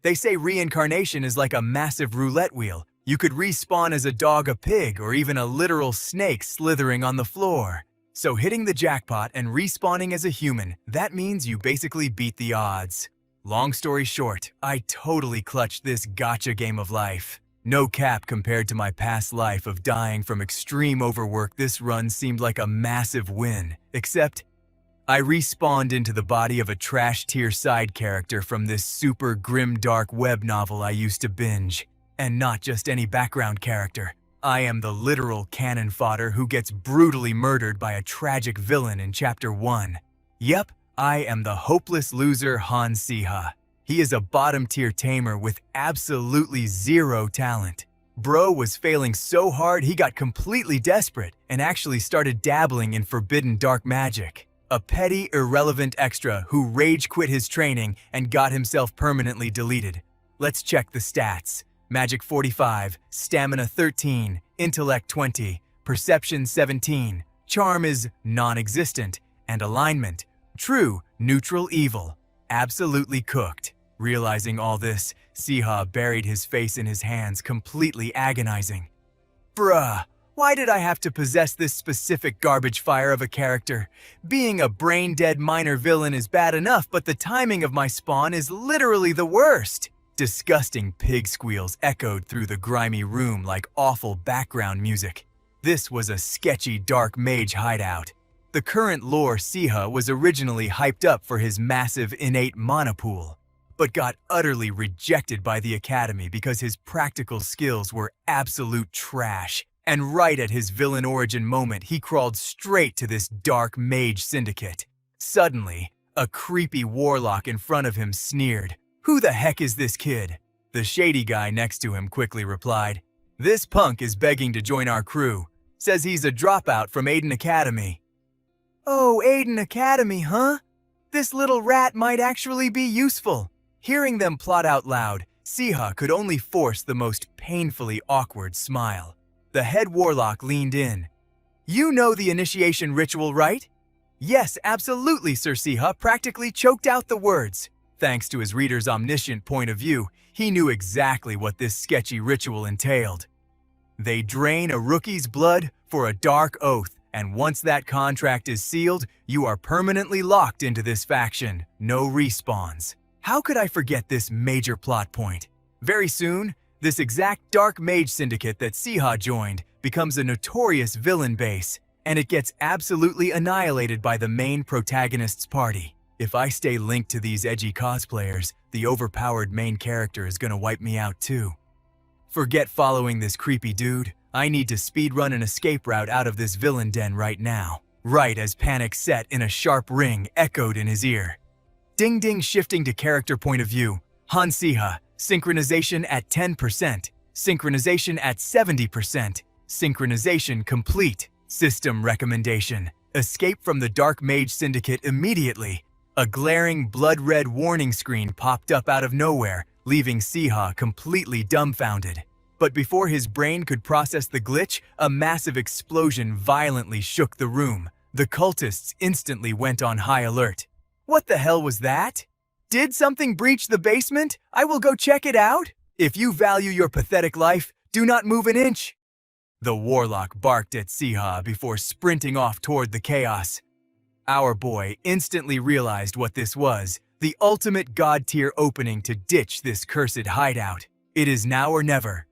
They say reincarnation is like a massive roulette wheel. You could respawn as a dog, a pig, or even a literal snake slithering on the floor. So hitting the jackpot and respawning as a human, that means you basically beat the odds. Long story short, I totally clutched this gotcha game of life. No cap compared to my past life of dying from extreme overwork, this run seemed like a massive win. Except, I respawned into the body of a trash tier side character from this super grim dark web novel I used to binge. And not just any background character. I am the literal cannon fodder who gets brutally murdered by a tragic villain in Chapter 1. Yep, I am the hopeless loser Han Siha. He is a bottom-tier tamer with absolutely zero talent. Bro was failing so hard he got completely desperate and actually started dabbling in forbidden dark magic. A petty, irrelevant extra who rage quit his training and got himself permanently deleted. Let's check the stats. Magic 45, Stamina 13, Intellect 20, Perception 17, Charm is non-existent, and Alignment, True, Neutral, Evil. Absolutely cooked. Realizing all this, Siha buried his face in his hands, completely agonizing. Bruh, why did I have to possess this specific garbage fire of a character? Being a brain-dead minor villain is bad enough, but the timing of my spawn is literally the worst. Disgusting pig squeals echoed through the grimy room like awful background music. This was a sketchy dark mage hideout. The current lore Siha was originally hyped up for his massive innate mana pool, but got utterly rejected by the academy because his practical skills were absolute trash. And right at his villain origin moment, he crawled straight to this dark mage syndicate. Suddenly, a creepy warlock in front of him sneered. "Who the heck is this kid?" The shady guy next to him quickly replied, "This punk is begging to join our crew. Says he's a dropout from Aiden Academy." "Oh, Aiden Academy, huh? This little rat might actually be useful." Hearing them plot out loud, Siha could only force the most painfully awkward smile. The head warlock leaned in. "You know the initiation ritual, right?" "Yes, absolutely," Sir Siha practically choked out the words. Thanks to his reader's omniscient point of view, he knew exactly what this sketchy ritual entailed. They drain a rookie's blood for a dark oath, and once that contract is sealed, you are permanently locked into this faction. No respawns. How could I forget this major plot point? Very soon, this exact dark mage syndicate that Siha joined becomes a notorious villain base, and it gets absolutely annihilated by the main protagonist's party. If I stay linked to these edgy cosplayers, the overpowered main character is gonna wipe me out too. Forget following this creepy dude. I need to speedrun an escape route out of this villain den right now. Right as panic set in a sharp ring echoed in his ear. Ding ding. Shifting to character point of view. Han Siha, synchronization at 10%, synchronization at 70%, synchronization complete. System recommendation. Escape from the Dark Mage Syndicate immediately. A glaring blood-red warning screen popped up out of nowhere, leaving Siha completely dumbfounded. But before his brain could process the glitch, a massive explosion violently shook the room. The cultists instantly went on high alert. What the hell was that? Did something breach the basement? I will go check it out. If you value your pathetic life, do not move an inch. The warlock barked at Siha before sprinting off toward the chaos. Our boy instantly realized what this was, the ultimate god-tier opening to ditch this cursed hideout. It is now or never.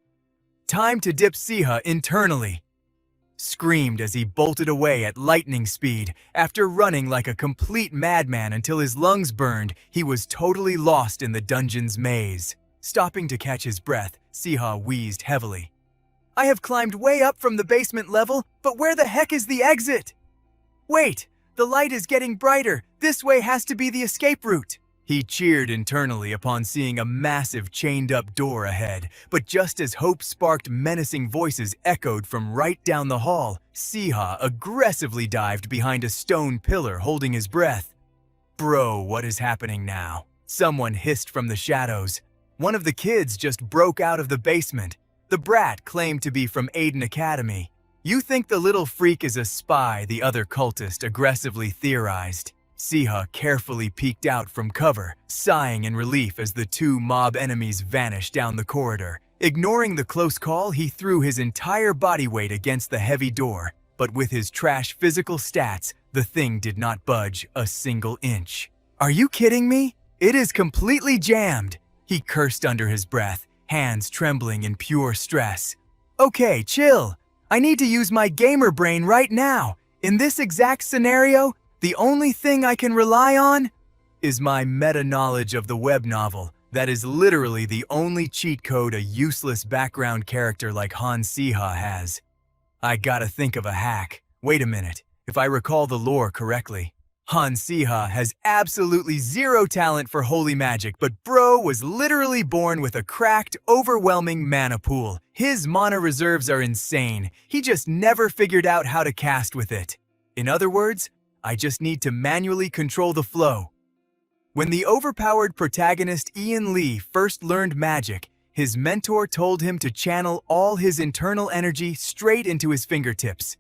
Time to dip Siha internally. Screamed as he bolted away at lightning speed. After running like a complete madman until his lungs burned, he was totally lost in the dungeon's maze. Stopping to catch his breath, Siha wheezed heavily. I have climbed way up from the basement level, but where the heck is the exit? Wait! The light is getting brighter. This way has to be the escape route. He cheered internally upon seeing a massive chained-up door ahead, but just as hope sparked, menacing voices echoed from right down the hall. Siha aggressively dived behind a stone pillar, holding his breath. Bro, what is happening now? Someone hissed from the shadows. One of the kids just broke out of the basement. The brat claimed to be from Aiden Academy. You think the little freak is a spy, the other cultist aggressively theorized. Siha carefully peeked out from cover, sighing in relief as the two mob enemies vanished down the corridor. Ignoring the close call, he threw his entire body weight against the heavy door, but with his trash physical stats, the thing did not budge a single inch. "Are you kidding me? It is completely jammed," he cursed under his breath, hands trembling in pure stress. "Okay, chill. I need to use my gamer brain right now. In this exact scenario, the only thing I can rely on is my meta-knowledge of the web novel. That is literally the only cheat code a useless background character like Han Siha has. I gotta think of a hack. Wait a minute. If I recall the lore correctly, Han Siha has absolutely zero talent for holy magic, but bro was literally born with a cracked, overwhelming mana pool. His mana reserves are insane. He just never figured out how to cast with it. In other words, I just need to manually control the flow. When the overpowered protagonist Ian Lee first learned magic, his mentor told him to channel all his internal energy straight into his fingertips.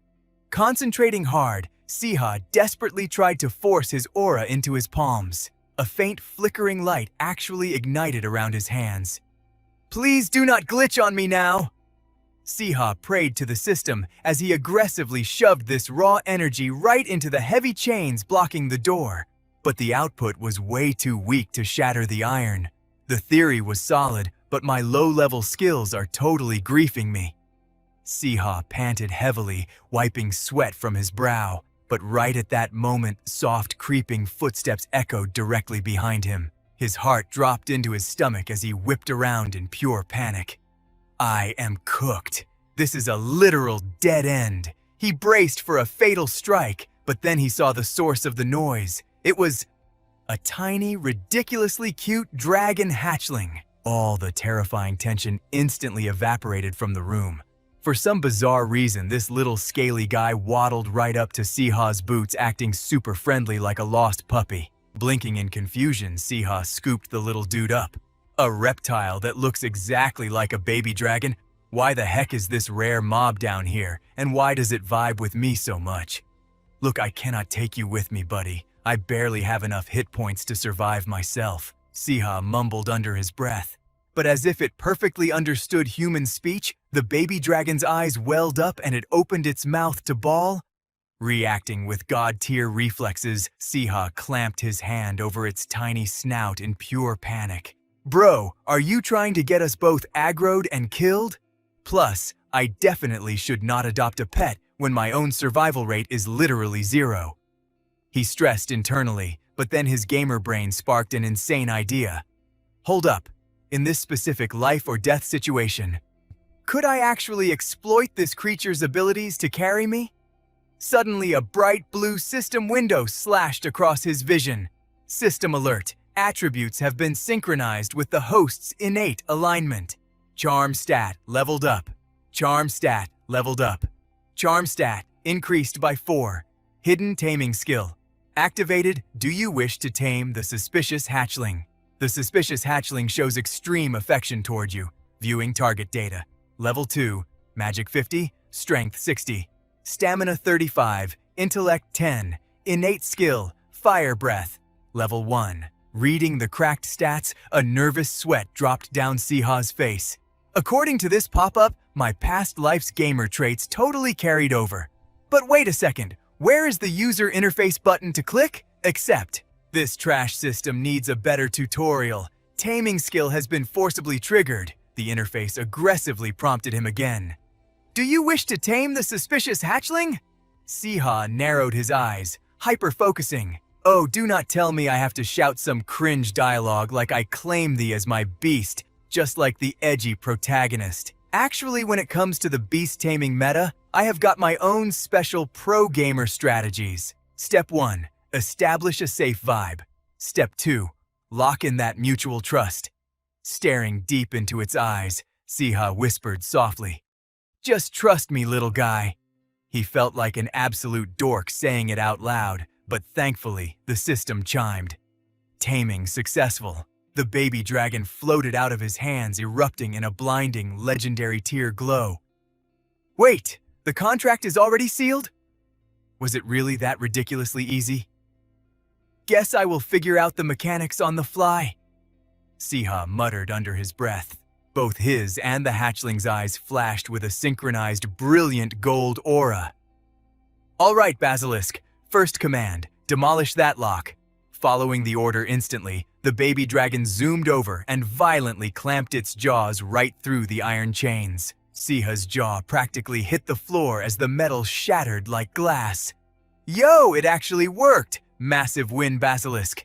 Concentrating hard, Siha desperately tried to force his aura into his palms. A faint flickering light actually ignited around his hands. "Please do not glitch on me now!" Siha prayed to the system as he aggressively shoved this raw energy right into the heavy chains blocking the door. But the output was way too weak to shatter the iron. The theory was solid, but my low-level skills are totally griefing me. Siha panted heavily, wiping sweat from his brow. But right at that moment, soft, creeping footsteps echoed directly behind him. His heart dropped into his stomach as he whipped around in pure panic. I am cooked. This is a literal dead end. He braced for a fatal strike, but then he saw the source of the noise. It was a tiny, ridiculously cute dragon hatchling. All the terrifying tension instantly evaporated from the room. For some bizarre reason, this little scaly guy waddled right up to Siha's boots, acting super friendly like a lost puppy. Blinking in confusion, Siha scooped the little dude up. A reptile that looks exactly like a baby dragon? Why the heck is this rare mob down here, and why does it vibe with me so much? Look, I cannot take you with me, buddy. I barely have enough hit points to survive myself, Siha mumbled under his breath. But as if it perfectly understood human speech, the baby dragon's eyes welled up and it opened its mouth to bawl. Reacting with god-tier reflexes, Siha clamped his hand over its tiny snout in pure panic. Bro, are you trying to get us both aggroed and killed? Plus, I definitely should not adopt a pet when my own survival rate is literally 0. He stressed internally, but then his gamer brain sparked an insane idea. Hold up. In this specific life or death situation, could I actually exploit this creature's abilities to carry me? Suddenly, a bright blue system window slashed across his vision. System alert. Attributes have been synchronized with the host's innate alignment. Charm stat leveled up. Charm stat leveled up. Charm stat increased by 4. Hidden taming skill. Activated. Do you wish to tame the suspicious hatchling? The suspicious hatchling shows extreme affection toward you. Viewing target data. Level 2, Magic 50, Strength 60, Stamina 35, Intellect 10, Innate Skill, Fire Breath. Level 1. Reading the cracked stats, a nervous sweat dropped down Siha's face. According to this pop-up, my past life's gamer traits totally carried over. But wait a second, where is the user interface button to click? Accept. This trash system needs a better tutorial. Taming skill has been forcibly triggered. The interface aggressively prompted him again. Do you wish to tame the suspicious hatchling? Siha narrowed his eyes, hyper-focusing. Oh, do not tell me I have to shout some cringe dialogue like I claim thee as my beast, just like the edgy protagonist. Actually, when it comes to the beast taming meta, I have got my own special pro-gamer strategies. Step 1. Establish a safe vibe. Step 2. Lock in that mutual trust. Staring deep into its eyes, Siha whispered softly. Just trust me, little guy. He felt like an absolute dork saying it out loud, but thankfully, the system chimed. Taming successful. The baby dragon floated out of his hands, erupting in a blinding, legendary tier glow. Wait, the contract is already sealed? Was it really that ridiculously easy? Guess I will figure out the mechanics on the fly. Siha muttered under his breath. Both his and the hatchling's eyes flashed with a synchronized, brilliant gold aura. All right, Basilisk. First command, demolish that lock. Following the order instantly, the baby dragon zoomed over and violently clamped its jaws right through the iron chains. Siha's jaw practically hit the floor as the metal shattered like glass. Yo, it actually worked! Massive win, Basilisk.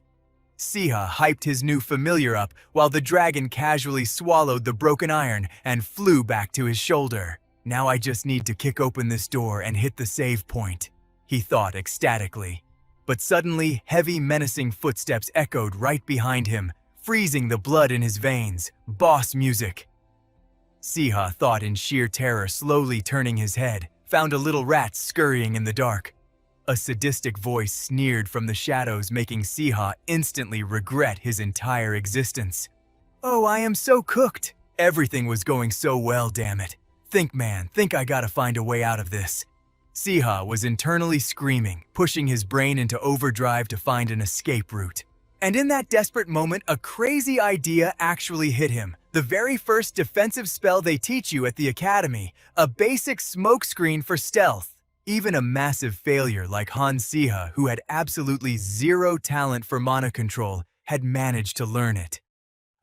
Siha hyped his new familiar up while the dragon casually swallowed the broken iron and flew back to his shoulder. Now I just need to kick open this door and hit the save point, he thought ecstatically. But suddenly, heavy, menacing footsteps echoed right behind him, freezing the blood in his veins. Boss music. Siha thought in sheer terror, slowly turning his head, found a little rat scurrying in the dark. A sadistic voice sneered from the shadows, making Siha instantly regret his entire existence. Oh, I am so cooked. Everything was going so well, damn it. Think, man, think I gotta find a way out of this. Siha was internally screaming, pushing his brain into overdrive to find an escape route. And in that desperate moment, a crazy idea actually hit him. The very first defensive spell they teach you at the academy, a basic smokescreen for stealth. Even a massive failure like Han Siha, who had absolutely zero talent for mana control, had managed to learn it.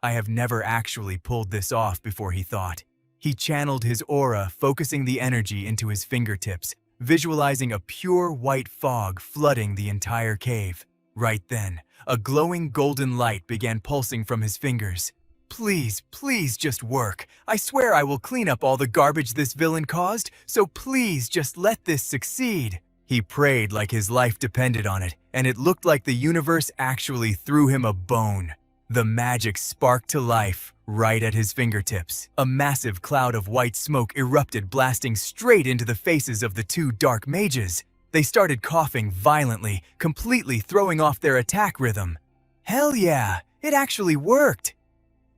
I have never actually pulled this off before, he thought. He channeled his aura, focusing the energy into his fingertips, visualizing a pure white fog flooding the entire cave. Right then, a glowing golden light began pulsing from his fingers. Please, please just work. I swear I will clean up all the garbage this villain caused, so please just let this succeed. He prayed like his life depended on it, and it looked like the universe actually threw him a bone. The magic sparked to life right at his fingertips. A massive cloud of white smoke erupted, blasting straight into the faces of the two dark mages. They started coughing violently, completely throwing off their attack rhythm. Hell yeah, it actually worked!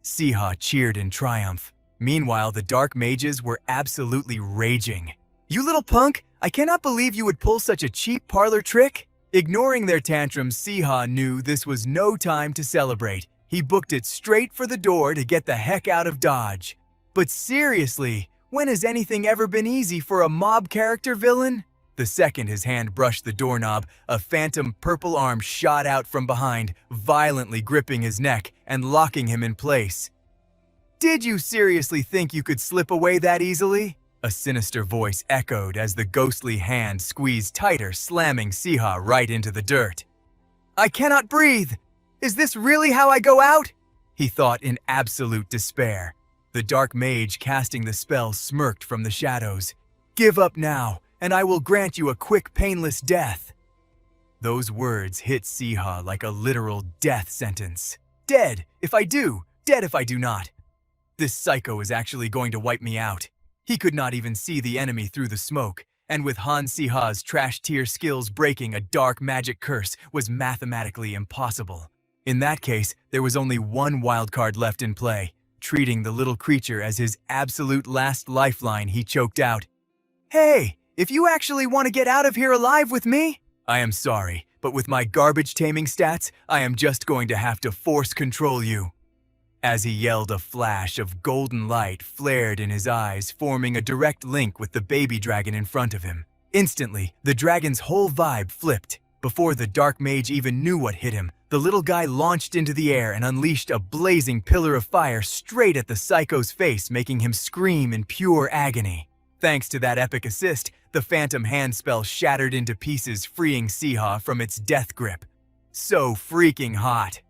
Siha cheered in triumph. Meanwhile, the dark mages were absolutely raging. You little punk, I cannot believe you would pull such a cheap parlor trick! Ignoring their tantrums, Siha knew this was no time to celebrate. He booked it straight for the door to get the heck out of Dodge. But seriously, when has anything ever been easy for a mob character villain? The second his hand brushed the doorknob, a phantom purple arm shot out from behind, violently gripping his neck and locking him in place. Did you seriously think you could slip away that easily? A sinister voice echoed as the ghostly hand squeezed tighter, slamming Siha right into the dirt. I cannot breathe! Is this really how I go out? He thought in absolute despair. The dark mage casting the spell smirked from the shadows. Give up now, and I will grant you a quick, painless death. Those words hit Siha like a literal death sentence. Dead if I do, dead if I do not. This psycho is actually going to wipe me out. He could not even see the enemy through the smoke, and with Han Siha's trash-tier skills, breaking a dark magic curse was mathematically impossible. In that case, there was only one wildcard left in play. Treating the little creature as his absolute last lifeline, he choked out, Hey, if you actually want to get out of here alive with me, I am sorry, but with my garbage taming stats, I am just going to have to force control you. As he yelled, a flash of golden light flared in his eyes, forming a direct link with the baby dragon in front of him. Instantly, the dragon's whole vibe flipped. Before the dark mage even knew what hit him, the little guy launched into the air and unleashed a blazing pillar of fire straight at the psycho's face, making him scream in pure agony. Thanks to that epic assist, the phantom hand spell shattered into pieces, freeing Siha from its death grip. So freaking hot.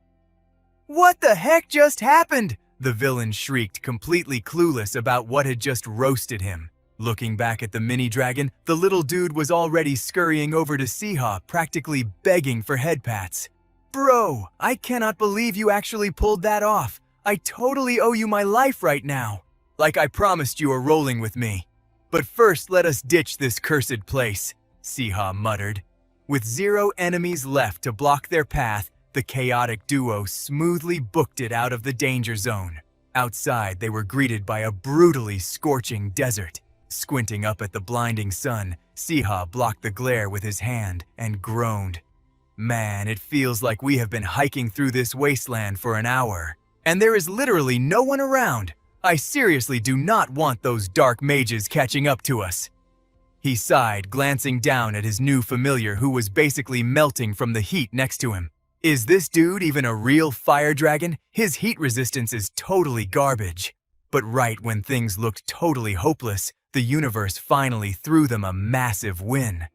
What the heck just happened? The villain shrieked, completely clueless about what had just roasted him. Looking back at the mini-dragon, the little dude was already scurrying over to Siha, practically begging for head pats. Bro, I cannot believe you actually pulled that off. I totally owe you my life right now. Like I promised you are rolling with me. But first, let us ditch this cursed place, Siha muttered. With 0 enemies left to block their path, the chaotic duo smoothly booked it out of the danger zone. Outside, they were greeted by a brutally scorching desert. Squinting up at the blinding sun, Siha blocked the glare with his hand and groaned. Man, it feels like we have been hiking through this wasteland for an hour, and there is literally no one around. I seriously do not want those dark mages catching up to us." He sighed, glancing down at his new familiar who was basically melting from the heat next to him. Is this dude even a real fire dragon? His heat resistance is totally garbage. But right when things looked totally hopeless, the universe finally threw them a massive win.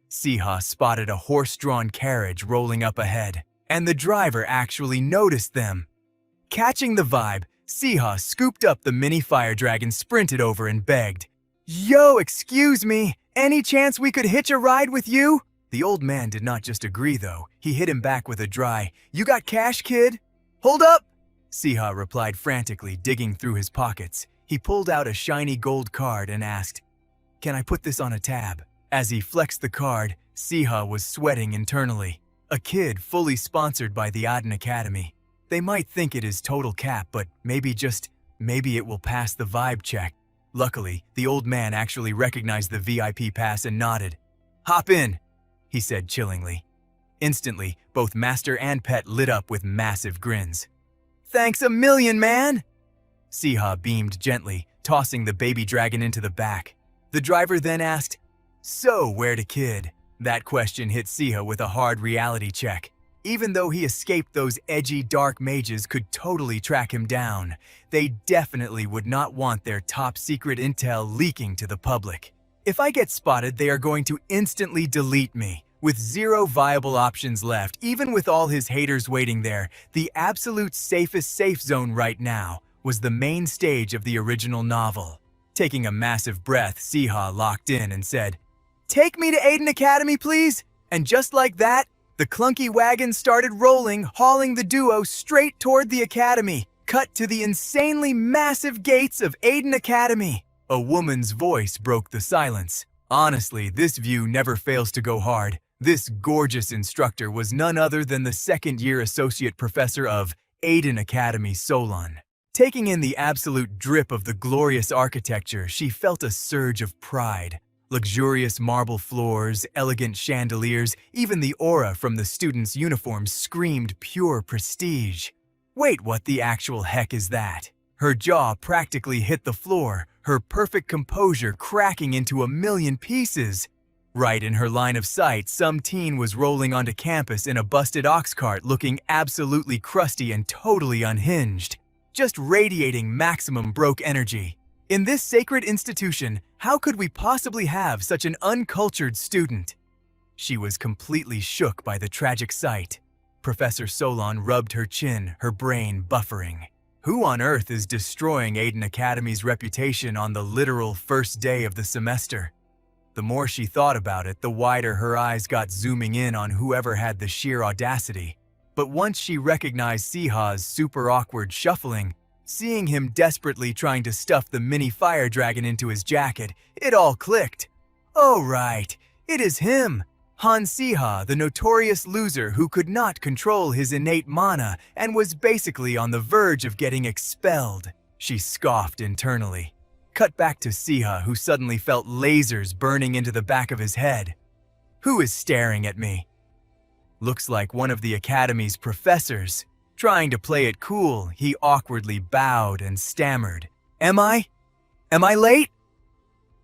Siha spotted a horse-drawn carriage rolling up ahead, and the driver actually noticed them. Catching the vibe, Siha scooped up the mini fire dragon, sprinted over and begged, "Yo, excuse me, any chance we could hitch a ride with you?" The old man did not just agree though, he hit him back with a dry, "You got cash, kid?" "Hold up!" Siha replied frantically, digging through his pockets. He pulled out a shiny gold card and asked, "Can I put this on a tab?" As he flexed the card, Siha was sweating internally. A kid fully sponsored by the Aden Academy. They might think it is total cap, but maybe it will pass the vibe check. Luckily, the old man actually recognized the VIP pass and nodded. "Hop in," he said chillingly. Instantly, both master and pet lit up with massive grins. "Thanks a million, man!" Siha beamed gently, tossing the baby dragon into the back. The driver then asked, "So, where to, kid?" That question hit Siha with a hard reality check. Even though he escaped, those edgy dark mages could totally track him down. They definitely would not want their top secret intel leaking to the public. If I get spotted, they are going to instantly delete me. With zero viable options left, even with all his haters waiting there, the absolute safest safe zone right now was the main stage of the original novel. Taking a massive breath, Siha locked in and said, "Take me to Aden Academy, please." And just like that, the clunky wagon started rolling, hauling the duo straight toward the academy. Cut to the insanely massive gates of Aden Academy. A woman's voice broke the silence. Honestly, this view never fails to go hard. This gorgeous instructor was none other than the second-year associate professor of Aden Academy, Solon. Taking in the absolute drip of the glorious architecture, she felt a surge of pride. Luxurious marble floors, elegant chandeliers, even the aura from the students' uniforms screamed pure prestige. Wait, what the actual heck is that? Her jaw practically hit the floor, her perfect composure cracking into a million pieces. Right in her line of sight, some teen was rolling onto campus in a busted ox cart, looking absolutely crusty and totally unhinged, just radiating maximum broke energy. In this sacred institution, how could we possibly have such an uncultured student? She was completely shook by the tragic sight. Professor Solon rubbed her chin, her brain buffering. Who on earth is destroying Aden Academy's reputation on the literal first day of the semester? The more she thought about it, the wider her eyes got, zooming in on whoever had the sheer audacity. But once she recognized Siha's super awkward shuffling, seeing him desperately trying to stuff the mini fire dragon into his jacket, it all clicked. Oh right, it is him! Han Siha, the notorious loser who could not control his innate mana and was basically on the verge of getting expelled. She scoffed internally. Cut back to Siha, who suddenly felt lasers burning into the back of his head. Who is staring at me? Looks like one of the academy's professors. Trying to play it cool, he awkwardly bowed and stammered. Am I late?"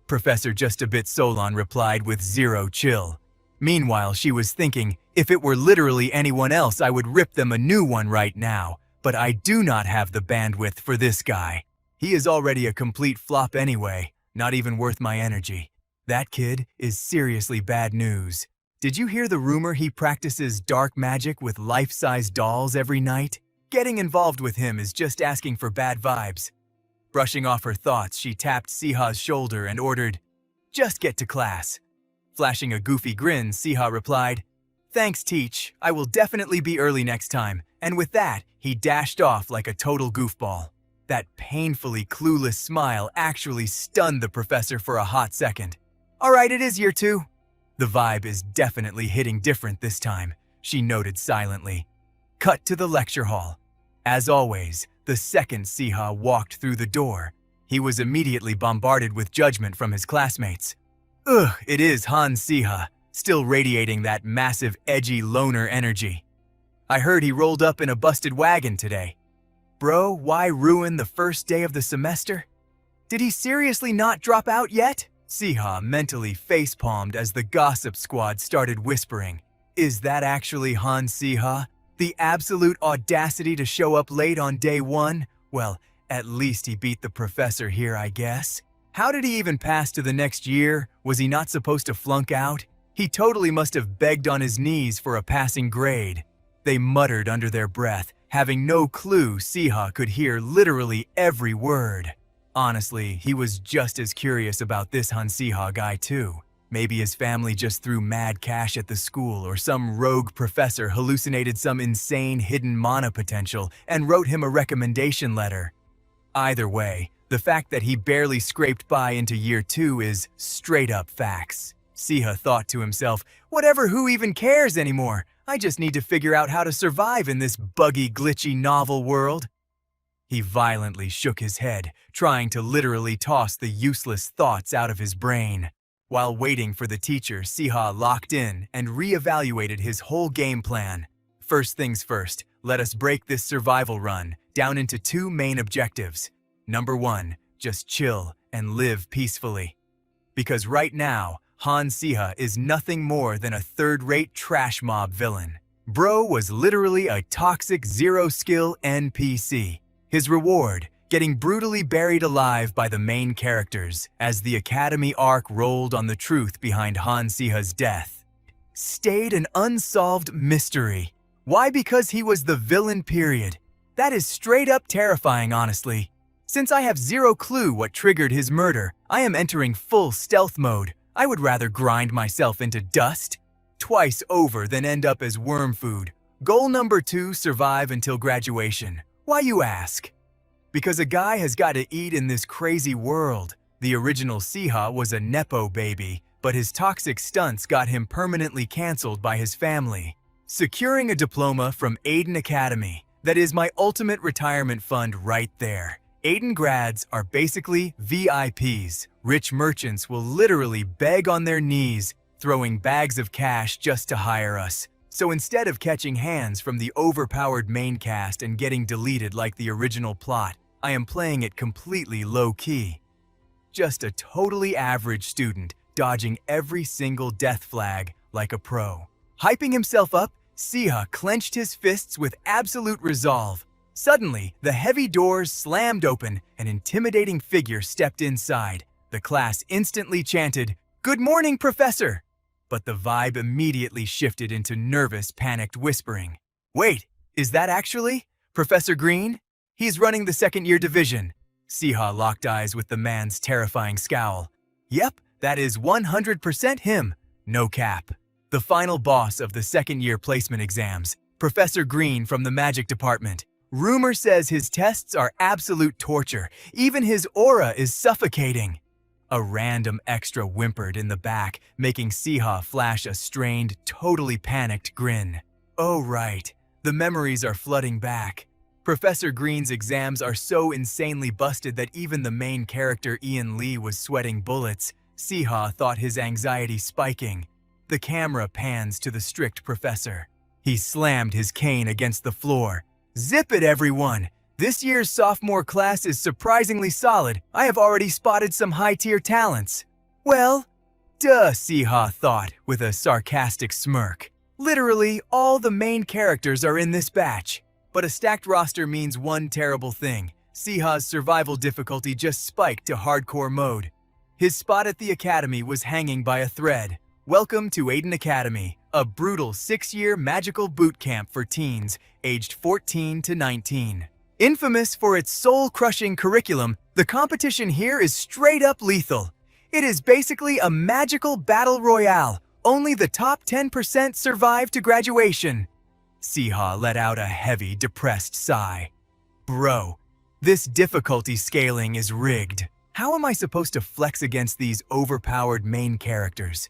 Professor Just a Bit Solon replied with zero chill. Meanwhile, she was thinking, if it were literally anyone else, I would rip them a new one right now. But I do not have the bandwidth for this guy. He is already a complete flop anyway, not even worth my energy. That kid is seriously bad news. Did you hear the rumor he practices dark magic with life-size dolls every night? Getting involved with him is just asking for bad vibes. Brushing off her thoughts, she tapped Siha's shoulder and ordered, "Just get to class." Flashing a goofy grin, Siha replied, "Thanks, Teach. I will definitely be early next time." And with that, he dashed off like a total goofball. That painfully clueless smile actually stunned the professor for a hot second. "All right, it is year 2. The vibe is definitely hitting different this time," she noted silently. Cut to the lecture hall. As always, the second Siha walked through the door, he was immediately bombarded with judgment from his classmates. "Ugh, it is Han Siha. still radiating that massive, edgy loner energy. I heard he rolled up in a busted wagon today. Bro, why ruin the first day of the semester? Did he seriously not drop out yet? Siha mentally facepalmed as the gossip squad started whispering. Is that actually Han Siha? The absolute audacity to show up late on day one? Well, at least he beat the professor here, I guess. How did he even pass to the next year? Was he not supposed to flunk out? He totally must have begged on his knees for a passing grade. They muttered under their breath, having no clue Siha could hear literally every word. Honestly, he was just as curious about this Han Siha guy too. Maybe his family just threw mad cash at the school, or some rogue professor hallucinated some insane hidden mana potential and wrote him a recommendation letter. Either way, the fact that he barely scraped by into year 2 is straight up facts. Siha thought to himself, whatever, who even cares anymore? I just need to figure out how to survive in this buggy, glitchy novel world. He violently shook his head, trying to literally toss the useless thoughts out of his brain. While waiting for the teacher, Siha locked in and reevaluated his whole game plan. First things first, let us break this survival run down into 2 main objectives. Number 1, just chill and live peacefully. Because right now, Han Siha is nothing more than a third-rate trash mob villain. Bro was literally a toxic zero-skill NPC. His reward, getting brutally buried alive by the main characters as the Academy arc rolled on the truth behind Han Siha's death, stayed an unsolved mystery. Why? Because he was the villain, period. That is straight up terrifying, honestly. Since I have zero clue what triggered his murder, I am entering full stealth mode. I would rather grind myself into dust twice over than end up as worm food. Goal number 2, survive until graduation. Why, you ask? Because a guy has got to eat in this crazy world. The original Siha was a nepo baby, but his toxic stunts got him permanently canceled by his family. Securing a diploma from Aiden Academy, that is my ultimate retirement fund right there. Aiden grads are basically VIPs. Rich merchants will literally beg on their knees, throwing bags of cash just to hire us. So instead of catching hands from the overpowered main cast and getting deleted like the original plot, I am playing it completely low-key. Just a totally average student, dodging every single death flag like a pro. Hyping himself up, Siha clenched his fists with absolute resolve. Suddenly, the heavy doors slammed open, an intimidating figure stepped inside. The class instantly chanted, "Good morning, Professor!" But the vibe immediately shifted into nervous, panicked whispering. Wait, is that actually Professor Green? He's running the second-year division. Siha locked eyes with the man's terrifying scowl. Yep, that is 100% him. No cap. The final boss of the second-year placement exams, Professor Green from the magic department. Rumor says his tests are absolute torture. Even his aura is suffocating. A random extra whimpered in the back, making Siha flash a strained, totally panicked grin. Oh right, the memories are flooding back. Professor Green's exams are so insanely busted that even the main character Ian Lee was sweating bullets. Siha thought his anxiety spiking. The camera pans to the strict professor. He slammed his cane against the floor. Zip it, everyone! This year's sophomore class is surprisingly solid. I have already spotted some high-tier talents. Well, duh, Siha thought with a sarcastic smirk. Literally, all the main characters are in this batch. But a stacked roster means one terrible thing. Siha's survival difficulty just spiked to hardcore mode. His spot at the academy was hanging by a thread. Welcome to Aiden Academy, a brutal 6-year magical boot camp for teens aged 14 to 19. Infamous for its soul-crushing curriculum, the competition here is straight-up lethal. It is basically a magical battle royale. Only the top 10% survive to graduation. Siha let out a heavy, depressed sigh. Bro, this difficulty scaling is rigged. How am I supposed to flex against these overpowered main characters?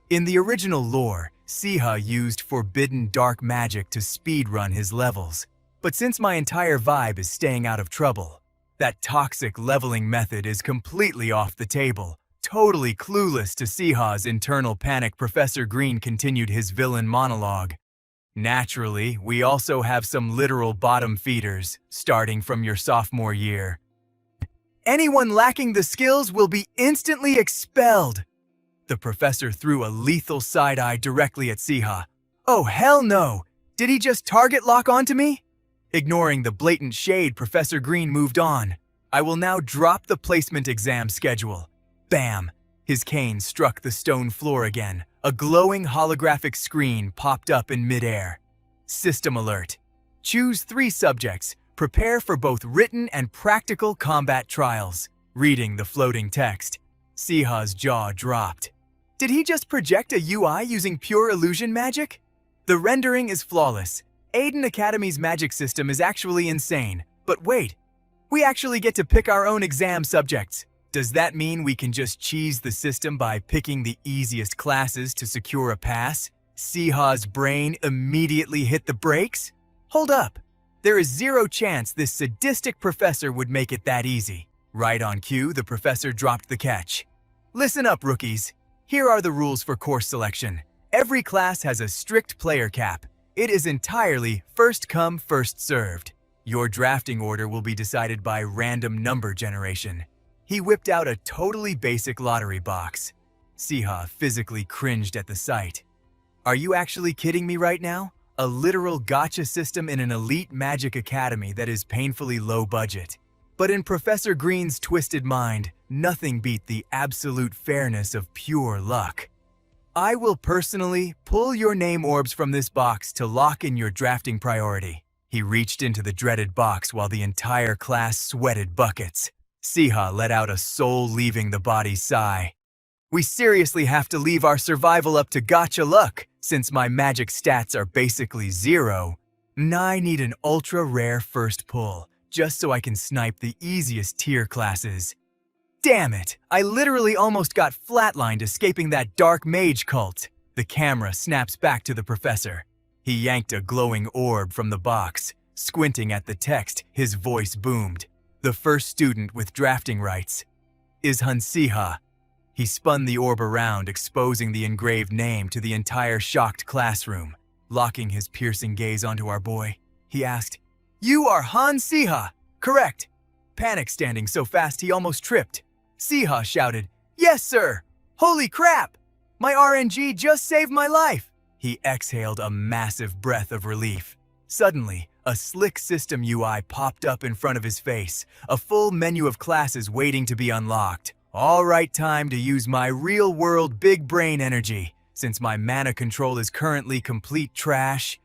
In the original lore, Siha used forbidden dark magic to speedrun his levels. But since my entire vibe is staying out of trouble, that toxic leveling method is completely off the table. totally clueless to Siha's internal panic, Professor Green continued his villain monologue. Naturally, we also have some literal bottom feeders, starting from your sophomore year. Anyone lacking the skills will be instantly expelled. The professor threw a lethal side-eye directly at Siha. Oh, hell no! Did he just target lock onto me? Ignoring the blatant shade, Professor Green moved on. I will now drop the placement exam schedule. Bam! His cane struck the stone floor again. A glowing holographic screen popped up in midair. System alert. Choose 3 subjects. Prepare for both written and practical combat trials. Reading the floating text, Siha's jaw dropped. Did he just project a UI using pure illusion magic? The rendering is flawless. Aiden Academy's magic system is actually insane. But wait, we actually get to pick our own exam subjects. Does that mean we can just cheese the system by picking the easiest classes to secure a pass? Siha's brain immediately hit the brakes. Hold up. There is zero chance this sadistic professor would make it that easy. Right on cue, the professor dropped the catch. Listen up, rookies. Here are the rules for course selection. Every class has a strict player cap. It is entirely first come, first served. Your drafting order will be decided by random number generation. He whipped out a totally basic lottery box. Siha physically cringed at the sight. Are you actually kidding me right now? A literal gotcha system in an elite magic academy that is painfully low budget. But in Professor Green's twisted mind, nothing beat the absolute fairness of pure luck. I will personally pull your name orbs from this box to lock in your drafting priority. He reached into the dreaded box while the entire class sweated buckets. Siha let out a soul-leaving-the-body sigh. We seriously have to leave our survival up to gotcha luck, since my magic stats are basically 0. I need an ultra-rare first pull, just so I can snipe the easiest tier classes. Damn it! I literally almost got flatlined escaping that dark mage cult. The camera snaps back to the professor. He yanked a glowing orb from the box. Squinting at the text, his voice boomed. The first student with drafting rights is Han Siha. He spun the orb around, exposing the engraved name to the entire shocked classroom. Locking his piercing gaze onto our boy, he asked, "You are Han Siha, correct?" Panic standing so fast he almost tripped. Siha shouted, "Yes, sir! Holy crap! My RNG just saved my life!" He exhaled a massive breath of relief. Suddenly, a slick system UI popped up in front of his face, a full menu of classes waiting to be unlocked. All right, time to use my real-world big brain energy. Since my mana control is currently complete trash,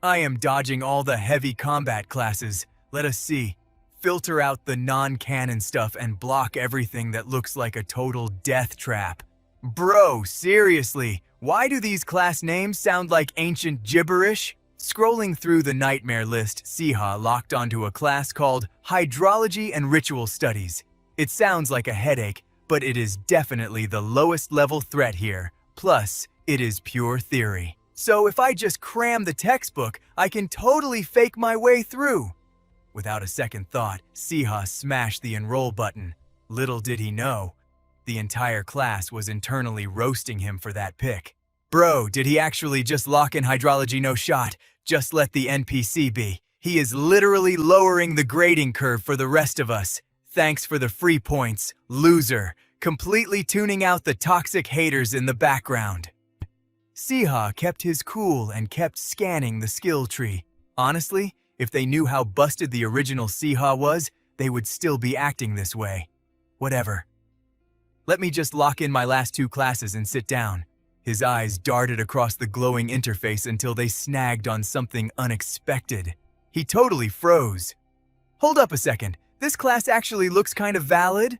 I am dodging all the heavy combat classes. Let us see. Filter out the non-canon stuff and block everything that looks like a total death trap. Bro, seriously, why do these class names sound like ancient gibberish? Scrolling through the nightmare list, Siha locked onto a class called Hydrology and Ritual Studies. It sounds like a headache, but it is definitely the lowest level threat here. Plus, it is pure theory. So if I just cram the textbook, I can totally fake my way through. Without a second thought, Siha smashed the enroll button. Little did he know, the entire class was internally roasting him for that pick. Bro, did he actually just lock in hydrology? No shot. Just let the NPC be. He is literally lowering the grading curve for the rest of us. Thanks for the free points, loser. Completely tuning out the toxic haters in the background. Siha kept his cool and kept scanning the skill tree. Honestly, if they knew how busted the original Siha was, they would still be acting this way. Whatever. Let me just lock in my last 2 classes and sit down. His eyes darted across the glowing interface until they snagged on something unexpected. He totally froze. Hold up a second, this class actually looks kind of valid?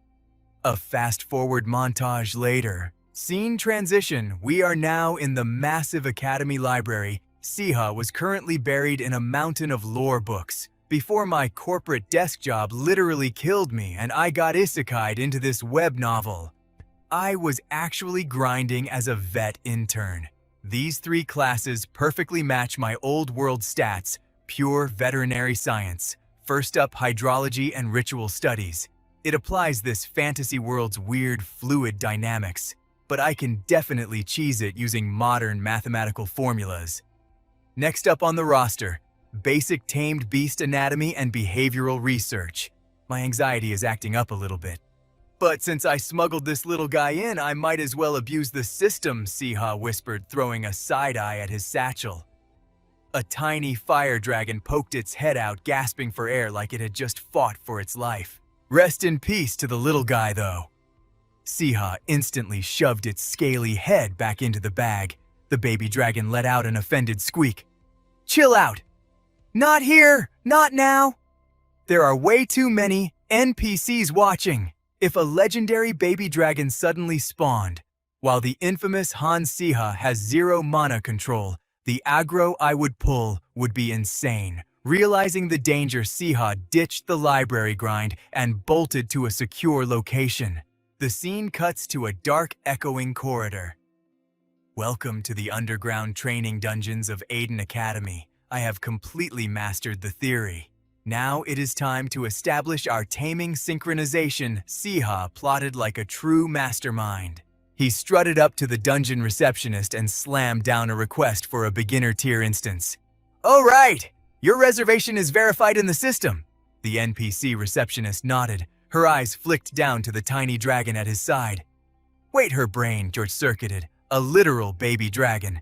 A fast-forward montage later. Scene transition, we are now in the massive academy library. Siha was currently buried in a mountain of lore books. Before my corporate desk job literally killed me and I got isekai'd into this web novel. I was actually grinding as a vet intern. These 3 classes perfectly match my old world stats, pure veterinary science. First up, hydrology and ritual studies. It applies this fantasy world's weird, fluid dynamics, but I can definitely cheese it using modern mathematical formulas. Next up on the roster, basic tamed beast anatomy and behavioral research. My anxiety is acting up a little bit. But since I smuggled this little guy in, I might as well abuse the system, Siha whispered, throwing a side-eye at his satchel. A tiny fire dragon poked its head out, gasping for air like it had just fought for its life. Rest in peace to the little guy, though. Siha instantly shoved its scaly head back into the bag. The baby dragon let out an offended squeak. Chill out. Not here, not now. There are way too many NPCs watching. If a legendary baby dragon suddenly spawned, while the infamous Han Siha has 0 mana control, the aggro I would pull would be insane. Realizing the danger, Siha ditched the library grind and bolted to a secure location. The scene cuts to a dark, echoing corridor. Welcome to the underground training dungeons of Aiden Academy. I have completely mastered the theory. Now it is time to establish our taming synchronization, Siha plotted like a true mastermind. He strutted up to the dungeon receptionist and slammed down a request for a beginner-tier instance. "Oh right, your reservation is verified in the system." The NPC receptionist nodded. Her eyes flicked down to the tiny dragon at his side. Wait, her brain short-circuited. A literal baby dragon.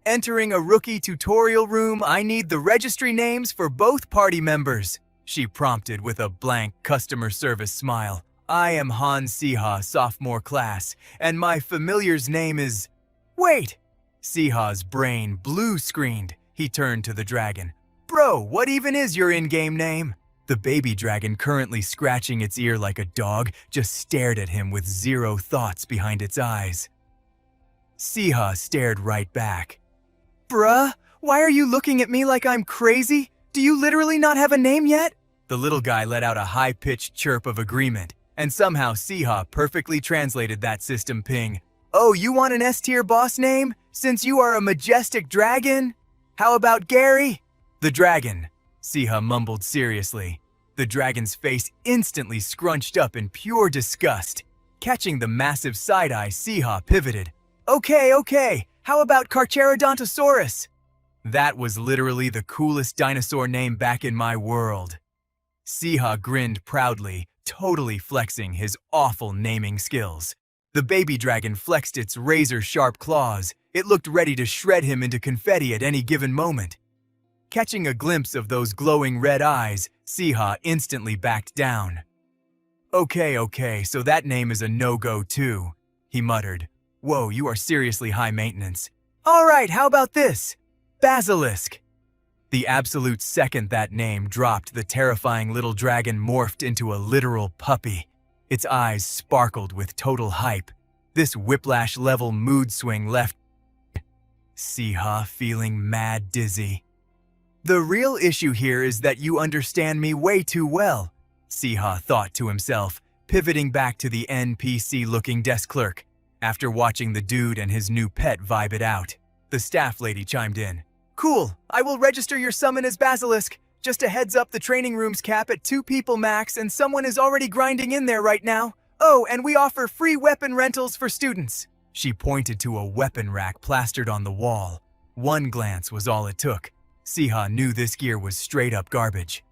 Entering a rookie tutorial room, I need the registry names for both party members, she prompted with a blank customer service smile. I am Han Siha, sophomore class, and my familiar's name is… Wait! Siha's brain blue-screened. He turned to the dragon. Bro, what even is your in-game name? The baby dragon, currently scratching its ear like a dog, just stared at him with 0 thoughts behind its eyes. Siha stared right back. Bruh, why are you looking at me like I'm crazy? Do you literally not have a name yet? The little guy let out a high-pitched chirp of agreement, and somehow Siha perfectly translated that system ping. Oh, you want an S-tier boss name? Since you are a majestic dragon? How about Gary? The dragon, Siha mumbled seriously. The dragon's face instantly scrunched up in pure disgust. Catching the massive side-eye, Siha pivoted. Okay, how about Carcharodontosaurus? That was literally the coolest dinosaur name back in my world. Siha grinned proudly, totally flexing his awful naming skills. The baby dragon flexed its razor-sharp claws. It looked ready to shred him into confetti at any given moment. Catching a glimpse of those glowing red eyes, Siha instantly backed down. Okay, so that name is a no-go too, he muttered. Whoa, you are seriously high maintenance. All right, how about this? Basilisk. The absolute second that name dropped, the terrifying little dragon morphed into a literal puppy. Its eyes sparkled with total hype. This whiplash-level mood swing left Siha feeling mad dizzy. The real issue here is that you understand me way too well, Siha thought to himself, pivoting back to the NPC-looking desk clerk. After watching the dude and his new pet vibe it out, the staff lady chimed in. Cool, I will register your summon as Basilisk. Just a heads up, the training room's cap at 2 people max and someone is already grinding in there right now. Oh, and we offer free weapon rentals for students. She pointed to a weapon rack plastered on the wall. One glance was all it took. Siha knew this gear was straight up garbage.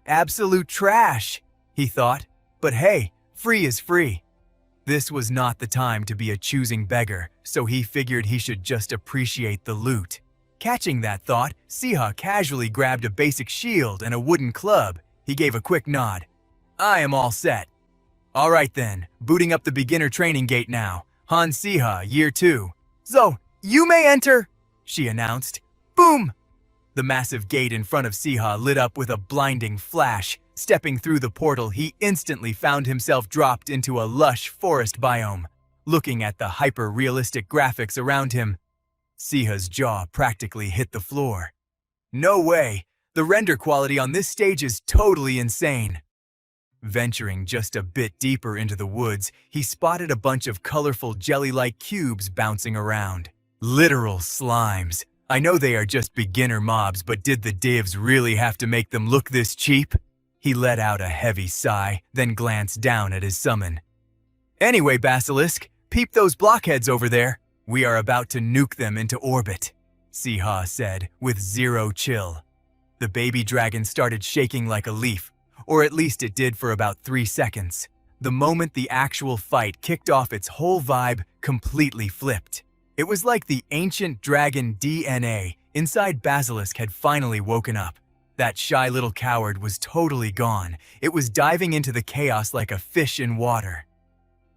Absolute trash, he thought. But hey, free is free. This was not the time to be a choosing beggar, so he figured he should just appreciate the loot. Catching that thought, Siha casually grabbed a basic shield and a wooden club. He gave a quick nod. I am all set. All right then, booting up the beginner training gate now. Han Siha, year 2. So, you may enter, she announced. Boom! The massive gate in front of Siha lit up with a blinding flash. Stepping through the portal, he instantly found himself dropped into a lush forest biome. Looking at the hyper-realistic graphics around him, Siha's jaw practically hit the floor. No way! The render quality on this stage is totally insane. Venturing just a bit deeper into the woods, he spotted a bunch of colorful jelly-like cubes bouncing around. Literal slimes. I know they are just beginner mobs, but did the divs really have to make them look this cheap? He let out a heavy sigh, then glanced down at his summon. Anyway, Basilisk, peep those blockheads over there. We are about to nuke them into orbit, Siha said, with zero chill. The baby dragon started shaking like a leaf, or at least it did for about 3 seconds. The moment the actual fight kicked off, its whole vibe completely flipped. It was like the ancient dragon DNA inside Basilisk had finally woken up. That shy little coward was totally gone. It was diving into the chaos like a fish in water.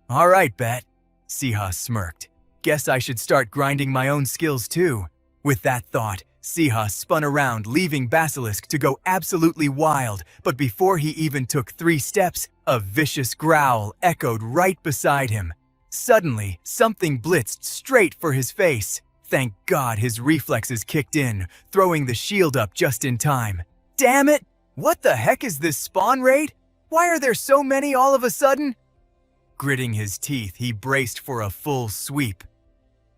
All right, Bet, Siha smirked. Guess I should start grinding my own skills too. With that thought, Siha spun around, leaving Basilisk to go absolutely wild, but before he even took 3 steps, a vicious growl echoed right beside him. Suddenly, something blitzed straight for his face. Thank God his reflexes kicked in, throwing the shield up just in time. Damn it! What the heck is this spawn raid? Why are there so many all of a sudden? Gritting his teeth, he braced for a full sweep.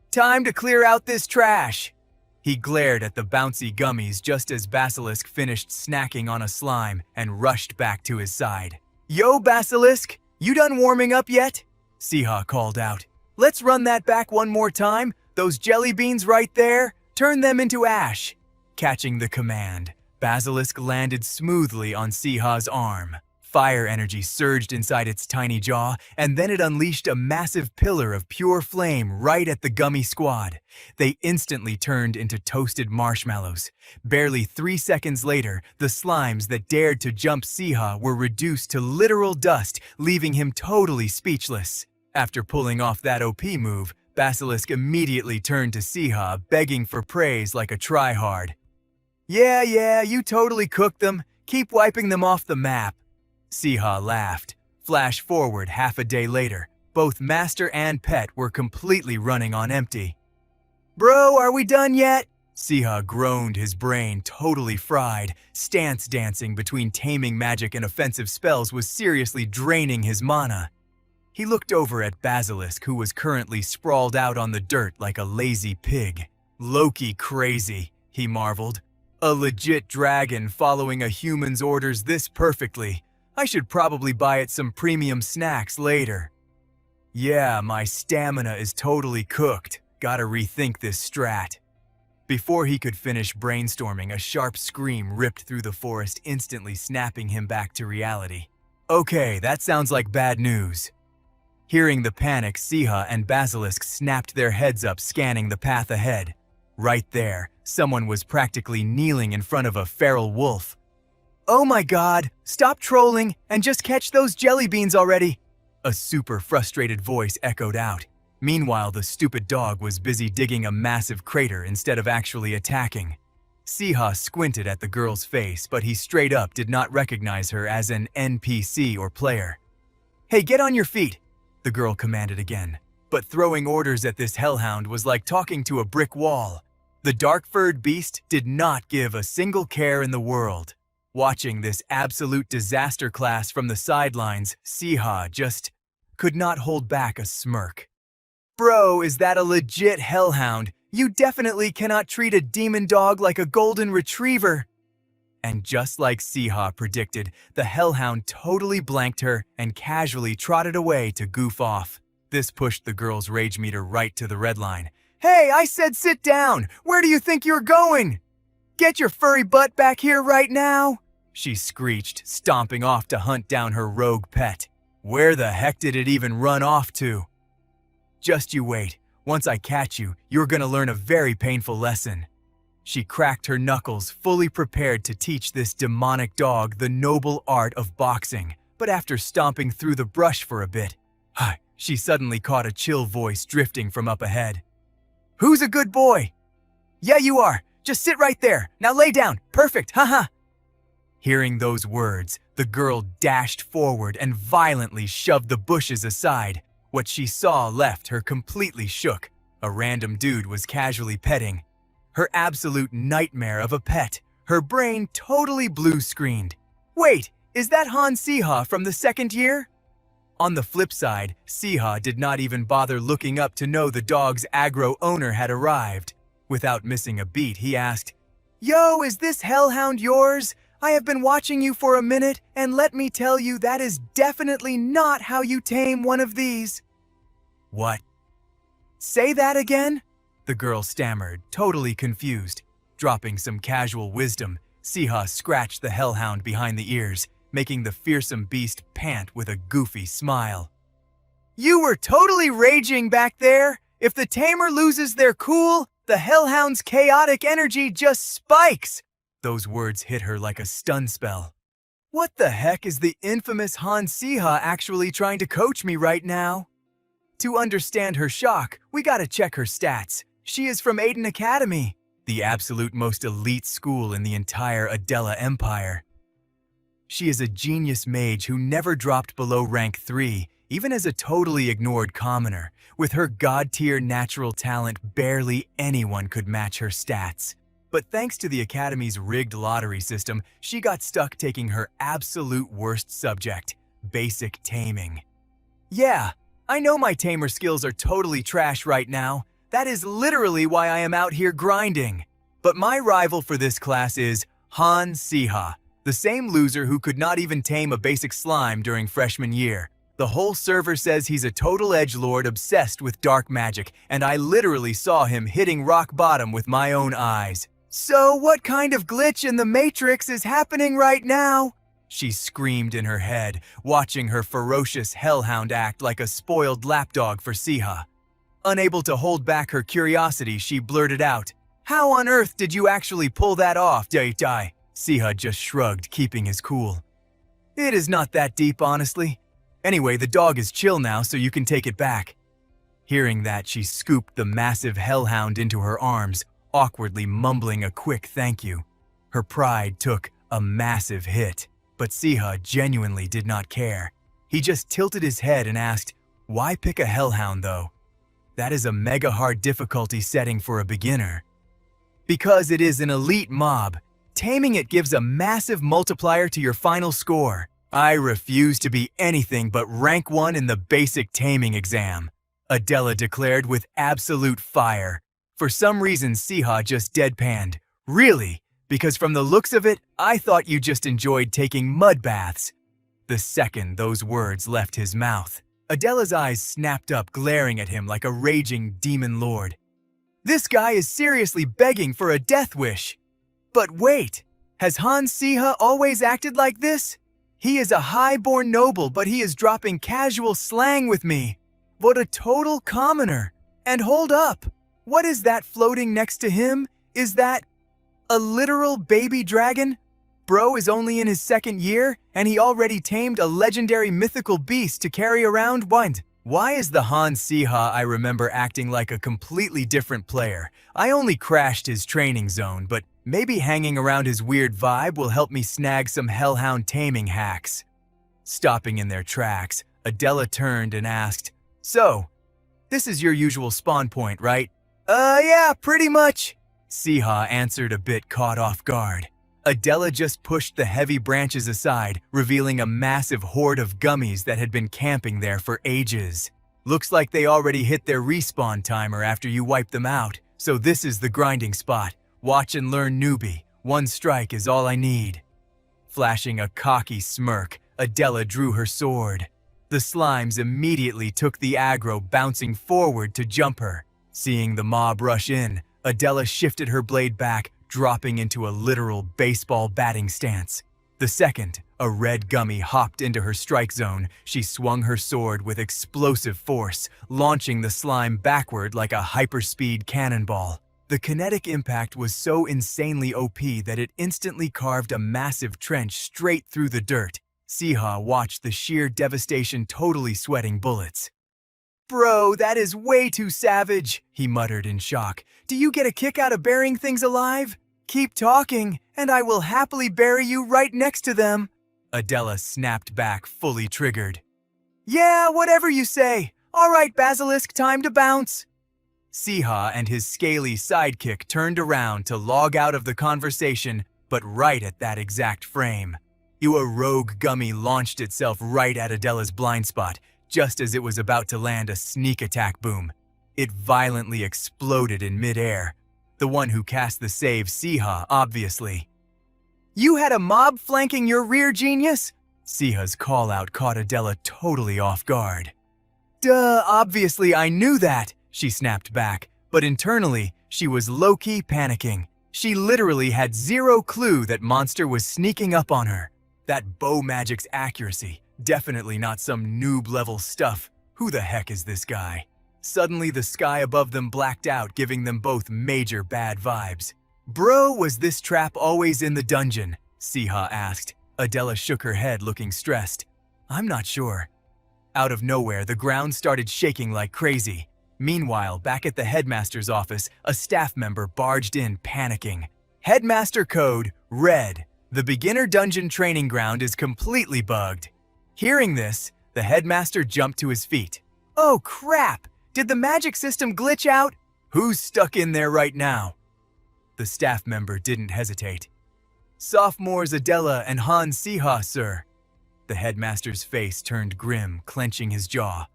Time to clear out this trash! He glared at the bouncy gummies just as Basilisk finished snacking on a slime and rushed back to his side. Yo, Basilisk, you done warming up yet? Siha called out. Let's run that back one more time. Those jelly beans right there, turn them into ash. Catching the command, Basilisk landed smoothly on Siha's arm. Fire energy surged inside its tiny jaw, and then it unleashed a massive pillar of pure flame right at the gummy squad. They instantly turned into toasted marshmallows. Barely 3 seconds later, the slimes that dared to jump Siha were reduced to literal dust, leaving him totally speechless. After pulling off that OP move, Basilisk immediately turned to Siha, begging for praise like a tryhard. Yeah, you totally cooked them. Keep wiping them off the map. Siha laughed. Flash forward half a day later, both master and pet were completely running on empty. Bro, are we done yet? Siha groaned, his brain totally fried. Stance dancing between taming magic and offensive spells was seriously draining his mana. He looked over at Basilisk, who was currently sprawled out on the dirt like a lazy pig. Loki crazy, he marveled. A legit dragon following a human's orders this perfectly. I should probably buy it some premium snacks later. Yeah, my stamina is totally cooked. Gotta rethink this strat. Before he could finish brainstorming, a sharp scream ripped through the forest, instantly snapping him back to reality. Okay, that sounds like bad news. Hearing the panic, Siha and Basilisk snapped their heads up, scanning the path ahead. Right there, someone was practically kneeling in front of a feral wolf. Oh my God, stop trolling and just catch those jelly beans already! A super frustrated voice echoed out. Meanwhile, the stupid dog was busy digging a massive crater instead of actually attacking. Siha squinted at the girl's face, but he straight up did not recognize her as an NPC or player. Hey, get on your feet, the girl commanded again. But throwing orders at this hellhound was like talking to a brick wall. The dark-furred beast did not give a single care in the world. Watching this absolute disaster class from the sidelines, Siha just could not hold back a smirk. Bro, is that a legit hellhound? You definitely cannot treat a demon dog like a golden retriever. And just like Siha predicted, the hellhound totally blanked her and casually trotted away to goof off. This pushed the girl's rage meter right to the red line. Hey, I said sit down! Where do you think you're going? Get your furry butt back here right now! She screeched, stomping off to hunt down her rogue pet. Where the heck did it even run off to? Just you wait. Once I catch you, you're gonna learn a very painful lesson. She cracked her knuckles, fully prepared to teach this demonic dog the noble art of boxing. But after stomping through the brush for a bit, she suddenly caught a chill voice drifting from up ahead. Who's a good boy? Yeah, you are. Just sit right there. Now lay down. Perfect, haha. Hearing those words, the girl dashed forward and violently shoved the bushes aside. What she saw left her completely shook. A random dude was casually petting. Her absolute nightmare of a pet. Her brain totally blue-screened. Wait, is that Han Siha from the second year? On the flip side, Siha did not even bother looking up to know the dog's aggro owner had arrived. Without missing a beat, he asked, Yo, is this hellhound yours? I have been watching you for a minute, and let me tell you that is definitely not how you tame one of these. What? Say that again? The girl stammered, totally confused. Dropping some casual wisdom, Siha scratched the hellhound behind the ears, making the fearsome beast pant with a goofy smile. You were totally raging back there! If the tamer loses their cool, the hellhound's chaotic energy just spikes! Those words hit her like a stun spell. What the heck is the infamous Han Siha actually trying to coach me right now? To understand her shock, we gotta check her stats. She is from Aiden Academy, the absolute most elite school in the entire Adela Empire. She is a genius mage who never dropped below rank 3, even as a totally ignored commoner. With her god-tier natural talent, barely anyone could match her stats. But thanks to the Academy's rigged lottery system, she got stuck taking her absolute worst subject, basic taming. Yeah, I know my tamer skills are totally trash right now. That is literally why I am out here grinding. But my rival for this class is Han Siha, the same loser who could not even tame a basic slime during freshman year. The whole server says he's a total edgelord obsessed with dark magic, and I literally saw him hitting rock bottom with my own eyes. So what kind of glitch in the Matrix is happening right now? She screamed in her head, watching her ferocious hellhound act like a spoiled lapdog for Siha. Unable to hold back her curiosity, she blurted out, "How on earth did you actually pull that off, Dai?" Siha just shrugged, keeping his cool. "It is not that deep, honestly. Anyway, the dog is chill now, so you can take it back." Hearing that, she scooped the massive hellhound into her arms, awkwardly mumbling a quick thank you. Her pride took a massive hit, but Siha genuinely did not care. He just tilted his head and asked, "Why pick a hellhound, though? That is a mega hard difficulty setting for a beginner." "Because it is an elite mob. Taming it gives a massive multiplier to your final score. I refuse to be anything but rank 1 in the basic taming exam," Adela declared with absolute fire. For some reason, Siha just deadpanned. "Really? Because from the looks of it, I thought you just enjoyed taking mud baths." The second those words left his mouth, Adela's eyes snapped up, glaring at him like a raging demon lord. This guy is seriously begging for a death wish. But wait, has Han Siha always acted like this? He is a high-born noble, but he is dropping casual slang with me. What a total commoner. And hold up, what is that floating next to him? Is that a literal baby dragon? Bro is only in his second year, and he already tamed a legendary mythical beast to carry around. Why is the Han Siha I remember acting like a completely different player? I only crashed his training zone, but maybe hanging around his weird vibe will help me snag some hellhound taming hacks. Stopping in their tracks, Adela turned and asked, "So, this is your usual spawn point, right?" Yeah, pretty much," Siha answered, a bit caught off guard. Adela just pushed the heavy branches aside, revealing a massive horde of gummies that had been camping there for ages. "Looks like they already hit their respawn timer after you wiped them out, so this is the grinding spot. Watch and learn, newbie. 1 strike is all I need." Flashing a cocky smirk, Adela drew her sword. The slimes immediately took the aggro, bouncing forward to jump her. Seeing the mob rush in, Adela shifted her blade back, dropping into a literal baseball batting stance. The second a red gummy hopped into her strike zone, she swung her sword with explosive force, launching the slime backward like a hyperspeed cannonball. The kinetic impact was so insanely OP that it instantly carved a massive trench straight through the dirt. Siha watched the sheer devastation, totally sweating bullets. "Bro, that is way too savage," he muttered in shock. "Do you get a kick out of burying things alive? Keep talking, and I will happily bury you right next to them." Adela snapped back, fully triggered. "Yeah, whatever you say. All right, Basilisk, time to bounce." Siha and his scaly sidekick turned around to log out of the conversation, but right at that exact frame, a rogue gummy launched itself right at Adela's blind spot, just as it was about to land a sneak attack boom. It violently exploded in midair. The one who cast the save, Siha, obviously. You had a mob flanking your rear, genius? Siha's call-out caught Adela totally off guard. Duh, obviously I knew that, she snapped back, but internally, she was low-key panicking. She literally had zero clue that monster was sneaking up on her. That bow magic's accuracy, definitely not some noob-level stuff. Who the heck is this guy? Suddenly, the sky above them blacked out, giving them both major bad vibes. Bro, was this trap always in the dungeon? Siha asked. Adela shook her head, looking stressed. I'm not sure. Out of nowhere, the ground started shaking like crazy. Meanwhile, back at the headmaster's office, a staff member barged in, panicking. Headmaster code, red. The beginner dungeon training ground is completely bugged. Hearing this, the headmaster jumped to his feet. Oh crap! Did the magic system glitch out? Who's stuck in there right now? The staff member didn't hesitate. Sophomores Adela and Han Siha, sir. The headmaster's face turned grim, clenching his jaw.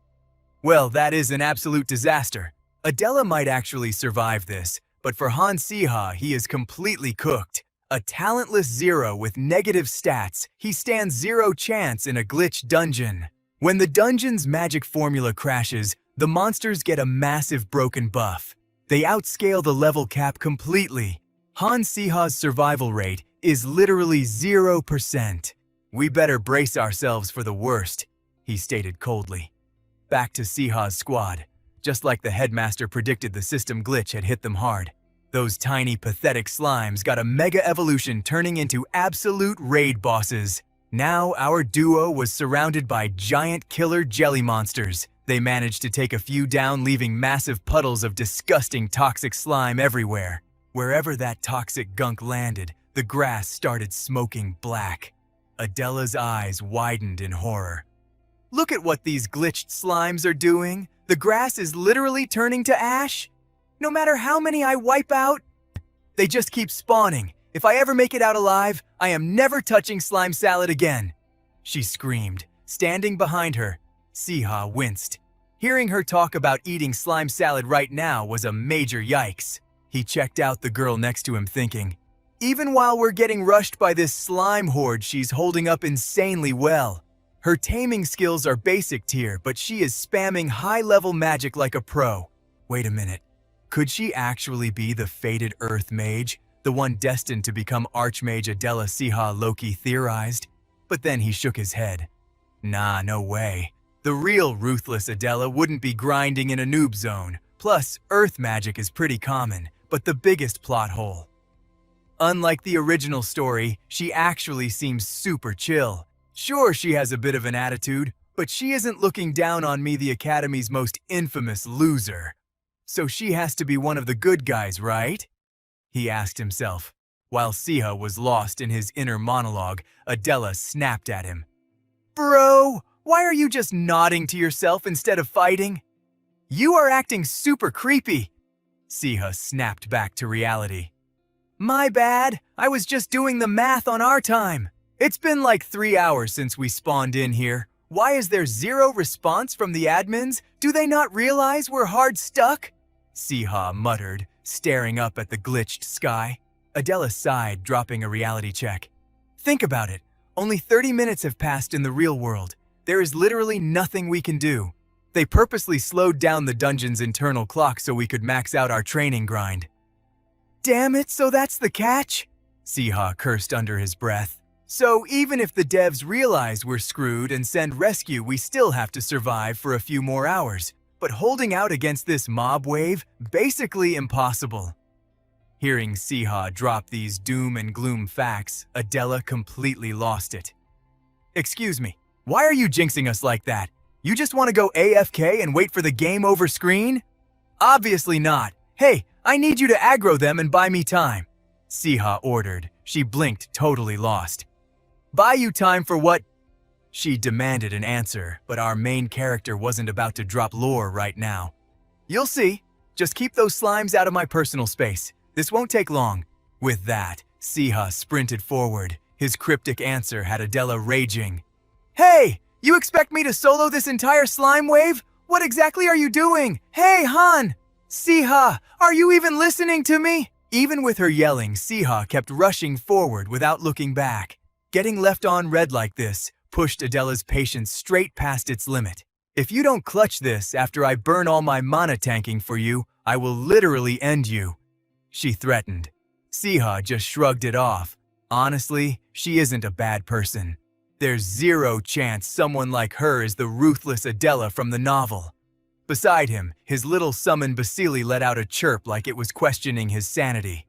Well, that is an absolute disaster. Adela might actually survive this, but for Han Siha, he is completely cooked. A talentless zero with negative stats, he stands zero chance in a glitch dungeon. When the dungeon's magic formula crashes, the monsters get a massive broken buff. They outscale the level cap completely. Han Siha's survival rate is literally 0%. We better brace ourselves for the worst, he stated coldly. Back to Siha's squad. Just like the headmaster predicted, the system glitch had hit them hard. Those tiny, pathetic slimes got a mega evolution, turning into absolute raid bosses. Now our duo was surrounded by giant killer jelly monsters. They managed to take a few down, leaving massive puddles of disgusting toxic slime everywhere. Wherever that toxic gunk landed, the grass started smoking black. Adela's eyes widened in horror. Look at what these glitched slimes are doing. The grass is literally turning to ash. No matter how many I wipe out, they just keep spawning. If I ever make it out alive, I am never touching slime salad again, she screamed. Standing behind her, Siha winced. Hearing her talk about eating slime salad right now was a major yikes. He checked out the girl next to him, thinking, even while we're getting rushed by this slime horde, she's holding up insanely well. Her taming skills are basic tier, but she is spamming high-level magic like a pro. Wait a minute. Could she actually be the fated Earth Mage, the one destined to become Archmage Adela Siha Loki theorized? But then he shook his head. Nah, no way. The real ruthless Adela wouldn't be grinding in a noob zone. Plus, Earth magic is pretty common, but the biggest plot hole. Unlike the original story, she actually seems super chill. Sure, she has a bit of an attitude, but she isn't looking down on me, the Academy's most infamous loser. So she has to be one of the good guys, right? He asked himself. While Siha was lost in his inner monologue, Adela snapped at him. Bro, why are you just nodding to yourself instead of fighting? You are acting super creepy. Siha snapped back to reality. My bad, I was just doing the math on our time. It's been like 3 hours since we spawned in here. Why is there zero response from the admins? Do they not realize we're hard stuck? Siha muttered, staring up at the glitched sky. Adela sighed, dropping a reality check. Think about it. Only 30 minutes have passed in the real world. There is literally nothing we can do. They purposely slowed down the dungeon's internal clock so we could max out our training grind. Damn it, so that's the catch? Siha cursed under his breath. So even if the devs realize we're screwed and send rescue, we still have to survive for a few more hours. But holding out against this mob wave, basically impossible. Hearing Siha drop these doom and gloom facts, Adela completely lost it. Excuse me, why are you jinxing us like that? You just want to go AFK and wait for the game over screen? Obviously not. Hey, I need you to aggro them and buy me time. Siha ordered. She blinked, totally lost. Buy you time for what? She demanded an answer, but our main character wasn't about to drop lore right now. You'll see. Just keep those slimes out of my personal space. This won't take long. With that, Siha sprinted forward. His cryptic answer had Adela raging. Hey, you expect me to solo this entire slime wave? What exactly are you doing? Hey, Han! Siha, are you even listening to me? Even with her yelling, Siha kept rushing forward without looking back. Getting left on red like this pushed Adela's patience straight past its limit. If you don't clutch this after I burn all my mana tanking for you, I will literally end you, she threatened. Siha just shrugged it off. Honestly, she isn't a bad person. There's zero chance someone like her is the ruthless Adela from the novel. Beside him, his little summon Basili let out a chirp like it was questioning his sanity.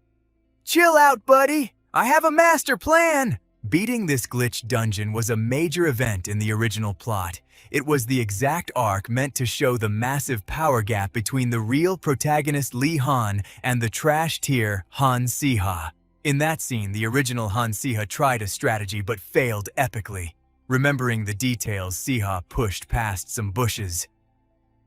Chill out, buddy! I have a master plan! Beating this glitch dungeon was a major event in the original plot. It was the exact arc meant to show the massive power gap between the real protagonist Li Han and the trash tier Han Siha. In that scene, the original Han Siha tried a strategy but failed epically. Remembering the details, Siha pushed past some bushes.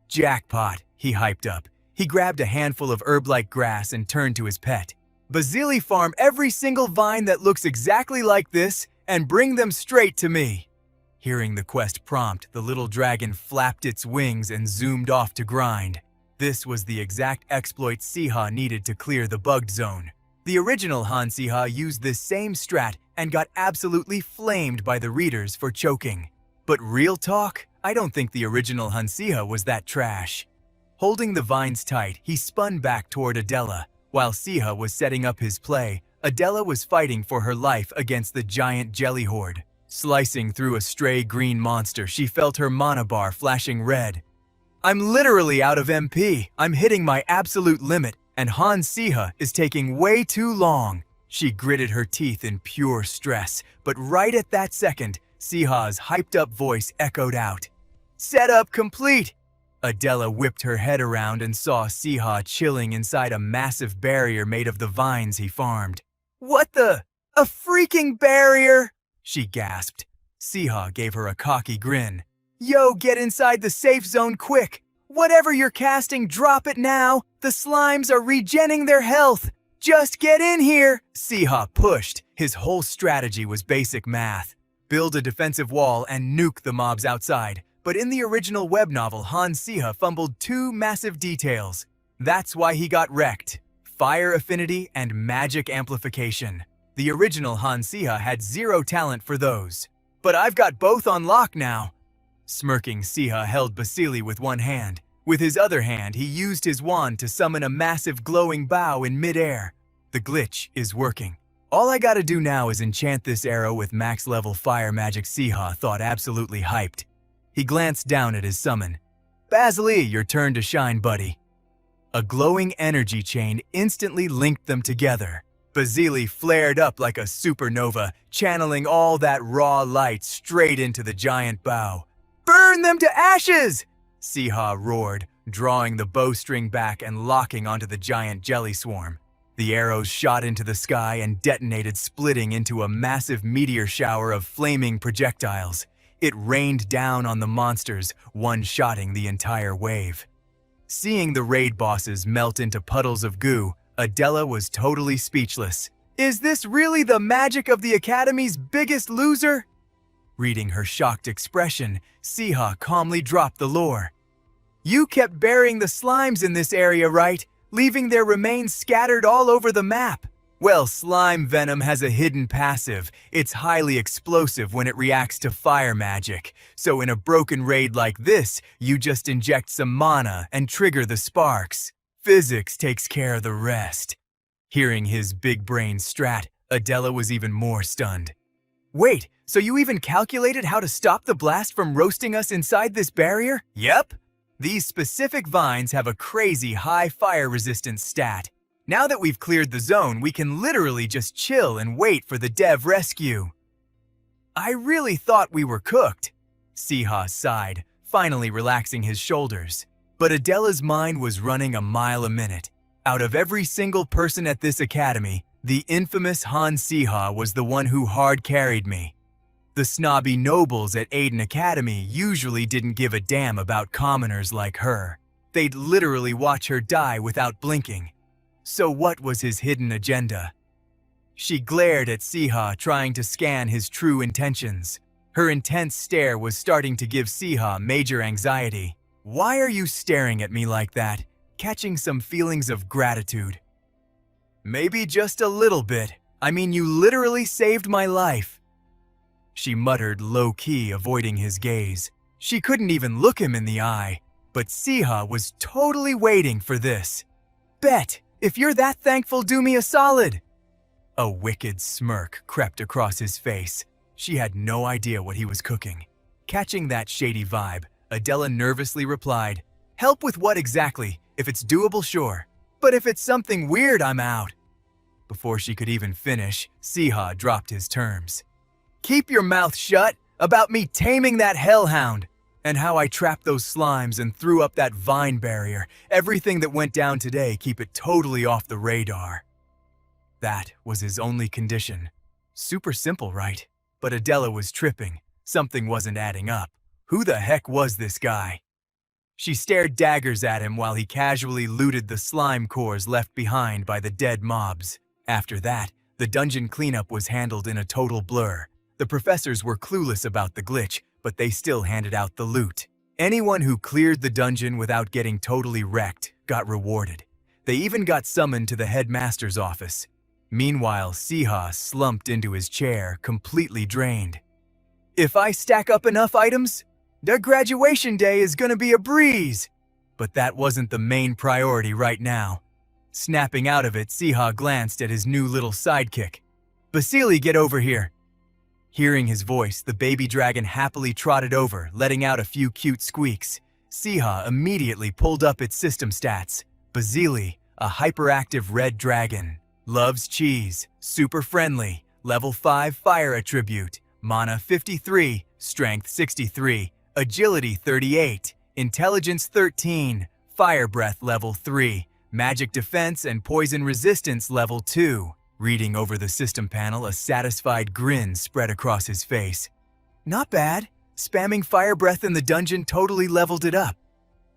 Jackpot, he hyped up. He grabbed a handful of herb-like grass and turned to his pet. Basili, farm every single vine that looks exactly like this and bring them straight to me. Hearing the quest prompt, the little dragon flapped its wings and zoomed off to grind. This was the exact exploit Siha needed to clear the bugged zone. The original Han Siha used this same strat and got absolutely flamed by the readers for choking. But real talk, I don't think the original Han Siha was that trash. Holding the vines tight, he spun back toward Adela. While Siha was setting up his play, Adela was fighting for her life against the giant jelly horde. Slicing through a stray green monster, she felt her mana bar flashing red. I'm literally out of MP. I'm hitting my absolute limit, and Han Siha is taking way too long. She gritted her teeth in pure stress, but right at that second, Siha's hyped-up voice echoed out. Setup complete! Adela whipped her head around and saw Siha chilling inside a massive barrier made of the vines he farmed. What the? A freaking barrier? She gasped. Siha gave her a cocky grin. Yo, get inside the safe zone quick! Whatever you're casting, drop it now! The slimes are regenning their health! Just get in here! Siha pushed. His whole strategy was basic math. Build a defensive wall and nuke the mobs outside. But in the original web novel, Han Siha fumbled two massive details. That's why he got wrecked. Fire affinity and magic amplification. The original Han Siha had zero talent for those. But I've got both on lock now. Smirking, Siha held Basili with one hand. With his other hand, he used his wand to summon a massive glowing bow in midair. The glitch is working. All I gotta do now is enchant this arrow with max-level fire magic. Siha thought, absolutely hyped. He glanced down at his summon. Basili, your turn to shine, buddy. A glowing energy chain instantly linked them together. Basili flared up like a supernova, channeling all that raw light straight into the giant bow. Burn them to ashes! Siha roared, drawing the bowstring back and locking onto the giant jelly swarm. The arrows shot into the sky and detonated, splitting into a massive meteor shower of flaming projectiles. It rained down on the monsters, one-shotting the entire wave. Seeing the raid bosses melt into puddles of goo, Adela was totally speechless. Is this really the magic of the Academy's biggest loser? Reading her shocked expression, Siha calmly dropped the lore. You kept burying the slimes in this area, right? Leaving their remains scattered all over the map. Well, slime venom has a hidden passive. It's highly explosive when it reacts to fire magic. So in a broken raid like this, you just inject some mana and trigger the sparks. Physics takes care of the rest. Hearing his big brain strat, Adela was even more stunned. Wait, so you even calculated how to stop the blast from roasting us inside this barrier? Yep. These specific vines have a crazy high fire resistance stat. Now that we've cleared the zone, we can literally just chill and wait for the dev rescue. I really thought we were cooked. Siha sighed, finally relaxing his shoulders. But Adela's mind was running a mile a minute. Out of every single person at this academy, the infamous Han Siha was the one who hard carried me. The snobby nobles at Aiden Academy usually didn't give a damn about commoners like her. They'd literally watch her die without blinking. So what was his hidden agenda? She glared at Siha, trying to scan his true intentions. Her intense stare was starting to give Siha major anxiety. Why are you staring at me like that? Catching some feelings of gratitude. Maybe just a little bit. I mean, you literally saved my life. She muttered low-key, avoiding his gaze. She couldn't even look him in the eye, but Siha was totally waiting for this. Bet, if you're that thankful, do me a solid. A wicked smirk crept across his face. She had no idea what he was cooking. Catching that shady vibe, Adela nervously replied, "Help with what exactly? If it's doable, sure. But if it's something weird, I'm out." Before she could even finish, Siha dropped his terms. "Keep your mouth shut about me taming that hellhound, and how I trapped those slimes and threw up that vine barrier. Everything that went down today, keep it totally off the radar." That was his only condition. Super simple, right? But Adela was tripping. Something wasn't adding up. Who the heck was this guy? She stared daggers at him while he casually looted the slime cores left behind by the dead mobs. After that, the dungeon cleanup was handled in a total blur. The professors were clueless about the glitch, but they still handed out the loot. Anyone who cleared the dungeon without getting totally wrecked got rewarded. They even got summoned to the headmaster's office. Meanwhile, Siha slumped into his chair, completely drained. "If I stack up enough items, their graduation day is gonna be a breeze." But that wasn't the main priority right now. Snapping out of it, Siha glanced at his new little sidekick. "Basili, get over here." Hearing his voice, the baby dragon happily trotted over, letting out a few cute squeaks. Siha immediately pulled up its system stats. Basili, a hyperactive red dragon. Loves cheese, super friendly, level 5 fire attribute, mana 53, strength 63, agility 38, intelligence 13, fire breath level 3, magic defense and poison resistance level 2. Reading over the system panel, a satisfied grin spread across his face. Not bad. Spamming fire breath in the dungeon totally leveled it up.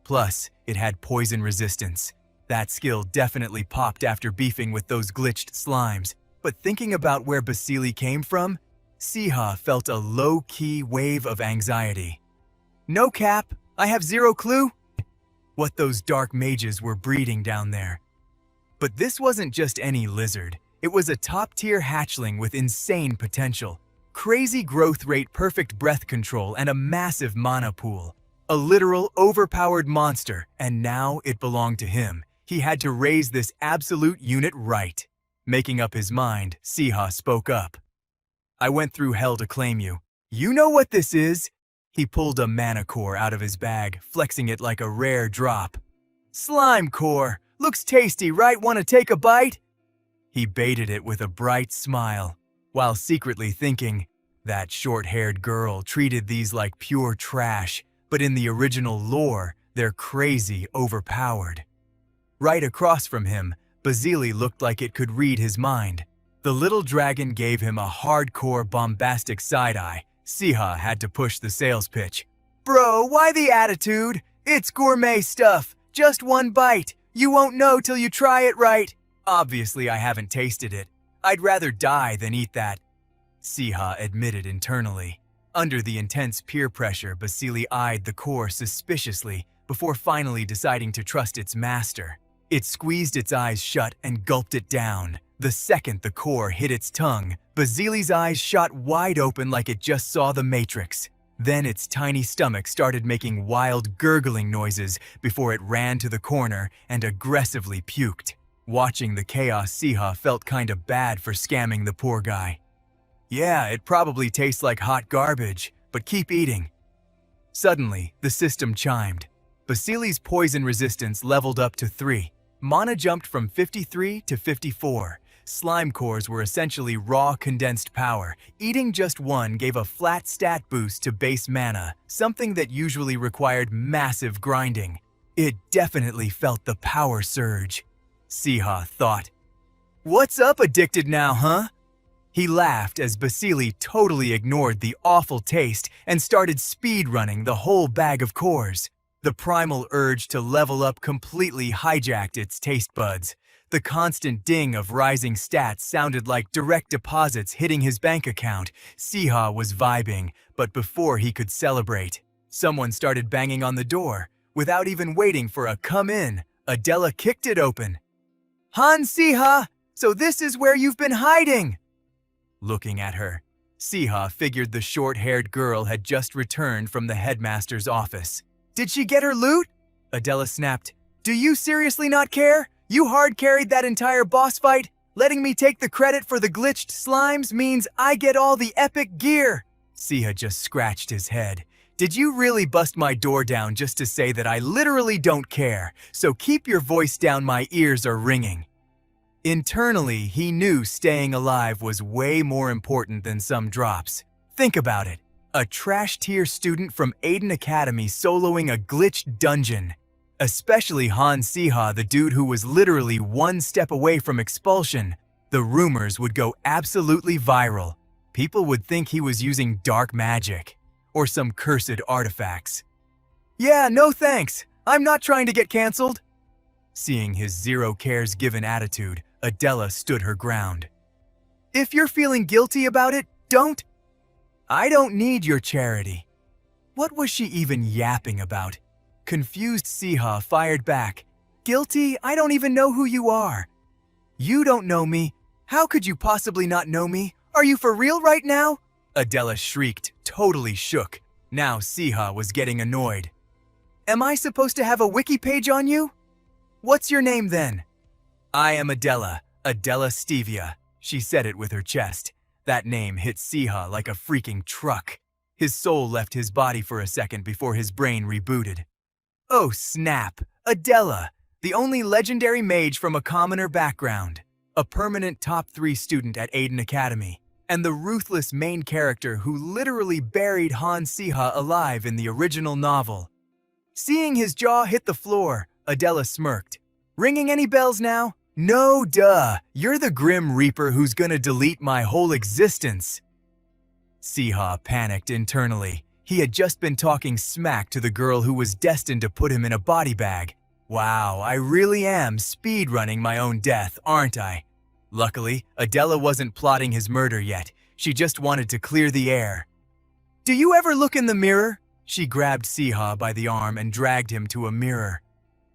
Plus, it had poison resistance. That skill definitely popped after beefing with those glitched slimes. But thinking about where Basili came from, Siha felt a low-key wave of anxiety. No cap, I have zero clue what those dark mages were breeding down there. But this wasn't just any lizard. It was a top-tier hatchling with insane potential, crazy growth rate, perfect breath control, and a massive mana pool. A literal overpowered monster, and now it belonged to him. He had to raise this absolute unit right. Making up his mind, Siha spoke up. "I went through hell to claim you. You know what this is?" He pulled a mana core out of his bag, flexing it like a rare drop. "Slime core. Looks tasty, right? Want to take a bite?" He baited it with a bright smile, while secretly thinking, that short-haired girl treated these like pure trash, but in the original lore, they're crazy overpowered. Right across from him, Basili looked like it could read his mind. The little dragon gave him a hardcore bombastic side-eye. Siha had to push the sales pitch. "Bro, why the attitude? It's gourmet stuff. Just one bite. You won't know till you try it, right? Obviously, I haven't tasted it. I'd rather die than eat that," Siha admitted internally. Under the intense peer pressure, Basili eyed the core suspiciously before finally deciding to trust its master. It squeezed its eyes shut and gulped it down. The second the core hit its tongue, Basili's eyes shot wide open like it just saw the Matrix. Then its tiny stomach started making wild gurgling noises before it ran to the corner and aggressively puked. Watching the chaos, Siha felt kinda bad for scamming the poor guy. "Yeah, it probably tastes like hot garbage, but keep eating." Suddenly, the system chimed. Basili's poison resistance leveled up to 3. Mana jumped from 53 to 54. Slime cores were essentially raw condensed power. Eating just one gave a flat stat boost to base mana, something that usually required massive grinding. It definitely felt the power surge. Siha thought. "What's up, addicted now, huh?" He laughed as Basili totally ignored the awful taste and started speedrunning the whole bag of cores. The primal urge to level up completely hijacked its taste buds. The constant ding of rising stats sounded like direct deposits hitting his bank account. Siha was vibing, but before he could celebrate, someone started banging on the door. Without even waiting for a come in, Adela kicked it open. "Han Siha, So this is where you've been hiding! Looking at her, Siha figured the short-haired girl had just returned from the headmaster's office. Did she get her loot? Adela snapped. Do you seriously not care? You hard-carried that entire boss fight? Letting me take the credit for the glitched slimes means I get all the epic gear. Siha just scratched his head. Did you really bust my door down just to say that I literally don't care? So keep your voice down, my ears are ringing. Internally, he knew staying alive was way more important than some drops. Think about it. A trash-tier student from Aiden Academy soloing a glitched dungeon. Especially Han Siha, the dude who was literally one step away from expulsion. The rumors would go absolutely viral. People would think he was using dark magic or some cursed artifacts. Yeah, no thanks. I'm not trying to get cancelled. Seeing his zero-cares-given attitude, Adela stood her ground. If you're feeling guilty about it, don't. I don't need your charity. What was she even yapping about? Confused Siha fired back. Guilty? I don't even know who you are. You don't know me. How could you possibly not know me? Are you for real right now? Adela shrieked, totally shook. Now Siha was getting annoyed. Am I supposed to have a wiki page on you? What's your name then? I am Adela Stevia. She said it with her chest. That name hit Siha like a freaking truck. His soul left his body for a second before his brain rebooted. Oh snap, Adela, the only legendary mage from a commoner background, a permanent top 3 student at Aiden Academy, and the ruthless main character who literally buried Han Siha alive in the original novel. Seeing his jaw hit the floor, Adela smirked. Ringing any bells now? No duh, you're the Grim Reaper who's gonna delete my whole existence. Siha panicked internally. He had just been talking smack to the girl who was destined to put him in a body bag. Wow, I really am speedrunning my own death, aren't I? Luckily, Adela wasn't plotting his murder yet. She just wanted to clear the air. Do you ever look in the mirror? She grabbed Siha by the arm and dragged him to a mirror.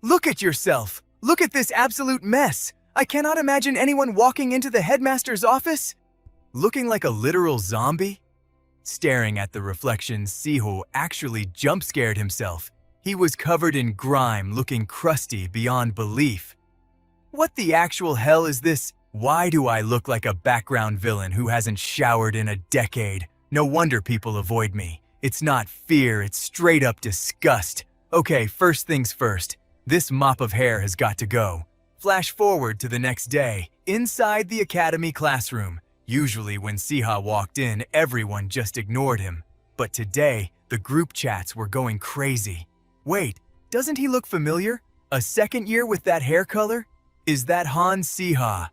Look at yourself! Look at this absolute mess! I cannot imagine anyone walking into the headmaster's office looking like a literal zombie. Staring at the reflection, Siho actually jump-scared himself. He was covered in grime, looking crusty beyond belief. What the actual hell is this? Why do I look like a background villain who hasn't showered in a decade? No wonder people avoid me. It's not fear, it's straight up disgust. Okay, first things first. This mop of hair has got to go. Flash forward to the next day, inside the academy classroom. Usually when Siha walked in, everyone just ignored him. But today, the group chats were going crazy. Wait, doesn't he look familiar? A second year with that hair color? Is that Han Siha?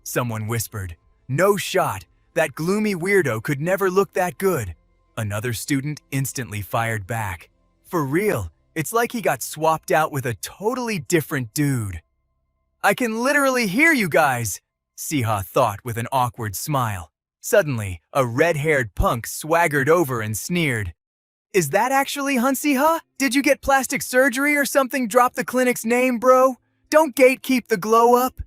Someone whispered. No shot. That gloomy weirdo could never look that good. Another student instantly fired back. For real, it's like he got swapped out with a totally different dude. I can literally hear you guys, Siha thought with an awkward smile. Suddenly, a red-haired punk swaggered over and sneered. Is that actually Han Siha? Did you get plastic surgery or something? Drop the clinic's name, bro. Don't gatekeep the glow up.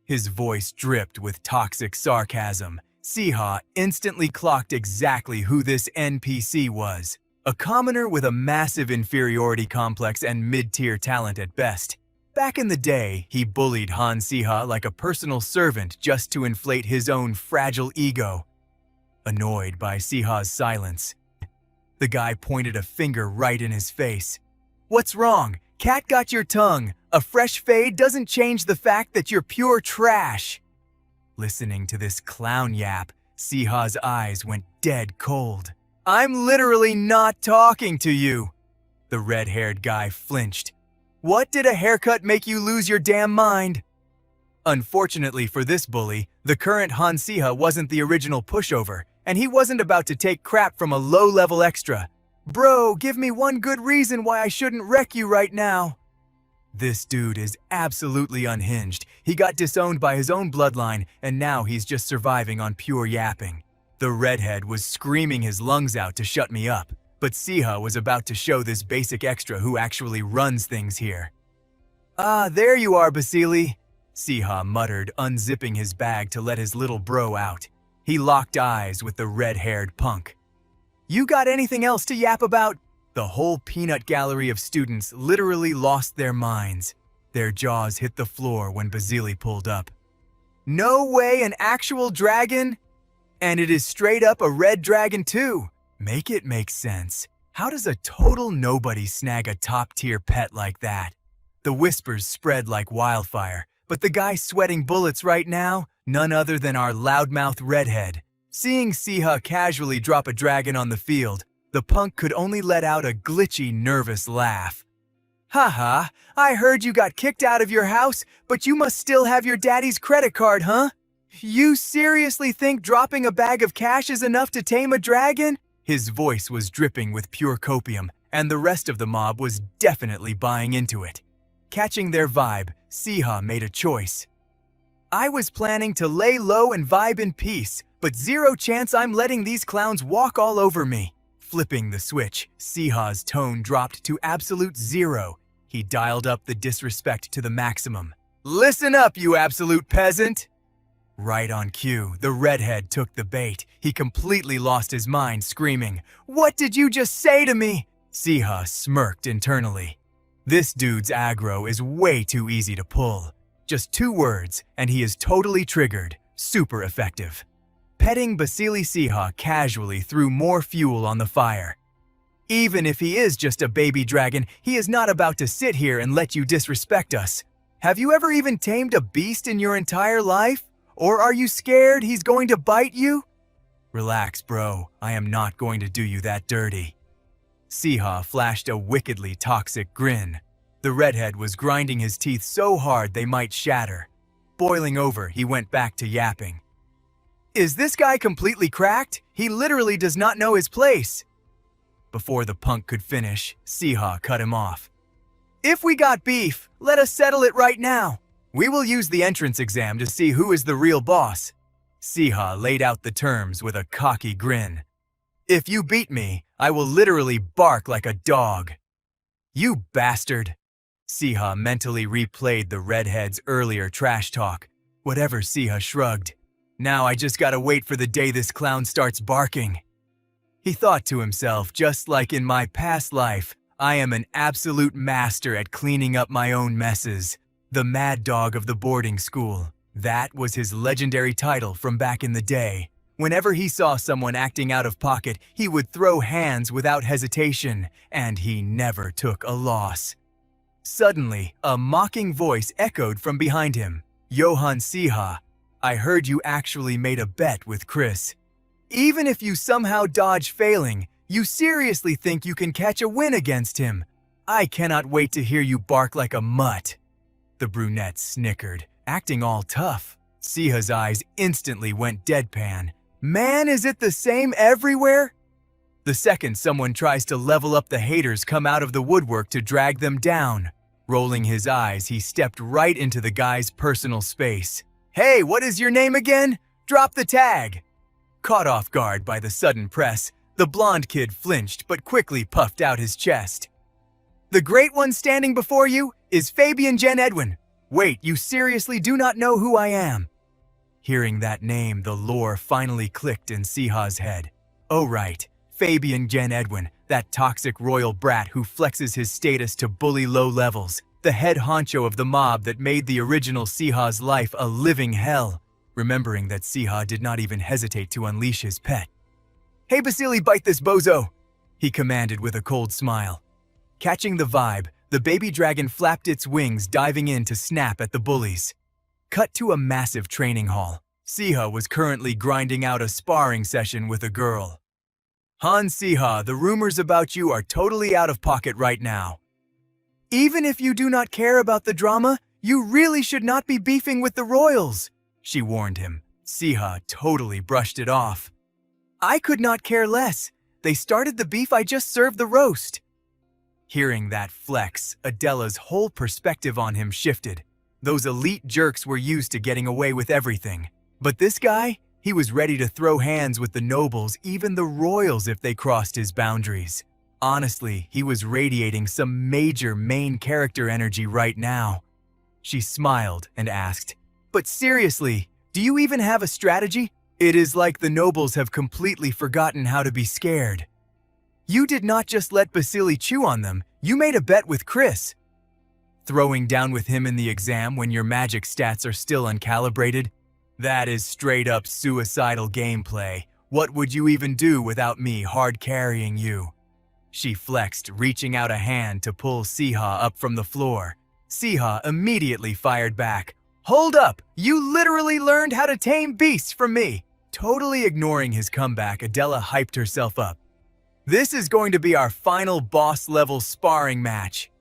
His voice dripped with toxic sarcasm. Siha instantly clocked exactly who this NPC was. A commoner with a massive inferiority complex and mid-tier talent at best. Back in the day, he bullied Han Siha like a personal servant just to inflate his own fragile ego. Annoyed by Siha's silence, the guy pointed a finger right in his face. What's wrong? Cat got your tongue. A fresh fade doesn't change the fact that you're pure trash. Listening to this clown yap, Siha's eyes went dead cold. I'm literally not talking to you. The red-haired guy flinched. What, did a haircut make you lose your damn mind? Unfortunately for this bully, the current Han Siha wasn't the original pushover, and he wasn't about to take crap from a low-level extra. Bro, give me one good reason why I shouldn't wreck you right now. This dude is absolutely unhinged. He got disowned by his own bloodline, and now he's just surviving on pure yapping. The redhead was screaming his lungs out to shut me up, but Siha was about to show this basic extra who actually runs things here. Ah, there you are, Basili. Siha muttered, unzipping his bag to let his little bro out. He locked eyes with the red-haired punk. You got anything else to yap about? The whole peanut gallery of students literally lost their minds. Their jaws hit the floor when Basili pulled up. No way, an actual dragon? And it is straight up a red dragon too. Make it make sense. How does a total nobody snag a top-tier pet like that? The whispers spread like wildfire, but the guy sweating bullets right now, none other than our loudmouth redhead. Seeing Siha casually drop a dragon on the field, the punk could only let out a glitchy, nervous laugh. Haha, I heard you got kicked out of your house, but you must still have your daddy's credit card, huh? You seriously think dropping a bag of cash is enough to tame a dragon? His voice was dripping with pure copium, and the rest of the mob was definitely buying into it. Catching their vibe, Siha made a choice. I was planning to lay low and vibe in peace, but zero chance I'm letting these clowns walk all over me. Flipping the switch, Siha's tone dropped to absolute zero. He dialed up the disrespect to the maximum. Listen up, you absolute peasant! Right on cue, the redhead took the bait. He completely lost his mind, screaming, "What did you just say to me?" Siha smirked internally. This dude's aggro is way too easy to pull. Just 2 words, and he is totally triggered. Super effective. Petting Basili Siha casually threw more fuel on the fire. Even if he is just a baby dragon, he is not about to sit here and let you disrespect us. Have you ever even tamed a beast in your entire life? Or are you scared he's going to bite you? Relax, bro. I am not going to do you that dirty. Siha flashed a wickedly toxic grin. The redhead was grinding his teeth so hard they might shatter. Boiling over, he went back to yapping. Is this guy completely cracked? He literally does not know his place. Before the punk could finish, Siha cut him off. If we got beef, let us settle it right now. We will use the entrance exam to see who is the real boss. Siha laid out the terms with a cocky grin. If you beat me, I will literally bark like a dog. You bastard. Siha mentally replayed the redhead's earlier trash talk. Whatever, Siha shrugged. Now I just gotta wait for the day this clown starts barking. He thought to himself, just like in my past life, I am an absolute master at cleaning up my own messes. The mad dog of the boarding school. That was his legendary title from back in the day. Whenever he saw someone acting out of pocket, he would throw hands without hesitation, and he never took a loss. Suddenly, a mocking voice echoed from behind him. Yo, Han Siha, I heard you actually made a bet with Chris. Even if you somehow dodge failing, you seriously think you can catch a win against him? I cannot wait to hear you bark like a mutt. The brunette snickered, acting all tough. Siha's eyes instantly went deadpan. Man, is it the same everywhere? The second someone tries to level up, the haters come out of the woodwork to drag them down. Rolling his eyes, he stepped right into the guy's personal space. Hey, what is your name again? Drop the tag. Caught off guard by the sudden press, the blonde kid flinched but quickly puffed out his chest. The great one standing before you is Fabian Gen Edwin. Wait, you seriously do not know who I am? Hearing that name, the lore finally clicked in Siha's head. Oh right, Fabian Gen Edwin, that toxic royal brat who flexes his status to bully low levels, the head honcho of the mob that made the original Siha's life a living hell. Remembering that, Siha did not even hesitate to unleash his pet. Hey Basili, bite this bozo, he commanded with a cold smile. Catching the vibe, the baby dragon flapped its wings, diving in to snap at the bullies. Cut to a massive training hall. Siha was currently grinding out a sparring session with a girl. Han Siha, the rumors about you are totally out of pocket right now. Even if you do not care about the drama, you really should not be beefing with the royals, she warned him. Siha totally brushed it off. I could not care less. They started the beef, I just served the roast. Hearing that flex, Adela's whole perspective on him shifted. Those elite jerks were used to getting away with everything. But this guy, he was ready to throw hands with the nobles, even the royals, if they crossed his boundaries. Honestly, he was radiating some major main character energy right now. She smiled and asked, "But seriously, do you even have a strategy? It is like the nobles have completely forgotten how to be scared. You did not just let Basili chew on them, you made a bet with Chris. Throwing down with him in the exam when your magic stats are still uncalibrated? That is straight-up suicidal gameplay. What would you even do without me hard carrying you?" She flexed, reaching out a hand to pull Siha up from the floor. Siha immediately fired back. "Hold up! You literally learned how to tame beasts from me!" Totally ignoring his comeback, Adela hyped herself up. "This is going to be our final boss-level sparring match.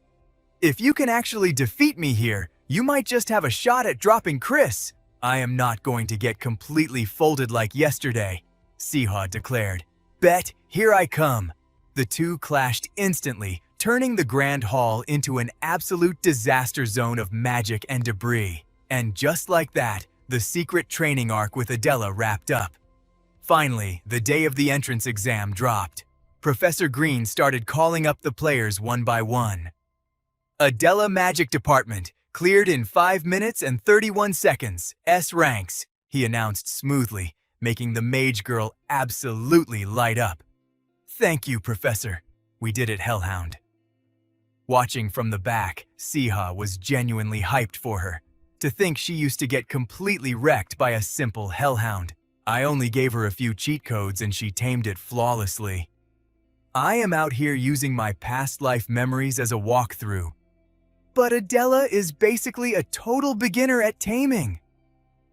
If you can actually defeat me here, you might just have a shot at dropping Chris. I am not going to get completely folded like yesterday," Siha declared. "Bet, here I come." The two clashed instantly, turning the grand hall into an absolute disaster zone of magic and debris. And just like that, the secret training arc with Adela wrapped up. Finally, the day of the entrance exam dropped. Professor Green started calling up the players one by one. "Adela Magic Department, cleared in 5 minutes and 31 seconds, S ranks," he announced smoothly, making the mage girl absolutely light up. "Thank you, Professor. We did it, Hellhound." Watching from the back, Siha was genuinely hyped for her. To think she used to get completely wrecked by a simple Hellhound. I only gave her a few cheat codes and she tamed it flawlessly. I am out here using my past life memories as a walkthrough. But Adela is basically a total beginner at taming.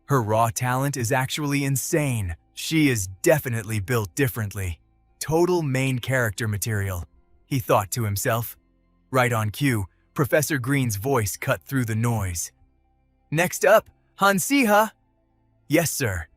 Her raw talent is actually insane. She is definitely built differently. Total main character material, he thought to himself. Right on cue, Professor Green's voice cut through the noise. "Next up, Han Siha." "Yes, sir,"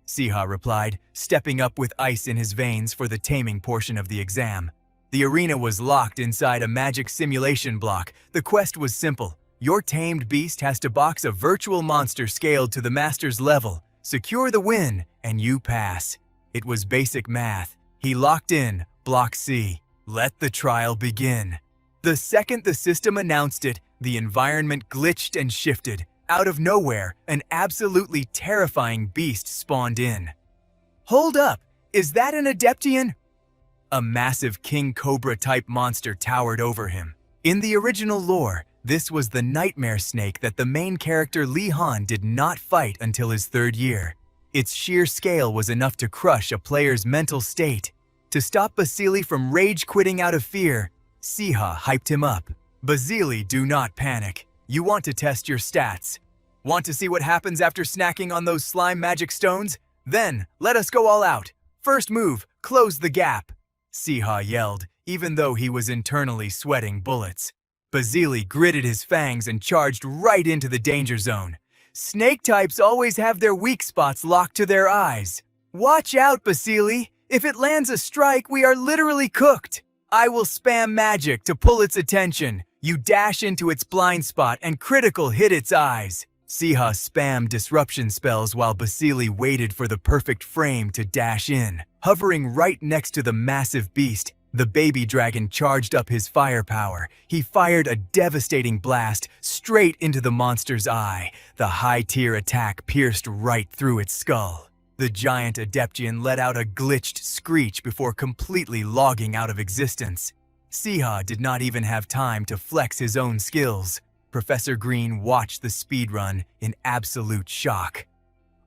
Siha replied, stepping up with ice in his veins for the taming portion of the exam. The arena was locked inside a magic simulation block. The quest was simple. Your tamed beast has to box a virtual monster scaled to the master's level, secure the win, and you pass. It was basic math. He locked in, Block C. Let the trial begin. The second the system announced it, the environment glitched and shifted. Out of nowhere, an absolutely terrifying beast spawned in. "Hold up, is that an Adeptian?" A massive king cobra-type monster towered over him. In the original lore, this was the nightmare snake that the main character Li Han did not fight until his 3rd year. Its sheer scale was enough to crush a player's mental state. To stop Basili from rage-quitting out of fear, Siha hyped him up. "Basili, do not panic. You want to test your stats. Want to see what happens after snacking on those slime magic stones? Then, let us go all out. First move, close the gap," Siha yelled, even though he was internally sweating bullets. Basili gritted his fangs and charged right into the danger zone. Snake types always have their weak spots locked to their eyes. "Watch out, Basili. If it lands a strike, we are literally cooked. I will spam magic to pull its attention. You dash into its blind spot and critical hit its eyes." Siha spammed disruption spells while Basili waited for the perfect frame to dash in. Hovering right next to the massive beast, the baby dragon charged up his firepower. He fired a devastating blast straight into the monster's eye. The high-tier attack pierced right through its skull. The giant Adeptian let out a glitched screech before completely logging out of existence. Siha did not even have time to flex his own skills. Professor Green watched the speedrun in absolute shock.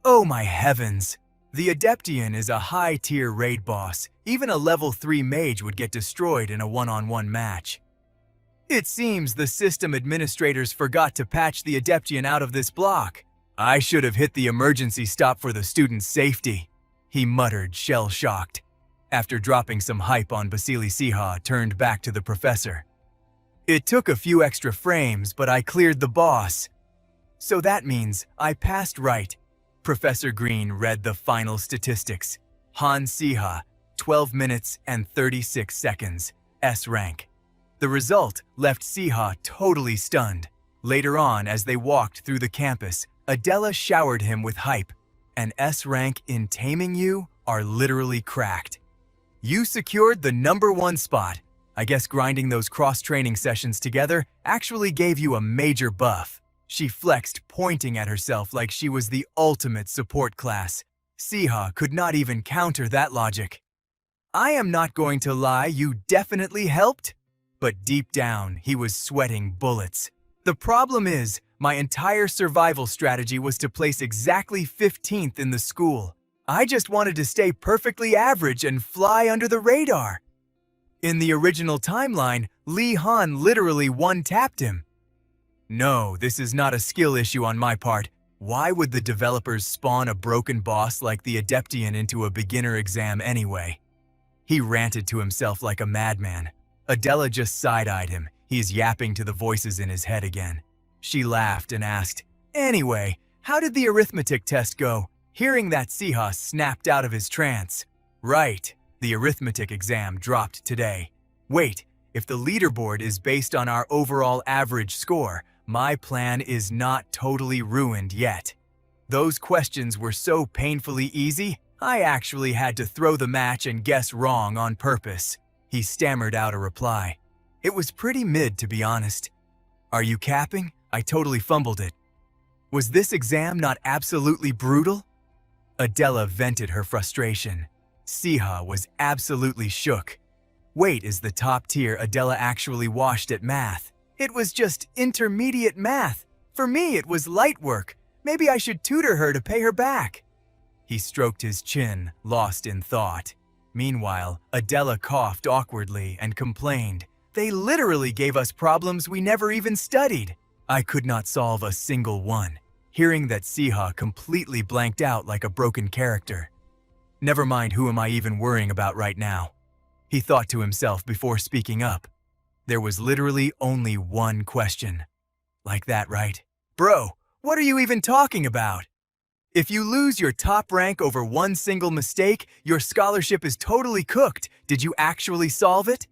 Oh my heavens! The Adeptian is a high-tier raid boss. Even a level 3 mage would get destroyed in a one-on-one match. It seems the system administrators forgot to patch the Adeptian out of this block. I should have hit the emergency stop for the student's safety, he muttered, shell-shocked. After dropping some hype on Basili, Siha turned back to the professor. "It took a few extra frames, but I cleared the boss. So that means I passed right." Professor Green read the final statistics. Han Siha, 12 minutes and 36 seconds, S rank. The result left Siha totally stunned. Later on, as they walked through the campus, Adela showered him with hype. An S rank in taming you are literally cracked. You secured the #1 spot. I guess grinding those cross-training sessions together actually gave you a major buff. She flexed, pointing at herself like she was the ultimate support class. Siha could not even counter that logic. I am not going to lie, you definitely helped. But deep down, he was sweating bullets. The problem is, my entire survival strategy was to place exactly 15th in the school. I just wanted to stay perfectly average and fly under the radar. In the original timeline, Lee Han literally one-tapped him. No, this is not a skill issue on my part. Why would the developers spawn a broken boss like the Adeptian into a beginner exam anyway? He ranted to himself like a madman. Adela just side-eyed him. He's yapping to the voices in his head again. She laughed and asked, "Anyway, how did the arithmetic test go?" Hearing that, Siha snapped out of his trance. Right, the arithmetic exam dropped today. Wait, if the leaderboard is based on our overall average score, my plan is not totally ruined yet. Those questions were so painfully easy, I actually had to throw the match and guess wrong on purpose. He stammered out a reply. It was pretty mid, to be honest. Are you capping? I totally fumbled it. Was this exam not absolutely brutal? Adela vented her frustration. Siha was absolutely shook. Wait, is the top tier Adela actually washed at math? It was just intermediate math. For me, it was light work. Maybe I should tutor her to pay her back. He stroked his chin, lost in thought. Meanwhile, Adela coughed awkwardly and complained. They literally gave us problems we never even studied. I could not solve a single one. Hearing that, Siha completely blanked out like a broken character. Never mind, who am I even worrying about right now? He thought to himself before speaking up. There was literally only one question. Like that, right? Bro, what are you even talking about? If you lose your top rank over one single mistake, your scholarship is totally cooked. Did you actually solve it?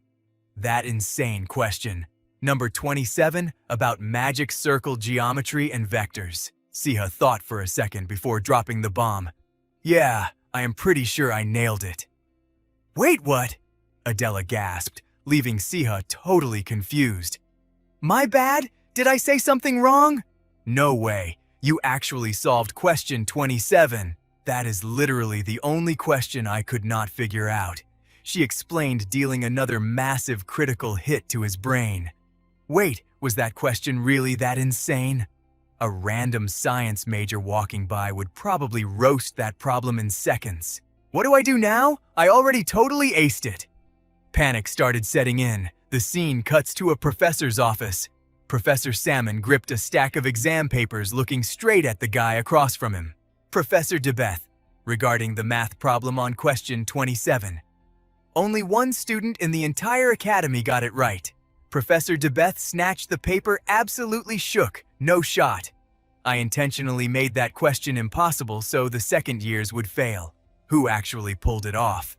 That insane question. Number 27, about magic circle geometry and vectors. Siha thought for a second before dropping the bomb. Yeah, I am pretty sure I nailed it. Wait, what? Adela gasped, leaving Siha totally confused. My bad? Did I say something wrong? No way. You actually solved question 27. That is literally the only question I could not figure out. She explained, dealing another massive critical hit to his brain. Wait, was that question really that insane? A random science major walking by would probably roast that problem in seconds. What do I do now? I already totally aced it. Panic started setting in. The scene cuts to a professor's office. Professor Salmon gripped a stack of exam papers, looking straight at the guy across from him. Professor DeBeth, regarding the math problem on question 27. Only one student in the entire academy got it right. Professor DeBeth snatched the paper, absolutely shook. No shot. I intentionally made that question impossible so the second years would fail. Who actually pulled it off?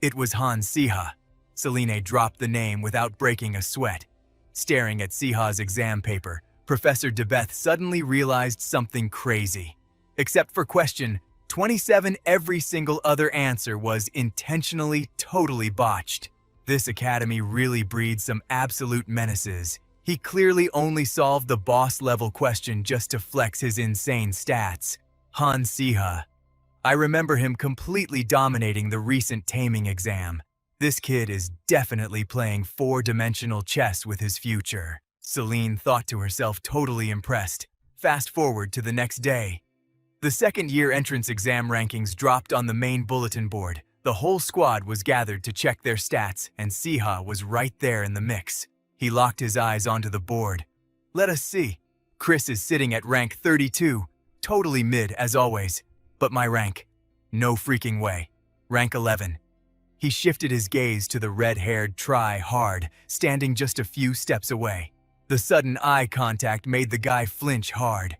It was Han Siha. Celine dropped the name without breaking a sweat. Staring at Siha's exam paper, Professor DeBeth suddenly realized something crazy. Except for question 27, every single other answer was intentionally totally botched. This academy really breeds some absolute menaces. He clearly only solved the boss-level question just to flex his insane stats. Han Siha. I remember him completely dominating the recent Taming exam. This kid is definitely playing four-dimensional chess with his future. Celine thought to herself, totally impressed. Fast forward to the next day. The second-year entrance exam rankings dropped on the main bulletin board. The whole squad was gathered to check their stats, and Siha was right there in the mix. He locked his eyes onto the board. Let us see. Chris is sitting at rank 32. Totally mid, as always. But my rank? No freaking way. Rank 11. He shifted his gaze to the red-haired try-hard, standing just a few steps away. The sudden eye contact made the guy flinch hard.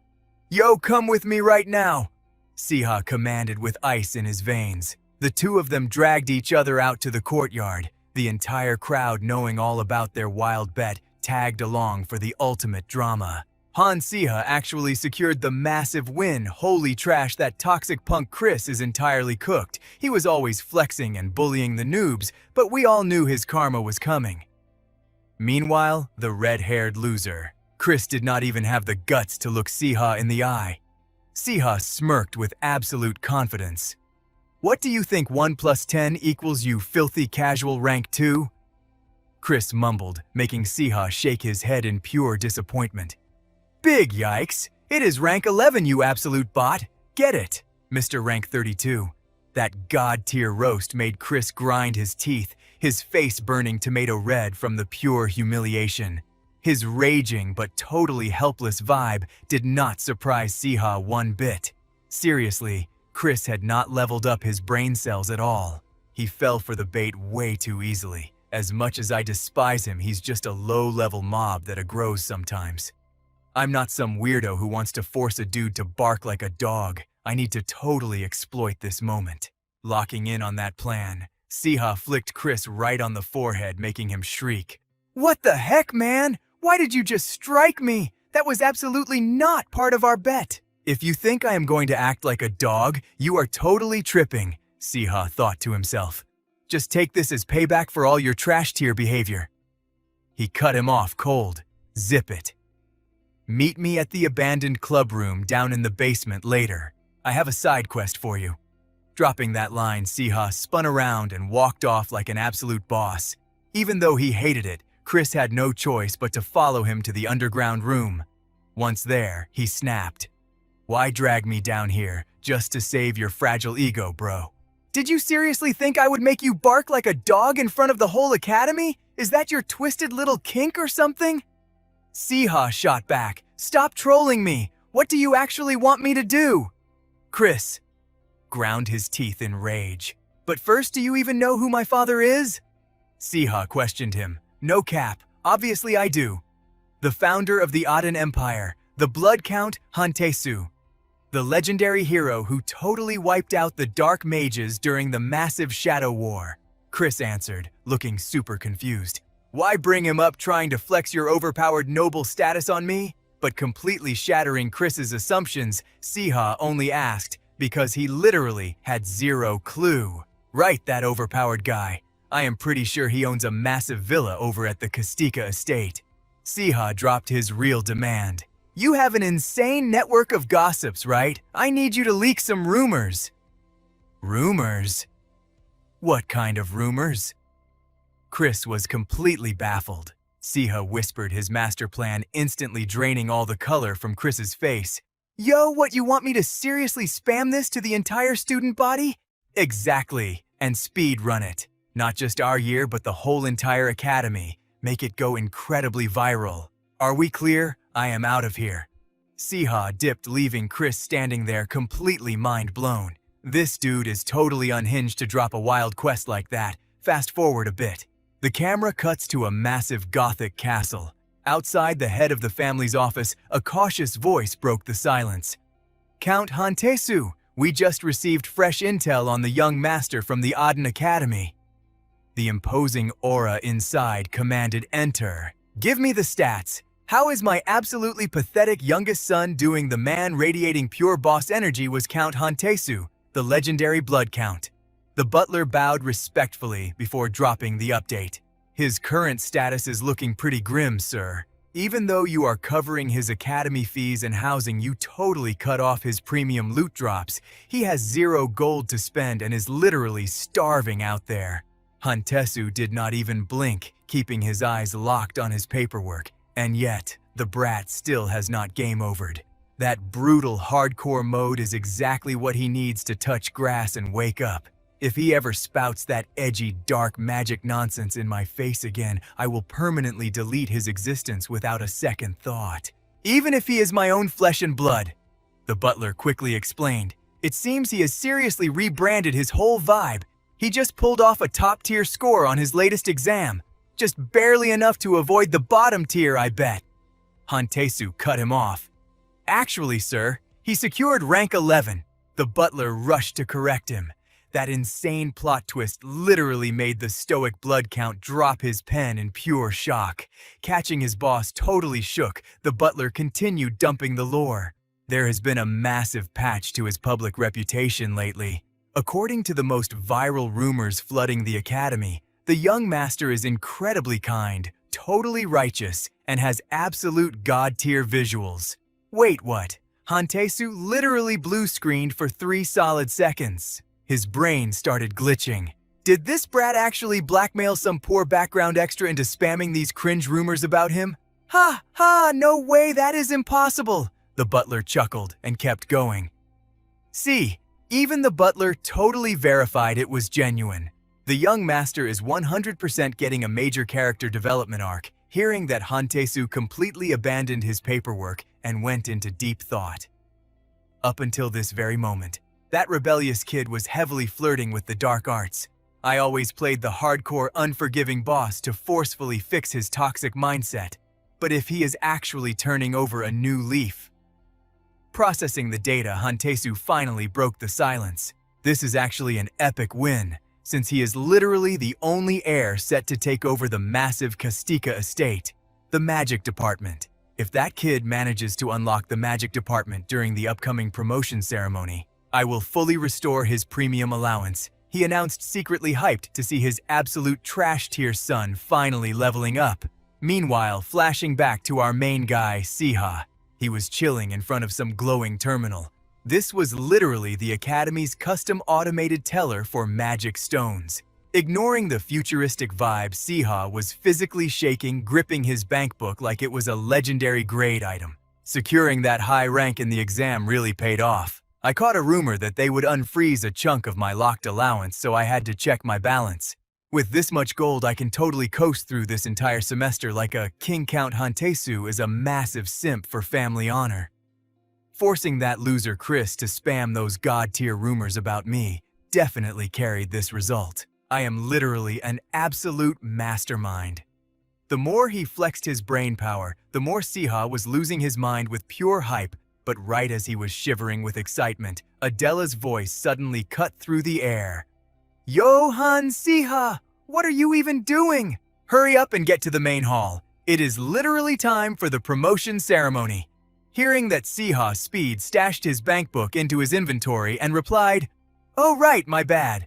Yo, come with me right now, Siha commanded with ice in his veins. The two of them dragged each other out to the courtyard. The entire crowd, knowing all about their wild bet, tagged along for the ultimate drama. Han Siha actually secured the massive win. Holy trash, that toxic punk Chris is entirely cooked. He was always flexing and bullying the noobs, but we all knew his karma was coming. Meanwhile, the red-haired loser. Chris did not even have the guts to look Siha in the eye. Siha smirked with absolute confidence. What do you think 1 plus 10 equals, you filthy casual rank 2? Chris mumbled, making Siha shake his head in pure disappointment. Big yikes! It is rank 11, you absolute bot! Get it, Mr. Rank 32. That god-tier roast made Chris grind his teeth, his face burning tomato red from the pure humiliation. His raging but totally helpless vibe did not surprise Siha one bit. Seriously, Chris had not leveled up his brain cells at all. He fell for the bait way too easily. As much as I despise him, he's just a low-level mob that aggrows sometimes. I'm not some weirdo who wants to force a dude to bark like a dog. I need to totally exploit this moment. Locking in on that plan, Siha flicked Chris right on the forehead, making him shriek. What the heck, man? Why did you just strike me? That was absolutely not part of our bet. If you think I am going to act like a dog, you are totally tripping, Siha thought to himself. Just take this as payback for all your trash tier behavior. He cut him off cold. Zip it. Meet me at the abandoned club room down in the basement later. I have a side quest for you. Dropping that line, Siha spun around and walked off like an absolute boss. Even though he hated it, Chris had no choice but to follow him to the underground room. Once there, he snapped. Why drag me down here just to save your fragile ego, bro? Did you seriously think I would make you bark like a dog in front of the whole academy? Is that your twisted little kink or something? Siha shot back. Stop trolling me. What do you actually want me to do? Chris ground his teeth in rage. But first, do you even know who my father is? Siha questioned him. No cap. Obviously I do. The founder of the Aden Empire, the Blood Count Han Siha. The legendary hero who totally wiped out the Dark Mages during the massive Shadow War. Chris answered, looking super confused. Why bring him up trying to flex your overpowered noble status on me? But completely shattering Chris's assumptions, Siha only asked because he literally had zero clue. Right, that overpowered guy. I am pretty sure he owns a massive villa over at the Kastika estate. Siha dropped his real demand. You have an insane network of gossips, right? I need you to leak some rumors. Rumors? What kind of rumors? Chris was completely baffled. Siha whispered his master plan, instantly draining all the color from Chris's face. Yo, what, you want me to seriously spam this to the entire student body? Exactly, and speed run it. Not just our year, but the whole entire academy. Make it go incredibly viral. Are we clear? I am out of here. Siha dipped, leaving Chris standing there completely mind-blown. This dude is totally unhinged to drop a wild quest like that. Fast forward a bit. The camera cuts to a massive Gothic castle. Outside the head of the family's office, a cautious voice broke the silence. Count Han Siha, we just received fresh intel on the young master from the Aden Academy. The imposing aura inside commanded enter. Give me the stats. How is my absolutely pathetic youngest son doing? The man radiating pure boss energy was Count Han Siha, the legendary blood count. The butler bowed respectfully before dropping the update. His current status is looking pretty grim, sir. Even though you are covering his academy fees and housing, you totally cut off his premium loot drops. He has 0 gold to spend and is literally starving out there. Han Siha did not even blink, keeping his eyes locked on his paperwork. And yet, the brat still has not game overed. That brutal hardcore mode is exactly what he needs to touch grass and wake up. If he ever spouts that edgy, dark magic nonsense in my face again, I will permanently delete his existence without a second thought. Even if he is my own flesh and blood. The butler quickly explained. It seems he has seriously rebranded his whole vibe. He just pulled off a top-tier score on his latest exam. Just barely enough to avoid the bottom tier, I bet. Han Siha cut him off. Actually, sir, he secured rank 11. The butler rushed to correct him. That insane plot twist literally made the stoic blood count drop his pen in pure shock. Catching his boss totally shook, the butler continued dumping the lore. There has been a massive patch to his public reputation lately. According to the most viral rumors flooding the academy, the young master is incredibly kind, totally righteous, and has absolute god-tier visuals. Wait, what? Hantesu literally blue-screened for 3 solid seconds. His brain started glitching. Did this brat actually blackmail some poor background extra into spamming these cringe rumors about him? Ha ha, no way, that is impossible. The butler chuckled and kept going. See, even the butler totally verified it was genuine. The young master is 100% getting a major character development arc, hearing that Hantesu completely abandoned his paperwork and went into deep thought. Up until this very moment, that rebellious kid was heavily flirting with the dark arts. I always played the hardcore, unforgiving boss to forcefully fix his toxic mindset. But if he is actually turning over a new leaf? Processing the data, Hantesu finally broke the silence. This is actually an epic win, since he is literally the only heir set to take over the massive Kastika estate, the magic department. If that kid manages to unlock the magic department during the upcoming promotion ceremony, I will fully restore his premium allowance. He announced, secretly hyped to see his absolute trash-tier son finally leveling up. Meanwhile, flashing back to our main guy, Siha. He was chilling in front of some glowing terminal. This was literally the Academy's custom automated teller for magic stones. Ignoring the futuristic vibe, Siha was physically shaking, gripping his bank book like it was a legendary grade item. Securing that high rank in the exam really paid off. I caught a rumor that they would unfreeze a chunk of my locked allowance, so I had to check my balance. With this much gold, I can totally coast through this entire semester like a king. Count Hantesu is a massive simp for family honor. Forcing that loser Chris to spam those god-tier rumors about me definitely carried this result. I am literally an absolute mastermind. The more he flexed his brain power, the more Siha was losing his mind with pure hype, but right as he was shivering with excitement, Adela's voice suddenly cut through the air. Yo, Han Siha! What are you even doing? Hurry up and get to the main hall. It is literally time for the promotion ceremony. Hearing that, Siha Speed stashed his bank book into his inventory and replied, Oh right, my bad.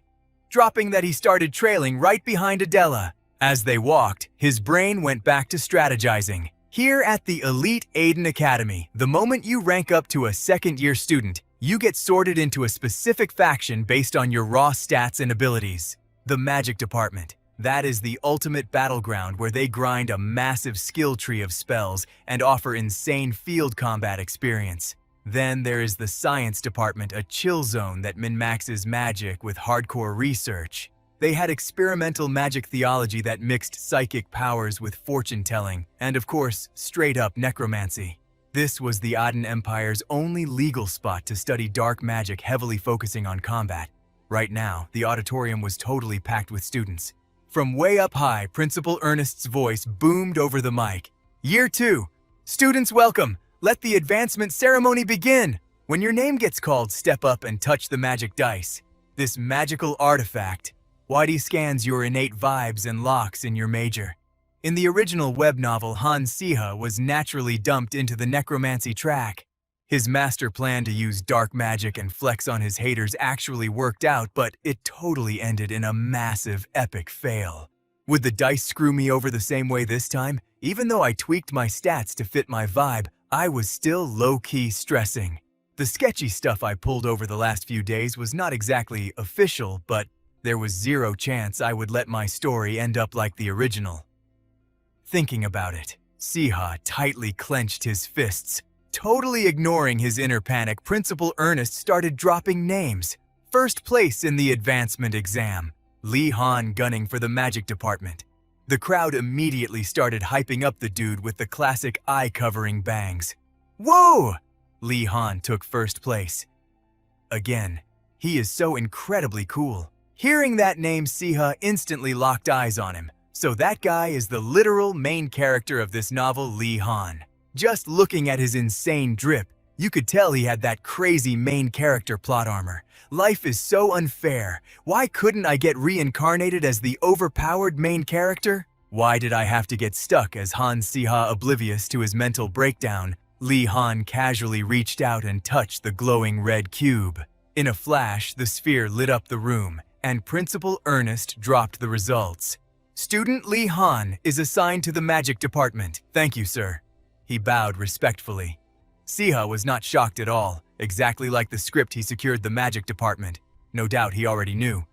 Dropping that, he started trailing right behind Adela. As they walked, his brain went back to strategizing. Here at the Elite Aiden Academy, the moment you rank up to a second-year student, you get sorted into a specific faction based on your raw stats and abilities. The Magic Department. That is the ultimate battleground where they grind a massive skill tree of spells and offer insane field combat experience. Then there is the Science Department, a chill zone that min-maxes magic with hardcore research. They had experimental magic theology that mixed psychic powers with fortune-telling, and of course, straight-up necromancy. This was the Aden Empire's only legal spot to study dark magic, heavily focusing on combat. Right now, the auditorium was totally packed with students. From way up high, Principal Ernest's voice boomed over the mic. Year 2. Students, welcome. Let the advancement ceremony begin. When your name gets called, step up and touch the magic dice. This magical artifact, Whitey, scans your innate vibes and locks in your major. In the original web novel, Han Siha was naturally dumped into the necromancy track. His master plan to use dark magic and flex on his haters actually worked out, but it totally ended in a massive, epic fail. Would the dice screw me over the same way this time? Even though I tweaked my stats to fit my vibe, I was still low-key stressing. The sketchy stuff I pulled over the last few days was not exactly official, but there was zero chance I would let my story end up like the original. Thinking about it, Siha tightly clenched his fists. Totally ignoring his inner panic, Principal Ernest started dropping names. First place in the advancement exam, Li Han, gunning for the magic department. The crowd immediately started hyping up the dude with the classic eye-covering bangs. Whoa! Li Han took first place. Again, he is so incredibly cool. Hearing that name, Siha instantly locked eyes on him. So that guy is the literal main character of this novel, Li Han. Just looking at his insane drip, you could tell he had that crazy main character plot armor. Life is so unfair. Why couldn't I get reincarnated as the overpowered main character? Why did I have to get stuck as Han Siha, oblivious to his mental breakdown? Li Han casually reached out and touched the glowing red cube. In a flash, the sphere lit up the room, and Principal Ernest dropped the results. Student Lee Han is assigned to the magic department. Thank you, sir. He bowed respectfully. Siha was not shocked at all. Exactly like the script, he secured the magic department. No doubt he already knew.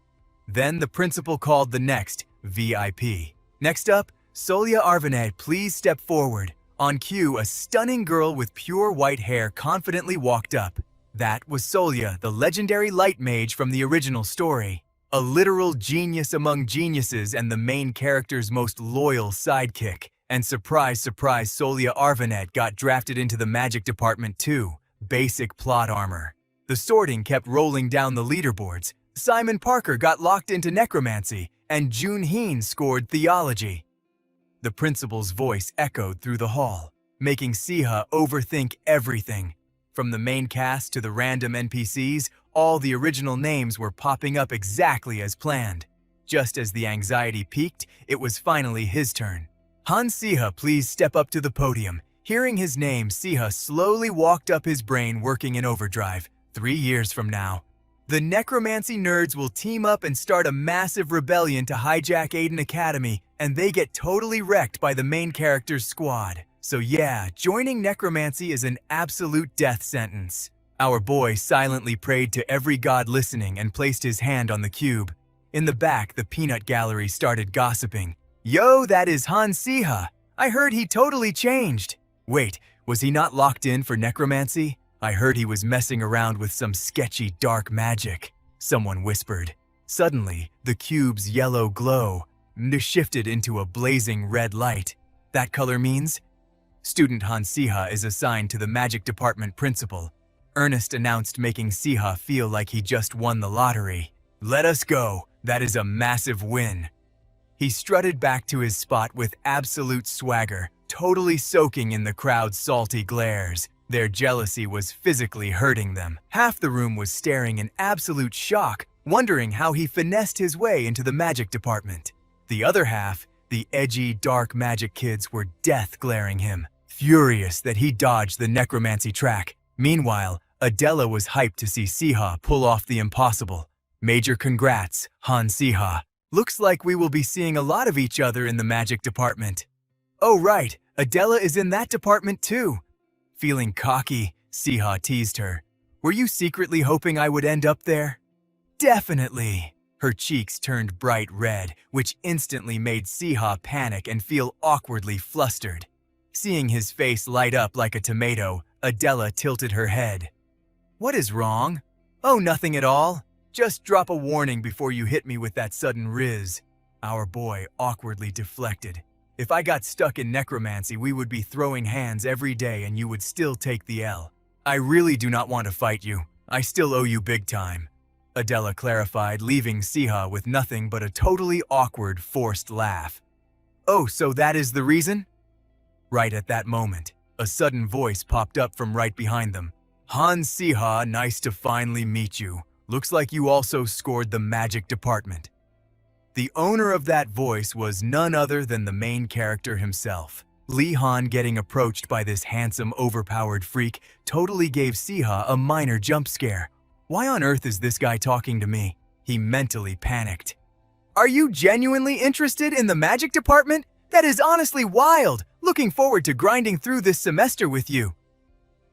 Then the principal called the next VIP. Next up, Solya Arvanet, please step forward. On cue, a stunning girl with pure white hair confidently walked up. That was Solya, the legendary light mage from the original story. A literal genius among geniuses and the main character's most loyal sidekick. And surprise, surprise, Solya Arvanet got drafted into the magic department too. Basic plot armor. The sorting kept rolling down the leaderboards. Simon Parker got locked into necromancy, and Jun Heen scored theology. The principal's voice echoed through the hall, making Siha overthink everything. From the main cast to the random NPCs, all the original names were popping up exactly as planned. Just as the anxiety peaked, it was finally his turn. Han Siha, please step up to the podium. Hearing his name, Siha slowly walked up, his brain working in overdrive. 3 years from now, the necromancy nerds will team up and start a massive rebellion to hijack Aiden Academy, and they get totally wrecked by the main character's squad. So yeah, joining necromancy is an absolute death sentence. Our boy silently prayed to every god listening and placed his hand on the cube. In the back, the peanut gallery started gossiping. Yo, that is Han Siha. I heard he totally changed. Wait, was he not locked in for necromancy? I heard he was messing around with some sketchy dark magic, someone whispered. Suddenly, the cube's yellow glow shifted into a blazing red light. That color means? Student Han Siha is assigned to the magic department principal. Ernest announced, making Siha feel like he just won the lottery. Let us go. That is a massive win. He strutted back to his spot with absolute swagger, totally soaking in the crowd's salty glares. Their jealousy was physically hurting them. Half the room was staring in absolute shock, wondering how he finessed his way into the magic department. The other half, the edgy, dark magic kids, were death glaring him, furious that he dodged the necromancy track. Meanwhile, Adela was hyped to see Siha pull off the impossible. Major congrats, Han Siha. Looks like we will be seeing a lot of each other in the magic department. Oh right, Adela is in that department too. Feeling cocky, Siha teased her. Were you secretly hoping I would end up there? Definitely. Her cheeks turned bright red, which instantly made Siha panic and feel awkwardly flustered. Seeing his face light up like a tomato, Adela tilted her head. What is wrong? Oh, nothing at all. Just drop a warning before you hit me with that sudden riz. Our boy awkwardly deflected. If I got stuck in necromancy, we would be throwing hands every day and you would still take the L. I really do not want to fight you. I still owe you big time. Adela clarified, leaving Siha with nothing but a totally awkward, forced laugh. Oh, so that is the reason? Right at that moment, a sudden voice popped up from right behind them. Han Siha, nice to finally meet you. Looks like you also scored the magic department. The owner of that voice was none other than the main character himself. Lee Han getting approached by this handsome, overpowered freak totally gave Siha a minor jump scare. Why on earth is this guy talking to me? He mentally panicked. Are you genuinely interested in the magic department? That is honestly wild. Looking forward to grinding through this semester with you.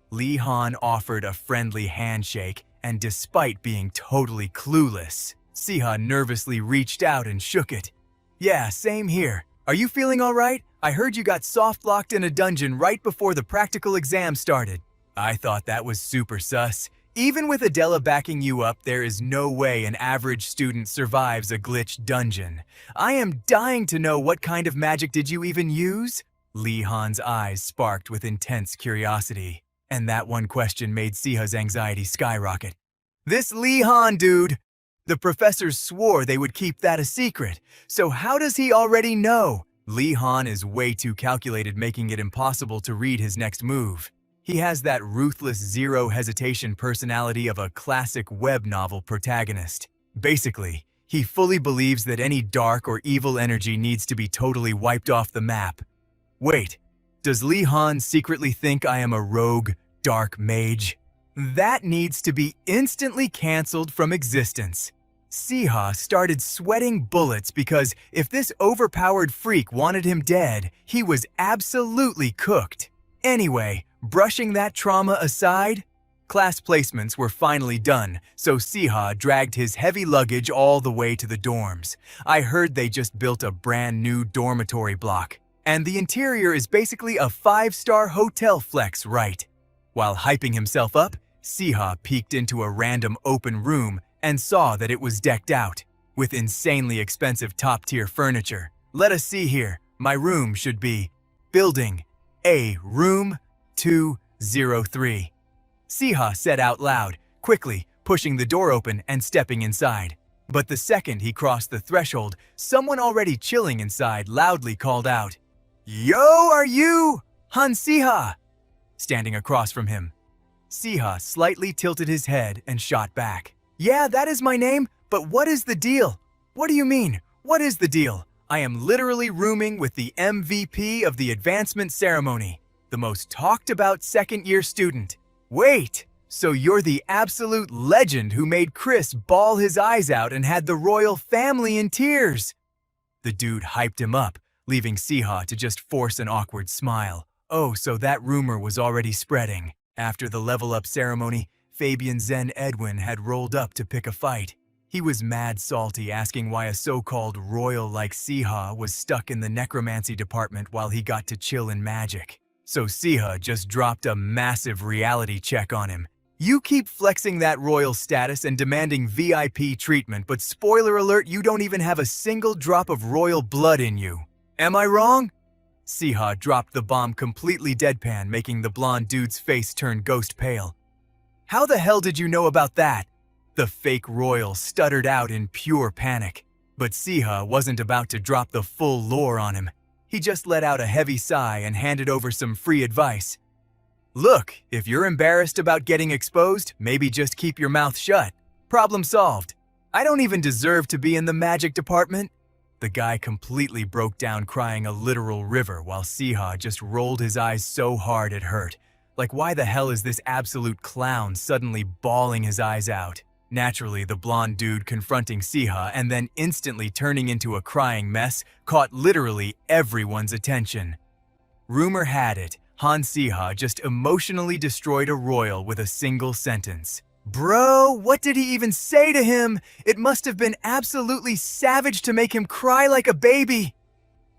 Lee Han offered a friendly handshake, and despite being totally clueless, Siha nervously reached out and shook it. Yeah, same here. Are you feeling all right? I heard you got soft-locked in a dungeon right before the practical exam started. I thought that was super sus. Even with Adela backing you up, there is no way an average student survives a glitched dungeon. I am dying to know, what kind of magic did you even use? Lee Han's eyes sparked with intense curiosity. And that one question made Siha's anxiety skyrocket. This Lee Han dude! The professors swore they would keep that a secret. So how does he already know? Lee Han is way too calculated, making it impossible to read his next move. He has that ruthless, zero hesitation personality of a classic web novel protagonist. Basically, he fully believes that any dark or evil energy needs to be totally wiped off the map. Wait, does Lee Han secretly think I am a rogue, dark mage? That needs to be instantly canceled from existence. Siha started sweating bullets because if this overpowered freak wanted him dead, he was absolutely cooked. Anyway, brushing that trauma aside, class placements were finally done, so Siha dragged his heavy luggage all the way to the dorms. I heard they just built a brand new dormitory block, and the interior is basically a 5-star hotel flex, right? While hyping himself up, Siha peeked into a random open room and saw that it was decked out with insanely expensive top-tier furniture. Let us see here. My room should be Building A, Room 203. Siha said out loud, quickly pushing the door open and stepping inside. But the second he crossed the threshold, someone already chilling inside loudly called out, "Yo, are you Han Siha?" Standing across from him. Siha slightly tilted his head and shot back. "Yeah, that is my name, but what is the deal?" "What do you mean? What is the deal? I am literally rooming with the MVP of the advancement ceremony, the most talked about second-year student." "Wait, so you're the absolute legend who made Chris bawl his eyes out and had the royal family in tears?" The dude hyped him up, leaving Siha to just force an awkward smile. Oh, so that rumor was already spreading. After the level-up ceremony, Fabian Zen Edwin had rolled up to pick a fight. He was mad salty, asking why a so-called royal like Siha was stuck in the necromancy department while he got to chill in magic. So Siha just dropped a massive reality check on him. "You keep flexing that royal status and demanding VIP treatment, but spoiler alert, you don't even have a single drop of royal blood in you. Am I wrong?" Siha dropped the bomb completely deadpan, making the blonde dude's face turn ghost pale. "How the hell did you know about that?" The fake royal stuttered out in pure panic. But Siha wasn't about to drop the full lore on him. He just let out a heavy sigh and handed over some free advice. "Look, if you're embarrassed about getting exposed, maybe just keep your mouth shut. Problem solved. I don't even deserve to be in the magic department." The guy completely broke down, crying a literal river, while Siha just rolled his eyes so hard it hurt. Like, why the hell is this absolute clown suddenly bawling his eyes out? Naturally, the blonde dude confronting Siha and then instantly turning into a crying mess caught literally everyone's attention. Rumor had it, Han Siha just emotionally destroyed a royal with a single sentence. Bro, what did he even say to him? It must have been absolutely savage to make him cry like a baby.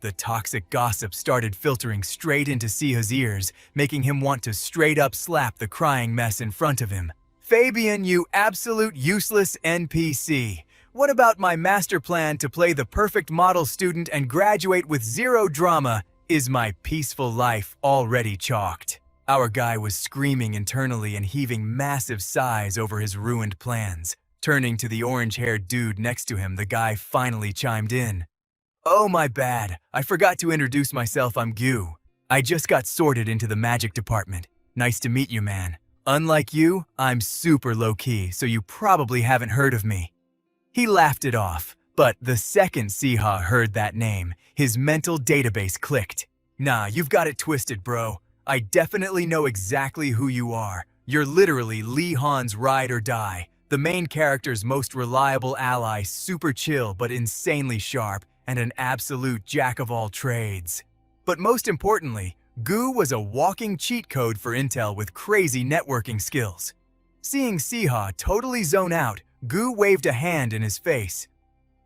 The toxic gossip started filtering straight into Siha's ears, making him want to straight up slap the crying mess in front of him. "Fabian, you absolute useless NPC. What about my master plan to play the perfect model student and graduate with zero drama? Is my peaceful life already chalked?" Our guy was screaming internally and heaving massive sighs over his ruined plans. Turning to the orange-haired dude next to him, the guy finally chimed in. "Oh, my bad. I forgot to introduce myself. I'm Gu. I just got sorted into the magic department. Nice to meet you, man. Unlike you, I'm super low-key, so you probably haven't heard of me." He laughed it off, but the second Siha heard that name, his mental database clicked. "Nah, you've got it twisted, bro. I definitely know exactly who you are. You're literally Lee Han's ride or die, the main character's most reliable ally, super chill but insanely sharp, and an absolute jack of all trades. But most importantly, Gu was a walking cheat code for intel with crazy networking skills." Seeing Siha totally zone out, Gu waved a hand in his face.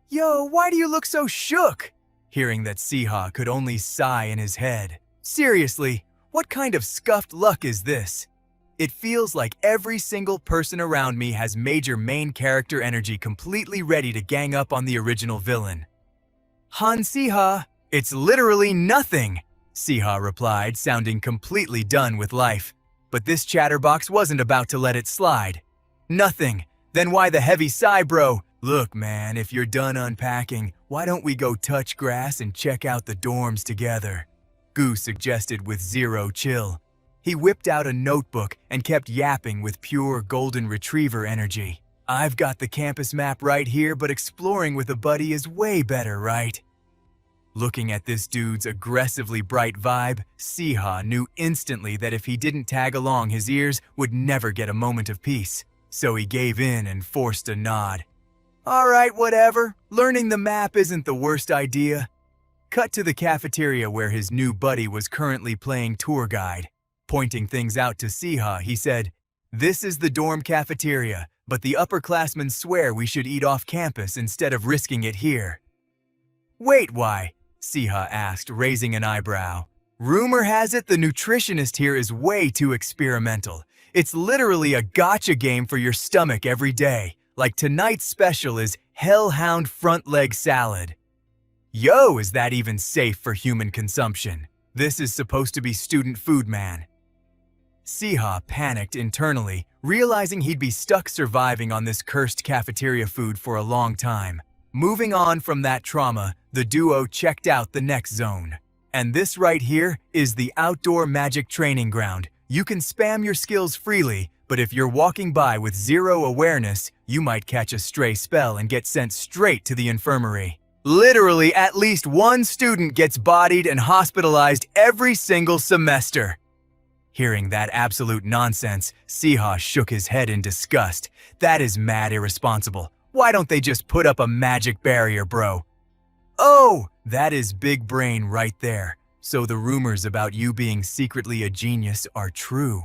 "Yo, why do you look so shook?" Hearing that Siha could only sigh in his head. "Seriously, what kind of scuffed luck is this? It feels like every single person around me has major main character energy completely ready to gang up on the original villain." "Han Siha, it's literally nothing," Siha replied, sounding completely done with life. But this chatterbox wasn't about to let it slide. "Nothing? Then why the heavy sigh, bro? Look, man, if you're done unpacking, why don't we go touch grass and check out the dorms together?" Gu suggested with zero chill. He whipped out a notebook and kept yapping with pure golden retriever energy. "I've got the campus map right here, but exploring with a buddy is way better, right?" Looking at this dude's aggressively bright vibe, Siha knew instantly that if he didn't tag along, his ears would never get a moment of peace. So he gave in and forced a nod. Alright, whatever. Learning the map isn't the worst idea. Cut to the cafeteria where his new buddy was currently playing tour guide. Pointing things out to Siha, he said, "This is the dorm cafeteria, but the upperclassmen swear we should eat off campus instead of risking it here." "Wait, why?" Siha asked, raising an eyebrow. "Rumor has it the nutritionist here is way too experimental. It's literally a gotcha game for your stomach every day. Like tonight's special is Hellhound front leg salad." Yo, is that even safe for human consumption? This is supposed to be student food, man. Siha panicked internally, realizing he'd be stuck surviving on this cursed cafeteria food for a long time. Moving on from that trauma, the duo checked out the next zone. And this right here is the outdoor magic training ground. You can spam your skills freely, but if you're walking by with zero awareness, you might catch a stray spell and get sent straight to the infirmary. Literally, at least one student gets bodied and hospitalized every single semester. Hearing that absolute nonsense, Siha shook his head in disgust. That is mad irresponsible. Why don't they just put up a magic barrier, bro? Oh, that is big brain right there. So the rumors about you being secretly a genius are true.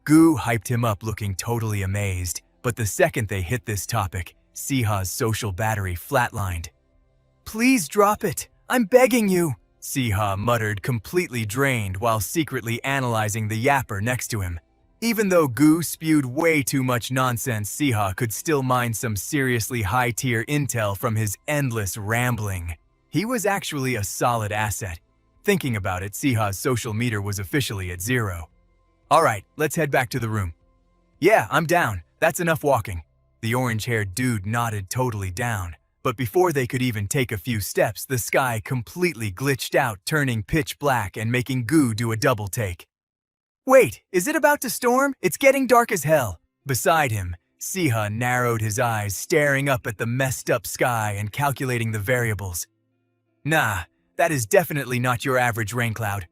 Gu hyped him up looking totally amazed, but the second they hit this topic, Siha's social battery flatlined. "Please drop it. I'm begging you," Siha muttered, completely drained while secretly analyzing the yapper next to him. Even though Gu spewed way too much nonsense, Siha could still mine some seriously high-tier intel from his endless rambling. He was actually a solid asset. Thinking about it, Siha's social meter was officially at 0. "Alright, let's head back to the room." "Yeah, I'm down. That's enough walking." The orange-haired dude nodded, totally down. But before they could even take a few steps, the sky completely glitched out, turning pitch black and making Gu do a double take. "Wait, is it about to storm? It's getting dark as hell." Beside him, Siha narrowed his eyes, staring up at the messed up sky and calculating the variables. "Nah, that is definitely not your average rain cloud."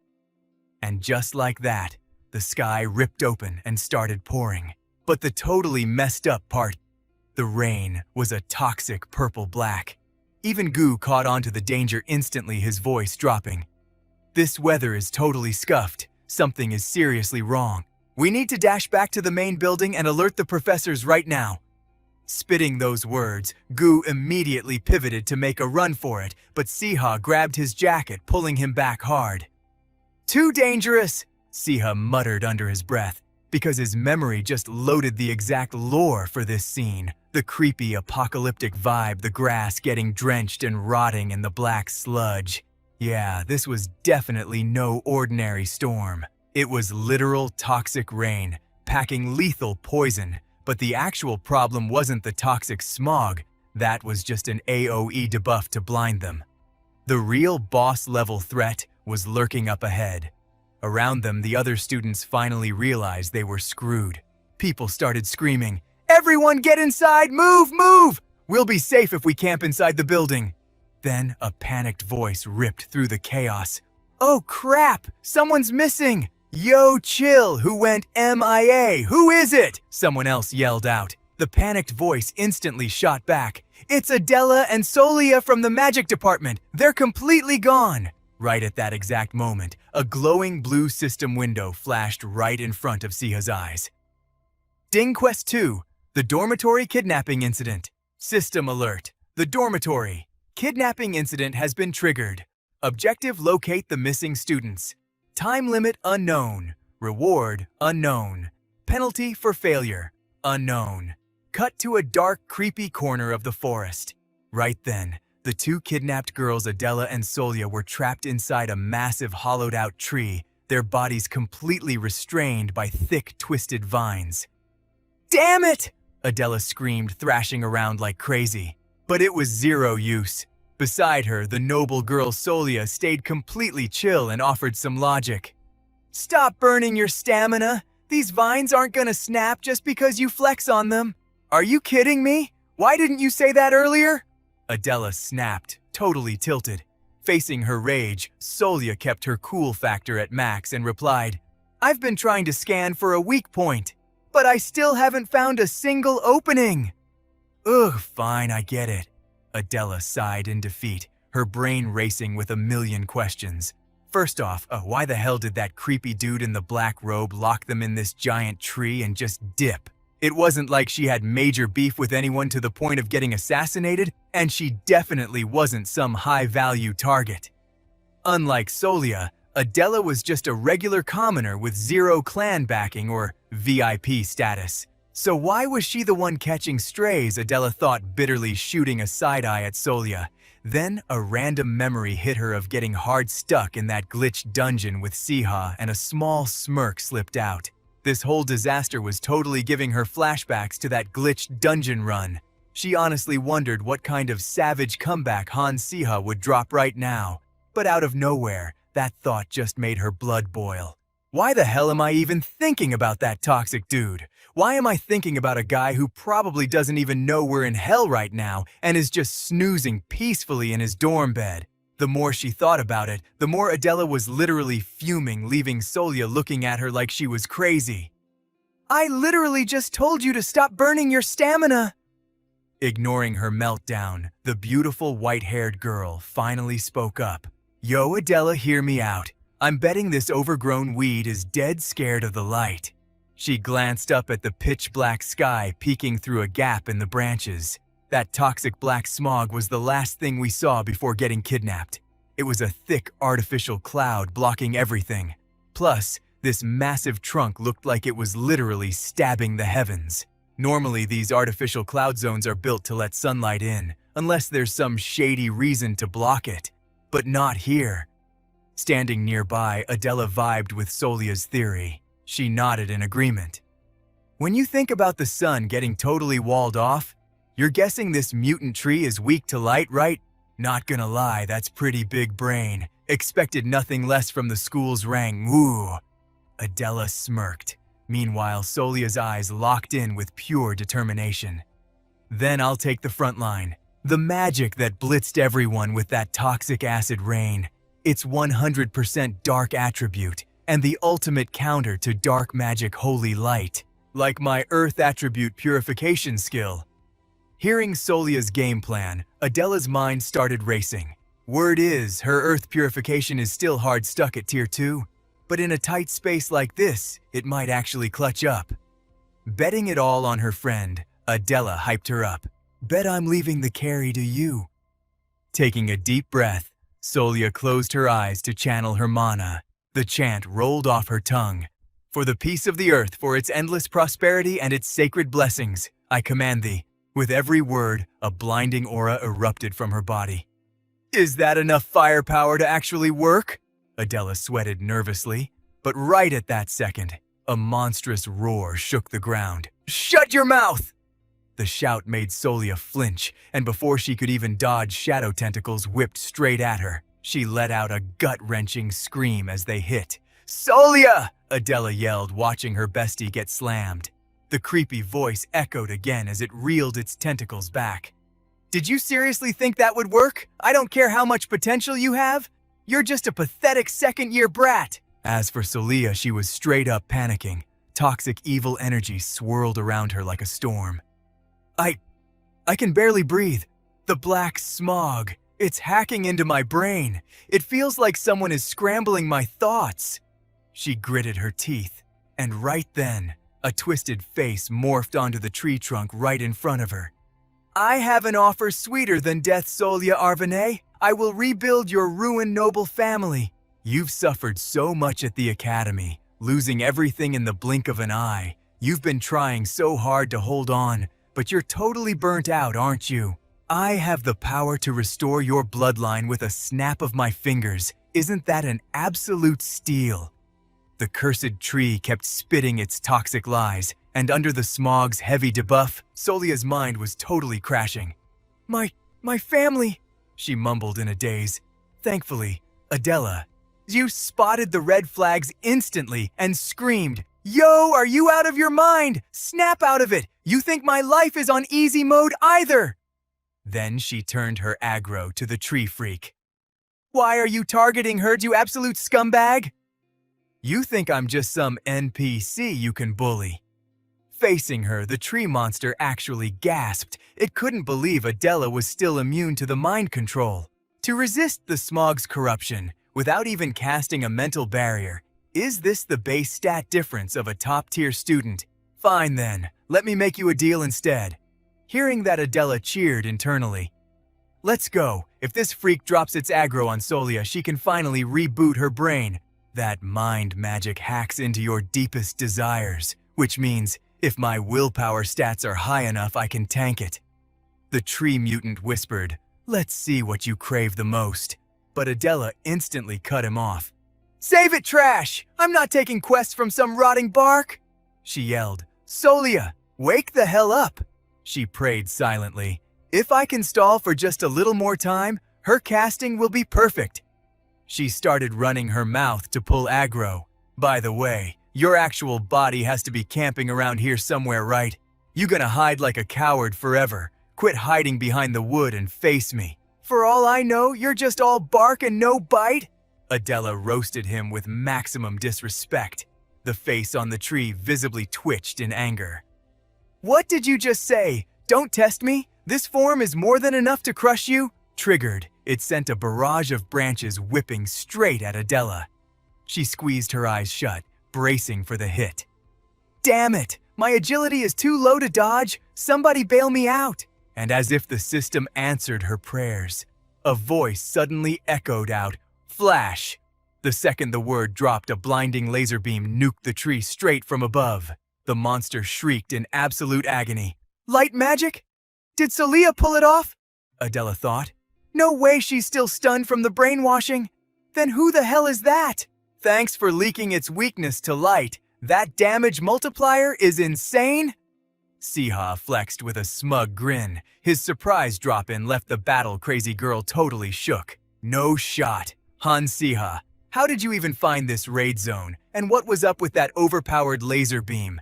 And just like that, the sky ripped open and started pouring. But the totally messed up part, the rain was a toxic purple-black. Even Gu caught on to the danger instantly, his voice dropping. "This weather is totally scuffed. Something is seriously wrong. We need to dash back to the main building and alert the professors right now." Spitting those words, Gu immediately pivoted to make a run for it, but Siha grabbed his jacket, pulling him back hard. "Too dangerous," Siha muttered under his breath, because his memory just loaded the exact lore for this scene. The creepy, apocalyptic vibe, the grass getting drenched and rotting in the black sludge. Yeah, this was definitely no ordinary storm. It was literal toxic rain, packing lethal poison. But the actual problem wasn't the toxic smog. That was just an AoE debuff to blind them. The real boss-level threat was lurking up ahead. Around them, the other students finally realized they were screwed. People started screaming, "Everyone get inside! Move, move! We'll be safe if we camp inside the building." Then a panicked voice ripped through the chaos. "Oh crap! Someone's missing! Yo, chill! Who went MIA? Who is it?" Someone else yelled out. The panicked voice instantly shot back. "It's Adela and Solia from the magic department. They're completely gone." Right at that exact moment, a glowing blue system window flashed right in front of Siha's eyes. Ding Quest 2, the dormitory kidnapping incident. System alert. The dormitory kidnapping incident has been triggered. Objective: locate the missing students. Time limit unknown. Reward unknown. Penalty for failure unknown. Cut to a dark, creepy corner of the forest. Right then, the two kidnapped girls, Adela and Solia, were trapped inside a massive hollowed-out tree, their bodies completely restrained by thick, twisted vines. "Damn it!" Adela screamed, thrashing around like crazy. But it was zero use. Beside her, the noble girl Solia stayed completely chill and offered some logic. "Stop burning your stamina. These vines aren't gonna snap just because you flex on them. Are you kidding me? Why didn't you say that earlier?" Adela snapped, totally tilted. Facing her rage, Solia kept her cool factor at max and replied, "I've been trying to scan for a weak point, but I still haven't found a single opening." Ugh, fine, I get it. Adela sighed in defeat, her brain racing with a million questions. First off, why the hell did that creepy dude in the black robe lock them in this giant tree and just dip? It wasn't like she had major beef with anyone to the point of getting assassinated, and she definitely wasn't some high-value target. Unlike Solia, Adela was just a regular commoner with zero clan backing or VIP status. So why was she the one catching strays, Adela thought, bitterly shooting a side-eye at Solia. Then a random memory hit her of getting hard stuck in that glitched dungeon with Siha, and a small smirk slipped out. This whole disaster was totally giving her flashbacks to that glitched dungeon run. She honestly wondered what kind of savage comeback Han Siha would drop right now. But out of nowhere, that thought just made her blood boil. Why the hell am I even thinking about that toxic dude? Why am I thinking about a guy who probably doesn't even know we're in hell right now and is just snoozing peacefully in his dorm bed? The more she thought about it, the more Adela was literally fuming, leaving Solia looking at her like she was crazy. I literally just told you to stop burning your stamina. Ignoring her meltdown, the beautiful white-haired girl finally spoke up. Yo, Adela, hear me out. I'm betting this overgrown weed is dead scared of the light. She glanced up at the pitch-black sky peeking through a gap in the branches. That toxic black smog was the last thing we saw before getting kidnapped. It was a thick, artificial cloud blocking everything. Plus, this massive trunk looked like it was literally stabbing the heavens. Normally, these artificial cloud zones are built to let sunlight in, unless there's some shady reason to block it. But not here. Standing nearby, Adela vibed with Solia's theory. She nodded in agreement. When you think about the sun getting totally walled off, you're guessing this mutant tree is weak to light, right? Not gonna lie, that's pretty big brain. Expected nothing less from the school's rang. Woo! Adela smirked. Meanwhile, Solia's eyes locked in with pure determination. Then I'll take the front line. The magic that blitzed everyone with that toxic acid rain. It's 100% dark attribute, and the ultimate counter to dark magic holy light. Like my earth attribute purification skill. Hearing Solia's game plan, Adela's mind started racing. Word is, her earth purification is still hard stuck at tier 2, but in a tight space like this, it might actually clutch up. Betting it all on her friend, Adela hyped her up. Bet I'm leaving the carry to you. Taking a deep breath, Solia closed her eyes to channel her mana. The chant rolled off her tongue. For the peace of the earth, for its endless prosperity and its sacred blessings, I command thee. With every word, a blinding aura erupted from her body. Is that enough firepower to actually work? Adela sweated nervously, but right at that second, a monstrous roar shook the ground. Shut your mouth! The shout made Solia flinch, and before she could even dodge, shadow tentacles whipped straight at her. She let out a gut-wrenching scream as they hit. Solia! Adela yelled, watching her bestie get slammed. The creepy voice echoed again as it reeled its tentacles back. Did you seriously think that would work? I don't care how much potential you have. You're just a pathetic second-year brat. As for Solia, she was straight up panicking. Toxic evil energy swirled around her like a storm. I can barely breathe. The black smog. It's hacking into my brain. It feels like someone is scrambling my thoughts. She gritted her teeth, and right then, a twisted face morphed onto the tree trunk right in front of her. I have an offer sweeter than death, Solia Arvane. I will rebuild your ruined noble family. You've suffered so much at the academy, losing everything in the blink of an eye. You've been trying so hard to hold on, but you're totally burnt out, aren't you? I have the power to restore your bloodline with a snap of my fingers. Isn't that an absolute steal? The cursed tree kept spitting its toxic lies, and under the smog's heavy debuff, Solia's mind was totally crashing. My family, she mumbled in a daze. Thankfully, Adela, you spotted the red flags instantly and screamed, Yo, are you out of your mind? Snap out of it! You think my life is on easy mode either! Then she turned her aggro to the tree freak. Why are you targeting her, you absolute scumbag? You think I'm just some NPC you can bully. Facing her, the tree monster actually gasped. It couldn't believe Adela was still immune to the mind control. To resist the smog's corruption, without even casting a mental barrier, is this the base stat difference of a top-tier student? Fine then, let me make you a deal instead. Hearing that, Adela cheered internally. Let's go. If this freak drops its aggro on Solia, she can finally reboot her brain. That mind magic hacks into your deepest desires, which means if my willpower stats are high enough, I can tank it. The tree mutant whispered, let's see what you crave the most. But Adela instantly cut him off. Save it, trash! I'm not taking quests from some rotting bark! She yelled. Solia, wake the hell up! She prayed silently. If I can stall for just a little more time, her casting will be perfect. She started running her mouth to pull aggro. By the way, your actual body has to be camping around here somewhere, right? You gonna hide like a coward forever. Quit hiding behind the wood and face me. For all I know, you're just all bark and no bite? Adela roasted him with maximum disrespect. The face on the tree visibly twitched in anger. What did you just say? Don't test me? This form is more than enough to crush you? Triggered, it sent a barrage of branches whipping straight at Adela. She squeezed her eyes shut, bracing for the hit. Damn it! My agility is too low to dodge. Somebody bail me out! And as if the system answered her prayers, a voice suddenly echoed out, Flash! The second the word dropped, a blinding laser beam nuked the tree straight from above. The monster shrieked in absolute agony. Light magic? Did Solia pull it off? Adela thought. No way she's still stunned from the brainwashing. Then who the hell is that? Thanks for leaking its weakness to light. That damage multiplier is insane? Siha flexed with a smug grin. His surprise drop-in left the battle-crazy girl totally shook. No shot. Han Siha, how did you even find this raid zone? And what was up with that overpowered laser beam?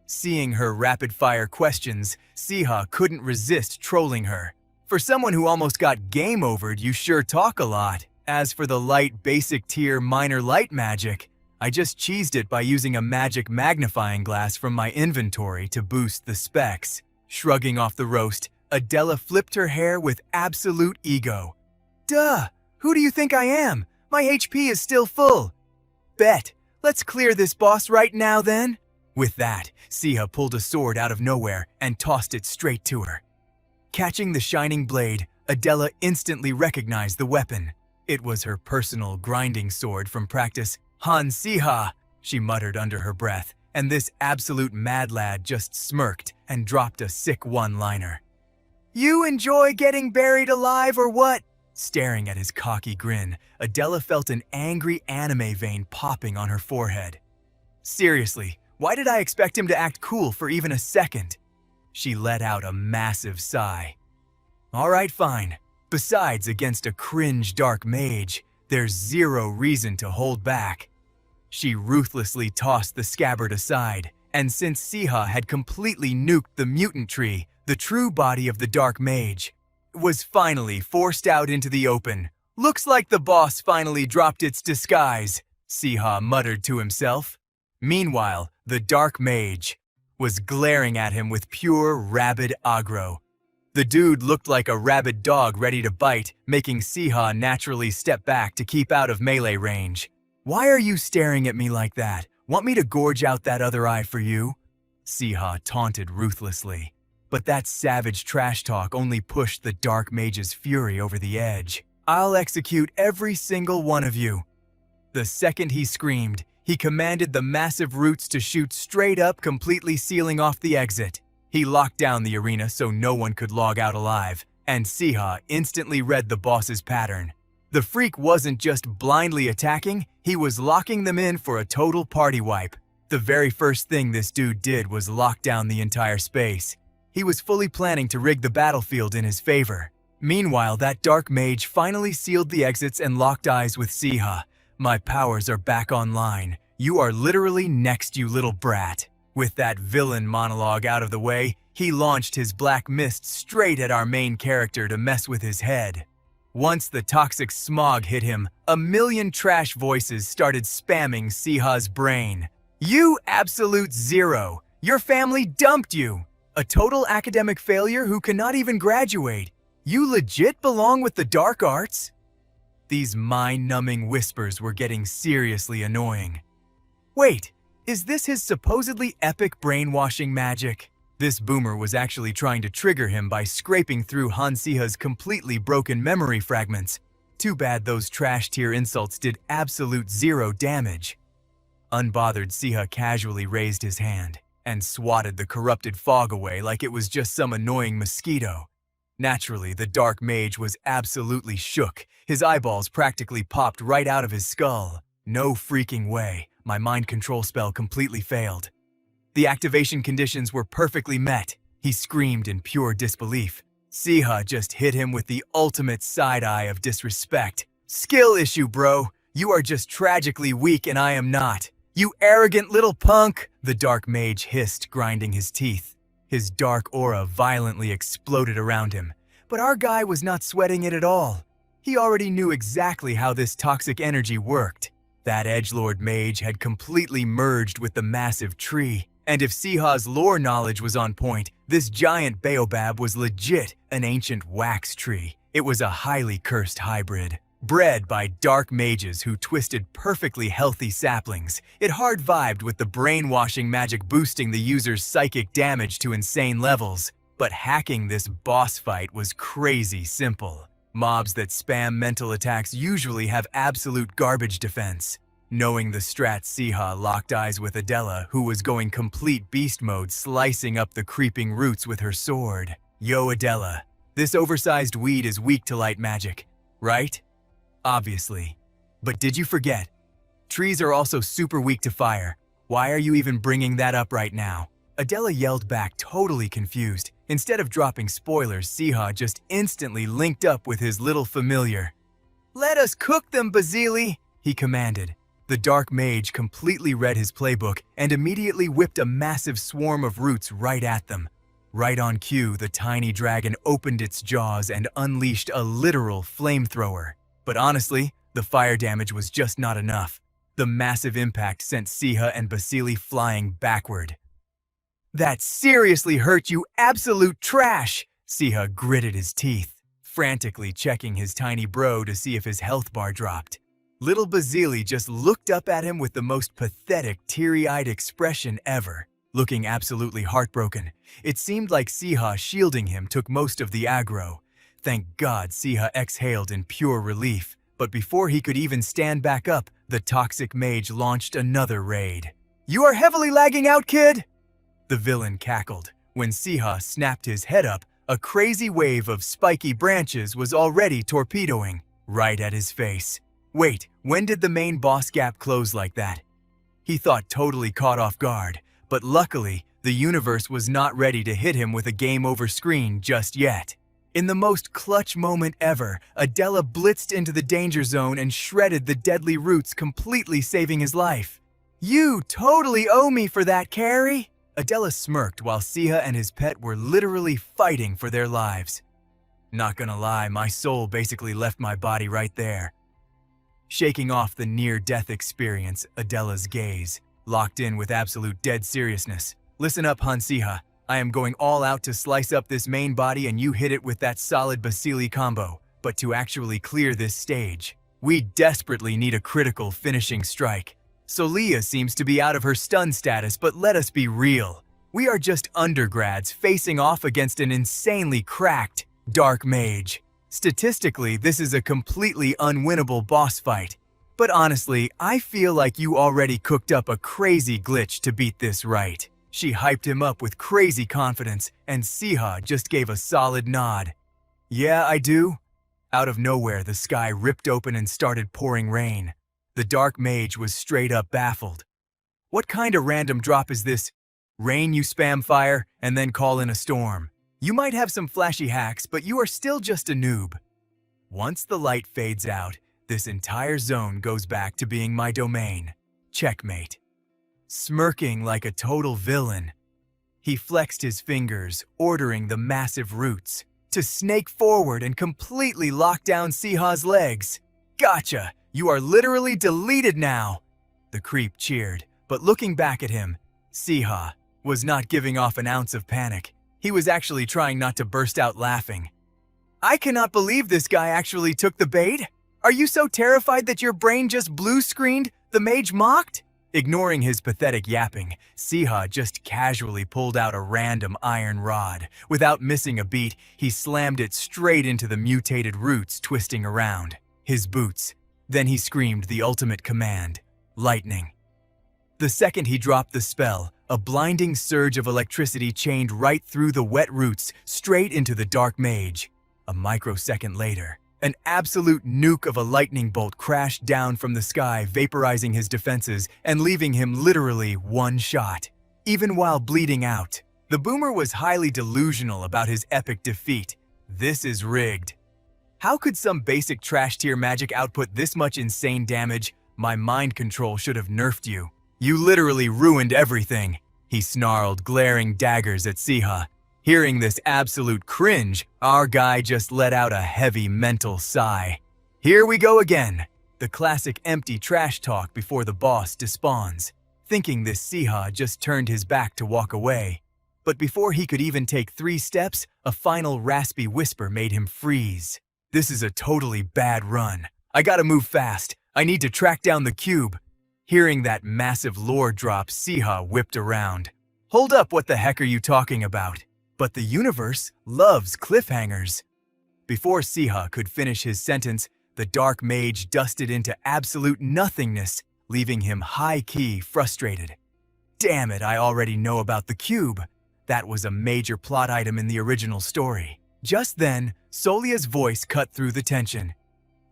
Seeing her rapid-fire questions, Siha couldn't resist trolling her. For someone who almost got game-overed, you sure talk a lot. As for the light basic tier minor light magic, I just cheesed it by using a magic magnifying glass from my inventory to boost the specs. Shrugging off the roast, Adela flipped her hair with absolute ego. Duh! Who do you think I am? My HP is still full. Bet. Let's clear this boss right now then. With that, Siha pulled a sword out of nowhere and tossed it straight to her. Catching the shining blade, Adela instantly recognized the weapon. It was her personal grinding sword from practice. Han Siha, she muttered under her breath, and this absolute mad lad just smirked and dropped a sick one-liner. You enjoy getting buried alive or what? Staring at his cocky grin, Adela felt an angry anime vein popping on her forehead. Seriously, why did I expect him to act cool for even a second? She let out a massive sigh. Alright, fine. Besides, against a cringe dark mage, there's zero reason to hold back. She ruthlessly tossed the scabbard aside, and since Siha had completely nuked the mutant tree, the true body of the dark mage was finally forced out into the open. Looks like the boss finally dropped its disguise, Siha muttered to himself. Meanwhile, the dark mage was glaring at him with pure rabid aggro. The dude looked like a rabid dog ready to bite, making Siha naturally step back to keep out of melee range. Why are you staring at me like that? Want me to gorge out that other eye for you? Siha taunted ruthlessly. But that savage trash talk only pushed the dark mage's fury over the edge. I'll execute every single one of you. The second he screamed, he commanded the massive roots to shoot straight up, completely sealing off the exit. He locked down the arena so no one could log out alive, and Siha instantly read the boss's pattern. The freak wasn't just blindly attacking, he was locking them in for a total party wipe. The very first thing this dude did was lock down the entire space. He was fully planning to rig the battlefield in his favor. Meanwhile, that dark mage finally sealed the exits and locked eyes with Siha. My powers are back online. You are literally next, you little brat. With that villain monologue out of the way, he launched his black mist straight at our main character to mess with his head. Once the toxic smog hit him, a million trash voices started spamming Siha's brain. You absolute zero! Your family dumped you. A total academic failure who cannot even graduate. You legit belong with the dark arts? These mind-numbing whispers were getting seriously annoying. Wait, is this his supposedly epic brainwashing magic? This boomer was actually trying to trigger him by scraping through Han Siha's completely broken memory fragments. Too bad those trash-tier insults did absolute zero damage. Unbothered, Siha casually raised his hand and swatted the corrupted fog away like it was just some annoying mosquito. Naturally, the dark mage was absolutely shook. His eyeballs practically popped right out of his skull. No freaking way. My mind control spell completely failed. The activation conditions were perfectly met. He screamed in pure disbelief. Siha just hit him with the ultimate side-eye of disrespect. Skill issue, bro. You are just tragically weak and I am not. You arrogant little punk, the dark mage hissed, grinding his teeth. His dark aura violently exploded around him. But our guy was not sweating it at all. He already knew exactly how this toxic energy worked. That edgelord mage had completely merged with the massive tree. And if Siha's lore knowledge was on point, this giant baobab was legit an ancient wax tree. It was a highly cursed hybrid. Bred by dark mages who twisted perfectly healthy saplings, it hard-vibed with the brainwashing magic boosting the user's psychic damage to insane levels. But hacking this boss fight was crazy simple. Mobs that spam mental attacks usually have absolute garbage defense. Knowing the strat, Siha locked eyes with Adela, who was going complete beast mode, slicing up the creeping roots with her sword. Yo, Adela, this oversized weed is weak to light magic, right? Obviously. But did you forget? Trees are also super weak to fire. Why are you even bringing that up right now? Adela yelled back, totally confused. Instead of dropping spoilers, Siha just instantly linked up with his little familiar. Let us cook them, Basili, he commanded. The dark mage completely read his playbook and immediately whipped a massive swarm of roots right at them. Right on cue, the tiny dragon opened its jaws and unleashed a literal flamethrower. But honestly, the fire damage was just not enough. The massive impact sent Siha and Basili flying backward. That seriously hurt, you absolute trash! Siha gritted his teeth, frantically checking his tiny bro to see if his health bar dropped. Little Basili just looked up at him with the most pathetic, teary-eyed expression ever, looking absolutely heartbroken. It seemed like Siha shielding him took most of the aggro. Thank God Siha exhaled in pure relief, but before he could even stand back up, the toxic mage launched another raid. You are heavily lagging out, kid! The villain cackled. When Siha snapped his head up, a crazy wave of spiky branches was already torpedoing right at his face. Wait, when did the main boss gap close like that? He thought, totally caught off guard, but luckily, the universe was not ready to hit him with a game over screen just yet. In the most clutch moment ever, Adela blitzed into the danger zone and shredded the deadly roots, completely saving his life. You totally owe me for that, Carrie! Adela smirked while Siha and his pet were literally fighting for their lives. Not gonna lie, my soul basically left my body right there. Shaking off the near-death experience, Adela's gaze locked in with absolute dead seriousness. Listen up, Han Siha. I am going all out to slice up this main body and you hit it with that solid Basili combo. But to actually clear this stage, we desperately need a critical finishing strike. Solia seems to be out of her stun status, but let us be real. We are just undergrads facing off against an insanely cracked dark mage. Statistically, this is a completely unwinnable boss fight. But honestly, I feel like you already cooked up a crazy glitch to beat this right. She hyped him up with crazy confidence, and Siha just gave a solid nod. Yeah, I do. Out of nowhere, the sky ripped open and started pouring rain. The dark mage was straight up baffled. What kind of random drop is this? Rain you spam fire and then call in a storm. You might have some flashy hacks, but you are still just a noob. Once the light fades out, this entire zone goes back to being my domain. Checkmate. Smirking like a total villain, he flexed his fingers, ordering the massive roots to snake forward and completely lock down Siha's legs. Gotcha! You are literally deleted now! The creep cheered, but looking back at him, Siha, was not giving off an ounce of panic. He was actually trying not to burst out laughing. I cannot believe this guy actually took the bait. Are you so terrified that your brain just blue-screened? The mage mocked? Ignoring his pathetic yapping, Siha just casually pulled out a random iron rod. Without missing a beat, he slammed it straight into the mutated roots twisting around his boots. Then he screamed the ultimate command, lightning. The second he dropped the spell, a blinding surge of electricity chained right through the wet roots straight into the dark mage. A microsecond later, an absolute nuke of a lightning bolt crashed down from the sky, vaporizing his defenses and leaving him literally one shot. Even while bleeding out, the boomer was highly delusional about his epic defeat. This is rigged. How could some basic trash tier magic output this much insane damage? My mind control should have nerfed you. You literally ruined everything, he snarled, glaring daggers at Siha. Hearing this absolute cringe, our guy just let out a heavy mental sigh. Here we go again. The classic empty trash talk before the boss despawns. Thinking this, Siha just turned his back to walk away. But before he could even take 3 steps, a final raspy whisper made him freeze. This is a totally bad run. I gotta move fast. I need to track down the cube. Hearing that massive lore drop, Siha whipped around. Hold up, what the heck are you talking about? But the universe loves cliffhangers. Before Siha could finish his sentence, the dark mage dusted into absolute nothingness, leaving him high-key frustrated. Damn it, I already know about the cube. That was a major plot item in the original story. Just then, Solia's voice cut through the tension.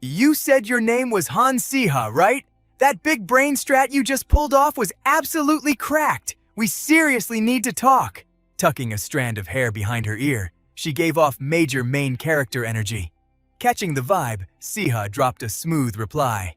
You said your name was Han Siha, right? That big brain strat you just pulled off was absolutely cracked. We seriously need to talk. Tucking a strand of hair behind her ear, she gave off major main character energy. Catching the vibe, Siha dropped a smooth reply.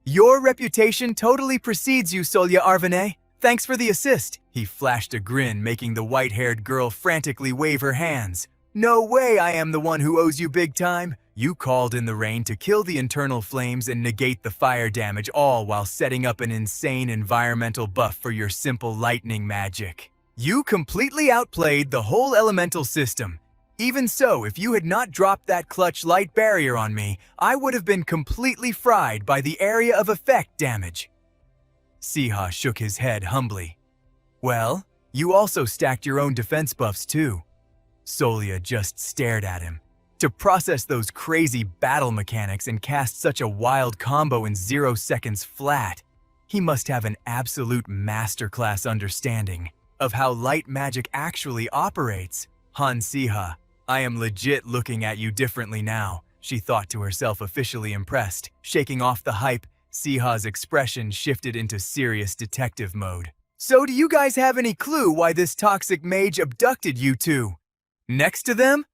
Your reputation totally precedes you, Solia Arvane. Thanks for the assist. He flashed a grin, making the white-haired girl frantically wave her hands. No way I am the one who owes you big time. You called in the rain to kill the internal flames and negate the fire damage, all while setting up an insane environmental buff for your simple lightning magic. You completely outplayed the whole elemental system. Even so, if you had not dropped that clutch light barrier on me, I would have been completely fried by the area of effect damage. Siha shook his head humbly. Well, you also stacked your own defense buffs too. Solia just stared at him. To process those crazy battle mechanics and cast such a wild combo in 0 seconds flat, he must have an absolute masterclass understanding of how light magic actually operates. Han Siha, I am legit looking at you differently now, she thought to herself, officially impressed. Shaking off the hype, Siha's expression shifted into serious detective mode. So do you guys have any clue why this toxic mage abducted you two? Next to them?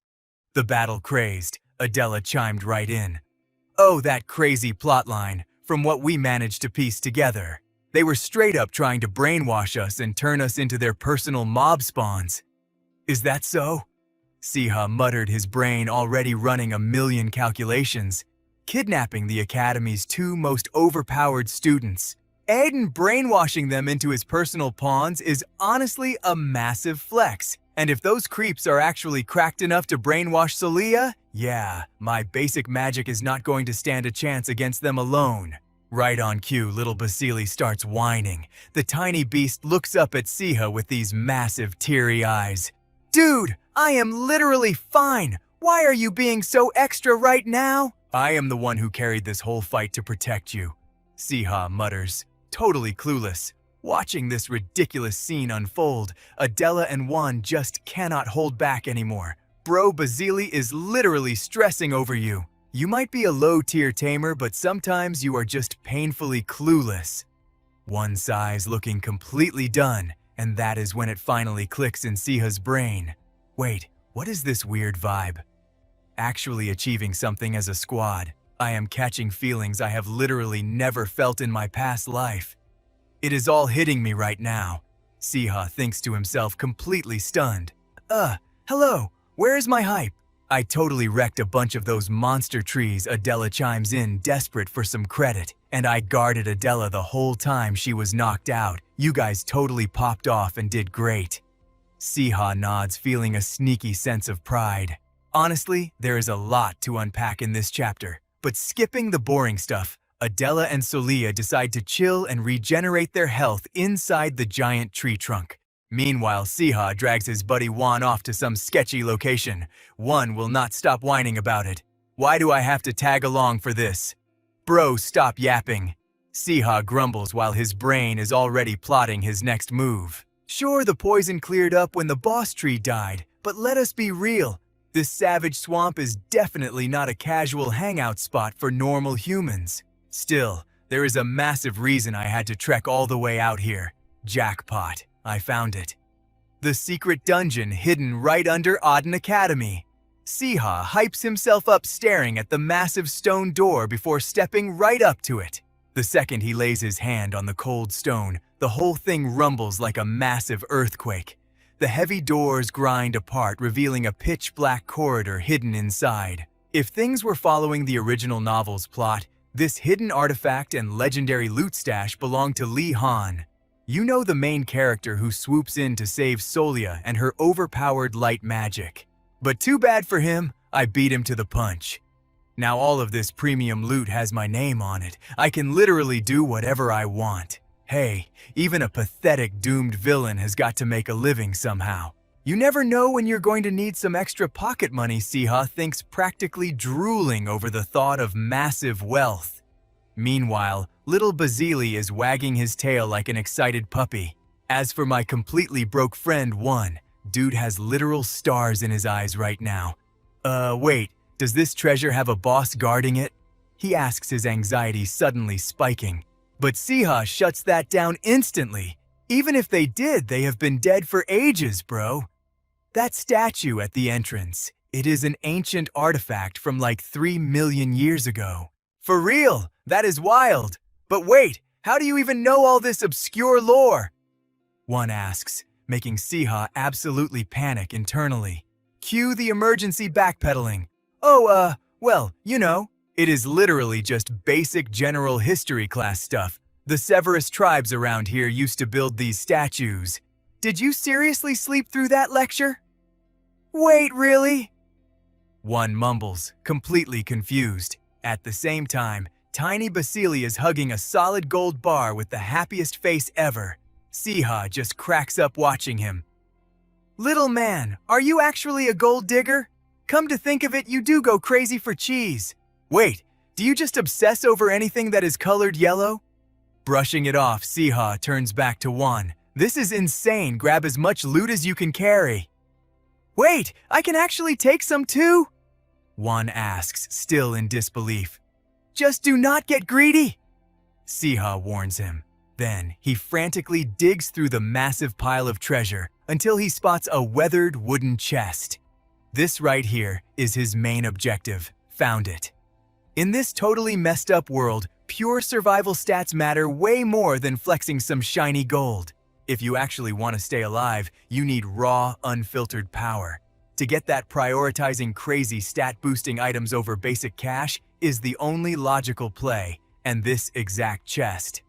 The battle crazed, Adela chimed right in. Oh, that crazy plotline, from what we managed to piece together. They were straight up trying to brainwash us and turn us into their personal mob spawns. Is that so? Siha muttered, his brain already running a million calculations. Kidnapping the Academy's 2 most overpowered students. Aiden brainwashing them into his personal pawns is honestly a massive flex. And if those creeps are actually cracked enough to brainwash Solia, yeah, my basic magic is not going to stand a chance against them alone. Right on cue, little Basili starts whining. The tiny beast looks up at Siha with these massive teary eyes. Dude, I am literally fine. Why are you being so extra right now? I am the one who carried this whole fight to protect you, Siha mutters, totally clueless. Watching this ridiculous scene unfold, Adela and Juan just cannot hold back anymore. Bro, Basili is literally stressing over you. You might be a low-tier tamer, but sometimes you are just painfully clueless. One sighs, looking completely done, and that is when it finally clicks in Siha's brain. Wait, what is this weird vibe? Actually achieving something as a squad. I am catching feelings I have literally never felt in my past life. It is all hitting me right now. Siha thinks to himself, completely stunned. Hello, where is my hype? I totally wrecked a bunch of those monster trees, Adela chimes in, desperate for some credit. And I guarded Adela the whole time she was knocked out. You guys totally popped off and did great. Siha nods, feeling a sneaky sense of pride. Honestly, there is a lot to unpack in this chapter. But skipping the boring stuff, Adela and Solia decide to chill and regenerate their health inside the giant tree trunk. Meanwhile, Siha drags his buddy Juan off to some sketchy location. Juan will not stop whining about it. Why do I have to tag along for this? Bro, stop yapping. Siha grumbles while his brain is already plotting his next move. Sure, the poison cleared up when the boss tree died, but let us be real. This savage swamp is definitely not a casual hangout spot for normal humans. Still, there is a massive reason I had to trek all the way out here. Jackpot. I found it. The secret dungeon hidden right under Auden Academy. Siha hypes himself up staring at the massive stone door before stepping right up to it. The second he lays his hand on the cold stone, the whole thing rumbles like a massive earthquake. The heavy doors grind apart, revealing a pitch-black corridor hidden inside. If things were following the original novel's plot, this hidden artifact and legendary loot stash belonged to Li Han. You know, the main character who swoops in to save Solia and her overpowered light magic. But too bad for him, I beat him to the punch. Now all of this premium loot has my name on it. I can literally do whatever I want. Hey, even a pathetic doomed villain has got to make a living somehow. You never know when you're going to need some extra pocket money, Siha thinks, practically drooling over the thought of massive wealth. Meanwhile, little Basili is wagging his tail like an excited puppy. As for my completely broke friend One, dude has literal stars in his eyes right now. Wait, does this treasure have a boss guarding it? He asks, his anxiety suddenly spiking. But Siha shuts that down instantly. Even if they did, they have been dead for ages, bro. That statue at the entrance, it is an ancient artifact from like 3 million years ago. For real, that is wild. But wait, how do you even know all this obscure lore? One asks, making Siha absolutely panic internally. Cue the emergency backpedaling. Oh, well, you know, it is literally just basic general history class stuff. The Severus tribes around here used to build these statues. Did you seriously sleep through that lecture? Wait, really? One mumbles, completely confused. At the same time, tiny Basili is hugging a solid gold bar with the happiest face ever. Siha just cracks up watching him. Little man, are you actually a gold digger? Come to think of it, you do go crazy for cheese. Wait, do you just obsess over anything that is colored yellow? Brushing it off, Siha turns back to Juan. This is insane, grab as much loot as you can carry. Wait, I can actually take some too? Juan asks, still in disbelief. Just do not get greedy, Siha warns him. Then, he frantically digs through the massive pile of treasure until he spots a weathered wooden chest. This right here is his main objective. Found it. In this totally messed up world, pure survival stats matter way more than flexing some shiny gold. If you actually want to stay alive, you need raw, unfiltered power. To get that, prioritizing crazy stat-boosting items over basic cash is the only logical play, and this exact chest.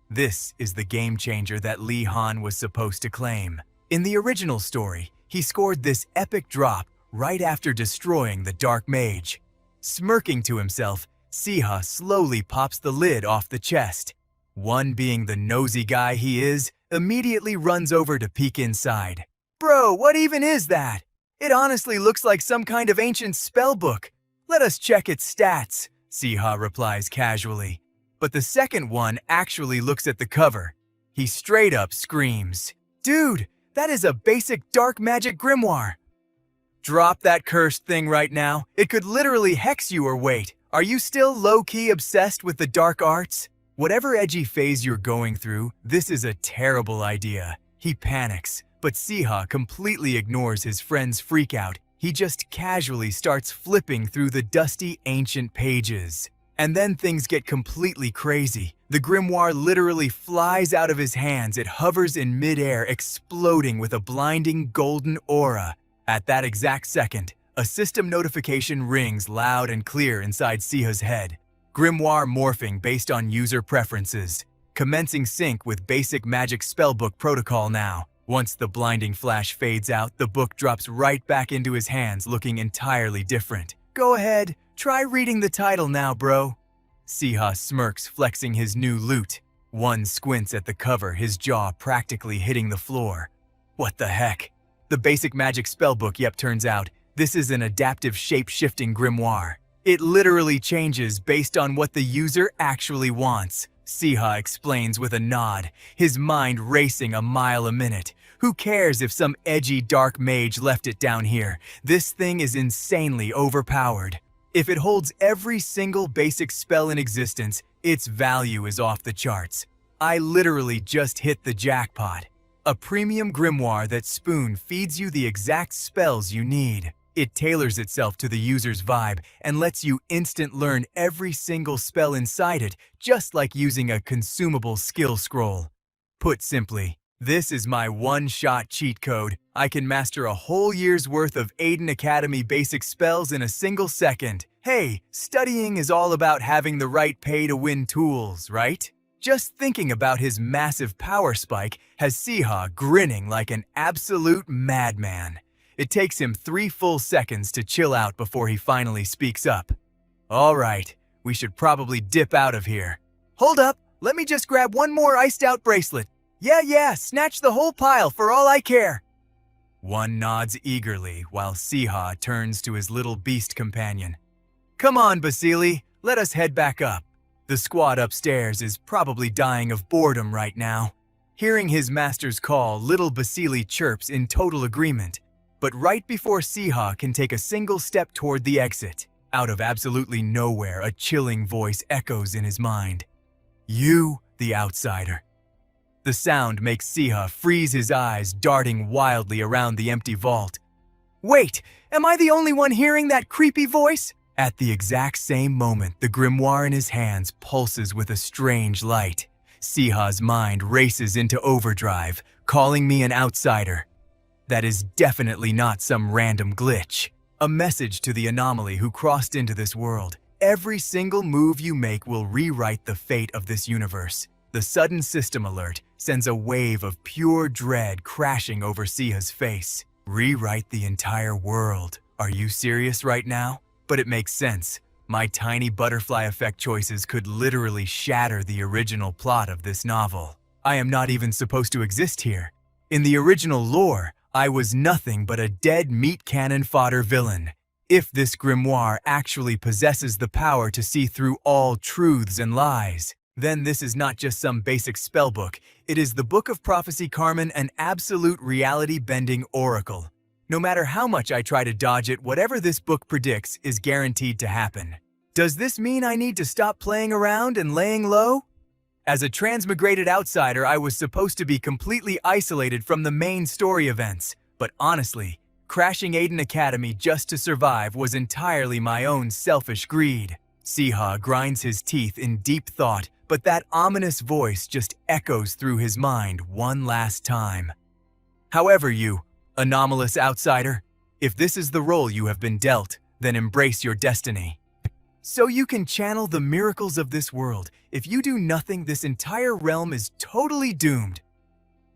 This is the game changer that Li Han was supposed to claim. In the original story, he scored this epic drop right after destroying the Dark Mage. Smirking to himself, Siha slowly pops the lid off the chest. One, being the nosy guy he is, immediately runs over to peek inside. Bro, what even is that? It honestly looks like some kind of ancient spell book. Let us check its stats, Siha replies casually. But the second one actually looks at the cover. He straight up screams, Dude, that is a basic dark magic grimoire. Drop that cursed thing right now. It could literally hex you, or wait, are you still low-key obsessed with the dark arts? Whatever edgy phase you're going through, this is a terrible idea. He panics, but Siha completely ignores his friend's freakout. He just casually starts flipping through the dusty ancient pages. And then things get completely crazy. The grimoire literally flies out of his hands. It hovers in midair, exploding with a blinding golden aura. At that exact second, A system notification rings loud and clear inside Siha's head. Grimoire morphing based on user preferences. Commencing sync with basic magic spellbook protocol now. Once the blinding flash fades out, the book drops right back into his hands looking entirely different. Go ahead, try reading the title now, bro. Siha smirks, flexing his new loot. One squints at the cover, his jaw practically hitting the floor. What the heck? The basic magic spellbook, yep, turns out. This is an adaptive shape-shifting grimoire. It literally changes based on what the user actually wants. Siha explains with a nod, his mind racing a mile a minute. Who cares if some edgy dark mage left it down here? This thing is insanely overpowered. If it holds every single basic spell in existence, its value is off the charts. I literally just hit the jackpot. A premium grimoire that spoon-feeds you the exact spells you need. It tailors itself to the user's vibe and lets you instant learn every single spell inside it, just like using a consumable skill scroll. Put simply, this is my one-shot cheat code. I can master a whole year's worth of Aiden Academy basic spells in a single second. Hey, studying is all about having the right pay-to-win tools, right? Just thinking about his massive power spike has Siha grinning like an absolute madman. It takes him 3 full seconds to chill out before he finally speaks up. All right, we should probably dip out of here. Hold up, let me just grab one more iced out bracelet. Yeah, snatch the whole pile for all I care. One nods eagerly while Siha turns to his little beast companion. Come on, Basili, let us head back up. The squad upstairs is probably dying of boredom right now. Hearing his master's call, little Basili chirps in total agreement. But right before Siha can take a single step toward the exit, out of absolutely nowhere, a chilling voice echoes in his mind. You, the outsider. The sound makes Siha freeze his eyes, darting wildly around the empty vault. Wait, am I the only one hearing that creepy voice? At the exact same moment, the grimoire in his hands pulses with a strange light. Siha's mind races into overdrive, calling me an outsider. That is definitely not some random glitch. A message to the anomaly who crossed into this world. Every single move you make will rewrite the fate of this universe. The sudden system alert sends a wave of pure dread crashing over Siha's face. Rewrite the entire world. Are you serious right now? But it makes sense. My tiny butterfly effect choices could literally shatter the original plot of this novel. I am not even supposed to exist here. In the original lore, I was nothing but a dead meat cannon fodder villain. If this grimoire actually possesses the power to see through all truths and lies, then this is not just some basic spellbook. It is the Book of Prophecy Carmen, an absolute reality-bending oracle. No matter how much I try to dodge it, whatever this book predicts is guaranteed to happen. Does this mean I need to stop playing around and laying low? As a transmigrated outsider, I was supposed to be completely isolated from the main story events. But honestly, crashing Aiden Academy just to survive was entirely my own selfish greed. Siha grinds his teeth in deep thought, but that ominous voice just echoes through his mind one last time. However, you, anomalous outsider, if this is the role you have been dealt, then embrace your destiny. So you can channel the miracles of this world. If you do nothing, this entire realm is totally doomed.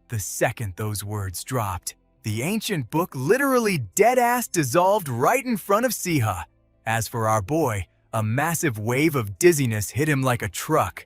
The second those words dropped, the ancient book literally dead-ass dissolved right in front of Siha. As for our boy, a massive wave of dizziness hit him like a truck.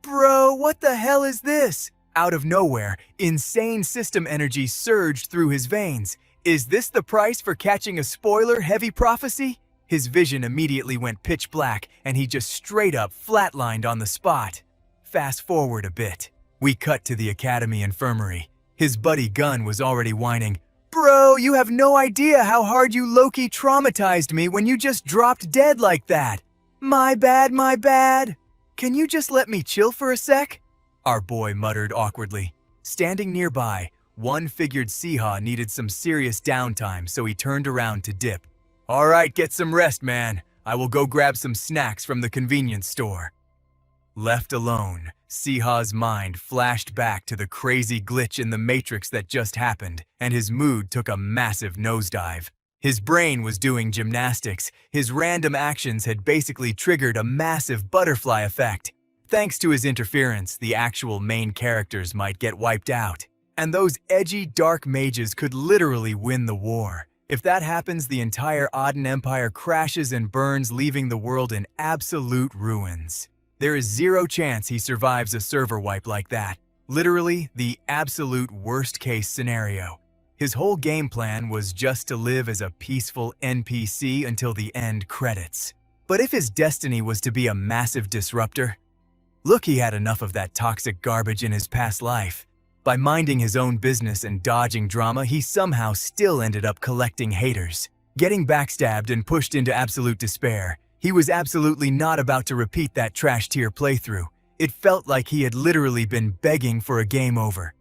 Bro, what the hell is this? Out of nowhere, insane system energy surged through his veins. Is this the price for catching a spoiler-heavy prophecy? His vision immediately went pitch black, and he just straight up flatlined on the spot. Fast forward a bit. We cut to the Academy infirmary. His buddy Gunn was already whining, Bro, you have no idea how hard you low-key traumatized me when you just dropped dead like that. My bad. Can you just let me chill for a sec? Our boy muttered awkwardly. Standing nearby, one figured Siha needed some serious downtime, so he turned around to dip. All right, get some rest, man. I will go grab some snacks from the convenience store. Left alone, Siha's mind flashed back to the crazy glitch in the Matrix that just happened, and his mood took a massive nosedive. His brain was doing gymnastics. His random actions had basically triggered a massive butterfly effect. Thanks to his interference, the actual main characters might get wiped out. And those edgy, dark mages could literally win the war. If that happens, the entire Aden Empire crashes and burns, leaving the world in absolute ruins. There is zero chance he survives a server wipe like that. Literally, the absolute worst-case scenario. His whole game plan was just to live as a peaceful NPC until the end credits. But if his destiny was to be a massive disruptor, look, he had enough of that toxic garbage in his past life. By minding his own business and dodging drama, he somehow still ended up collecting haters. Getting backstabbed and pushed into absolute despair, he was absolutely not about to repeat that trash tier playthrough. It felt like he had literally been begging for a game over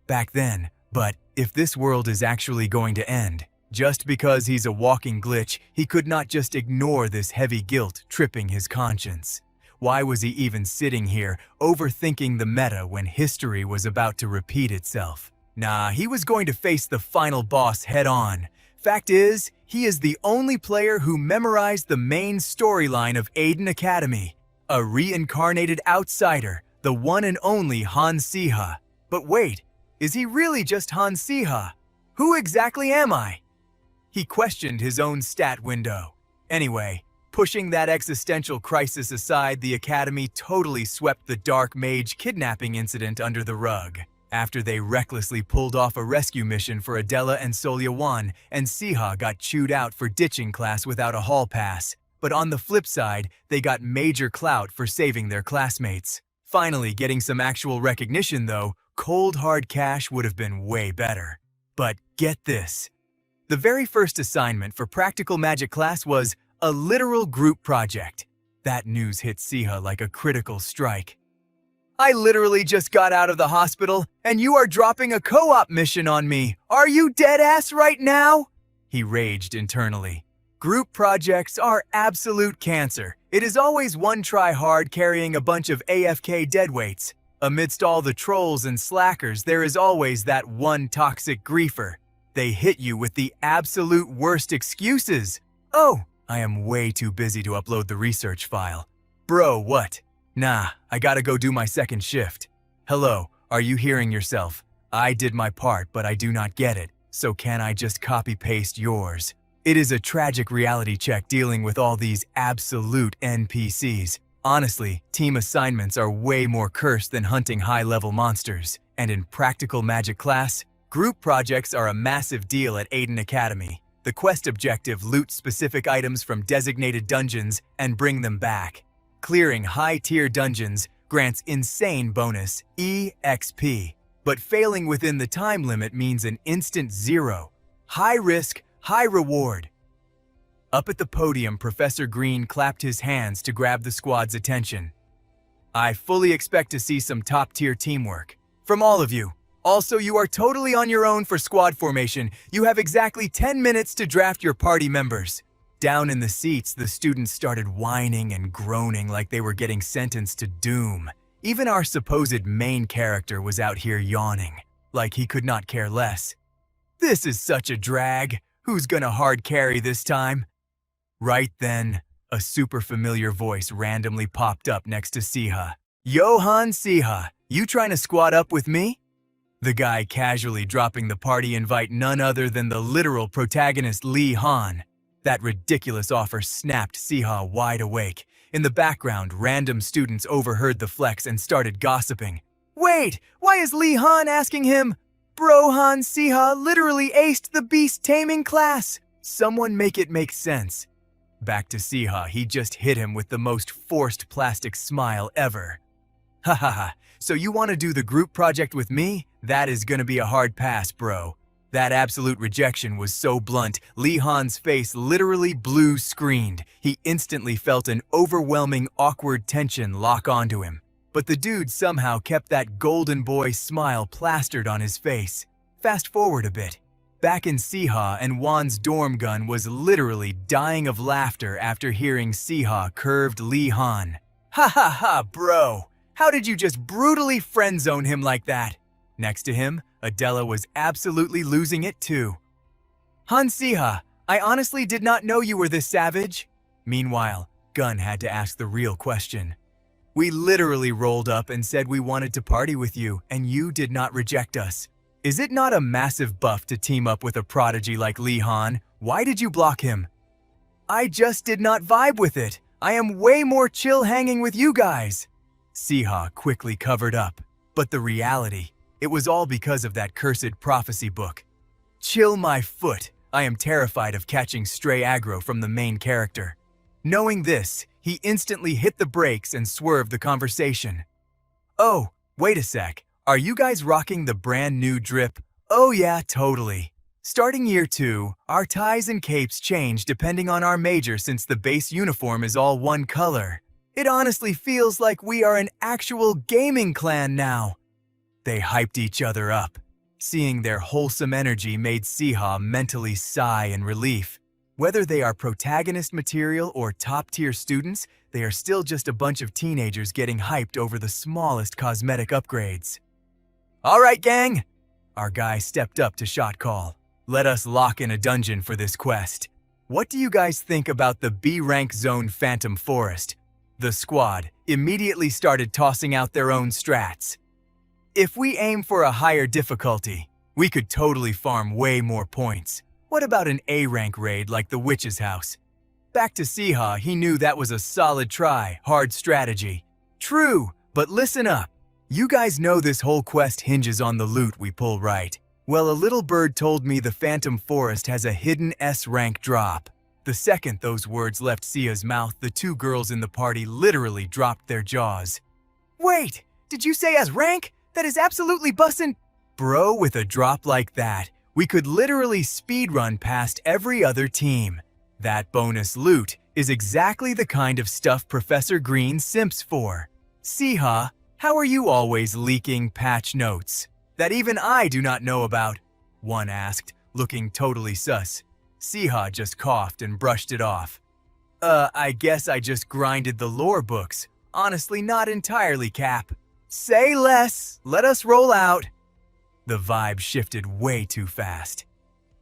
back then. But if this world is actually going to end, just because he's a walking glitch, he could not just ignore this heavy guilt tripping his conscience. Why was he even sitting here, overthinking the meta when history was about to repeat itself? Nah, he was going to face the final boss head-on. Fact is, he is the only player who memorized the main storyline of Aden Academy. A reincarnated outsider, the one and only Han Siha. But wait, is he really just Han Siha? Who exactly am I? He questioned his own stat window. Anyway, pushing that existential crisis aside, the Academy totally swept the Dark Mage kidnapping incident under the rug. After they recklessly pulled off a rescue mission for Adela and Solyawan, and Siha got chewed out for ditching class without a hall pass. But on the flip side, they got major clout for saving their classmates. Finally getting some actual recognition though, cold hard cash would have been way better. But get this. The very first assignment for practical magic class was a literal group project. That news hit Siha like a critical strike. I literally just got out of the hospital, and you are dropping a co-op mission on me. Are you dead-ass right now? He raged internally. Group projects are absolute cancer. It is always one try hard carrying a bunch of AFK deadweights. Amidst all the trolls and slackers, there is always that one toxic griefer. They hit you with the absolute worst excuses. Oh, I am way too busy to upload the research file. Bro, what? Nah, I gotta go do my second shift. Hello, are you hearing yourself? I did my part, but I do not get it. So can I just copy-paste yours? It is a tragic reality check dealing with all these absolute NPCs. Honestly, team assignments are way more cursed than hunting high-level monsters. And in practical magic class, group projects are a massive deal at Aden Academy. The quest objective: loot specific items from designated dungeons and bring them back. Clearing high-tier dungeons grants insane bonus EXP, but failing within the time limit means an instant zero. High risk, high reward. Up at the podium, Professor Green clapped his hands to grab the squad's attention. I fully expect to see some top-tier teamwork from all of you. Also, you are totally on your own for squad formation. You have exactly 10 minutes to draft your party members. Down in the seats, the students started whining and groaning like they were getting sentenced to doom. Even our supposed main character was out here yawning, like he could not care less. This is such a drag. Who's gonna hard carry this time? Right then, a super familiar voice randomly popped up next to Siha. Yo, Han Siha, you trying to squad up with me? The guy casually dropping the party invite, none other than the literal protagonist Lee Han. That ridiculous offer snapped Siha wide awake. In the background, random students overheard the flex and started gossiping. Wait, why is Lee Han asking him? Bro, Han Siha literally aced the beast taming class. Someone make it make sense. Back to Siha, he just hit him with the most forced plastic smile ever. Ha ha ha, so you want to do the group project with me? That is gonna be a hard pass, bro. That absolute rejection was so blunt, Lee Han's face literally blue-screened. He instantly felt an overwhelming, awkward tension lock onto him. But the dude somehow kept that golden boy smile plastered on his face. Fast forward a bit. Back in Siha, and Wan's dorm gun was literally dying of laughter after hearing Siha curved Lee Han. Ha ha ha, bro! How did you just brutally friend-zone him like that? Next to him, Adela was absolutely losing it too. Han Siha, I honestly did not know you were this savage. Meanwhile, Gun had to ask the real question. We literally rolled up and said we wanted to party with you, and you did not reject us. Is it not a massive buff to team up with a prodigy like Lee Han? Why did you block him? I just did not vibe with it. I am way more chill hanging with you guys. Siha quickly covered up. But the reality, it was all because of that cursed prophecy book. Chill my foot. I am terrified of catching stray aggro from the main character. Knowing this, he instantly hit the brakes and swerved the conversation. Oh, wait a sec. Are you guys rocking the brand new drip? Oh yeah, totally. Starting year 2, our ties and capes change depending on our major since the base uniform is all one color. It honestly feels like we are an actual gaming clan now. They hyped each other up. Seeing their wholesome energy made Siha mentally sigh in relief. Whether they are protagonist material or top-tier students, they are still just a bunch of teenagers getting hyped over the smallest cosmetic upgrades. All right, gang! Our guy stepped up to shot call. Let us lock in a dungeon for this quest. What do you guys think about the B-rank zone Phantom Forest? The squad immediately started tossing out their own strats. If we aim for a higher difficulty, we could totally farm way more points. What about an A-rank raid like the Witch's House? Back to Siha, he knew that was a solid try, hard strategy. True, but listen up. You guys know this whole quest hinges on the loot we pull, right? Well, a little bird told me the Phantom Forest has a hidden S-rank drop. The second those words left Sia's mouth, the two girls in the party literally dropped their jaws. Wait, did you say S-rank? That is absolutely bussin'. Bro, with a drop like that, we could literally speedrun past every other team. That bonus loot is exactly the kind of stuff Professor Green simps for. Siha, how are you always leaking patch notes that even I do not know about? One asked, looking totally sus. Siha just coughed and brushed it off. I guess I just grinded the lore books. Honestly, not entirely, Cap. Say less, let us roll out. The vibe shifted way too fast.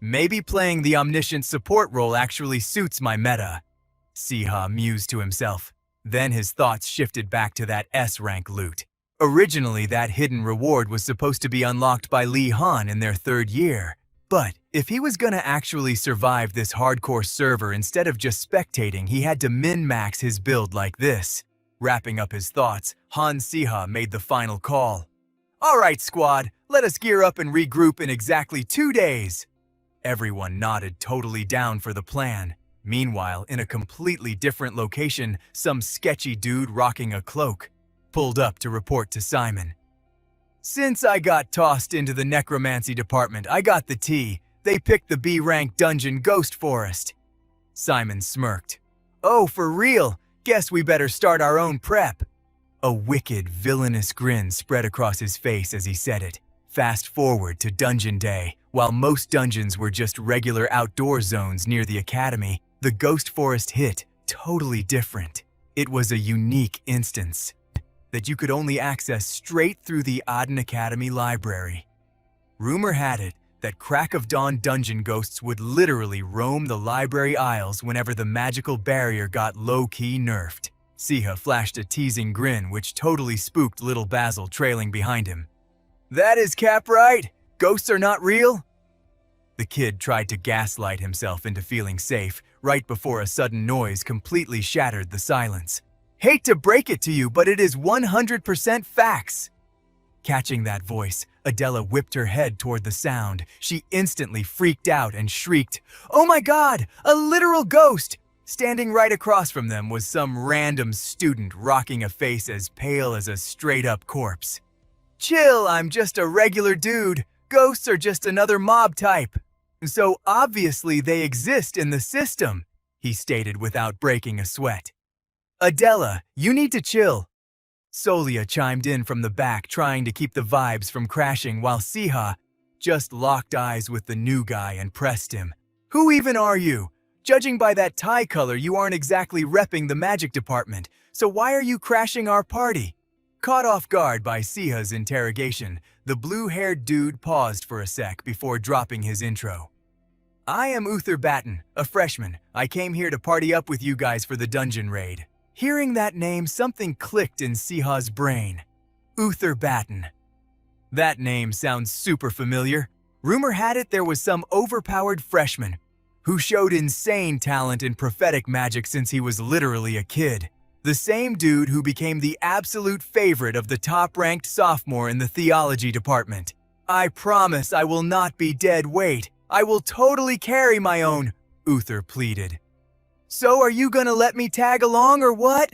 Maybe playing the omniscient support role actually suits my meta. Siha mused to himself. Then his thoughts shifted back to that S-rank loot. Originally, that hidden reward was supposed to be unlocked by Lee Han in their 3rd year. But if he was gonna actually survive this hardcore server instead of just spectating, he had to min-max his build like this. Wrapping up his thoughts, Han Siha made the final call. All right, squad, let us gear up and regroup in exactly 2 days. Everyone nodded, totally down for the plan. Meanwhile, in a completely different location, some sketchy dude rocking a cloak pulled up to report to Simon. Since I got tossed into the necromancy department, I got the tea. They picked the B-rank dungeon Ghost Forest. Simon smirked. Oh, for real? Guess we better start our own prep. A wicked, villainous grin spread across his face as he said it. Fast forward to Dungeon Day. While most dungeons were just regular outdoor zones near the academy, the Ghost Forest hit totally different. It was a unique instance that you could only access straight through the Aden Academy library. Rumor had it that Crack of Dawn dungeon ghosts would literally roam the library aisles whenever the magical barrier got low-key nerfed. Siha flashed a teasing grin which totally spooked little Basil trailing behind him. That is Cap, right? Ghosts are not real? The kid tried to gaslight himself into feeling safe right before a sudden noise completely shattered the silence. Hate to break it to you, but it is 100% facts. Catching that voice, Adela whipped her head toward the sound. She instantly freaked out and shrieked, "Oh my God, a literal ghost!" Standing right across from them was some random student rocking a face as pale as a straight-up corpse. Chill, I'm just a regular dude. Ghosts are just another mob type. So obviously they exist in the system, he stated without breaking a sweat. Adela, you need to chill. Solia chimed in from the back, trying to keep the vibes from crashing while Siha just locked eyes with the new guy and pressed him. Who even are you? Judging by that tie color, you aren't exactly repping the magic department, so why are you crashing our party? Caught off guard by Siha's interrogation, the blue-haired dude paused for a sec before dropping his intro. I am Uther Batten, a freshman. I came here to party up with you guys for the dungeon raid. Hearing that name, something clicked in Siha's brain. Uther Batten. That name sounds super familiar. Rumor had it there was some overpowered freshman who showed insane talent in prophetic magic since he was literally a kid. The same dude who became the absolute favorite of the top-ranked sophomore in the theology department. I promise I will not be dead weight. I will totally carry my own, Uther pleaded. So are you gonna let me tag along or what?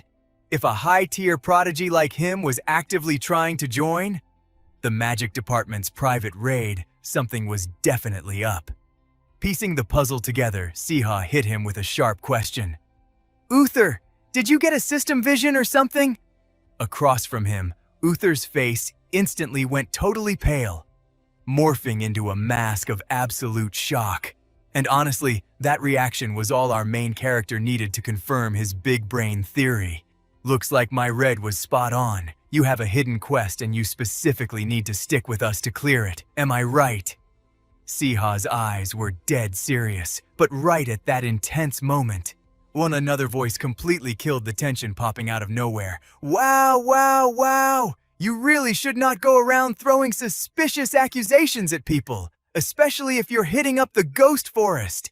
If a high-tier prodigy like him was actively trying to join the magic department's private raid, something was definitely up. Piecing the puzzle together, Siha hit him with a sharp question. Uther, did you get a system vision or something? Across from him, Uther's face instantly went totally pale, morphing into a mask of absolute shock. And honestly, that reaction was all our main character needed to confirm his big brain theory. Looks like my read was spot on. You have a hidden quest and you specifically need to stick with us to clear it. Am I right? Siha's eyes were dead serious, but right at that intense moment, another voice completely killed the tension popping out of nowhere. Wow, wow, wow! You really should not go around throwing suspicious accusations at people, especially if you're hitting up the ghost forest.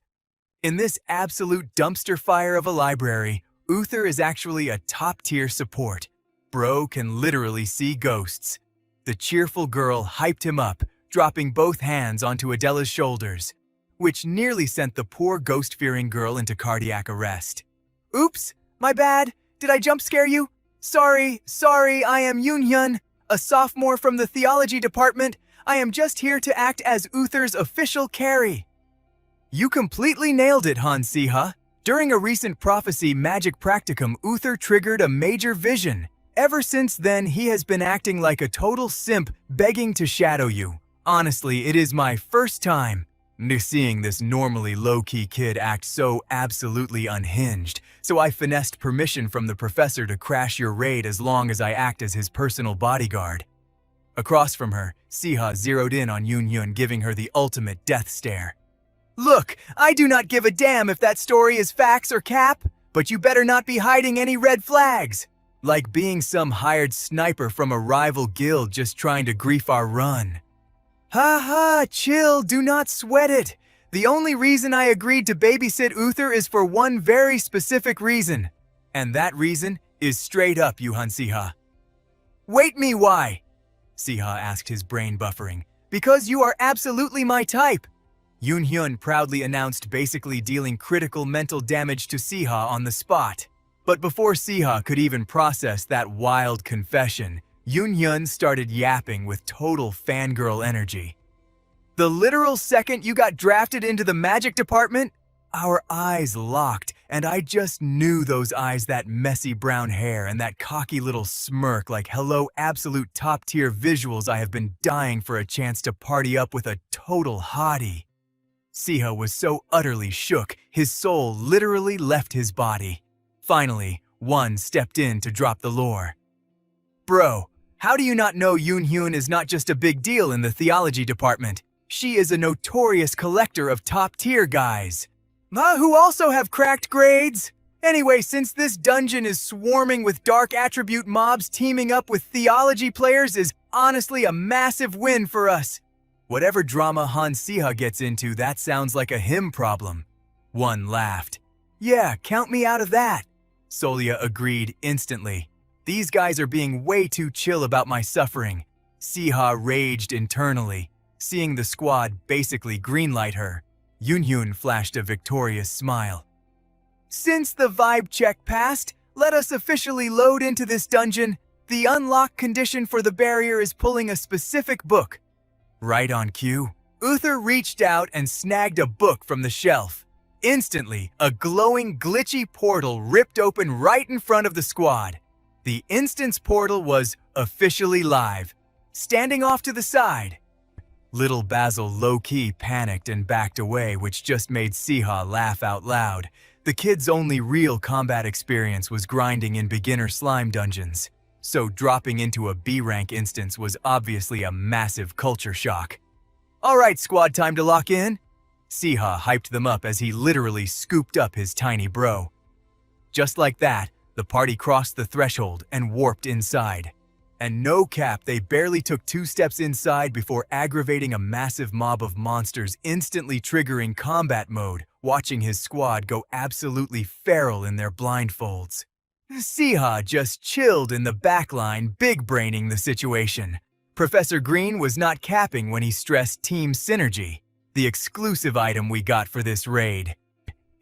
In this absolute dumpster fire of a library, Uther is actually a top-tier support. Bro can literally see ghosts. The cheerful girl hyped him up, dropping both hands onto Adela's shoulders, which nearly sent the poor ghost-fearing girl into cardiac arrest. Oops, my bad. Did I jump scare you? Sorry, I am Yoonhyun, a sophomore from the theology department. I am just here to act as Uther's official carry. You completely nailed it, Han Siha. During a recent prophecy magic practicum, Uther triggered a major vision. Ever since then, he has been acting like a total simp, begging to shadow you. Honestly, it is my first time seeing this normally low-key kid act so absolutely unhinged, so I finessed permission from the professor to crash your raid as long as I act as his personal bodyguard. Across from her, Siha zeroed in on Yoonhyun, giving her the ultimate death stare. Look, I do not give a damn if that story is facts or cap, but you better not be hiding any red flags. Like being some hired sniper from a rival guild just trying to grief our run. Ha ha, chill, do not sweat it. The only reason I agreed to babysit Uther is for one very specific reason. And that reason is straight up, you Han Siha. Wait me, why? Siha asked, his brain buffering. Because you are absolutely my type. Yoonhyun proudly announced, basically dealing critical mental damage to Siha on the spot. But before Siha could even process that wild confession, Yoonhyun started yapping with total fangirl energy. The literal second you got drafted into the magic department, our eyes locked, and I just knew those eyes, that messy brown hair, and that cocky little smirk like hello absolute top-tier visuals. I have been dying for a chance to party up with a total hottie. Siha was so utterly shook, his soul literally left his body. Finally, one stepped in to drop the lore. Bro, how do you not know Yoonhyun is not just a big deal in the theology department? She is a notorious collector of top-tier guys. Who also have cracked grades? Anyway, since this dungeon is swarming with dark attribute mobs, teaming up with theology players is honestly a massive win for us. Whatever drama Han Siha gets into, that sounds like a him problem. One laughed. Yeah, count me out of that. Solia agreed instantly. These guys are being way too chill about my suffering. Siha raged internally, seeing the squad basically greenlight her. Yoonhyun flashed a victorious smile. Since the vibe check passed, let us officially load into this dungeon. The unlock condition for the barrier is pulling a specific book. Right on cue, Uther reached out and snagged a book from the shelf. Instantly, a glowing, glitchy portal ripped open right in front of the squad. The instance portal was officially live, standing off to the side. Little Basil low-key panicked and backed away, which just made Siha laugh out loud. The kid's only real combat experience was grinding in beginner slime dungeons, so dropping into a B-rank instance was obviously a massive culture shock. Alright squad, time to lock in. Siha hyped them up as he literally scooped up his tiny bro. Just like that, the party crossed the threshold and warped inside. And no cap, they barely took 2 steps inside before aggravating a massive mob of monsters, instantly triggering combat mode, watching his squad go absolutely feral in their blindfolds. Siha just chilled in the backline, big-braining the situation. Professor Green was not capping when he stressed team synergy. The exclusive item we got for this raid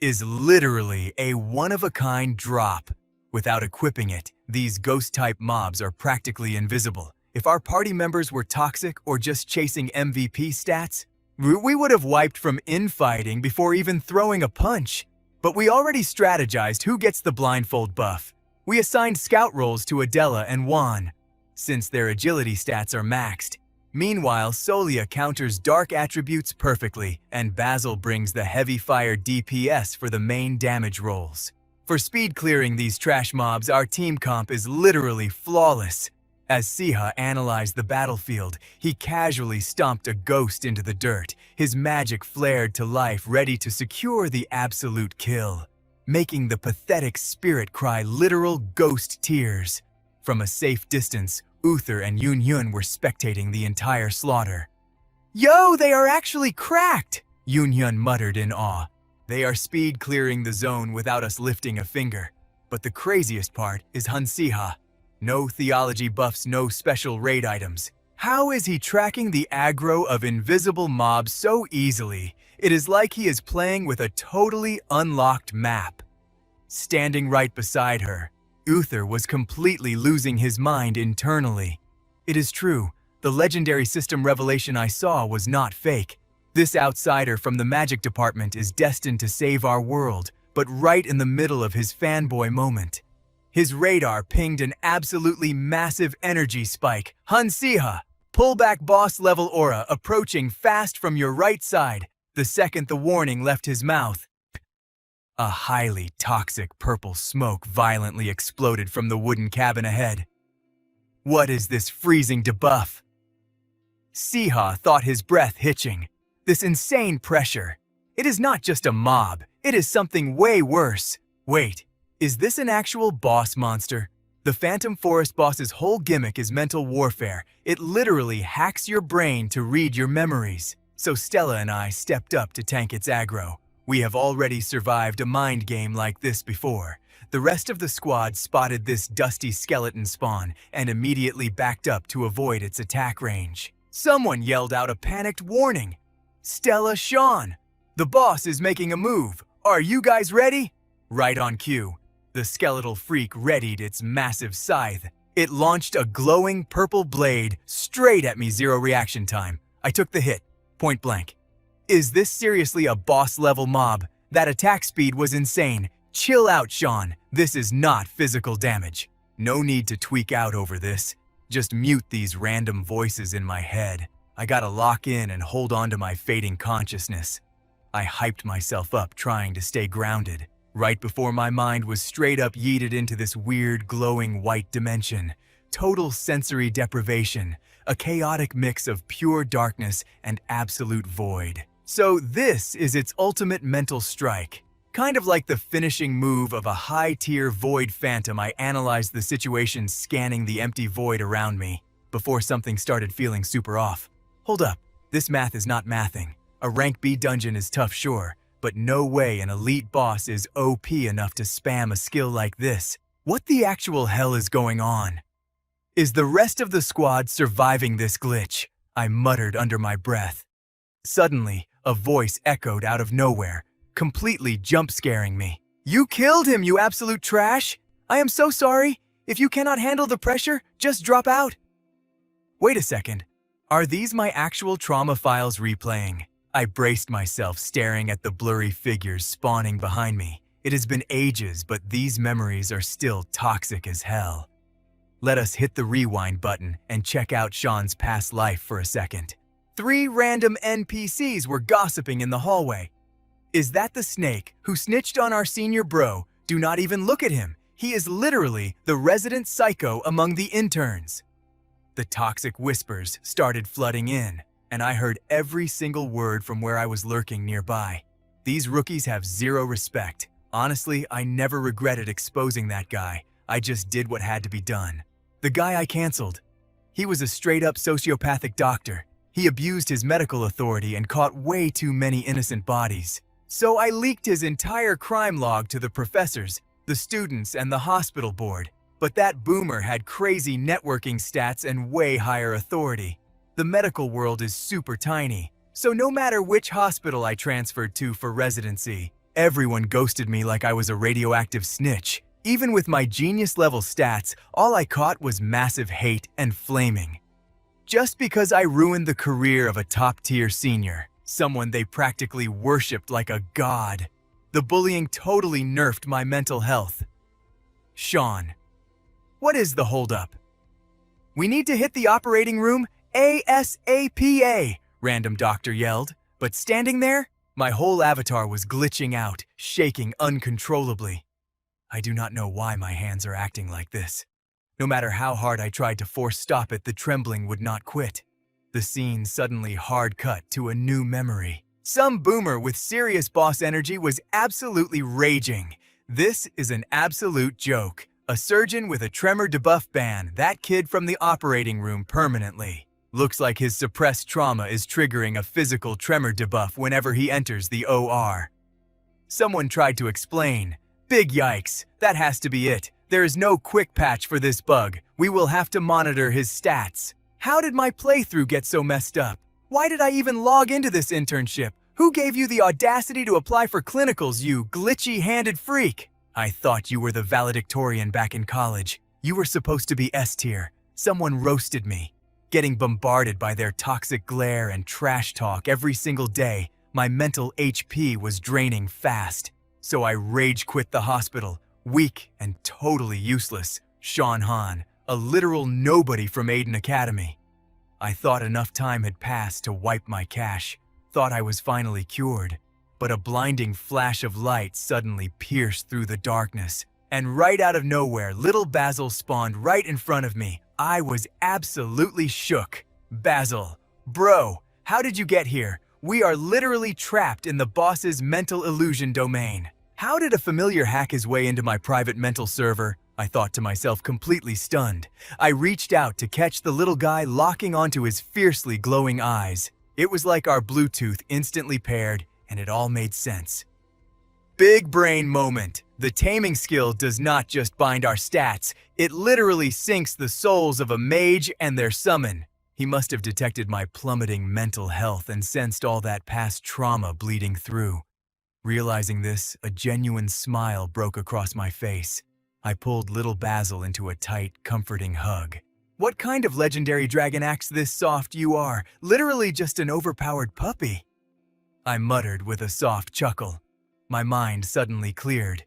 is literally a one-of-a-kind drop. Without equipping it, these ghost-type mobs are practically invisible. If our party members were toxic or just chasing MVP stats, we would have wiped from infighting before even throwing a punch. But we already strategized who gets the blindfold buff. We assigned scout roles to Adela and Juan, since their agility stats are maxed. Meanwhile, Solia counters dark attributes perfectly, and Basil brings the heavy fire DPS for the main damage rolls. For speed clearing these trash mobs, our team comp is literally flawless. As Siha analyzed the battlefield, he casually stomped a ghost into the dirt, his magic flared to life, ready to secure the absolute kill, making the pathetic spirit cry literal ghost tears. From a safe distance, Uther and Yun Yun were spectating the entire slaughter. "Yo, they are actually cracked!" Yun Yun muttered in awe. "They are speed clearing the zone without us lifting a finger." But the craziest part is Han Siha. No theology buffs, no special raid items. How is he tracking the aggro of invisible mobs so easily? It is like he is playing with a totally unlocked map. Standing right beside her, Uther was completely losing his mind internally. It is true, the legendary system revelation I saw was not fake. This outsider from the magic department is destined to save our world, but right in the middle of his fanboy moment, his radar pinged an absolutely massive energy spike. Han Siha, pullback boss level aura approaching fast from your right side. The second the warning left his mouth, a highly toxic purple smoke violently exploded from the wooden cabin ahead. What is this freezing debuff? Siha thought, his breath hitching. This insane pressure. It is not just a mob, it is something way worse. Wait, is this an actual boss monster? The Phantom Forest boss's whole gimmick is mental warfare. It literally hacks your brain to read your memories. So Stella and I stepped up to tank its aggro. We have already survived a mind game like this before. The rest of the squad spotted this dusty skeleton spawn and immediately backed up to avoid its attack range. Someone yelled out a panicked warning. "Stella, Sean, the boss is making a move. Are you guys ready?" Right on cue, the skeletal freak readied its massive scythe. It launched a glowing purple blade straight at me. Zero reaction time. I took the hit, point blank. Is this seriously a boss-level mob? That attack speed was insane. Chill out, Sean. This is not physical damage. No need to tweak out over this. Just mute these random voices in my head. I gotta lock in and hold on to my fading consciousness. I hyped myself up, trying to stay grounded, right before my mind was straight up yeeted into this weird glowing white dimension. Total sensory deprivation, a chaotic mix of pure darkness and absolute void. So this is its ultimate mental strike. Kind of like the finishing move of a high-tier void phantom. I analyzed the situation, scanning the empty void around me, before something started feeling super off. Hold up, this math is not mathing. A rank B dungeon is tough, sure, but no way an elite boss is OP enough to spam a skill like this. What the actual hell is going on? Is the rest of the squad surviving this glitch? I muttered under my breath. Suddenly, a voice echoed out of nowhere, completely jump-scaring me. "You killed him, you absolute trash! I am so sorry. If you cannot handle the pressure, just drop out." Wait a second. Are these my actual trauma files replaying? I braced myself, staring at the blurry figures spawning behind me. It has been ages, but these memories are still toxic as hell. Let us hit the rewind button and check out Sean's past life for a second. 3 random NPCs were gossiping in the hallway. Is that the snake who snitched on our senior bro? Do not even look at him. He is literally the resident psycho among the interns. The toxic whispers started flooding in. and I heard every single word from where I was lurking nearby. These rookies have zero respect. Honestly, I never regretted exposing that guy. I just did what had to be done. The guy I canceled. He was a straight-up sociopathic doctor. He abused his medical authority and caught way too many innocent bodies. So I leaked his entire crime log to the professors, the students, and the hospital board. But that boomer had crazy networking stats and way higher authority. The medical world is super tiny, so no matter which hospital I transferred to for residency, everyone ghosted me like I was a radioactive snitch. Even with my genius-level stats, all I caught was massive hate and flaming. Just because I ruined the career of a top-tier senior, someone they practically worshipped like a god. The bullying totally nerfed my mental health. Sean. What is the holdup? We need to hit the operating room ASAP, random doctor yelled. But standing there, my whole avatar was glitching out, shaking uncontrollably. I do not know why my hands are acting like this. No matter how hard I tried to force stop it, the trembling would not quit. The scene suddenly hard cut to a new memory. Some boomer with serious boss energy was absolutely raging. This is an absolute joke. A surgeon with a tremor debuff ban that kid from the operating room permanently. Looks like his suppressed trauma is triggering a physical tremor debuff whenever he enters the OR. Someone tried to explain. Big yikes, that has to be it. There is no quick patch for this bug. We will have to monitor his stats. How did my playthrough get so messed up? Why did I even log into this internship? Who gave you the audacity to apply for clinicals, you glitchy-handed freak? I thought you were the valedictorian back in college. You were supposed to be S-tier. Someone roasted me. Getting bombarded by their toxic glare and trash talk every single day, my mental HP was draining fast. So I rage quit the hospital, weak and totally useless. Sean Han, a literal nobody from Aiden Academy. I thought enough time had passed to wipe my cache, thought I was finally cured. But a blinding flash of light suddenly pierced through the darkness. And right out of nowhere, little Basil spawned right in front of me. I was absolutely shook. Basil, bro, how did you get here? We are literally trapped in the boss's mental illusion domain. How did a familiar hack his way into my private mental server? I thought to myself, completely stunned. I reached out to catch the little guy locking onto his fiercely glowing eyes. It was like our Bluetooth instantly paired, and it all made sense. Big brain moment. The taming skill does not just bind our stats, it literally sinks the souls of a mage and their summon. He must have detected my plummeting mental health and sensed all that past trauma bleeding through. Realizing this, a genuine smile broke across my face. I pulled little Basil into a tight, comforting hug. What kind of legendary dragon acts this soft you are? Literally just an overpowered puppy. I muttered with a soft chuckle. My mind suddenly cleared.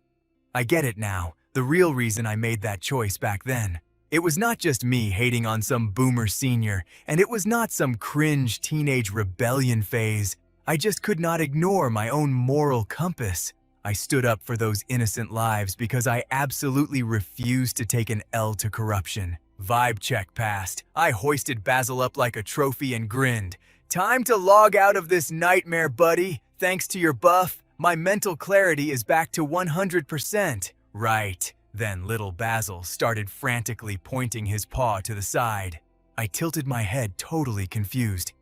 I get it now, the real reason I made that choice back then. It was not just me hating on some boomer senior, and it was not some cringe teenage rebellion phase. I just could not ignore my own moral compass. I stood up for those innocent lives because I absolutely refused to take an L to corruption. Vibe check passed. I hoisted Basil up like a trophy and grinned. Time to log out of this nightmare, buddy. Thanks to your buff, my mental clarity is back to 100%. Right. Then little Basil started frantically pointing his paw to the side. I tilted my head, totally confused.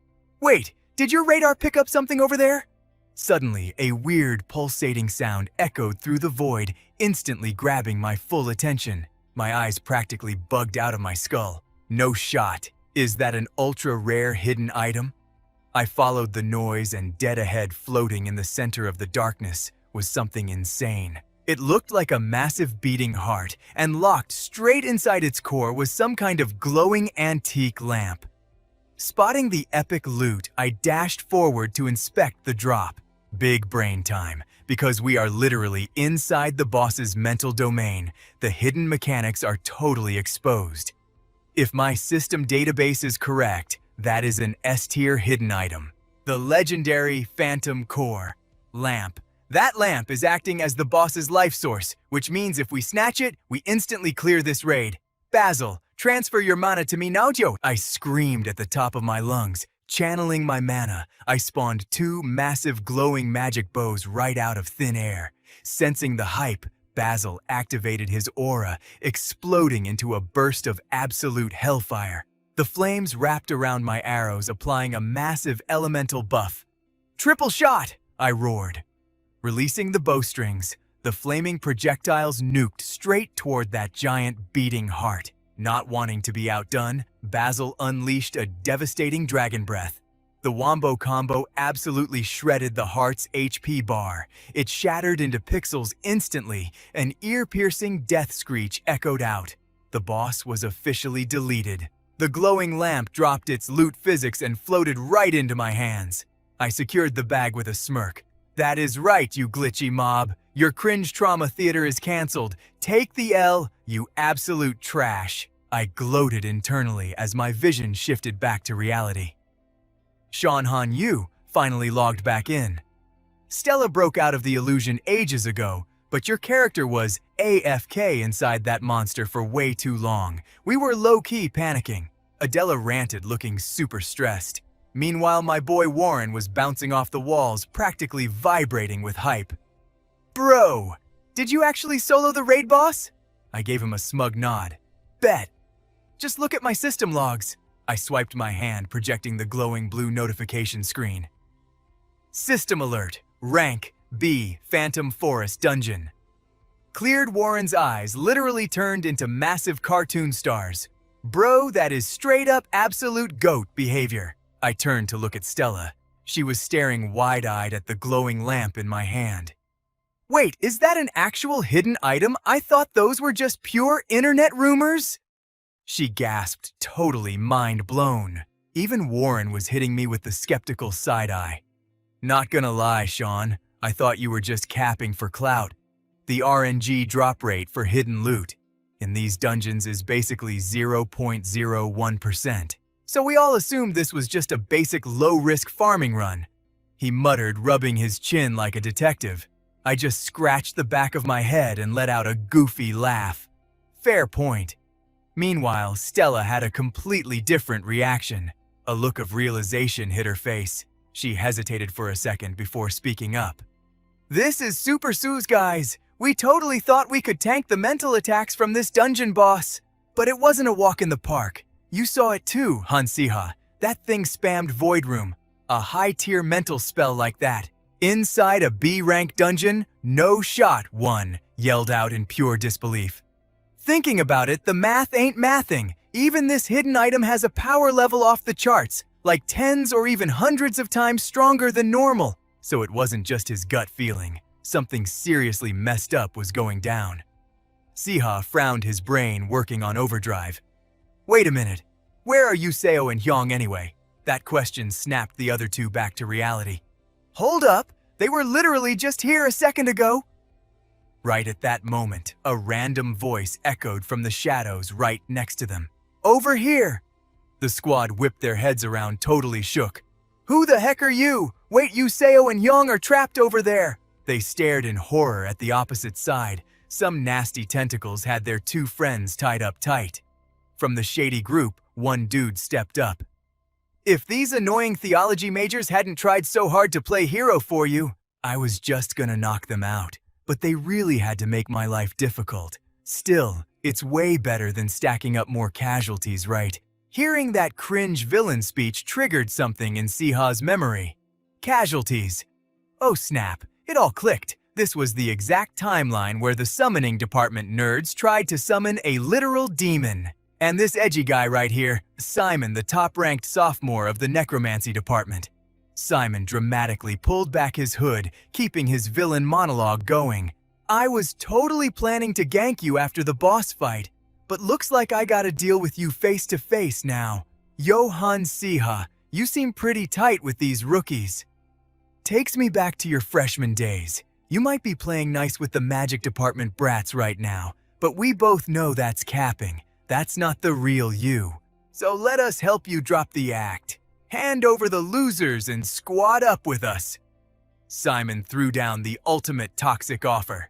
Wait, did your radar pick up something over there? Suddenly, a weird pulsating sound echoed through the void, instantly grabbing my full attention. My eyes practically bugged out of my skull. No shot. Is that an ultra-rare hidden item? I followed the noise, and dead ahead, floating in the center of the darkness, was something insane. It looked like a massive beating heart, and locked straight inside its core was some kind of glowing antique lamp. Spotting the epic loot, I dashed forward to inspect the drop. Big brain time, because we are literally inside the boss's mental domain. The hidden mechanics are totally exposed. If my system database is correct, that is an S-tier hidden item. The legendary Phantom Core lamp. That lamp is acting as the boss's life source, which means if we snatch it, we instantly clear this raid. Basil, transfer your mana to me now, Joe! I screamed at the top of my lungs. Channeling my mana, I spawned two massive glowing magic bows right out of thin air. Sensing the hype, Basil activated his aura, exploding into a burst of absolute hellfire. The flames wrapped around my arrows, applying a massive elemental buff. "Triple shot!" I roared. Releasing the bowstrings, the flaming projectiles nuked straight toward that giant beating heart. Not wanting to be outdone, Basil unleashed a devastating dragon breath. The wombo combo absolutely shredded the heart's HP bar. It shattered into pixels instantly. An ear-piercing death screech echoed out. The boss was officially deleted. The glowing lamp dropped its loot physics and floated right into my hands. I secured the bag with a smirk. "That is right, you glitchy mob. Your cringe trauma theater is cancelled. Take the L, you absolute trash." I gloated internally as my vision shifted back to reality. Han Yu finally logged back in. "Stella broke out of the illusion ages ago, but your character was AFK inside that monster for way too long. We were low-key panicking." Adela ranted, looking super stressed. Meanwhile, my boy Warren was bouncing off the walls, practically vibrating with hype. "Bro, did you actually solo the raid boss?" I gave him a smug nod. "Bet. Just look at my system logs." I swiped my hand, projecting the glowing blue notification screen. System alert. Rank B, Phantom Forest Dungeon. Cleared Warren's eyes literally turned into massive cartoon stars. "Bro, that is straight up absolute goat behavior." I turned to look at Stella. She was staring wide-eyed at the glowing lamp in my hand. "Wait, is that an actual hidden item? I thought those were just pure internet rumors." She gasped, totally mind blown. Even Warren was hitting me with the skeptical side-eye. "Not gonna lie, Sean, I thought you were just capping for clout. The RNG drop rate for hidden loot in these dungeons is basically 0.01%. So we all assumed this was just a basic low-risk farming run." He muttered, rubbing his chin like a detective. I just scratched the back of my head and let out a goofy laugh. Fair point. Meanwhile, Stella had a completely different reaction. A look of realization hit her face. She hesitated for a second before speaking up. "This is Super Sue's, guys. We totally thought we could tank the mental attacks from this dungeon boss. But it wasn't a walk in the park. You saw it too, Han Siha. That thing spammed Void Room. A high-tier mental spell like that. Inside a B-rank dungeon? No shot, one," yelled out in pure disbelief. "Thinking about it, the math ain't mathing. Even this hidden item has a power level off the charts, like tens or even hundreds of times stronger than normal." So it wasn't just his gut feeling. Something seriously messed up was going down. Siha frowned, his brain working on overdrive. "Wait a minute. Where are Yuseo and Hyung anyway?" That question snapped the other two back to reality. "Hold up. They were literally just here a second ago." Right at that moment, a random voice echoed from the shadows right next to them. "Over here!" The squad whipped their heads around, totally shook. "Who the heck are you? Wait, Yuseo and Hyung are trapped over there!" They stared in horror at the opposite side. Some nasty tentacles had their two friends tied up tight. From the shady group, one dude stepped up. "If these annoying theology majors hadn't tried so hard to play hero for you, I was just gonna knock them out. But they really had to make my life difficult. Still, it's way better than stacking up more casualties, right?" Hearing that cringe villain speech triggered something in Siha's memory. Casualties. Oh snap, it all clicked. This was the exact timeline where the summoning department nerds tried to summon a literal demon. And this edgy guy right here, Simon, the top-ranked sophomore of the necromancy department. Simon dramatically pulled back his hood, keeping his villain monologue going. "I was totally planning to gank you after the boss fight, but looks like I gotta deal with you face to face now. Yo, Han Siha, you seem pretty tight with these rookies." Takes me back to your freshman days. You might be playing nice with the magic department brats right now, but we both know that's capping. That's not the real you. So let us help you drop the act. Hand over the losers and squad up with us." Simon threw down the ultimate toxic offer.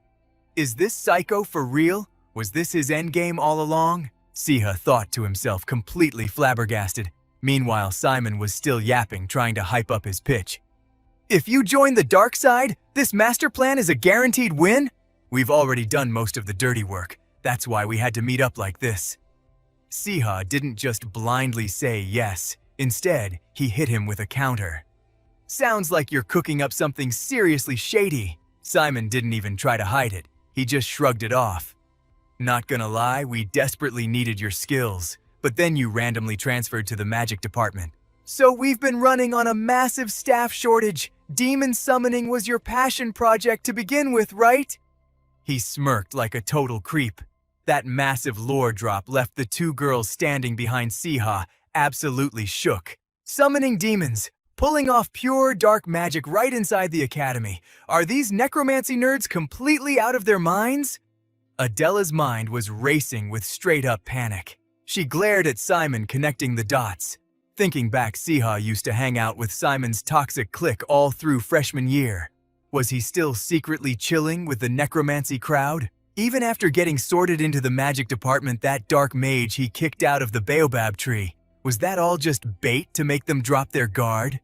Is this psycho for real? Was this his endgame all along? Siha thought to himself, completely flabbergasted. Meanwhile, Simon was still yapping, trying to hype up his pitch. If you join the dark side, this master plan is a guaranteed win? We've already done most of the dirty work. That's why we had to meet up like this. Siha didn't just blindly say yes. Instead, he hit him with a counter. Sounds like you're cooking up something seriously shady. Simon didn't even try to hide it. He just shrugged it off. Not gonna lie, we desperately needed your skills, but then you randomly transferred to the magic department. So we've been running on a massive staff shortage. Demon summoning was your passion project to begin with, right? He smirked like a total creep. That massive lore drop left the two girls standing behind Siha absolutely shook. Summoning demons, pulling off pure dark magic right inside the academy. Are these necromancy nerds completely out of their minds? Adela's mind was racing with straight-up panic. She glared at Simon, connecting the dots. Thinking back, Siha used to hang out with Simon's toxic clique all through freshman year. Was he still secretly chilling with the necromancy crowd? Even after getting sorted into the magic department, that dark mage he kicked out of the baobab tree, was that all just bait to make them drop their guard?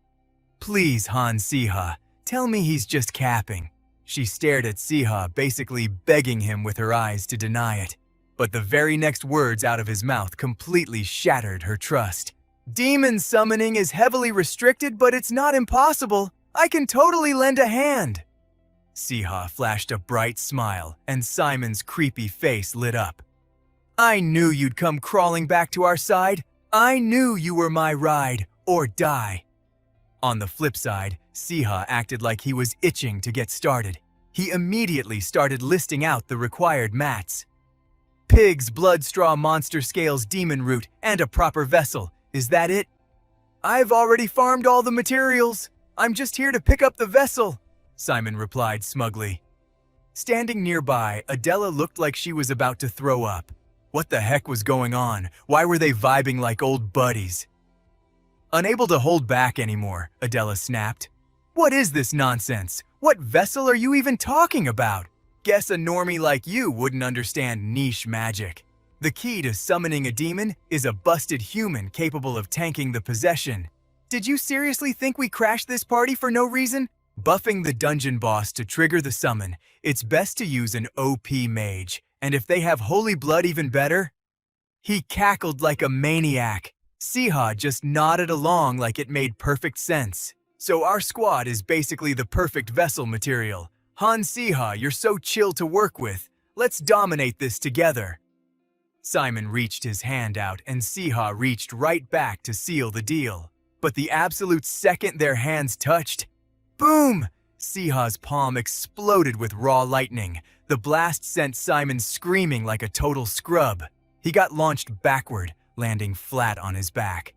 Please, Han Siha, tell me he's just capping. She stared at Siha, basically begging him with her eyes to deny it. But the very next words out of his mouth completely shattered her trust. Demon summoning is heavily restricted, but it's not impossible. I can totally lend a hand. Siha flashed a bright smile, and Simon's creepy face lit up. I knew you'd come crawling back to our side. I knew you were my ride, or die. On the flip side, Siha acted like he was itching to get started. He immediately started listing out the required mats. Pigs, blood straw, monster scales, demon root, and a proper vessel. Is that it? I've already farmed all the materials. I'm just here to pick up the vessel, Simon replied smugly. Standing nearby, Adela looked like she was about to throw up. What the heck was going on? Why were they vibing like old buddies? Unable to hold back anymore, Adela snapped. What is this nonsense? What vessel are you even talking about? Guess a normie like you wouldn't understand niche magic. The key to summoning a demon is a busted human capable of tanking the possession. Did you seriously think we crashed this party for no reason? Buffing the dungeon boss to trigger the summon, it's best to use an OP mage, and if they have holy blood, even better. He cackled like a maniac. Siha just nodded along like it made perfect sense. So our squad is basically the perfect vessel material. Han Siha, you're so chill to work with. Let's dominate this together. Simon reached his hand out and Siha reached right back to seal the deal. But the absolute second their hands touched, boom! Siha's palm exploded with raw lightning. The blast sent Simon screaming like a total scrub. He got launched backward, landing flat on his back.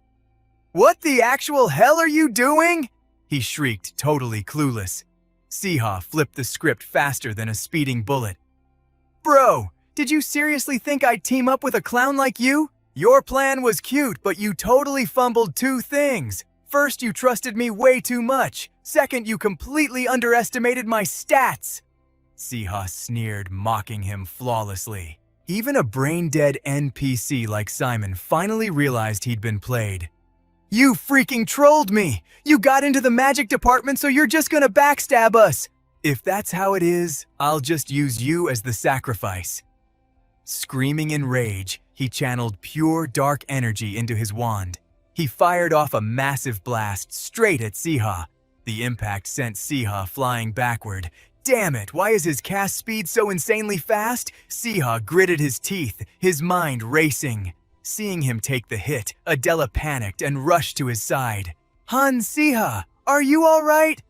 What the actual hell are you doing? He shrieked, totally clueless. Siha flipped the script faster than a speeding bullet. Bro, did you seriously think I'd team up with a clown like you? Your plan was cute, but you totally fumbled two things. First, you trusted me way too much. Second, you completely underestimated my stats. Siha sneered, mocking him flawlessly. Even a brain-dead NPC like Simon finally realized he'd been played. You freaking trolled me! You got into the magic department, so you're just gonna backstab us! If that's how it is, I'll just use you as the sacrifice. Screaming in rage, he channeled pure dark energy into his wand. He fired off a massive blast straight at Siha. The impact sent Siha flying backward. Damn it, why is his cast speed so insanely fast? Siha gritted his teeth, his mind racing. Seeing him take the hit, Adela panicked and rushed to his side. Han Siha, are you all right?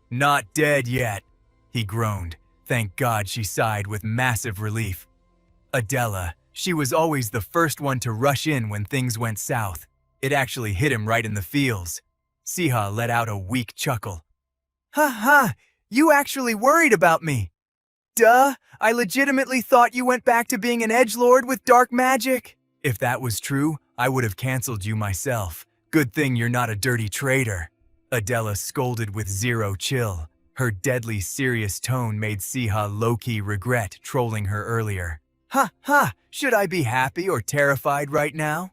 Not dead yet, he groaned. Thank God, she sighed with massive relief. Adela, she was always the first one to rush in when things went south. It actually hit him right in the feels. Siha let out a weak chuckle. Ha ha, you actually worried about me. Duh, I legitimately thought you went back to being an edgelord with dark magic. If that was true, I would have canceled you myself. Good thing you're not a dirty traitor. Adela scolded with zero chill. Her deadly serious tone made Siha low-key regret trolling her earlier. Ha ha, should I be happy or terrified right now?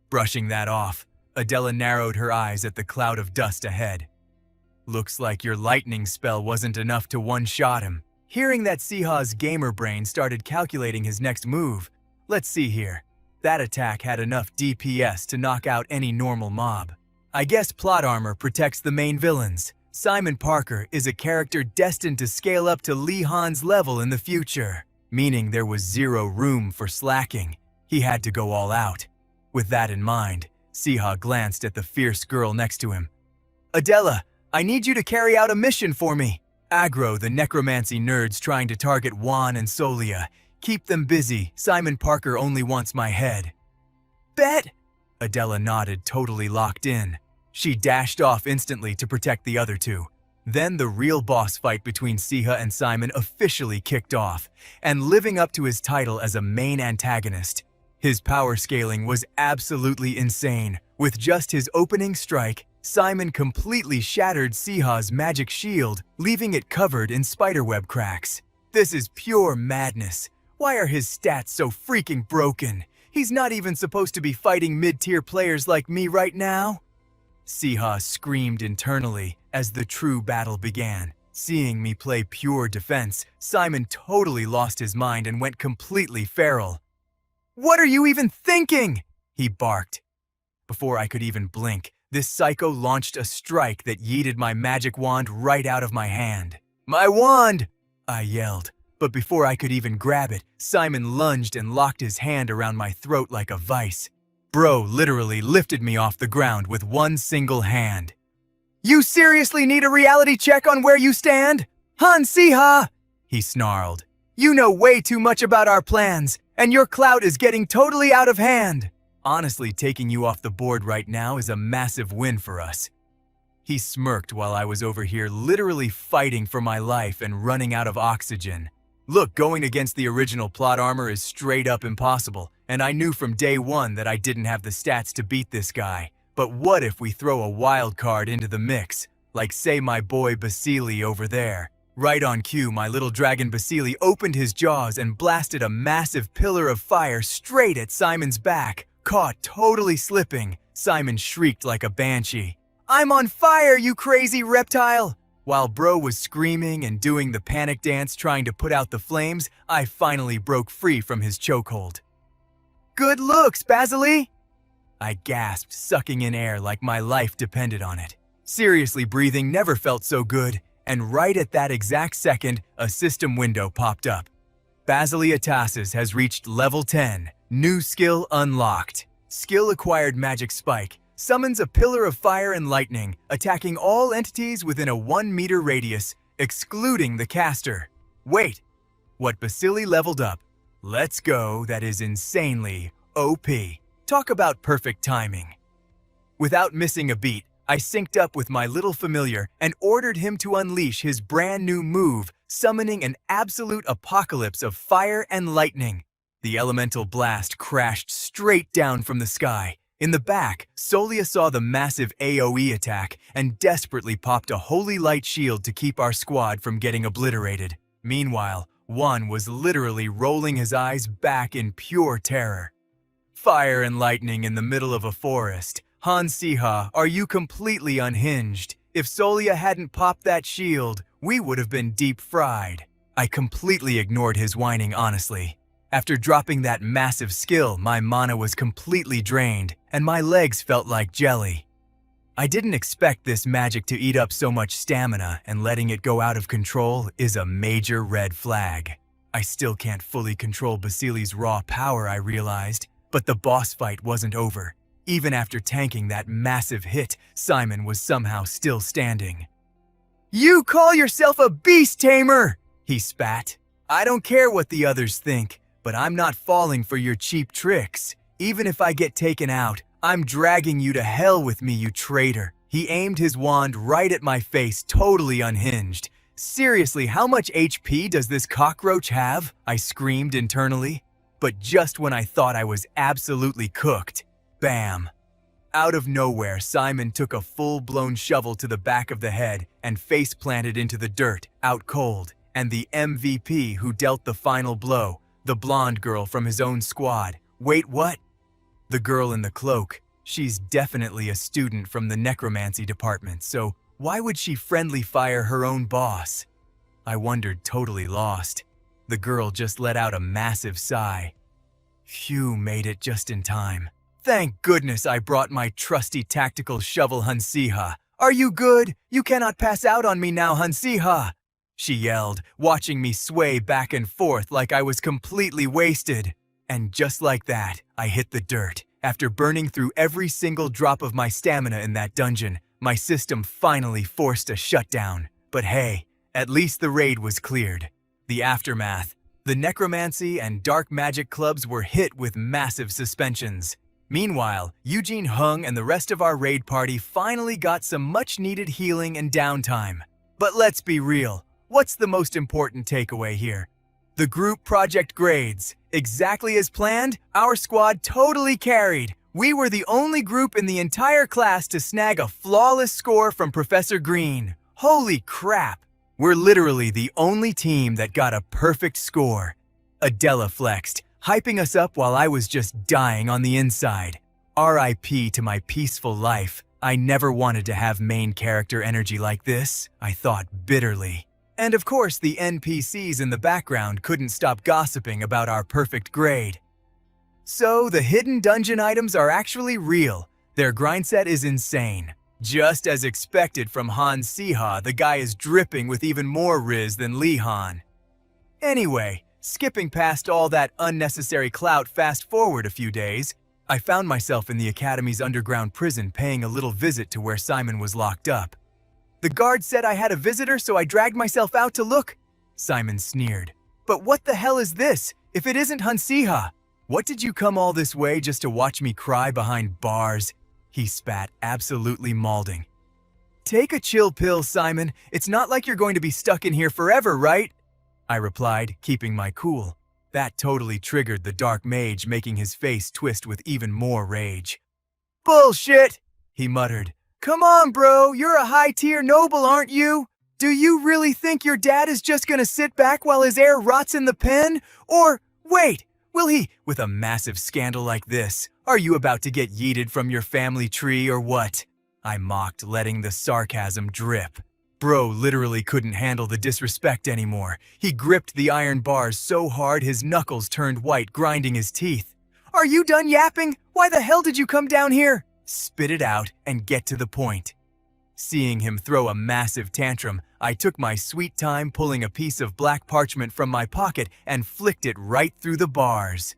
Brushing that off, Adela narrowed her eyes at the cloud of dust ahead. Looks like your lightning spell wasn't enough to one-shot him. Hearing that, Siha's gamer brain started calculating his next move. Let's see here. That attack had enough DPS to knock out any normal mob. I guess plot armor protects the main villains. Simon Parker is a character destined to scale up to Lee Han's level in the future, meaning there was zero room for slacking. He had to go all out. With that in mind, Siha glanced at the fierce girl next to him. Adela, I need you to carry out a mission for me. Aggro the necromancy nerds trying to target Juan and Solia. Keep them busy. Simon Parker only wants my head. Bet! Adela nodded, totally locked in. She dashed off instantly to protect the other two. Then the real boss fight between Siha and Simon officially kicked off, and living up to his title as a main antagonist. His power scaling was absolutely insane. With just his opening strike, Simon completely shattered Siha's magic shield, leaving it covered in spiderweb cracks. This is pure madness. Why are his stats so freaking broken? He's not even supposed to be fighting mid-tier players like me right now. Siha screamed internally as the true battle began. Seeing me play pure defense, Simon totally lost his mind and went completely feral. What are you even thinking? He barked. Before I could even blink, this psycho launched a strike that yeeted my magic wand right out of my hand. My wand! I yelled. But before I could even grab it, Simon lunged and locked his hand around my throat like a vice. Bro literally lifted me off the ground with one single hand. You seriously need a reality check on where you stand? Han Siha! He snarled. You know way too much about our plans, and your clout is getting totally out of hand. Honestly, taking you off the board right now is a massive win for us. He smirked while I was over here literally fighting for my life and running out of oxygen. Look, going against the original plot armor is straight up impossible, and I knew from day one that I didn't have the stats to beat this guy. But what if we throw a wild card into the mix, like say my boy Basili over there? Right on cue, my little dragon Basili opened his jaws and blasted a massive pillar of fire straight at Simon's back. Caught totally slipping, Simon shrieked like a banshee. I'm on fire, you crazy reptile! While bro was screaming and doing the panic dance trying to put out the flames, I finally broke free from his chokehold. Good looks, Basili! I gasped, sucking in air like my life depended on it. Seriously, breathing never felt so good, and right at that exact second, a system window popped up. Basili Atasis has reached level 10. New skill unlocked. Skill acquired magic spike. Summons a pillar of fire and lightning, attacking all entities within a 1-meter radius, excluding the caster. Wait, what Basili leveled up? Let's go, that is insanely OP. Talk about perfect timing. Without missing a beat, I synced up with my little familiar and ordered him to unleash his brand new move, summoning an absolute apocalypse of fire and lightning. The elemental blast crashed straight down from the sky. In the back, Solia saw the massive AoE attack and desperately popped a holy light shield to keep our squad from getting obliterated. Meanwhile, Juan was literally rolling his eyes back in pure terror. Fire and lightning in the middle of a forest. Han Siha, are you completely unhinged? If Solia hadn't popped that shield, we would have been deep fried. I completely ignored his whining, honestly. After dropping that massive skill, my mana was completely drained, and my legs felt like jelly. I didn't expect this magic to eat up so much stamina, and letting it go out of control is a major red flag. I still can't fully control Basili's raw power, I realized, but the boss fight wasn't over. Even after tanking that massive hit, Simon was somehow still standing. You call yourself a beast tamer! He spat. I don't care what the others think, but I'm not falling for your cheap tricks. Even if I get taken out, I'm dragging you to hell with me, you traitor. He aimed his wand right at my face, totally unhinged. Seriously, how much HP does this cockroach have? I screamed internally. But just when I thought I was absolutely cooked, bam. Out of nowhere, Simon took a full-blown shovel to the back of the head and face-planted into the dirt, out cold. And the MVP who dealt the final blow, the blonde girl from his own squad. Wait, what? The girl in the cloak. She's definitely a student from the necromancy department, so why would she friendly fire her own boss? I wondered, totally lost. The girl just let out a massive sigh. Phew, made it just in time. Thank goodness I brought my trusty tactical shovel, Han Siha. Are you good? You cannot pass out on me now, Han Siha, she yelled, watching me sway back and forth like I was completely wasted. And just like that, I hit the dirt. After burning through every single drop of my stamina in that dungeon, my system finally forced a shutdown. But hey, at least the raid was cleared. The aftermath. The necromancy and dark magic clubs were hit with massive suspensions. Meanwhile, Eugene Hung and the rest of our raid party finally got some much-needed healing and downtime. But let's be real, what's the most important takeaway here? The group project grades. Exactly as planned, our squad totally carried. We were the only group in the entire class to snag a flawless score from Professor Green. Holy crap! We're literally the only team that got a perfect score. Adela flexed, hyping us up while I was just dying on the inside. RIP to my peaceful life. I never wanted to have main character energy like this, I thought bitterly. And of course, the NPCs in the background couldn't stop gossiping about our perfect grade. So, the hidden dungeon items are actually real. Their grind set is insane. Just as expected from Han Siha, the guy is dripping with even more riz than Lee Han. Anyway, skipping past all that unnecessary clout, fast forward a few days, I found myself in the Academy's underground prison paying a little visit to where Simon was locked up. The guard said I had a visitor, so I dragged myself out to look. Simon sneered. But what the hell is this, if it isn't Han Siha? What did you come all this way just to watch me cry behind bars? He spat, absolutely mauling. Take a chill pill, Simon. It's not like you're going to be stuck in here forever, right? I replied, keeping my cool. That totally triggered the dark mage, making his face twist with even more rage. Bullshit, he muttered. Come on, bro, you're a high-tier noble, aren't you? Do you really think your dad is just gonna sit back while his heir rots in the pen? Or, wait, will he? With a massive scandal like this, are you about to get yeeted from your family tree or what? I mocked, letting the sarcasm drip. Bro literally couldn't handle the disrespect anymore. He gripped the iron bars so hard his knuckles turned white, grinding his teeth. Are you done yapping? Why the hell did you come down here? Spit it out and get to the point. Seeing him throw a massive tantrum, I took my sweet time pulling a piece of black parchment from my pocket and flicked it right through the bars.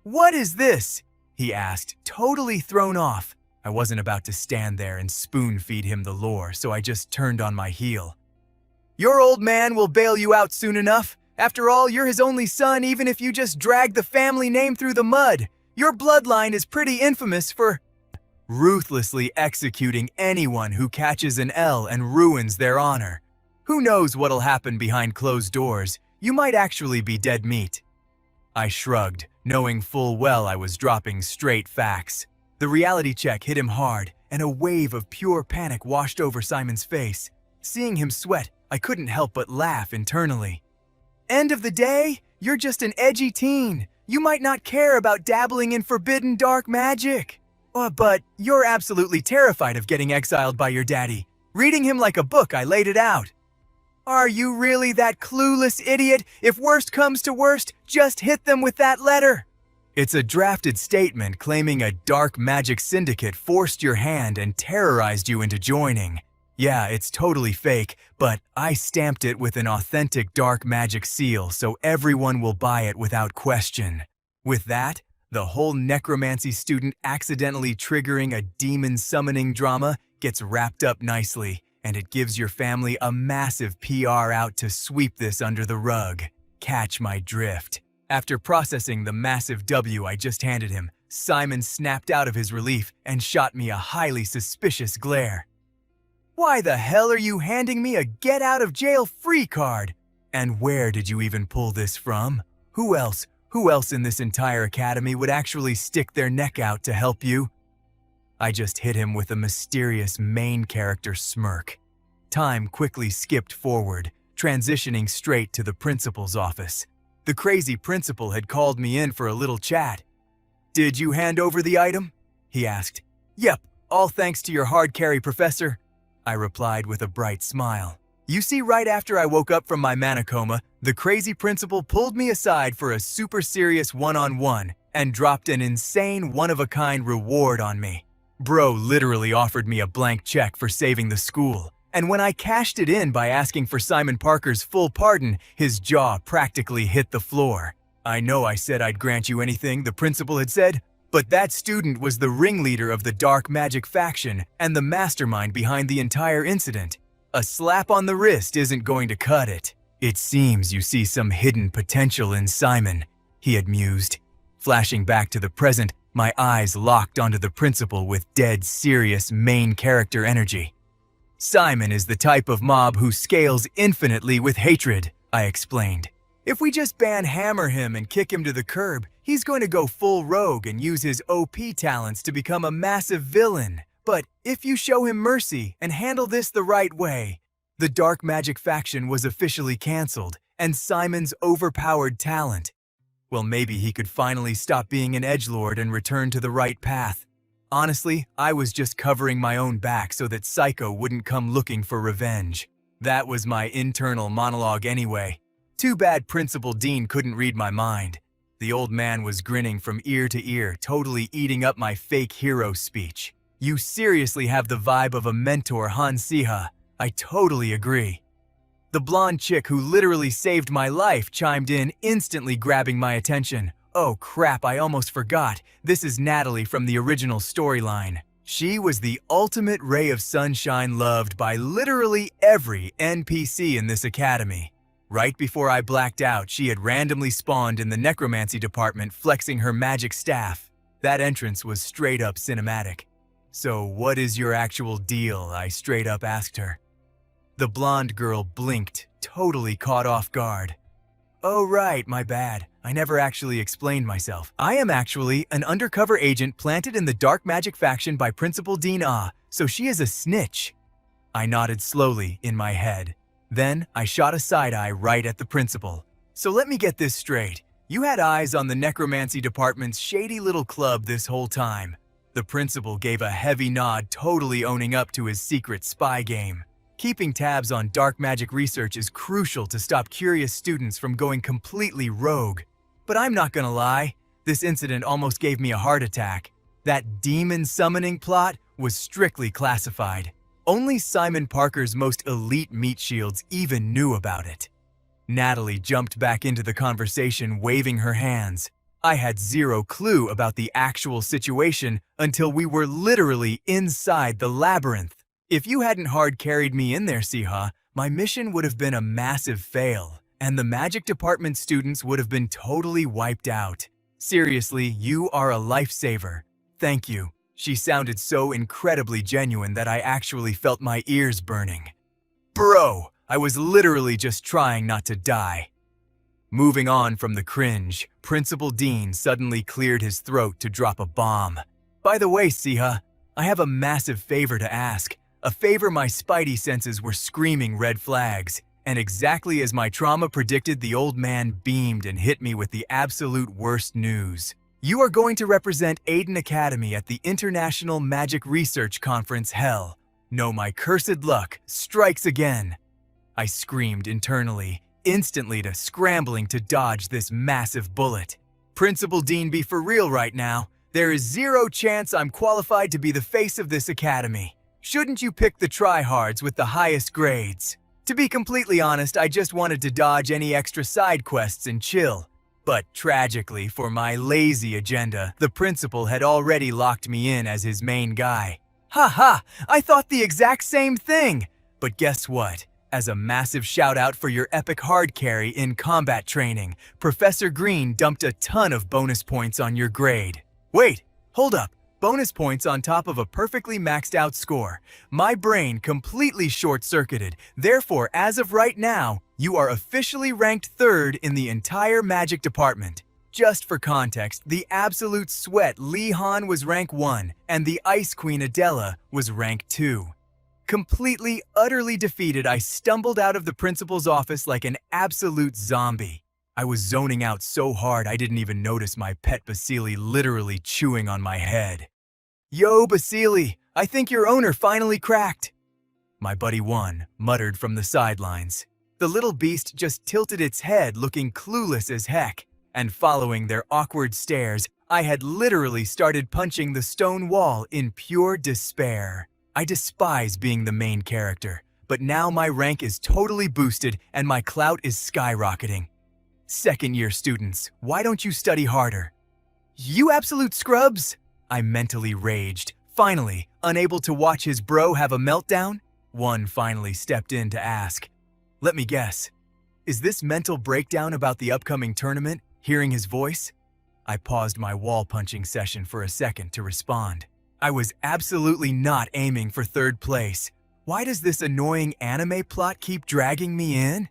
What is this? He asked, totally thrown off. I wasn't about to stand there and spoon-feed him the lore, so I just turned on my heel. Your old man will bail you out soon enough. After all, you're his only son, even if you just drag the family name through the mud. Your bloodline is pretty infamous for ruthlessly executing anyone who catches an L and ruins their honor. Who knows what'll happen behind closed doors? You might actually be dead meat. I shrugged, knowing full well I was dropping straight facts. The reality check hit him hard, and a wave of pure panic washed over Simon's face. Seeing him sweat, I couldn't help but laugh internally. End of the day, you're just an edgy teen. You might not care about dabbling in forbidden dark magic. But you're absolutely terrified of getting exiled by your daddy. Reading him like a book, I laid it out. Are you really that clueless idiot? If worst comes to worst, just hit them with that letter. It's a drafted statement claiming a dark magic syndicate forced your hand and terrorized you into joining. Yeah, it's totally fake, but I stamped it with an authentic dark magic seal so everyone will buy it without question. With that, the whole necromancy student accidentally triggering a demon summoning drama gets wrapped up nicely, and it gives your family a massive PR out to sweep this under the rug. Catch my drift. After processing the massive W I just handed him, Simon snapped out of his relief and shot me a highly suspicious glare. Why the hell are you handing me a get-out-of-jail-free card? And where did you even pull this from? Who else in this entire academy would actually stick their neck out to help you? I just hit him with a mysterious main character smirk. Time quickly skipped forward, transitioning straight to the principal's office. The crazy principal had called me in for a little chat. Did you hand over the item? He asked, Yep, all thanks to your hard carry, Professor, I replied with a bright smile. You see, right after I woke up from my mana coma, the crazy principal pulled me aside for a super serious one-on-one and dropped an insane one-of-a-kind reward on me. Bro literally offered me a blank check for saving the school, and when I cashed it in by asking for Simon Parker's full pardon, his jaw practically hit the floor. I know I said I'd grant you anything, the principal had said, but that student was the ringleader of the dark magic faction and the mastermind behind the entire incident. A slap on the wrist isn't going to cut it. It seems you see some hidden potential in Simon, he had mused. Flashing back to the present, my eyes locked onto the principal with dead serious main character energy. Simon is the type of mob who scales infinitely with hatred, I explained. If we just ban-hammer him and kick him to the curb, he's going to go full rogue and use his OP talents to become a massive villain. But if you show him mercy and handle this the right way, the dark magic faction was officially cancelled, and Simon's overpowered talent, well, maybe he could finally stop being an edgelord and return to the right path. Honestly, I was just covering my own back so that Psycho wouldn't come looking for revenge. That was my internal monologue anyway. Too bad Principal Dean couldn't read my mind. The old man was grinning from ear to ear, totally eating up my fake hero speech. You seriously have the vibe of a mentor, Han Siha. I totally agree. The blonde chick who literally saved my life chimed in, instantly grabbing my attention. Oh crap, I almost forgot. This is Natalie from the original storyline. She was the ultimate ray of sunshine loved by literally every NPC in this academy. Right before I blacked out, she had randomly spawned in the necromancy department flexing her magic staff. That entrance was straight up cinematic. So what is your actual deal? I straight up asked her. The blonde girl blinked, totally caught off guard. Oh right, my bad. I never actually explained myself. I am actually an undercover agent planted in the dark magic faction by Principal Dean Ah, so she is a snitch. I nodded slowly in my head. Then I shot a side-eye right at the principal. So let me get this straight. You had eyes on the necromancy department's shady little club this whole time. The principal gave a heavy nod, totally owning up to his secret spy game. Keeping tabs on dark magic research is crucial to stop curious students from going completely rogue. But I'm not gonna lie, this incident almost gave me a heart attack. That demon summoning plot was strictly classified. Only Simon Parker's most elite meat shields even knew about it. Natalie jumped back into the conversation, waving her hands. I had zero clue about the actual situation until we were literally inside the labyrinth. If you hadn't hard carried me in there, Siha, my mission would have been a massive fail, and the magic department students would have been totally wiped out. Seriously, you are a lifesaver. Thank you. She sounded so incredibly genuine that I actually felt my ears burning. Bro, I was literally just trying not to die. Moving on from the cringe, Principal Dean suddenly cleared his throat to drop a bomb. By the way, Siha, I have a massive favor to ask. A favor my spidey senses were screaming red flags, and exactly as my trauma predicted, the old man beamed and hit me with the absolute worst news. You are going to represent Aiden Academy at the International Magic Research Conference Hell. No, my cursed luck strikes again. I screamed internally, instantly scrambling to dodge this massive bullet. Principal Dean, be for real right now. There is zero chance I'm qualified to be the face of this academy. Shouldn't you pick the tryhards with the highest grades? To be completely honest, I just wanted to dodge any extra side quests and chill. But tragically, for my lazy agenda, the principal had already locked me in as his main guy. Haha, I thought the exact same thing! But guess what? As a massive shout out for your epic hard carry in combat training, Professor Green dumped a ton of bonus points on your grade. Wait, hold up. Bonus points on top of a perfectly maxed out score. My brain completely short-circuited. Therefore, as of right now, you are officially ranked 3rd in the entire magic department. Just for context, the absolute sweat Lee Han was rank 1, and the Ice Queen Adela was rank 2. Completely, utterly defeated, I stumbled out of the principal's office like an absolute zombie. I was zoning out so hard I didn't even notice my pet Basili literally chewing on my head. Yo, Basili, I think your owner finally cracked. My buddy One muttered from the sidelines. The little beast just tilted its head, looking clueless as heck, and following their awkward stares, I had literally started punching the stone wall in pure despair. I despise being the main character, but now my rank is totally boosted and my clout is skyrocketing. Second-year students, why don't you study harder? You absolute scrubs! I mentally raged. Finally, unable to watch his bro have a meltdown, One finally stepped in to ask, "Let me guess, is this mental breakdown about the upcoming tournament, hearing his voice?" I paused my wall-punching session for a second to respond. I was absolutely not aiming for third place. Why does this annoying anime plot keep dragging me in?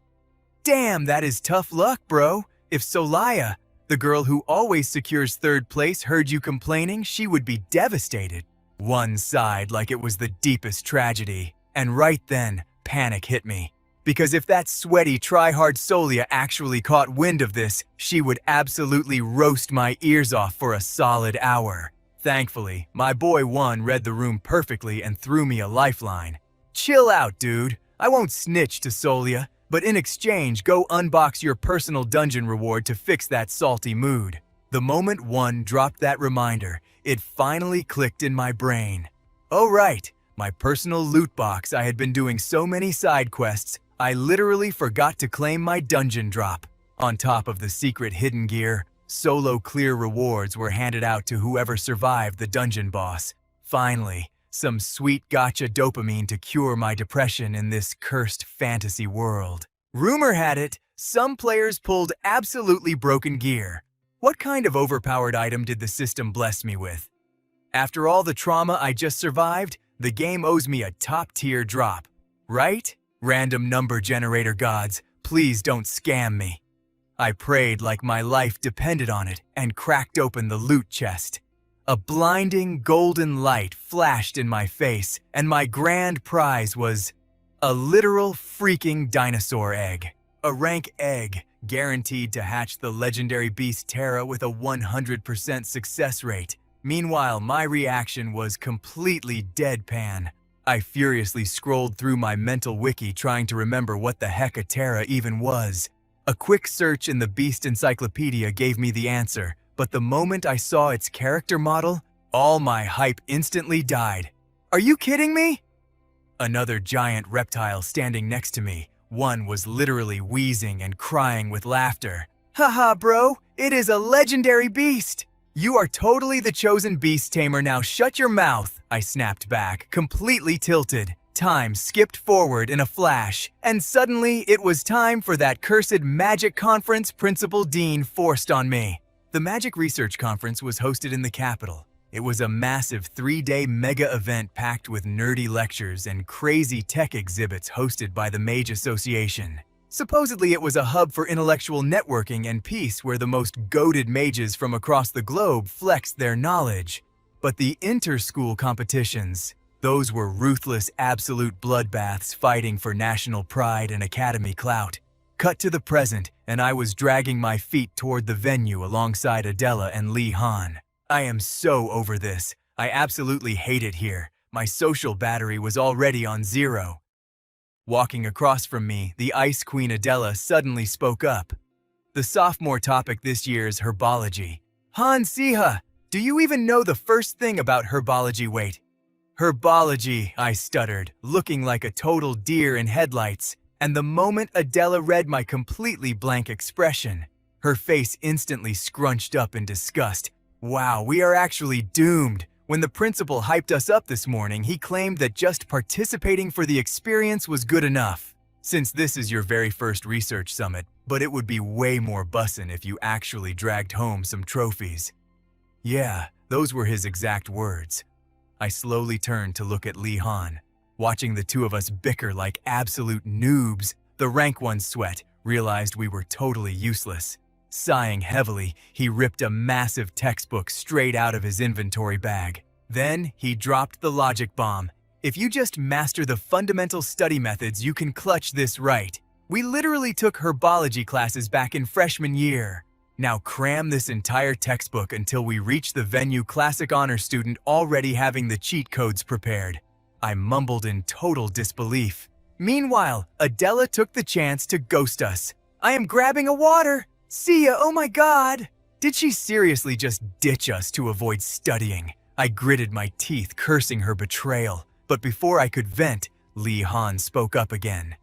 Damn, that is tough luck, bro. If Solaya, the girl who always secures third place, heard you complaining, she would be devastated. One sighed like it was the deepest tragedy, and right then, panic hit me. Because if that sweaty, try-hard Solia actually caught wind of this, she would absolutely roast my ears off for a solid hour. Thankfully, my boy One read the room perfectly and threw me a lifeline. Chill out, dude. I won't snitch to Solia, but in exchange, go unbox your personal dungeon reward to fix that salty mood. The moment One dropped that reminder, it finally clicked in my brain. Oh right, my personal loot box. I had been doing so many side quests, I literally forgot to claim my dungeon drop. On top of the secret hidden gear, solo clear rewards were handed out to whoever survived the dungeon boss. Finally, some sweet gotcha dopamine to cure my depression in this cursed fantasy world. Rumor had it, some players pulled absolutely broken gear. What kind of overpowered item did the system bless me with? After all the trauma I just survived, the game owes me a top-tier drop. Right? Random number generator gods, please don't scam me. I prayed like my life depended on it and cracked open the loot chest. A blinding golden light flashed in my face, and my grand prize was a literal freaking dinosaur egg. A rank egg, guaranteed to hatch the legendary beast Terra with a 100% success rate. Meanwhile, my reaction was completely deadpan. I furiously scrolled through my mental wiki trying to remember what the heck a Terra even was. A quick search in the Beast Encyclopedia gave me the answer, but the moment I saw its character model, all my hype instantly died. Are you kidding me? Another giant reptile standing next to me. One was literally wheezing and crying with laughter. Haha, bro, it is a legendary beast! You are totally the chosen beast tamer, now shut your mouth, I snapped back, completely tilted. Time skipped forward in a flash, and suddenly it was time for that cursed magic conference Principal Dean forced on me. The Magic Research Conference was hosted in the capital. It was a massive 3-day mega event packed with nerdy lectures and crazy tech exhibits hosted by the Mage Association. Supposedly it was a hub for intellectual networking and peace where the most goated mages from across the globe flexed their knowledge. But the inter-school competitions, those were ruthless absolute bloodbaths fighting for national pride and academy clout. Cut to the present, and I was dragging my feet toward the venue alongside Adela and Lee Han. I am so over this. I absolutely hate it here. My social battery was already on 0. Walking across from me, the Ice Queen Adela suddenly spoke up. The sophomore topic this year is herbology. Han Siha, do you even know the first thing about herbology? Wait. Herbology, I stuttered, looking like a total deer in headlights. And the moment Adela read my completely blank expression, her face instantly scrunched up in disgust. Wow, we are actually doomed. When the principal hyped us up this morning, he claimed that just participating for the experience was good enough. Since this is your very first research summit, but it would be way more bussin' if you actually dragged home some trophies. Yeah, those were his exact words. I slowly turned to look at Lee Han. Watching the two of us bicker like absolute noobs, the rank one sweat, realized we were totally useless. Sighing heavily, he ripped a massive textbook straight out of his inventory bag. Then he dropped the logic bomb. If you just master the fundamental study methods, you can clutch this right. We literally took herbology classes back in freshman year. Now cram this entire textbook until we reach the venue. Classic honor student already having the cheat codes prepared. I mumbled in total disbelief. Meanwhile, Adela took the chance to ghost us. I am grabbing a water. Siha, oh my god. Did she seriously just ditch us to avoid studying? I gritted my teeth, cursing her betrayal. But before I could vent, Han spoke up again.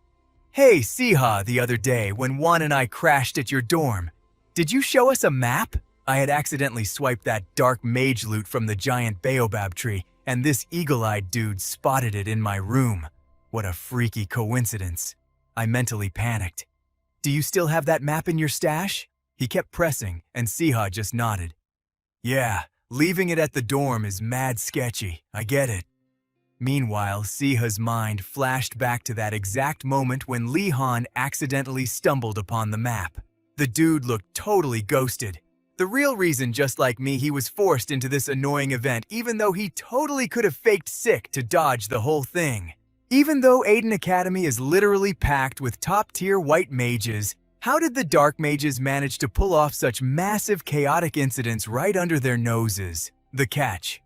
Hey, Siha, the other day when Juan and I crashed at your dorm, did you show us a map? I had accidentally swiped that dark mage loot from the giant baobab tree, and this eagle-eyed dude spotted it in my room. What a freaky coincidence. I mentally panicked. Do you still have that map in your stash? He kept pressing, and Siha just nodded. Yeah, leaving it at the dorm is mad sketchy, I get it. Meanwhile, Siha's mind flashed back to that exact moment when Han accidentally stumbled upon the map. The dude looked totally ghosted. The real reason, just like me, he was forced into this annoying event even though he totally could have faked sick to dodge the whole thing. Even though Aiden Academy is literally packed with top-tier white mages, how did the dark mages manage to pull off such massive chaotic incidents right under their noses? The catch.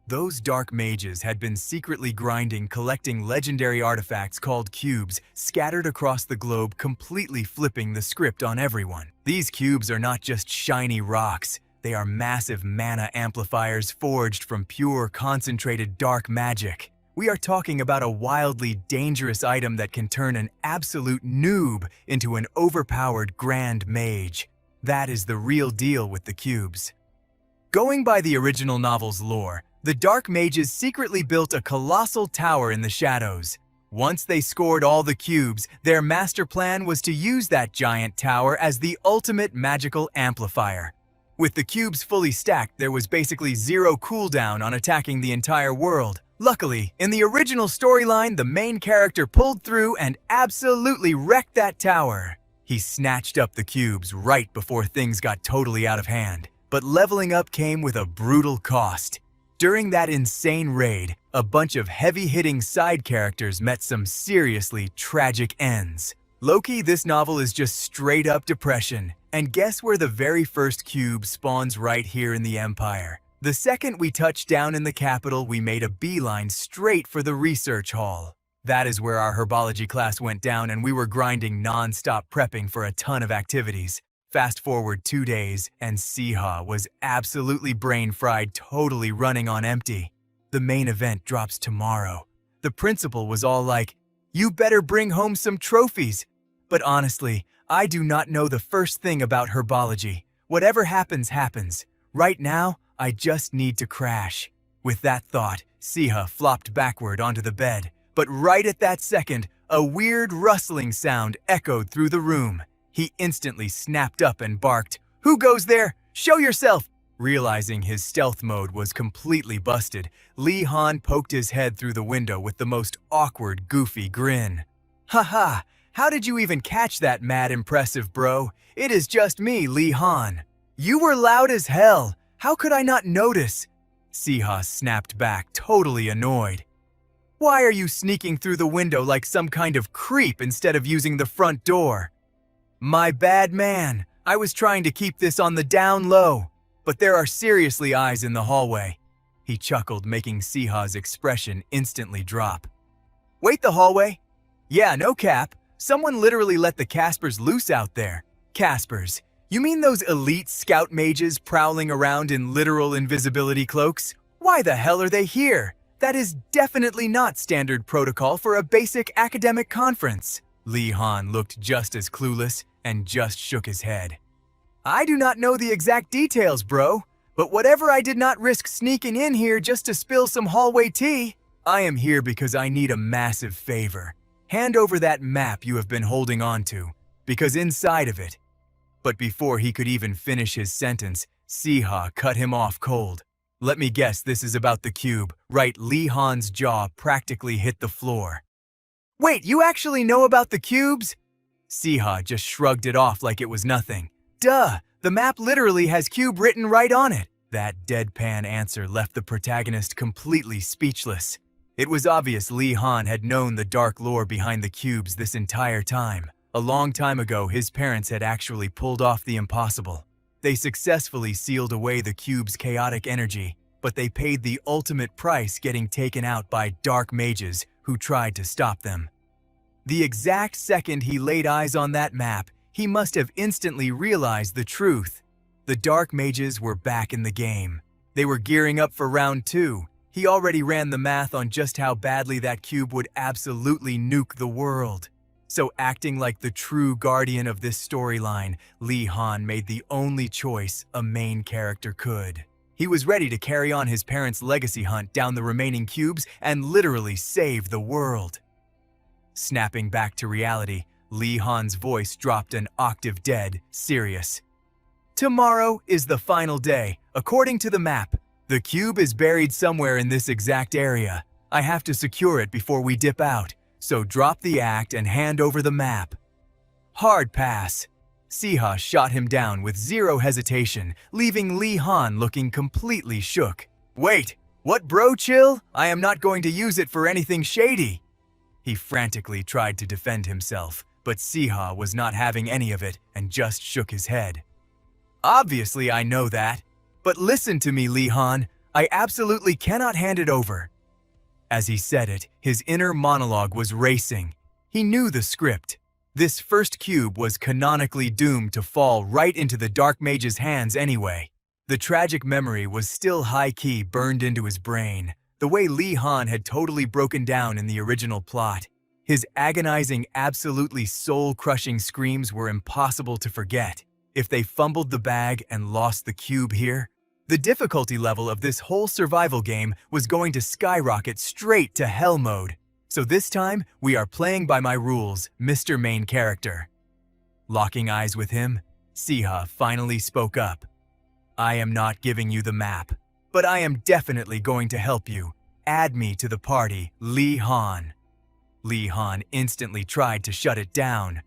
Those dark mages had been secretly collecting legendary artifacts called cubes scattered across the globe, completely flipping the script on everyone. These cubes are not just shiny rocks, they are massive mana amplifiers forged from pure, concentrated dark magic. We are talking about a wildly dangerous item that can turn an absolute noob into an overpowered grand mage. That is the real deal with the cubes. Going by the original novel's lore, the Dark Mages secretly built a colossal tower in the shadows. Once they scored all the cubes, their master plan was to use that giant tower as the ultimate magical amplifier. With the cubes fully stacked, there was basically zero cooldown on attacking the entire world. Luckily, in the original storyline, the main character pulled through and absolutely wrecked that tower. He snatched up the cubes right before things got totally out of hand. But leveling up came with a brutal cost. During that insane raid, a bunch of heavy-hitting side characters met some seriously tragic ends. Low-key, this novel is just straight-up depression. And guess where the very first cube spawns? Right here in the Empire. The second we touched down in the capital, we made a beeline straight for the research hall. That is where our herbology class went down, and we were grinding non-stop, prepping for a ton of activities. Fast forward 2 days, and Siha was absolutely brain-fried, totally running on empty. The main event drops tomorrow. The principal was all like, "You better bring home some trophies." But honestly, I do not know the first thing about herbology. Whatever happens, happens. Right now, I just need to crash. With that thought, Siha flopped backward onto the bed. But right at that second, a weird rustling sound echoed through the room. He instantly snapped up and barked, "Who goes there? Show yourself!" Realizing his stealth mode was completely busted, Han poked his head through the window with the most awkward, goofy grin. "Haha, how did you even catch that, mad impressive bro? It is just me, Han. You were loud as hell. How could I not notice?" Siha snapped back, totally annoyed. "Why are you sneaking through the window like some kind of creep instead of using the front door?" "My bad, man. I was trying to keep this on the down low. But there are seriously eyes in the hallway." He chuckled, making Siha's expression instantly drop. "Wait, the hallway? Yeah, no cap. Someone literally let the Caspers loose out there." "Caspers? You mean those elite scout mages prowling around in literal invisibility cloaks? Why the hell are they here? That is definitely not standard protocol for a basic academic conference." Han looked just as clueless and just shook his head. "I do not know the exact details, bro, but whatever, I did not risk sneaking in here just to spill some hallway tea. I am here because I need a massive favor. Hand over that map you have been holding on to, because inside of it..." But before he could even finish his sentence, Siha cut him off cold. "Let me guess, this is about the cube, right?" Han's jaw practically hit the floor. "Wait, you actually know about the cubes?" Siha just shrugged it off like it was nothing. "Duh, the map literally has cube written right on it." That deadpan answer left the protagonist completely speechless. It was obvious Han had known the dark lore behind the cubes this entire time. A long time ago, his parents had actually pulled off the impossible. They successfully sealed away the cube's chaotic energy, but they paid the ultimate price, getting taken out by dark mages who tried to stop them. The exact second he laid eyes on that map, he must have instantly realized the truth. The dark mages were back in the game. They were gearing up for round 2. He already ran the math on just how badly that cube would absolutely nuke the world. So, acting like the true guardian of this storyline, Lee Han made the only choice a main character could. He was ready to carry on his parents' legacy hunt down the remaining cubes and literally save the world. Snapping back to reality, Lee Han's voice dropped an octave dead serious. Tomorrow is the final day. According to the map, the cube is buried somewhere in this exact area. I have to secure it before we dip out, so drop the act and hand over the map. Hard pass. Siha shot him down with zero hesitation, leaving Lee Han looking completely shook. Wait, what, bro? Chill? I am not going to use it for anything shady. He frantically tried to defend himself, but Siha was not having any of it and just shook his head. Obviously, I know that. But listen to me, Lee Han. I absolutely cannot hand it over. As he said it, his inner monologue was racing. He knew the script. This first cube was canonically doomed to fall right into the Dark Mage's hands anyway. The tragic memory was still high-key burned into his brain, the way Lee Han had totally broken down in the original plot. His agonizing, absolutely soul-crushing screams were impossible to forget. If they fumbled the bag and lost the cube here, the difficulty level of this whole survival game was going to skyrocket straight to hell mode. So this time, we are playing by my rules, Mr. Main Character. Locking eyes with him, Siha finally spoke up. I am not giving you the map, but I am definitely going to help you. Add me to the party, Lee Han. Lee Han instantly tried to shut it down.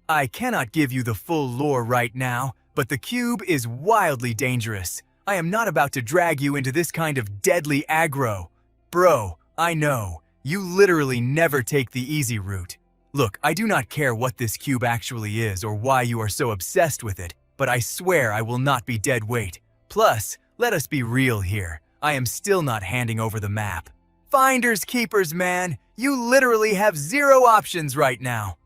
I cannot give you the full lore right now, but the cube is wildly dangerous. I am not about to drag you into this kind of deadly aggro. Bro, I know. You literally never take the easy route. Look, I do not care what this cube actually is or why you are so obsessed with it, but I swear I will not be dead weight. Plus, let us be real here. I am still not handing over the map. Finders keepers, man. You literally have zero options right now.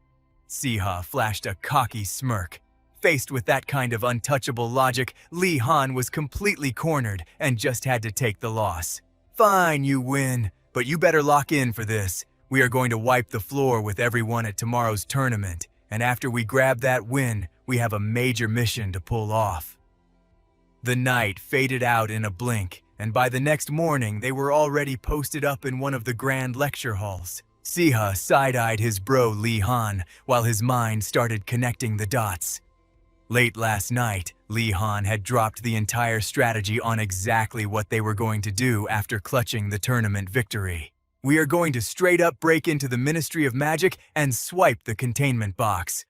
Siha flashed a cocky smirk. Faced with that kind of untouchable logic, Lee Han was completely cornered and just had to take the loss. Fine, you win. But you better lock in for this. We are going to wipe the floor with everyone at tomorrow's tournament, and after we grab that win, we have a major mission to pull off. The night faded out in a blink, and by the next morning they were already posted up in one of the grand lecture halls. Siha side-eyed his bro Lee Han while his mind started connecting the dots. Late last night, Lee Han had dropped the entire strategy on exactly what they were going to do after clutching the tournament victory. We are going to straight up break into the Ministry of Magic and swipe the containment box.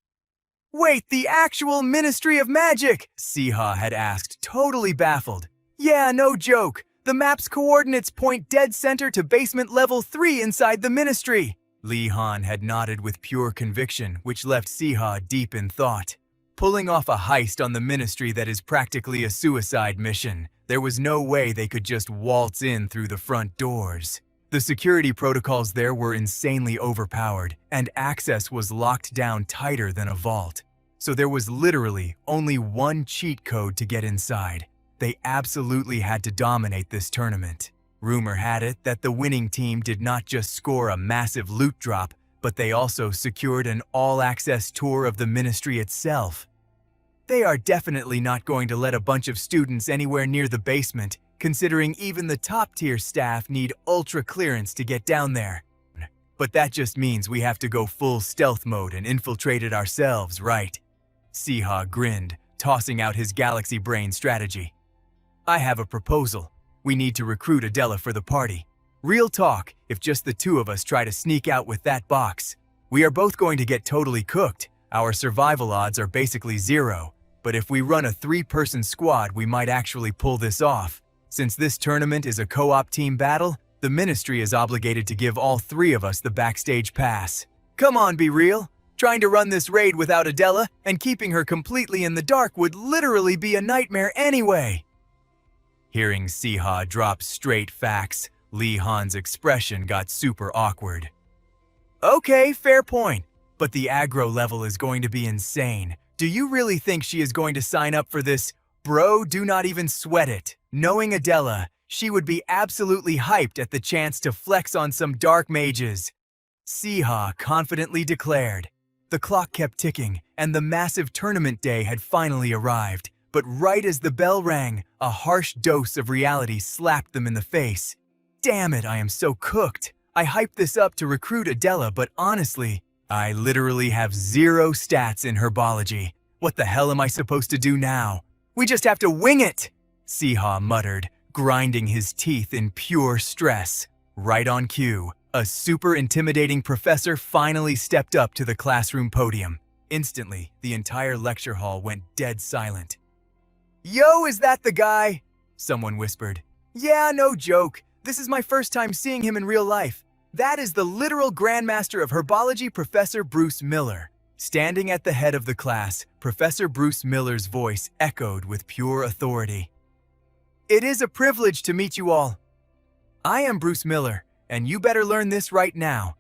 Wait, the actual Ministry of Magic? Siha had asked, totally baffled. Yeah, no joke. The map's coordinates point dead center to basement level 3 inside the Ministry. Lee Han had nodded with pure conviction, which left Siha deep in thought. Pulling off a heist on the Ministry that is practically a suicide mission, there was no way they could just waltz in through the front doors. The security protocols there were insanely overpowered, and access was locked down tighter than a vault. So there was literally only one cheat code to get inside. They absolutely had to dominate this tournament. Rumor had it that the winning team did not just score a massive loot drop, but they also secured an all-access tour of the Ministry itself. They are definitely not going to let a bunch of students anywhere near the basement, considering even the top-tier staff need ultra clearance to get down there. But that just means we have to go full stealth mode and infiltrate it ourselves, right? Siha grinned, tossing out his galaxy brain strategy. I have a proposal. We need to recruit Adela for the party. Real talk, if just the two of us try to sneak out with that box. We are both going to get totally cooked. Our survival odds are basically zero. But if we run a 3-person squad, we might actually pull this off. Since this tournament is a co-op team battle, the Ministry is obligated to give all 3 of us the backstage pass. Come on, be real. Trying to run this raid without Adela and keeping her completely in the dark would literally be a nightmare anyway. Hearing Siha drop straight facts, Lee Han's expression got super awkward. Okay, fair point, but the aggro level is going to be insane. Do you really think she is going to sign up for this? Bro, do not even sweat it. Knowing Adela, she would be absolutely hyped at the chance to flex on some dark mages. Siha confidently declared. The clock kept ticking, and the massive tournament day had finally arrived. But right as the bell rang, a harsh dose of reality slapped them in the face. Damn it, I am so cooked. I hyped this up to recruit Adela, but honestly, I literally have 0 stats in herbology. What the hell am I supposed to do now? We just have to wing it, Siha muttered, grinding his teeth in pure stress. Right on cue, a super intimidating professor finally stepped up to the classroom podium. Instantly, the entire lecture hall went dead silent. Yo, is that the guy? Someone whispered. Yeah, no joke. This is my first time seeing him in real life. That is the literal Grandmaster of Herbology, Professor Bruce Miller. Standing at the head of the class, Professor Bruce Miller's voice echoed with pure authority. It is a privilege to meet you all. I am Bruce Miller, and you better learn this right now.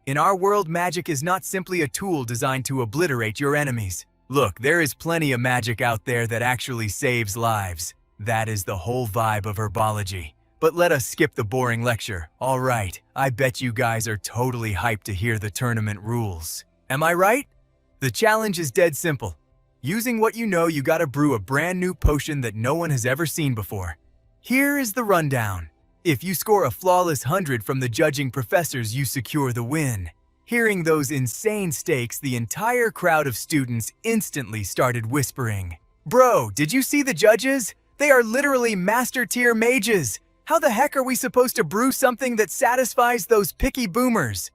In our world, magic is not simply a tool designed to obliterate your enemies. Look, there is plenty of magic out there that actually saves lives. That is the whole vibe of herbology. But let us skip the boring lecture. All right, I bet you guys are totally hyped to hear the tournament rules. Am I right? The challenge is dead simple. Using what you know, you gotta brew a brand new potion that no one has ever seen before. Here is the rundown. If you score a flawless 100 from the judging professors, you secure the win. Hearing those insane stakes, the entire crowd of students instantly started whispering. Bro, did you see the judges? They are literally master-tier mages. How the heck are we supposed to brew something that satisfies those picky boomers?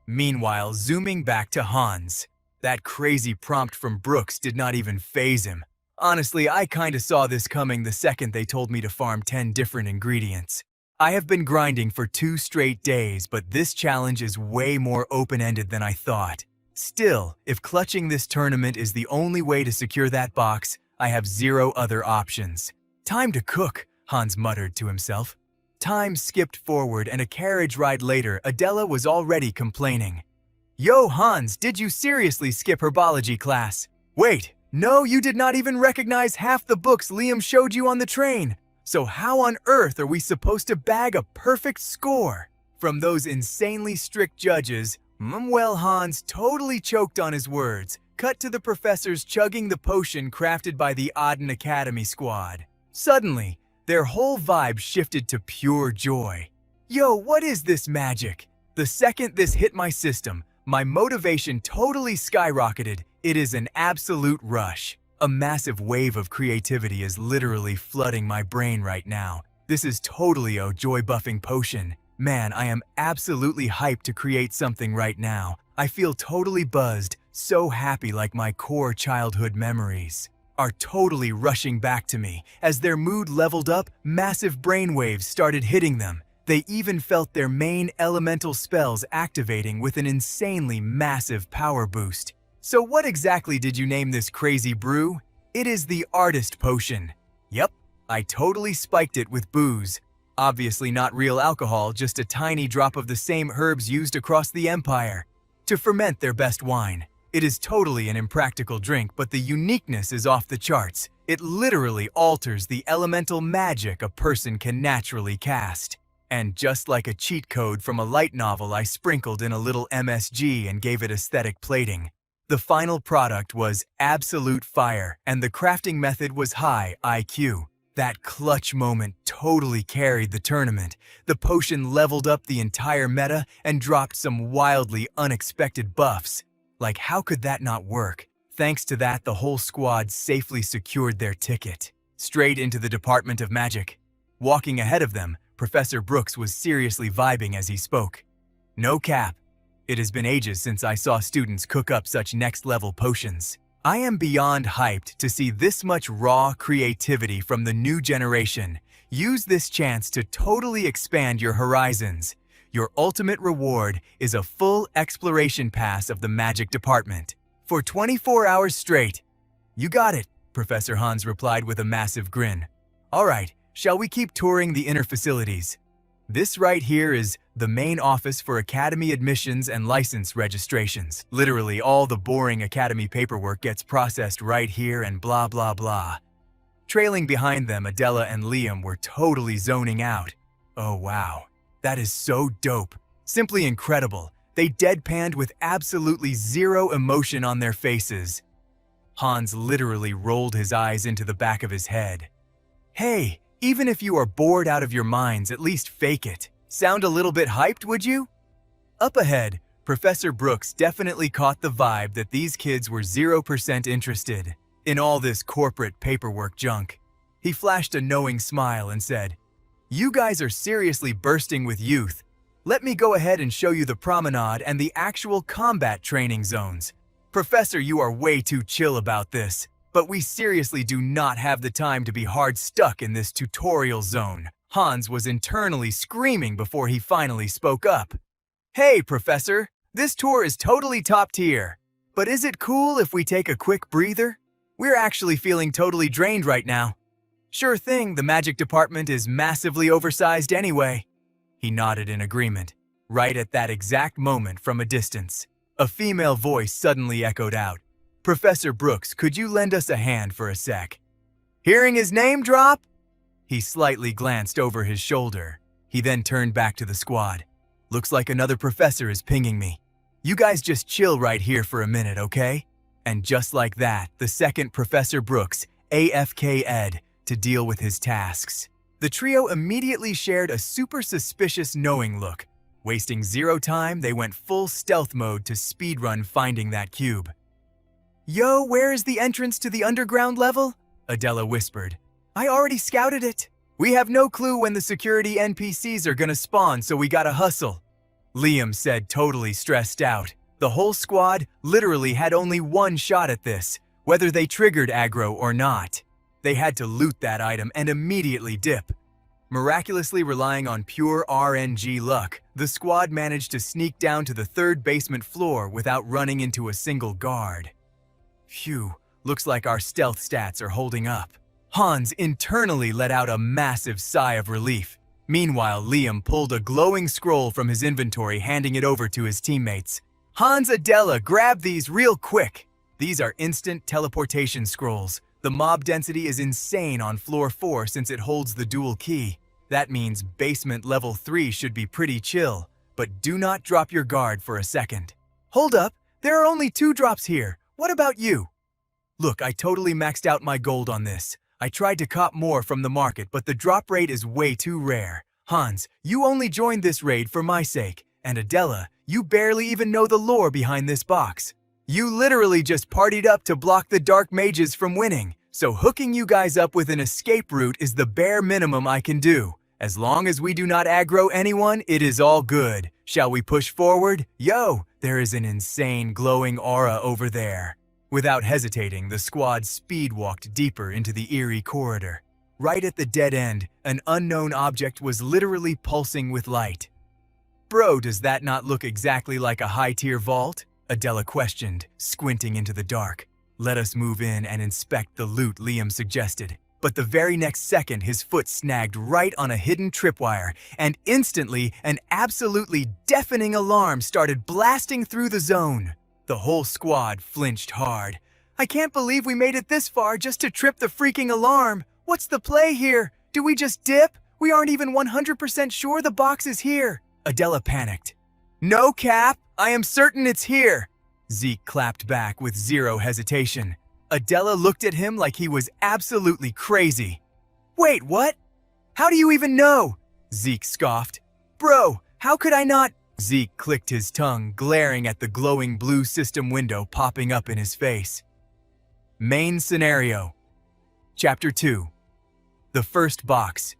Meanwhile, zooming back to Hans. That crazy prompt from Brooks did not even faze him. Honestly, I kinda saw this coming the second they told me to farm 10 different ingredients. I have been grinding for 2 straight days, but this challenge is way more open-ended than I thought. Still, if clutching this tournament is the only way to secure that box, I have 0 other options. Time to cook, Hans muttered to himself. Time skipped forward, and a carriage ride later, Adela was already complaining. Yo, Hans, did you seriously skip herbology class? Wait, no, you did not even recognize half the books Liam showed you on the train. So how on earth are we supposed to bag a perfect score? From those insanely strict judges, well, Hans totally choked on his words. Cut to the professors chugging the potion crafted by the Auden Academy squad. Suddenly, their whole vibe shifted to pure joy. Yo, what is this magic? The second this hit my system, my motivation totally skyrocketed. It is an absolute rush. A massive wave of creativity is literally flooding my brain right now. This is totally a joy-buffing potion. Man, I am absolutely hyped to create something right now. I feel totally buzzed, so happy, like my core childhood memories are totally rushing back to me. As their mood leveled up, massive brainwaves started hitting them. They even felt their main elemental spells activating with an insanely massive power boost. So what exactly did you name this crazy brew? It is the Artist Potion. Yep, I totally spiked it with booze. Obviously not real alcohol, just a tiny drop of the same herbs used across the empire to ferment their best wine. It is totally an impractical drink, but the uniqueness is off the charts. It literally alters the elemental magic a person can naturally cast. And just like a cheat code from a light novel, I sprinkled in a little MSG and gave it aesthetic plating. The final product was absolute fire, and the crafting method was high IQ. That clutch moment totally carried the tournament. The potion leveled up the entire meta and dropped some wildly unexpected buffs. Like, how could that not work? Thanks to that, the whole squad safely secured their ticket straight into the Department of Magic. Walking ahead of them, Professor Brooks was seriously vibing as he spoke. No cap. It has been ages since I saw students cook up such next-level potions. I am beyond hyped to see this much raw creativity from the new generation. Use this chance to totally expand your horizons. Your ultimate reward is a full exploration pass of the magic department. For 24 hours straight. You got it, Professor Hans replied with a massive grin. All right, shall we keep touring the inner facilities? This right here is the main office for academy admissions and license registrations. Literally, all the boring academy paperwork gets processed right here and blah blah blah. Trailing behind them, Adela and Liam were totally zoning out. Oh wow, that is so dope. Simply incredible. They deadpanned with absolutely zero emotion on their faces. Hans literally rolled his eyes into the back of his head. Hey, even if you are bored out of your minds, at least fake it. Sound a little bit hyped, would you? Up ahead, Professor Brooks definitely caught the vibe that these kids were 0% interested in all this corporate paperwork junk. He flashed a knowing smile and said, "You guys are seriously bursting with youth. Let me go ahead and show you the promenade and the actual combat training zones. Professor, you are way too chill about this. But we seriously do not have the time to be hard stuck in this tutorial zone." Hans was internally screaming before he finally spoke up. "Hey, Professor, this tour is totally top tier. But is it cool if we take a quick breather? We're actually feeling totally drained right now." "Sure thing, the magic department is massively oversized anyway." He nodded in agreement. Right at that exact moment from a distance, a female voice suddenly echoed out. "Professor Brooks, could you lend us a hand for a sec?" "Hearing his name drop?" He slightly glanced over his shoulder. He then turned back to the squad. "Looks like another professor is pinging me. You guys just chill right here for a minute, okay?" And just like that, the second Professor Brooks AFK'd to deal with his tasks. The trio immediately shared a super suspicious knowing look. Wasting zero time, they went full stealth mode to speedrun finding that cube. "Yo, where is the entrance to the underground level?" Adela whispered. "I already scouted it. We have no clue when the security NPCs are gonna spawn, so we gotta hustle." Liam said, totally stressed out. The whole squad literally had only one shot at this, whether they triggered aggro or not. They had to loot that item and immediately dip. Miraculously relying on pure RNG luck, the squad managed to sneak down to the third basement floor without running into a single guard. Phew, looks like our stealth stats are holding up. Hans internally let out a massive sigh of relief. Meanwhile, Liam pulled a glowing scroll from his inventory, handing it over to his teammates. "Hans, Adela, grab these real quick. These are instant teleportation scrolls. The mob density is insane on floor 4 since it holds the dual key. That means basement level 3 should be pretty chill, but do not drop your guard for a second." "Hold up, there are only 2 drops here. What about you?" "Look, I totally maxed out my gold on this. I tried to cop more from the market, but the drop rate is way too rare. Hans, you only joined this raid for my sake, and Adela, you barely even know the lore behind this box. You literally just partied up to block the dark mages from winning, so hooking you guys up with an escape route is the bare minimum I can do. As long as we do not aggro anyone, it is all good. Shall we push forward? Yo, there is an insane glowing aura over there." Without hesitating, the squad speed-walked deeper into the eerie corridor. Right at the dead end, an unknown object was literally pulsing with light. "Bro, does that not look exactly like a high-tier vault?" Adela questioned, squinting into the dark. "Let us move in and inspect the loot," Liam suggested. But the very next second, his foot snagged right on a hidden tripwire, and instantly, an absolutely deafening alarm started blasting through the zone. The whole squad flinched hard. "I can't believe we made it this far just to trip the freaking alarm. What's the play here? Do we just dip? We aren't even 100% sure the box is here." Adela panicked. "No cap, I am certain it's here." Zeke clapped back with zero hesitation. Adela looked at him like he was absolutely crazy. "Wait, what? How do you even know?" Zeke scoffed. "Bro, how could I not?" Zeke clicked his tongue, glaring at the glowing blue system window popping up in his face. Main scenario. Chapter 2. The first box.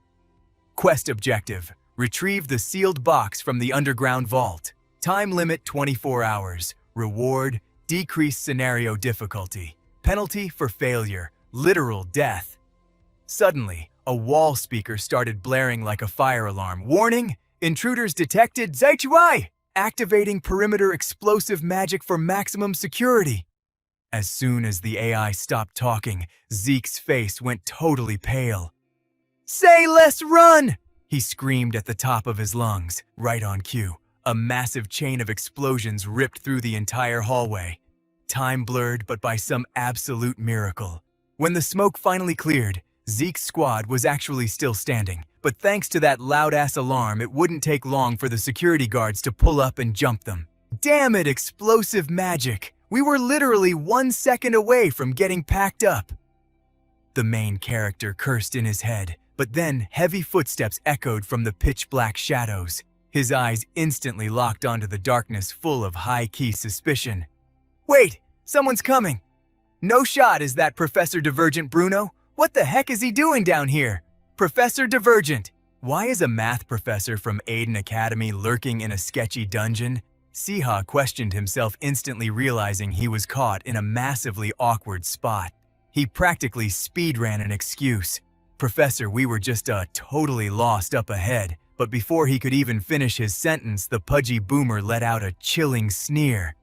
Quest objective. Retrieve the sealed box from the underground vault. Time limit 24 hours. Reward, decreased scenario difficulty. Penalty for failure, literal death. Suddenly, a wall speaker started blaring like a fire alarm. "Warning! Intruders detected, Zaichuai! Activating perimeter explosive magic for maximum security. As soon as the AI stopped talking, Zeke's face went totally pale. Say less run! He screamed at the top of his lungs, right on cue. A massive chain of explosions ripped through the entire hallway. Time blurred, but by some absolute miracle. When the smoke finally cleared, Zeke's squad was actually still standing, but thanks to that loud-ass alarm, it wouldn't take long for the security guards to pull up and jump them. Damn it, explosive magic! We were literally 1 second away from getting packed up. The main character cursed in his head, but then heavy footsteps echoed from the pitch-black shadows. His eyes instantly locked onto the darkness full of high-key suspicion. Wait, someone's coming! No shot is that Professor Divergent Bruno? What the heck is he doing down here? Professor Divergent! Why is a math professor from Aiden Academy lurking in a sketchy dungeon? Siha questioned himself, instantly realizing he was caught in a massively awkward spot. He practically speedran an excuse. Professor, we were just totally lost up ahead. But before he could even finish his sentence, the pudgy boomer let out a chilling sneer.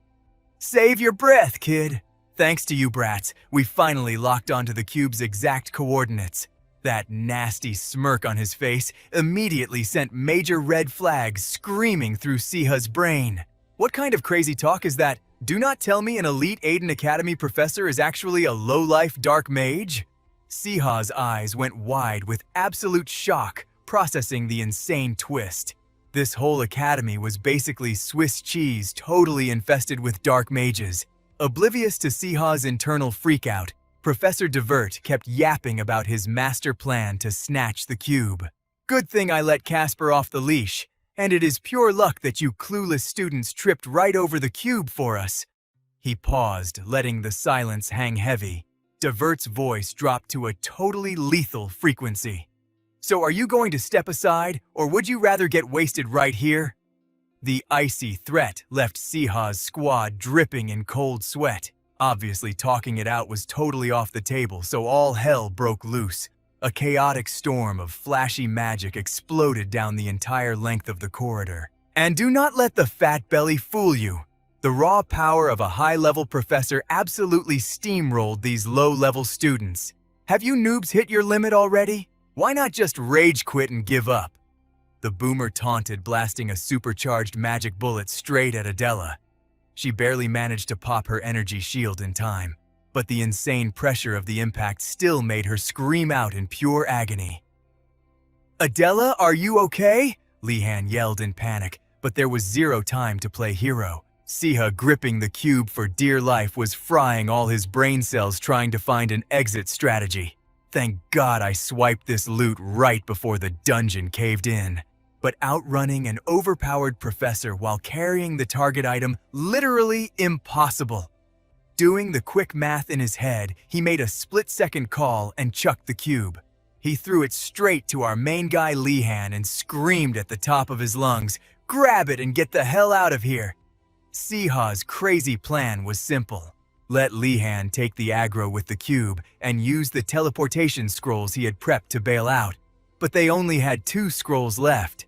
Save your breath, kid. Thanks to you brats, we finally locked onto the cube's exact coordinates. That nasty smirk on his face immediately sent major red flags screaming through Siha's brain. What kind of crazy talk is that? Do not tell me an elite Aiden Academy professor is actually a low-life dark mage? Siha's eyes went wide with absolute shock, processing the insane twist. This whole academy was basically Swiss cheese totally infested with dark mages. Oblivious to Siha's internal freakout, Professor Divert kept yapping about his master plan to snatch the cube. Good thing I let Casper off the leash, and it is pure luck that you clueless students tripped right over the cube for us. He paused, letting the silence hang heavy. Divert's voice dropped to a totally lethal frequency. So are you going to step aside, or would you rather get wasted right here? The icy threat left Siha's squad dripping in cold sweat. Obviously, talking it out was totally off the table, so all hell broke loose. A chaotic storm of flashy magic exploded down the entire length of the corridor. And do not let the fat belly fool you. The raw power of a high-level professor absolutely steamrolled these low-level students. Have you noobs hit your limit already? Why not just rage quit and give up? The boomer taunted, blasting a supercharged magic bullet straight at Adela. She barely managed to pop her energy shield in time, but the insane pressure of the impact still made her scream out in pure agony. Adela, are you okay? Lihan yelled in panic, but there was zero time to play hero. Siha, gripping the cube for dear life, was frying all his brain cells trying to find an exit strategy. Thank God I swiped this loot right before the dungeon caved in. But outrunning an overpowered professor while carrying the target item, literally impossible. Doing the quick math in his head, he made a split-second call and chucked the cube. He threw it straight to our main guy Lihan and screamed at the top of his lungs, "Grab it and get the hell out of here!" Siha's crazy plan was simple. Let Lihan take the aggro with the cube and use the teleportation scrolls he had prepped to bail out. But they only had 2 scrolls left.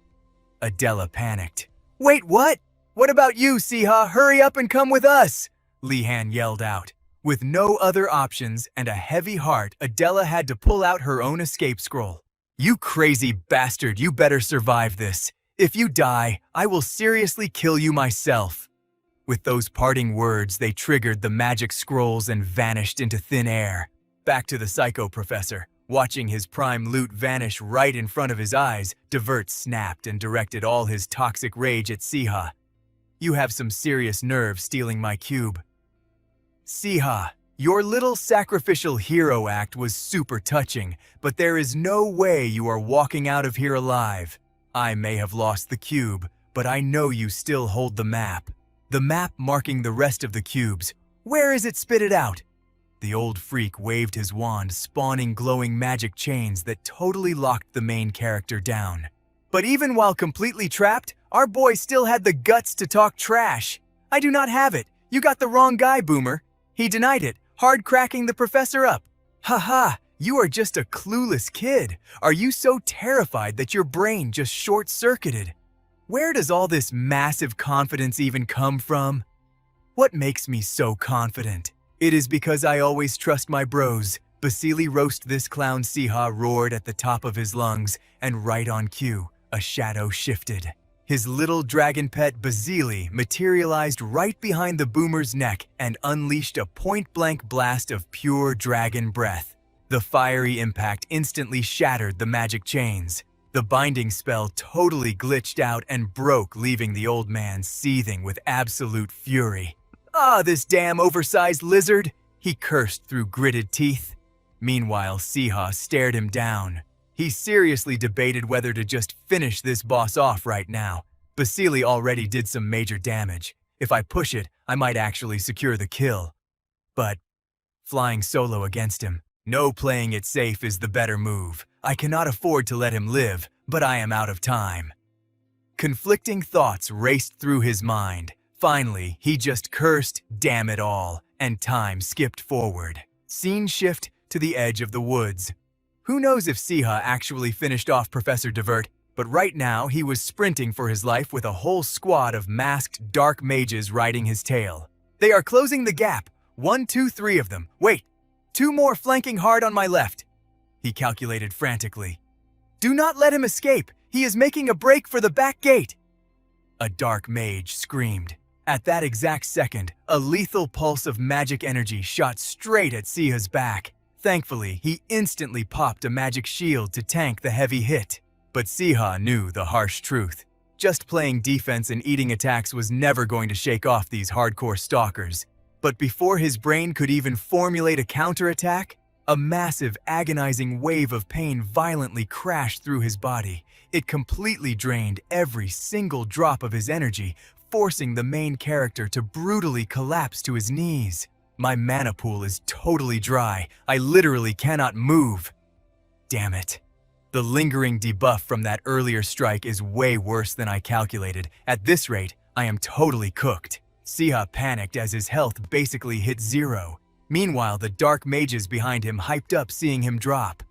Adela panicked. Wait, what? What about you, Siha? Hurry up and come with us! Lihan yelled out. With no other options and a heavy heart, Adela had to pull out her own escape scroll. You crazy bastard, you better survive this. If you die, I will seriously kill you myself. With those parting words, they triggered the magic scrolls and vanished into thin air. Back to the psycho professor. Watching his prime loot vanish right in front of his eyes, Divert snapped and directed all his toxic rage at Siha. You have some serious nerve stealing my cube. Siha, your little sacrificial hero act was super touching, but there is no way you are walking out of here alive. I may have lost the cube, but I know you still hold the map. The map marking the rest of the cubes. Where is it? Spit it out. The old freak waved his wand, spawning glowing magic chains that totally locked the main character down. But even while completely trapped, our boy still had the guts to talk trash. I do not have it. You got the wrong guy, Boomer. He denied it, hard cracking the professor up. Haha, you are just a clueless kid. Are you so terrified that your brain just short-circuited? Where does all this massive confidence even come from? What makes me so confident? It is because I always trust my bros. Basili roast this clown Siha roared at the top of his lungs, and right on cue, a shadow shifted. His little dragon pet Basili materialized right behind the boomer's neck and unleashed a point-blank blast of pure dragon breath. The fiery impact instantly shattered the magic chains. The binding spell totally glitched out and broke, leaving the old man seething with absolute fury. "Ah, this damn oversized lizard!" he cursed through gritted teeth. Meanwhile, Siha stared him down. He seriously debated whether to just finish this boss off right now. Basili already did some major damage. If I push it, I might actually secure the kill. But flying solo against him, no, playing it safe is the better move. I cannot afford to let him live, but I am out of time. Conflicting thoughts raced through his mind. Finally, he just cursed, "Damn it all," and time skipped forward. Scene shift to the edge of the woods. Who knows if Siha actually finished off Professor Divert, but right now he was sprinting for his life with a whole squad of masked dark mages riding his tail. They are closing the gap. 1, 2, 3 of them. Wait, 2 more flanking hard on my left. He calculated frantically. Do not let him escape. He is making a break for the back gate. A dark mage screamed. At that exact second, a lethal pulse of magic energy shot straight at Siha's back. Thankfully, he instantly popped a magic shield to tank the heavy hit. But Siha knew the harsh truth. Just playing defense and eating attacks was never going to shake off these hardcore stalkers. But before his brain could even formulate a counterattack, a massive, agonizing wave of pain violently crashed through his body. It completely drained every single drop of his energy, forcing the main character to brutally collapse to his knees. My mana pool is totally dry. I literally cannot move. Damn it. The lingering debuff from that earlier strike is way worse than I calculated. At this rate, I am totally cooked. Siha panicked as his health basically hit 0. Meanwhile, the dark mages behind him hyped up seeing him drop.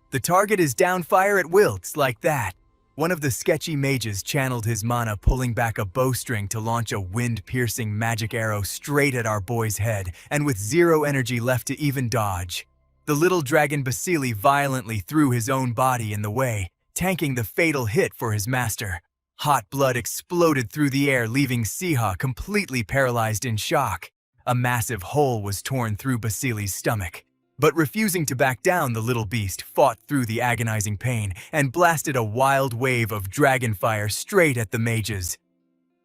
The target is down, fire at will, it's like that. One of the sketchy mages channeled his mana, pulling back a bowstring to launch a wind-piercing magic arrow straight at our boy's head, and with 0 energy left to even dodge. The little dragon Basili violently threw his own body in the way, tanking the fatal hit for his master. Hot blood exploded through the air, leaving Siha completely paralyzed in shock. A massive hole was torn through Basili's stomach. But refusing to back down, the little beast fought through the agonizing pain and blasted a wild wave of dragon fire straight at the mages.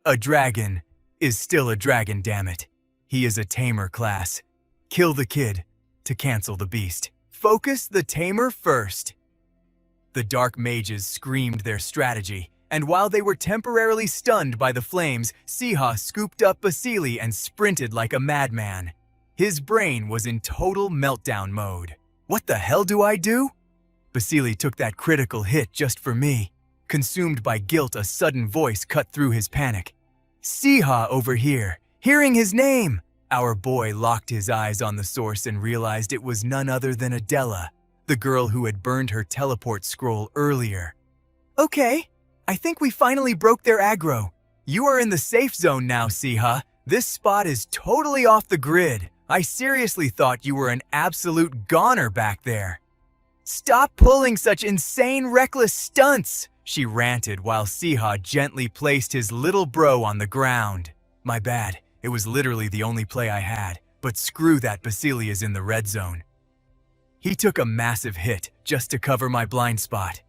A dragon is still a dragon, damn it. He is a tamer class. Kill the kid to cancel the beast. Focus the tamer first. The dark mages screamed their strategy, and while they were temporarily stunned by the flames, Siha scooped up Basili and sprinted like a madman. His brain was in total meltdown mode. What the hell do I do? Basili took that critical hit just for me. Consumed by guilt, a sudden voice cut through his panic. Siha over here, hearing his name. Our boy locked his eyes on the source and realized it was none other than Adela, the girl who had burned her teleport scroll earlier. Okay, I think we finally broke their aggro. You are in the safe zone now, Siha. This spot is totally off the grid. I seriously thought you were an absolute goner back there. Stop pulling such insane, reckless stunts, she ranted while Siha gently placed his little bro on the ground. My bad, it was literally the only play I had, but screw that, Basili is in the red zone. He took a massive hit just to cover my blind spot.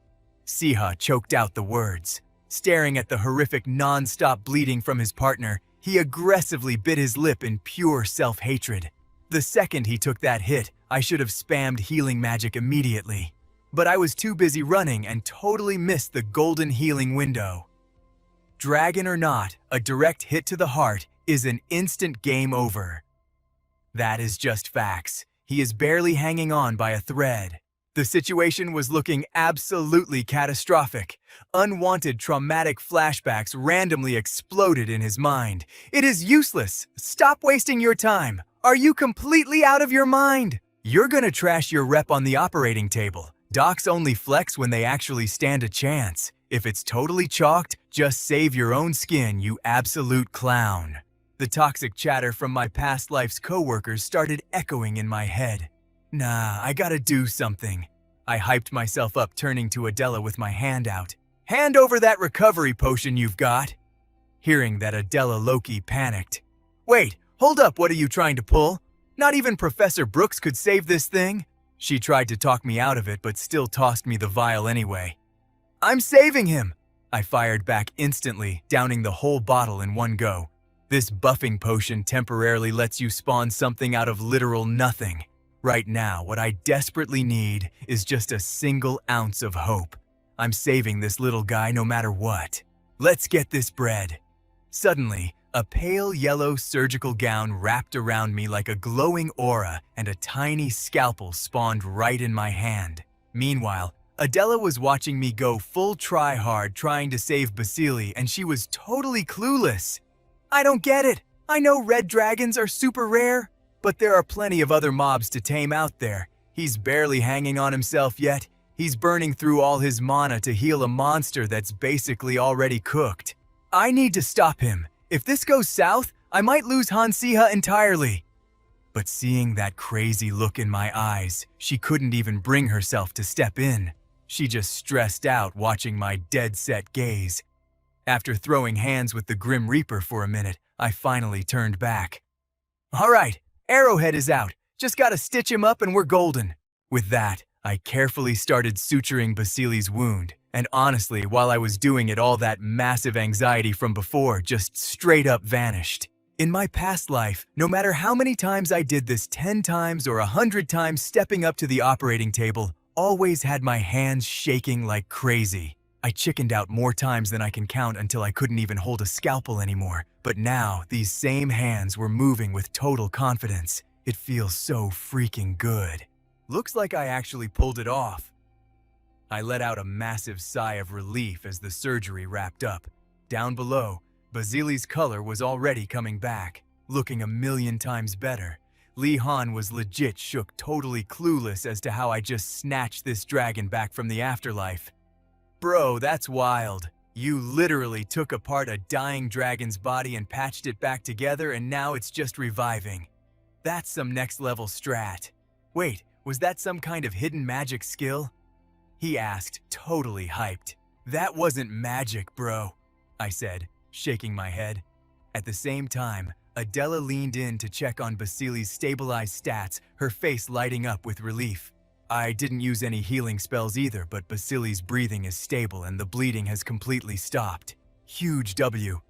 Siha choked out the words. Staring at the horrific non-stop bleeding from his partner, he aggressively bit his lip in pure self-hatred. The second he took that hit, I should have spammed healing magic immediately. But I was too busy running and totally missed the golden healing window. Dragon or not, a direct hit to the heart is an instant game over. That is just facts. He is barely hanging on by a thread. The situation was looking absolutely catastrophic. Unwanted traumatic flashbacks randomly exploded in his mind. It is useless. Stop wasting your time. Are you completely out of your mind? You're gonna trash your rep on the operating table. Docs only flex when they actually stand a chance. If it's totally chalked, Just save your own skin, you absolute clown. The toxic chatter from my past life's coworkers started echoing in my head. Nah, I gotta do something. I hyped myself up, turning to Adela with my hand out. Hand over that recovery potion you've got. Hearing that, Adela Loki panicked. Wait, hold up, what are you trying to pull? Not even Professor Brooks could save this thing? She tried to talk me out of it, but still tossed me the vial anyway. I'm saving him! I fired back instantly, downing the whole bottle in one go. This buffing potion temporarily lets you spawn something out of literal nothing. Right now, what I desperately need is just a single ounce of hope. I'm saving this little guy no matter what. Let's get this bread. Suddenly, a pale yellow surgical gown wrapped around me like a glowing aura, and a tiny scalpel spawned right in my hand. Meanwhile, Adela was watching me go full try-hard trying to save Basili, and she was totally clueless. I don't get it. I know red dragons are super rare, but there are plenty of other mobs to tame out there. He's barely hanging on himself yet. He's burning through all his mana to heal a monster that's basically already cooked. I need to stop him. If this goes south, I might lose Han Siha entirely. But seeing that crazy look in my eyes, she couldn't even bring herself to step in. She just stressed out watching my dead-set gaze. After throwing hands with the Grim Reaper for a minute, I finally turned back. All right, Arrowhead is out. Just gotta stitch him up and we're golden. With that, I carefully started suturing Basili's wound, and honestly, while I was doing it, all that massive anxiety from before just straight up vanished. In my past life, no matter how many times I did this, 10 times or 100 times stepping up to the operating table, always had my hands shaking like crazy. I chickened out more times than I can count until I couldn't even hold a scalpel anymore. But now, these same hands were moving with total confidence. It feels so freaking good. Looks like I actually pulled it off. I let out a massive sigh of relief as the surgery wrapped up. Down below, Basili's color was already coming back, looking a million times better. Lee Han was legit shook, totally clueless as to how I just snatched this dragon back from the afterlife. Bro, that's wild. You literally took apart a dying dragon's body and patched it back together, and now it's just reviving. That's some next level strat. Wait, was that some kind of hidden magic skill? He asked, totally hyped. That wasn't magic, bro, I said, shaking my head. At the same time, Adela leaned in to check on Basili's stabilized stats, her face lighting up with relief. I didn't use any healing spells either, but Basili's breathing is stable and the bleeding has completely stopped. Huge W.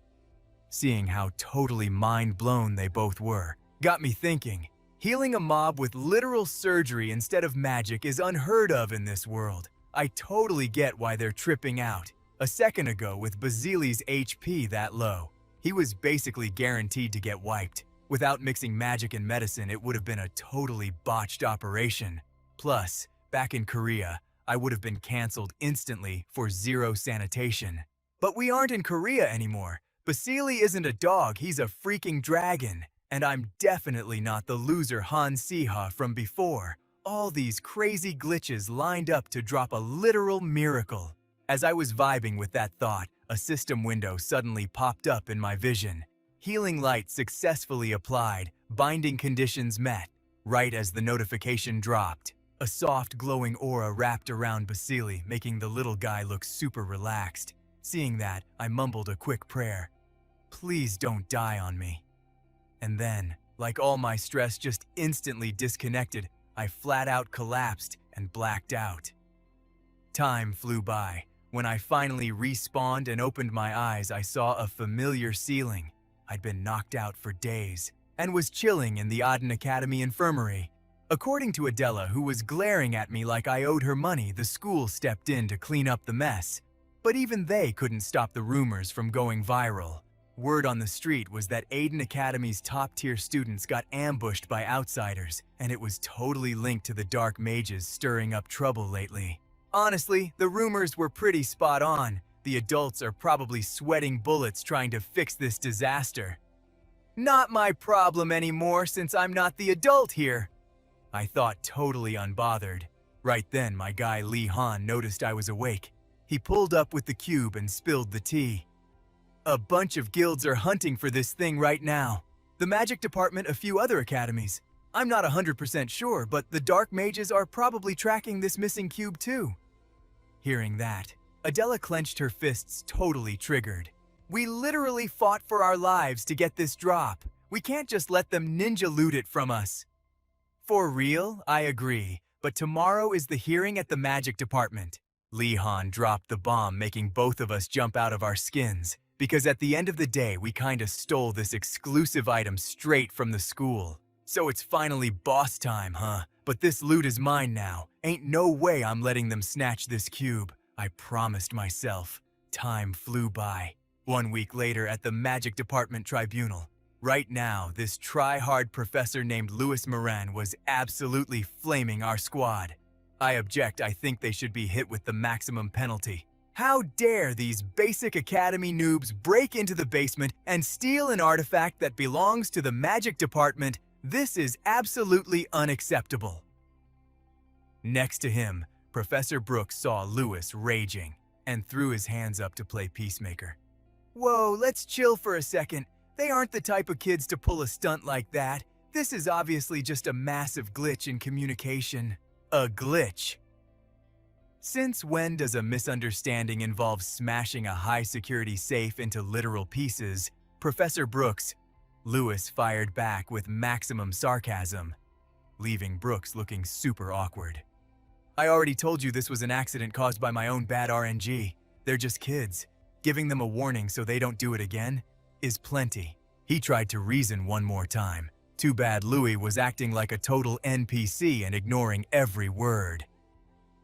Seeing how totally mind-blown they both were, got me thinking. Healing a mob with literal surgery instead of magic is unheard of in this world. I totally get why they're tripping out. A second ago, with Basili's HP that low, he was basically guaranteed to get wiped. Without mixing magic and medicine, it would have been a totally botched operation. Plus, back in Korea, I would have been cancelled instantly for zero sanitation. But we aren't in Korea anymore. Basili isn't a dog, he's a freaking dragon. And I'm definitely not the loser Han Siha from before. All these crazy glitches lined up to drop a literal miracle. As I was vibing with that thought, a system window suddenly popped up in my vision. Healing light successfully applied, binding conditions met. Right as the notification dropped, a soft glowing aura wrapped around Basili, making the little guy look super relaxed. Seeing that, I mumbled a quick prayer. Please don't die on me. And then, like all my stress just instantly disconnected, I flat out collapsed and blacked out. Time flew by. When I finally respawned and opened my eyes, I saw a familiar ceiling. I'd been knocked out for days and was chilling in the Aden Academy infirmary. According to Adela, who was glaring at me like I owed her money, the school stepped in to clean up the mess. But even they couldn't stop the rumors from going viral. Word on the street was that Aden Academy's top-tier students got ambushed by outsiders, and it was totally linked to the dark mages stirring up trouble lately. Honestly, the rumors were pretty spot on. The adults are probably sweating bullets trying to fix this disaster. Not my problem anymore since I'm not the adult here, I thought, totally unbothered. Right then, my guy Lee Han noticed I was awake. He pulled up with the cube and spilled the tea. A bunch of guilds are hunting for this thing right now. The magic department, a few other academies. I'm not 100% sure, but the dark mages are probably tracking this missing cube too. Hearing that, Adela clenched her fists, totally triggered. We literally fought for our lives to get this drop. We can't just let them ninja loot it from us. For real, I agree, but tomorrow is the hearing at the magic department. Li Han dropped the bomb, making both of us jump out of our skins, because at the end of the day, we kinda stole this exclusive item straight from the school. So it's finally boss time, huh? But this loot is mine now. Ain't no way I'm letting them snatch this cube. I promised myself. Time flew by. 1 week later at the Magic Department Tribunal. Right now, this try-hard professor named Louis Moran was absolutely flaming our squad. I object. I think they should be hit with the maximum penalty. How dare these basic academy noobs break into the basement and steal an artifact that belongs to the Magic Department? This is absolutely unacceptable. Next to him, Professor Brooks saw Louis raging and threw his hands up to play peacemaker. Whoa, let's chill for a second. They aren't the type of kids to pull a stunt like that. This is obviously just a massive glitch in communication. A glitch. Since when does a misunderstanding involve smashing a high-security safe into literal pieces? Professor Brooks, Louis fired back with maximum sarcasm, leaving Brooks looking super awkward. I already told you this was an accident caused by my own bad RNG. They're just kids. Giving them a warning so they don't do it again is plenty. He tried to reason one more time. Too bad Louis was acting like a total NPC and ignoring every word.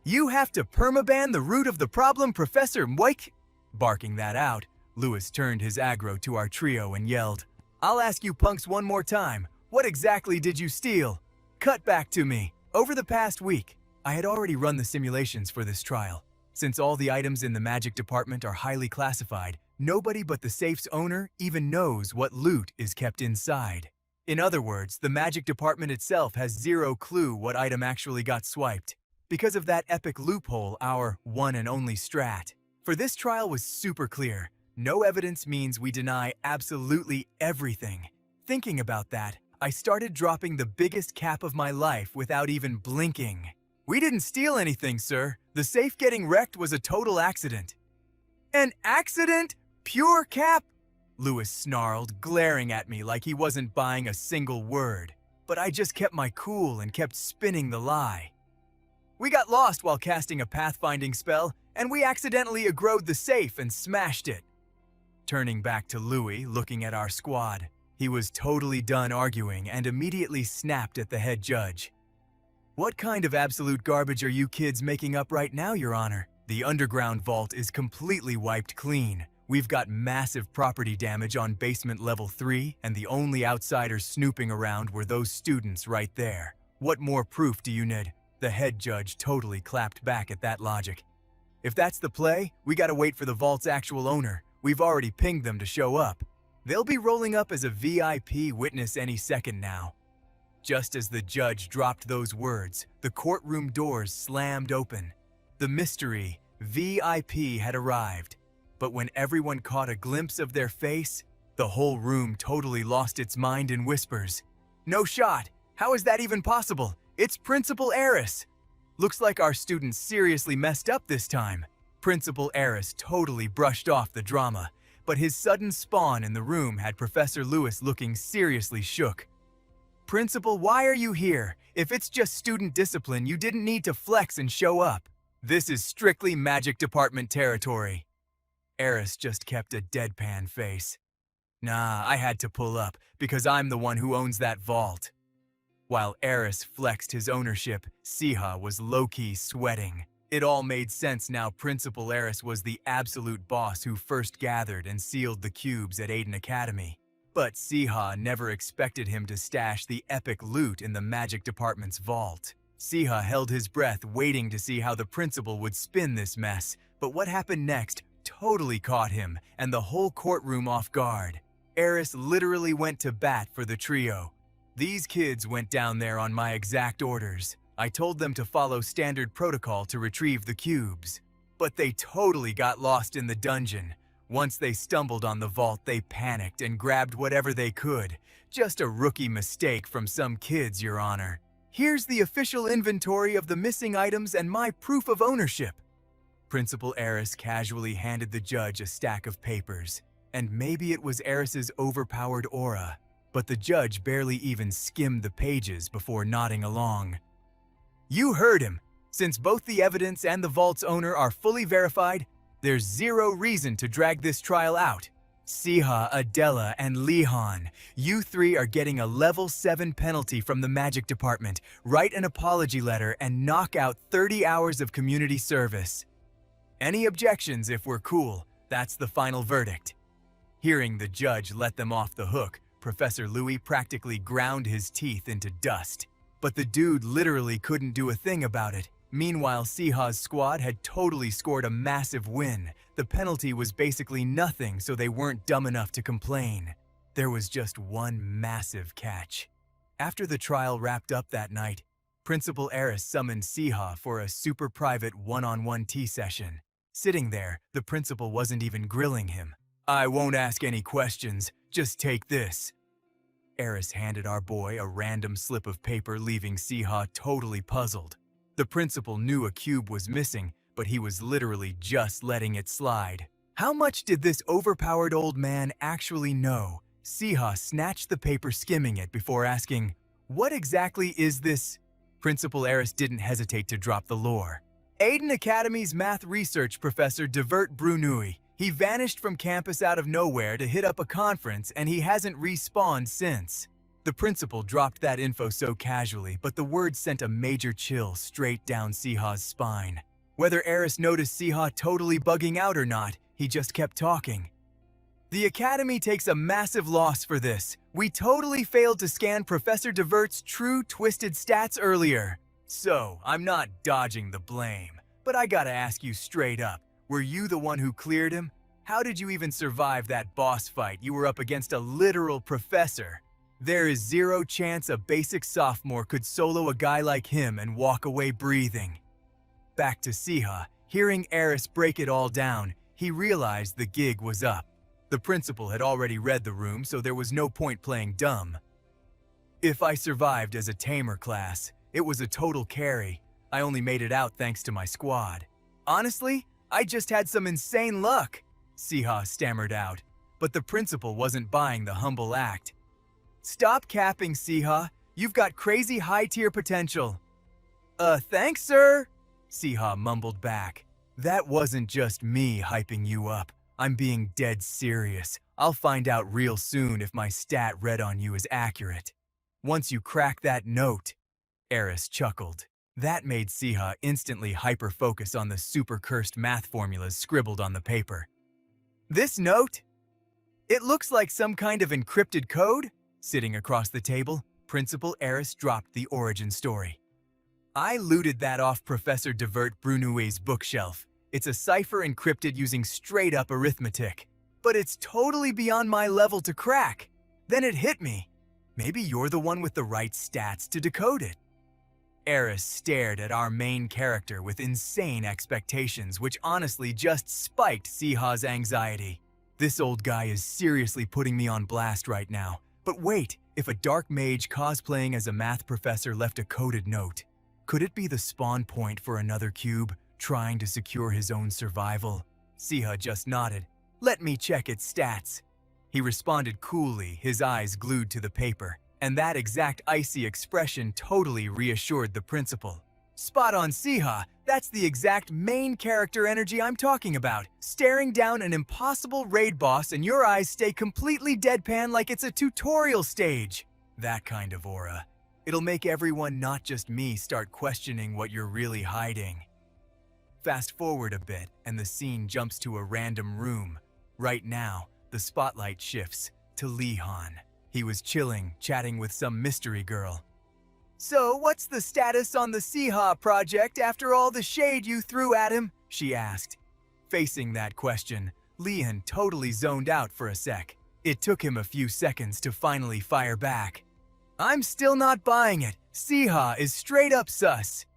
You have to permaban the root of the problem, Professor Mwike. Barking that out, Louis turned his aggro to our trio and yelled, I'll ask you punks one more time. What exactly did you steal? Cut back to me. Over the past week, I had already run the simulations for this trial. Since all the items in the magic department are highly classified, nobody but the safe's owner even knows what loot is kept inside. In other words, the magic department itself has zero clue what item actually got swiped. Because of that epic loophole, our one and only strat for this trial was super clear. No evidence means we deny absolutely everything. Thinking about that, I started dropping the biggest cap of my life without even blinking. We didn't steal anything, sir. The safe getting wrecked was a total accident. An accident? Pure cap? Louis snarled, glaring at me like he wasn't buying a single word. But I just kept my cool and kept spinning the lie. We got lost while casting a pathfinding spell, and we accidentally aggroed the safe and smashed it. Turning back to Louis, looking at our squad, he was totally done arguing and immediately snapped at the head judge. What kind of absolute garbage are you kids making up right now, Your Honor? The underground vault is completely wiped clean. We've got massive property damage on basement level 3, and the only outsiders snooping around were those students right there. What more proof do you need? The head judge totally clapped back at that logic. If that's the play, we gotta wait for the vault's actual owner. We've already pinged them to show up. They'll be rolling up as a VIP witness any second now. Just as the judge dropped those words, the courtroom doors slammed open. The mystery VIP had arrived. But when everyone caught a glimpse of their face, the whole room totally lost its mind in whispers. No shot! How is that even possible? It's Principal Eris! Looks like our students seriously messed up this time. Principal Eris totally brushed off the drama, but his sudden spawn in the room had Professor Louis looking seriously shook. Principal, why are you here? If it's just student discipline, you didn't need to flex and show up. This is strictly Magic Department territory. Eris just kept a deadpan face. Nah, I had to pull up, because I'm the one who owns that vault. While Eris flexed his ownership, Siha was low-key sweating. It all made sense now. Principal Eris was the absolute boss who first gathered and sealed the cubes at Aiden Academy. But Siha never expected him to stash the epic loot in the Magic Department's vault. Siha held his breath, waiting to see how the principal would spin this mess, but what happened next totally caught him and the whole courtroom off guard. Eris literally went to bat for the trio. These kids went down there on my exact orders. I told them to follow standard protocol to retrieve the cubes. But they totally got lost in the dungeon. Once they stumbled on the vault, they panicked and grabbed whatever they could. Just a rookie mistake from some kids, Your Honor. Here's the official inventory of the missing items and my proof of ownership. Principal Eris casually handed the judge a stack of papers. And maybe it was Eris's overpowered aura, but the judge barely even skimmed the pages before nodding along. You heard him. Since both the evidence and the vault's owner are fully verified, there's zero reason to drag this trial out. Siha, Adela, and Lihan, you three are getting a level 7 penalty from the magic department. Write an apology letter and knock out 30 hours of community service. Any objections if we're cool? That's the final verdict. Hearing the judge let them off the hook, Professor Louis practically ground his teeth into dust. But the dude literally couldn't do a thing about it. Meanwhile, Siha's squad had totally scored a massive win. The penalty was basically nothing, so they weren't dumb enough to complain. There was just one massive catch. After the trial wrapped up that night, Principal Eris summoned Siha for a super private one-on-one tea session. Sitting there, the principal wasn't even grilling him. I won't ask any questions, just take this. Eris handed our boy a random slip of paper, leaving Siha totally puzzled. The principal knew a cube was missing, but he was literally just letting it slide. How much did this overpowered old man actually know? Siha snatched the paper, skimming it before asking, "What exactly is this?" Principal Eris didn't hesitate to drop the lore. Aiden Academy's math research professor Divert Brunui. He vanished from campus out of nowhere to hit up a conference, and he hasn't respawned since. The principal dropped that info so casually, but the word sent a major chill straight down Siha's spine. Whether Eris noticed Siha totally bugging out or not, he just kept talking. The Academy takes a massive loss for this. We totally failed to scan Professor Divert's true twisted stats earlier. So, I'm not dodging the blame, but I gotta ask you straight up. Were you the one who cleared him? How did you even survive that boss fight? You were up against a literal professor. There is zero chance a basic sophomore could solo a guy like him and walk away breathing. Back to Siha, hearing Eris break it all down, he realized the gig was up. The principal had already read the room, so there was no point playing dumb. If I survived as a tamer class, it was a total carry. I only made it out thanks to my squad. Honestly, I just had some insane luck, Siha stammered out, but the principal wasn't buying the humble act. Stop capping, Siha. You've got crazy high-tier potential. Thanks, sir, Siha mumbled back. That wasn't just me hyping you up. I'm being dead serious. I'll find out real soon if my stat read on you is accurate. Once you crack that note, Eris chuckled. That made Siha instantly hyper-focus on the super-cursed math formulas scribbled on the paper. This note? It looks like some kind of encrypted code? Sitting across the table, Principal Eris dropped the origin story. I looted that off Professor Divert Brunui's bookshelf. It's a cipher encrypted using straight-up arithmetic. But it's totally beyond my level to crack. Then it hit me. Maybe you're the one with the right stats to decode it. Eris stared at our main character with insane expectations, which honestly just spiked Siha's anxiety. This old guy is seriously putting me on blast right now. But wait, if a dark mage cosplaying as a math professor left a coded note, could it be the spawn point for another cube trying to secure his own survival? Siha just nodded. Let me check its stats. He responded coolly, his eyes glued to the paper, and that exact icy expression totally reassured the principal. Spot on, Siha. That's the exact main character energy I'm talking about. Staring down an impossible raid boss and your eyes stay completely deadpan like it's a tutorial stage. That kind of aura. It'll make everyone, not just me, start questioning what you're really hiding. Fast forward a bit, and the scene jumps to a random room. Right now, the spotlight shifts to Lihan. He was chilling, chatting with some mystery girl. So, what's the status on the Siha project after all the shade you threw at him? She asked. Facing that question, Lihan totally zoned out for a sec. It took him a few seconds to finally fire back. I'm still not buying it. Siha is straight up sus.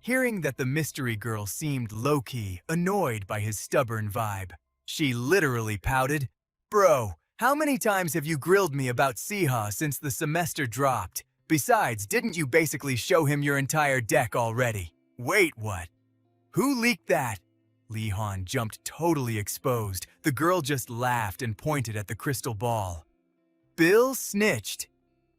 Hearing that the mystery girl seemed low-key, annoyed by his stubborn vibe, She literally pouted. Bro, how many times have you grilled me about Siha since the semester dropped? Besides, didn't you basically show him your entire deck already? Wait, what? Who leaked that? Lee Han jumped totally exposed. The girl just laughed and pointed at the crystal ball. Bill snitched.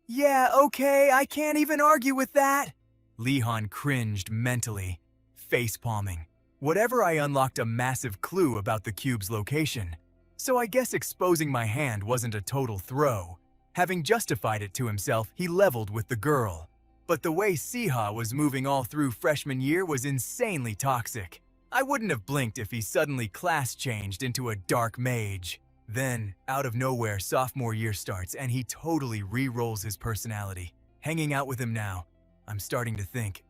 Yeah, okay, I can't even argue with that. Lee Han cringed mentally, face-palming. Whatever, I unlocked a massive clue about the cube's location. So I guess exposing my hand wasn't a total throw. Having justified it to himself, he leveled with the girl. But the way Siha was moving all through freshman year was insanely toxic. I wouldn't have blinked if he suddenly class changed into a dark mage. Then, out of nowhere, sophomore year starts and he totally re-rolls his personality. Hanging out with him now, I'm starting to think.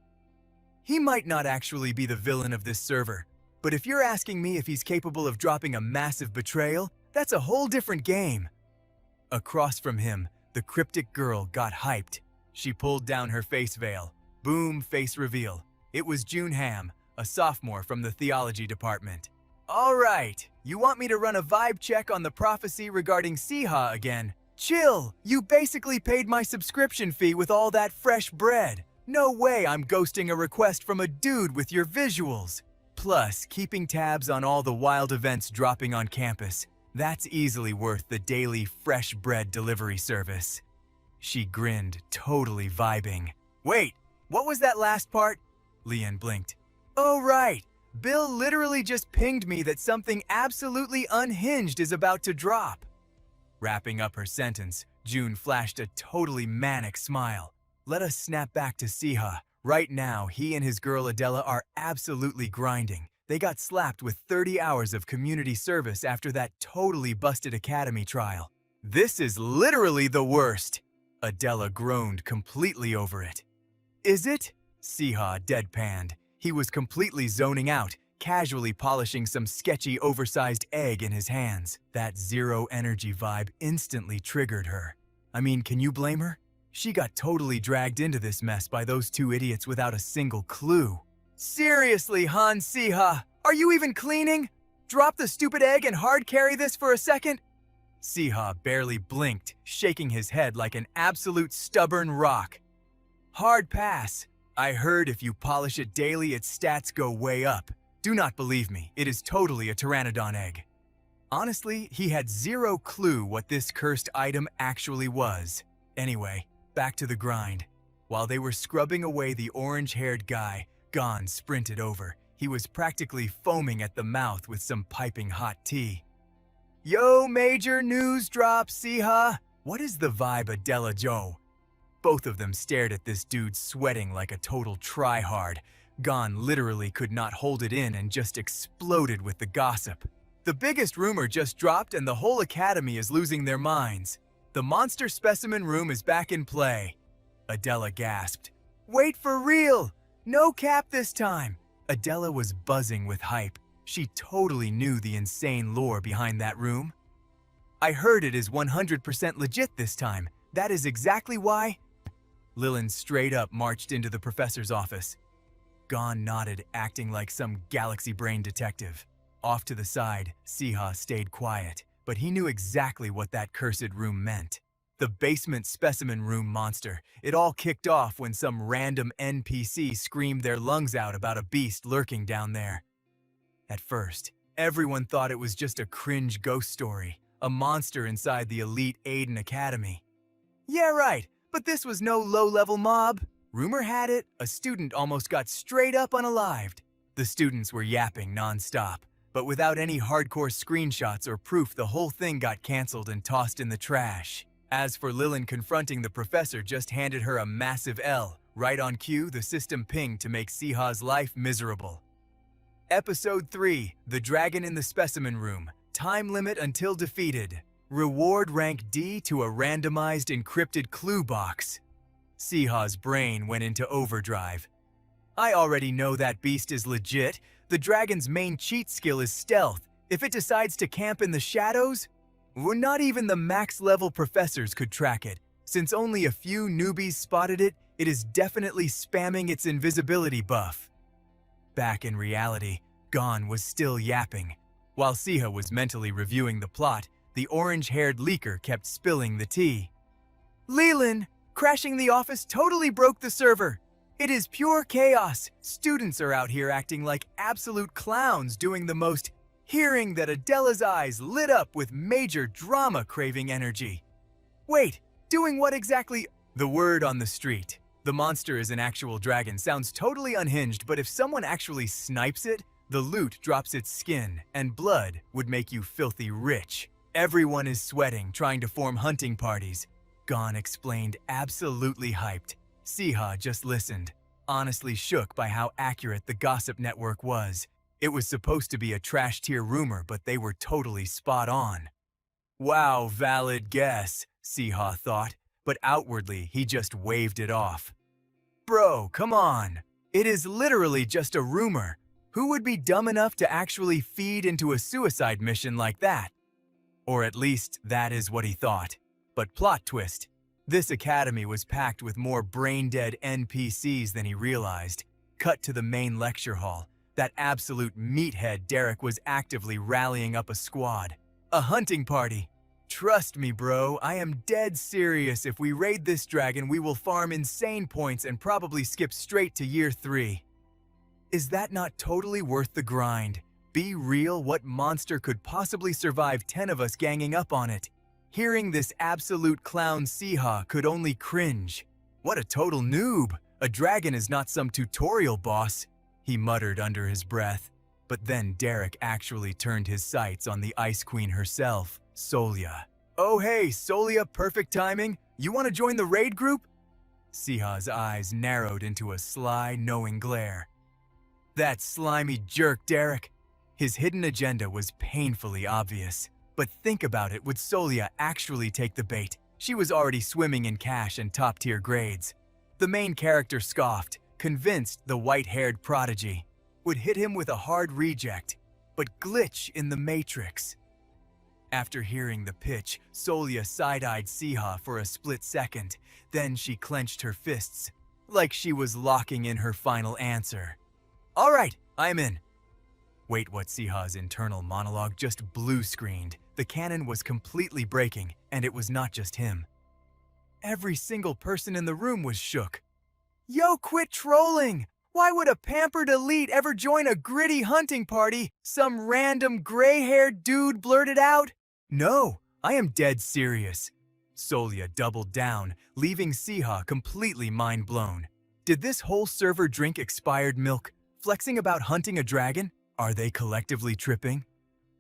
He might not actually be the villain of this server, but if you're asking me if he's capable of dropping a massive betrayal, that's a whole different game. Across from him, the cryptic girl got hyped. She pulled down her face veil. Boom, face reveal. It was June Ham, a sophomore from the theology department. All right, you want me to run a vibe check on the prophecy regarding Siha again? Chill, you basically paid my subscription fee with all that fresh bread. No way I'm ghosting a request from a dude with your visuals. Plus, keeping tabs on all the wild events dropping on campus. That's easily worth the daily fresh bread delivery service. She grinned, totally vibing. Wait, what was that last part? Leon blinked. Oh right, Bill literally just pinged me that something absolutely unhinged is about to drop. Wrapping up her sentence, June flashed a totally manic smile. Let us snap back to Siha. Right now, he and his girl Adela are absolutely grinding. They got slapped with 30 hours of community service after that totally busted academy trial. This is literally the worst. Adela groaned completely over it. Is it? Siha deadpanned. He was completely zoning out, casually polishing some sketchy oversized egg in his hands. That zero energy vibe instantly triggered her. I mean, can you blame her? She got totally dragged into this mess by those two idiots without a single clue. Seriously, Han Siha, are you even cleaning? Drop the stupid egg and hard carry this for a second? Siha barely blinked, shaking his head like an absolute stubborn rock. Hard pass. I heard if you polish it daily, its stats go way up. Do not believe me, it is totally a pteranodon egg. Honestly, he had zero clue what this cursed item actually was. Anyway, back to the grind. While they were scrubbing away the orange-haired guy, Gon sprinted over. He was practically foaming at the mouth with some piping hot tea. Yo, major news drop, Siha! What is the vibe, Adela Joe? Both of them stared at this dude sweating like a total tryhard. Gon literally could not hold it in and just exploded with the gossip. The biggest rumor just dropped and the whole academy is losing their minds. The monster specimen room is back in play. Adela gasped. Wait, for real! No cap this time! Adela was buzzing with hype. She totally knew the insane lore behind that room. I heard it is 100% legit this time. That is exactly why. Lilin straight up marched into the professor's office. Gon nodded, acting like some galaxy brain detective. Off to the side, Siha stayed quiet, but he knew exactly what that cursed room meant. The basement specimen room monster. It all kicked off when some random NPC screamed their lungs out about a beast lurking down there. At first, everyone thought it was just a cringe ghost story, a monster inside the elite Aiden Academy. Yeah, right, but this was no low-level mob. Rumor had it, a student almost got straight up unalived. The students were yapping non-stop, but without any hardcore screenshots or proof, the whole thing got cancelled and tossed in the trash. As for Lilin confronting the professor, just handed her a massive L. Right on cue, the system pinged to make Siha's life miserable. Episode 3, The Dragon in the Specimen Room. Time limit until defeated. Reward rank D to a randomized encrypted clue box. Siha's brain went into overdrive. I already know that beast is legit. The dragon's main cheat skill is stealth. If it decides to camp in the shadows, not even the max-level professors could track it. Since only a few newbies spotted it, it is definitely spamming its invisibility buff. Back in reality, Gon was still yapping. While Siha was mentally reviewing the plot, the orange-haired leaker kept spilling the tea. Leland, crashing the office totally broke the server. It is pure chaos. Students are out here acting like absolute clowns doing the most. Hearing that Adela's eyes lit up with major drama-craving energy. Wait, doing what exactly? The word on the street. The monster is an actual dragon sounds totally unhinged, but if someone actually snipes it, the loot drops its skin, and blood would make you filthy rich. Everyone is sweating, trying to form hunting parties. Gon explained, absolutely hyped. Siha just listened, honestly shook by how accurate the gossip network was. It was supposed to be a trash-tier rumor, but they were totally spot on. Wow, valid guess, Siha thought, but outwardly he just waved it off. Bro, come on. It is literally just a rumor. Who would be dumb enough to actually feed into a suicide mission like that? Or at least that is what he thought. But plot twist. This academy was packed with more brain-dead NPCs than he realized. Cut to the main lecture hall. That absolute meathead Derek was actively rallying up a squad. A hunting party. Trust me, bro, I am dead serious. If we raid this dragon, we will farm insane points and probably skip straight to year 3. Is that not totally worth the grind? Be real, what monster could possibly survive 10 of us ganging up on it? Hearing this absolute clown Siha could only cringe. What a total noob! A dragon is not some tutorial boss, he muttered under his breath. But then Derek actually turned his sights on the Ice Queen herself, Solia. Oh hey, Solia, perfect timing. You want to join the raid group? Siha's eyes narrowed into a sly, knowing glare. That slimy jerk, Derek. His hidden agenda was painfully obvious. But think about it, would Solia actually take the bait? She was already swimming in cash and top-tier grades. The main character scoffed, convinced the white-haired prodigy would hit him with a hard reject, but glitch in the matrix. After hearing the pitch, Solia side-eyed Siha for a split second. Then she clenched her fists, like she was locking in her final answer. All right, I'm in. Wait, what? Siha's internal monologue just blue-screened. The cannon was completely breaking, and it was not just him. Every single person in the room was shook. Yo, quit trolling! Why would a pampered elite ever join a gritty hunting party? Some random gray-haired dude blurted out. No, I am dead serious. Solia doubled down, leaving Siha completely mind-blown. Did this whole server drink expired milk? Flexing about hunting a dragon? Are they collectively tripping?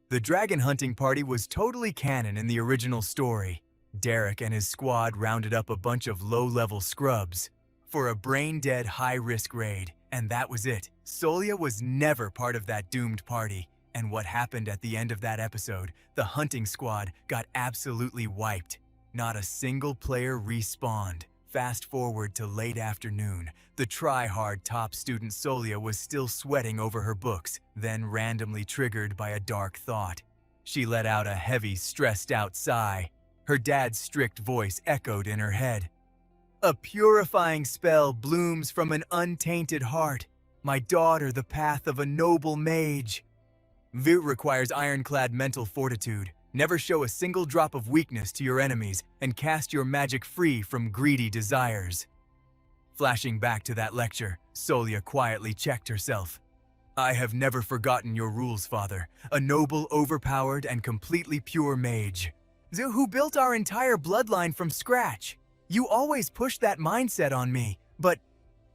The dragon hunting party was totally canon in the original story. Derek and his squad rounded up a bunch of low-level scrubs for a brain-dead high-risk raid, and that was it. Solia was never part of that doomed party, and what happened at the end of that episode, the hunting squad got absolutely wiped. Not a single player respawned. Fast forward to late afternoon, the try-hard top student Solia was still sweating over her books, then randomly triggered by a dark thought. She let out a heavy, stressed-out sigh. Her dad's strict voice echoed in her head. A purifying spell blooms from an untainted heart. My daughter, the path of a noble mage. Vit requires ironclad mental fortitude. Never show a single drop of weakness to your enemies and cast your magic free from greedy desires. Flashing back to that lecture, Solia quietly checked herself. I have never forgotten your rules, Father. A noble, overpowered, and completely pure mage. Who built our entire bloodline from scratch. You always push that mindset on me, but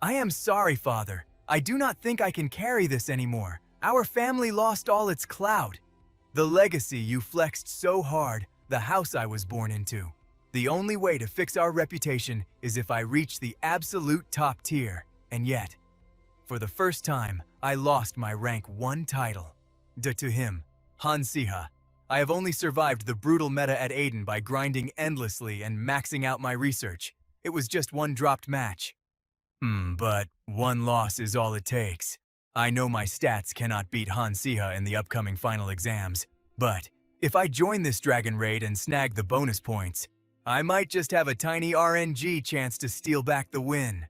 I am sorry, Father. I do not think I can carry this anymore. Our family lost all its clout. The legacy you flexed so hard, the house I was born into. The only way to fix our reputation is if I reach the absolute top tier. And yet, for the first time, I lost my rank 1 title. To him, Han Siha. I have only survived the brutal meta at Aiden by grinding endlessly and maxing out my research. It was just 1 dropped match. But 1 loss is all it takes. I know my stats cannot beat Han Siha in the upcoming final exams, but if I join this dragon raid and snag the bonus points, I might just have a tiny RNG chance to steal back the win.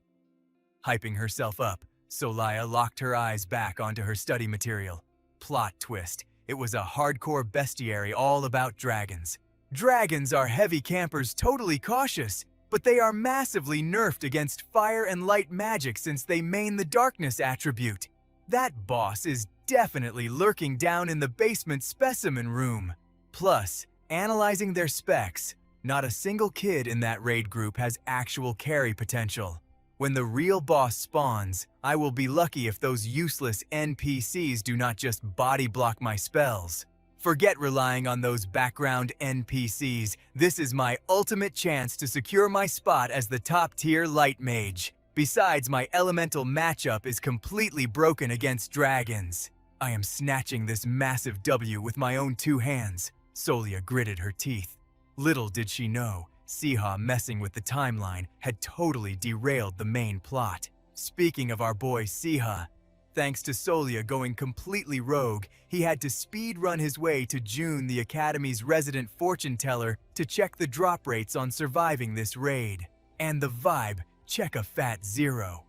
Hyping herself up, Solia locked her eyes back onto her study material. Plot twist. It was a hardcore bestiary all about dragons. Dragons are heavy campers totally cautious, but they are massively nerfed against fire and light magic since they main the darkness attribute. That boss is definitely lurking down in the basement specimen room. Plus, analyzing their specs, not a single kid in that raid group has actual carry potential. When the real boss spawns, I will be lucky if those useless NPCs do not just body block my spells. Forget relying on those background NPCs. This is my ultimate chance to secure my spot as the top-tier light mage. Besides, my elemental matchup is completely broken against dragons. I am snatching this massive W with my own two hands. Solia gritted her teeth. Little did she know, Siha messing with the timeline had totally derailed the main plot. Speaking of our boy Siha, thanks to Solia going completely rogue, he had to speed-run his way to June, the Academy's resident fortune teller, to check the drop rates on surviving this raid. And the vibe, check a fat 0.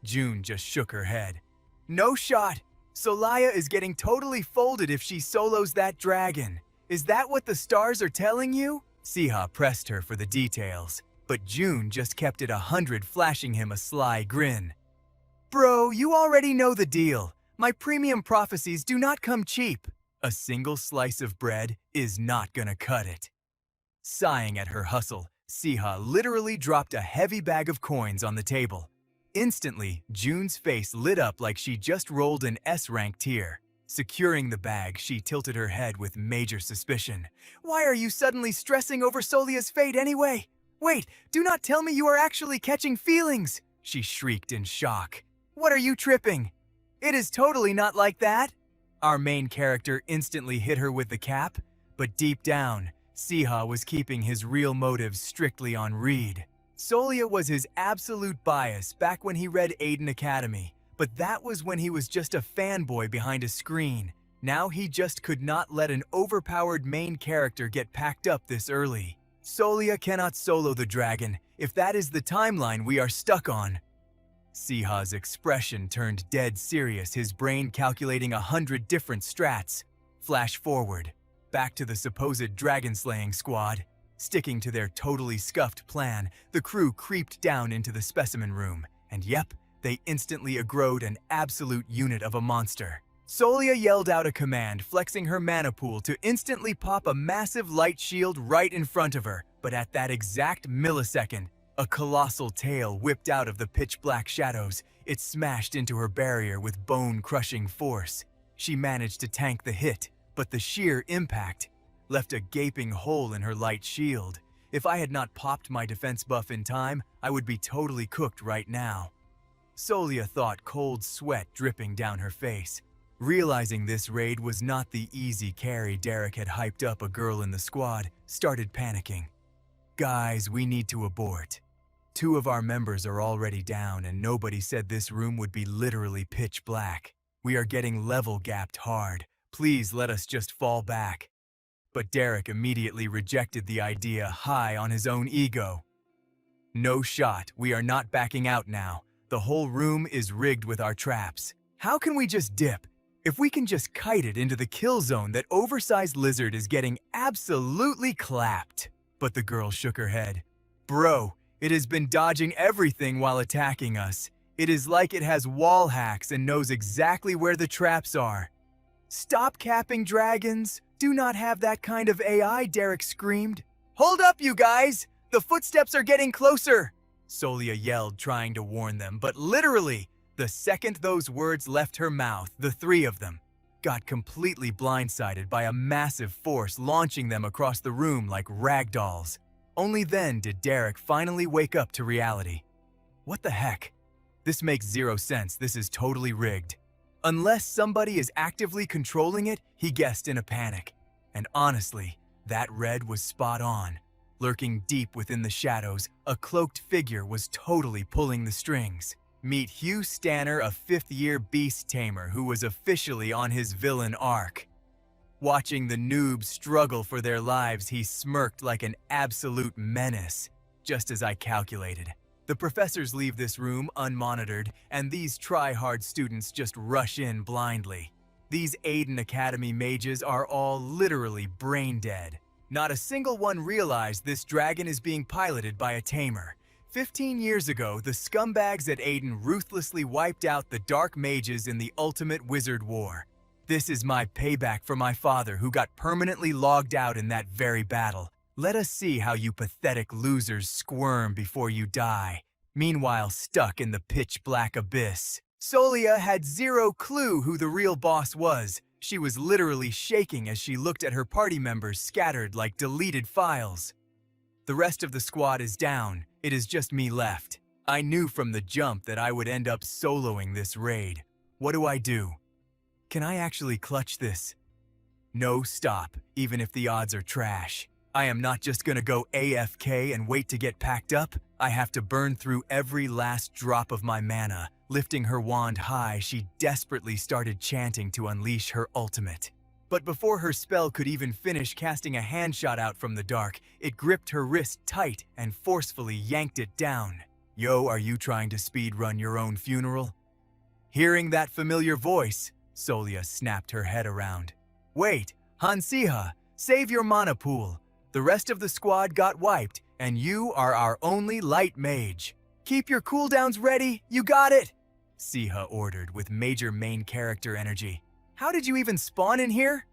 June just shook her head. No shot! Solaya is getting totally folded if she solos that dragon. Is that what the stars are telling you? Siha pressed her for the details, but June just kept it 100, flashing him a sly grin. Bro, you already know the deal. My premium prophecies do not come cheap. A single slice of bread is not gonna cut it. Sighing at her hustle, Siha literally dropped a heavy bag of coins on the table. Instantly, June's face lit up like she just rolled an S-rank tier. Securing the bag, she tilted her head with major suspicion. Why are you suddenly stressing over Solia's fate anyway? Wait, do not tell me you are actually catching feelings! She shrieked in shock. What are you tripping? It is totally not like that. Our main character instantly hit her with the cap, but deep down, Siha was keeping his real motives strictly on read. Solia was his absolute bias back when he read Aiden Academy, but that was when he was just a fanboy behind a screen. Now he just could not let an overpowered main character get packed up this early. Solia cannot solo the dragon, if that is the timeline we are stuck on. Siha's expression turned dead serious, his brain calculating 100 different strats. Flash forward, back to the supposed dragon-slaying squad. Sticking to their totally scuffed plan, the crew creeped down into the specimen room, and yep, they instantly aggroed an absolute unit of a monster. Solia yelled out a command, flexing her mana pool to instantly pop a massive light shield right in front of her, but at that exact millisecond, a colossal tail whipped out of the pitch-black shadows. It smashed into her barrier with bone-crushing force. She managed to tank the hit, but the sheer impact left a gaping hole in her light shield. If I had not popped my defense buff in time, I would be totally cooked right now. Solia thought, cold sweat dripping down her face. Realizing this raid was not the easy carry Derek had hyped up, a girl in the squad started panicking. Guys, we need to abort. 2 of our members are already down and nobody said this room would be literally pitch black. We are getting level gapped hard. Please let us just fall back. But Derek immediately rejected the idea, high on his own ego. No shot, we are not backing out now. The whole room is rigged with our traps. How can we just dip? If we can just kite it into the kill zone, that oversized lizard is getting absolutely clapped. But the girl shook her head. Bro, it has been dodging everything while attacking us. It is like it has wall hacks and knows exactly where the traps are. Stop capping dragons. Do not have that kind of AI, Derek screamed. Hold up, you guys! The footsteps are getting closer! Solia yelled, trying to warn them, but literally, the second those words left her mouth, the 3 of them got completely blindsided by a massive force launching them across the room like ragdolls. Only then did Derek finally wake up to reality. What the heck? This makes 0 sense. This is totally rigged. Unless somebody is actively controlling it, he guessed in a panic. And honestly, that red was spot on. Lurking deep within the shadows, a cloaked figure was totally pulling the strings. Meet Hugh Stanner, a 5th-year beast tamer who was officially on his villain arc. Watching the noobs struggle for their lives, he smirked like an absolute menace. Just as I calculated. The professors leave this room unmonitored, and these try-hard students just rush in blindly. These Aiden Academy mages are all literally brain dead. Not a single one realized this dragon is being piloted by a tamer. 15 years ago, the scumbags at Aiden ruthlessly wiped out the dark mages in the ultimate wizard war. This is my payback for my father who got permanently logged out in that very battle. Let us see how you pathetic losers squirm before you die. Meanwhile, stuck in the pitch-black abyss. Solia had zero clue who the real boss was. She was literally shaking as she looked at her party members scattered like deleted files. The rest of the squad is down. It is just me left. I knew from the jump that I would end up soloing this raid. What do I do? Can I actually clutch this? No, stop, even if the odds are trash. I am not just gonna go AFK and wait to get packed up. I have to burn through every last drop of my mana. Lifting her wand high, she desperately started chanting to unleash her ultimate. But before her spell could even finish casting a hand shot out from the dark, it gripped her wrist tight and forcefully yanked it down. Yo, are you trying to speedrun your own funeral? Hearing that familiar voice, Solia snapped her head around. Wait, Han Siha, save your mana pool. The rest of the squad got wiped, and you are our only light mage. Keep your cooldowns ready, you got it! Siha ordered with major main character energy. How did you even spawn in here?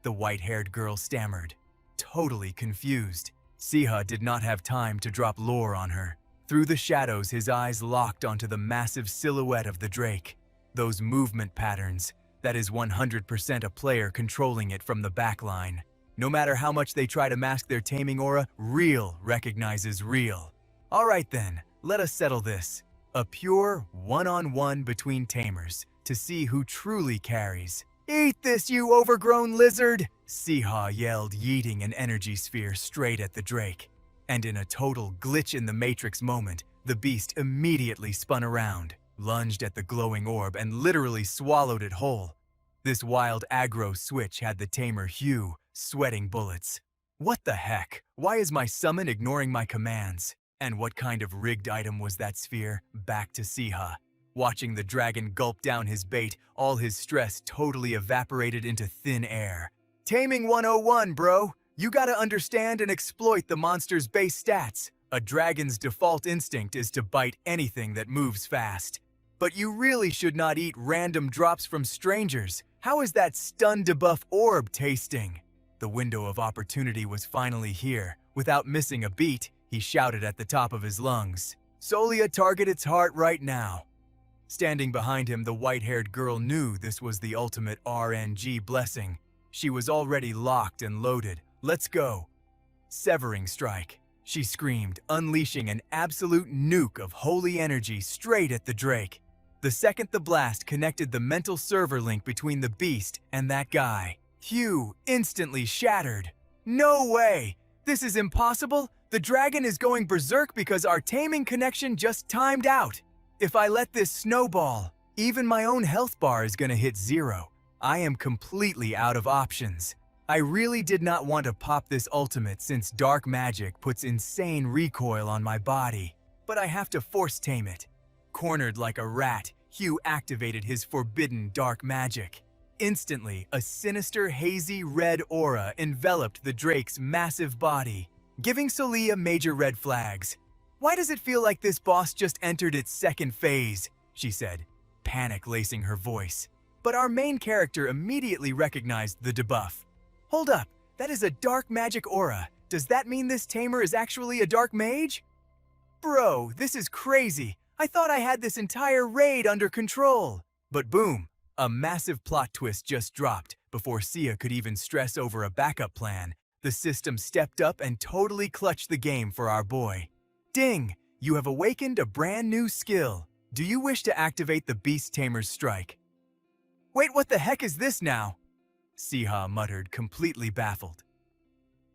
The white-haired girl stammered, totally confused. Siha did not have time to drop lore on her. Through the shadows, his eyes locked onto the massive silhouette of the Drake. Those movement patterns, that is 100% a player controlling it from the backline. No matter how much they try to mask their taming aura, real recognizes real. Alright then, let us settle this. A pure one-on-one between tamers to see who truly carries. Eat this, you overgrown lizard! Siha yelled, yeeting an energy sphere straight at the Drake. And in a total glitch in the Matrix moment, the beast immediately spun around, lunged at the glowing orb, and literally swallowed it whole. This wild aggro switch had the tamer Hugh sweating bullets. What the heck? Why is my summon ignoring my commands? And what kind of rigged item was that sphere? Back to Siha. Watching the dragon gulp down his bait, all his stress totally evaporated into thin air. Taming 101, bro! You gotta understand and exploit the monster's base stats. A dragon's default instinct is to bite anything that moves fast. But you really should not eat random drops from strangers. How is that stun debuff orb tasting? The window of opportunity was finally here. Without missing a beat, he shouted at the top of his lungs. Solia, target its heart right now. Standing behind him, the white-haired girl knew this was the ultimate RNG blessing. She was already locked and loaded. Let's go. Severing strike, she screamed, unleashing an absolute nuke of holy energy straight at the Drake. The second the blast connected the mental server link between the beast and that guy, Hugh instantly shattered. No way! This is impossible! The dragon is going berserk because our taming connection just timed out. If I let this snowball, even my own health bar is gonna hit 0. I am completely out of options. I really did not want to pop this ultimate since dark magic puts insane recoil on my body, but I have to force tame it. Cornered like a rat, Hugh activated his forbidden dark magic. Instantly, a sinister, hazy red aura enveloped the Drake's massive body, giving Solia major red flags. Why does it feel like this boss just entered its second phase? She said, panic lacing her voice. But our main character immediately recognized the debuff. Hold up, that is a dark magic aura. Does that mean this tamer is actually a dark mage? Bro, this is crazy. I thought I had this entire raid under control. But boom, a massive plot twist just dropped. Before Sia could even stress over a backup plan, the system stepped up and totally clutched the game for our boy. Ding! You have awakened a brand new skill. Do you wish to activate the Beast Tamer's strike? Wait, what the heck is this now? Siha muttered, completely baffled.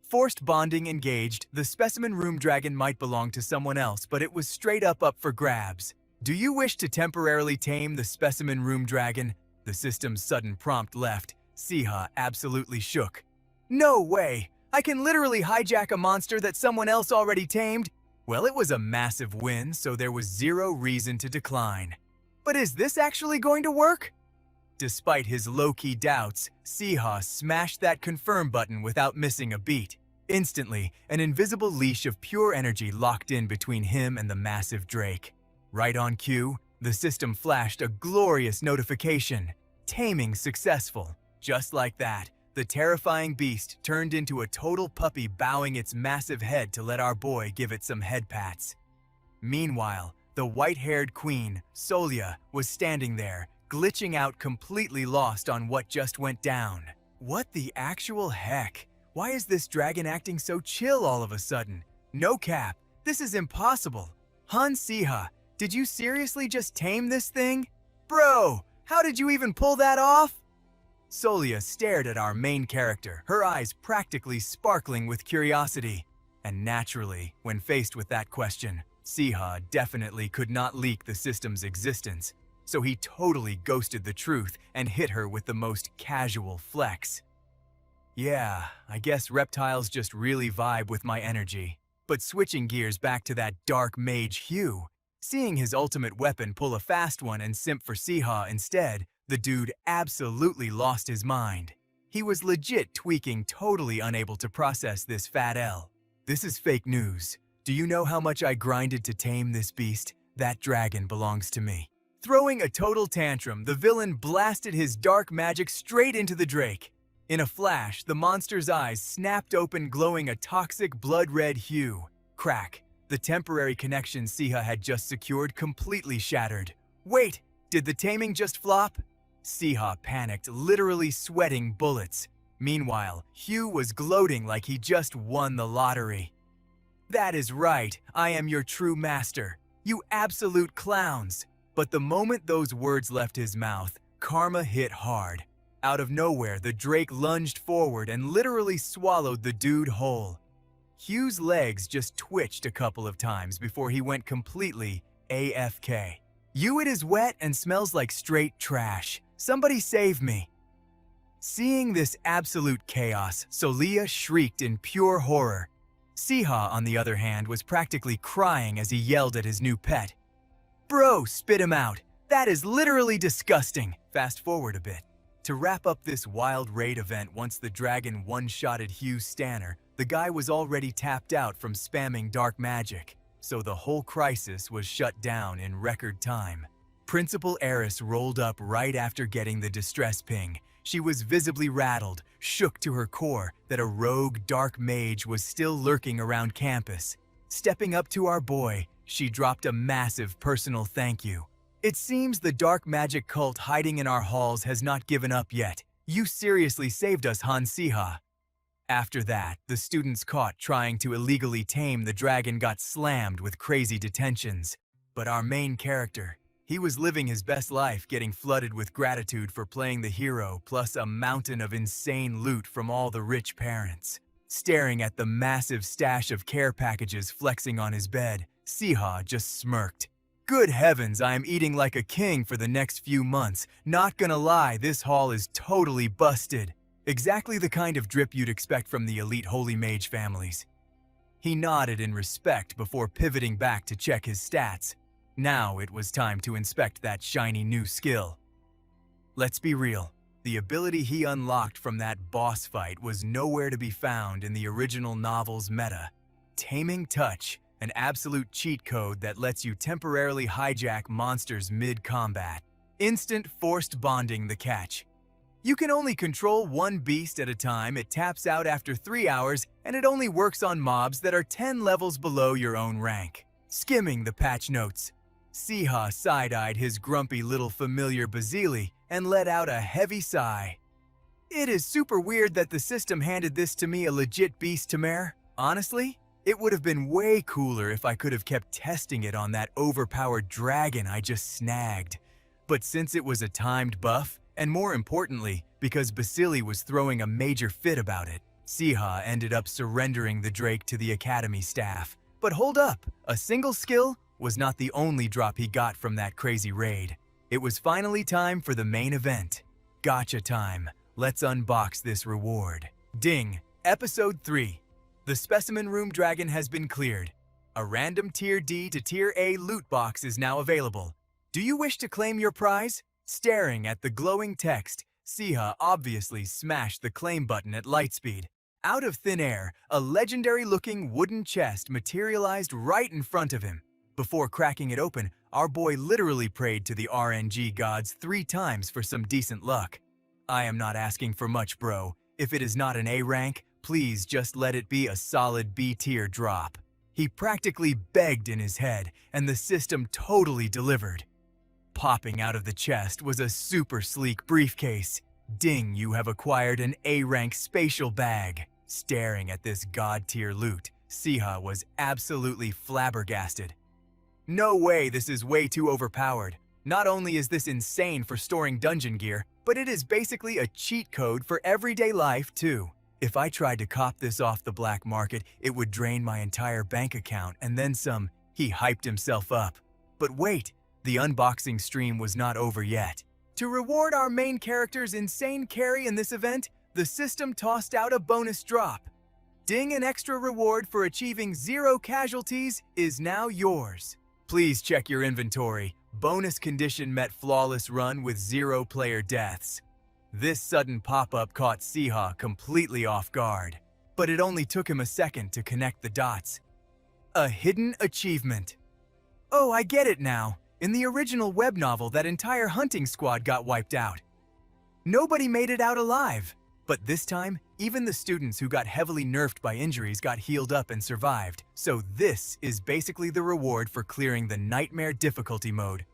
Forced bonding engaged, the specimen room dragon might belong to someone else, but it was straight up for grabs. Do you wish to temporarily tame the specimen room dragon? The system's sudden prompt left. Siha absolutely shook. No way! I can literally hijack a monster that someone else already tamed? Well, it was a massive win, so there was zero reason to decline. But is this actually going to work? Despite his low-key doubts, Siha smashed that confirm button without missing a beat. Instantly, an invisible leash of pure energy locked in between him and the massive Drake. Right on cue, the system flashed a glorious notification. Taming successful. Just like that, the terrifying beast turned into a total puppy, bowing its massive head to let our boy give it some head pats. Meanwhile, the white-haired queen, Solia, was standing there, glitching out, completely lost on what just went down. What the actual heck? Why is this dragon acting so chill all of a sudden? No cap, this is impossible. Han Siha, did you seriously just tame this thing? Bro, how did you even pull that off? Solia stared at our main character, her eyes practically sparkling with curiosity. And naturally, when faced with that question, Siha definitely could not leak the system's existence, so he totally ghosted the truth and hit her with the most casual flex. Yeah, I guess reptiles just really vibe with my energy. But switching gears back to that dark mage Hugh, seeing his ultimate weapon pull a fast one and simp for Siha instead, the dude absolutely lost his mind. He was legit tweaking, totally unable to process this fat L. This is fake news. Do you know how much I grinded to tame this beast? That dragon belongs to me. Throwing a total tantrum, the villain blasted his dark magic straight into the Drake. In a flash, the monster's eyes snapped open, glowing a toxic blood-red hue. Crack. The temporary connection Siha had just secured completely shattered. Wait, did the taming just flop? Siha panicked, literally sweating bullets. Meanwhile, Hugh was gloating like he just won the lottery. That is right, I am your true master. You absolute clowns. But the moment those words left his mouth, karma hit hard. Out of nowhere, the Drake lunged forward and literally swallowed the dude whole. Hugh's legs just twitched a couple of times before he went completely AFK. It is wet and smells like straight trash. Somebody save me. Seeing this absolute chaos, Solia shrieked in pure horror. Siha, on the other hand, was practically crying as he yelled at his new pet. Bro, spit him out. That is literally disgusting. Fast forward a bit. To wrap up this wild raid event, once the dragon one-shotted Hugh Stanner, the guy was already tapped out from spamming dark magic, so the whole crisis was shut down in record time. Principal Eris rolled up right after getting the distress ping. She was visibly rattled, shook to her core that a rogue dark mage was still lurking around campus. Stepping up to our boy, she dropped a massive personal thank you. It seems the dark magic cult hiding in our halls has not given up yet. You seriously saved us, Han Siha. After that, the students caught trying to illegally tame the dragon got slammed with crazy detentions. But our main character, he was living his best life, getting flooded with gratitude for playing the hero, plus a mountain of insane loot from all the rich parents. Staring at the massive stash of care packages flexing on his bed, Siha just smirked. Good heavens, I am eating like a king for the next few months. Not gonna lie, this haul is totally busted. Exactly the kind of drip you'd expect from the elite holy mage families. He nodded in respect before pivoting back to check his stats. Now it was time to inspect that shiny new skill. Let's be real, the ability he unlocked from that boss fight was nowhere to be found in the original novel's meta. Taming Touch, an absolute cheat code that lets you temporarily hijack monsters mid-combat. Instant forced bonding the catch. You can only control one beast at a time, it taps out after 3 hours, and it only works on mobs that are 10 levels below your own rank. Skimming the patch notes, Siha side-eyed his grumpy little familiar Basili and let out a heavy sigh. It is super weird that the system handed this to me, a legit beast Tamer. Honestly, it would have been way cooler if I could have kept testing it on that overpowered dragon I just snagged. But since it was a timed buff, and more importantly, because Basili was throwing a major fit about it, Siha ended up surrendering the Drake to the academy staff. But hold up, a single skill was not the only drop he got from that crazy raid. It was finally time for the main event. Gotcha time. Let's unbox this reward. Ding! Episode 3. The Specimen Room Dragon has been cleared. A random Tier D to Tier A loot box is now available. Do you wish to claim your prize? Staring at the glowing text, Siha obviously smashed the claim button at lightspeed. Out of thin air, a legendary-looking wooden chest materialized right in front of him. Before cracking it open, our boy literally prayed to the RNG gods 3 times for some decent luck. I am not asking for much, bro. If it is not an A rank, please just let it be a solid B tier drop. He practically begged in his head, and the system totally delivered. Popping out of the chest was a super sleek briefcase. Ding, you have acquired an A-rank spatial bag. Staring at this god-tier loot, Siha was absolutely flabbergasted. No way, this is way too overpowered. Not only is this insane for storing dungeon gear, but it is basically a cheat code for everyday life too. If I tried to cop this off the black market, it would drain my entire bank account and then some. He hyped himself up. But wait, the unboxing stream was not over yet. To reward our main character's insane carry in this event, the system tossed out a bonus drop. Ding, an extra reward for achieving 0 casualties is now yours. Please check your inventory. Bonus condition met flawless run with 0 player deaths. This sudden pop-up caught Siha completely off guard, but it only took him a second to connect the dots. A hidden achievement. Oh, I get it now. In the original web novel, that entire hunting squad got wiped out. Nobody made it out alive. But this time, even the students who got heavily nerfed by injuries got healed up and survived. So this is basically the reward for clearing the nightmare difficulty mode.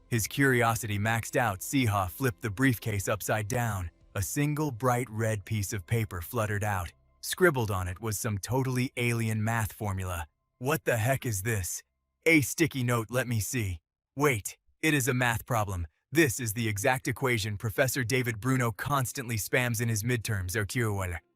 His curiosity maxed out, Siha flipped the briefcase upside down. A single bright red piece of paper fluttered out. Scribbled on it was some totally alien math formula. What the heck is this? A sticky note, let me see. Wait, it is a math problem. This is the exact equation Professor David Bruno constantly spams in his midterms,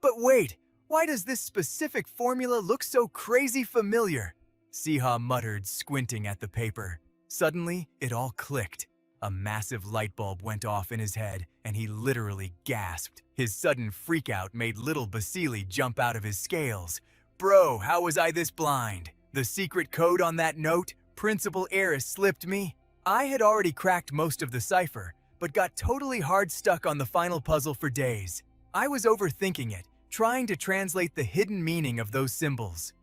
But wait, why does this specific formula look so crazy familiar? Siha muttered, squinting at the paper. Suddenly, it all clicked. A massive light bulb went off in his head, and he literally gasped. His sudden freakout made little Basili jump out of his scales. Bro, how was I this blind? The secret code on that note, Principal Eris, slipped me. I had already cracked most of the cipher, but got totally hard stuck on the final puzzle for days. I was overthinking it, trying to translate the hidden meaning of those symbols.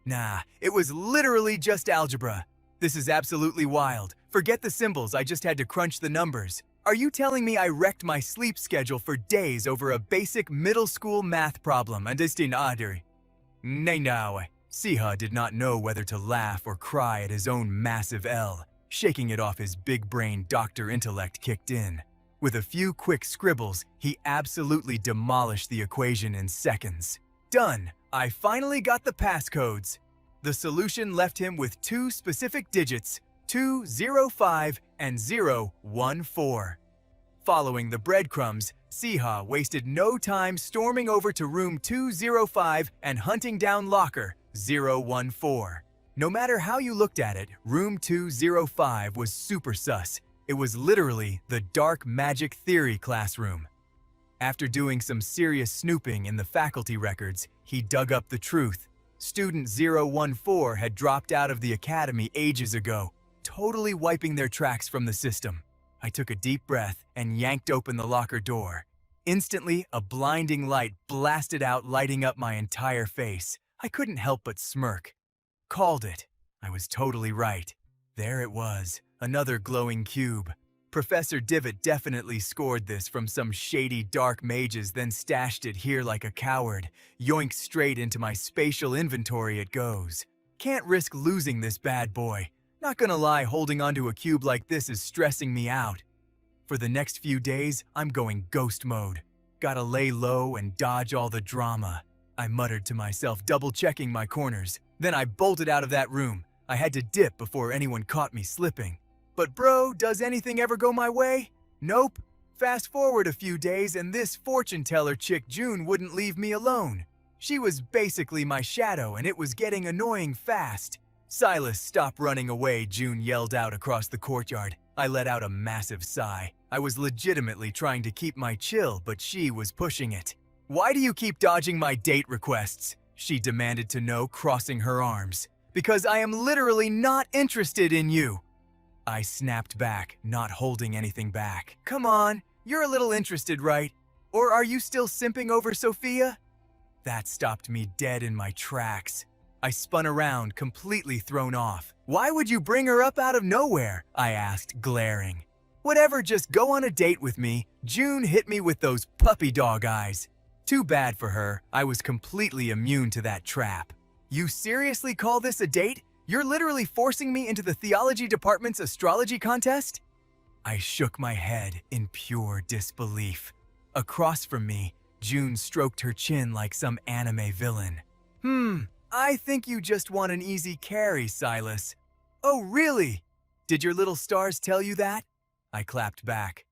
Nah, it was literally just algebra. This is absolutely wild. Forget the symbols, I just had to crunch the numbers. Are you telling me I wrecked my sleep schedule for days over a basic middle school math problem? No. Siha did not know whether to laugh or cry at his own massive L. Shaking it off, his big-brain doctor intellect kicked in. With a few quick scribbles, he absolutely demolished the equation in seconds. Done! I finally got the passcodes. The solution left him with 2 specific digits, 205 and 014. Following the breadcrumbs, Siha wasted no time storming over to room 205 and hunting down locker 014. No matter how you looked at it, room 205 was super sus. It was literally the dark magic theory classroom. After doing some serious snooping in the faculty records, he dug up the truth. Student 014 had dropped out of the academy ages ago, totally wiping their tracks from the system. I took a deep breath and yanked open the locker door. Instantly, a blinding light blasted out, lighting up my entire face. I couldn't help but smirk. Called it. I was totally right. There it was, another glowing cube. Professor Divot definitely scored this from some shady dark mages, then stashed it here like a coward. Yoink, straight into my spatial inventory it goes. Can't risk losing this bad boy. Not gonna lie, holding onto a cube like this is stressing me out. For the next few days, I'm going ghost mode. Gotta lay low and dodge all the drama. I muttered to myself, double-checking my corners. Then I bolted out of that room. I had to dip before anyone caught me slipping. But bro, does anything ever go my way? Nope. Fast forward a few days and this fortune teller chick June wouldn't leave me alone. She was basically my shadow and it was getting annoying fast. Silas, stop running away, June yelled out across the courtyard. I let out a massive sigh. I was legitimately trying to keep my chill, but she was pushing it. Why do you keep dodging my date requests? She demanded to know, crossing her arms. Because I am literally not interested in you. I snapped back, not holding anything back. Come on, you're a little interested, right? Or are you still simping over Sophia? That stopped me dead in my tracks. I spun around, completely thrown off. Why would you bring her up out of nowhere? I asked, glaring. Whatever, just go on a date with me. June hit me with those puppy dog eyes. Too bad for her, I was completely immune to that trap. You seriously call this a date? You're literally forcing me into the theology department's astrology contest? I shook my head in pure disbelief. Across from me, June stroked her chin like some anime villain. I think you just want an easy carry, Silas. Oh, really? Did your little stars tell you that? I clapped back.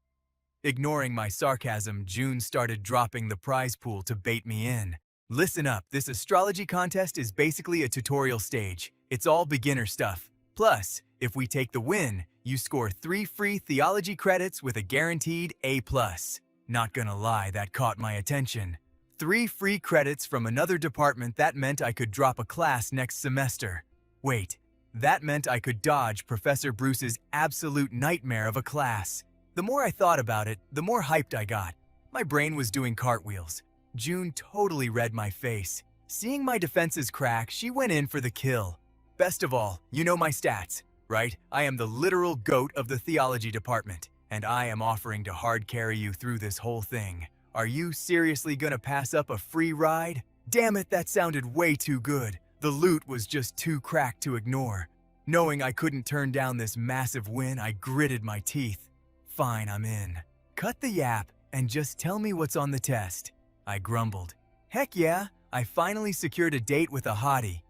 Ignoring my sarcasm, June started dropping the prize pool to bait me in. Listen up, this astrology contest is basically a tutorial stage. It's all beginner stuff. Plus, if we take the win, you score 3 free theology credits with a guaranteed A+. Not gonna lie, that caught my attention. 3 free credits from another department, that meant I could drop a class next semester. Wait, that meant I could dodge Professor Bruce's absolute nightmare of a class. The more I thought about it, the more hyped I got. My brain was doing cartwheels. June totally read my face. Seeing my defenses crack, she went in for the kill. Best of all, you know my stats, right? I am the literal GOAT of the theology department, and I am offering to hard carry you through this whole thing. Are you seriously gonna pass up a free ride? Damn it, that sounded way too good. The loot was just too cracked to ignore. Knowing I couldn't turn down this massive win, I gritted my teeth. Fine, I'm in. Cut the yap and just tell me what's on the test. I grumbled. Heck yeah, I finally secured a date with a hottie.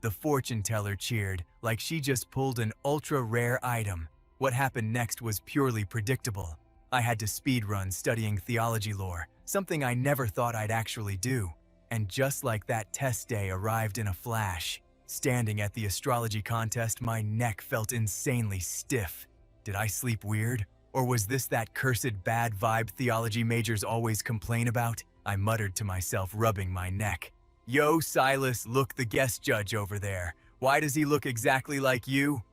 The fortune teller cheered, like she just pulled an ultra-rare item. What happened next was purely predictable. I had to speedrun studying theology lore, something I never thought I'd actually do. And just like that, test day arrived in a flash. Standing at the astrology contest, my neck felt insanely stiff. Did I sleep weird? Or was this that cursed bad vibe theology majors always complain about? I muttered to myself, rubbing my neck. Yo, Silas, look, the guest judge over there. Why does he look exactly like you?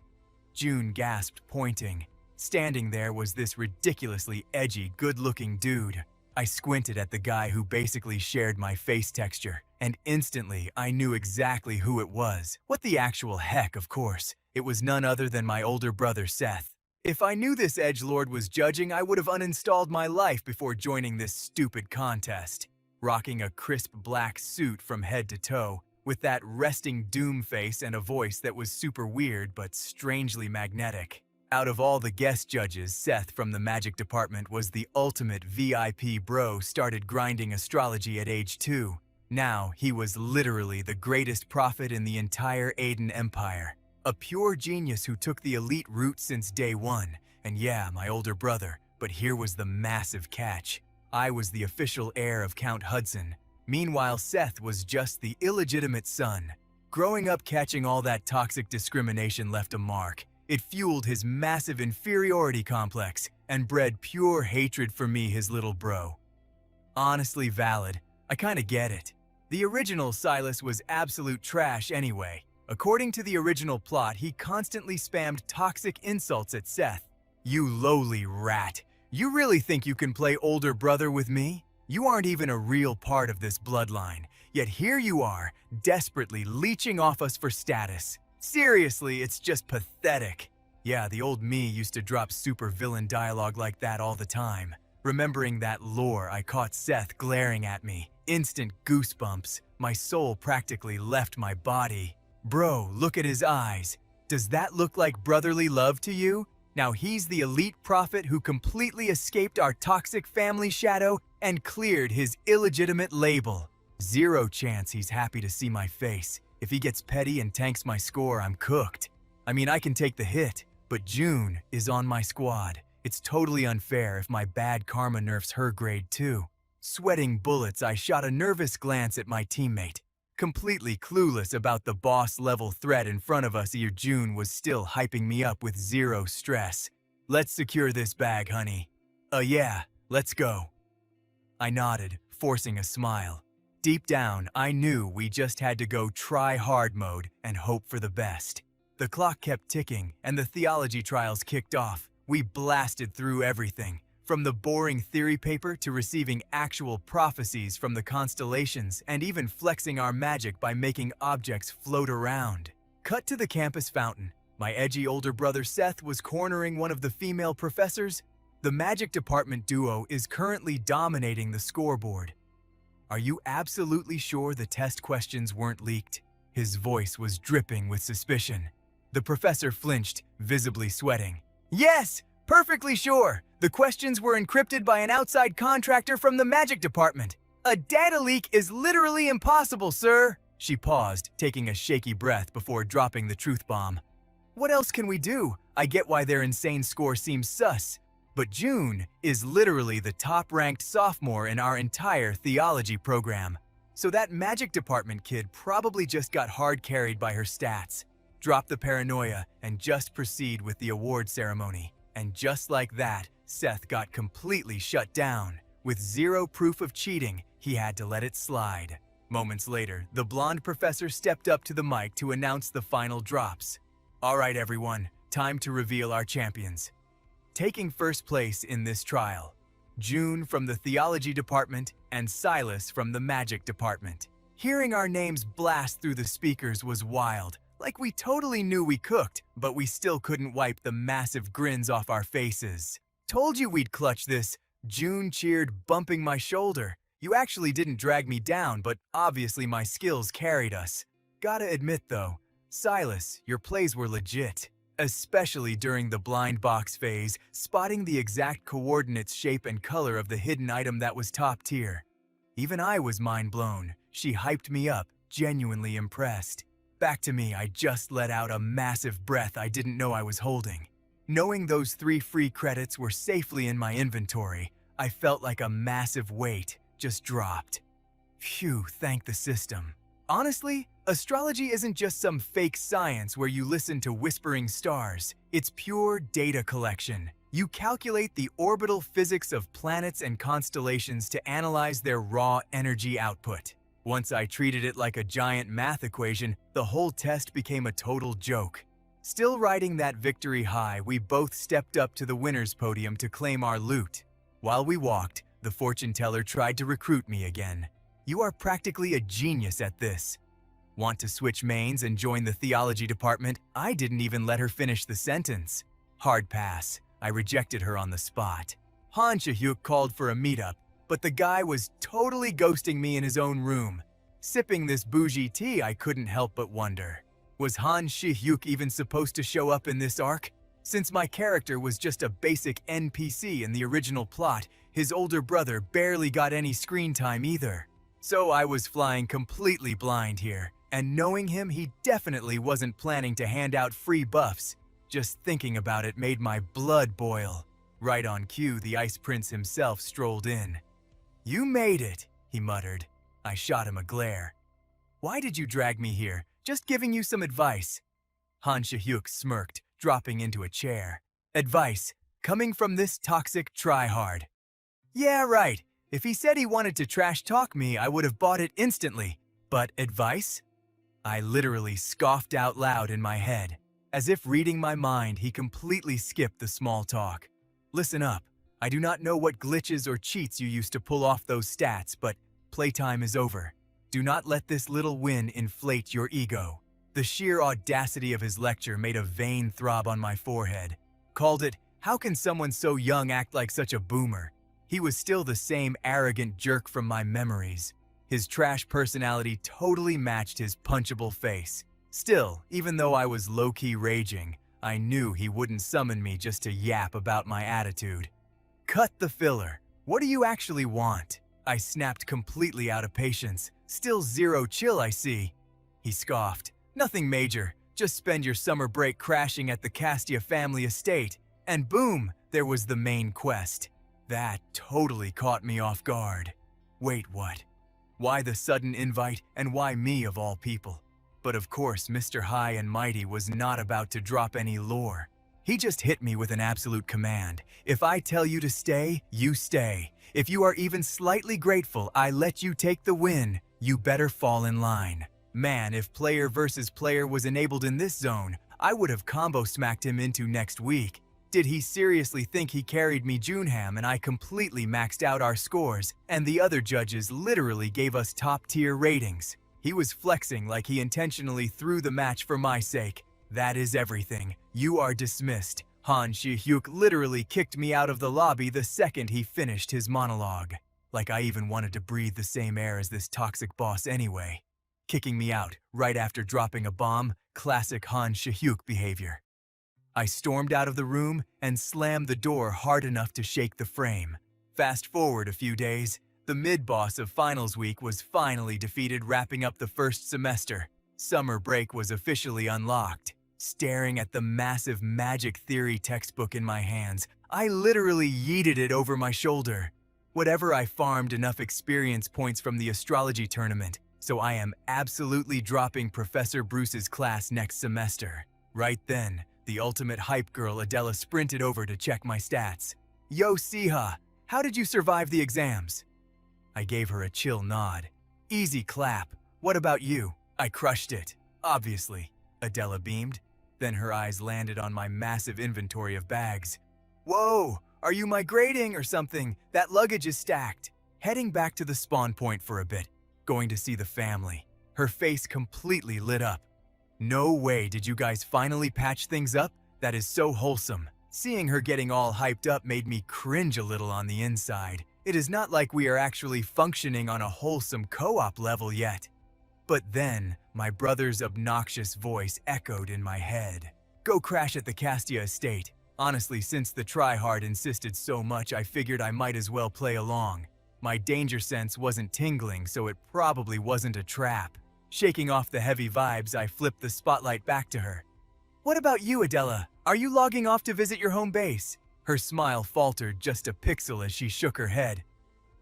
June gasped, pointing. Standing there was this ridiculously edgy, good-looking dude. I squinted at the guy who basically shared my face texture, and instantly I knew exactly who it was. What the actual heck, of course. It was none other than my older brother, Seth. If I knew this edgelord was judging, I would have uninstalled my life before joining this stupid contest. Rocking a crisp black suit from head to toe, with that resting doom face and a voice that was super weird but strangely magnetic. Out of all the guest judges, Seth from the magic department was the ultimate VIP bro, started grinding astrology at age 2. Now, he was literally the greatest prophet in the entire Aiden Empire. A pure genius who took the elite route since day one. And yeah, my older brother, but here was the massive catch. I was the official heir of Count Hudson. Meanwhile, Seth was just the illegitimate son. Growing up catching all that toxic discrimination left a mark. It fueled his massive inferiority complex and bred pure hatred for me, his little bro. Honestly valid, I kinda get it. The original Silas was absolute trash anyway. According to the original plot, he constantly spammed toxic insults at Seth. You lowly rat. You really think you can play older brother with me? You aren't even a real part of this bloodline. Yet here you are, desperately leeching off us for status. Seriously, it's just pathetic. Yeah, the old me used to drop super villain dialogue like that all the time. Remembering that lore, I caught Seth glaring at me. Instant goosebumps. My soul practically left my body. Bro, look at his eyes. Does that look like brotherly love to you? Now he's the elite prophet who completely escaped our toxic family shadow and cleared his illegitimate label. Zero chance he's happy to see my face. If he gets petty and tanks my score, I'm cooked. I mean, I can take the hit, but June is on my squad. It's totally unfair if my bad karma nerfs her grade too. Sweating bullets, I shot a nervous glance at my teammate. Completely clueless about the boss-level threat in front of us, June was still hyping me up with zero stress. Let's secure this bag, honey. Yeah, let's go. I nodded, forcing a smile. Deep down, I knew we just had to go try-hard mode and hope for the best. The clock kept ticking, and the theology trials kicked off. We blasted through everything, from the boring theory paper to receiving actual prophecies from the constellations and even flexing our magic by making objects float around. Cut to the campus fountain. My edgy older brother Seth was cornering one of the female professors. The magic department duo is currently dominating the scoreboard. Are you absolutely sure the test questions weren't leaked? His voice was dripping with suspicion. The professor flinched, visibly sweating. Yes, perfectly sure. The questions were encrypted by an outside contractor from the magic department. A data leak is literally impossible, sir. She paused, taking a shaky breath before dropping the truth bomb. What else can we do? I get why their insane score seems sus. But June is literally the top-ranked sophomore in our entire theology program. So that magic department kid probably just got hard-carried by her stats. Drop the paranoia and just proceed with the award ceremony. And just like that, Seth got completely shut down. With zero proof of cheating, he had to let it slide. Moments later, the blonde professor stepped up to the mic to announce the final drops. All right, everyone, time to reveal our champions. Taking first place in this trial, June from the theology department and Silas from the magic department. Hearing our names blast through the speakers was wild. Like we totally knew we cooked, but we still couldn't wipe the massive grins off our faces. Told you we'd clutch this, June cheered, bumping my shoulder. You actually didn't drag me down, but obviously my skills carried us. Gotta admit though, Silas, your plays were legit. Especially during the blind box phase, spotting the exact coordinates, shape, and color of the hidden item that was top tier. Even I was mind blown. She hyped me up, genuinely impressed. Back to me, I just let out a massive breath I didn't know I was holding. Knowing those 3 free credits were safely in my inventory, I felt like a massive weight just dropped. Phew, thank the system. Honestly, astrology isn't just some fake science where you listen to whispering stars. It's pure data collection. You calculate the orbital physics of planets and constellations to analyze their raw energy output. Once I treated it like a giant math equation, the whole test became a total joke. Still riding that victory high, we both stepped up to the winner's podium to claim our loot. While we walked, the fortune teller tried to recruit me again. You are practically a genius at this. Want to switch mains and join the theology department? I didn't even let her finish the sentence. Hard pass. I rejected her on the spot. Han Siha called for a meetup, but the guy was totally ghosting me in his own room. Sipping this bougie tea, I couldn't help but wonder. Was Han Siha even supposed to show up in this arc? Since my character was just a basic NPC in the original plot, his older brother barely got any screen time either. So I was flying completely blind here, and knowing him, he definitely wasn't planning to hand out free buffs. Just thinking about it made my blood boil. Right on cue, the Ice Prince himself strolled in. "You made it," he muttered. I shot him a glare. "Why did you drag me here? Just giving you some advice." Han Siha smirked, dropping into a chair. "Advice, coming from this toxic tryhard." Yeah, right. If he said he wanted to trash talk me, I would have bought it instantly. But advice? I literally scoffed out loud in my head. As if reading my mind, he completely skipped the small talk. Listen up. I do not know what glitches or cheats you used to pull off those stats, but playtime is over. Do not let this little win inflate your ego. The sheer audacity of his lecture made a vein throb on my forehead. Called it, "How can someone so young act like such a boomer?" He was still the same arrogant jerk from my memories. His trash personality totally matched his punchable face. Still, even though I was low-key raging, I knew he wouldn't summon me just to yap about my attitude. Cut the filler. What do you actually want? I snapped completely out of patience. Still zero chill, I see. He scoffed. Nothing major. Just spend your summer break crashing at the Castia family estate. And boom, there was the main quest. That totally caught me off guard. Wait, what? Why the sudden invite, and why me of all people? But of course, Mr. High and Mighty was not about to drop any lore. He just hit me with an absolute command. If I tell you to stay, you stay. If you are even slightly grateful I let you take the win, you better fall in line. Man, if player versus player was enabled in this zone, I would have combo smacked him into next week. Did he seriously think he carried me Junham and I completely maxed out our scores, and the other judges literally gave us top-tier ratings? He was flexing like he intentionally threw the match for my sake. That is everything. You are dismissed. Han Siha literally kicked me out of the lobby the second he finished his monologue. Like I even wanted to breathe the same air as this toxic boss anyway. Kicking me out right after dropping a bomb, classic Han Siha behavior. I stormed out of the room and slammed the door hard enough to shake the frame. Fast forward a few days, the mid-boss of finals week was finally defeated, wrapping up the first semester. Summer break was officially unlocked. Staring at the massive magic theory textbook in my hands, I literally yeeted it over my shoulder. Whatever, I farmed enough experience points from the astrology tournament, so I am absolutely dropping Professor Bruce's class next semester. Right then, the ultimate hype girl Adela sprinted over to check my stats. Yo, Siha, how did you survive the exams? I gave her a chill nod. Easy clap. What about you? I crushed it, obviously, Adela beamed. Then her eyes landed on my massive inventory of bags. Whoa, are you migrating or something? That luggage is stacked. Heading back to the spawn point for a bit, going to see the family. Her face completely lit up. No way, did you guys finally patch things up? That is so wholesome. Seeing her getting all hyped up made me cringe a little on the inside. It is not like we are actually functioning on a wholesome co-op level yet. But then, my brother's obnoxious voice echoed in my head. Go crash at the Castia estate. Honestly, since the tryhard insisted so much, I figured I might as well play along. My danger sense wasn't tingling, so it probably wasn't a trap. Shaking off the heavy vibes, I flipped the spotlight back to her. What about you, Adela? Are you logging off to visit your home base? Her smile faltered just a pixel as she shook her head.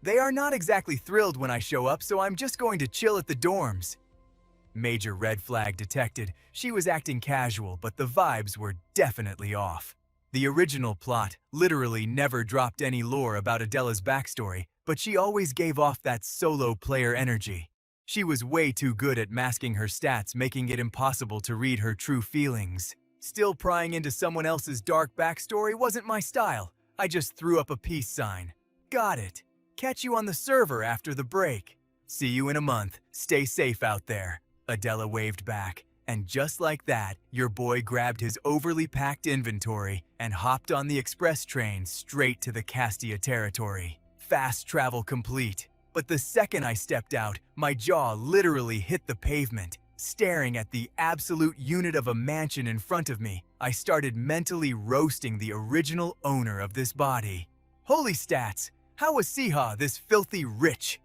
They are not exactly thrilled when I show up, so I'm just going to chill at the dorms. Major red flag detected. She was acting casual, but the vibes were definitely off. The original plot literally never dropped any lore about Adela's backstory, but she always gave off that solo player energy. She was way too good at masking her stats, making it impossible to read her true feelings. Still prying into someone else's dark backstory wasn't my style. I just threw up a peace sign. Got it. Catch you on the server after the break. See you in a month. Stay safe out there. Adela waved back, and just like that, your boy grabbed his overly packed inventory and hopped on the express train straight to the Castia territory. Fast travel complete. But the second I stepped out, my jaw literally hit the pavement. Staring at the absolute unit of a mansion in front of me, I started mentally roasting the original owner of this body. Holy stats! How was Siha this filthy rich?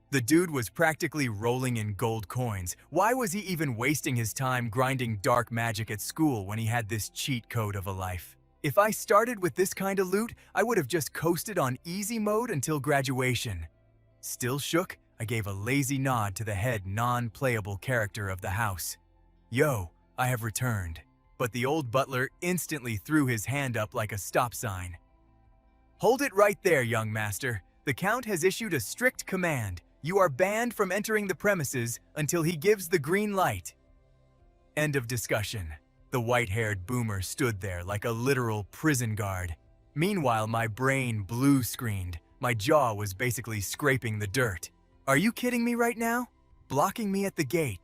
The dude was practically rolling in gold coins. Why was he even wasting his time grinding dark magic at school when he had this cheat code of a life? If I started with this kind of loot, I would have just coasted on easy mode until graduation. Still shook, I gave a lazy nod to the head non-playable character of the house. Yo, I have returned. But the old butler instantly threw his hand up like a stop sign. Hold it right there, young master. The Count has issued a strict command. You are banned from entering the premises until he gives the green light. End of discussion. The white-haired boomer stood there like a literal prison guard. Meanwhile, my brain blue-screened. My jaw was basically scraping the dirt. Are you kidding me right now? Blocking me at the gate.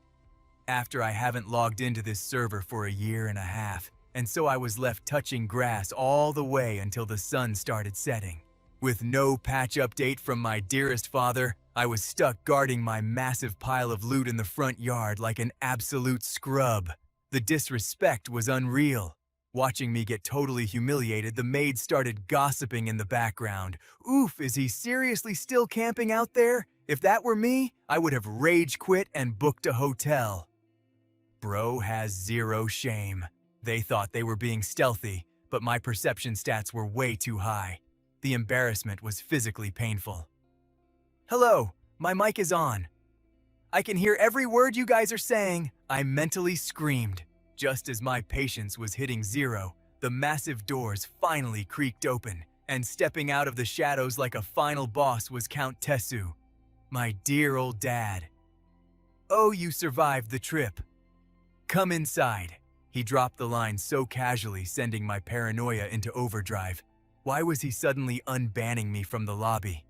After I haven't logged into this server for a year and a half, and so I was left touching grass all the way until the sun started setting. With no patch update from my dearest father, I was stuck guarding my massive pile of loot in the front yard like an absolute scrub. The disrespect was unreal. Watching me get totally humiliated, the maid started gossiping in the background. Oof, is he seriously still camping out there? If that were me, I would have rage quit and booked a hotel. Bro has zero shame. They thought they were being stealthy, but my perception stats were way too high. The embarrassment was physically painful. Hello, my mic is on. I can hear every word you guys are saying, I mentally screamed. Just as my patience was hitting zero, the massive doors finally creaked open, and stepping out of the shadows like a final boss was Count Tessu, my dear old dad. Oh, you survived the trip. Come inside. He dropped the line so casually, sending my paranoia into overdrive. Why was he suddenly unbanning me from the lobby?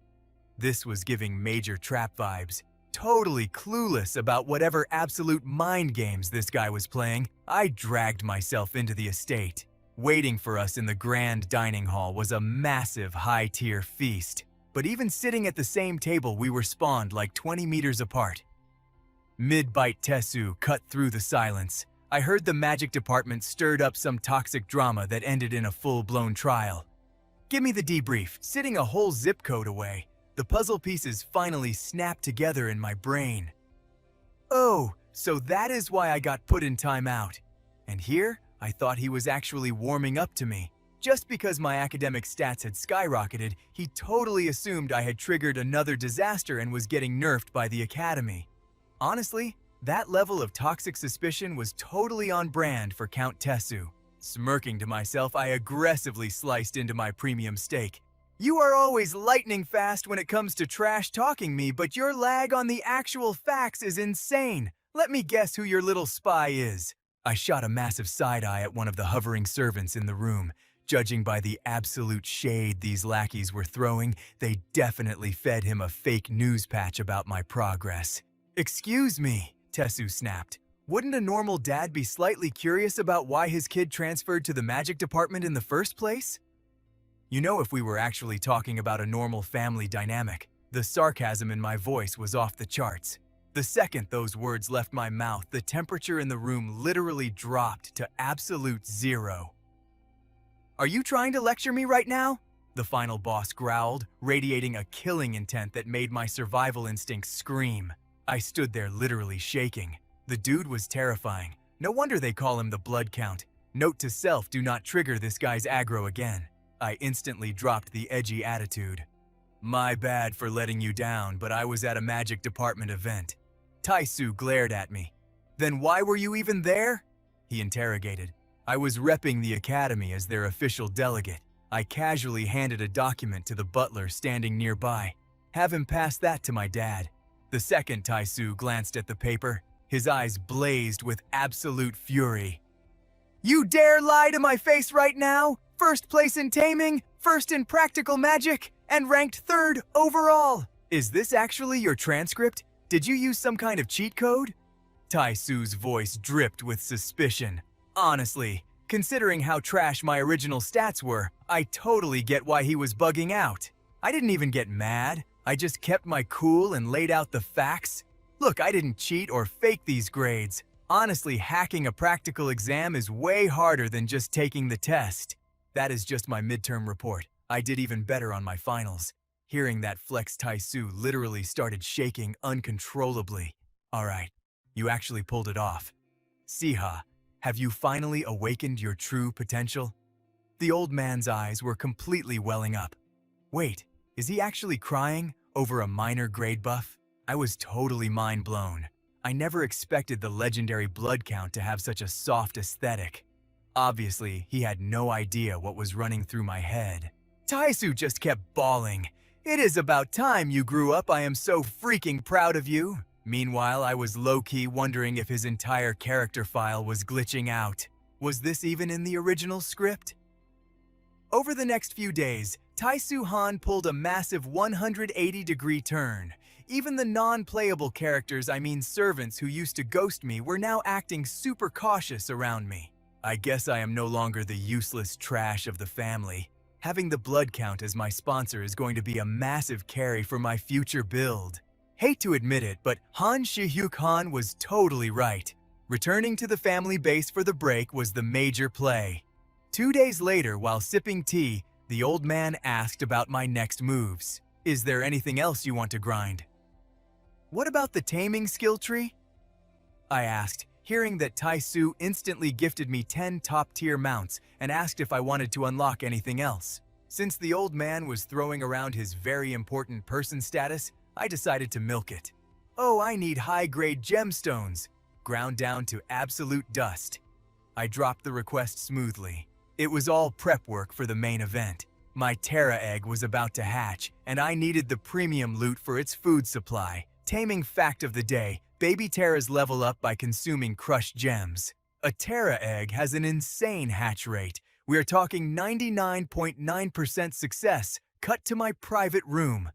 This was giving major trap vibes. Totally clueless about whatever absolute mind games this guy was playing, I dragged myself into the estate. Waiting for us in the grand dining hall was a massive high-tier feast. But even sitting at the same table, we were spawned like 20 meters apart. Mid-bite Tessu cut through the silence. I heard the magic department stirred up some toxic drama that ended in a full-blown trial. Give me the debrief. Sitting a whole zip code away, the puzzle pieces finally snapped together in my brain. Oh, so that is why I got put in timeout. And here, I thought he was actually warming up to me. Just because my academic stats had skyrocketed, he totally assumed I had triggered another disaster and was getting nerfed by the academy. Honestly, that level of toxic suspicion was totally on brand for Count Tessu. Smirking to myself, I aggressively sliced into my premium steak. You are always lightning fast when it comes to trash-talking me, but your lag on the actual facts is insane. Let me guess who your little spy is. I shot a massive side-eye at one of the hovering servants in the room. Judging by the absolute shade these lackeys were throwing, they definitely fed him a fake news patch about my progress. Excuse me, Tessu snapped. Wouldn't a normal dad be slightly curious about why his kid transferred to the magic department in the first place? You know, if we were actually talking about a normal family dynamic, the sarcasm in my voice was off the charts. The second those words left my mouth, the temperature in the room literally dropped to absolute zero. Are you trying to lecture me right now? The final boss growled, radiating a killing intent that made my survival instincts scream. I stood there literally shaking. The dude was terrifying. No wonder they call him the Blood Count. Note to self, do not trigger this guy's aggro again. I instantly dropped the edgy attitude. My bad for letting you down, but I was at a magic department event. Taisu glared at me. Then why were you even there? He interrogated. I was repping the academy as their official delegate. I casually handed a document to the butler standing nearby. Have him pass that to my dad. The second Taisu glanced at the paper. His eyes blazed with absolute fury. You dare lie to my face right now? First place in Taming, first in practical magic, and ranked third overall. Is this actually your transcript? Did you use some kind of cheat code? Taisu's voice dripped with suspicion. Honestly, considering how trash my original stats were, I totally get why he was bugging out. I didn't even get mad. I just kept my cool and laid out the facts. Look, I didn't cheat or fake these grades. Honestly, hacking a practical exam is way harder than just taking the test. That is just my midterm report. I did even better on my finals. Hearing that flex, Taisu literally started shaking uncontrollably. Alright, you actually pulled it off. Siha, have you finally awakened your true potential? The old man's eyes were completely welling up. Wait, is he actually crying over a minor grade buff? I was totally mind blown. I never expected the legendary Blood Count to have such a soft aesthetic. Obviously, he had no idea what was running through my head. Taisu just kept bawling. It is about time you grew up. I am so freaking proud of you. Meanwhile, I was low-key wondering if his entire character file was glitching out. Was this even in the original script? Over the next few days, Taisu Han pulled a massive 180-degree turn. Even the non-playable characters, I mean servants who used to ghost me, were now acting super cautious around me. I guess I am no longer the useless trash of the family. Having the Blood Count as my sponsor is going to be a massive carry for my future build. Hate to admit it, but Han Siha was totally right. Returning to the family base for the break was the major play. 2 days later, while sipping tea, the old man asked about my next moves. Is there anything else you want to grind? What about the taming skill tree? I asked, hearing that Taisu instantly gifted me 10 top-tier mounts and asked if I wanted to unlock anything else. Since the old man was throwing around his very important person status, I decided to milk it. Oh, I need high-grade gemstones, ground down to absolute dust. I dropped the request smoothly. It was all prep work for the main event. My Terra egg was about to hatch, and I needed the premium loot for its food supply. Taming fact of the day, baby Terras level up by consuming crushed gems. A Terra egg has an insane hatch rate. We are talking 99.9% success, cut to my private room.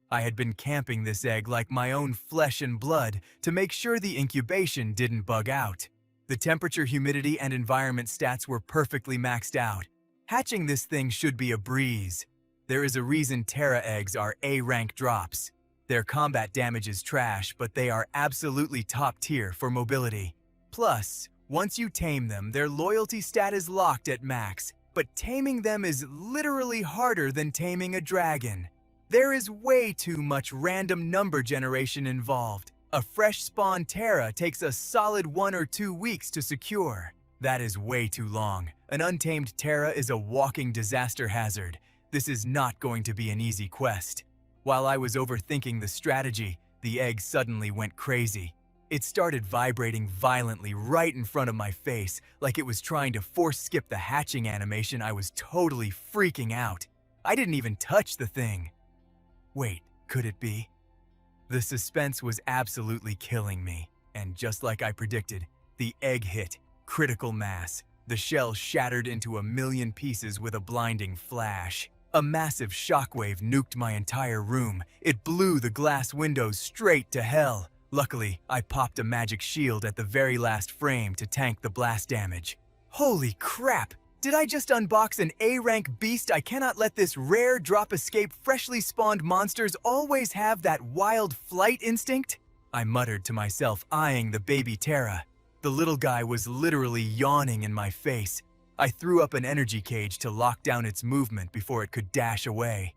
I had been camping this egg like my own flesh and blood to make sure the incubation didn't bug out. The temperature, humidity, and environment stats were perfectly maxed out. Hatching this thing should be a breeze. There is a reason Terra eggs are A-rank drops. Their combat damage is trash, but they are absolutely top tier for mobility. Plus, once you tame them, their loyalty stat is locked at max, but taming them is literally harder than taming a dragon. There is way too much random number generation involved. A fresh spawn Terra takes a solid 1 or 2 weeks to secure. That is way too long. An untamed Terra is a walking disaster hazard. This is not going to be an easy quest. While I was overthinking the strategy, the egg suddenly went crazy. It started vibrating violently right in front of my face, like it was trying to force skip the hatching animation. I was totally freaking out. I didn't even touch the thing. Wait, could it be? The suspense was absolutely killing me, and just like I predicted, the egg hit. Critical mass. The shell shattered into a million pieces with a blinding flash. A massive shockwave nuked my entire room. It blew the glass windows straight to hell. Luckily, I popped a magic shield at the very last frame to tank the blast damage. Holy crap! Did I just unbox an A-rank beast? I cannot let this rare drop escape. Freshly spawned monsters always have that wild flight instinct? I muttered to myself, eyeing the baby Terra. The little guy was literally yawning in my face. I threw up an energy cage to lock down its movement before it could dash away.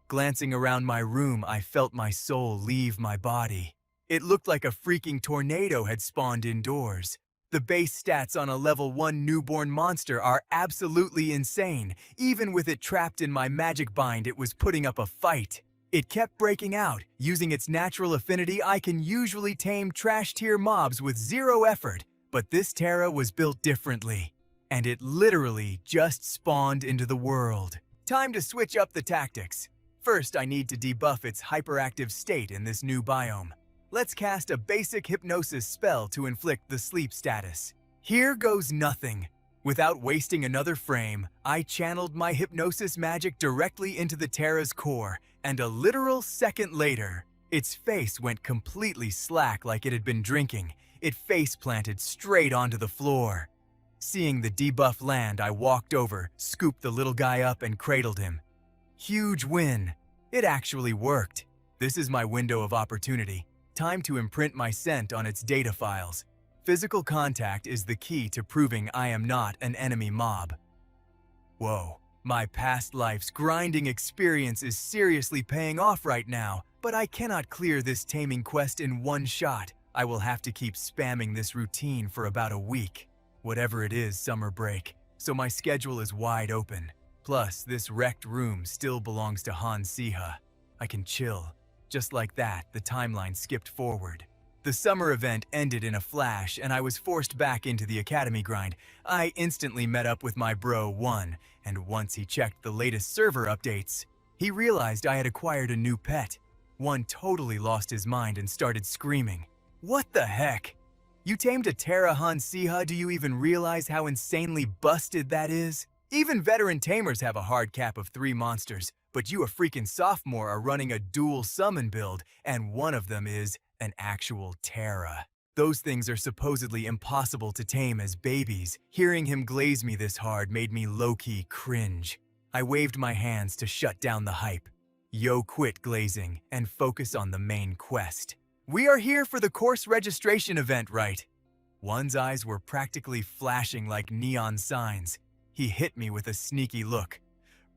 Glancing around my room, I felt my soul leave my body. It looked like a freaking tornado had spawned indoors. The base stats on a level 1 newborn monster are absolutely insane. Even with it trapped in my magic bind, it was putting up a fight. It kept breaking out. Using its natural affinity, I can usually tame trash tier mobs with zero effort. But this Terra was built differently. And it literally just spawned into the world. Time to switch up the tactics. First, I need to debuff its hyperactive state in this new biome. Let's cast a basic hypnosis spell to inflict the sleep status. Here goes nothing. Without wasting another frame, I channeled my hypnosis magic directly into the Terra's core, and a literal second later, its face went completely slack like it had been drinking. It face-planted straight onto the floor. Seeing the debuff land, I walked over, scooped the little guy up, and cradled him. Huge win. It actually worked. This is my window of opportunity. Time to imprint my scent on its data files. Physical contact is the key to proving I am not an enemy mob. Whoa, my past life's grinding experience is seriously paying off right now, but I cannot clear this taming quest in one shot. I will have to keep spamming this routine for about a week. Whatever it is, summer break, so my schedule is wide open. Plus, this wrecked room still belongs to Han Siha. I can chill. Just like that, the timeline skipped forward. The summer event ended in a flash, and I was forced back into the academy grind. I instantly met up with my bro, One, and once he checked the latest server updates, he realized I had acquired a new pet. One totally lost his mind and started screaming. What the heck? You tamed a Terra Han Siha? Do you even realize how insanely busted that is? Even veteran tamers have a hard cap of 3 monsters, but you a freaking sophomore are running a dual summon build, and one of them is an actual Terra. Those things are supposedly impossible to tame as babies. Hearing him glaze me this hard made me low-key cringe. I waved my hands to shut down the hype. Yo, quit glazing and focus on the main quest. We are here for the course registration event, right? One's eyes were practically flashing like neon signs. He hit me with a sneaky look.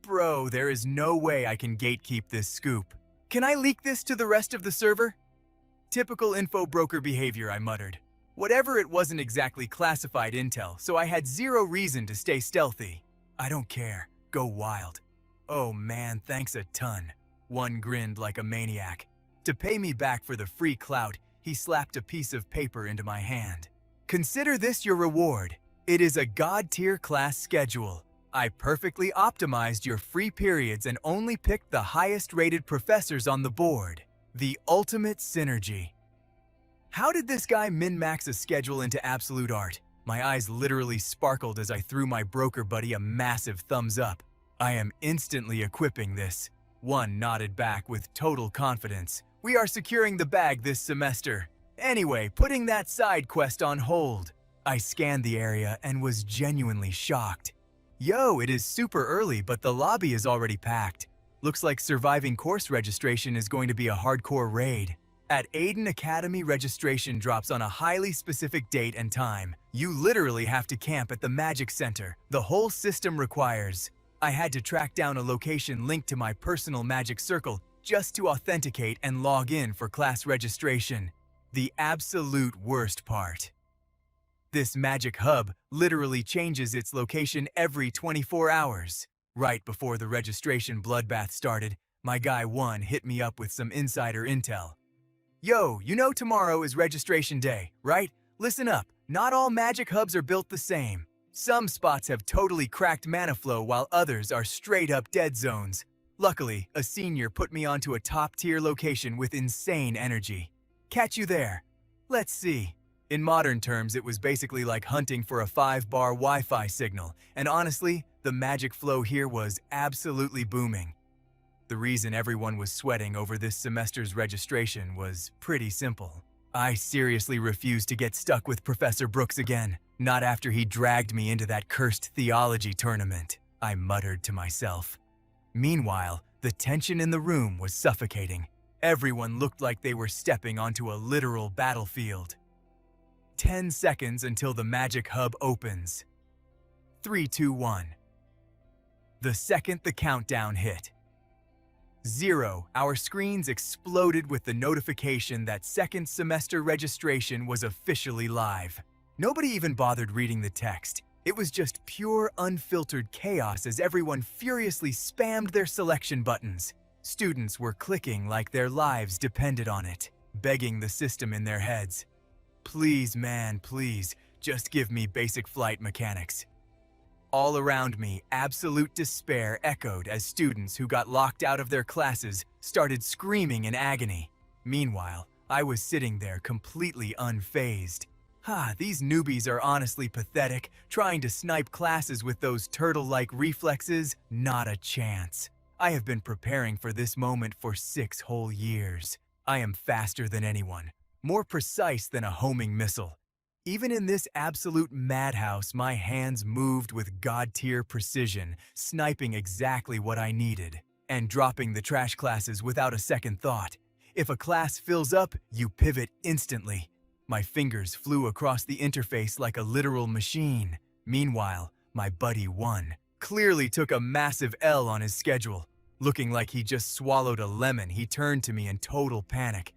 Bro, there is no way I can gatekeep this scoop. Can I leak this to the rest of the server? Typical info broker behavior, I muttered. Whatever, it wasn't exactly classified intel, so I had zero reason to stay stealthy. I don't care. Go wild. Oh man, thanks a ton. One grinned like a maniac. To pay me back for the free clout, he slapped a piece of paper into my hand. Consider this your reward. It is a god-tier class schedule. I perfectly optimized your free periods and only picked the highest-rated professors on the board. The ultimate synergy. How did this guy min-max a schedule into absolute art? My eyes literally sparkled as I threw my broker buddy a massive thumbs up. I am instantly equipping this. One nodded back with total confidence. We are securing the bag this semester. Anyway, putting that side quest on hold. I scanned the area and was genuinely shocked. Yo, it is super early, but the lobby is already packed. Looks like surviving course registration is going to be a hardcore raid. At Aiden Academy, registration drops on a highly specific date and time. You literally have to camp at the Magic Center. The whole system requires. I had to track down a location linked to my personal Magic Circle just to authenticate and log in for class registration. The absolute worst part. This Magic Hub literally changes its location every 24 hours. Right before the registration bloodbath started, my guy 1 hit me up with some insider intel. Yo, you know tomorrow is registration day, right? Listen up, not all Magic Hubs are built the same. Some spots have totally cracked mana flow while others are straight up dead zones. Luckily, a senior put me onto a top-tier location with insane energy. Catch you there. Let's see. In modern terms, it was basically like hunting for a 5-bar Wi-Fi signal, and honestly, the magic flow here was absolutely booming. The reason everyone was sweating over this semester's registration was pretty simple. I seriously refused to get stuck with Professor Brooks again, not after he dragged me into that cursed theology tournament, I muttered to myself. Meanwhile, the tension in the room was suffocating. Everyone looked like they were stepping onto a literal battlefield. 10 seconds until the Magic Hub opens. 3, 2, 1. The second the countdown hit. 0. Our screens exploded with the notification that second semester registration was officially live. Nobody even bothered reading the text. It was just pure, unfiltered chaos as everyone furiously spammed their selection buttons. Students were clicking like their lives depended on it, begging the system in their heads. Please, man, please, just give me basic flight mechanics. All around me, absolute despair echoed as students who got locked out of their classes started screaming in agony. Meanwhile, I was sitting there completely unfazed. These newbies are honestly pathetic, trying to snipe classes with those turtle-like reflexes, not a chance. I have been preparing for this moment for 6 whole years. I am faster than anyone, more precise than a homing missile. Even in this absolute madhouse, my hands moved with god-tier precision, sniping exactly what I needed, and dropping the trash classes without a second thought. If a class fills up, you pivot instantly. My fingers flew across the interface like a literal machine. Meanwhile, my buddy 1 clearly took a massive L on his schedule. Looking like he just swallowed a lemon, he turned to me in total panic.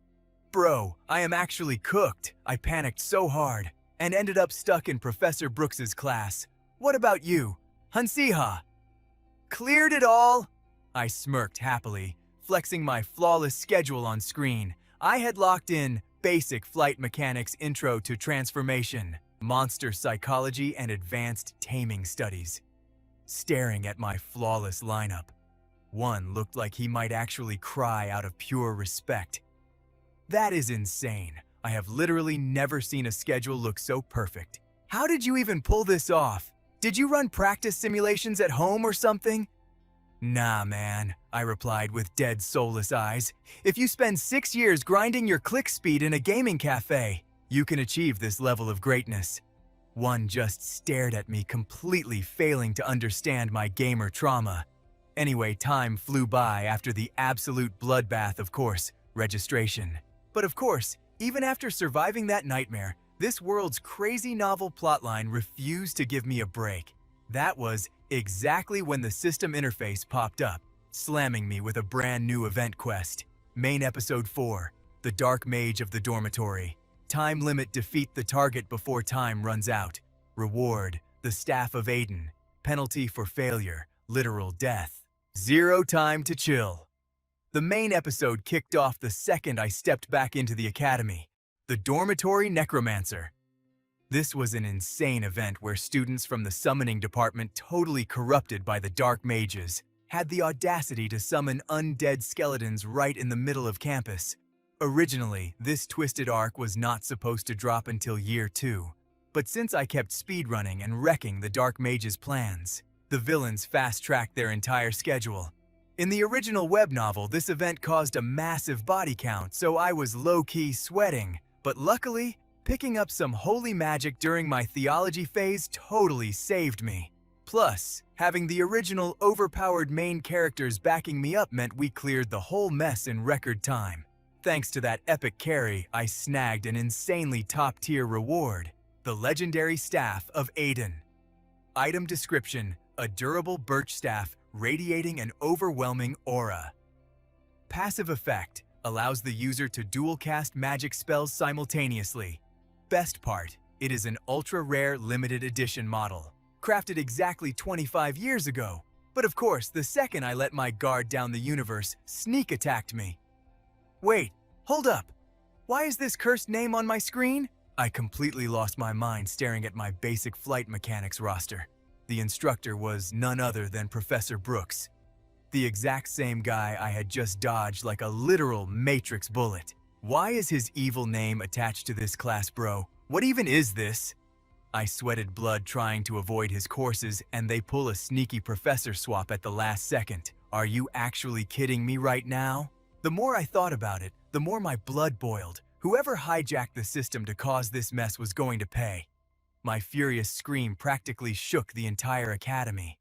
Bro, I am actually cooked. I panicked so hard and ended up stuck in Professor Brooks's class. What about you? Han Siha? Cleared it all? I smirked happily, flexing my flawless schedule on screen. I had locked in Basic Flight Mechanics Intro to Transformation, Monster Psychology, and Advanced Taming Studies. Staring at my flawless lineup, 1 looked like he might actually cry out of pure respect. That is insane. I have literally never seen a schedule look so perfect. How did you even pull this off? Did you run practice simulations at home or something? Nah, man, I replied with dead soulless eyes. If you spend 6 years grinding your click speed in a gaming cafe, you can achieve this level of greatness. 1 just stared at me, completely failing to understand my gamer trauma. Anyway, time flew by after the absolute bloodbath, of course, registration. But of course, even after surviving that nightmare, this world's crazy novel plotline refused to give me a break. That was exactly when the system interface popped up, slamming me with a brand new event quest. Main Episode 4, The Dark Mage of the Dormitory. Time limit: defeat the target before time runs out. Reward: the Staff of Aiden. Penalty for failure: literal death. 0 time to chill. The main episode kicked off the second I stepped back into the academy. The Dormitory Necromancer. This was an insane event where students from the summoning department, totally corrupted by the dark mages, had the audacity to summon undead skeletons right in the middle of campus. Originally, this twisted arc was not supposed to drop until year 2. But since I kept speedrunning and wrecking the Dark Mage's plans, the villains fast-tracked their entire schedule. In the original web novel, this event caused a massive body count, so I was low-key sweating. But luckily, picking up some holy magic during my theology phase totally saved me. Plus, having the original overpowered main characters backing me up meant we cleared the whole mess in record time. Thanks to that epic carry, I snagged an insanely top-tier reward, the legendary Staff of Aiden. Item description: a durable birch staff radiating an overwhelming aura. Passive effect: allows the user to dual-cast magic spells simultaneously. Best part, it is an ultra-rare limited edition model, crafted exactly 25 years ago. But of course, the second I let my guard down the universe, sneak attacked me. Wait, hold up. Why is this cursed name on my screen? I completely lost my mind staring at my basic flight mechanics roster. The instructor was none other than Professor Brooks, the exact same guy I had just dodged like a literal Matrix bullet. Why is his evil name attached to this class, bro? What even is this? I sweated blood trying to avoid his courses, and they pull a sneaky professor swap at the last second. Are you actually kidding me right now? The more I thought about it, the more my blood boiled. Whoever hijacked the system to cause this mess was going to pay. My furious scream practically shook the entire academy.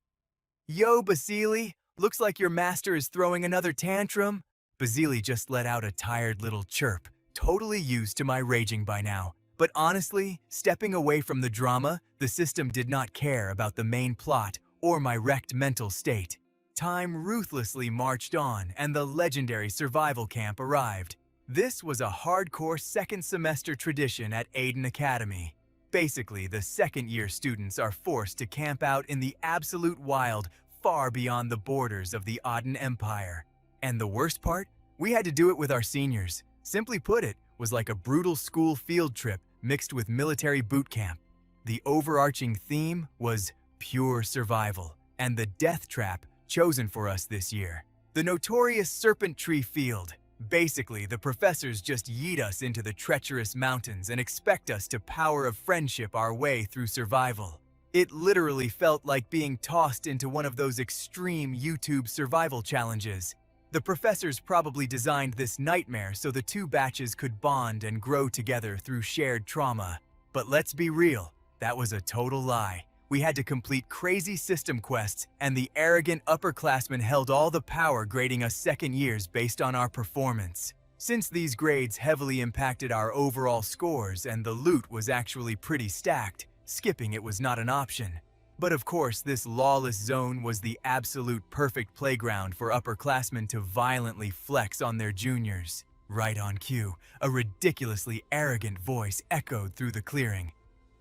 Yo, Basili, looks like your master is throwing another tantrum. Basili just let out a tired little chirp, totally used to my raging by now. But honestly, stepping away from the drama, the system did not care about the main plot or my wrecked mental state. Time ruthlessly marched on, and the legendary survival camp arrived. This was a hardcore second semester tradition at Aiden Academy. Basically, the second-year students are forced to camp out in the absolute wild, far beyond the borders of the Auden Empire. And the worst part? We had to do it with our seniors. Simply put, it was like a brutal school field trip mixed with military boot camp. The overarching theme was pure survival, and the death trap chosen for us this year, the notorious Serpent Tree Field. Basically, the professors just yeet us into the treacherous mountains and expect us to power of friendship our way through survival. It literally felt like being tossed into one of those extreme YouTube survival challenges. The professors probably designed this nightmare so the two batches could bond and grow together through shared trauma. But let's be real, that was a total lie. We had to complete crazy system quests, and the arrogant upperclassmen held all the power, grading us second years based on our performance. Since these grades heavily impacted our overall scores and the loot was actually pretty stacked, skipping it was not an option. But of course, this lawless zone was the absolute perfect playground for upperclassmen to violently flex on their juniors. Right on cue, a ridiculously arrogant voice echoed through the clearing.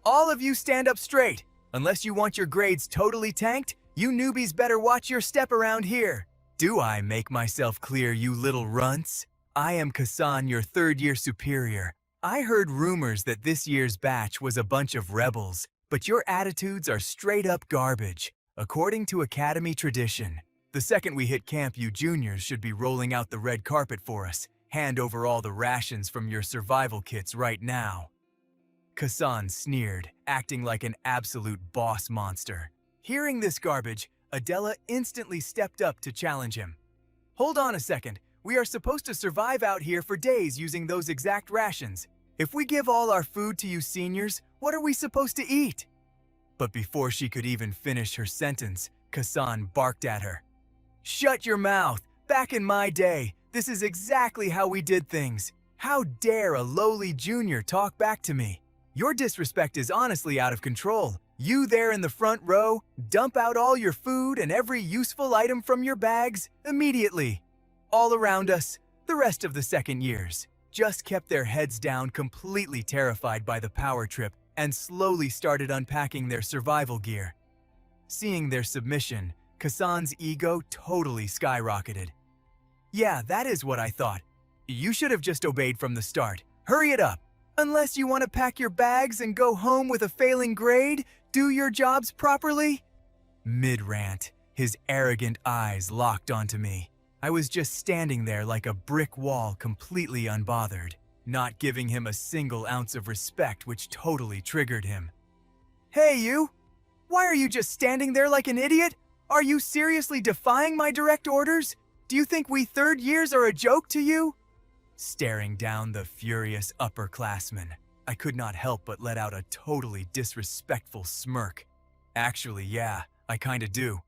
All of you stand up straight! Unless you want your grades totally tanked, you newbies better watch your step around here. Do I make myself clear, you little runts? I am Kasan, your third-year superior. I heard rumors that this year's batch was a bunch of rebels, but your attitudes are straight-up garbage. According to Academy tradition, the second we hit camp, you juniors should be rolling out the red carpet for us. Hand over all the rations from your survival kits right now. Kasan sneered, acting like an absolute boss monster. Hearing this garbage, Adela instantly stepped up to challenge him. Hold on a second, we are supposed to survive out here for days using those exact rations. If we give all our food to you seniors, what are we supposed to eat? But before she could even finish her sentence, Kasan barked at her. Shut your mouth! Back in my day, this is exactly how we did things. How dare a lowly junior talk back to me? Your disrespect is honestly out of control. You there in the front row, dump out all your food and every useful item from your bags immediately. All around us, the rest of the second years just kept their heads down, completely terrified by the power trip, and slowly started unpacking their survival gear. Seeing their submission, Kasan's ego totally skyrocketed. Yeah, that is what I thought. You should have just obeyed from the start. Hurry it up! Unless you want to pack your bags and go home with a failing grade, do your jobs properly? Mid-rant, his arrogant eyes locked onto me. I was just standing there like a brick wall, completely unbothered, not giving him a single ounce of respect, which totally triggered him. Hey you! Why are you just standing there like an idiot? Are you seriously defying my direct orders? Do you think we third years are a joke to you? Staring down the furious upperclassman, I could not help but let out a totally disrespectful smirk. Actually, yeah, I kinda do.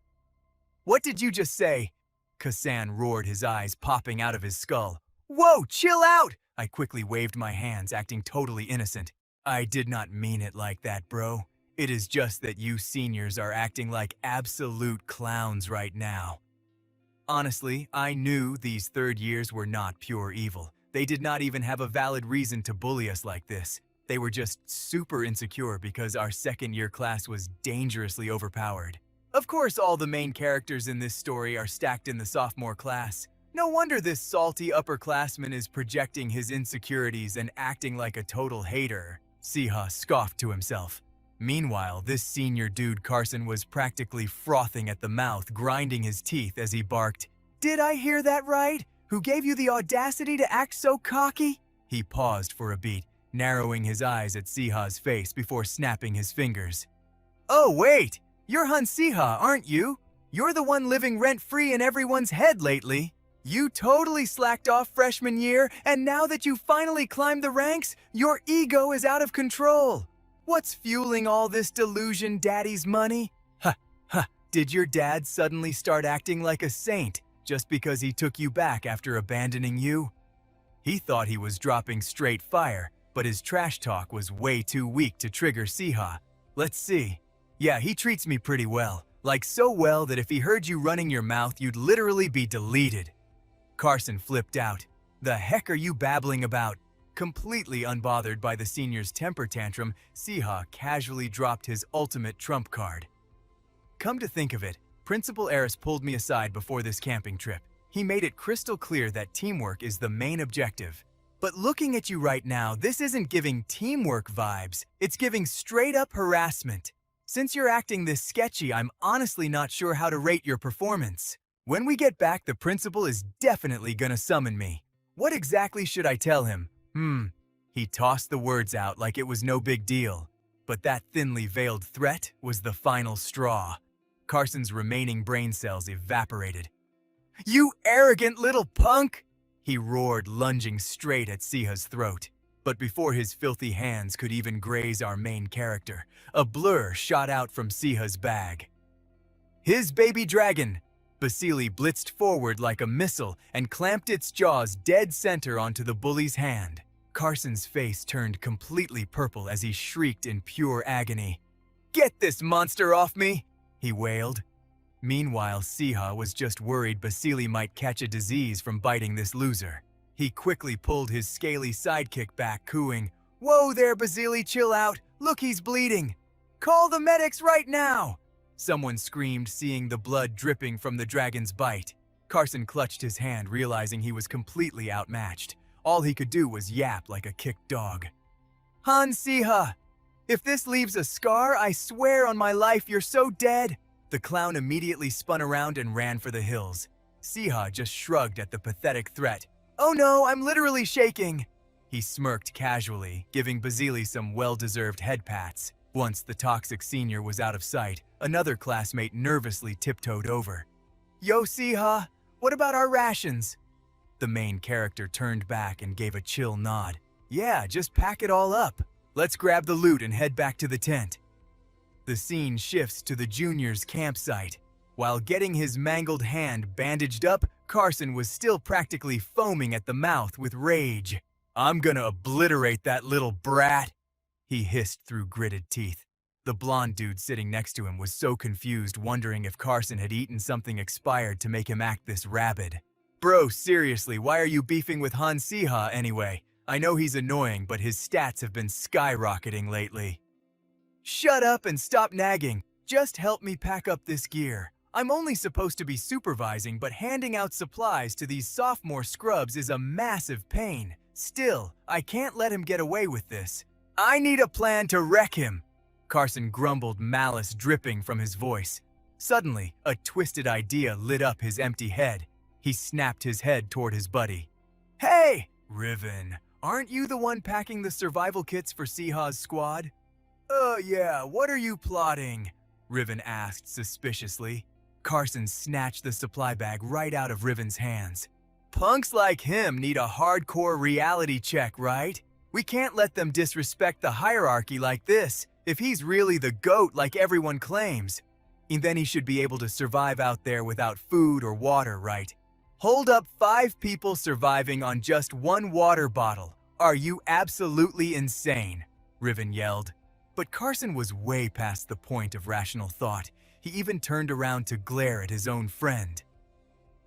What did you just say? Kasan roared, his eyes popping out of his skull. Whoa, chill out! I quickly waved my hands, acting totally innocent. I did not mean it like that, bro. It is just that you seniors are acting like absolute clowns right now. Honestly, I knew these third years were not pure evil. They did not even have a valid reason to bully us like this. They were just super insecure because our second year class was dangerously overpowered. Of course, all the main characters in this story are stacked in the sophomore class. No wonder this salty upperclassman is projecting his insecurities and acting like a total hater. Siha scoffed to himself. Meanwhile, this senior dude Carson was practically frothing at the mouth, grinding his teeth as he barked, "Did I hear that right? Who gave you the audacity to act so cocky?" He paused for a beat, narrowing his eyes at Siha's face before snapping his fingers. "Oh wait, you're Han Siha, aren't you? You're the one living rent-free in everyone's head lately. You totally slacked off freshman year, and now that you finally climbed the ranks, your ego is out of control. What's fueling all this delusion, daddy's money? Did your dad suddenly start acting like a saint just because he took you back after abandoning you?" He thought he was dropping straight fire, but his trash talk was way too weak to trigger Siha. Let's see. Yeah, he treats me pretty well. Like so well that if he heard you running your mouth, you'd literally be deleted. Carson flipped out. The heck are you babbling about? Completely unbothered by the senior's temper tantrum, Siha casually dropped his ultimate trump card. Come to think of it, Principal Eris pulled me aside before this camping trip. He made it crystal clear that teamwork is the main objective. But looking at you right now, this isn't giving teamwork vibes. It's giving straight-up harassment. Since you're acting this sketchy, I'm honestly not sure how to rate your performance. When we get back, the principal is definitely gonna summon me. What exactly should I tell him? He tossed the words out like it was no big deal. But that thinly veiled threat was the final straw. Carson's remaining brain cells evaporated. "You arrogant little punk!" he roared, lunging straight at Siha's throat. But before his filthy hands could even graze our main character, a blur shot out from Siha's bag. His baby dragon! Basili blitzed forward like a missile and clamped its jaws dead center onto the bully's hand. Carson's face turned completely purple as he shrieked in pure agony. "Get this monster off me!" he wailed. Meanwhile, Siha was just worried Basili might catch a disease from biting this loser. He quickly pulled his scaly sidekick back, cooing, "Whoa there, Basili, chill out. Look, he's bleeding. Call the medics right now!" Someone screamed, seeing the blood dripping from the dragon's bite. Carson clutched his hand, realizing he was completely outmatched. All he could do was yap like a kicked dog. "Han Siha! If this leaves a scar, I swear on my life you're so dead!" The clown immediately spun around and ran for the hills. Siha just shrugged at the pathetic threat. "Oh no, I'm literally shaking!" He smirked casually, giving Basili some well-deserved head pats. Once the toxic senior was out of sight, another classmate nervously tiptoed over. "Yo, Siha, what about our rations?" The main character turned back and gave a chill nod. "Yeah, just pack it all up. Let's grab the loot and head back to the tent." The scene shifts to the junior's campsite. While getting his mangled hand bandaged up, Carson was still practically foaming at the mouth with rage. "I'm gonna obliterate that little brat," he hissed through gritted teeth. The blonde dude sitting next to him was so confused, wondering if Carson had eaten something expired to make him act this rabid. "Bro, seriously, why are you beefing with Han Siha anyway? I know he's annoying, but his stats have been skyrocketing lately." "Shut up and stop nagging. Just help me pack up this gear. I'm only supposed to be supervising, but handing out supplies to these sophomore scrubs is a massive pain. Still, I can't let him get away with this. I need a plan to wreck him." Carson grumbled, malice dripping from his voice. Suddenly, a twisted idea lit up his empty head. He snapped his head toward his buddy. "Hey, Riven, aren't you the one packing the survival kits for Siha's squad?" Yeah, what are you plotting? Riven asked suspiciously. Carson snatched the supply bag right out of Riven's hands. Punks like him need a hardcore reality check, right? We can't let them disrespect the hierarchy like this, if he's really the GOAT like everyone claims. And then he should be able to survive out there without food or water, right? Hold up 5 people surviving on just 1 water bottle. Are you absolutely insane? Riven yelled. But Carson was way past the point of rational thought. He even turned around to glare at his own friend.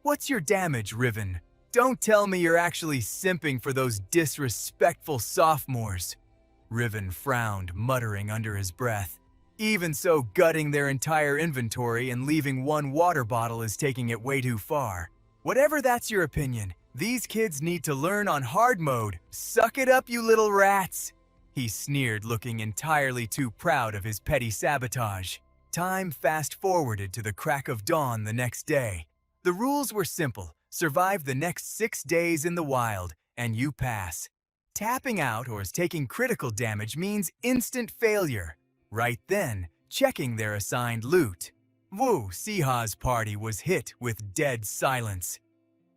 What's your damage, Riven? Don't tell me you're actually simping for those disrespectful sophomores. Riven frowned, muttering under his breath. Even so, gutting their entire inventory and leaving 1 water bottle is taking it way too far. Whatever that's your opinion, these kids need to learn on hard mode. Suck it up, you little rats! He sneered, looking entirely too proud of his petty sabotage. Time fast-forwarded to the crack of dawn the next day. The rules were simple. Survive the next 6 days in the wild, and you pass. Tapping out or taking critical damage means instant failure. Right then, checking their assigned loot. Woo, Siha's party was hit with dead silence.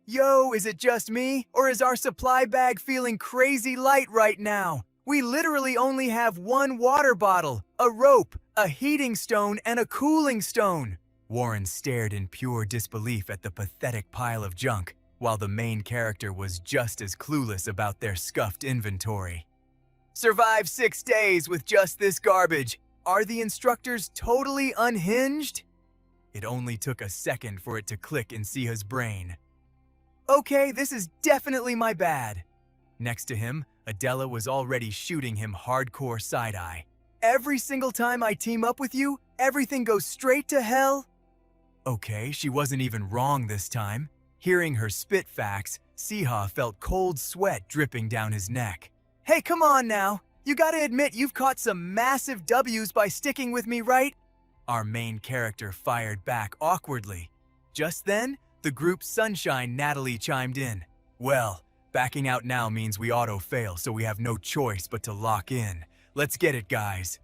Yo, is it just me, or is our supply bag feeling crazy light right now? We literally only have 1 water bottle, a rope, a heating stone, and a cooling stone. Warren stared in pure disbelief at the pathetic pile of junk, while the main character was just as clueless about their scuffed inventory. Survive 6 days with just this garbage. Are the instructors totally unhinged? It only took a second for it to click in Siha's brain. Okay, this is definitely my bad. Next to him, Adela was already shooting him hardcore side-eye. Every single time I team up with you, everything goes straight to hell? Okay, she wasn't even wrong this time. Hearing her spit facts, Siha felt cold sweat dripping down his neck. Hey, come on now! You gotta admit you've caught some massive W's by sticking with me, right? Our main character fired back awkwardly. Just then, the group's Sunshine Natalie chimed in. Well, backing out now means we auto-fail, so we have no choice but to lock in. Let's get it, guys.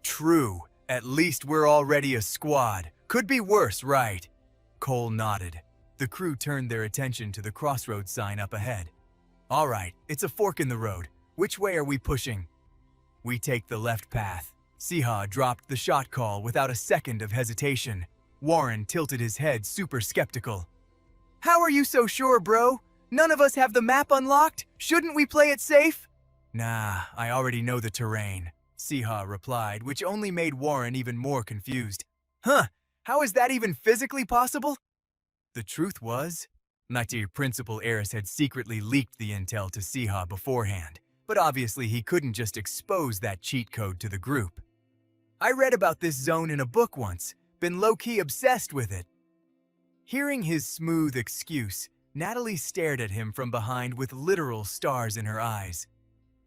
True, at least we're already a squad. Could be worse, right? Cole nodded. The crew turned their attention to the crossroads sign up ahead. All right, it's a fork in the road. Which way are we pushing? We take the left path. Siha dropped the shot call without a second of hesitation. Warren tilted his head, super skeptical. How are you so sure, bro? None of us have the map unlocked? Shouldn't we play it safe? Nah, I already know the terrain, Siha replied, which only made Warren even more confused. Huh, how is that even physically possible? The truth was, Nati Principal Eris had secretly leaked the intel to Siha beforehand, but obviously he couldn't just expose that cheat code to the group. I read about this zone in a book once, been low-key obsessed with it. Hearing his smooth excuse, Natalie stared at him from behind with literal stars in her eyes.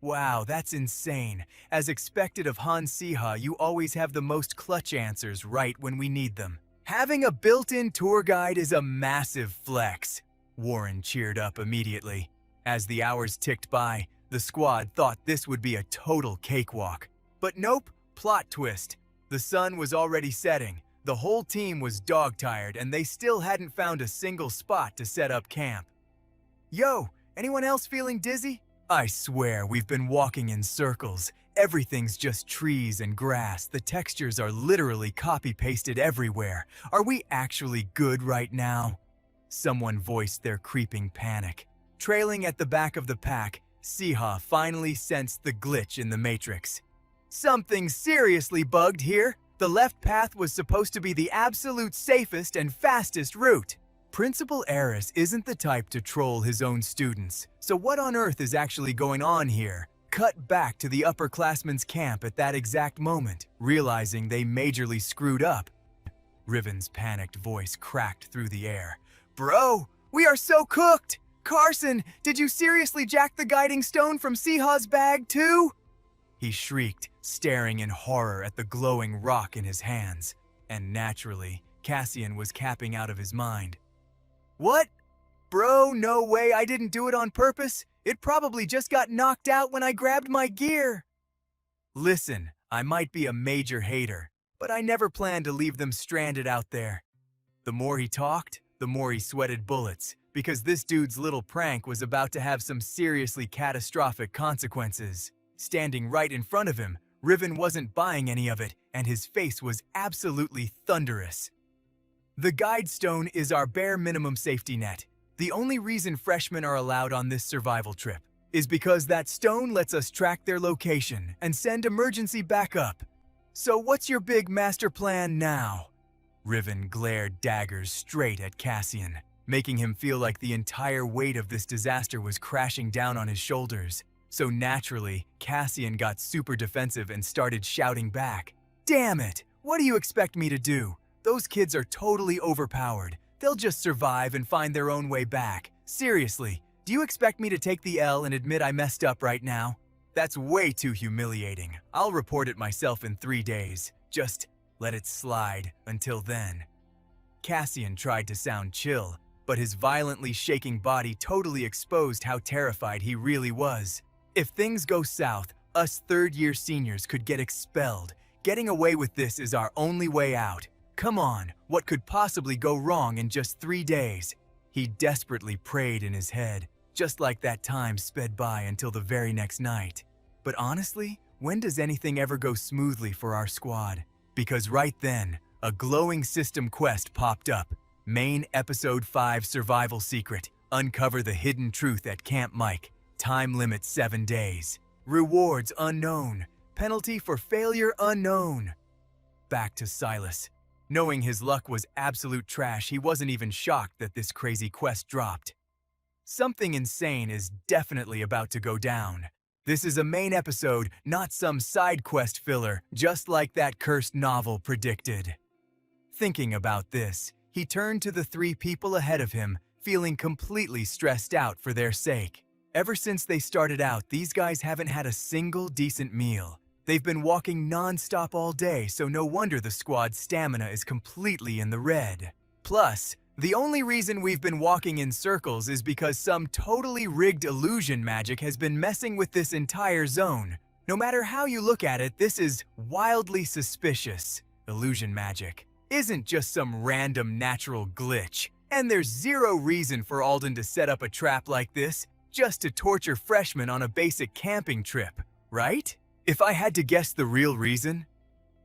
Wow, that's insane. As expected of Han Siha, you always have the most clutch answers right when we need them. Having a built-in tour guide is a massive flex. Warren cheered up immediately. As the hours ticked by, the squad thought this would be a total cakewalk. But nope, plot twist. The sun was already setting. The whole team was dog-tired and they still hadn't found a single spot to set up camp. Yo, anyone else feeling dizzy? I swear we've been walking in circles. Everything's just trees and grass. The textures are literally copy-pasted everywhere. Are we actually good right now? Someone voiced their creeping panic. Trailing at the back of the pack, Siha finally sensed the glitch in the matrix. Something seriously bugged here. The left path was supposed to be the absolute safest and fastest route. Principal Eris isn't the type to troll his own students, so what on earth is actually going on here? Cut back to the upperclassmen's camp at that exact moment, realizing they majorly screwed up. Riven's panicked voice cracked through the air. Bro, we are so cooked! Carson, did you seriously jack the guiding stone from Siha's bag too? He shrieked, staring in horror at the glowing rock in his hands. And naturally, Cassian was capping out of his mind. What? Bro, no way, I didn't do it on purpose. It probably just got knocked out when I grabbed my gear. Listen, I might be a major hater, but I never planned to leave them stranded out there. The more he talked, the more he sweated bullets, because this dude's little prank was about to have some seriously catastrophic consequences. Standing right in front of him, Riven wasn't buying any of it, and his face was absolutely thunderous. The guide stone is our bare minimum safety net. The only reason freshmen are allowed on this survival trip is because that stone lets us track their location and send emergency backup. So what's your big master plan now? Riven glared daggers straight at Cassian, making him feel like the entire weight of this disaster was crashing down on his shoulders. So naturally, Cassian got super defensive and started shouting back. Damn it! What do you expect me to do? Those kids are totally overpowered. They'll just survive and find their own way back. Seriously, do you expect me to take the L and admit I messed up right now? That's way too humiliating. I'll report it myself in 3 days. Just let it slide until then. Cassian tried to sound chill, but his violently shaking body totally exposed how terrified he really was. If things go south, us third-year seniors could get expelled. Getting away with this is our only way out. Come on, what could possibly go wrong in just 3 days? He desperately prayed in his head, just like that time sped by until the very next night. But honestly, when does anything ever go smoothly for our squad? Because right then, a glowing system quest popped up. Main Episode 5 Survival Secret. Uncover the hidden truth at Camp Mike. Time limit 7 days. Rewards unknown. Penalty for failure unknown. Back to Silas. Knowing his luck was absolute trash, he wasn't even shocked that this crazy quest dropped. Something insane is definitely about to go down. This is a main episode, not some side quest filler, just like that cursed novel predicted. Thinking about this, he turned to the 3 people ahead of him, feeling completely stressed out for their sake. Ever since they started out, these guys haven't had a single decent meal. They've been walking non-stop all day, so no wonder the squad's stamina is completely in the red. Plus, the only reason we've been walking in circles is because some totally rigged illusion magic has been messing with this entire zone. No matter how you look at it, this is wildly suspicious. Illusion magic isn't just some random natural glitch, and there's zero reason for Alden to set up a trap like this just to torture freshmen on a basic camping trip, right? If I had to guess the real reason,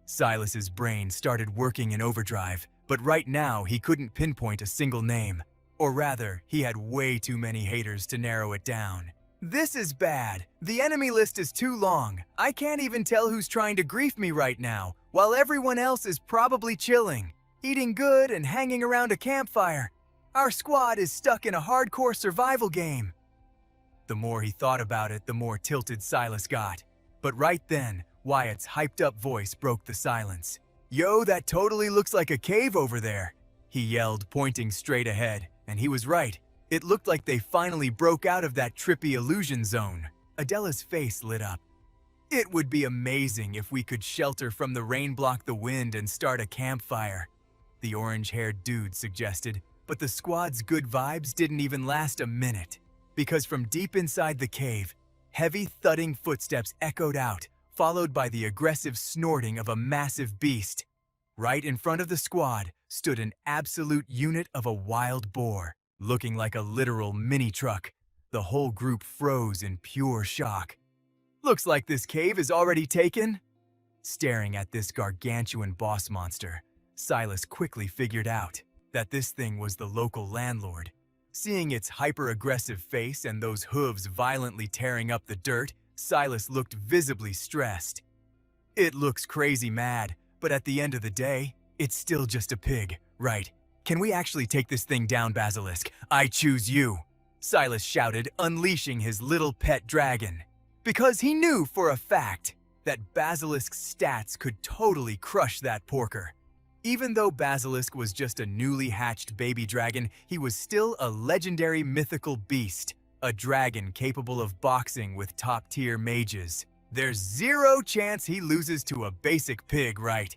Silas's brain started working in overdrive, but right now he couldn't pinpoint a single name. Or rather, he had way too many haters to narrow it down. This is bad. The enemy list is too long. I can't even tell who's trying to grief me right now, while everyone else is probably chilling, eating good and hanging around a campfire. Our squad is stuck in a hardcore survival game. The more he thought about it, the more tilted Silas got. But right then, Wyatt's hyped-up voice broke the silence. "Yo, that totally looks like a cave over there," he yelled, pointing straight ahead. And he was right. It looked like they finally broke out of that trippy illusion zone. Adela's face lit up. "It would be amazing if we could shelter from the rain, block the wind, and start a campfire," the orange-haired dude suggested. But the squad's good vibes didn't even last a minute. Because from deep inside the cave, heavy thudding footsteps echoed out, followed by the aggressive snorting of a massive beast. Right in front of the squad stood an absolute unit of a wild boar, looking like a literal mini-truck. The whole group froze in pure shock. "Looks like this cave is already taken." Staring at this gargantuan boss monster, Silas quickly figured out that this thing was the local landlord. Seeing its hyper-aggressive face and those hooves violently tearing up the dirt, Silas looked visibly stressed. "It looks crazy mad, but at the end of the day, it's still just a pig, right? Can we actually take this thing down, Basilisk? I choose you," Silas shouted, unleashing his little pet dragon. Because he knew for a fact that Basilisk's stats could totally crush that porker. Even though Basilisk was just a newly hatched baby dragon, he was still a legendary mythical beast, a dragon capable of boxing with top-tier mages. There's zero chance he loses to a basic pig, right?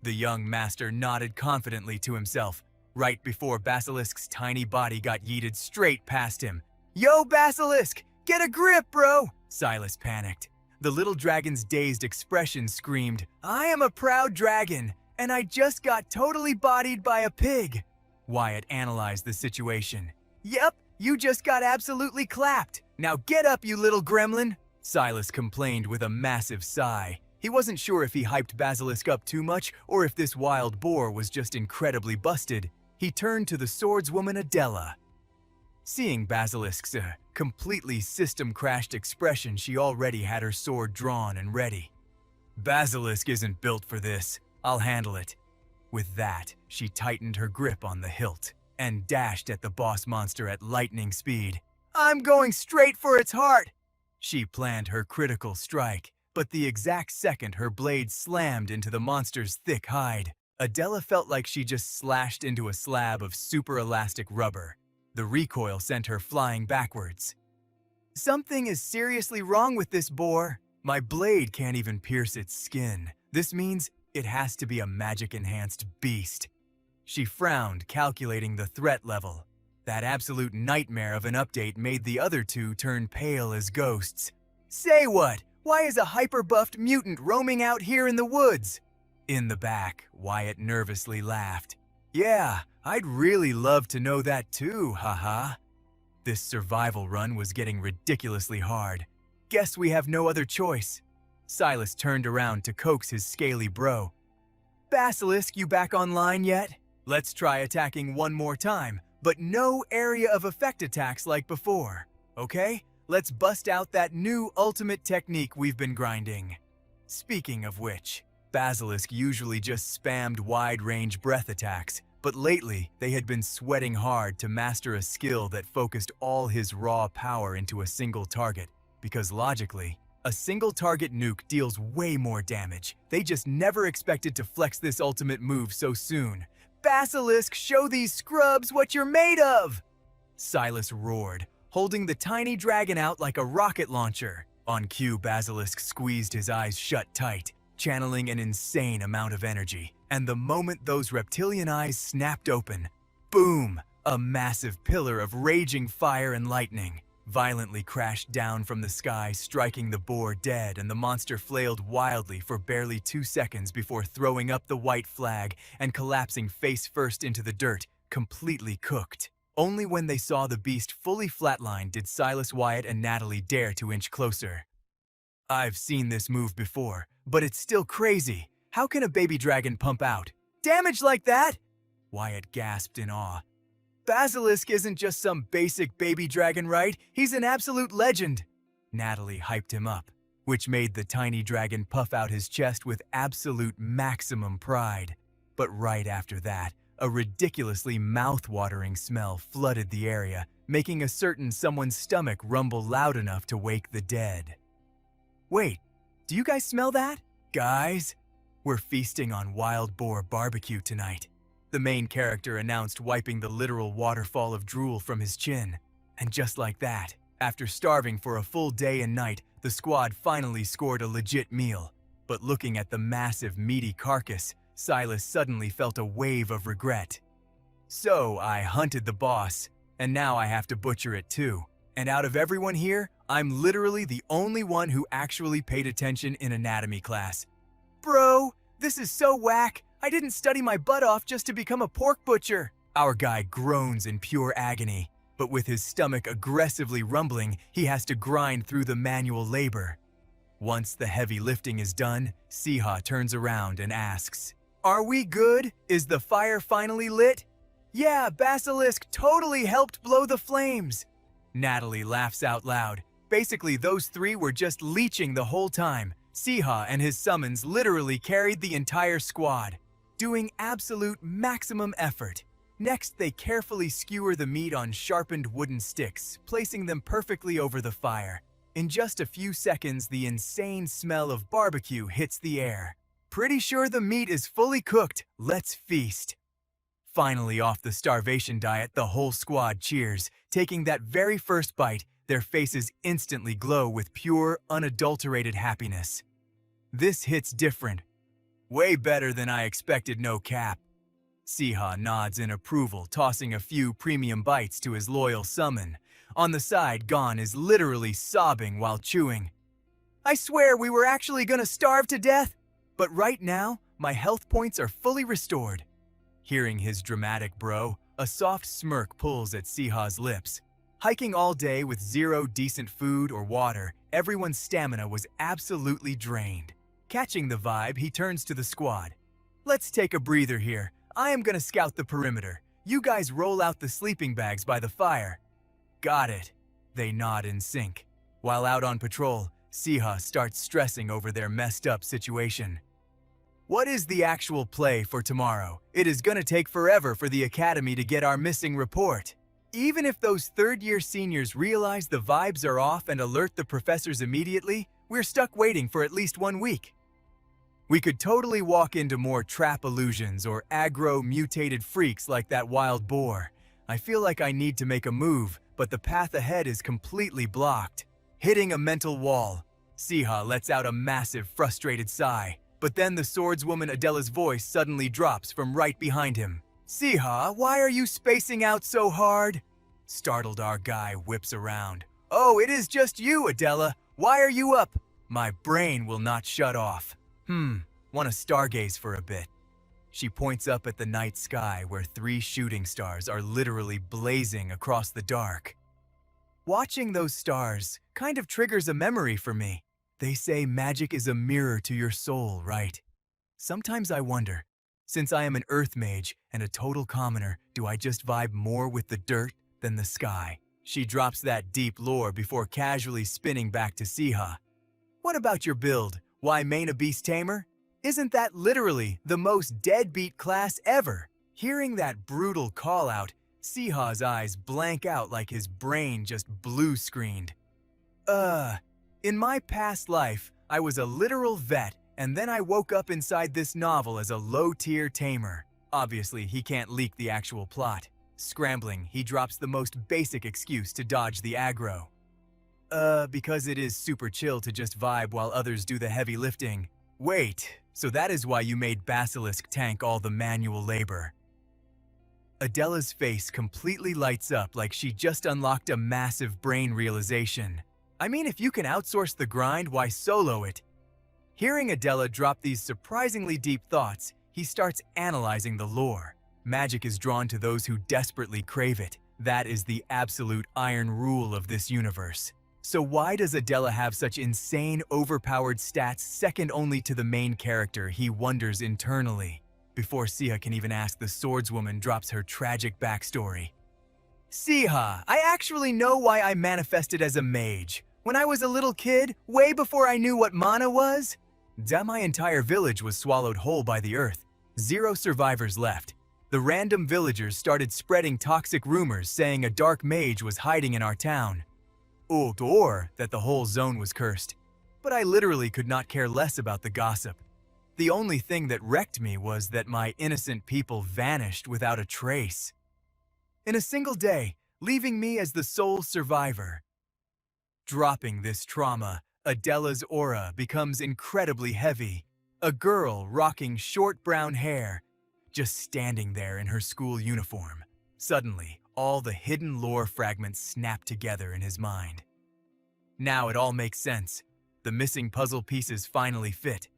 The young master nodded confidently to himself, right before Basilisk's tiny body got yeeted straight past him. "Yo, Basilisk! Get a grip, bro!" Silas panicked. The little dragon's dazed expression screamed, "I am a proud dragon, and I just got totally bodied by a pig." Wyatt analyzed the situation. "Yep, you just got absolutely clapped. Now get up, you little gremlin," Silas complained with a massive sigh. He wasn't sure if he hyped Basilisk up too much or if this wild boar was just incredibly busted. He turned to the swordswoman Adela. Seeing Basilisk's completely system-crashed expression, she already had her sword drawn and ready. "Basilisk isn't built for this. I'll handle it." With that, she tightened her grip on the hilt and dashed at the boss monster at lightning speed. "I'm going straight for its heart!" She planned her critical strike, but the exact second her blade slammed into the monster's thick hide, Adela felt like she just slashed into a slab of super elastic rubber. The recoil sent her flying backwards. "Something is seriously wrong with this boar. My blade can't even pierce its skin. This means it has to be a magic-enhanced beast." She frowned, calculating the threat level. That absolute nightmare of an update made the other two turn pale as ghosts. "Say what? Why is a hyper-buffed mutant roaming out here in the woods?" In the back, Wyatt nervously laughed. "Yeah, I'd really love to know that too, haha." This survival run was getting ridiculously hard. "Guess we have no other choice." Silas turned around to coax his scaly bro. "Basilisk, you back online yet? Let's try attacking one more time, but no area of effect attacks like before, okay? Let's bust out that new ultimate technique we've been grinding." Speaking of which, Basilisk usually just spammed wide-range breath attacks, but lately they had been sweating hard to master a skill that focused all his raw power into a single target, because logically, a single target nuke deals way more damage. They just never expected to flex this ultimate move so soon. "Basilisk, show these scrubs what you're made of!" Silas roared, holding the tiny dragon out like a rocket launcher. On cue, Basilisk squeezed his eyes shut tight, channeling an insane amount of energy. And the moment those reptilian eyes snapped open, boom! A massive pillar of raging fire and lightning violently crashed down from the sky, striking the boar dead, and the monster flailed wildly for barely 2 seconds before throwing up the white flag and collapsing face first into the dirt, completely cooked. Only when they saw the beast fully flatlined did Silas, Wyatt, and Natalie dare to inch closer. "I've seen this move before, but it's still crazy. How can a baby dragon pump out damage like that?" Wyatt gasped in awe. "Basilisk isn't just some basic baby dragon, right? He's an absolute legend." Natalie hyped him up, which made the tiny dragon puff out his chest with absolute maximum pride. But right after that, a ridiculously mouth-watering smell flooded the area, making a certain someone's stomach rumble loud enough to wake the dead. "Wait, do you guys smell that? Guys, we're feasting on wild boar barbecue tonight," the main character announced, wiping the literal waterfall of drool from his chin. And just like that, after starving for a full day and night, the squad finally scored a legit meal. But looking at the massive, meaty carcass, Silas suddenly felt a wave of regret. "So I hunted the boss, and now I have to butcher it too. And out of everyone here, I'm literally the only one who actually paid attention in anatomy class. Bro, this is so whack. I didn't study my butt off just to become a pork butcher." Our guy groans in pure agony, but with his stomach aggressively rumbling, he has to grind through the manual labor. Once the heavy lifting is done, Siha turns around and asks, "Are we good? Is the fire finally lit?" "Yeah, Basilisk totally helped blow the flames." Natalie laughs out loud. Basically, those three were just leeching the whole time. Siha and his summons literally carried the entire squad, doing absolute maximum effort. Next, they carefully skewer the meat on sharpened wooden sticks, placing them perfectly over the fire. In just a few seconds, the insane smell of barbecue hits the air. "Pretty sure the meat is fully cooked. Let's feast." Finally off the starvation diet, the whole squad cheers. Taking that very first bite, their faces instantly glow with pure, unadulterated happiness. "This hits different. Way better than I expected, no cap." Siha nods in approval, tossing a few premium bites to his loyal summon. On the side, Gon is literally sobbing while chewing. I swear we were actually gonna starve to death. But right now, my health points are fully restored. Hearing his dramatic bro, a soft smirk pulls at Siha's lips. Hiking all day with zero decent food or water, everyone's stamina was absolutely drained. Catching the vibe, he turns to the squad. Let's take a breather here. I am gonna scout the perimeter. You guys roll out the sleeping bags by the fire. Got it. They nod in sync. While out on patrol, Siha starts stressing over their messed up situation. What is the actual play for tomorrow? It is gonna take forever for the academy to get our missing report. Even if those third-year seniors realize the vibes are off and alert the professors immediately, we're stuck waiting for at least 1 week. We could totally walk into more trap illusions or aggro-mutated freaks like that wild boar. I feel like I need to make a move, but the path ahead is completely blocked. Hitting a mental wall, Siha lets out a massive, frustrated sigh. But then the swordswoman Adela's voice suddenly drops from right behind him. Siha, why are you spacing out so hard? Startled, our guy whips around. Oh, it is just you, Adela. Why are you up? My brain will not shut off. Want to stargaze for a bit. She points up at the night sky where 3 shooting stars are literally blazing across the dark. Watching those stars kind of triggers a memory for me. They say magic is a mirror to your soul, right? Sometimes I wonder, since I am an earth mage and a total commoner, do I just vibe more with the dirt than the sky? She drops that deep lore before casually spinning back to Siha. What about your build? Why main a beast tamer? Isn't that literally the most deadbeat class ever? Hearing that brutal call-out, Siha's eyes blank out like his brain just blue-screened. In my past life, I was a literal vet, and then I woke up inside this novel as a low-tier tamer. Obviously, he can't leak the actual plot. Scrambling, he drops the most basic excuse to dodge the aggro. Because it is super chill to just vibe while others do the heavy lifting. Wait, so that is why you made Basilisk tank all the manual labor. Adela's face completely lights up like she just unlocked a massive brain realization. I mean, if you can outsource the grind, why solo it? Hearing Adela drop these surprisingly deep thoughts, he starts analyzing the lore. Magic is drawn to those who desperately crave it. That is the absolute iron rule of this universe. So why does Adela have such insane, overpowered stats second only to the main character, he wonders internally. Before Siha can even ask, the swordswoman drops her tragic backstory. Siha, I actually know why I manifested as a mage. When I was a little kid, way before I knew what mana was, my entire village was swallowed whole by the earth. 0 survivors left. The random villagers started spreading toxic rumors saying a dark mage was hiding in our town. Or that the whole zone was cursed. But I literally could not care less about the gossip. The only thing that wrecked me was that my innocent people vanished without a trace. In a single day, leaving me as the sole survivor. Dropping this trauma, Adela's aura becomes incredibly heavy. A girl rocking short brown hair, just standing there in her school uniform. Suddenly, all the hidden lore fragments snap together in his mind. Now it all makes sense. The missing puzzle pieces finally fit.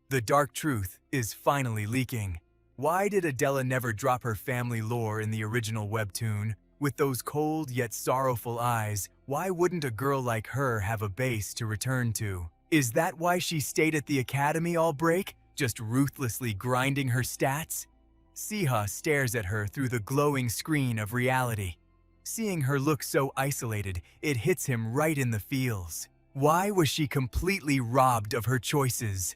The dark truth is finally leaking. Why did Adela never drop her family lore in the original webtoon? With those cold yet sorrowful eyes, why wouldn't a girl like her have a base to return to? Is that why she stayed at the academy all break, just ruthlessly grinding her stats? Siha stares at her through the glowing screen of reality. Seeing her look so isolated, it hits him right in the feels. Why was she completely robbed of her choices?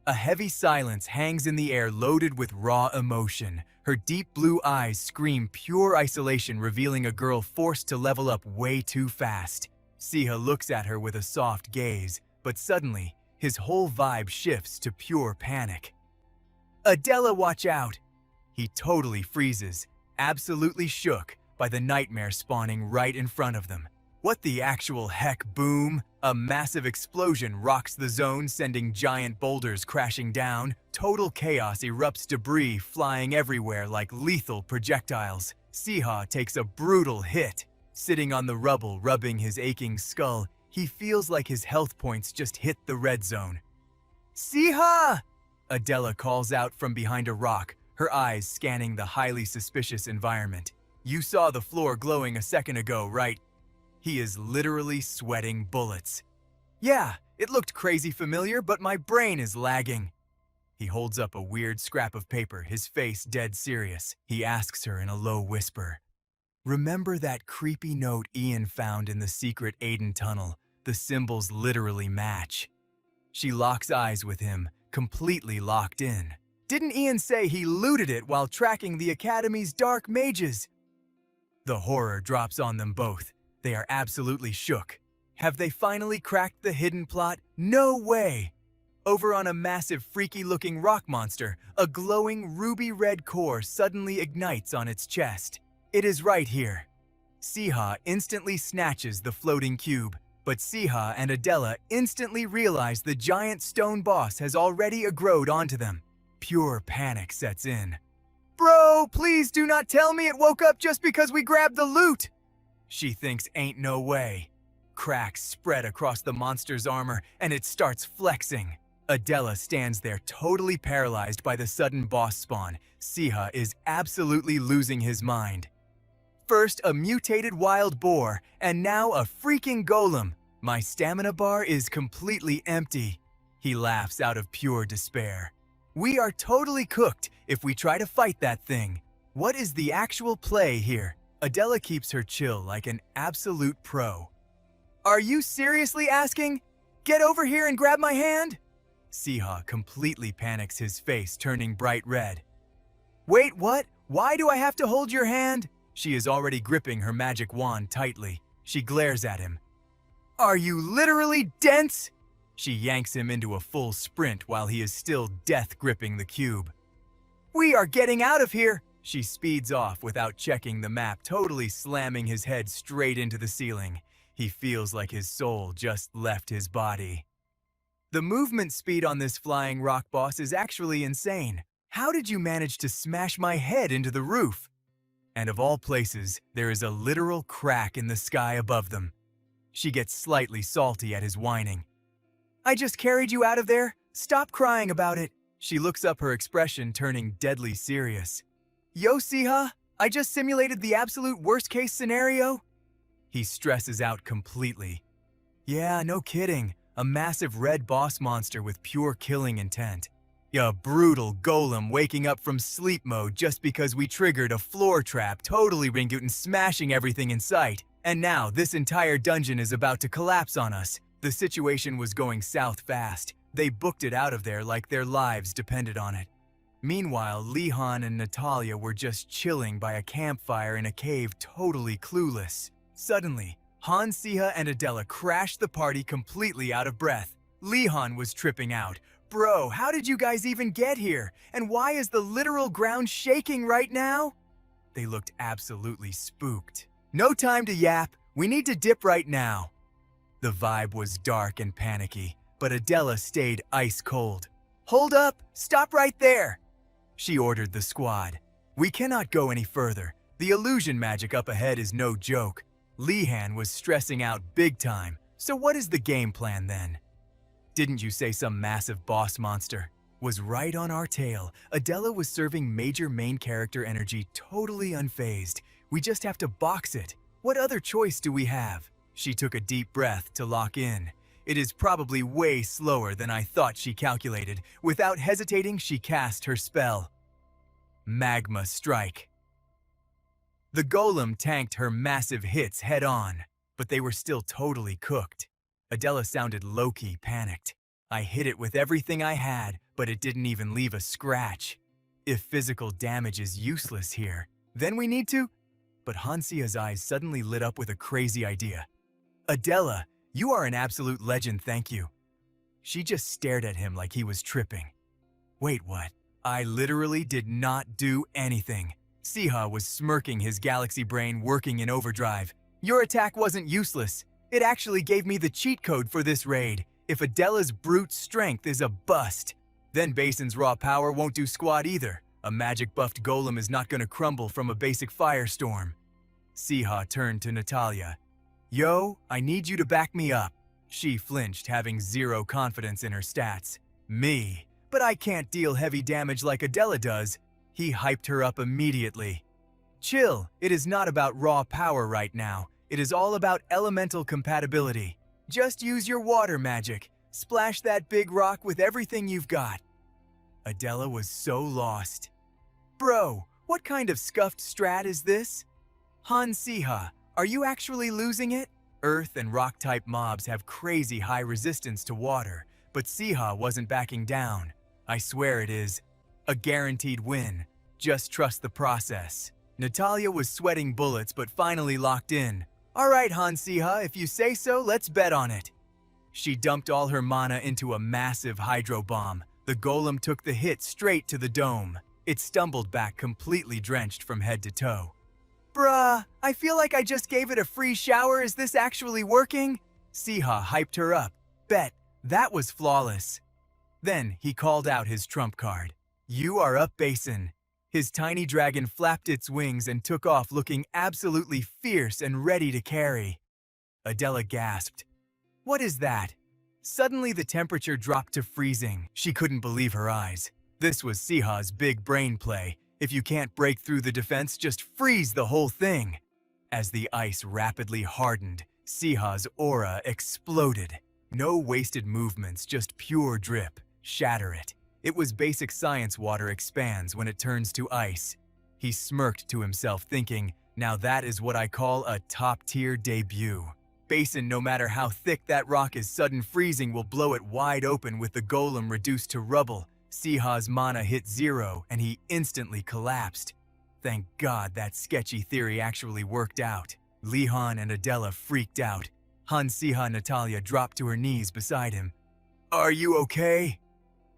A heavy silence hangs in the air, loaded with raw emotion. Her deep blue eyes scream pure isolation, revealing a girl forced to level up way too fast. Siha looks at her with a soft gaze, but suddenly, his whole vibe shifts to pure panic. Adela, watch out! He totally freezes, absolutely shook by the nightmare spawning right in front of them. What the actual heck, boom? A massive explosion rocks the zone, sending giant boulders crashing down. Total chaos erupts, debris flying everywhere like lethal projectiles. Siha takes a brutal hit. Sitting on the rubble, rubbing his aching skull, He feels like his health points just hit the red zone. Siha! Adela calls out from behind a rock, her eyes scanning the highly suspicious environment. You saw the floor glowing a second ago, right? He is literally sweating bullets. Yeah, it looked crazy familiar, but my brain is lagging. He holds up a weird scrap of paper, his face dead serious. He asks her in a low whisper, "Remember that creepy note Ian found in the secret Aiden tunnel? The symbols literally match." She locks eyes with him, completely locked in. Didn't Ian say he looted it while tracking the Academy's dark mages? The horror drops on them both. They are absolutely shook. Have they finally cracked the hidden plot? No way! Over on a massive freaky-looking rock monster, a glowing ruby-red core suddenly ignites on its chest. It is right here. Siha instantly snatches the floating cube, but Siha and Adela instantly realize the giant stone boss has already aggroed onto them. Pure panic sets in. Bro, please do not tell me it woke up just because we grabbed the loot! She thinks ain't no way. Cracks spread across the monster's armor and it starts flexing. Adela stands there totally paralyzed by the sudden boss spawn. Siha is absolutely losing his mind. First a mutated wild boar, and now a freaking golem. My stamina bar is completely empty. He laughs out of pure despair. We are totally cooked if we try to fight that thing. What is the actual play here? Adela keeps her chill like an absolute pro. Are you seriously asking? Get over here and grab my hand? Siha completely panics, his face turning bright red. Wait, what? Why do I have to hold your hand? She is already gripping her magic wand tightly. She glares at him. Are you literally dense? She yanks him into a full sprint while he is still death-gripping the cube. We are getting out of here! She speeds off without checking the map, totally slamming his head straight into the ceiling. He feels like his soul just left his body. The movement speed on this flying rock boss is actually insane. How did you manage to smash my head into the roof? And of all places, there is a literal crack in the sky above them. She gets slightly salty at his whining. I just carried you out of there. Stop crying about it. She looks up, her expression turning deadly serious. Yo, Siha, I just simulated the absolute worst-case scenario. He stresses out completely. Yeah, no kidding. A massive red boss monster with pure killing intent. A brutal golem waking up from sleep mode just because we triggered a floor trap, totally ringoot and smashing everything in sight. And now this entire dungeon is about to collapse on us. The situation was going south fast. They booked it out of there like their lives depended on it. Meanwhile, Lihan and Natalia were just chilling by a campfire in a cave, totally clueless. Suddenly, Han Siha and Adela crashed the party completely out of breath. Lihan was tripping out. Bro, how did you guys even get here? And why is the literal ground shaking right now? They looked absolutely spooked. No time to yap. We need to dip right now. The vibe was dark and panicky, but Adela stayed ice cold. Hold up! Stop right there! She ordered the squad. We cannot go any further. The illusion magic up ahead is no joke. Lihan was stressing out big time. So what is the game plan then? Didn't you say some massive boss monster was right on our tail? Adela was serving major main character energy totally unfazed. We just have to box it. What other choice do we have? She took a deep breath to lock in. It is probably way slower than I thought, she calculated. Without hesitating, she cast her spell. Magma Strike. The golem tanked her massive hits head-on, but they were still totally cooked. Adela sounded low-key panicked. I hit it with everything I had, but it didn't even leave a scratch. If physical damage is useless here, then we need to... But Han Siha's eyes suddenly lit up with a crazy idea. Adela, you are an absolute legend, thank you. She just stared at him like he was tripping. Wait, what? I literally did not do anything. Siha was smirking, his galaxy brain working in overdrive. Your attack wasn't useless. It actually gave me the cheat code for this raid. If Adela's brute strength is a bust, then Basin's raw power won't do squat either. A magic-buffed golem is not gonna crumble from a basic firestorm. Siha turned to Natalia. Yo, I need you to back me up. She flinched, having zero confidence in her stats. Me? But I can't deal heavy damage like Adela does. He hyped her up immediately. Chill, it is not about raw power right now. It is all about elemental compatibility. Just use your water magic. Splash that big rock with everything you've got. Adela was so lost. Bro, what kind of scuffed strat is this? Han Siha, are you actually losing it? Earth and rock-type mobs have crazy high resistance to water, but Siha wasn't backing down. I swear it is a guaranteed win. Just trust the process. Natalia was sweating bullets but finally locked in. All right, Han Siha, if you say so, let's bet on it. She dumped all her mana into a massive hydro bomb. The golem took the hit straight to the dome. It stumbled back completely drenched from head to toe. Bruh, I feel like I just gave it a free shower. Is this actually working? Siha hyped her up. Bet, that was flawless. Then he called out his trump card. You are up, Basin. His tiny dragon flapped its wings and took off looking absolutely fierce and ready to carry. Adela gasped. What is that? Suddenly the temperature dropped to freezing. She couldn't believe her eyes. This was Siha's big brain play. If you can't break through the defense, just freeze the whole thing. As the ice rapidly hardened, Siha's aura exploded. No wasted movements, just pure drip. Shatter it. It was basic science. Water expands when it turns to ice. He smirked to himself, thinking, now that is what I call a top-tier debut. Basin, no matter how thick that rock is, sudden freezing will blow it wide open with the golem reduced to rubble. Siha's mana hit zero and he instantly collapsed. Thank God that sketchy theory actually worked out. Lihan and Adela freaked out. Han Siha Natalia dropped to her knees beside him. Are you okay?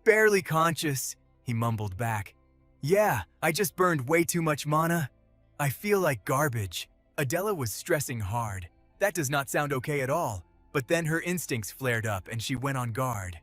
Barely conscious, he mumbled back. Yeah, I just burned way too much mana. I feel like garbage. Adela was stressing hard. That does not sound okay at all. But then her instincts flared up and she went on guard.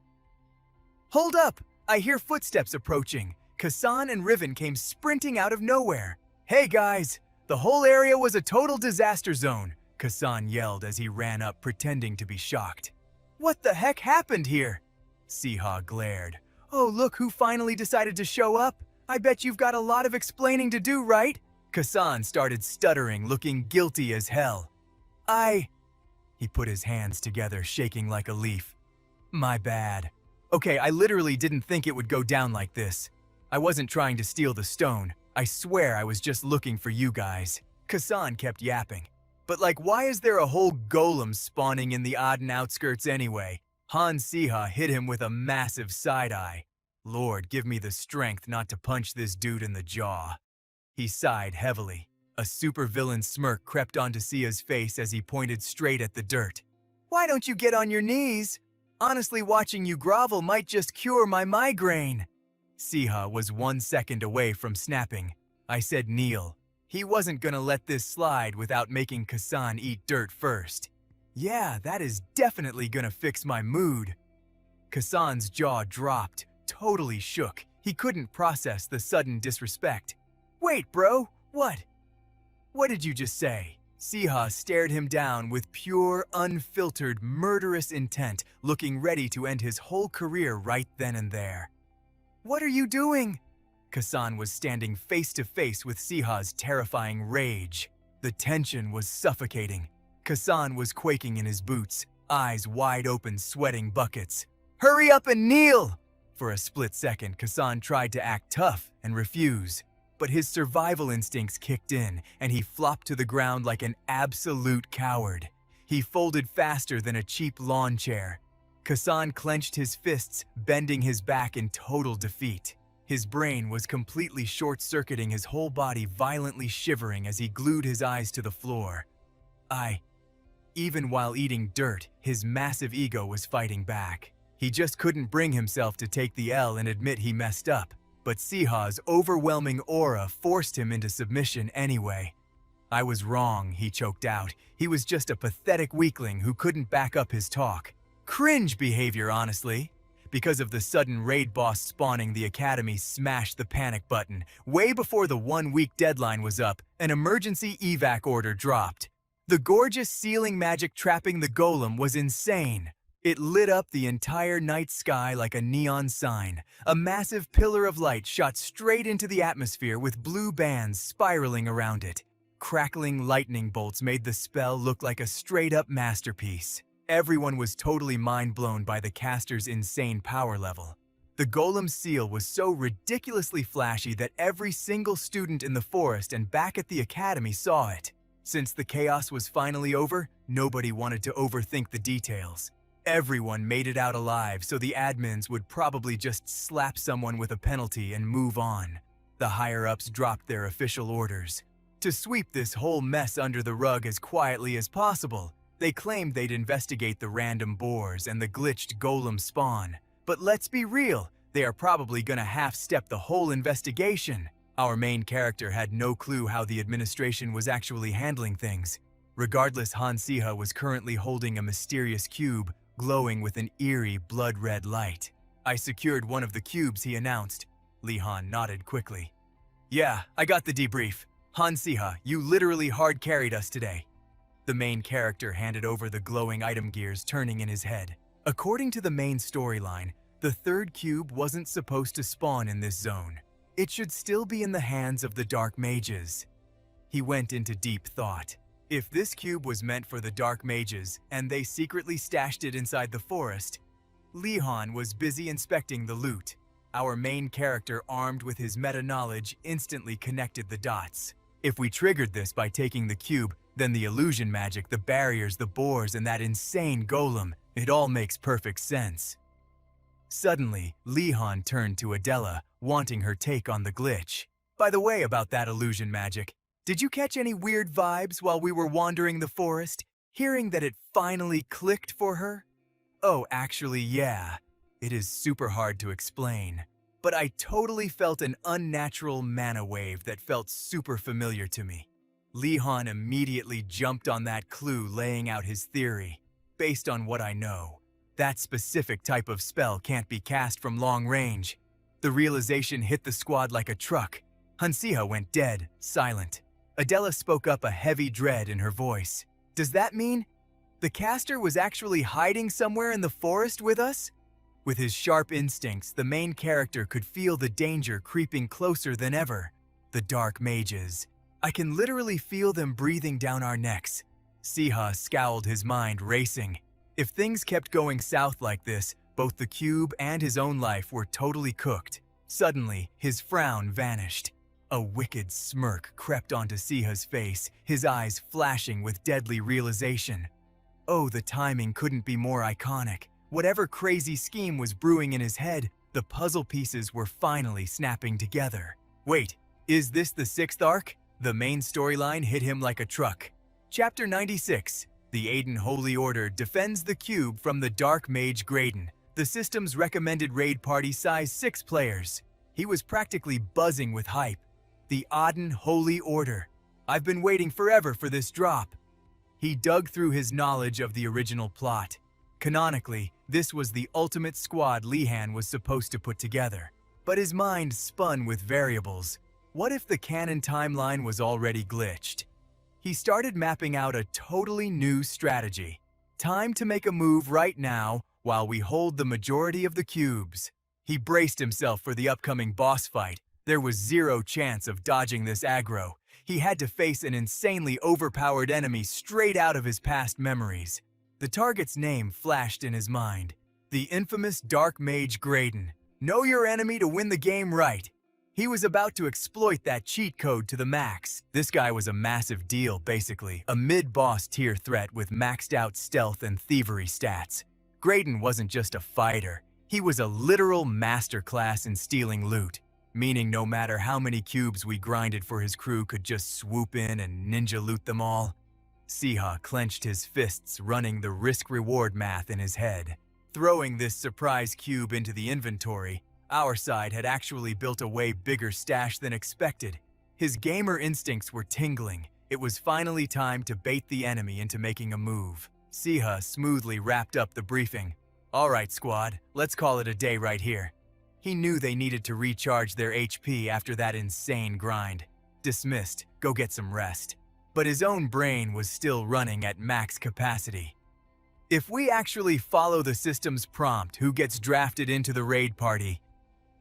Hold up! I hear footsteps approaching. Kasan and Riven came sprinting out of nowhere. Hey guys! The whole area was a total disaster zone, Kasan yelled as he ran up pretending to be shocked. What the heck happened here? Siha glared. Oh, look who finally decided to show up. I bet you've got a lot of explaining to do, right? Kasan started stuttering, looking guilty as hell. He put his hands together, shaking like a leaf. My bad. Okay, I literally didn't think it would go down like this. I wasn't trying to steal the stone. I swear I was just looking for you guys. Kasan kept yapping. But why is there a whole golem spawning in the Aden outskirts anyway? Han Siha hit him with a massive side-eye. Lord, give me the strength not to punch this dude in the jaw. He sighed heavily. A supervillain smirk crept onto Sia's face as he pointed straight at the dirt. Why don't you get on your knees? Honestly, watching you grovel might just cure my migraine. Siha was 1 second away from snapping. I said kneel. He wasn't gonna let this slide without making Kasan eat dirt first. Yeah, that is definitely gonna fix my mood. Kasan's jaw dropped, totally shook. He couldn't process the sudden disrespect. Wait, bro, what? What did you just say? Siha stared him down with pure, unfiltered, murderous intent, looking ready to end his whole career right then and there. What are you doing? Kasan was standing face to face with Siha's terrifying rage. The tension was suffocating. Kasan was quaking in his boots, eyes wide open, sweating buckets. Hurry up and kneel! For a split second, Kasan tried to act tough and refuse. But his survival instincts kicked in, and he flopped to the ground like an absolute coward. He folded faster than a cheap lawn chair. Kasan clenched his fists, bending his back in total defeat. His brain was completely short-circuiting, his whole body violently shivering as he glued his eyes to the floor. Even while eating dirt, his massive ego was fighting back. He just couldn't bring himself to take the L and admit he messed up. But Siha's overwhelming aura forced him into submission anyway. I was wrong, he choked out. He was just a pathetic weakling who couldn't back up his talk. Cringe behavior, honestly. Because of the sudden raid boss spawning, the Academy smashed the panic button. Way before the 1-week deadline was up, an emergency evac order dropped. The gorgeous ceiling magic trapping the golem was insane. It lit up the entire night sky like a neon sign. A massive pillar of light shot straight into the atmosphere with blue bands spiraling around it. Crackling lightning bolts made the spell look like a straight-up masterpiece. Everyone was totally mind-blown by the caster's insane power level. The golem's seal was so ridiculously flashy that every single student in the forest and back at the academy saw it. Since the chaos was finally over, nobody wanted to overthink the details. Everyone made it out alive, so the admins would probably just slap someone with a penalty and move on. The higher-ups dropped their official orders to sweep this whole mess under the rug as quietly as possible. They claimed they'd investigate the random boars and the glitched golem spawn. But let's be real, they are probably gonna half-step the whole investigation. Our main character had no clue how the administration was actually handling things. Regardless, Han Siha was currently holding a mysterious cube, glowing with an eerie blood-red light. I secured one of the cubes, he announced. Li Han nodded quickly. Yeah, I got the debrief. Han Siha, you literally hard-carried us today. The main character handed over the glowing item gears, turning in his head. According to the main storyline, the third cube wasn't supposed to spawn in this zone. It should still be in the hands of the dark mages. He went into deep thought. If this cube was meant for the dark mages and they secretly stashed it inside the forest, Li Han was busy inspecting the loot. Our main character, armed with his meta-knowledge, instantly connected the dots. If we triggered this by taking the cube, then the illusion magic, the barriers, the boars, and that insane golem, it all makes perfect sense. Suddenly, Li Han turned to Adela, wanting her take on the glitch. By the way, about that illusion magic, did you catch any weird vibes while we were wandering the forest, hearing that it finally clicked for her? Oh, actually, yeah. It is super hard to explain. But I totally felt an unnatural mana wave that felt super familiar to me. Li Han immediately jumped on that clue, laying out his theory. Based on what I know, that specific type of spell can't be cast from long range. The realization hit the squad like a truck. Han Siha went dead, silent. Adela spoke up, a heavy dread in her voice. Does that mean the caster was actually hiding somewhere in the forest with us? With his sharp instincts, the main character could feel the danger creeping closer than ever. The dark mages. I can literally feel them breathing down our necks. Siha scowled, his mind racing. If things kept going south like this, both the cube and his own life were totally cooked. Suddenly, his frown vanished. A wicked smirk crept onto Siha's face, his eyes flashing with deadly realization. Oh, the timing couldn't be more iconic. Whatever crazy scheme was brewing in his head, the puzzle pieces were finally snapping together. Wait, is this the 6th arc? The main storyline hit him like a truck. Chapter 96. The Aiden Holy Order defends the cube from the Dark Mage Graydon, the system's recommended raid party size 6 players. He was practically buzzing with hype. The Aiden Holy Order. I've been waiting forever for this drop. He dug through his knowledge of the original plot. Canonically, this was the ultimate squad Li Han was supposed to put together. But his mind spun with variables. What if the canon timeline was already glitched? He started mapping out a totally new strategy. Time to make a move right now while we hold the majority of the cubes. He braced himself for the upcoming boss fight. There was zero chance of dodging this aggro. He had to face an insanely overpowered enemy straight out of his past memories. The target's name flashed in his mind. The infamous Dark Mage Graydon. Know your enemy to win the game right. He was about to exploit that cheat code to the max. This guy was a massive deal, basically. A mid-boss tier threat with maxed out stealth and thievery stats. Graydon wasn't just a fighter. He was a literal masterclass in stealing loot. Meaning no matter how many cubes we grinded for, his crew could just swoop in and ninja loot them all. Siha clenched his fists, running the risk-reward math in his head. Throwing this surprise cube into the inventory, our side had actually built a way bigger stash than expected. His gamer instincts were tingling. It was finally time to bait the enemy into making a move. Siha smoothly wrapped up the briefing. All right, squad, let's call it a day right here. He knew they needed to recharge their HP after that insane grind. Dismissed, go get some rest. But his own brain was still running at max capacity. If we actually follow the system's prompt, who gets drafted into the raid party?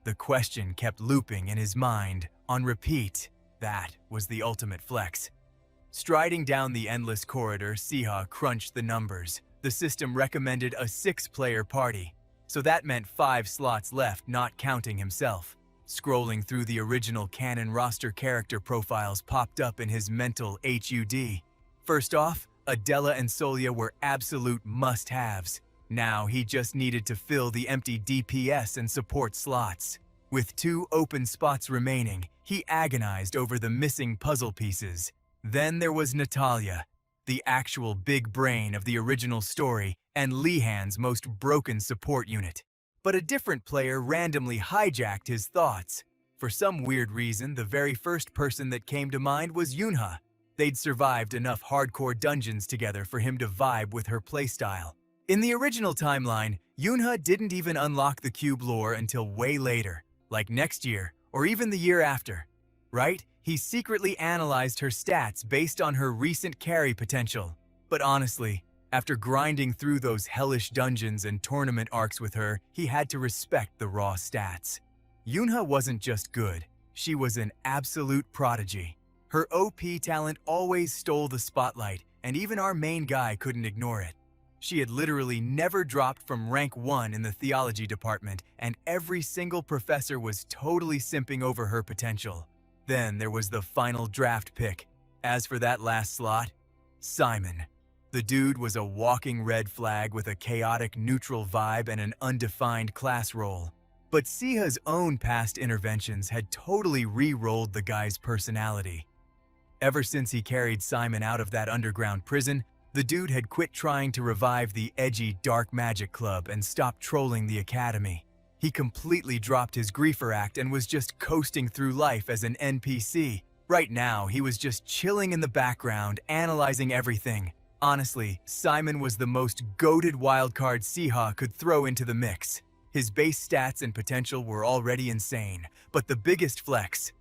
The question kept looping in his mind, on repeat. That was the ultimate flex. Striding down the endless corridor, Siha crunched the numbers. The system recommended a 6-player party, so that meant 5 slots left, not counting himself. Scrolling through the original canon roster, character profiles popped up in his mental HUD. First off, Adela and Solia were absolute must-haves. Now he just needed to fill the empty DPS and support slots. With 2 open spots remaining, he agonized over the missing puzzle pieces. Then there was Natalia, the actual big brain of the original story and Lihan's most broken support unit. But a different player randomly hijacked his thoughts. For some weird reason, the very first person that came to mind was Yunha. They'd survived enough hardcore dungeons together for him to vibe with her playstyle. In the original timeline, Yunha didn't even unlock the cube lore until way later, like next year or even the year after. Right? He secretly analyzed her stats based on her recent carry potential. But honestly, after grinding through those hellish dungeons and tournament arcs with her, he had to respect the raw stats. Yunha wasn't just good, she was an absolute prodigy. Her OP talent always stole the spotlight, and even our main guy couldn't ignore it. She had literally never dropped from rank 1 in the theology department, and every single professor was totally simping over her potential. Then there was the final draft pick. As for that last slot, Simon. The dude was a walking red flag with a chaotic neutral vibe and an undefined class role. But Siha's own past interventions had totally re-rolled the guy's personality. Ever since he carried Simon out of that underground prison, the dude had quit trying to revive the edgy dark magic club and stopped trolling the academy. He completely dropped his griefer act and was just coasting through life as an NPC. Right now, he was just chilling in the background, analyzing everything. Honestly, Simon was the most goated wildcard Siha could throw into the mix. His base stats and potential were already insane, but the biggest flex,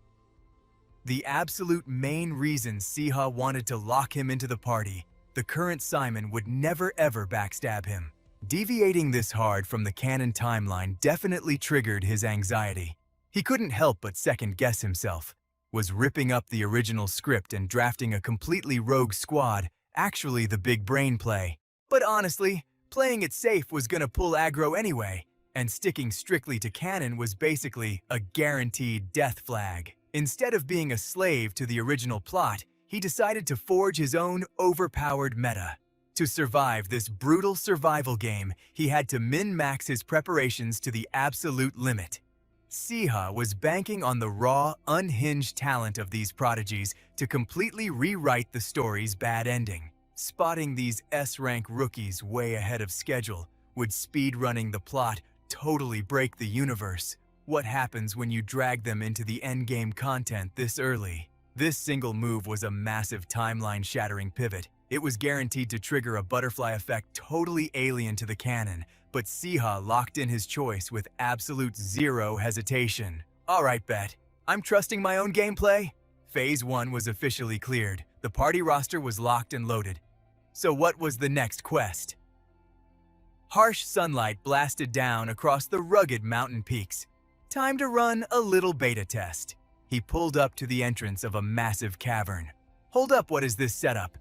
the absolute main reason Siha wanted to lock him into the party, the current Simon would never ever backstab him. Deviating this hard from the canon timeline definitely triggered his anxiety. He couldn't help but second-guess himself. Was ripping up the original script and drafting a completely rogue squad actually the big brain play? But honestly, playing it safe was gonna pull aggro anyway, and sticking strictly to canon was basically a guaranteed death flag. Instead of being a slave to the original plot, he decided to forge his own overpowered meta. To survive this brutal survival game, he had to min-max his preparations to the absolute limit. Siha was banking on the raw, unhinged talent of these prodigies to completely rewrite the story's bad ending. Spotting these S-rank rookies way ahead of schedule would speed-running the plot totally break the universe. What happens when you drag them into the endgame content this early? This single move was a massive timeline-shattering pivot. It was guaranteed to trigger a butterfly effect totally alien to the canon, but Siha locked in his choice with absolute zero hesitation. Alright, bet. I'm trusting my own gameplay. Phase 1 was officially cleared. The party roster was locked and loaded. So what was the next quest? Harsh sunlight blasted down across the rugged mountain peaks. Time to run a little beta test. He pulled up to the entrance of a massive cavern. Hold up, what is this setup?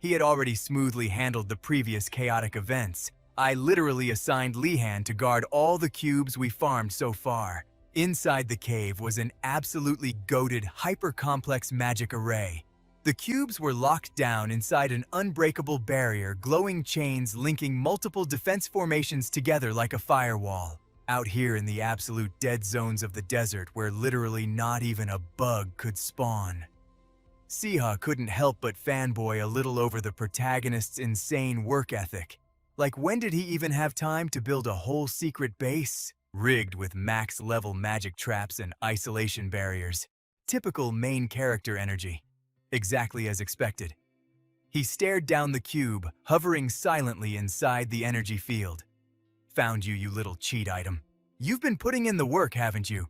He had already smoothly handled the previous chaotic events. I literally assigned Lihan to guard all the cubes we farmed so far. Inside the cave was an absolutely goated, hyper-complex magic array. The cubes were locked down inside an unbreakable barrier, glowing chains linking multiple defense formations together like a firewall. Out here in the absolute dead zones of the desert where literally not even a bug could spawn. Siha couldn't help but fanboy a little over the protagonist's insane work ethic. Like, when did he even have time to build a whole secret base? Rigged with max-level magic traps and isolation barriers. Typical main character energy. Exactly as expected. He stared down the cube, hovering silently inside the energy field. Found you, you little cheat item. You've been putting in the work, haven't you?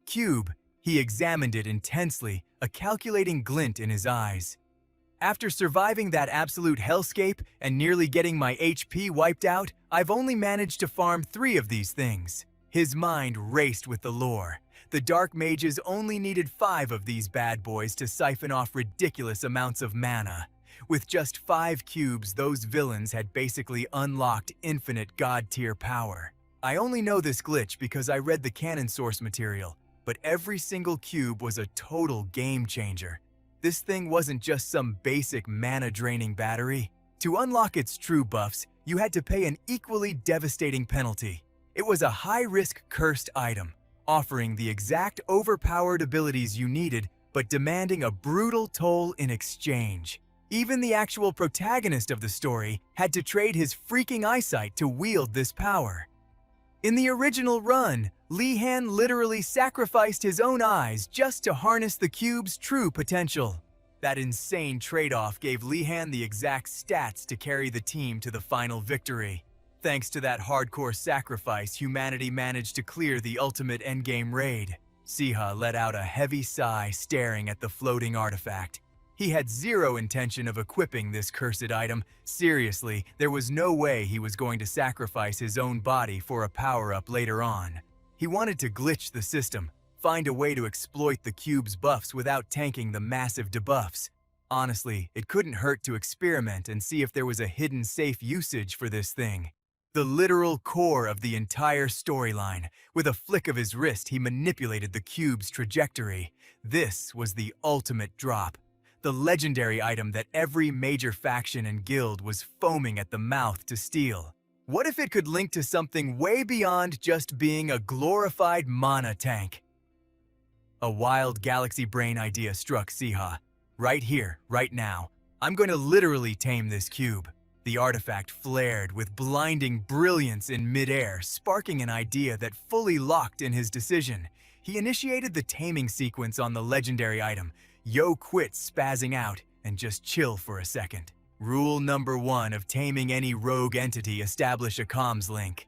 Cube. He examined it intensely, a calculating glint in his eyes. After surviving that absolute hellscape and nearly getting my HP wiped out, I've only managed to farm 3 of these things. His mind raced with the lore. The Dark Mages only needed 5 of these bad boys to siphon off ridiculous amounts of mana. With just 5 cubes, those villains had basically unlocked infinite god-tier power. I only know this glitch because I read the canon source material, but every single cube was a total game changer. This thing wasn't just some basic mana-draining battery. To unlock its true buffs, you had to pay an equally devastating penalty. It was a high-risk cursed item, offering the exact overpowered abilities you needed, but demanding a brutal toll in exchange. Even the actual protagonist of the story had to trade his freaking eyesight to wield this power. In the original run, Li Han literally sacrificed his own eyes just to harness the cube's true potential. That insane trade-off gave Li Han the exact stats to carry the team to the final victory. Thanks to that hardcore sacrifice, humanity managed to clear the ultimate endgame raid. Siha let out a heavy sigh staring at the floating artifact. He had zero intention of equipping this cursed item. Seriously, there was no way he was going to sacrifice his own body for a power-up later on. He wanted to glitch the system, find a way to exploit the cube's buffs without tanking the massive debuffs. Honestly, it couldn't hurt to experiment and see if there was a hidden safe usage for this thing. The literal core of the entire storyline. With a flick of his wrist, he manipulated the cube's trajectory. This was the ultimate drop. The legendary item that every major faction and guild was foaming at the mouth to steal. What if it could link to something way beyond just being a glorified mana tank? A wild galaxy brain idea struck Siha. Right here, right now, I'm going to literally tame this cube. The artifact flared with blinding brilliance in midair, sparking an idea that fully locked in his decision. He initiated the taming sequence on the legendary item. Yo, quit spazzing out and just chill for a second. Rule number 1 of taming any rogue entity: establish a comms link.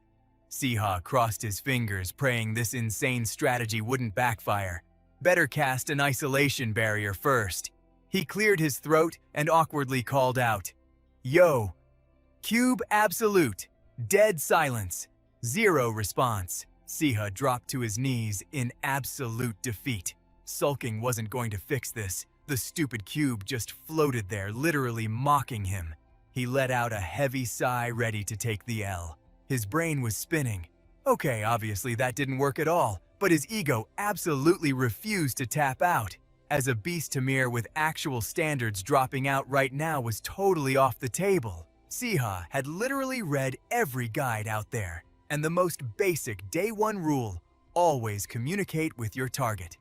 Siha crossed his fingers, praying this insane strategy wouldn't backfire. Better cast an isolation barrier first. He cleared his throat and awkwardly called out, "Yo!" Cube absolute. Dead silence. Zero response. Siha dropped to his knees in absolute defeat. Sulking wasn't going to fix this. The stupid cube just floated there, literally mocking him. He let out a heavy sigh, ready to take the L. His brain was spinning. Okay, obviously that didn't work at all, but his ego absolutely refused to tap out. As a beast Tamir with actual standards, dropping out right now was totally off the table. Siha had literally read every guide out there, and the most basic day 1 rule: always communicate with your target.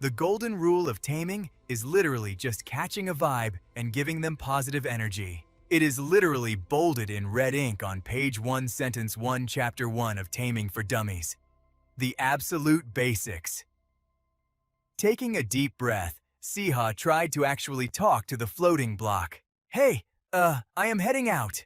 The golden rule of taming is literally just catching a vibe and giving them positive energy. It is literally bolded in red ink on page 1, sentence 1, chapter 1 of Taming for Dummies. The absolute basics. Taking a deep breath, Siha tried to actually talk to the floating block. "Hey, I am heading out.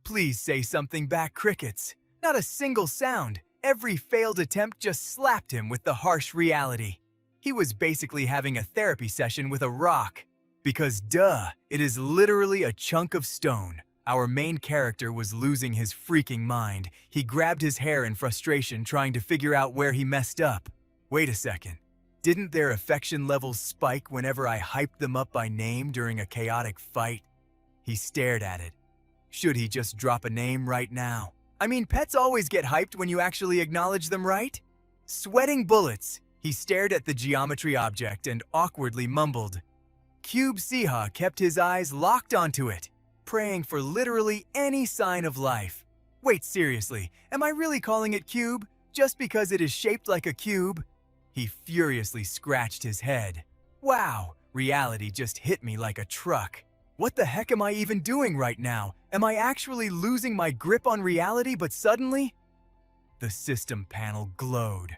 Please say something back, crickets." Not a single sound. Every failed attempt just slapped him with the harsh reality. He was basically having a therapy session with a rock. Because duh, it is literally a chunk of stone. Our main character was losing his freaking mind. He grabbed his hair in frustration, trying to figure out where he messed up. Wait a second. Didn't their affection levels spike whenever I hyped them up by name during a chaotic fight? He stared at it. Should he just drop a name right now? I mean, pets always get hyped when you actually acknowledge them, right? Sweating bullets. He stared at the geometry object and awkwardly mumbled. Cube Siha kept his eyes locked onto it, praying for literally any sign of life. Wait, seriously, am I really calling it cube just because it is shaped like a cube? He furiously scratched his head. Wow, reality just hit me like a truck. What the heck am I even doing right now? Am I actually losing my grip on reality, but suddenly? The system panel glowed.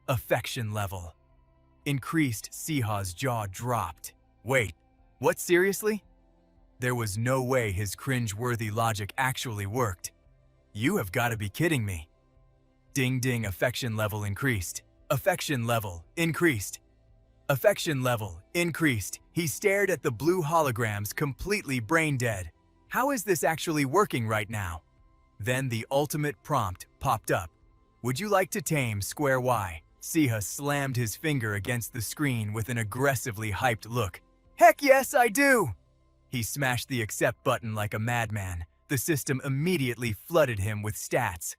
Affection level. Increased. Siha's jaw dropped. Wait, what, seriously? There was no way his cringe-worthy logic actually worked. You have got to be kidding me. Ding ding, affection level increased. Affection level increased. Affection level increased. He stared at the blue holograms, completely brain dead. How is this actually working right now? Then the ultimate prompt popped up. Would you like to tame Square Y? Siha slammed his finger against the screen with an aggressively hyped look. Heck yes, I do! He smashed the accept button like a madman. The system immediately flooded him with stats.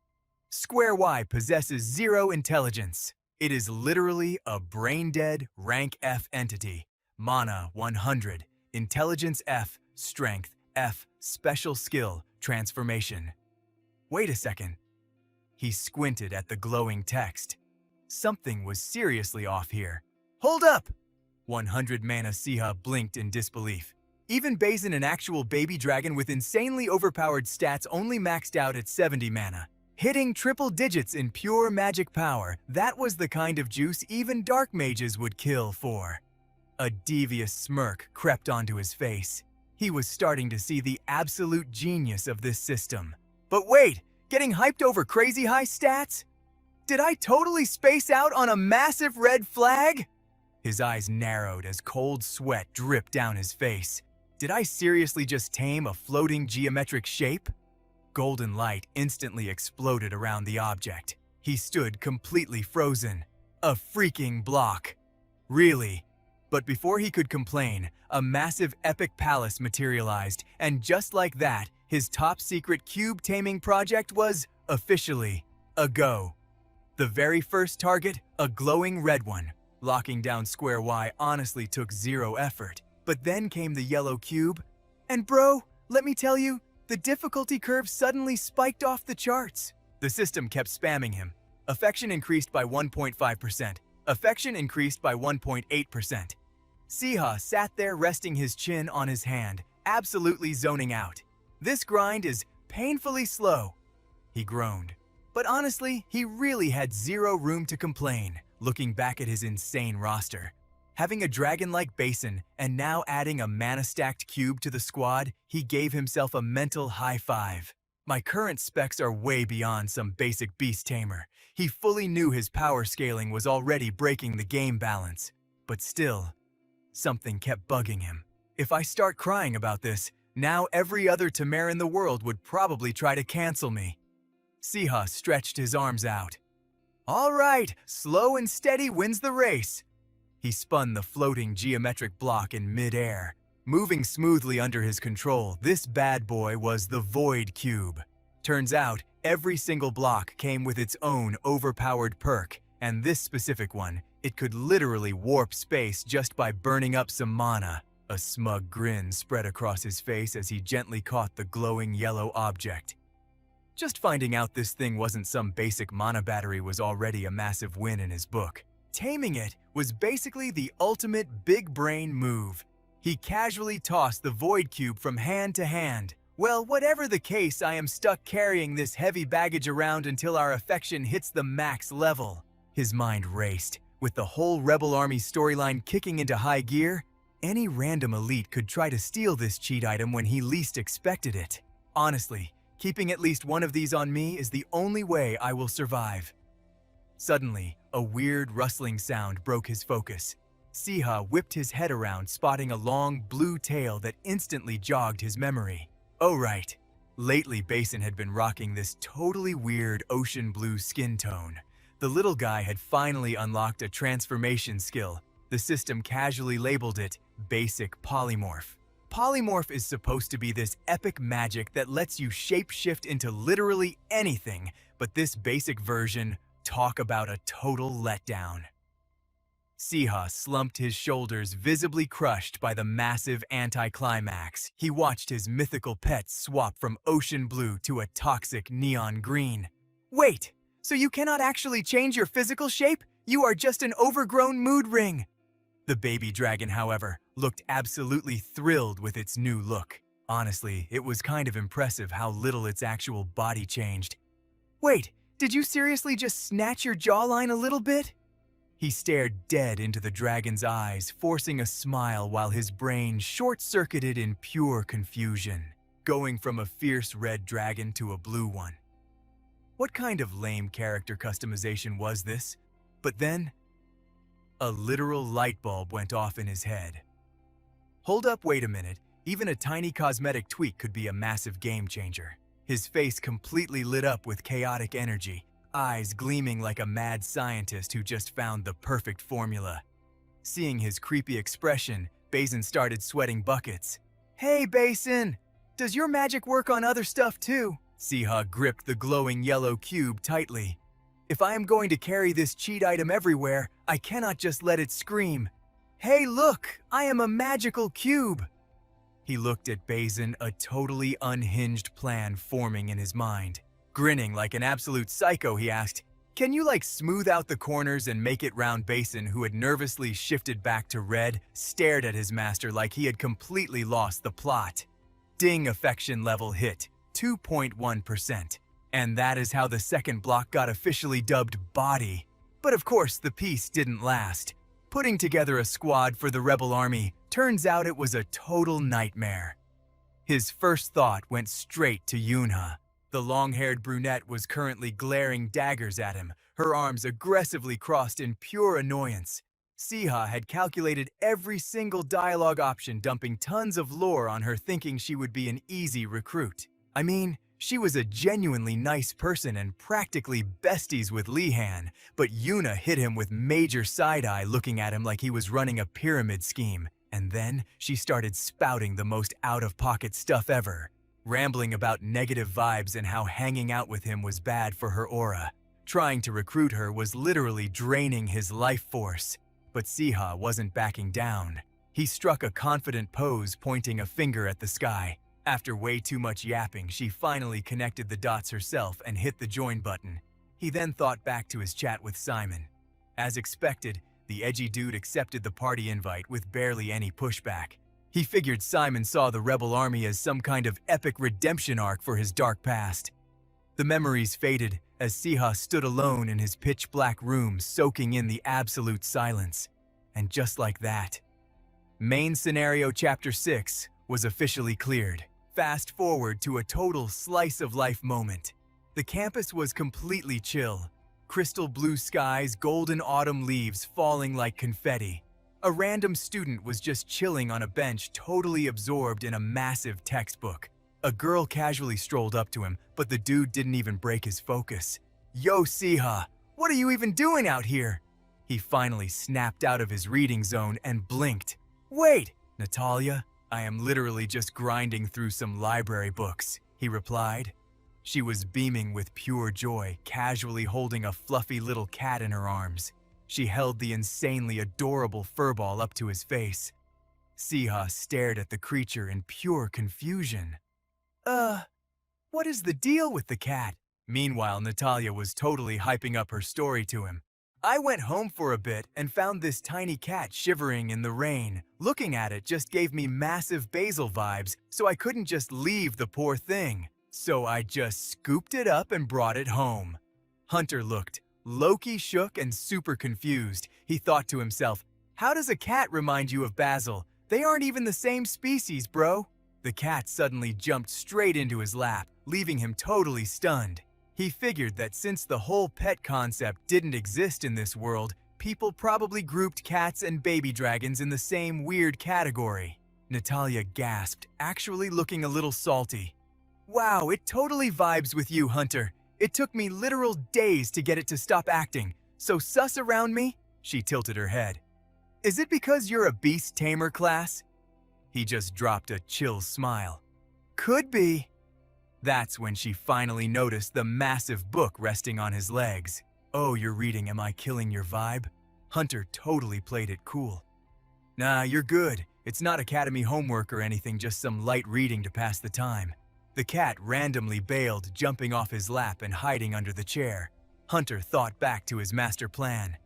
Square Y possesses 0 intelligence. It is literally a brain-dead rank F entity. Mana 100, intelligence F, strength F, special skill, transformation. Wait a second. He squinted at the glowing text. Something was seriously off here. Hold up! 100 mana Siha blinked in disbelief. Even Bazin, an actual baby dragon with insanely overpowered stats, only maxed out at 70 mana. Hitting triple digits in pure magic power, that was the kind of juice even dark mages would kill for. A devious smirk crept onto his face. He was starting to see the absolute genius of this system. But wait, getting hyped over crazy high stats? Did I totally space out on a massive red flag? His eyes narrowed as cold sweat dripped down his face. Did I seriously just tame a floating geometric shape? Golden light instantly exploded around the object. He stood completely frozen. A freaking block. Really? But before he could complain, a massive epic palace materialized, and just like that, his top-secret cube taming project was, officially, a go. The very first target, a glowing red one. Locking down Square Y honestly took 0 effort. But then came the yellow cube. And bro, let me tell you, the difficulty curve suddenly spiked off the charts. The system kept spamming him. Affection increased by 1.5%. Affection increased by 1.8%. Siha sat there resting his chin on his hand, absolutely zoning out. This grind is painfully slow. He groaned. But honestly, he really had 0 room to complain, looking back at his insane roster. Having a dragon-like basin and now adding a mana-stacked cube to the squad, he gave himself a mental high five. My current specs are way beyond some basic beast tamer. He fully knew his power scaling was already breaking the game balance. But still, something kept bugging him. If I start crying about this, now every other Tamer in the world would probably try to cancel me. Siha stretched his arms out. All right, slow and steady wins the race. He spun the floating geometric block in mid-air. Moving smoothly under his control, this bad boy was the Void Cube. Turns out, every single block came with its own overpowered perk, and this specific one, it could literally warp space just by burning up some mana. A smug grin spread across his face as he gently caught the glowing yellow object. Just finding out this thing wasn't some basic mana battery was already a massive win in his book. Taming it was basically the ultimate big brain move. He casually tossed the Void Cube from hand to hand. Well, whatever the case, I am stuck carrying this heavy baggage around until our affection hits the max level. His mind raced. With the whole Rebel Army storyline kicking into high gear, any random elite could try to steal this cheat item when he least expected it. Honestly, keeping at least one of these on me is the only way I will survive. Suddenly, a weird rustling sound broke his focus. Siha whipped his head around, spotting a long blue tail that instantly jogged his memory. Oh right, lately Basin had been rocking this totally weird ocean blue skin tone. The little guy had finally unlocked a transformation skill. The system casually labeled it Basic Polymorph. Polymorph is supposed to be this epic magic that lets you shapeshift into literally anything, but this basic version, talk about a total letdown. Siha slumped his shoulders, visibly crushed by the massive anticlimax. He watched his mythical pet swap from ocean blue to a toxic neon green. Wait, so you cannot actually change your physical shape? You are just an overgrown mood ring. The baby dragon, however, looked absolutely thrilled with its new look. Honestly, it was kind of impressive how little its actual body changed. Wait, did you seriously just snatch your jawline a little bit? He stared dead into the dragon's eyes, forcing a smile while his brain short-circuited in pure confusion, going from a fierce red dragon to a blue one. What kind of lame character customization was this? But then, A literal light bulb went off in his head. Hold up, wait a minute. Even a tiny cosmetic tweak could be a massive game changer. His face completely lit up with chaotic energy, eyes gleaming like a mad scientist who just found the perfect formula. Seeing his creepy expression, Basin started sweating buckets. "Hey, Basin! Does your magic work on other stuff too?" Siha gripped the glowing yellow cube tightly. "If I am going to carry this cheat item everywhere, I cannot just let it scream. Hey, look! I am a magical cube!" He looked at Basin, a totally unhinged plan forming in his mind. Grinning like an absolute psycho, he asked, "Can you smooth out the corners and make it round?" Basin, who had nervously shifted back to red, stared at his master like he had completely lost the plot. Ding, affection level hit, 2.1%. And that is how the second block got officially dubbed Body. But of course, the piece didn't last. Putting together a squad for the rebel army, turns out it was a total nightmare. His first thought went straight to Yunha. The long-haired brunette was currently glaring daggers at him, her arms aggressively crossed in pure annoyance. Siha had calculated every single dialogue option, dumping tons of lore on her, thinking she would be an easy recruit. I mean, she was a genuinely nice person and practically besties with Lihan, but Yuna hit him with major side-eye, looking at him like he was running a pyramid scheme. And then she started spouting the most out-of-pocket stuff ever, rambling about negative vibes and how hanging out with him was bad for her aura. Trying to recruit her was literally draining his life force. But Siha wasn't backing down. He struck a confident pose, pointing a finger at the sky. After way too much yapping, she finally connected the dots herself and hit the join button. He then thought back to his chat with Simon. As expected, the edgy dude accepted the party invite with barely any pushback. He figured Simon saw the rebel army as some kind of epic redemption arc for his dark past. The memories faded as Siha stood alone in his pitch-black room, soaking in the absolute silence. And just like that, Main Scenario Chapter 6 was officially cleared. Fast forward to a total slice-of-life moment. The campus was completely chill. Crystal blue skies, golden autumn leaves falling like confetti. A random student was just chilling on a bench, totally absorbed in a massive textbook. A girl casually strolled up to him, but the dude didn't even break his focus. "Yo, Siha, what are you even doing out here?" He finally snapped out of his reading zone and blinked. "Wait, Natalia, I am literally just grinding through some library books," he replied. She was beaming with pure joy, casually holding a fluffy little cat in her arms. She held the insanely adorable furball up to his face. Siha stared at the creature in pure confusion. What is the deal with the cat?" Meanwhile, Natalia was totally hyping up her story to him. "I went home for a bit and found this tiny cat shivering in the rain. Looking at it just gave me massive Basil vibes, so I couldn't just leave the poor thing. So I just scooped it up and brought it home." Hunter looked low-key shook and super confused. He thought to himself, "How does a cat remind you of Basil? They aren't even the same species, bro." The cat suddenly jumped straight into his lap, leaving him totally stunned. He figured that since the whole pet concept didn't exist in this world, people probably grouped cats and baby dragons in the same weird category. Natalia gasped, actually looking a little salty. "Wow, it totally vibes with you, Hunter. It took me literal days to get it to stop acting. So sus around me?" She tilted her head. "Is it because you're a beast tamer class?" He just dropped a chill smile. "Could be." That's when she finally noticed the massive book resting on his legs. "Oh, you're reading Am I Killing Your Vibe?" Hunter totally played it cool. "Nah, you're good. It's not academy homework or anything, just some light reading to pass the time." The cat randomly bailed, jumping off his lap and hiding under the chair. Hunter thought back to his master plan.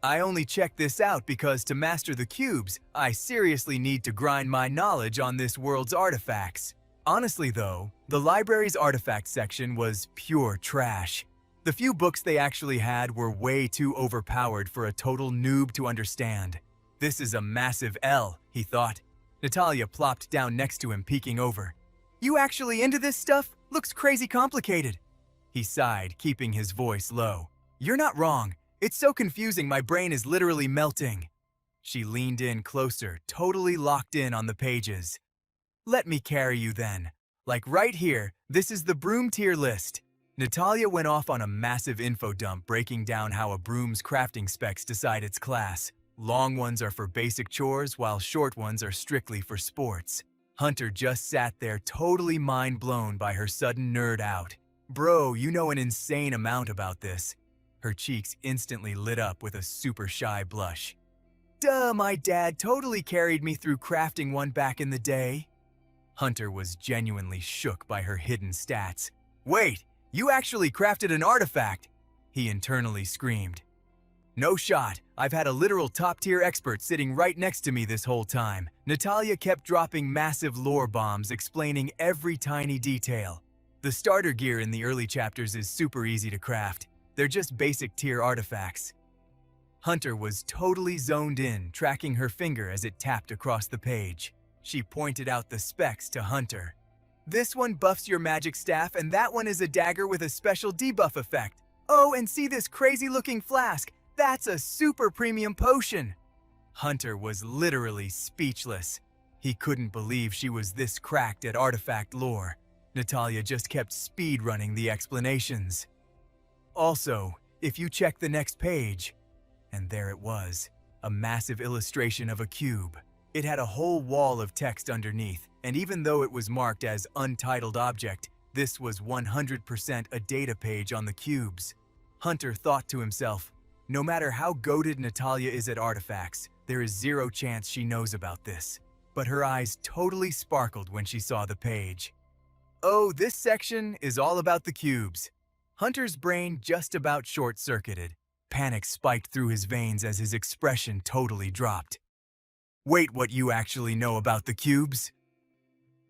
"I only checked this out because to master the cubes, I seriously need to grind my knowledge on this world's artifacts." Honestly though, the library's artifact section was pure trash. The few books they actually had were way too overpowered for a total noob to understand. "This is a massive L," he thought. Natalia plopped down next to him, peeking over. "You actually into this stuff? Looks crazy complicated." He sighed, keeping his voice low. "You're not wrong. It's so confusing, my brain is literally melting. She leaned in closer, totally locked in on the pages. Let me carry you then. Like right here, this is the broom tier list. Natalia went off on a massive info dump breaking down how a broom's crafting specs decide its class. Long ones are for basic chores, while short ones are strictly for sports. Hunter just sat there totally mind blown by her sudden nerd out. Bro, you know an insane amount about this. Her cheeks instantly lit up with a super shy blush. Duh, my dad totally carried me through crafting one back in the day. Hunter was genuinely shook by her hidden stats. Wait, you actually crafted an artifact! He internally screamed. No shot. I've had a literal top-tier expert sitting right next to me this whole time. Natalia kept dropping massive lore bombs explaining every tiny detail. The starter gear in the early chapters is super easy to craft. They're just basic tier artifacts. Hunter was totally zoned in, tracking her finger as it tapped across the page. She pointed out the specs to Hunter. This one buffs your magic staff, and that one is a dagger with a special debuff effect. Oh, and see this crazy-looking flask. That's a super premium potion. Hunter was literally speechless. He couldn't believe she was this cracked at artifact lore. Natalia just kept speed-running the explanations. Also, if you check the next page, and there it was, a massive illustration of a cube. It had a whole wall of text underneath, and even though it was marked as untitled object, this was 100% a data page on the cubes. Hunter thought to himself, no matter how goated Natalia is at artifacts, there is zero chance she knows about this. But her eyes totally sparkled when she saw the page. Oh, this section is all about the cubes. Hunter's brain just about short-circuited. Panic spiked through his veins as his expression totally dropped. Wait, what you actually know about the cubes?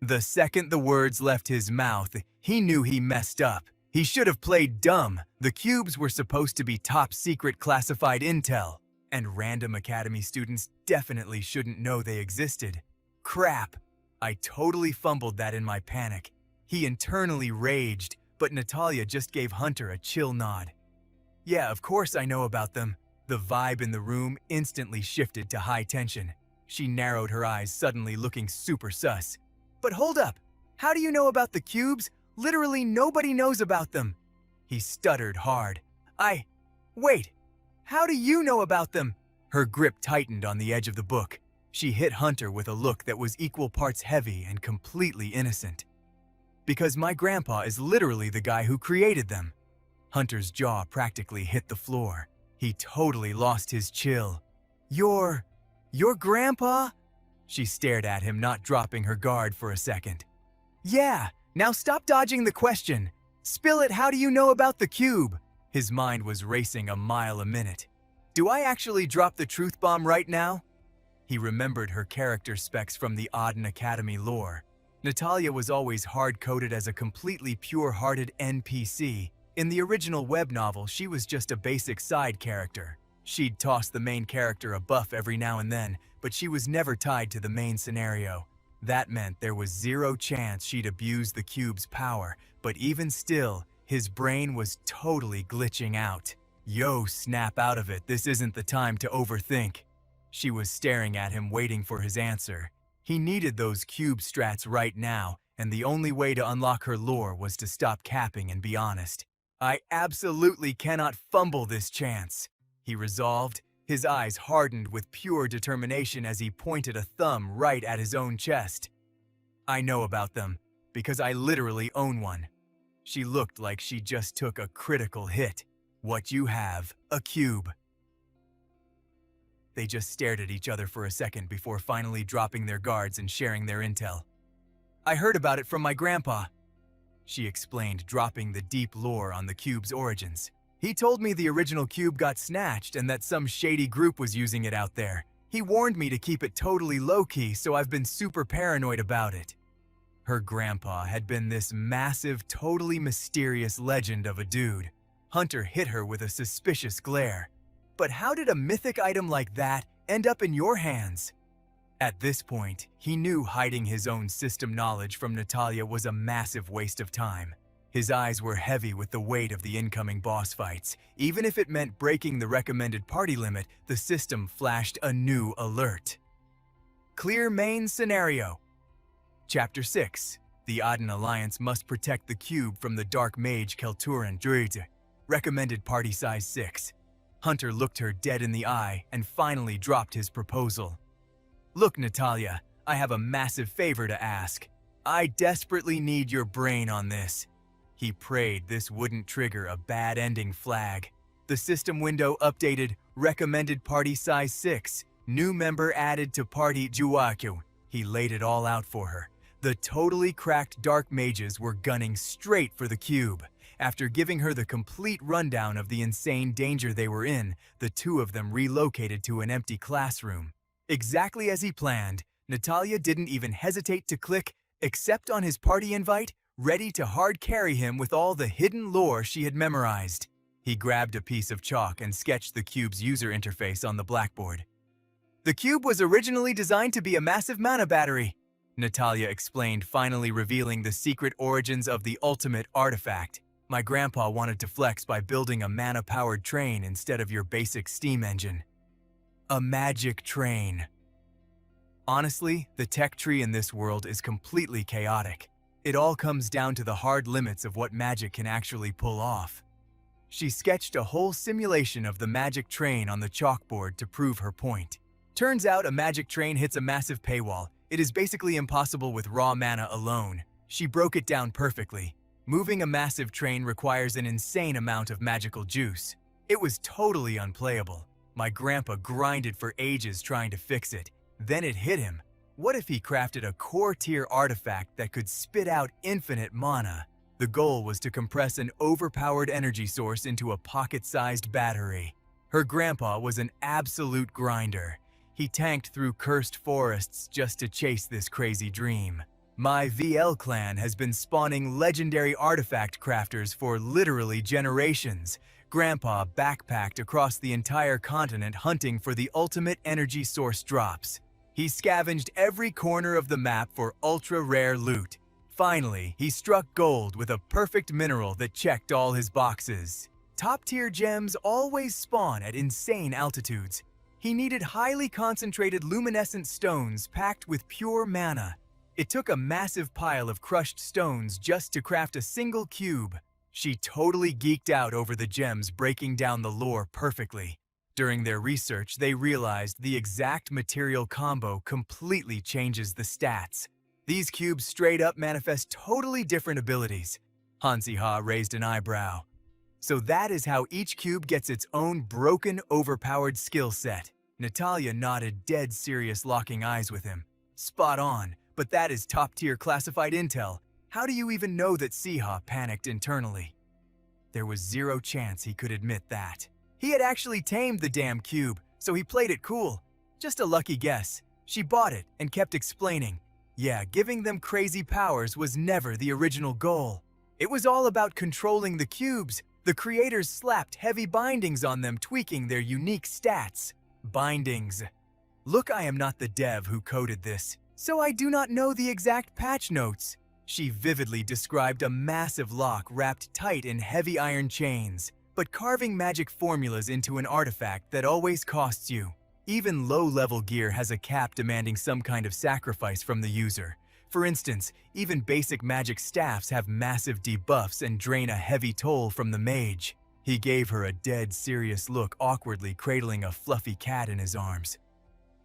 The second the words left his mouth, he knew he messed up. He should have played dumb. The cubes were supposed to be top-secret classified intel, and random academy students definitely shouldn't know they existed. Crap! I totally fumbled that in my panic. He internally raged, but Natalia just gave Hunter a chill nod. Yeah, of course I know about them. The vibe in the room instantly shifted to high tension. She narrowed her eyes, suddenly looking super sus. But hold up! How do you know about the cubes? Literally nobody knows about them. He stuttered hard. Wait, how do you know about them? Her grip tightened on the edge of the book. She hit Hunter with a look that was equal parts heavy and completely innocent. Because my grandpa is literally the guy who created them. Hunter's jaw practically hit the floor. He totally lost his chill. Your grandpa? She stared at him, not dropping her guard for a second. Yeah, now stop dodging the question. Spill it, how do you know about the cube? His mind was racing a mile a minute. Do I actually drop the truth bomb right now? He remembered her character specs from the Auden Academy lore. Natalia was always hard-coded as a completely pure-hearted NPC. In the original web novel, she was just a basic side character. She'd toss the main character a buff every now and then, but she was never tied to the main scenario. That meant there was zero chance she'd abuse the cube's power, but even still, his brain was totally glitching out. Yo, snap out of it, this isn't the time to overthink. She was staring at him, waiting for his answer. He needed those cube strats right now, and the only way to unlock her lore was to stop capping and be honest. I absolutely cannot fumble this chance, he resolved. His eyes hardened with pure determination as he pointed a thumb right at his own chest. I know about them, because I literally own one. She looked like she just took a critical hit. What you have, a cube. They just stared at each other for a second before finally dropping their guards and sharing their intel. I heard about it from my grandpa, she explained, dropping the deep lore on the cube's origins. He told me the original cube got snatched and that some shady group was using it out there. He warned me to keep it totally low-key, so I've been super paranoid about it. Her grandpa had been this massive, totally mysterious legend of a dude. Hunter hit her with a suspicious glare. But how did a mythic item like that end up in your hands? At this point, he knew hiding his own system knowledge from Natalia was a massive waste of time. His eyes were heavy with the weight of the incoming boss fights. Even if it meant breaking the recommended party limit, the system flashed a new alert. Clear main scenario. Chapter 6. The Aden Alliance must protect the cube from the dark mage Kelturan Druid. Recommended party size 6. Hunter looked her dead in the eye and finally dropped his proposal. Look, Natalia, I have a massive favor to ask. I desperately need your brain on this. He prayed this wouldn't trigger a bad ending flag. The system window updated, recommended party size 6. New member added to party Juakyu. He laid it all out for her. The totally cracked dark mages were gunning straight for the cube. After giving her the complete rundown of the insane danger they were in, the two of them relocated to an empty classroom. Exactly as he planned, Natalia didn't even hesitate to click accept on his party invite, ready to hard carry him with all the hidden lore she had memorized. He grabbed a piece of chalk and sketched the cube's user interface on the blackboard. The cube was originally designed to be a massive mana battery, Natalia explained, finally revealing the secret origins of the ultimate artifact. My grandpa wanted to flex by building a mana-powered train instead of your basic steam engine. A magic train. Honestly, the tech tree in this world is completely chaotic. It all comes down to the hard limits of what magic can actually pull off. She sketched a whole simulation of the magic train on the chalkboard to prove her point. Turns out a magic train hits a massive paywall. It is basically impossible with raw mana alone. She broke it down perfectly. Moving a massive train requires an insane amount of magical juice. It was totally unplayable. My grandpa grinded for ages trying to fix it. Then it hit him. What if he crafted a core-tier artifact that could spit out infinite mana? The goal was to compress an overpowered energy source into a pocket-sized battery. Her grandpa was an absolute grinder. He tanked through cursed forests just to chase this crazy dream. My VL clan has been spawning legendary artifact crafters for literally generations. Grandpa backpacked across the entire continent hunting for the ultimate energy source drops. He scavenged every corner of the map for ultra-rare loot. Finally, he struck gold with a perfect mineral that checked all his boxes. Top-tier gems always spawn at insane altitudes. He needed highly concentrated luminescent stones packed with pure mana. It took a massive pile of crushed stones just to craft a single cube. She totally geeked out over the gems breaking down the lore perfectly. During their research, they realized the exact material combo completely changes the stats. These cubes straight up manifest totally different abilities. Han Siha raised an eyebrow. So that is how each cube gets its own broken, overpowered skill set. Natalia nodded, dead serious, locking eyes with him. Spot on, but that is top-tier classified intel. How do you even know that Siha panicked internally? There was zero chance he could admit that. He had actually tamed the damn cube, so he played it cool. Just a lucky guess. She bought it and kept explaining. Yeah, giving them crazy powers was never the original goal. It was all about controlling the cubes. The creators slapped heavy bindings on them, tweaking their unique stats. Bindings. Look, I am not the dev who coded this, so I do not know the exact patch notes. She vividly described a massive lock wrapped tight in heavy iron chains, but carving magic formulas into an artifact that always costs you. Even low-level gear has a cap demanding some kind of sacrifice from the user. For instance, even basic magic staffs have massive debuffs and drain a heavy toll from the mage. He gave her a dead serious look, awkwardly cradling a fluffy cat in his arms.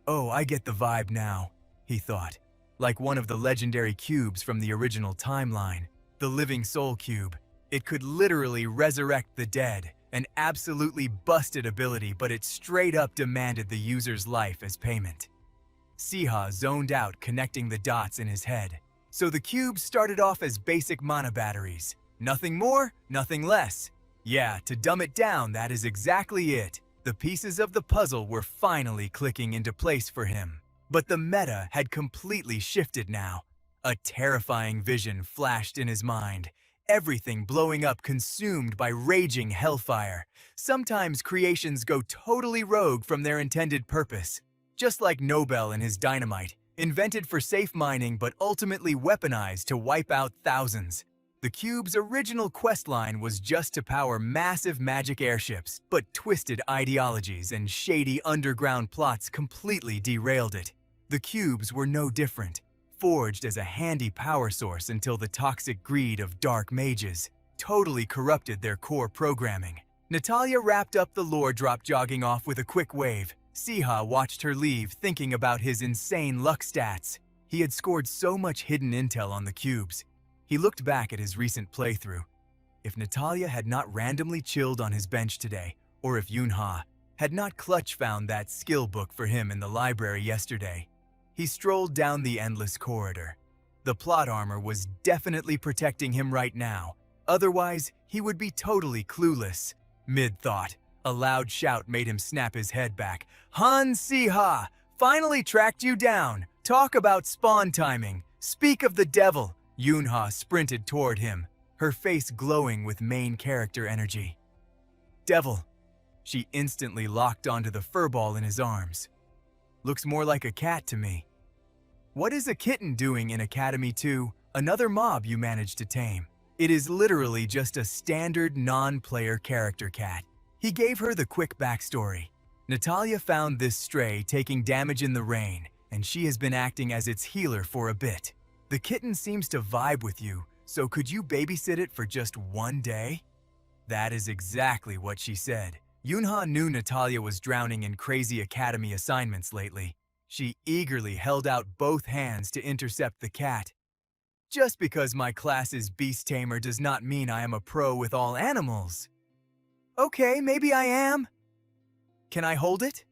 Oh, I get the vibe now, he thought. Like one of the legendary cubes from the original timeline, the Living Soul Cube. It could literally resurrect the dead, an absolutely busted ability, but it straight up demanded the user's life as payment. Siha zoned out, connecting the dots in his head. So the cubes started off as basic mana batteries. Nothing more, nothing less. Yeah, to dumb it down, that is exactly it. The pieces of the puzzle were finally clicking into place for him. But the meta had completely shifted now. A terrifying vision flashed in his mind. Everything blowing up, consumed by raging hellfire. Sometimes creations go totally rogue from their intended purpose. Just like Nobel and his dynamite, invented for safe mining but ultimately weaponized to wipe out thousands. The cube's original questline was just to power massive magic airships, but twisted ideologies and shady underground plots completely derailed it. The cubes were no different, forged as a handy power source until the toxic greed of dark mages totally corrupted their core programming. Natalia wrapped up the lore drop, jogging off with a quick wave. Siha watched her leave, thinking about his insane luck stats. He had scored so much hidden intel on the cubes. He looked back at his recent playthrough. If Natalia had not randomly chilled on his bench today, or if Yunha had not clutch found that skill book for him in the library yesterday, he strolled down the endless corridor. The plot armor was definitely protecting him right now. Otherwise, he would be totally clueless. Mid-thought, a loud shout made him snap his head back. Han Siha! Finally tracked you down! Talk about spawn timing! Speak of the devil! Yunha sprinted toward him, her face glowing with main character energy. Devil! She instantly locked onto the furball in his arms. Looks more like a cat to me. What is a kitten doing in Academy 2, another mob you managed to tame? It is literally just a standard non-player character cat. He gave her the quick backstory. Natalia found this stray taking damage in the rain, and she has been acting as its healer for a bit. The kitten seems to vibe with you, so could you babysit it for just one day? That is exactly what she said. Yunha knew Natalia was drowning in crazy academy assignments lately. She eagerly held out both hands to intercept the cat. Just because my class is Beast Tamer does not mean I am a pro with all animals. Okay, maybe I am. Can I hold it?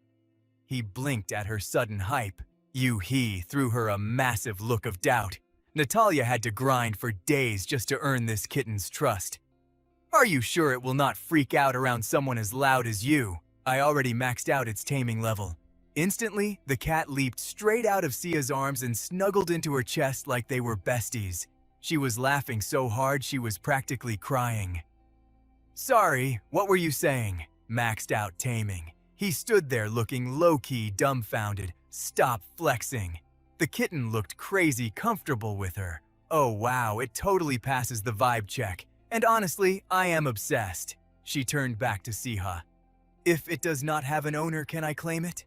He blinked at her sudden hype. He threw her a massive look of doubt. Natalia had to grind for days just to earn this kitten's trust. Are you sure it will not freak out around someone as loud as you? I already maxed out its taming level. Instantly, the cat leaped straight out of Sia's arms and snuggled into her chest like they were besties. She was laughing so hard she was practically crying. Sorry, what were you saying? Maxed out Taming. He stood there looking low-key dumbfounded. Stop flexing. The kitten looked crazy comfortable with her. Oh wow, it totally passes the vibe check. And honestly, I am obsessed. She turned back to Siha. If it does not have an owner, can I claim it?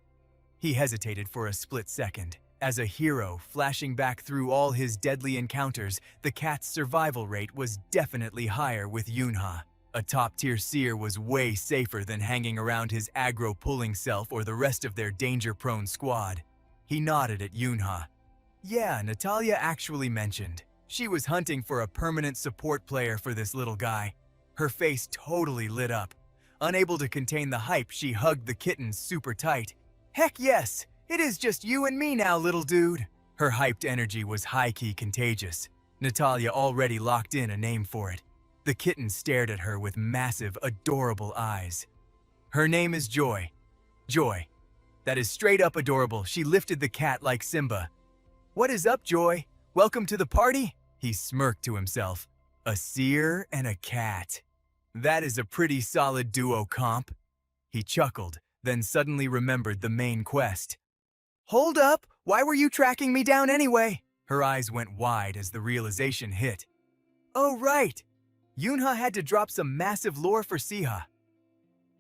He hesitated for a split second. As a hero, flashing back through all his deadly encounters, the cat's survival rate was definitely higher with Yunha. A top-tier seer was way safer than hanging around his aggro-pulling self or the rest of their danger-prone squad. He nodded at Yunha. Yeah, Natalia actually mentioned. She was hunting for a permanent support player for this little guy. Her face totally lit up. Unable to contain the hype, she hugged the kitten super tight. Heck yes! It is just you and me now, little dude. Her hyped energy was high-key contagious. Natalia already locked in a name for it. The kitten stared at her with massive, adorable eyes. Her name is Joy. Joy. That is straight up adorable. She lifted the cat like Simba. What is up, Joy? Welcome to the party? He smirked to himself. A seer and a cat. That is a pretty solid duo comp. He chuckled, then suddenly remembered the main quest. Hold up! Why were you tracking me down anyway? Her eyes went wide as the realization hit. Oh right! Yunha had to drop some massive lore for Siha.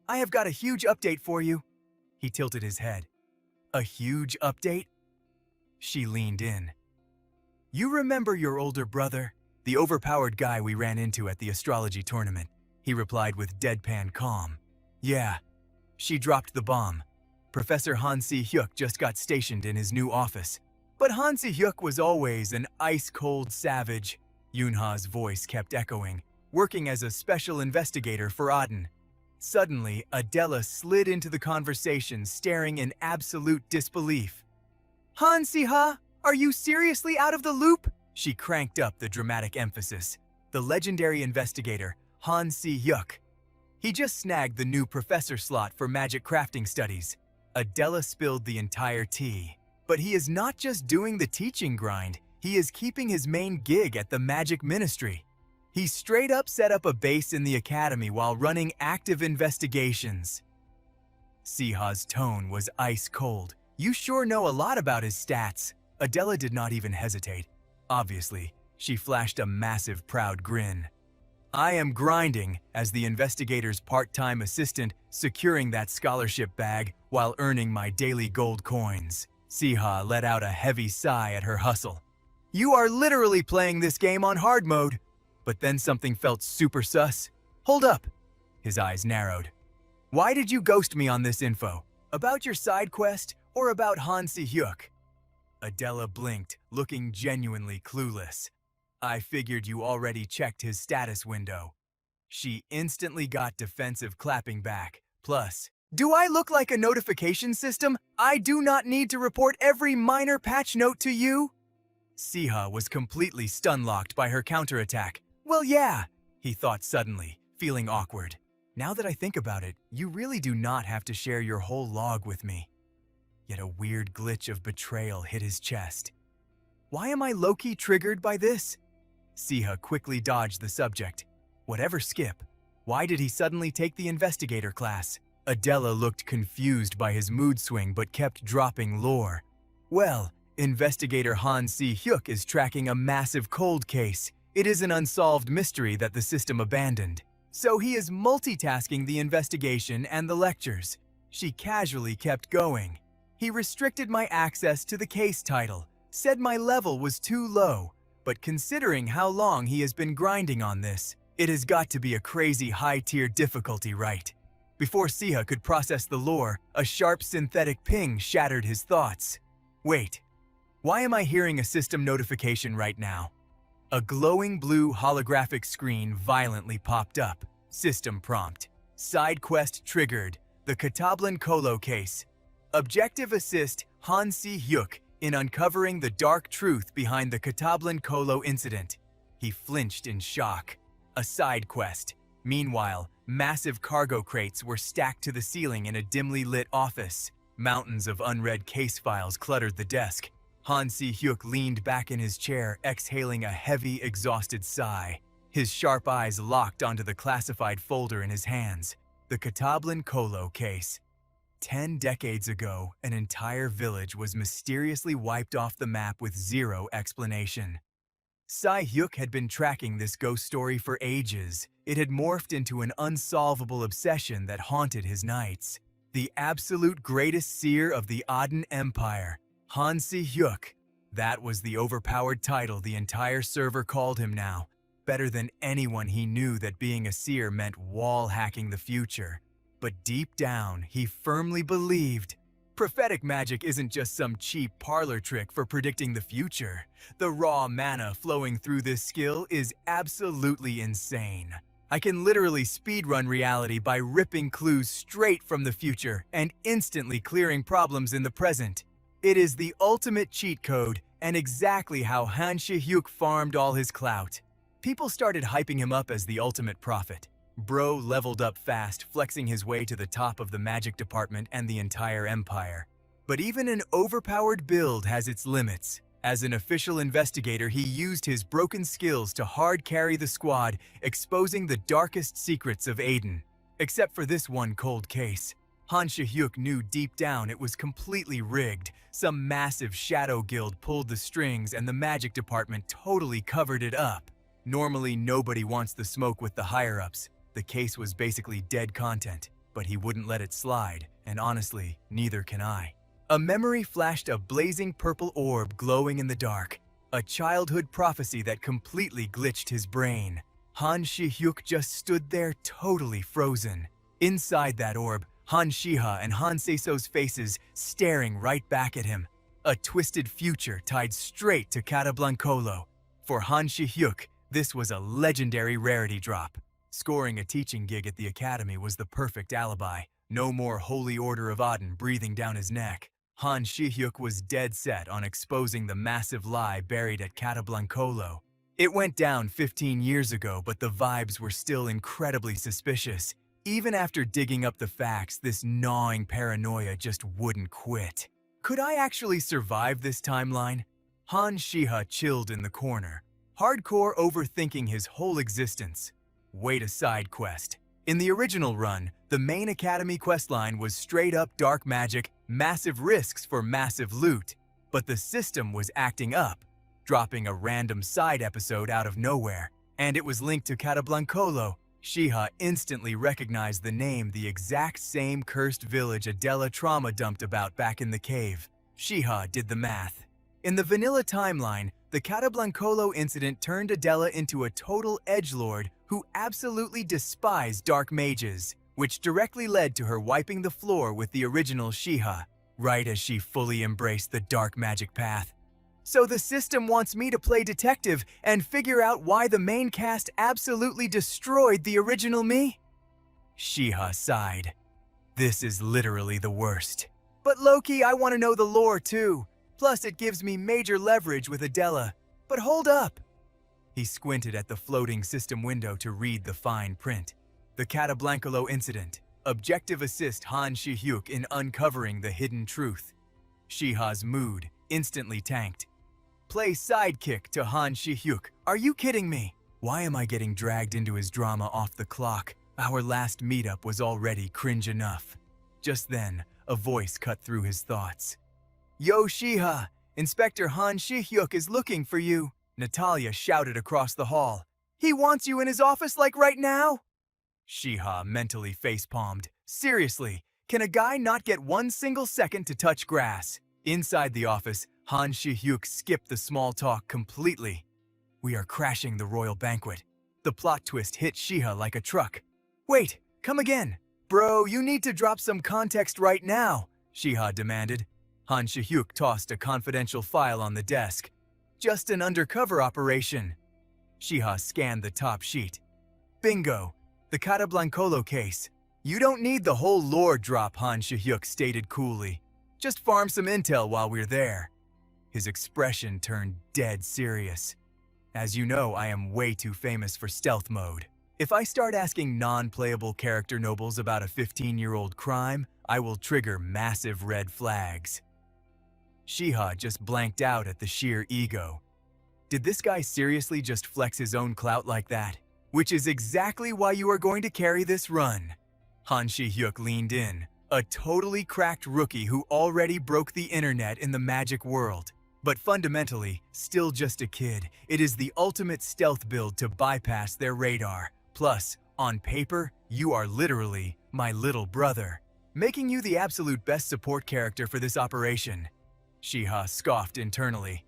I have got a huge update for you. He tilted his head. A huge update? She leaned in. You remember your older brother, the overpowered guy we ran into at the astrology tournament? He replied with deadpan calm. Yeah. She dropped the bomb. Professor Han Siha just got stationed in his new office. But Han Siha was always an ice-cold savage. Yunha's voice kept echoing, working as a special investigator for Aden. Suddenly, Adela slid into the conversation, staring in absolute disbelief. Han Siha, are you seriously out of the loop? She cranked up the dramatic emphasis. The legendary investigator, Han Siha. He just snagged the new professor slot for magic crafting studies. Adela spilled the entire tea. But he is not just doing the teaching grind, he is keeping his main gig at the magic ministry. He straight up set up a base in the academy while running active investigations. Siha's tone was ice cold. You sure know a lot about his stats. Adela did not even hesitate. Obviously, She flashed a massive, proud grin. I am grinding as the investigator's part-time assistant, securing that scholarship bag while earning my daily gold coins. Siha let out a heavy sigh at her hustle. You are literally playing this game on hard mode. But then something felt super sus. Hold up. His eyes narrowed. Why did you ghost me on this info? About your side quest or about Han Siha? Adela blinked, looking genuinely clueless. I figured you already checked his status window. She instantly got defensive, clapping back. Plus, do I look like a notification system? I do not need to report every minor patch note to you. Siha was completely stun-locked by her counterattack. Well, yeah, he thought suddenly, feeling awkward. Now that I think about it, you really do not have to share your whole log with me. Yet a weird glitch of betrayal hit his chest. Why am I low-key triggered by this? Siha quickly dodged the subject. Whatever Skip, why did he suddenly take the investigator class? Adela looked confused by his mood swing but kept dropping lore. Well, Investigator Han Siha is tracking a massive cold case. It is an unsolved mystery that the system abandoned. So he is multitasking the investigation and the lectures. She casually kept going. He restricted my access to the case title, said my level was too low, but considering how long he has been grinding on this, it has got to be a crazy high-tier difficulty, right? Before Siha could process the lore, a sharp synthetic ping shattered his thoughts. Wait, why am I hearing a system notification right now? A glowing blue holographic screen violently popped up. System prompt. Side quest triggered. The Katablan Kolo case. Objective assist Han Siha in uncovering the dark truth behind the Katablan Kolo incident. He flinched in shock. A side quest. Meanwhile, massive cargo crates were stacked to the ceiling in a dimly lit office. Mountains of unread case files cluttered the desk. Han Siha leaned back in his chair, exhaling a heavy, exhausted sigh. His sharp eyes locked onto the classified folder in his hands. The Katablan Kolo case. 10 decades ago, an entire village was mysteriously wiped off the map with zero explanation. Siha had been tracking this ghost story for ages. It had morphed into an unsolvable obsession that haunted his nights. The absolute greatest seer of the Aden Empire, Han Siha. That was the overpowered title the entire server called him now. Better than anyone, he knew that being a seer meant wall-hacking the future. But deep down, he firmly believed prophetic magic isn't just some cheap parlor trick for predicting the future. The raw mana flowing through this skill is absolutely insane. I can literally speedrun reality by ripping clues straight from the future and instantly clearing problems in the present. It is the ultimate cheat code and exactly how Han Siha farmed all his clout. People started hyping him up as the ultimate prophet. Bro leveled up fast, flexing his way to the top of the magic department and the entire empire. But even an overpowered build has its limits. As an official investigator, he used his broken skills to hard carry the squad, exposing the darkest secrets of Aden. Except for this one cold case. Han Siha knew deep down it was completely rigged. Some massive shadow guild pulled the strings and the magic department totally covered it up. Normally, nobody wants the smoke with the higher-ups. The case was basically dead content, but he wouldn't let it slide, and honestly, neither can I. A memory flashed, a blazing purple orb glowing in the dark. A childhood prophecy that completely glitched his brain. Han Siha just stood there totally frozen. Inside that orb, Han Siha and Han Seso's faces staring right back at him. A twisted future tied straight to Katablan Kolo. For Han Siha, this was a legendary rarity drop. Scoring a teaching gig at the academy was the perfect alibi. No more Holy Order of Aden breathing down his neck. Han Siha was dead set on exposing the massive lie buried at Katablan Kolo. It went down 15 years ago, but the vibes were still incredibly suspicious. Even after digging up the facts, this gnawing paranoia just wouldn't quit. Could I actually survive this timeline? Han Siha chilled in the corner, hardcore overthinking his whole existence. Wait, a side quest. In the original run, the main academy questline was straight up dark magic, massive risks for massive loot. But the system was acting up. dropping a random side episode out of nowhere, and it was linked to Casablancolo. Siha instantly recognized the name, the exact same cursed village Adela trauma dumped about back in the cave. Siha did the math. In the vanilla timeline, the Casablancolo incident turned Adela into a total edgelord who absolutely despised dark mages, which directly led to her wiping the floor with the original Siha, right as she fully embraced the dark magic path. So the system wants me to play detective and figure out why the main cast absolutely destroyed the original me? Siha sighed. This is literally the worst. But Loki, I want to know the lore too. Plus it gives me major leverage with Adela. But hold up! He squinted at the floating system window to read the fine print. The Casablancolo incident. Objective assist Han Siha in uncovering the hidden truth. Shiha's mood instantly tanked. Play sidekick to Han Siha. Are you kidding me? Why am I getting dragged into his drama off the clock? Our last meetup was already cringe enough. Just then, a voice cut through his thoughts. Yo Siha, Inspector Han Siha is looking for you, Natalia shouted across the hall. He wants you in his office like right now? Siha mentally facepalmed. Seriously, can a guy not get one single second to touch grass? Inside the office, Han Siha skipped the small talk completely. We are crashing the royal banquet. The plot twist hit Siha like a truck. Wait, come again. Bro, you need to drop some context right now, Siha demanded. Han Siha tossed a confidential file on the desk. Just an undercover operation. Siha scanned the top sheet. Bingo, the Casablancolo case. You don't need the whole lore drop, Han Siha stated coolly. Just farm some intel while we're there. His expression turned dead serious. As you know, I am way too famous for stealth mode. If I start asking non-playable character nobles about a 15-year-old crime, I will trigger massive red flags. Siha just blanked out at the sheer ego. Did this guy seriously just flex his own clout like that? Which is exactly why you are going to carry this run. Han Siha leaned in, a totally cracked rookie who already broke the internet in the magic world. But fundamentally, still just a kid. It is the ultimate stealth build to bypass their radar. Plus, on paper, you are literally my little brother, making you the absolute best support character for this operation. Siha scoffed internally.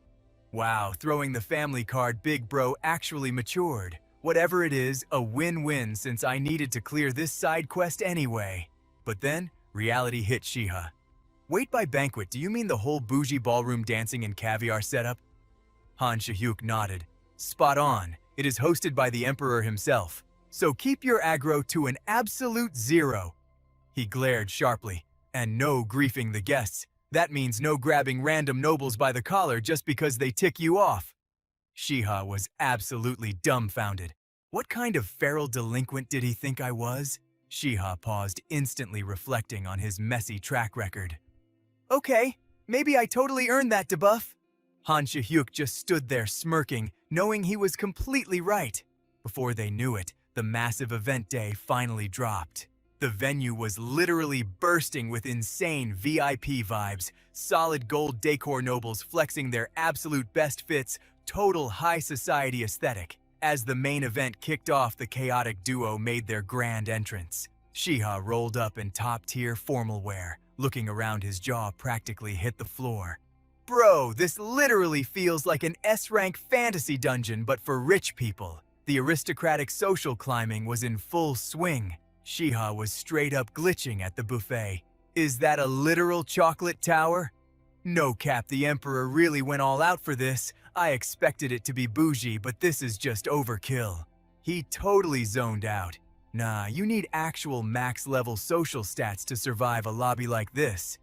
Wow, throwing the family card big bro actually matured. Whatever it is, a win-win since I needed to clear this side quest anyway. But then, reality hit Siha. Wait, by banquet, do you mean the whole bougie ballroom dancing and caviar setup? Han Siha nodded. Spot on. It is hosted by the Emperor himself. So keep your aggro to an absolute zero. He glared sharply. And no griefing the guests. That means no grabbing random nobles by the collar just because they tick you off. Siha was absolutely dumbfounded. What kind of feral delinquent did he think I was? Siha paused, instantly reflecting on his messy track record. Okay, maybe I totally earned that debuff. Han Siha just stood there smirking, knowing he was completely right. Before they knew it, the massive event day finally dropped. The venue was literally bursting with insane VIP vibes, solid gold decor nobles flexing their absolute best fits, total high society aesthetic. As the main event kicked off, the chaotic duo made their grand entrance. Siha rolled up in top-tier formal wear, looking around, his jaw practically hit the floor. Bro, this literally feels like an S-rank fantasy dungeon but for rich people. The aristocratic social climbing was in full swing. Siha was straight up glitching at the buffet. Is that a literal chocolate tower? No cap, the Emperor really went all out for this. I expected it to be bougie, but this is just overkill. He totally zoned out. Nah, you need actual max-level social stats to survive a lobby like this.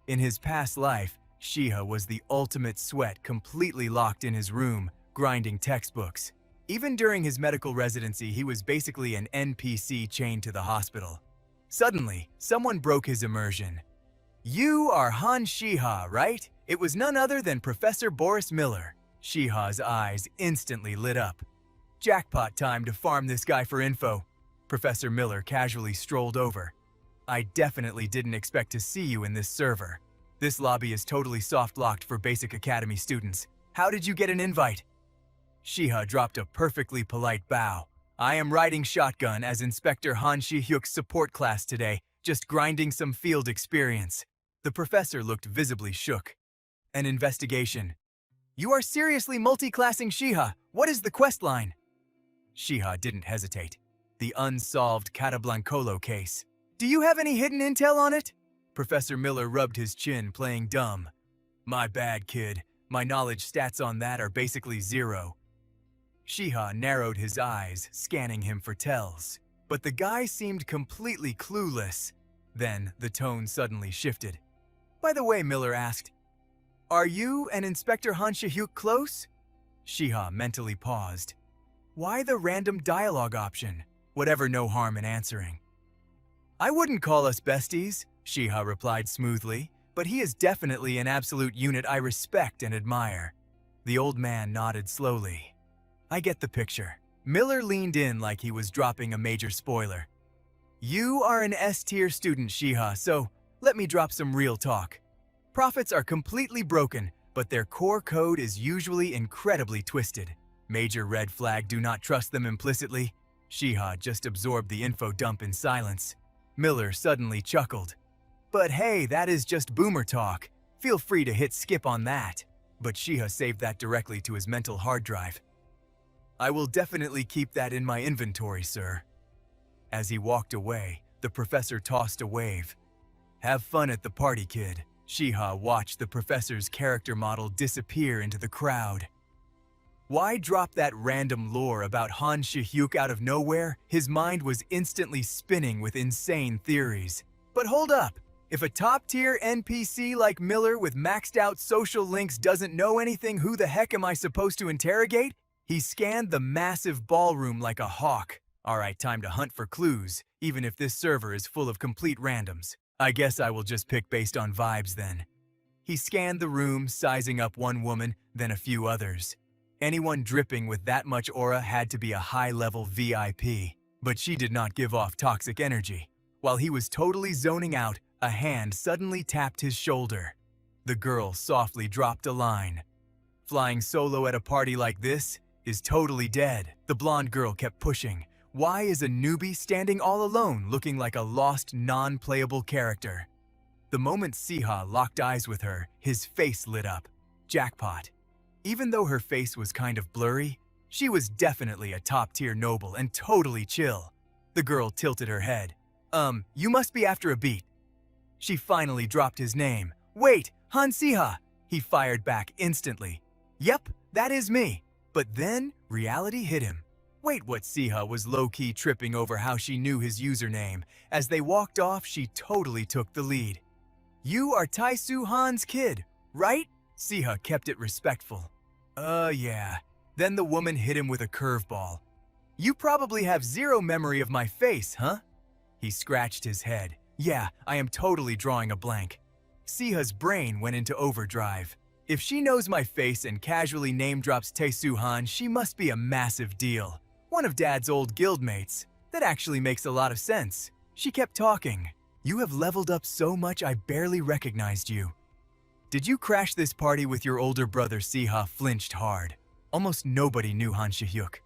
In his past life, Siha was the ultimate sweat, completely locked in his room, grinding textbooks. Even during his medical residency, he was basically an NPC chained to the hospital. Suddenly, someone broke his immersion. You are Han Siha, right? It was none other than Professor Boris Miller. Shiha's eyes instantly lit up. Jackpot time to farm this guy for info. Professor Miller casually strolled over. I definitely didn't expect to see you in this server. This lobby is totally soft-locked for basic academy students. How did you get an invite? Siha dropped a perfectly polite bow. I am riding shotgun as Inspector Han Siha's support class today, just grinding some field experience. The professor looked visibly shook. An investigation. You are seriously multi-classing Siha. What is the quest line? Siha didn't hesitate. The unsolved Catablancolo case. Do you have any hidden intel on it? Professor Miller rubbed his chin, playing dumb. My bad, kid. My knowledge stats on that are basically zero. Siha narrowed his eyes, scanning him for tells. But the guy seemed completely clueless. Then the tone suddenly shifted. By the way, Miller asked, are you and Inspector Han Siha close? Siha mentally paused. Why the random dialogue option? Whatever, no harm in answering. I wouldn't call us besties, Siha replied smoothly, but he is definitely an absolute unit I respect and admire. The old man nodded slowly. I get the picture. Miller leaned in like he was dropping a major spoiler. You are an S-tier student, Siha, so let me drop some real talk. Prophets are completely broken, but their core code is usually incredibly twisted. Major red flag, do not trust them implicitly. Siha just absorbed the info dump in silence. Miller suddenly chuckled. But hey, that is just boomer talk. Feel free to hit skip on that. But Siha saved that directly to his mental hard drive. I will definitely keep that in my inventory, sir. As he walked away, the professor tossed a wave. Have fun at the party, kid. Siha watched the professor's character model disappear into the crowd. Why drop that random lore about Han Siha out of nowhere? His mind was instantly spinning with insane theories. But hold up! If a top-tier NPC like Miller with maxed-out social links doesn't know anything, who the heck am I supposed to interrogate? He scanned the massive ballroom like a hawk. Alright, time to hunt for clues, even if this server is full of complete randoms. I guess I will just pick based on vibes then. He scanned the room, sizing up one woman, then a few others. Anyone dripping with that much aura had to be a high-level VIP, but she did not give off toxic energy. While he was totally zoning out, a hand suddenly tapped his shoulder. The girl softly dropped a line. Flying solo at a party like this is totally dead. The blonde girl kept pushing. Why is a newbie standing all alone looking like a lost, non-playable character? The moment Siha locked eyes with her, his face lit up. Jackpot. Even though her face was kind of blurry, she was definitely a top-tier noble and totally chill. The girl tilted her head. You must be after a beat. She finally dropped his name. Wait, Han Siha! He fired back instantly. Yep, that is me. But then, reality hit him. Wait, what? Siha was low-key tripping over how she knew his username. As they walked off, she totally took the lead. You are Taisu Han's kid, right? Siha kept it respectful. Yeah. Then the woman hit him with a curveball. You probably have zero memory of my face, huh? He scratched his head. Yeah, I am totally drawing a blank. Siha's brain went into overdrive. If she knows my face and casually name-drops Tae-Soo Han, she must be a massive deal. One of Dad's old guildmates. That actually makes a lot of sense. She kept talking. You have leveled up so much I barely recognized you. Did you crash this party with your older brother? Siha flinched hard. Almost nobody knew Han Sihyuk.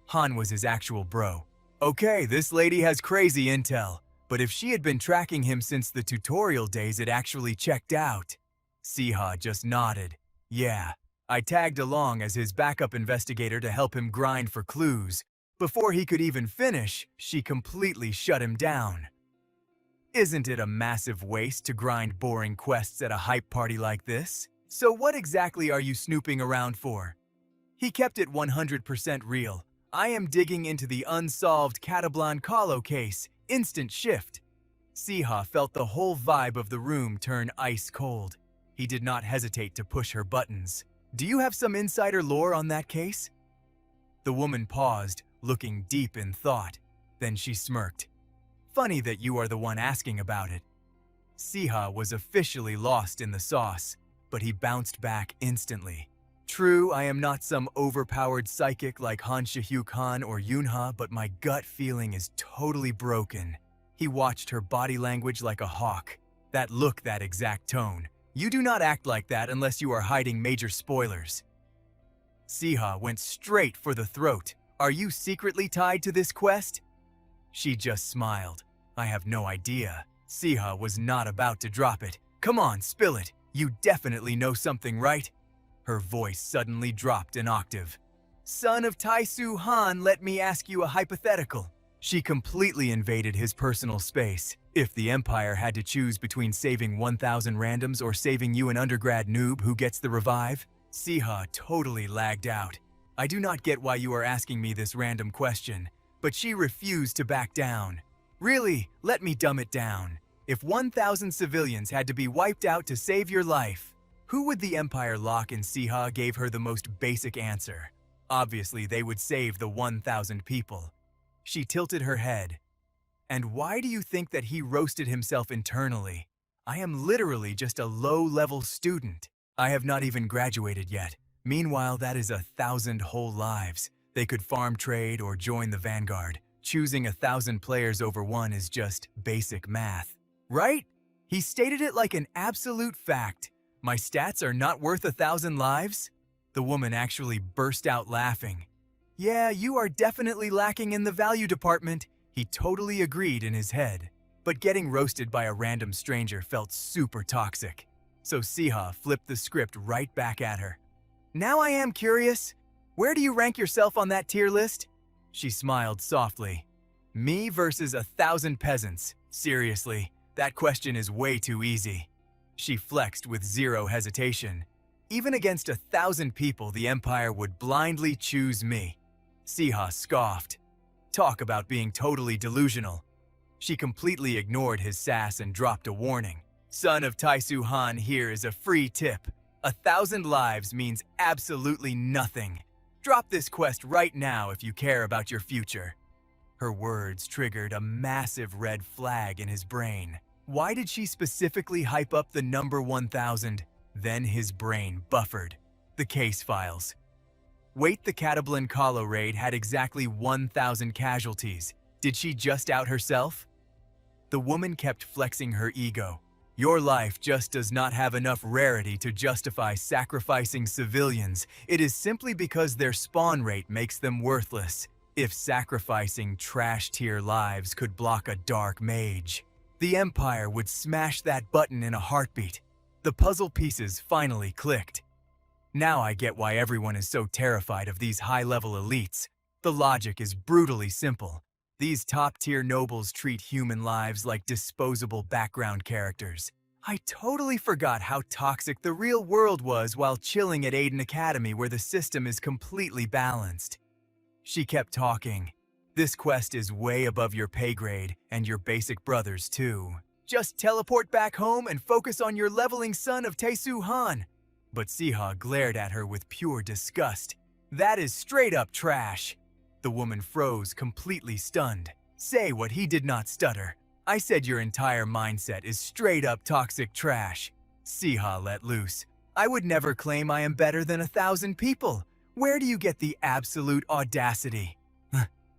Han was his actual bro. Okay, this lady has crazy intel. But if she had been tracking him since the tutorial days, it actually checked out. Siha just nodded. Yeah, I tagged along as his backup investigator to help him grind for clues. Before he could even finish, she completely shut him down. Isn't it a massive waste to grind boring quests at a hype party like this? So what exactly are you snooping around for? He kept it 100% real. I am digging into the unsolved Catablancolo case. Instant shift. Siha felt the whole vibe of the room turn ice cold. He did not hesitate to push her buttons. Do you have some insider lore on that case? The woman paused, looking deep in thought. Then she smirked. Funny that you are the one asking about it. Siha was officially lost in the sauce, but he bounced back instantly. True, I am not some overpowered psychic like Han Sihyuk Han or Yoonha, but my gut feeling is totally broken. He watched her body language like a hawk. That look, that exact tone. You do not act like that unless you are hiding major spoilers. Siha went straight for the throat. Are you secretly tied to this quest? She just smiled. I have no idea. Siha was not about to drop it. Come on, spill it. You definitely know something, right? Her voice suddenly dropped an octave. Son of Taisu Han, let me ask you a hypothetical. She completely invaded his personal space. If the Empire had to choose between saving 1,000 randoms or saving you an undergrad noob who gets the revive, Siha totally lagged out. I do not get why you are asking me this random question, but she refused to back down. Really, let me dumb it down. If 1,000 civilians had to be wiped out to save your life, who would the Empire lock? And Siha gave her the most basic answer. Obviously, they would save the 1,000 people. She tilted her head. And why do you think that he roasted himself internally? I am literally just a low-level student. I have not even graduated yet. Meanwhile, that is 1,000 whole lives. They could farm trade or join the vanguard. Choosing 1,000 players over one is just basic math. Right? He stated it like an absolute fact. My stats are not worth 1,000 lives? The woman actually burst out laughing. Yeah, you are definitely lacking in the value department. He totally agreed in his head. But getting roasted by a random stranger felt super toxic. So Siha flipped the script right back at her. Now I am curious. Where do you rank yourself on that tier list? She smiled softly. Me versus 1,000 peasants. Seriously, that question is way too easy. She flexed with zero hesitation. Even against 1,000 people, the Empire would blindly choose me. Siha scoffed. Talk about being totally delusional. She completely ignored his sass and dropped a warning. Son of Taisu Han, here is a free tip. 1,000 lives means absolutely nothing. Drop this quest right now if you care about your future. Her words triggered a massive red flag in his brain. Why did she specifically hype up the number 1,000? Then his brain buffered. The case files. Wait, the Catablin Kalo raid had exactly 1,000 casualties. Did she just out herself? The woman kept flexing her ego. Your life just does not have enough rarity to justify sacrificing civilians. It is simply because their spawn rate makes them worthless. If sacrificing trash-tier lives could block a dark mage, the Empire would smash that button in a heartbeat. The puzzle pieces finally clicked. Now I get why everyone is so terrified of these high-level elites. The logic is brutally simple. These top-tier nobles treat human lives like disposable background characters. I totally forgot how toxic the real world was while chilling at Aiden Academy, where the system is completely balanced. She kept talking. This quest is way above your pay grade, and your basic brothers too. Just teleport back home and focus on your leveling son of Taesu Han. But Siha glared at her with pure disgust. That is straight up trash. The woman froze, completely stunned. Say what he did not stutter. I said your entire mindset is straight up toxic trash. Siha let loose. I would never claim I am better than 1,000 people. Where do you get the absolute audacity?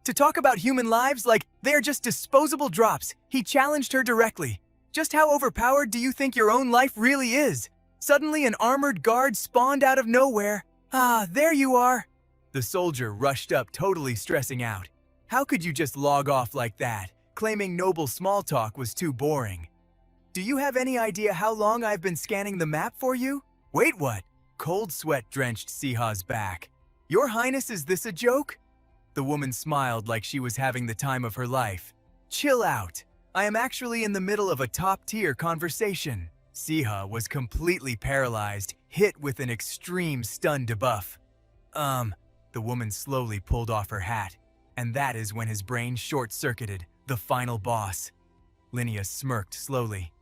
To talk about human lives like they are just disposable drops. He challenged her directly. Just how overpowered do you think your own life really is? Suddenly an armored guard spawned out of nowhere. Ah, there you are. The soldier rushed up, totally stressing out. How could you just log off like that, claiming noble small talk was too boring? Do you have any idea how long I've been scanning the map for you? Wait, what? Cold sweat drenched Siha's back. Your Highness, is this a joke? The woman smiled like she was having the time of her life. Chill out. I am actually in the middle of a top-tier conversation. Siha was completely paralyzed, hit with an extreme stun debuff. The woman slowly pulled off her hat, and that is when his brain short-circuited, the final boss. Linnea smirked slowly.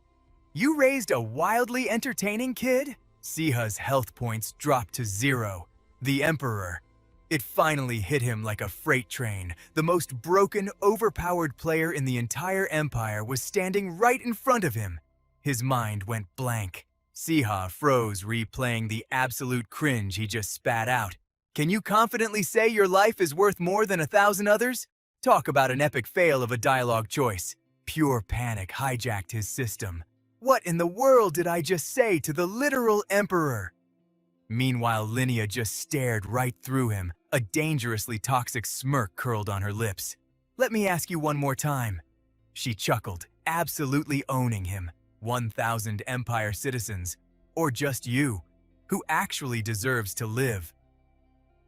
You raised a wildly entertaining kid? Siha's health points dropped to 0. The Emperor. It finally hit him like a freight train. The most broken, overpowered player in the entire Empire was standing right in front of him. His mind went blank. Siha froze, replaying the absolute cringe he just spat out. Can you confidently say your life is worth more than 1,000 others? Talk about an epic fail of a dialogue choice. Pure panic hijacked his system. What in the world did I just say to the literal Emperor? Meanwhile, Linnea just stared right through him, a dangerously toxic smirk curled on her lips. "Let me ask you one more time." She chuckled, absolutely owning him. 1,000 Empire citizens, or just you, who actually deserves to live.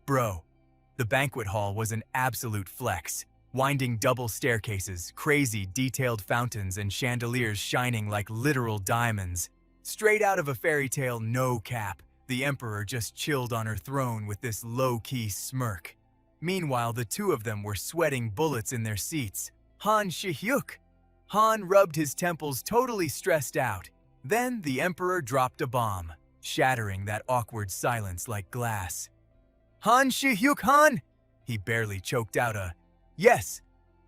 Bro, the banquet hall was an absolute flex. Winding double staircases, crazy detailed fountains, and chandeliers shining like literal diamonds. Straight out of a fairy tale, no cap. The Emperor just chilled on her throne with this low-key smirk. Meanwhile, the two of them were sweating bullets in their seats. Han Siha. Han rubbed his temples, totally stressed out. Then the Emperor dropped a bomb, shattering that awkward silence like glass. "Han Siha, Han!" He barely choked out a, "Yes."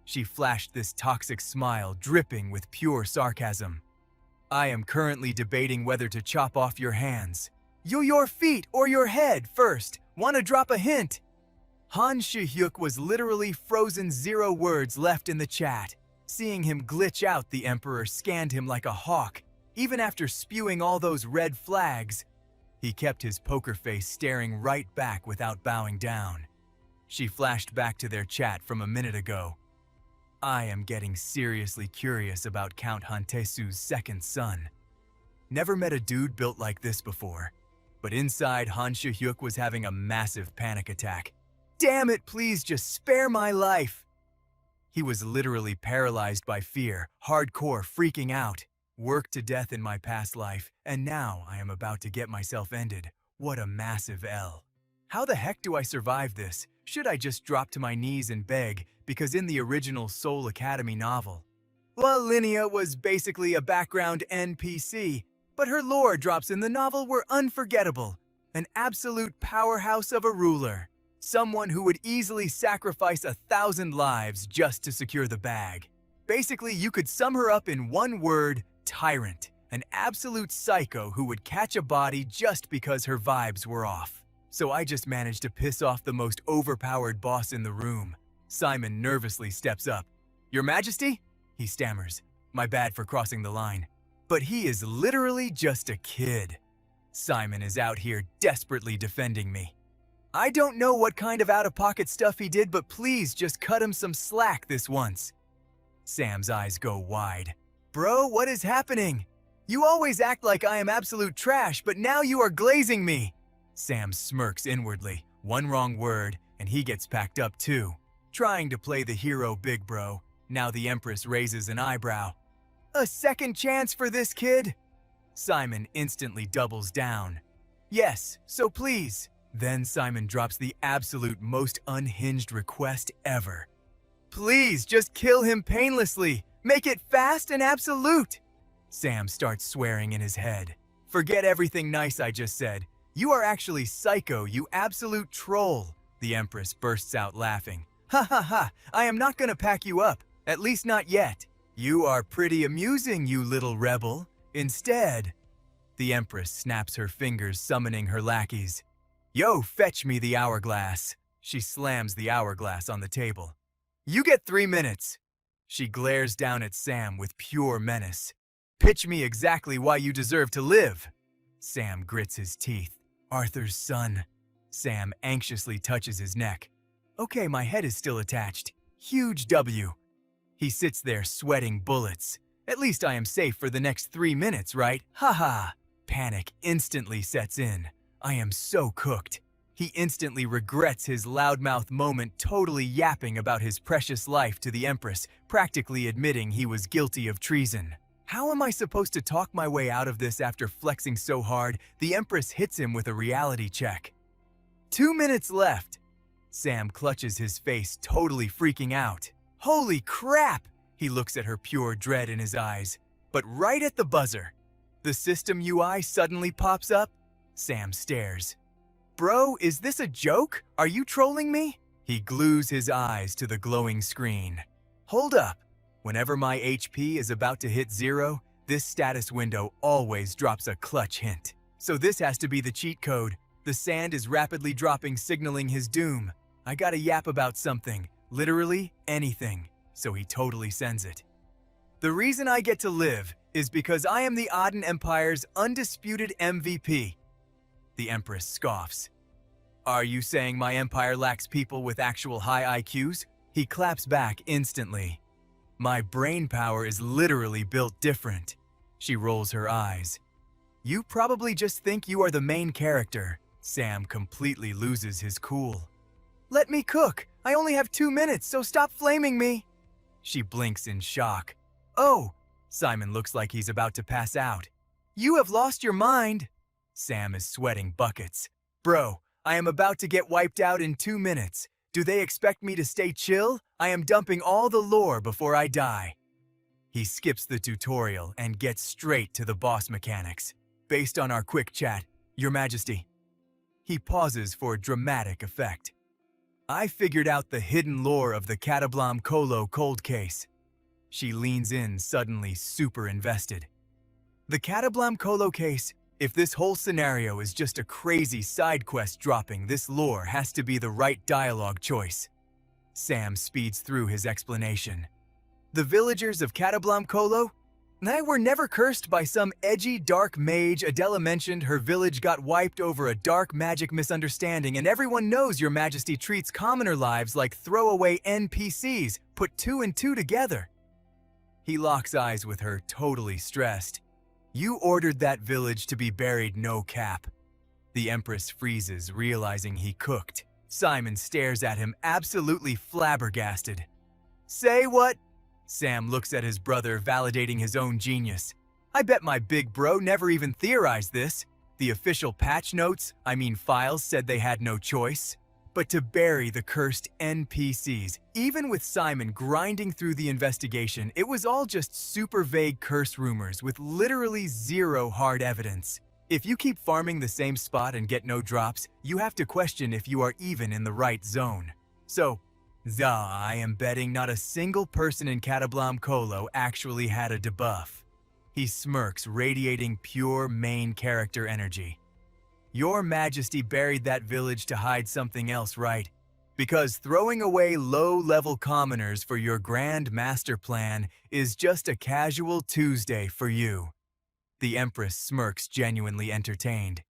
She flashed this toxic smile, dripping with pure sarcasm. "I am currently debating whether to chop off your hands. Your feet or your head first. Wanna drop a hint?" Han Siha was literally frozen, 0 words left in the chat. Seeing him glitch out, the Emperor scanned him like a hawk. Even after spewing all those red flags, he kept his poker face staring right back without bowing down. She flashed back to their chat from a minute ago. "I am getting seriously curious about Count Hantesu's second son. Never met a dude built like this before." But inside, Han Siha was having a massive panic attack. "Damn it, please just spare my life." He was literally paralyzed by fear, hardcore freaking out. Worked to death in my past life, and now I am about to get myself ended. What a massive L. How the heck do I survive this? Should I just drop to my knees and beg? Because in the original Soul Academy novel, well, Linnea was basically a background NPC, but her lore drops in the novel were unforgettable. An absolute powerhouse of a ruler. Someone who would easily sacrifice 1,000 lives just to secure the bag. Basically, you could sum her up in one word: tyrant. An absolute psycho who would catch a body just because her vibes were off. So I just managed to piss off the most overpowered boss in the room. Simon nervously steps up. "Your Majesty?" he stammers. My bad for crossing the line. But he is literally just a kid. Simon is out here desperately defending me. I don't know what kind of out-of-pocket stuff he did, but please just cut him some slack this once. Sam's eyes go wide. "Bro, what is happening? You always act like I am absolute trash, but now you are glazing me." Sam smirks inwardly. One wrong word, and he gets packed up too. Trying to play the hero big bro. Now the Empress raises an eyebrow. "A second chance for this kid?" Simon instantly doubles down. "Yes, so please." Then Simon drops the absolute most unhinged request ever. "Please, just kill him painlessly. Make it fast and absolute." Sam starts swearing in his head. "Forget everything nice I just said. You are actually psycho, you absolute troll." The Empress bursts out laughing. "Ha ha ha, I am not gonna pack you up. At least not yet. You are pretty amusing, you little rebel. Instead..." The Empress snaps her fingers, summoning her lackeys. "Yo, fetch me the hourglass." She slams the hourglass on the table. "You get 3 minutes." She glares down at Sam with pure menace. "Pitch me exactly why you deserve to live." Sam grits his teeth. "Arthur's son." Sam anxiously touches his neck. "Okay, my head is still attached. Huge W." He sits there sweating bullets. "At least I am safe for the next 3 minutes, right? Haha." Panic instantly sets in. I am so cooked. He instantly regrets his loudmouth moment, totally yapping about his precious life to the Empress, practically admitting he was guilty of treason. How am I supposed to talk my way out of this after flexing so hard? The Empress hits him with a reality check. 2 minutes left. Sam clutches his face, totally freaking out. Holy crap! He looks at her, pure dread in his eyes. But right at the buzzer, the system UI suddenly pops up. Sam stares. "Bro, is this a joke? Are you trolling me?" He glues his eyes to the glowing screen. Hold up. Whenever my HP is about to hit 0, this status window always drops a clutch hint. So this has to be the cheat code. The sand is rapidly dropping, signaling his doom. I gotta yap about something, literally anything, so he totally sends it. "The reason I get to live is because I am the Aden Empire's undisputed MVP. The Empress scoffs. Are you saying my empire lacks people with actual high IQs? He claps back instantly. My brain power is literally built different. She rolls her eyes. You probably just think you are the main character. Sam completely loses his cool. Let me cook. I only have 2 minutes, so stop flaming me. She blinks in shock. Oh, Simon looks like he's about to pass out. You have lost your mind. Sam is sweating buckets. Bro, I am about to get wiped out in 2 minutes. Do they expect me to stay chill? I am dumping all the lore before I die. He skips the tutorial and gets straight to the boss mechanics. Based on our quick chat, Your Majesty. He pauses for dramatic effect. I figured out the hidden lore of the Catablam Colo cold case. She leans in, suddenly super invested. The Catablam Colo case, if this whole scenario is just a crazy side quest dropping, this lore has to be the right dialogue choice. Sam speeds through his explanation. The villagers of Catablam Colo? They were never cursed by some edgy dark mage. Adela mentioned her village got wiped over a dark magic misunderstanding, and everyone knows Your Majesty treats commoner lives like throwaway NPCs. Put 2 and 2 together. He locks eyes with her, totally stressed. You ordered that village to be buried, no cap. The Empress freezes, realizing he cooked. Simon stares at him, absolutely flabbergasted. Say what? Sam looks at his brother, validating his own genius. I bet my big bro never even theorized this. The official patch notes, files, said they had no choice. But to bury the cursed NPCs, even with Simon grinding through the investigation, it was all just super vague curse rumors with literally zero hard evidence. If you keep farming the same spot and get no drops, you have to question if you are even in the right zone. So, I am betting not a single person in Catablam Colo actually had a debuff. He smirks, radiating pure main character energy. Your Majesty buried that village to hide something else, right? Because throwing away low-level commoners for your grand master plan is just a casual Tuesday for you. The Empress smirks, genuinely entertained.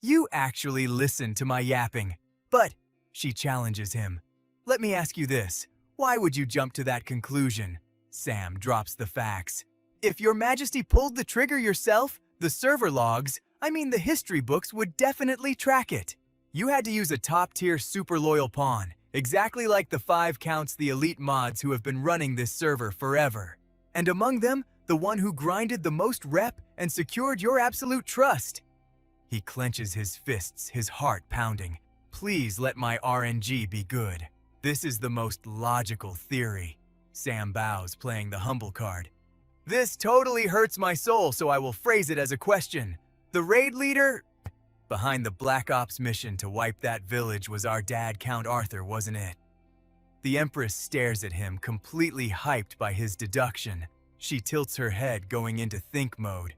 You actually listen to my yapping. But, she challenges him. Let me ask you this. Why would you jump to that conclusion? Sam drops the facts. If Your Majesty pulled the trigger yourself, the server logs, the history books would definitely track it. You had to use a top-tier super loyal pawn, exactly like the 5 counts the elite mods who have been running this server forever. And among them, the one who grinded the most rep and secured your absolute trust. He clenches his fists, his heart pounding. Please let my RNG be good. This is the most logical theory. Sam bows, playing the humble card. This totally hurts my soul, so I will phrase it as a question. The raid leader behind the Black Ops mission to wipe that village was our dad, Count Arthur, wasn't it? The Empress stares at him, completely hyped by his deduction. She tilts her head, going into think mode.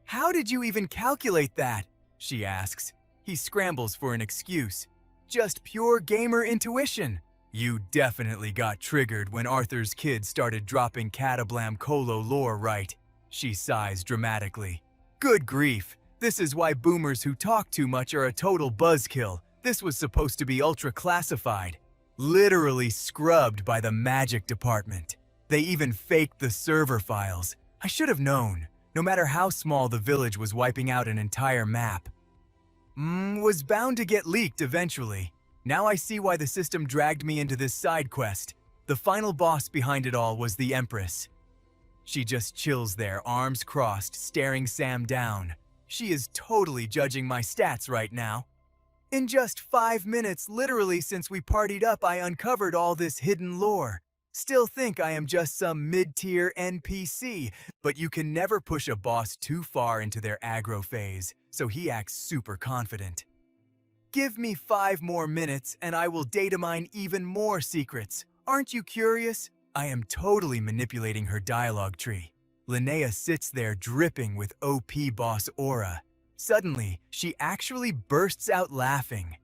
How did you even calculate that? She asks. He scrambles for an excuse. Just pure gamer intuition. You definitely got triggered when Arthur's kids started dropping Catablam Colo lore, right? She sighs dramatically. Good grief. This is why boomers who talk too much are a total buzzkill. This was supposed to be ultra classified. Literally scrubbed by the magic department. They even faked the server files. I should have known. No matter how small the village was wiping out an entire map. Was bound to get leaked eventually. Now I see why the system dragged me into this side quest. The final boss behind it all was the Empress. She just chills there, arms crossed, staring Sam down. She is totally judging my stats right now. In just 5 minutes, literally since we partied up, I uncovered all this hidden lore. Still think I am just some mid-tier NPC, but you can never push a boss too far into their aggro phase, so he acts super confident. Give me 5 more minutes and I will data mine even more secrets. Aren't you curious? I am totally manipulating her dialogue tree. Linnea sits there dripping with OP boss aura. Suddenly, she actually bursts out laughing.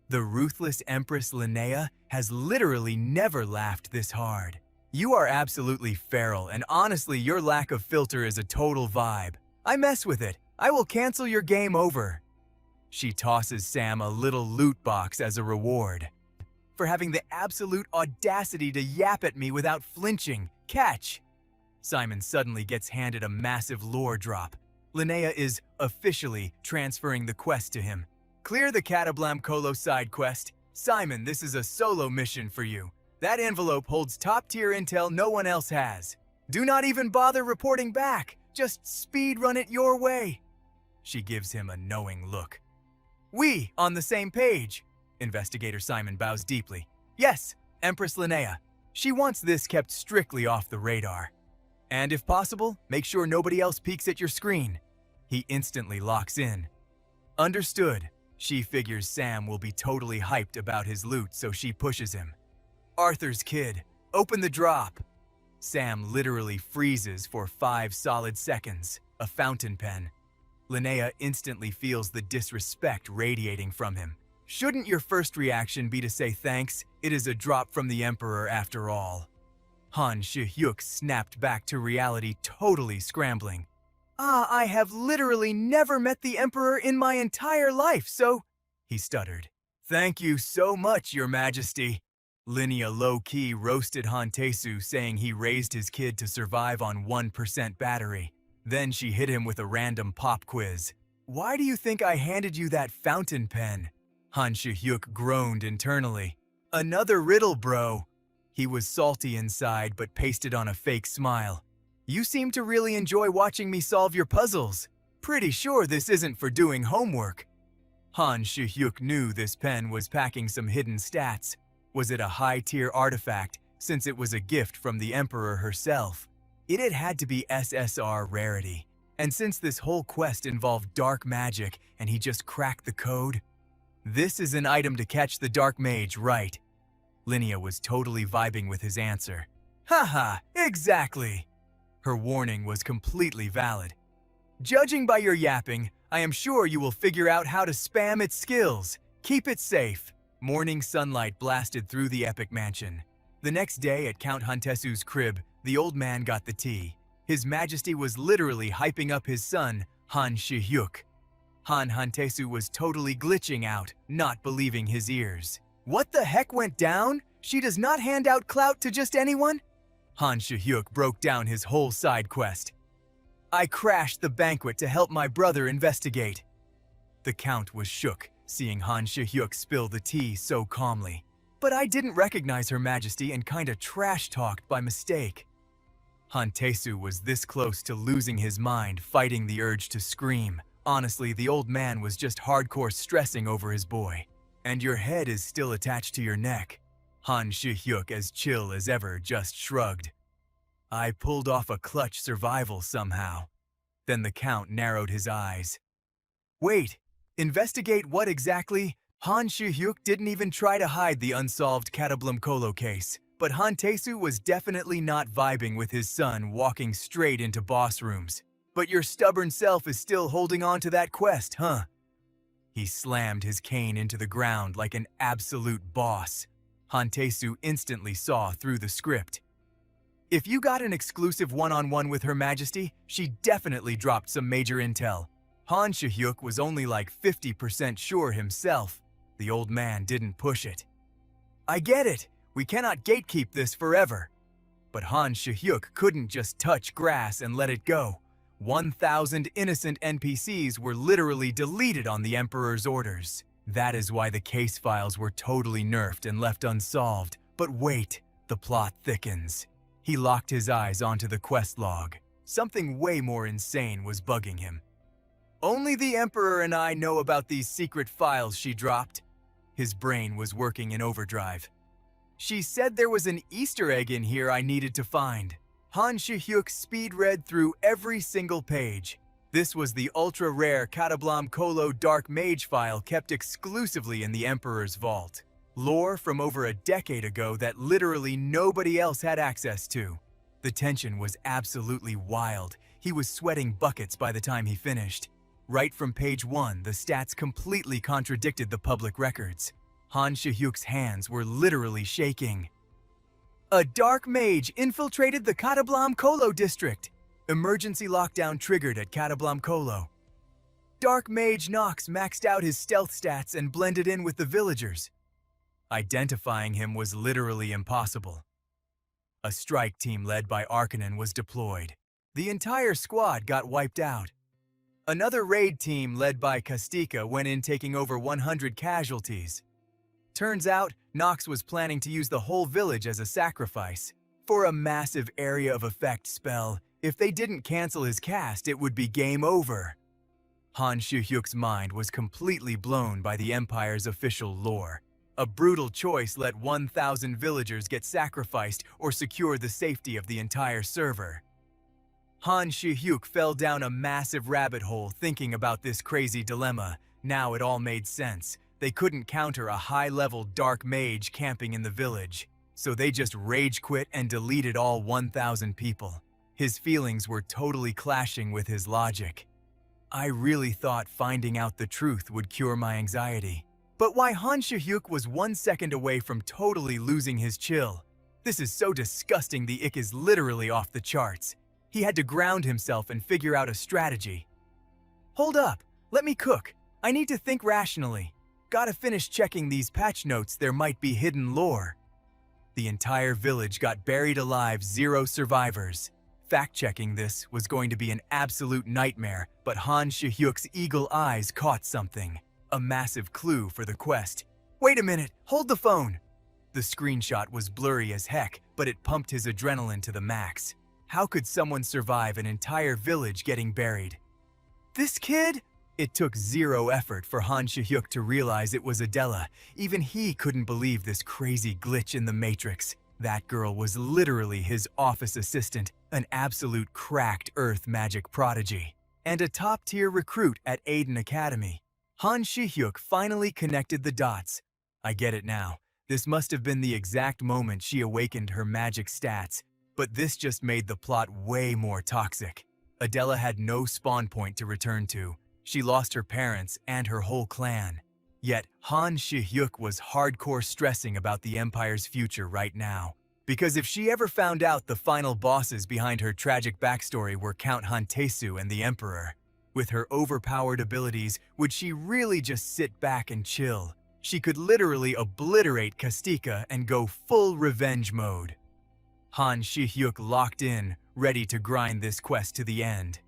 The ruthless Empress Linnea has literally never laughed this hard. You are absolutely feral, and honestly, your lack of filter is a total vibe. I mess with it. I will cancel your game over. She tosses Sam a little loot box as a reward. For having the absolute audacity to yap at me without flinching. Catch! Simon suddenly gets handed a massive lore drop. Linnea is officially transferring the quest to him. Clear the Catablam Colo side quest. Simon, this is a solo mission for you. That envelope holds top-tier intel no one else has. Do not even bother reporting back. Just speed-run it your way. She gives him a knowing look. We on the same page. Investigator Simon bows deeply. Yes, Empress Linnea. She wants this kept strictly off the radar. And if possible, make sure nobody else peeks at your screen. He instantly locks in. Understood. She figures Sam will be totally hyped about his loot, so she pushes him. Arthur's kid, open the drop. Sam literally freezes for 5 solid seconds, a fountain pen. Linnea instantly feels the disrespect radiating from him. Shouldn't your first reaction be to say thanks? It is a drop from the Emperor after all. Han Siha snapped back to reality, totally scrambling. I have literally never met the Emperor in my entire life, so... He stuttered. Thank you so much, Your Majesty. Linnea low-key roasted Han Siha, saying he raised his kid to survive on 1% battery. Then she hit him with a random pop quiz. Why do you think I handed you that fountain pen? Han Siha groaned internally. Another riddle, bro. He was salty inside but pasted on a fake smile. You seem to really enjoy watching me solve your puzzles. Pretty sure this isn't for doing homework. Han Siha knew this pen was packing some hidden stats. Was it a high-tier artifact, since it was a gift from the Emperor herself? It had to be SSR rarity. And since this whole quest involved dark magic and he just cracked the code, this is an item to catch the dark mage, right? Linnea was totally vibing with his answer. Haha, exactly. Her warning was completely valid. Judging by your yapping, I am sure you will figure out how to spam its skills. Keep it safe. Morning sunlight blasted through the epic mansion. The next day at Count Hantesu's crib, the old man got the tea. His Majesty was literally hyping up his son, Han Siha. Han Hantesu was totally glitching out, not believing his ears. What the heck went down? She does not hand out clout to just anyone? Han Siha broke down his whole side quest. I crashed the banquet to help my brother investigate. The Count was shook, seeing Han Siha spill the tea so calmly. But I didn't recognize Her Majesty and kinda trash-talked by mistake. Hantesu was this close to losing his mind, fighting the urge to scream. Honestly, the old man was just hardcore stressing over his boy. And your head is still attached to your neck. Han Siha, as chill as ever, just shrugged. I pulled off a clutch survival somehow. Then the Count narrowed his eyes. Wait, investigate what exactly? Han Siha didn't even try to hide the unsolved Catablam Colo case, but Hantesu was definitely not vibing with his son walking straight into boss rooms. But your stubborn self is still holding on to that quest, huh? He slammed his cane into the ground like an absolute boss. Hantesu instantly saw through the script. If you got an exclusive one-on-one with Her Majesty, she definitely dropped some major intel. Han Siha was only like 50% sure himself. The old man didn't push it. I get it. We cannot gatekeep this forever. But Han Siha couldn't just touch grass and let it go. 1,000 innocent NPCs were literally deleted on the Emperor's orders. That is why the case files were totally nerfed and left unsolved. But wait, the plot thickens. He locked his eyes onto the quest log. Something way more insane was bugging him. Only the Emperor and I know about these secret files she dropped. His brain was working in overdrive. She said there was an Easter egg in here I needed to find. Han Siha speed read through every single page. This was the ultra-rare Catablam Colo Dark Mage file kept exclusively in the Emperor's vault. Lore from over a decade ago that literally nobody else had access to. The tension was absolutely wild. He was sweating buckets by the time he finished. Right from page 1, the stats completely contradicted the public records. Han Siha's hands were literally shaking. A dark mage infiltrated the Catablam Colo district. Emergency lockdown triggered at Catablam Colo. Dark Mage Nox maxed out his stealth stats and blended in with the villagers. Identifying him was literally impossible. A strike team led by Arkanen was deployed. The entire squad got wiped out. Another raid team led by Kastika went in taking over 100 casualties. Turns out, Nox was planning to use the whole village as a sacrifice. For a massive area of effect spell, if they didn't cancel his cast, it would be game over. Han Siha's mind was completely blown by the Empire's official lore. A brutal choice: let 1,000 villagers get sacrificed or secure the safety of the entire server. Han Siha fell down a massive rabbit hole thinking about this crazy dilemma. Now it all made sense. They couldn't counter a high-level dark mage camping in the village, so they just rage quit and deleted all 1,000 people. His feelings were totally clashing with his logic. I really thought finding out the truth would cure my anxiety. But why Han Siha was 1 second away from totally losing his chill? This is so disgusting, the ick is literally off the charts. He had to ground himself and figure out a strategy. Hold up, let me cook. I need to think rationally. Gotta finish checking these patch notes, there might be hidden lore. The entire village got buried alive, 0 survivors. Fact-checking this was going to be an absolute nightmare, but Han Siha's eagle eyes caught something. A massive clue for the quest. Wait a minute, hold the phone. The screenshot was blurry as heck, but it pumped his adrenaline to the max. How could someone survive an entire village getting buried? This kid? It took 0 effort for Han Siha to realize it was Adela. Even he couldn't believe this crazy glitch in the Matrix. That girl was literally his office assistant, an absolute cracked earth magic prodigy, and a top-tier recruit at Aiden Academy. Han Siha finally connected the dots. I get it now. This must have been the exact moment she awakened her magic stats, but this just made the plot way more toxic. Adela had no spawn point to return to. She lost her parents and her whole clan. Yet, Han Siha was hardcore stressing about the Empire's future right now. Because if she ever found out the final bosses behind her tragic backstory were Count Hantesu and the Emperor, with her overpowered abilities, would she really just sit back and chill? She could literally obliterate Kastika and go full revenge mode. Han Siha locked in, ready to grind this quest to the end.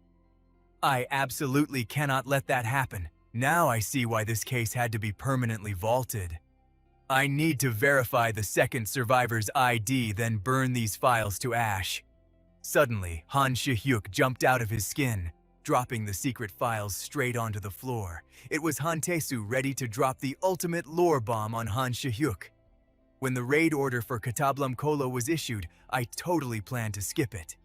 I absolutely cannot let that happen. Now I see why this case had to be permanently vaulted. I need to verify the second survivor's ID, then burn these files to ash. Suddenly, Han Siha jumped out of his skin, dropping the secret files straight onto the floor. It was Hantesu ready to drop the ultimate lore bomb on Han Siha. When the raid order for Katablam Kolo was issued, I totally planned to skip it.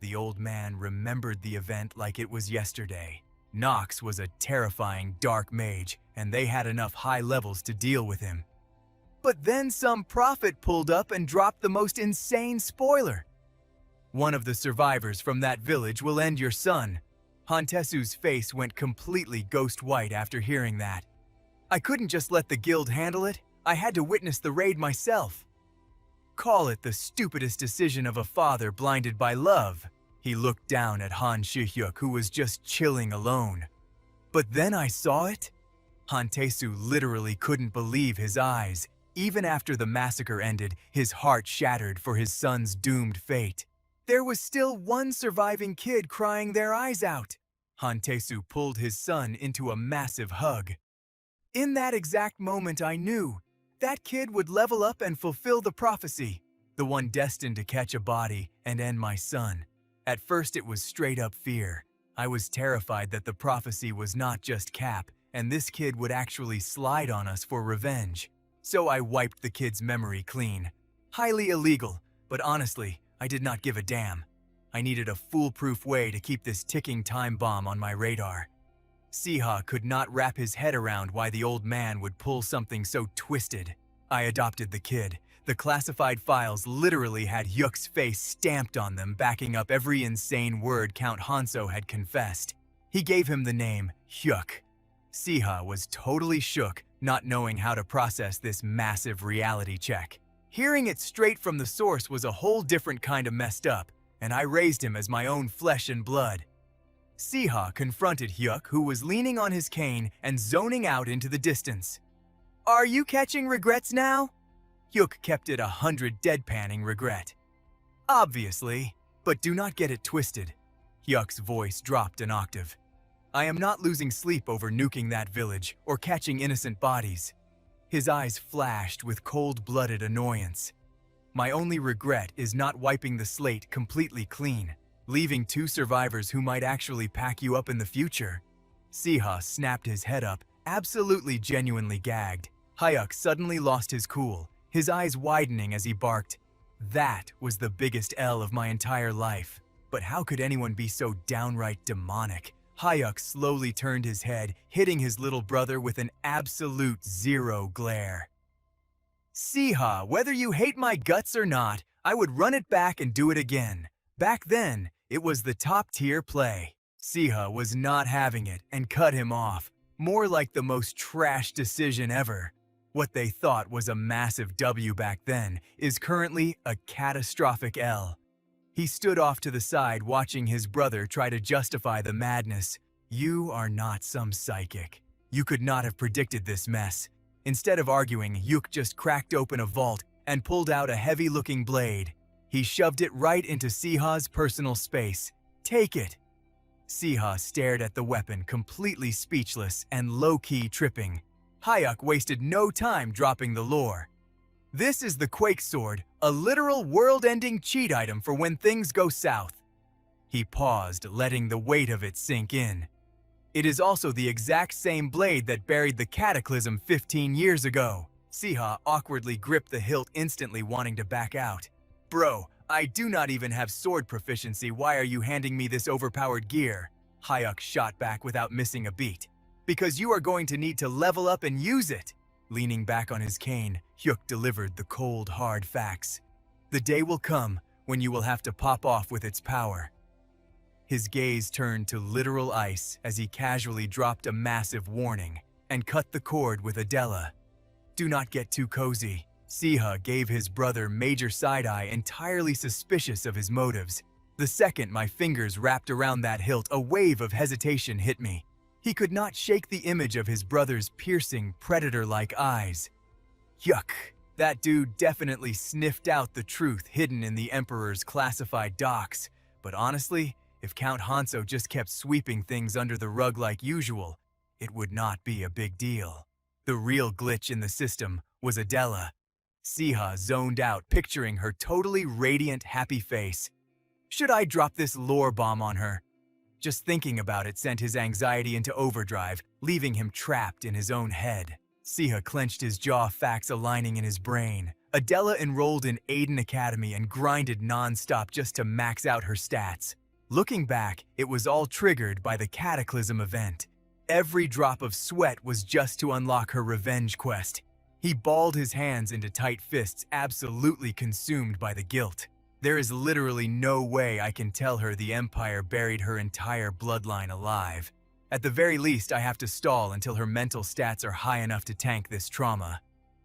The old man remembered the event like it was yesterday. Nox was a terrifying dark mage, and they had enough high levels to deal with him. But then some prophet pulled up and dropped the most insane spoiler. One of the survivors from that village will end your son. Hantesu's face went completely ghost white after hearing that. I couldn't just let the guild handle it. I had to witness the raid myself. Call it the stupidest decision of a father blinded by love. He looked down at Han Siha, who was just chilling alone. But then I saw it. Hantesu literally couldn't believe his eyes. Even after the massacre ended, his heart shattered for his son's doomed fate. There was still one surviving kid crying their eyes out. Hantesu pulled his son into a massive hug. In that exact moment I knew that kid would level up and fulfill the prophecy, the one destined to catch a body and end my son. At first it was straight up fear. I was terrified that the prophecy was not just Cap, and this kid would actually slide on us for revenge. So I wiped the kid's memory clean. Highly illegal, but honestly, I did not give a damn. I needed a foolproof way to keep this ticking time bomb on my radar. Siha could not wrap his head around why the old man would pull something so twisted. I adopted the kid. The classified files literally had Hyuk's face stamped on them, backing up every insane word Count Hanso had confessed. He gave him the name Hyuk. Siha was totally shook, not knowing how to process this massive reality check. Hearing it straight from the source was a whole different kind of messed up, and I raised him as my own flesh and blood. Siha confronted Hyuk, who was leaning on his cane and zoning out into the distance. "Are you catching regrets now?" Hyuk kept it 100 deadpanning regret. "Obviously, but do not get it twisted." Hyuk's voice dropped an octave. "I am not losing sleep over nuking that village or catching innocent bodies." His eyes flashed with cold-blooded annoyance. "My only regret is not wiping the slate completely clean, leaving 2 survivors who might actually pack you up in the future." Siha snapped his head up, absolutely genuinely gagged. Hyuk suddenly lost his cool, his eyes widening as he barked, "That was the biggest L of my entire life. But how could anyone be so downright demonic?" Hyuk slowly turned his head, hitting his little brother with an absolute zero glare. "Siha, whether you hate my guts or not, I would run it back and do it again. Back then, it was the top-tier play." Siha was not having it and cut him off, more like the most trash decision ever. What they thought was a massive W back then is currently a catastrophic L. He stood off to the side watching his brother try to justify the madness. "You are not some psychic. You could not have predicted this mess." Instead of arguing, Hyuk just cracked open a vault and pulled out a heavy-looking blade. He shoved it right into Siha's personal space. "Take it." Siha stared at the weapon, completely speechless and low-key tripping. Hyuk wasted no time dropping the lore. "This is the Quake Sword, a literal world-ending cheat item for when things go south." He paused, letting the weight of it sink in. "It is also the exact same blade that buried the Cataclysm 15 years ago." Siha awkwardly gripped the hilt, instantly wanting to back out. "Bro, I do not even have sword proficiency. Why are you handing me this overpowered gear?" Hyuk shot back without missing a beat. "Because you are going to need to level up and use it." Leaning back on his cane, Hyuk delivered the cold, hard facts. "The day will come when you will have to pop off with its power." His gaze turned to literal ice as he casually dropped a massive warning and cut the cord with Adela. "Do not get too cozy." Siha gave his brother major side-eye, entirely suspicious of his motives. The second my fingers wrapped around that hilt, a wave of hesitation hit me. He could not shake the image of his brother's piercing, predator-like eyes. Yuck! That dude definitely sniffed out the truth hidden in the Emperor's classified docs. But honestly, if Count Hanso just kept sweeping things under the rug like usual, it would not be a big deal. The real glitch in the system was Adela. Siha zoned out, picturing her totally radiant, happy face. Should I drop this lore bomb on her? Just thinking about it sent his anxiety into overdrive, leaving him trapped in his own head. Siha clenched his jaw, facts aligning in his brain. Adela enrolled in Aiden Academy and grinded non-stop just to max out her stats. Looking back, it was all triggered by the Cataclysm event. Every drop of sweat was just to unlock her revenge quest. He balled his hands into tight fists, absolutely consumed by the guilt. There is literally no way I can tell her the Empire buried her entire bloodline alive. At the very least, I have to stall until her mental stats are high enough to tank this trauma.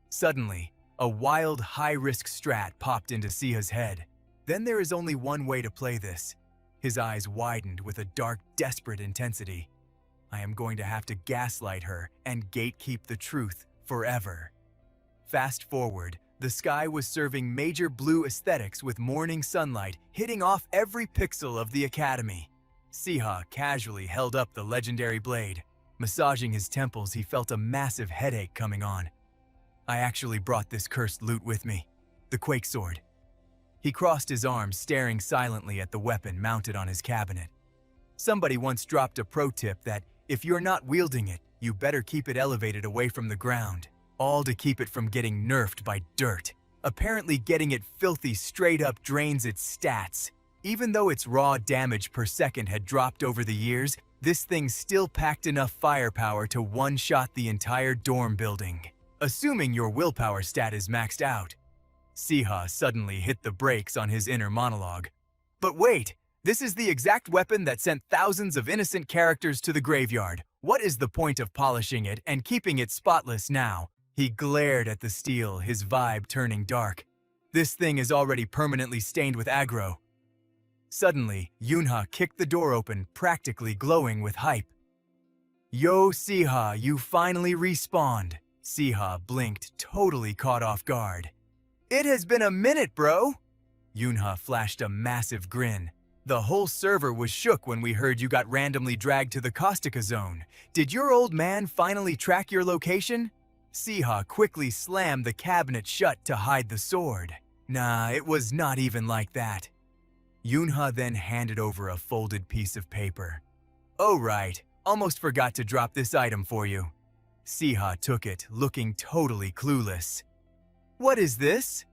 Suddenly, a wild, high-risk strat popped into Siha's head. Then there is only one way to play this. His eyes widened with a dark, desperate intensity. I am going to have to gaslight her and gatekeep the truth forever. Fast forward, the sky was serving major blue aesthetics with morning sunlight hitting off every pixel of the academy. Siha casually held up the legendary blade. Massaging his temples, he felt a massive headache coming on. I actually brought this cursed loot with me, the Quake Sword. He crossed his arms, staring silently at the weapon mounted on his cabinet. Somebody once dropped a pro tip that if you're not wielding it, you better keep it elevated away from the ground, all to keep it from getting nerfed by dirt. Apparently getting it filthy straight up drains its stats. Even though its raw damage per second had dropped over the years, this thing still packed enough firepower to one-shot the entire dorm building. Assuming your willpower stat is maxed out. Siha suddenly hit the brakes on his inner monologue. But wait, this is the exact weapon that sent thousands of innocent characters to the graveyard. What is the point of polishing it and keeping it spotless now? He glared at the steel, his vibe turning dark. This thing is already permanently stained with aggro. Suddenly, Yunha kicked the door open, practically glowing with hype. Yo, Siha, you finally respawned. Siha blinked, totally caught off guard. It has been a minute, bro. Yunha flashed a massive grin. The whole server was shook when we heard you got randomly dragged to the Caustica zone. Did your old man finally track your location? Siha quickly slammed the cabinet shut to hide the sword. Nah, it was not even like that. Yunha then handed over a folded piece of paper. Oh right, almost forgot to drop this item for you. Siha took it, looking totally clueless. What is this?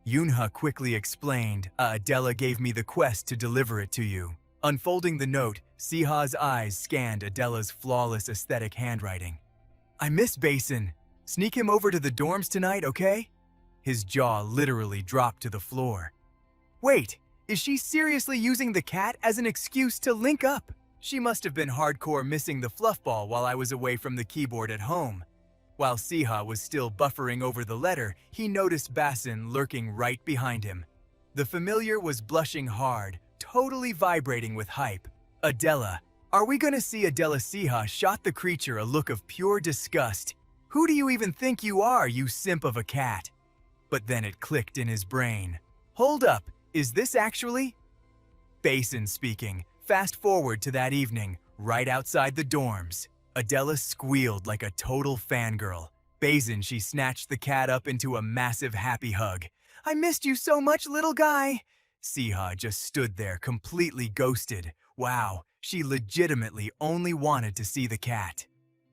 Yunha quickly explained, Adela gave me the quest to deliver it to you. Unfolding the note, Siha's eyes scanned Adela's flawless aesthetic handwriting. I miss Basin. Sneak him over to the dorms tonight, okay? His jaw literally dropped to the floor. Wait, is she seriously using the cat as an excuse to link up? She must have been hardcore missing the fluff ball while I was away from the keyboard at home. While Siha was still buffering over the letter, he noticed Basin lurking right behind him. The familiar was blushing hard, totally vibrating with hype. Adela. Are we gonna see Adela? Siha shot the creature a look of pure disgust. Who do you even think you are, you simp of a cat? But then it clicked in his brain. Hold up, is this actually? Basin speaking. Fast forward to that evening, right outside the dorms. Adela squealed like a total fangirl. Basin, she snatched the cat up into a massive happy hug. I missed you so much, little guy. Siha just stood there, completely ghosted. Wow, she legitimately only wanted to see the cat.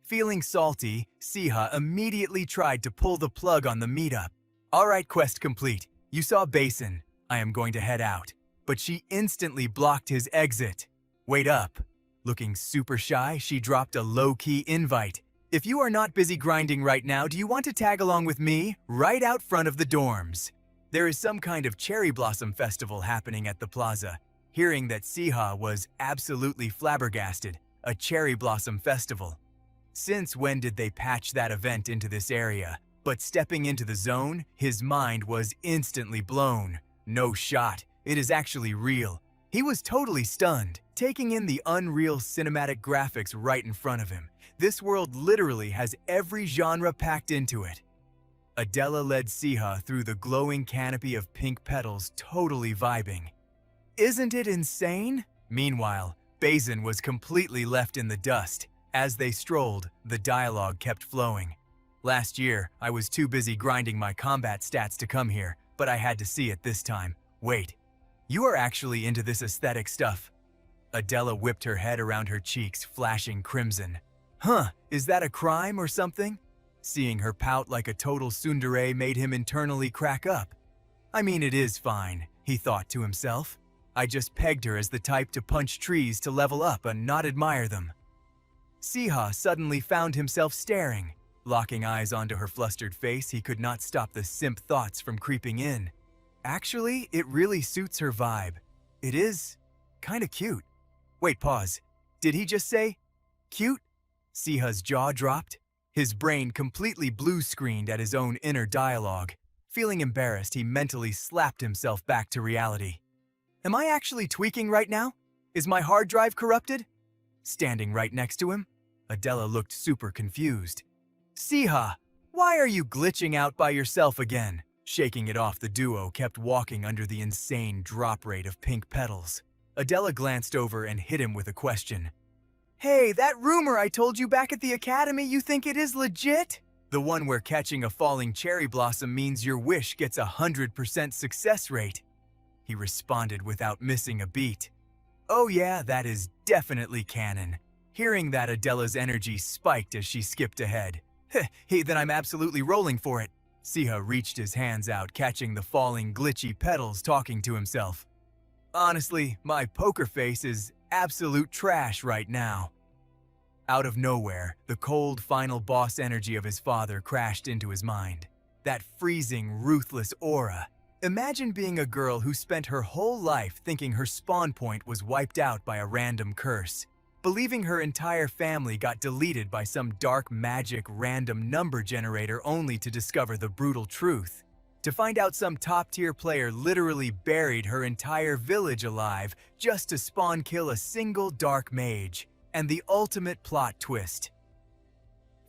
Feeling salty, Siha immediately tried to pull the plug on the meetup. Alright, quest complete. You saw Basin. I am going to head out. But she instantly blocked his exit. Wait up. Looking super shy, she dropped a low-key invite. If you are not busy grinding right now, do you want to tag along with me? Right out front of the dorms. There is some kind of cherry blossom festival happening at the plaza. Hearing that Siha was absolutely flabbergasted. A cherry blossom festival. Since when did they patch that event into this area? But stepping into the zone, his mind was instantly blown. No shot. It is actually real. He was totally stunned, taking in the unreal cinematic graphics right in front of him. This world literally has every genre packed into it. Adela led Siha through the glowing canopy of pink petals, totally vibing. Isn't it insane? Meanwhile, Basin was completely left in the dust. As they strolled, the dialogue kept flowing. Last year, I was too busy grinding my combat stats to come here, but I had to see it this time. Wait. You are actually into this aesthetic stuff. Adela whipped her head around her cheeks, flashing crimson. Huh, is that a crime or something? Seeing her pout like a total tsundere made him internally crack up. I mean, it is fine, he thought to himself. I just pegged her as the type to punch trees to level up and not admire them. Siha suddenly found himself staring. Locking eyes onto her flustered face, he could not stop the simp thoughts from creeping in. Actually, it really suits her vibe. It is kinda cute. Wait, pause. Did he just say cute? Siha's jaw dropped. His brain completely blue-screened at his own inner dialogue. Feeling embarrassed, he mentally slapped himself back to reality. Am I actually tweaking right now? Is my hard drive corrupted? Standing right next to him, Adela looked super confused. Siha, why are you glitching out by yourself again? Shaking it off, the duo kept walking under the insane drop rate of pink petals. Adela glanced over and hit him with a question. Hey, that rumor I told you back at the academy, you think it is legit? The one where catching a falling cherry blossom means your wish gets 100% success rate. He responded without missing a beat. Oh yeah, that is definitely canon. Hearing that, Adela's energy spiked as she skipped ahead. Hey, then I'm absolutely rolling for it. Siha reached his hands out, catching the falling, glitchy petals, talking to himself. Honestly, my poker face is absolute trash right now. Out of nowhere, the cold, final boss energy of his father crashed into his mind. That freezing, ruthless aura. Imagine being a girl who spent her whole life thinking her spawn point was wiped out by a random curse. Believing her entire family got deleted by some dark magic random number generator only to discover the brutal truth. To find out some top-tier player literally buried her entire village alive just to spawn kill a single dark mage. And the ultimate plot twist.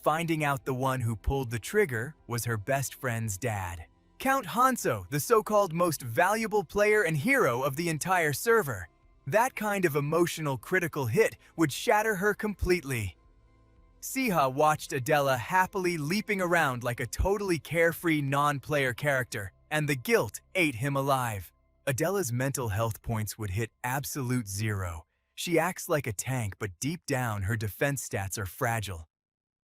Finding out the one who pulled the trigger was her best friend's dad. Count Hanso, the so-called most valuable player and hero of the entire server. That kind of emotional critical hit would shatter her completely. Siha watched Adela happily leaping around like a totally carefree non-player character, and the guilt ate him alive. Adela's mental health points would hit absolute zero. She acts like a tank, but deep down her defense stats are fragile.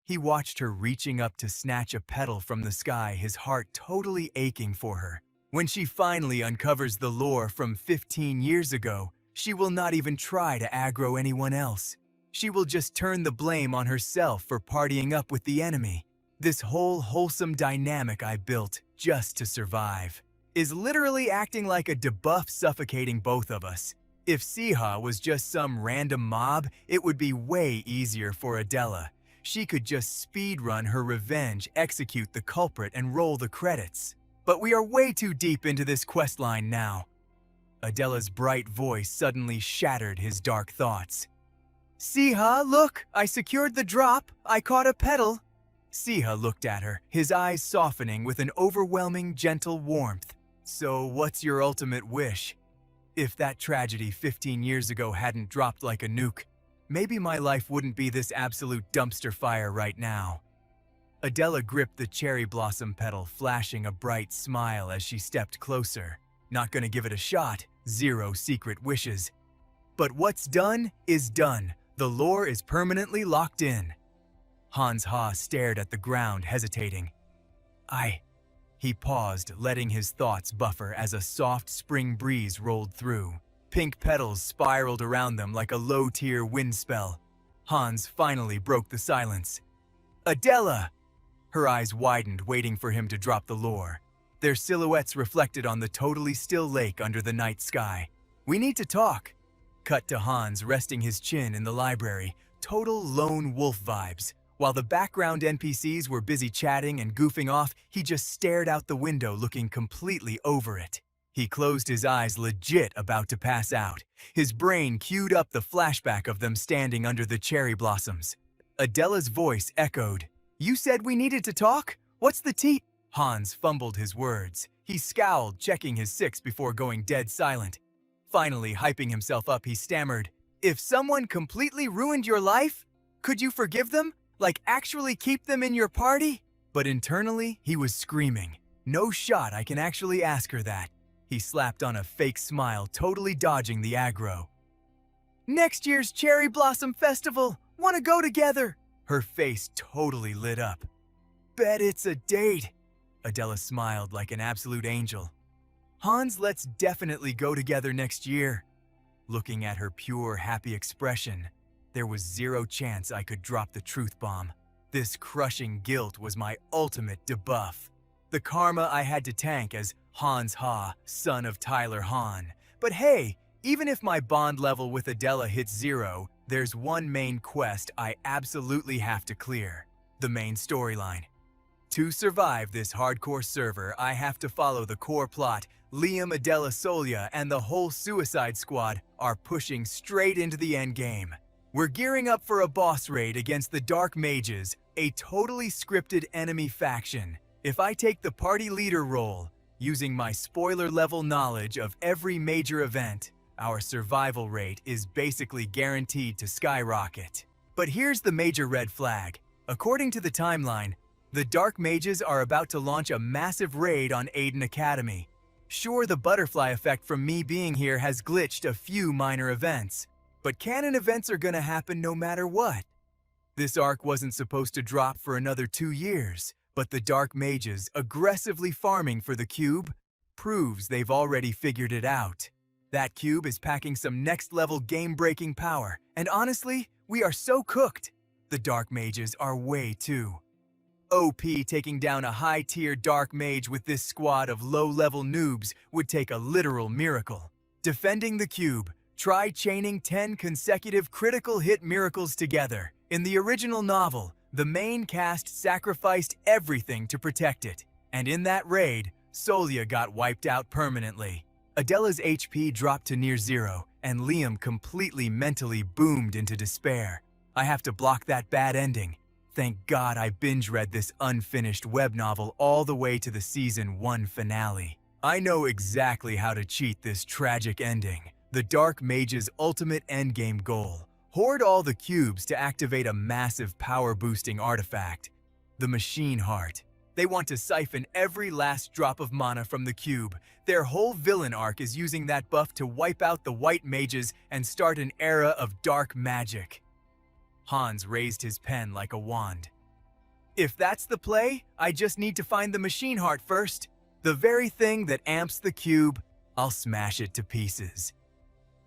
He watched her reaching up to snatch a petal from the sky, his heart totally aching for her. When she finally uncovers the lore from 15 years ago, she will not even try to aggro anyone else. She will just turn the blame on herself for partying up with the enemy. This whole wholesome dynamic I built just to survive is literally acting like a debuff suffocating both of us. If Siha was just some random mob, it would be way easier for Adela. She could just speedrun her revenge, execute the culprit, and roll the credits. But we are way too deep into this questline now. Adela's bright voice suddenly shattered his dark thoughts. Siha, look! I secured the drop! I caught a petal! Siha looked at her, his eyes softening with an overwhelming, gentle warmth. So what's your ultimate wish? If that tragedy 15 years ago hadn't dropped like a nuke, maybe my life wouldn't be this absolute dumpster fire right now. Adela gripped the cherry blossom petal, flashing a bright smile as she stepped closer. Not gonna give it a shot, zero secret wishes. But what's done is done. The lore is permanently locked in. Han Siha stared at the ground, hesitating. He paused, letting his thoughts buffer as a soft spring breeze rolled through. Pink petals spiraled around them like a low-tier wind spell. Hans finally broke the silence. Adela! Her eyes widened, waiting for him to drop the lore. Their silhouettes reflected on the totally still lake under the night sky. We need to talk. Cut to Hans resting his chin in the library, total lone wolf vibes. While the background NPCs were busy chatting and goofing off, he just stared out the window looking completely over it. He closed his eyes, legit about to pass out. His brain queued up the flashback of them standing under the cherry blossoms. Adela's voice echoed. You said we needed to talk? What's the tea? Hans fumbled his words. He scowled, checking his six before going dead silent. Finally, hyping himself up, he stammered, If someone completely ruined your life, could you forgive them? Like actually keep them in your party? But internally, he was screaming. No shot I can actually ask her that. He slapped on a fake smile, totally dodging the aggro. Next year's Cherry Blossom Festival! Wanna go together? Her face totally lit up. Bet it's a date. Adela smiled like an absolute angel. Hans, let's definitely go together next year. Looking at her pure, happy expression, there was zero chance I could drop the truth bomb. This crushing guilt was my ultimate debuff. The karma I had to tank as Han Siha, son of Tyler Han. But hey, even if my bond level with Adela hits zero, there's one main quest I absolutely have to clear. The main storyline. To survive this hardcore server, I have to follow the core plot. Liam, Adela, Solia, and the whole Suicide Squad are pushing straight into the endgame. We're gearing up for a boss raid against the Dark Mages, a totally scripted enemy faction. If I take the party leader role, using my spoiler-level knowledge of every major event, our survival rate is basically guaranteed to skyrocket. But here's the major red flag. According to the timeline, the Dark Mages are about to launch a massive raid on Aiden Academy. Sure, the butterfly effect from me being here has glitched a few minor events, but canon events are gonna happen no matter what. This arc wasn't supposed to drop for another 2 years, but the Dark Mages aggressively farming for the cube proves they've already figured it out. That cube is packing some next-level game-breaking power, and honestly, we are so cooked. The Dark Mages are way too. OP taking down a high-tier Dark Mage with this squad of low-level noobs would take a literal miracle. Defending the cube, try chaining 10 consecutive critical hit miracles together. In the original novel, the main cast sacrificed everything to protect it, and in that raid, Solia got wiped out permanently. Adela's HP dropped to near zero, and Liam completely mentally boomed into despair. I have to block that bad ending. Thank God I binge-read this unfinished web novel all the way to the Season 1 finale. I know exactly how to cheat this tragic ending. The Dark Mage's ultimate endgame goal. Hoard all the cubes to activate a massive power-boosting artifact. The Machine Heart. They want to siphon every last drop of mana from the cube. Their whole villain arc is using that buff to wipe out the white mages and start an era of dark magic. Hans raised his pen like a wand. If that's the play, I just need to find the Machine Heart first. The very thing that amps the cube, I'll smash it to pieces.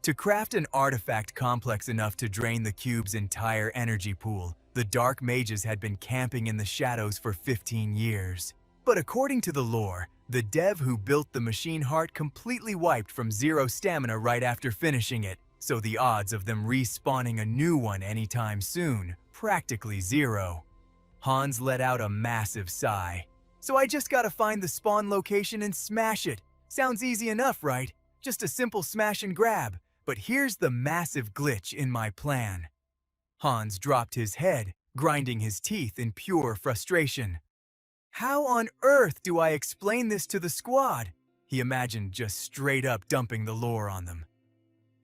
To craft an artifact complex enough to drain the cube's entire energy pool, the Dark Mages had been camping in the shadows for 15 years. But according to the lore, the dev who built the Machine Heart completely wiped from 0 stamina right after finishing it, so the odds of them respawning a new one anytime soon, practically 0. Hans let out a massive sigh. So I just gotta find the spawn location and smash it. Sounds easy enough, right? Just a simple smash and grab. But here's the massive glitch in my plan. Hans dropped his head, grinding his teeth in pure frustration. How on earth do I explain this to the squad? He imagined just straight up dumping the lore on them.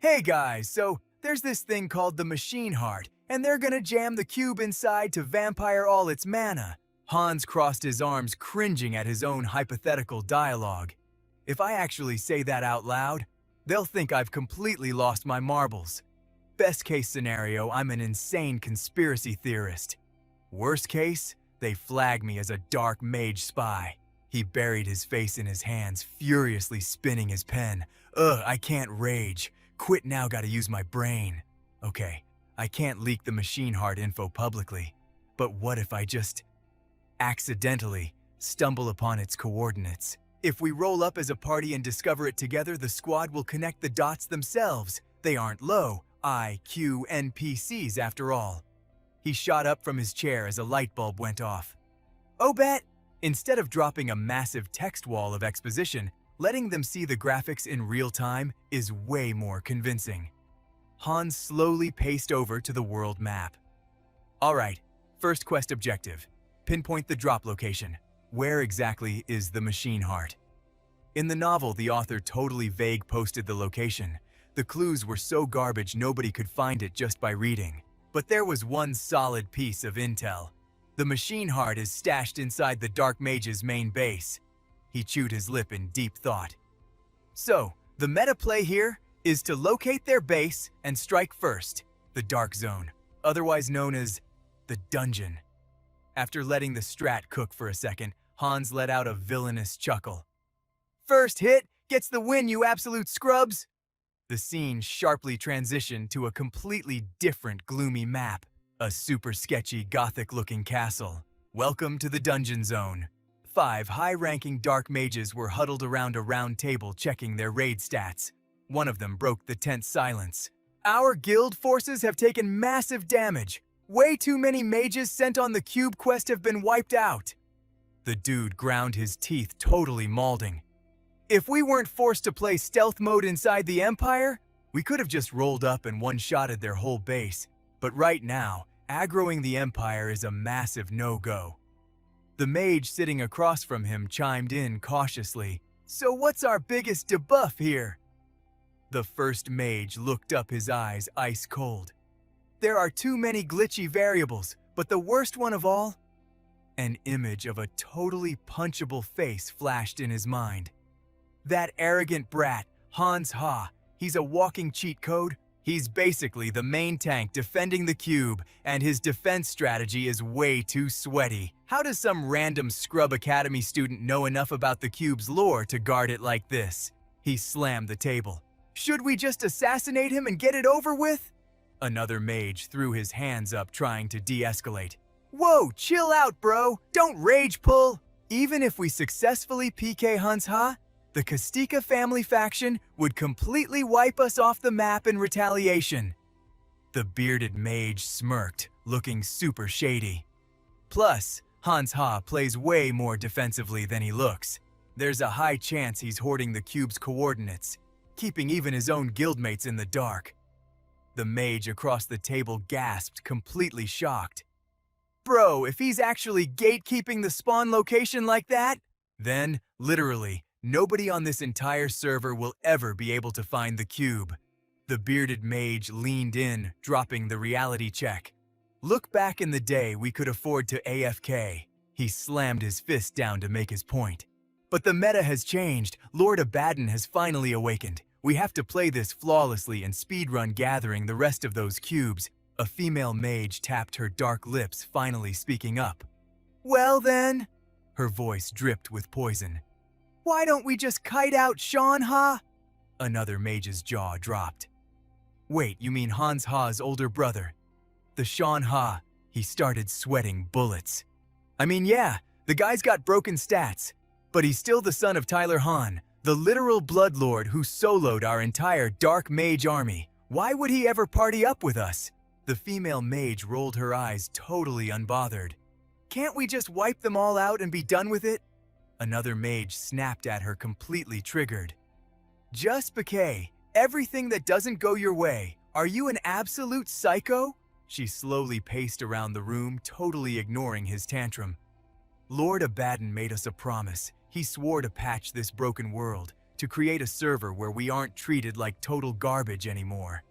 Hey guys, so there's this thing called the Machine Heart, and they're gonna jam the cube inside to vampire all its mana. Hans crossed his arms, cringing at his own hypothetical dialogue. If I actually say that out loud, they'll think I've completely lost my marbles. Best case scenario, I'm an insane conspiracy theorist. Worst case, they flag me as a dark mage spy. He buried his face in his hands, furiously spinning his pen. I can't rage. Quit now, gotta use my brain. Okay, I can't leak the Machine Heart info publicly, but what if I just accidentally stumble upon its coordinates? If we roll up as a party and discover it together, the squad will connect the dots themselves. They aren't low IQ NPCs after all. He shot up from his chair as a light bulb went off. Oh, bet! Instead of dropping a massive text wall of exposition, letting them see the graphics in real time is way more convincing. Hans slowly paced over to the world map. Alright, first quest objective. Pinpoint the drop location. Where exactly is the Machine Heart? In the novel, the author totally vague posted the location. The clues were so garbage nobody could find it just by reading. But there was one solid piece of intel. The Machine Heart is stashed inside the Dark Mage's main base. He chewed his lip in deep thought. So, the meta play here is to locate their base and strike first, the Dark Zone, otherwise known as the Dungeon. After letting the strat cook for a second, Hans let out a villainous chuckle. First hit gets the win, you absolute scrubs! The scene sharply transitioned to a completely different gloomy map. A super sketchy gothic-looking castle. Welcome to the Dungeon Zone. 5 high-ranking dark mages were huddled around a round table checking their raid stats. One of them broke the tense silence. Our guild forces have taken massive damage. Way too many mages sent on the cube quest have been wiped out. The dude ground his teeth, totally mauling. If we weren't forced to play stealth mode inside the Empire, we could have just rolled up and one-shotted their whole base. But right now, aggroing the Empire is a massive no-go. The mage sitting across from him chimed in cautiously. So what's our biggest debuff here? The first mage looked up, his eyes ice cold. There are too many glitchy variables, but the worst one of all? An image of a totally punchable face flashed in his mind. That arrogant brat, Han Siha, he's a walking cheat code. He's basically the main tank defending the cube, and his defense strategy is way too sweaty. How does some random Scrub Academy student know enough about the cube's lore to guard it like this? He slammed the table. Should we just assassinate him and get it over with? Another mage threw his hands up, trying to de-escalate. Whoa, chill out, bro. Don't rage pull. Even if we successfully PK Han Siha, the Kastika family faction would completely wipe us off the map in retaliation. The bearded mage smirked, looking super shady. Plus, Han Siha plays way more defensively than he looks. There's a high chance he's hoarding the cube's coordinates, keeping even his own guildmates in the dark. The mage across the table gasped, completely shocked. Bro, if he's actually gatekeeping the spawn location like that, then, literally, nobody on this entire server will ever be able to find the cube. The bearded mage leaned in, dropping the reality check. Look back in the day we could afford to AFK. He slammed his fist down to make his point. But the meta has changed. Lord Abaddon has finally awakened. We have to play this flawlessly and speedrun gathering the rest of those cubes. A female mage tapped her dark lips, finally speaking up. Well then, her voice dripped with poison. Why don't we just kite out Han Siha? Another mage's jaw dropped. Wait, you mean Han Siha's older brother? The Han Siha. He started sweating bullets. I mean, yeah, the guy's got broken stats, but he's still the son of Tyler Han, the literal bloodlord who soloed our entire dark mage army. Why would he ever party up with us? The female mage rolled her eyes, totally unbothered. Can't we just wipe them all out and be done with it? Another mage snapped at her, completely triggered. Just because everything that doesn't go your way, are you an absolute psycho? She slowly paced around the room, totally ignoring his tantrum. Lord Abaddon made us a promise. He swore to patch this broken world, to create a server where we aren't treated like total garbage anymore.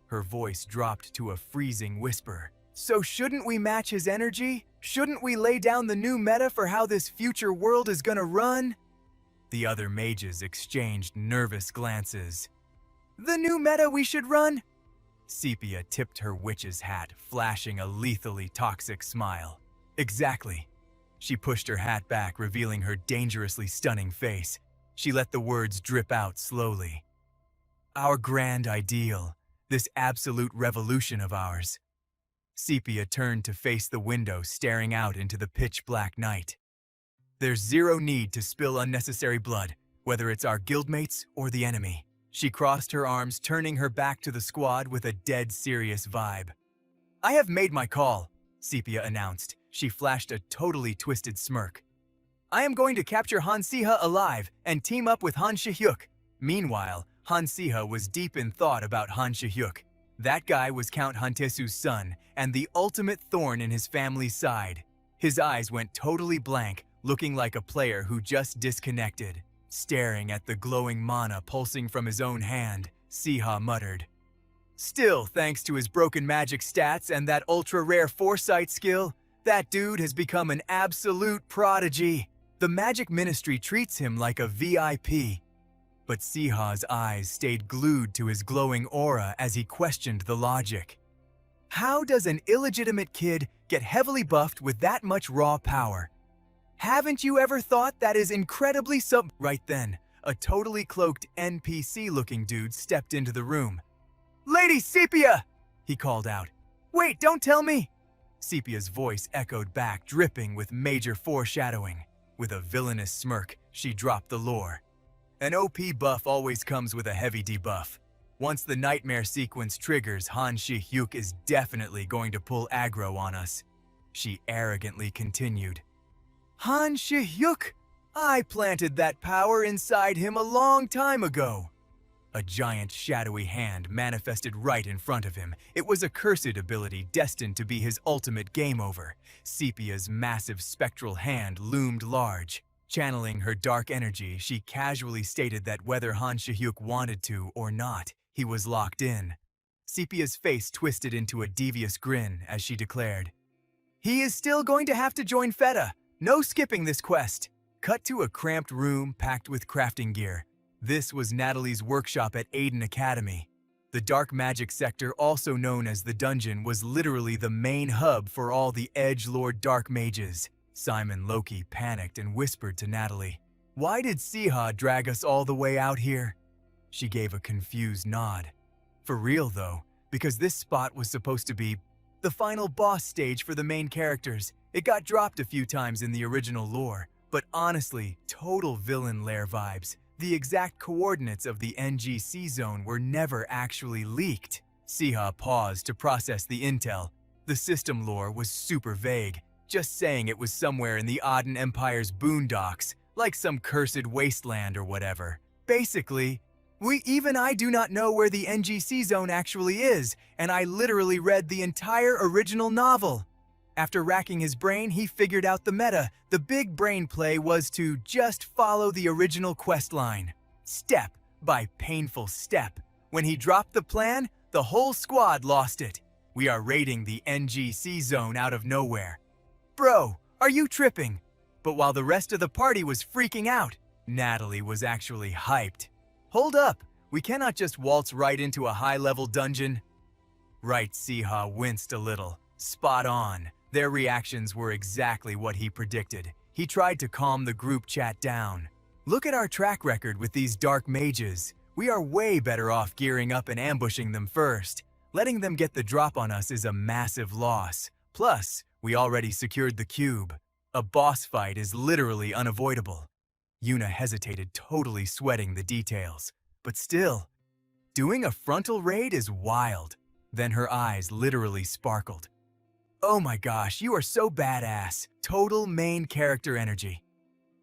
Her voice dropped to a freezing whisper. So shouldn't we match his energy? Shouldn't we lay down the new meta for how this future world is gonna run? The other mages exchanged nervous glances. The new meta we should run? Sepia tipped her witch's hat, flashing a lethally toxic smile. Exactly. She pushed her hat back, revealing her dangerously stunning face. She let the words drip out slowly. Our grand ideal, this absolute revolution of ours. Sepia turned to face the window, staring out into the pitch-black night. There's zero need to spill unnecessary blood, whether it's our guildmates or the enemy. She crossed her arms, turning her back to the squad with a dead serious vibe. I have made my call, Sepia announced. She flashed a totally twisted smirk. I am going to capture Han Siha alive and team up with Han Siha. Meanwhile, Han Siha was deep in thought about Han Siha. That guy was Count Hantesu's son and the ultimate thorn in his family's side. His eyes went totally blank, looking like a player who just disconnected. Staring at the glowing mana pulsing from his own hand, Siha muttered. Still, thanks to his broken magic stats and that ultra-rare foresight skill, that dude has become an absolute prodigy. The magic ministry treats him like a VIP. But Siha's eyes stayed glued to his glowing aura as he questioned the logic. How does an illegitimate kid get heavily buffed with that much raw power? Haven't you ever thought that is incredibly Right then, a totally cloaked NPC-looking dude stepped into the room. Lady Sepia! He called out. Wait, don't tell me! Sepia's voice echoed back, dripping with major foreshadowing. With a villainous smirk, she dropped the lore. An OP buff always comes with a heavy debuff. Once the nightmare sequence triggers, Han Siha is definitely going to pull aggro on us. She arrogantly continued. Han Siha! I planted that power inside him a long time ago. A giant shadowy hand manifested right in front of him. It was a cursed ability destined to be his ultimate game over. Sepia's massive spectral hand loomed large. Channeling her dark energy, she casually stated that whether Han Siha wanted to or not, he was locked in. Sepia's face twisted into a devious grin as she declared, He is still going to have to join Feta. No skipping this quest. Cut to a cramped room packed with crafting gear. This was Natalie's workshop at Aiden Academy. The dark magic sector, also known as the dungeon, was literally the main hub for all the edgelord dark mages. Simon Loki panicked and whispered to Natalie, Why did Siha drag us all the way out here? She gave a confused nod. For real though, because this spot was supposed to be the final boss stage for the main characters. It got dropped a few times in the original lore, but honestly, total villain lair vibes. The exact coordinates of the NGC zone were never actually leaked. Siha paused to process the intel. The system lore was super vague, just saying it was somewhere in the Aden Empire's boondocks, like some cursed wasteland or whatever. Basically, I do not know where the NGC zone actually is, and I literally read the entire original novel. After racking his brain, he figured out the meta. The big brain play was to just follow the original quest line, step by painful step. When he dropped the plan, the whole squad lost it. We are raiding the NGC zone out of nowhere. Bro, are you tripping? But while the rest of the party was freaking out, Natalie was actually hyped. Hold up, we cannot just waltz right into a high-level dungeon. Right, Siha winced a little. Spot on. Their reactions were exactly what he predicted. He tried to calm the group chat down. Look at our track record with these dark mages. We are way better off gearing up and ambushing them first. Letting them get the drop on us is a massive loss. Plus, we already secured the cube. A boss fight is literally unavoidable. Yuna hesitated, totally sweating the details. But still, doing a frontal raid is wild. Then her eyes literally sparkled. Oh my gosh, you are so badass. Total main character energy.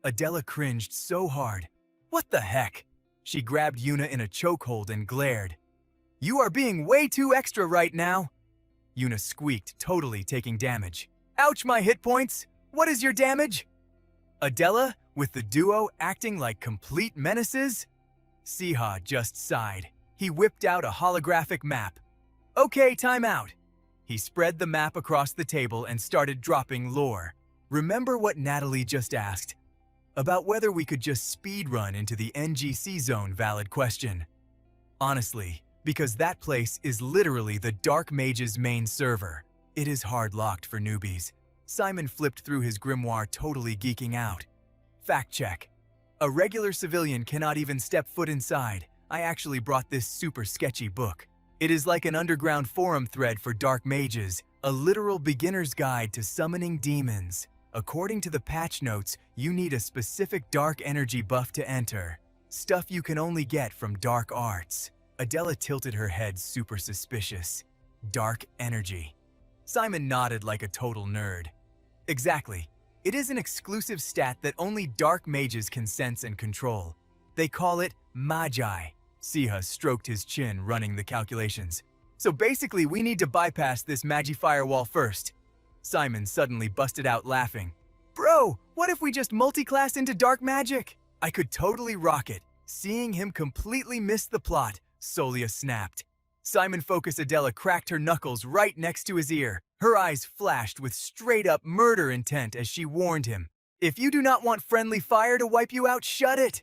Adela cringed so hard. What the heck? She grabbed Yuna in a chokehold and glared. You are being way too extra right now. Yuna squeaked, totally taking damage. Ouch, my hit points. What is your damage? Adela, with the duo acting like complete menaces? Siha just sighed. He whipped out a holographic map. Okay, time out. He spread the map across the table and started dropping lore. Remember what Natalie just asked? About whether we could just speedrun into the NGC zone, valid question. Honestly, because that place is literally the Dark Mage's main server. It is hard-locked for newbies. Simon flipped through his grimoire, totally geeking out. Fact check. A regular civilian cannot even step foot inside. I actually brought this super sketchy book. It is like an underground forum thread for dark mages, a literal beginner's guide to summoning demons. According to the patch notes, you need a specific dark energy buff to enter. Stuff you can only get from dark arts. Adela tilted her head, super suspicious. Dark energy. Simon nodded like a total nerd. Exactly. It is an exclusive stat that only dark mages can sense and control. They call it magi. Siha stroked his chin, running the calculations. So basically, we need to bypass this magi firewall first. Simon suddenly busted out laughing. Bro, what if we just multi-class into dark magic? I could totally rock it. Seeing him completely miss the plot, Solia snapped. Simon Focus Adela cracked her knuckles right next to his ear. Her eyes flashed with straight-up murder intent as she warned him. If you do not want friendly fire to wipe you out, shut it!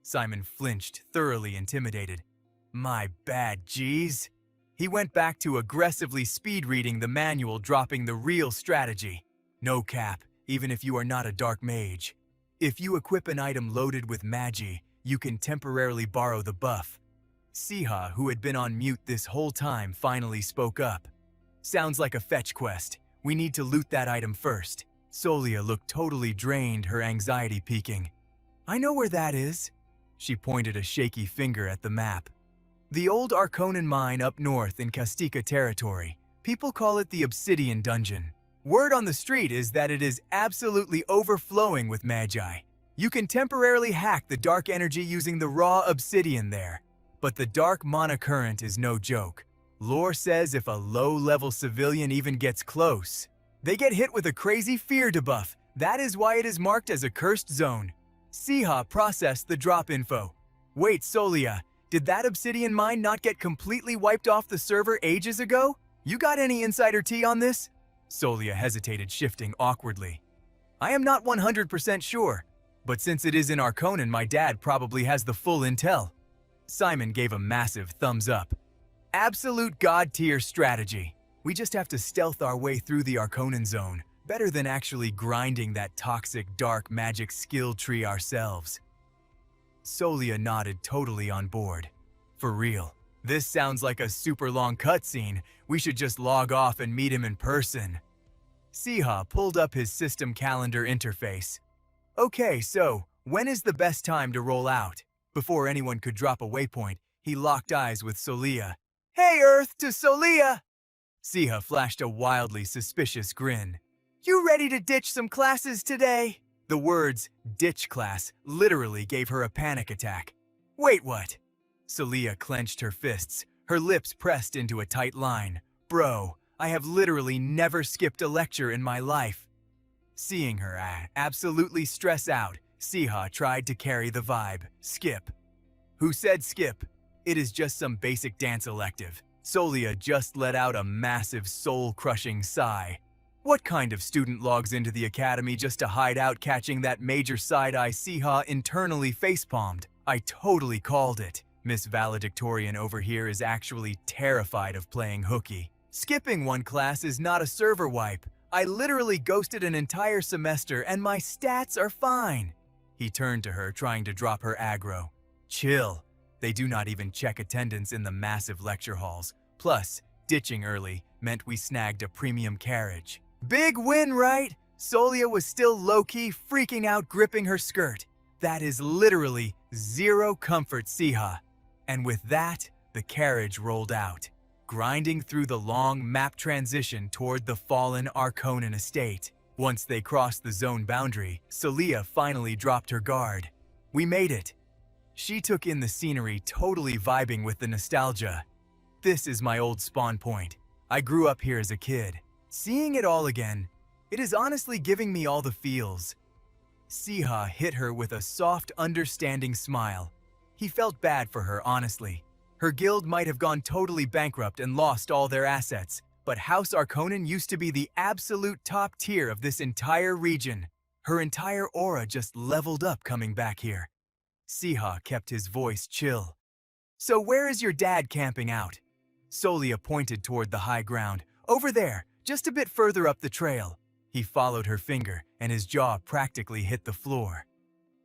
Simon flinched, thoroughly intimidated. My bad, geez. He went back to aggressively speed-reading the manual, dropping the real strategy. No cap, even if you are not a dark mage. If you equip an item loaded with magi, you can temporarily borrow the buff. Siha, who had been on mute this whole time, finally spoke up. Sounds like a fetch quest. We need to loot that item first. Solia looked totally drained, her anxiety peaking. I know where that is. She pointed a shaky finger at the map. The old Arconan mine up north in Castica territory. People call it the Obsidian Dungeon. Word on the street is that it is absolutely overflowing with magi. You can temporarily hack the dark energy using the raw obsidian there. But the dark mana current is no joke. Lore says if a low-level civilian even gets close, they get hit with a crazy fear debuff. That is why it is marked as a cursed zone. Siha processed the drop info. Wait, Solia, did that obsidian mine not get completely wiped off the server ages ago? You got any insider tea on this? Solia hesitated, shifting awkwardly. I am not 100% sure, but since it is in Arconan, my dad probably has the full intel. Simon gave a massive thumbs up. Absolute god-tier strategy. We just have to stealth our way through the Arconan zone, better than actually grinding that toxic dark magic skill tree ourselves. Solia nodded, totally on board. For real, this sounds like a super long cutscene. We should just log off and meet him in person. Siha pulled up his system calendar interface. Okay, so when is the best time to roll out? Before anyone could drop a waypoint, he locked eyes with Solia. Hey Earth to Solia! Siha flashed a wildly suspicious grin. You ready to ditch some classes today? The words, ditch class, literally gave her a panic attack. Wait, what? Solia clenched her fists, her lips pressed into a tight line. Bro, I have literally never skipped a lecture in my life. Seeing her absolutely stress out, Siha tried to carry the vibe. Skip. Who said skip? It is just some basic dance elective. Solia just let out a massive soul-crushing sigh. What kind of student logs into the academy just to hide out catching that major side-eye? Siha internally facepalmed. I totally called it. Miss Valedictorian over here is actually terrified of playing hooky. Skipping one class is not a server wipe. I literally ghosted an entire semester and my stats are fine. He turned to her, trying to drop her aggro. Chill. They do not even check attendance in the massive lecture halls. Plus, ditching early meant we snagged a premium carriage. Big win, right? Solia was still low-key freaking out, gripping her skirt. That is literally zero comfort, Siha. And with that, the carriage rolled out, grinding through the long map transition toward the fallen Arconan estate. Once they crossed the zone boundary, Solia finally dropped her guard. We made it. She took in the scenery, totally vibing with the nostalgia. This is my old spawn point. I grew up here as a kid. Seeing it all again, it is honestly giving me all the feels. Siha hit her with a soft, understanding smile. He felt bad for her, honestly. Her guild might have gone totally bankrupt and lost all their assets, but House Arconan used to be the absolute top tier of this entire region. Her entire aura just leveled up coming back here. Siha kept his voice chill. So where is your dad camping out? Solia pointed toward the high ground. Over there, just a bit further up the trail. He followed her finger, and his jaw practically hit the floor.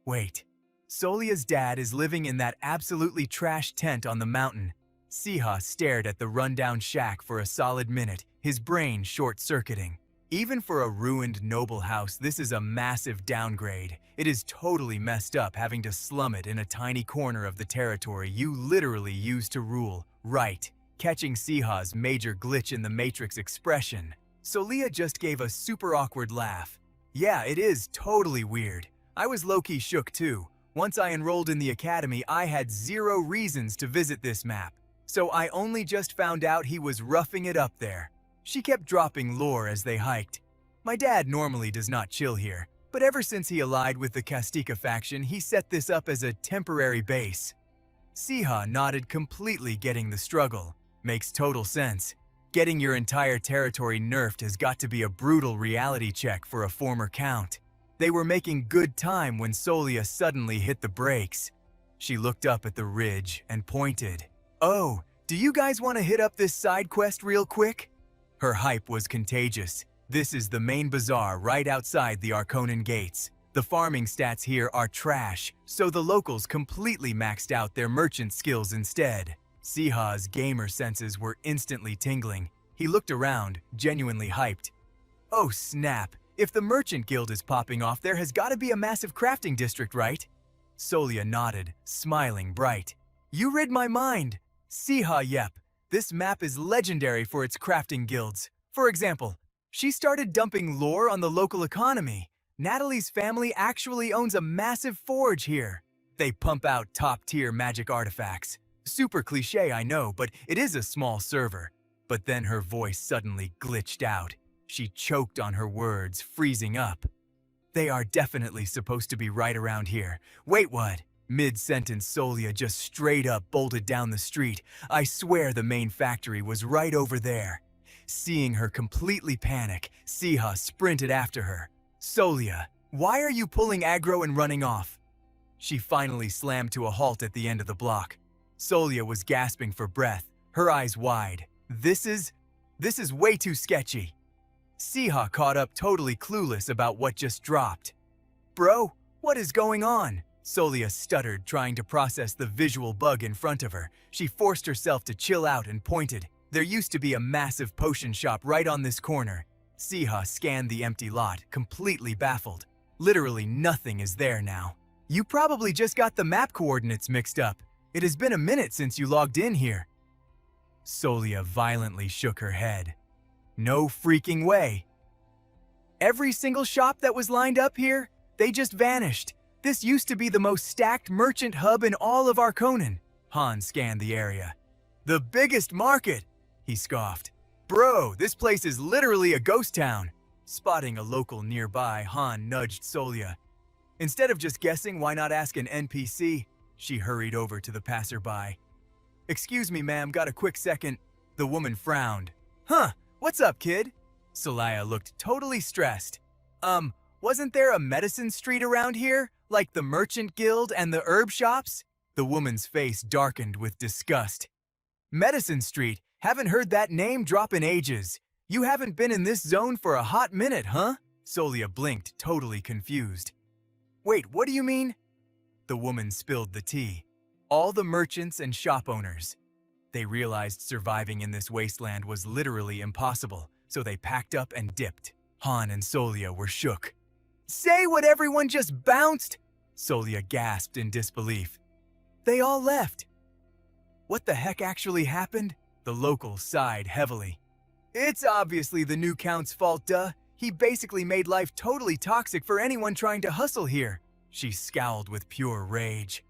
Wait, Solia's dad is living in that absolutely trash tent on the mountain. Siha stared at the rundown shack for a solid minute, his brain short-circuiting. Even for a ruined noble house, this is a massive downgrade. It is totally messed up having to slum it in a tiny corner of the territory you literally used to rule. Right. Catching Siha's major glitch in the Matrix expression, Solia just gave a super awkward laugh. Yeah, it is totally weird. I was low-key shook too. Once I enrolled in the academy, I had zero reasons to visit this map. So I only just found out he was roughing it up there. She kept dropping lore as they hiked. My dad normally does not chill here, but ever since he allied with the Kastika faction, he set this up as a temporary base. Siha nodded, completely getting the struggle. Makes total sense. Getting your entire territory nerfed has got to be a brutal reality check for a former count. They were making good time when Solia suddenly hit the brakes. She looked up at the ridge and pointed. Oh, do you guys want to hit up this side quest real quick? Her hype was contagious. This is the main bazaar right outside the Arconan gates. The farming stats here are trash, so the locals completely maxed out their merchant skills instead. Siha's gamer senses were instantly tingling. He looked around, genuinely hyped. Oh snap, if the merchant guild is popping off, there has got to be a massive crafting district, right? Solia nodded, smiling bright. You read my mind. Siha, yep. This map is legendary for its crafting guilds. For example, she started dumping lore on the local economy. Natalie's family actually owns a massive forge here. They pump out top-tier magic artifacts. Super cliche, I know, but it is a small server. But then her voice suddenly glitched out. She choked on her words, freezing up. They are definitely supposed to be right around here. Wait, what? Mid-sentence, Solia just straight up bolted down the street. I swear the main factory was right over there. Seeing her completely panic, Siha sprinted after her. Solia, why are you pulling aggro and running off? She finally slammed to a halt at the end of the block. Solia was gasping for breath, her eyes wide. This is way too sketchy. Siha caught up, totally clueless about what just dropped. Bro, what is going on? Solia stuttered, trying to process the visual bug in front of her. She forced herself to chill out and pointed. There used to be a massive potion shop right on this corner. Siha scanned the empty lot, completely baffled. Literally nothing is there now. You probably just got the map coordinates mixed up. It has been a minute since you logged in here. Solia violently shook her head. No freaking way. Every single shop that was lined up here? They just vanished. This used to be the most stacked merchant hub in all of Arconan. Han scanned the area. The biggest market, he scoffed. Bro, this place is literally a ghost town. Spotting a local nearby, Han nudged Solia. Instead of just guessing, why not ask an NPC? She hurried over to the passerby. Excuse me, ma'am, got a quick second? The woman frowned. Huh, what's up, kid? Solia looked totally stressed. Wasn't there a medicine street around here? Like the merchant guild and the herb shops? The woman's face darkened with disgust. Medicine Street? Haven't heard that name drop in ages. You haven't been in this zone for a hot minute, huh? Solia blinked, totally confused. Wait, what do you mean? The woman spilled the tea. All the merchants and shop owners. They realized surviving in this wasteland was literally impossible, so they packed up and dipped. Han and Solia were shook. Say what everyone just bounced! Solia gasped in disbelief. They all left. What the heck actually happened? The local sighed heavily. It's obviously the new Count's fault, duh. He basically made life totally toxic for anyone trying to hustle here. She scowled with pure rage.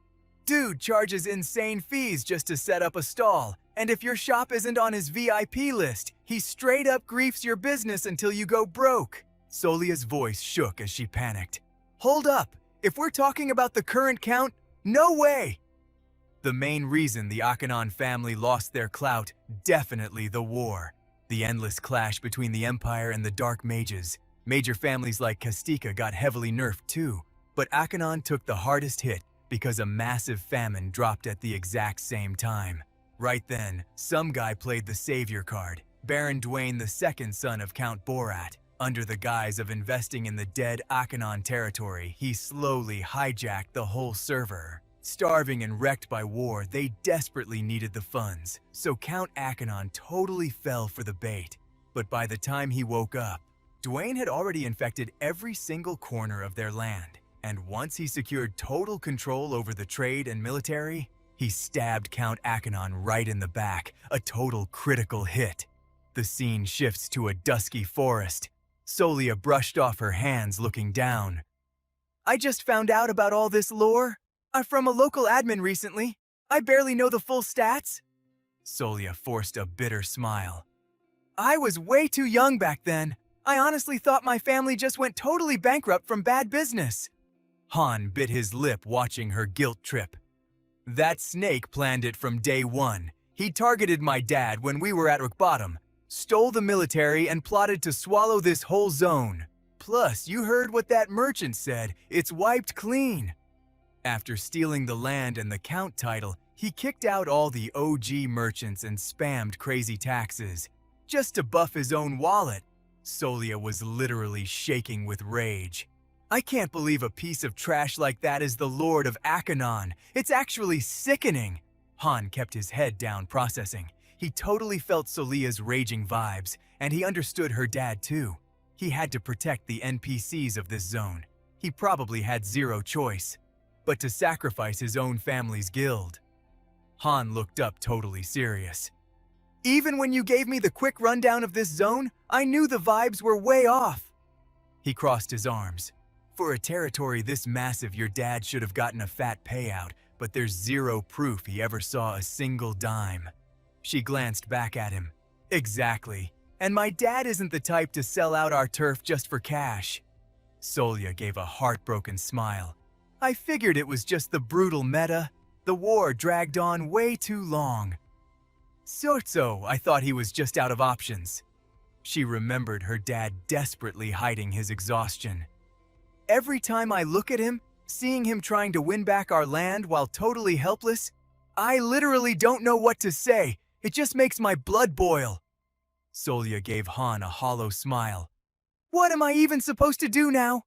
Dude charges insane fees just to set up a stall, and if your shop isn't on his VIP list, he straight up griefs your business until you go broke. Solia's voice shook as she panicked. Hold up, if we're talking about the current Count, no way! The main reason the Akhenaten family lost their clout, definitely the war. The endless clash between the Empire and the Dark Mages. Major families like Kastika got heavily nerfed too, but Akhenaten took the hardest hit because a massive famine dropped at the exact same time. Right then, some guy played the savior card, Baron Dwayne II, son of Count Borat. Under the guise of investing in the dead Akhenaten territory, he slowly hijacked the whole server. Starving and wrecked by war, they desperately needed the funds, so Count Akhenaten totally fell for the bait. But by the time he woke up, Dwayne had already infected every single corner of their land, and once he secured total control over the trade and military, he stabbed Count Akhenaten right in the back, a total critical hit. The scene shifts to a dusky forest. Solia brushed off her hands, looking down. I just found out about all this lore. I'm from a local admin recently. I barely know the full stats. Solia forced a bitter smile. I was way too young back then. I honestly thought my family just went totally bankrupt from bad business. Han bit his lip watching her guilt trip. That snake planned it from day one. He targeted my dad when we were at rock bottom, stole the military, and plotted to swallow this whole zone. Plus, you heard what that merchant said. It's wiped clean. After stealing the land and the Count title, he kicked out all the OG merchants and spammed crazy taxes, just to buff his own wallet. Solia was literally shaking with rage. I can't believe a piece of trash like that is the Lord of Akhenaten. It's actually sickening. Han kept his head down, processing. He totally felt Solia's raging vibes, and he understood her dad too. He had to protect the NPCs of this zone. He probably had zero choice but to sacrifice his own family's guild. Han looked up, totally serious. Even when you gave me the quick rundown of this zone, I knew the vibes were way off. He crossed his arms. For a territory this massive, your dad should have gotten a fat payout, but there's zero proof he ever saw a single dime. She glanced back at him. Exactly. And my dad isn't the type to sell out our turf just for cash. Solia gave a heartbroken smile. I figured it was just the brutal meta. The war dragged on way too long. So I thought he was just out of options. She remembered her dad desperately hiding his exhaustion. Every time I look at him, seeing him trying to win back our land while totally helpless, I literally don't know what to say. It just makes my blood boil. Solia gave Han a hollow smile. What am I even supposed to do now?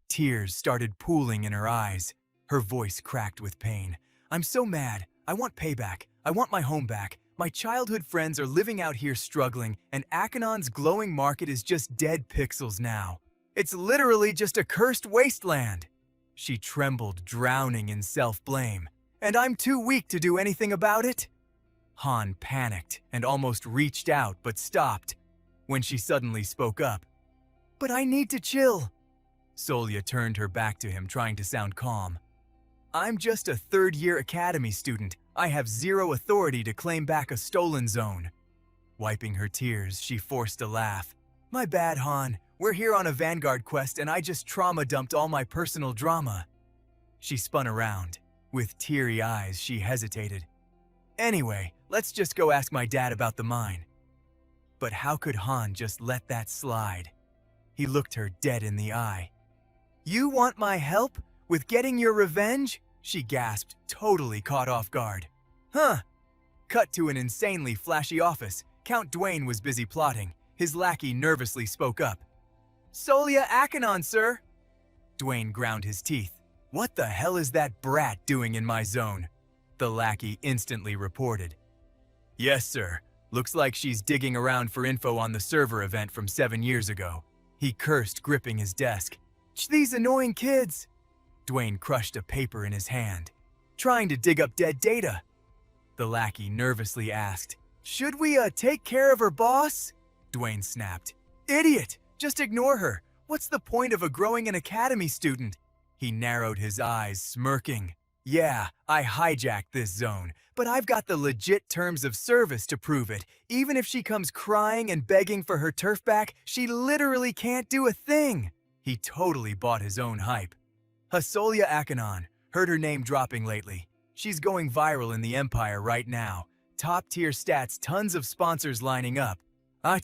Tears started pooling in her eyes. Her voice cracked with pain. I'm so mad. I want payback. I want my home back. My childhood friends are living out here struggling, and Akhenan's glowing market is just dead pixels now. It's literally just a cursed wasteland. She trembled, drowning in self-blame. And I'm too weak to do anything about it? Han panicked and almost reached out but stopped when she suddenly spoke up. But I need to chill. Solya turned her back to him, trying to sound calm. I'm just a third-year academy student. I have zero authority to claim back a stolen zone. Wiping her tears, she forced a laugh. My bad, Han. We're here on a Vanguard quest and I just trauma-dumped all my personal drama. She spun around. With teary eyes, she hesitated. Anyway, let's just go ask my dad about the mine. But how could Han just let that slide? He looked her dead in the eye. You want my help with getting your revenge? She gasped, totally caught off guard. Huh. Cut to an insanely flashy office. Count Dwayne was busy plotting. His lackey nervously spoke up. Solya Akanon, sir. Dwayne ground his teeth. What the hell is that brat doing in my zone? The lackey instantly reported. Yes, sir. Looks like she's digging around for info on the server event from 7 years ago. He cursed, gripping his desk. These annoying kids. Dwayne crushed a paper in his hand. Trying to dig up dead data. The lackey nervously asked, Should we take care of her, boss? Dwayne snapped. Idiot! Just ignore her. What's the point of a growing an academy student? He narrowed his eyes, smirking. Yeah, I hijacked this zone, but I've got the legit terms of service to prove it. Even if she comes crying and begging for her turf back, she literally can't do a thing. He totally bought his own hype. Solya Akanon, heard her name dropping lately. She's going viral in the Empire right now. Top-tier stats, tons of sponsors lining up.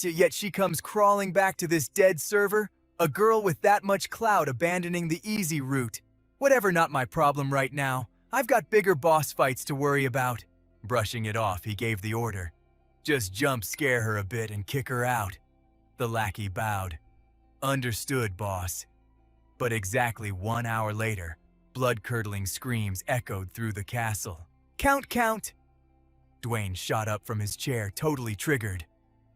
Yet she comes crawling back to this dead server? A girl with that much clout abandoning the easy route. Whatever, not my problem right now. I've got bigger boss fights to worry about. Brushing it off, he gave the order. Just jump scare her a bit and kick her out. The lackey bowed. Understood, boss. But exactly 1 hour later, blood-curdling screams echoed through the castle. Count, count! Dwayne shot up from his chair, totally triggered.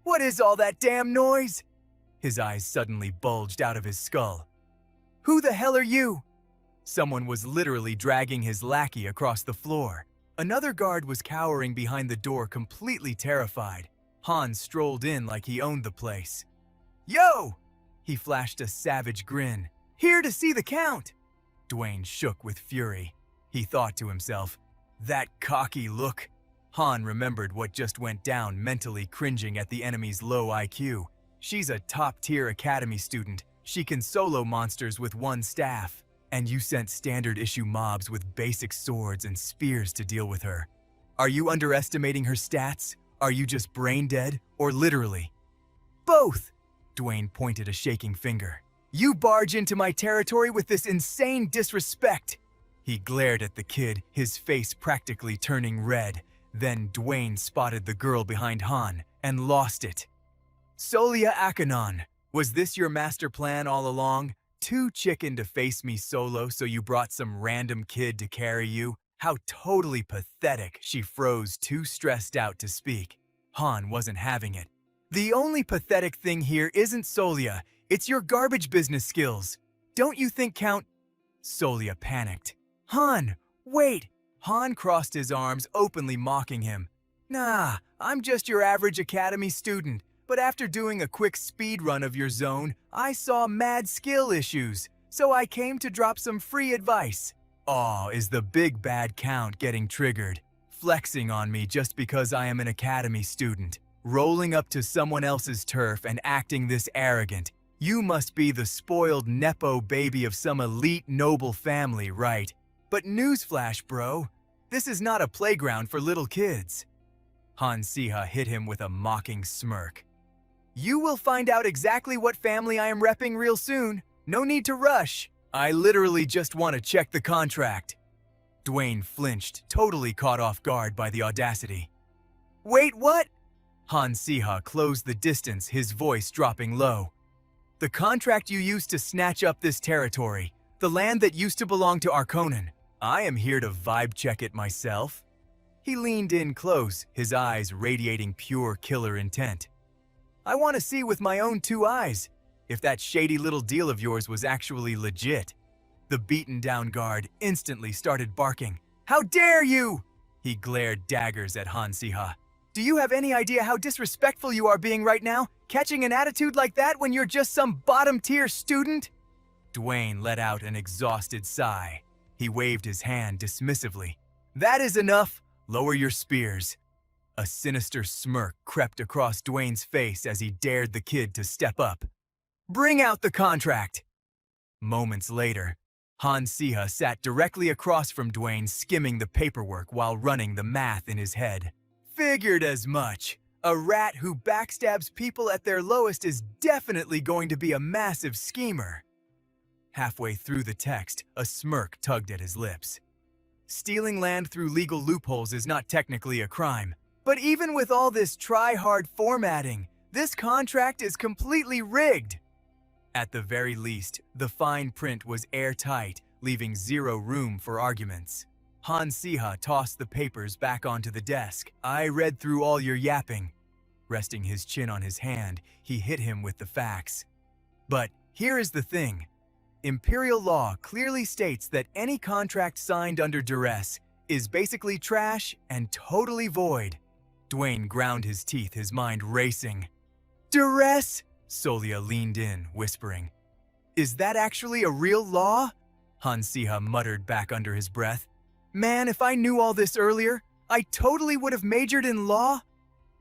What is all that damn noise? His eyes suddenly bulged out of his skull. Who the hell are you? Someone was literally dragging his lackey across the floor. Another guard was cowering behind the door, completely terrified. Han strolled in like he owned the place. Yo! He flashed a savage grin. Here to see the Count! Dwayne shook with fury. He thought to himself, that cocky look. Han remembered what just went down, mentally cringing at the enemy's low IQ. She's a top-tier academy student. She can solo monsters with one staff. And you sent standard-issue mobs with basic swords and spears to deal with her. Are you underestimating her stats? Are you just brain dead, or literally? Both! Dwayne pointed a shaking finger. You barge into my territory with this insane disrespect! He glared at the kid, his face practically turning red. Then Dwayne spotted the girl behind Han and lost it. Solya Akanon, was this your master plan all along? Too chicken to face me solo, so you brought some random kid to carry you? How totally pathetic. She froze, too stressed out to speak. Han wasn't having it. The only pathetic thing here isn't Solya, it's your garbage business skills. Don't you think Count... Solya panicked. Han, wait! Han crossed his arms, openly mocking him. Nah, I'm just your average academy student. But after doing a quick speed run of your zone, I saw mad skill issues, so I came to drop some free advice. Aw, is the big bad Count getting triggered, flexing on me just because I am an academy student, rolling up to someone else's turf and acting this arrogant. You must be the spoiled nepo baby of some elite noble family, right? But newsflash, bro, this is not a playground for little kids. Han Siha hit him with a mocking smirk. You will find out exactly what family I am repping real soon. No need to rush. I literally just want to check the contract. Dwayne flinched, totally caught off guard by the audacity. Wait, what? Han Siha closed the distance, his voice dropping low. The contract you used to snatch up this territory, the land that used to belong to Arconan. I am here to vibe check it myself. He leaned in close, his eyes radiating pure killer intent. I want to see with my own 2 eyes if that shady little deal of yours was actually legit. The beaten-down guard instantly started barking. How dare you! He glared daggers at Han Siha. Do you have any idea how disrespectful you are being right now? Catching an attitude like that when you're just some bottom-tier student? Dwayne let out an exhausted sigh. He waved his hand dismissively. "That is enough. Lower your spears." A sinister smirk crept across Dwayne's face as he dared the kid to step up. "Bring out the contract." Moments later, Han Siha sat directly across from Dwayne, skimming the paperwork while running the math in his head. Figured as much. A rat who backstabs people at their lowest is definitely going to be a massive schemer. Halfway through the text, a smirk tugged at his lips. Stealing land through legal loopholes is not technically a crime. But even with all this try-hard formatting, this contract is completely rigged. At the very least, the fine print was airtight, leaving zero room for arguments. Han Siha tossed the papers back onto the desk. "I read through all your yapping." Resting his chin on his hand, he hit him with the facts. "But here is the thing. Imperial law clearly states that any contract signed under duress is basically trash and totally void." Dwayne ground his teeth, his mind racing. "Duress?" Solia leaned in, whispering. "Is that actually a real law?" Han Siha muttered back under his breath. "Man, if I knew all this earlier, I totally would have majored in law."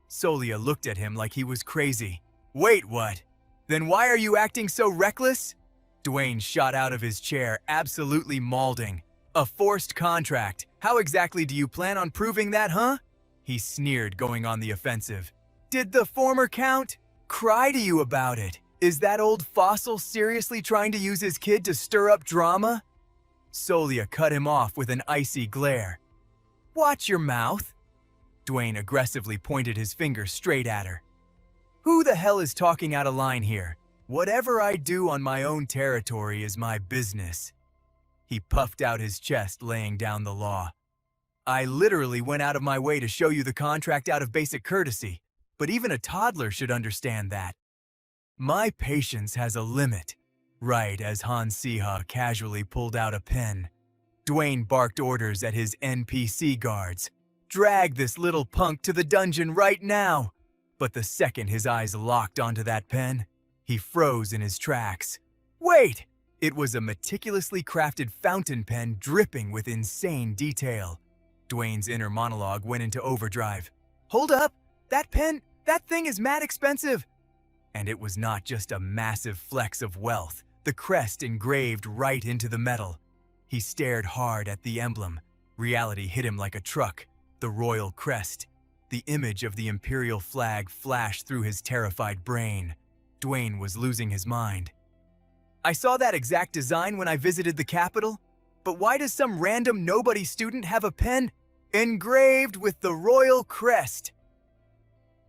Solia looked at him like he was crazy. "Wait, what? Then why are you acting so reckless?" Dwayne shot out of his chair, absolutely mauling. "A forced contract. How exactly do you plan on proving that, huh?" He sneered, going on the offensive. "Did the former count cry to you about it? Is that old fossil seriously trying to use his kid to stir up drama?" Solia cut him off with an icy glare. "Watch your mouth." Dwayne aggressively pointed his finger straight at her. "Who the hell is talking out of line here? Whatever I do on my own territory is my business." He puffed out his chest, laying down the law. "I literally went out of my way to show you the contract out of basic courtesy, but even a toddler should understand that. My patience has a limit." Right as Han Siha casually pulled out a pen, Dwayne barked orders at his NPC guards. "Drag this little punk to the dungeon right now!" But the second his eyes locked onto that pen, he froze in his tracks. Wait! It was a meticulously crafted fountain pen dripping with insane detail. Dwayne's inner monologue went into overdrive. "Hold up! That thing is mad expensive!" And it was not just a massive flex of wealth, the crest engraved right into the metal. He stared hard at the emblem. Reality hit him like a truck. The royal crest. The image of the imperial flag flashed through his terrified brain. Dwayne was losing his mind. "I saw that exact design when I visited the capital, but why does some random nobody student have a pen engraved with the royal crest?"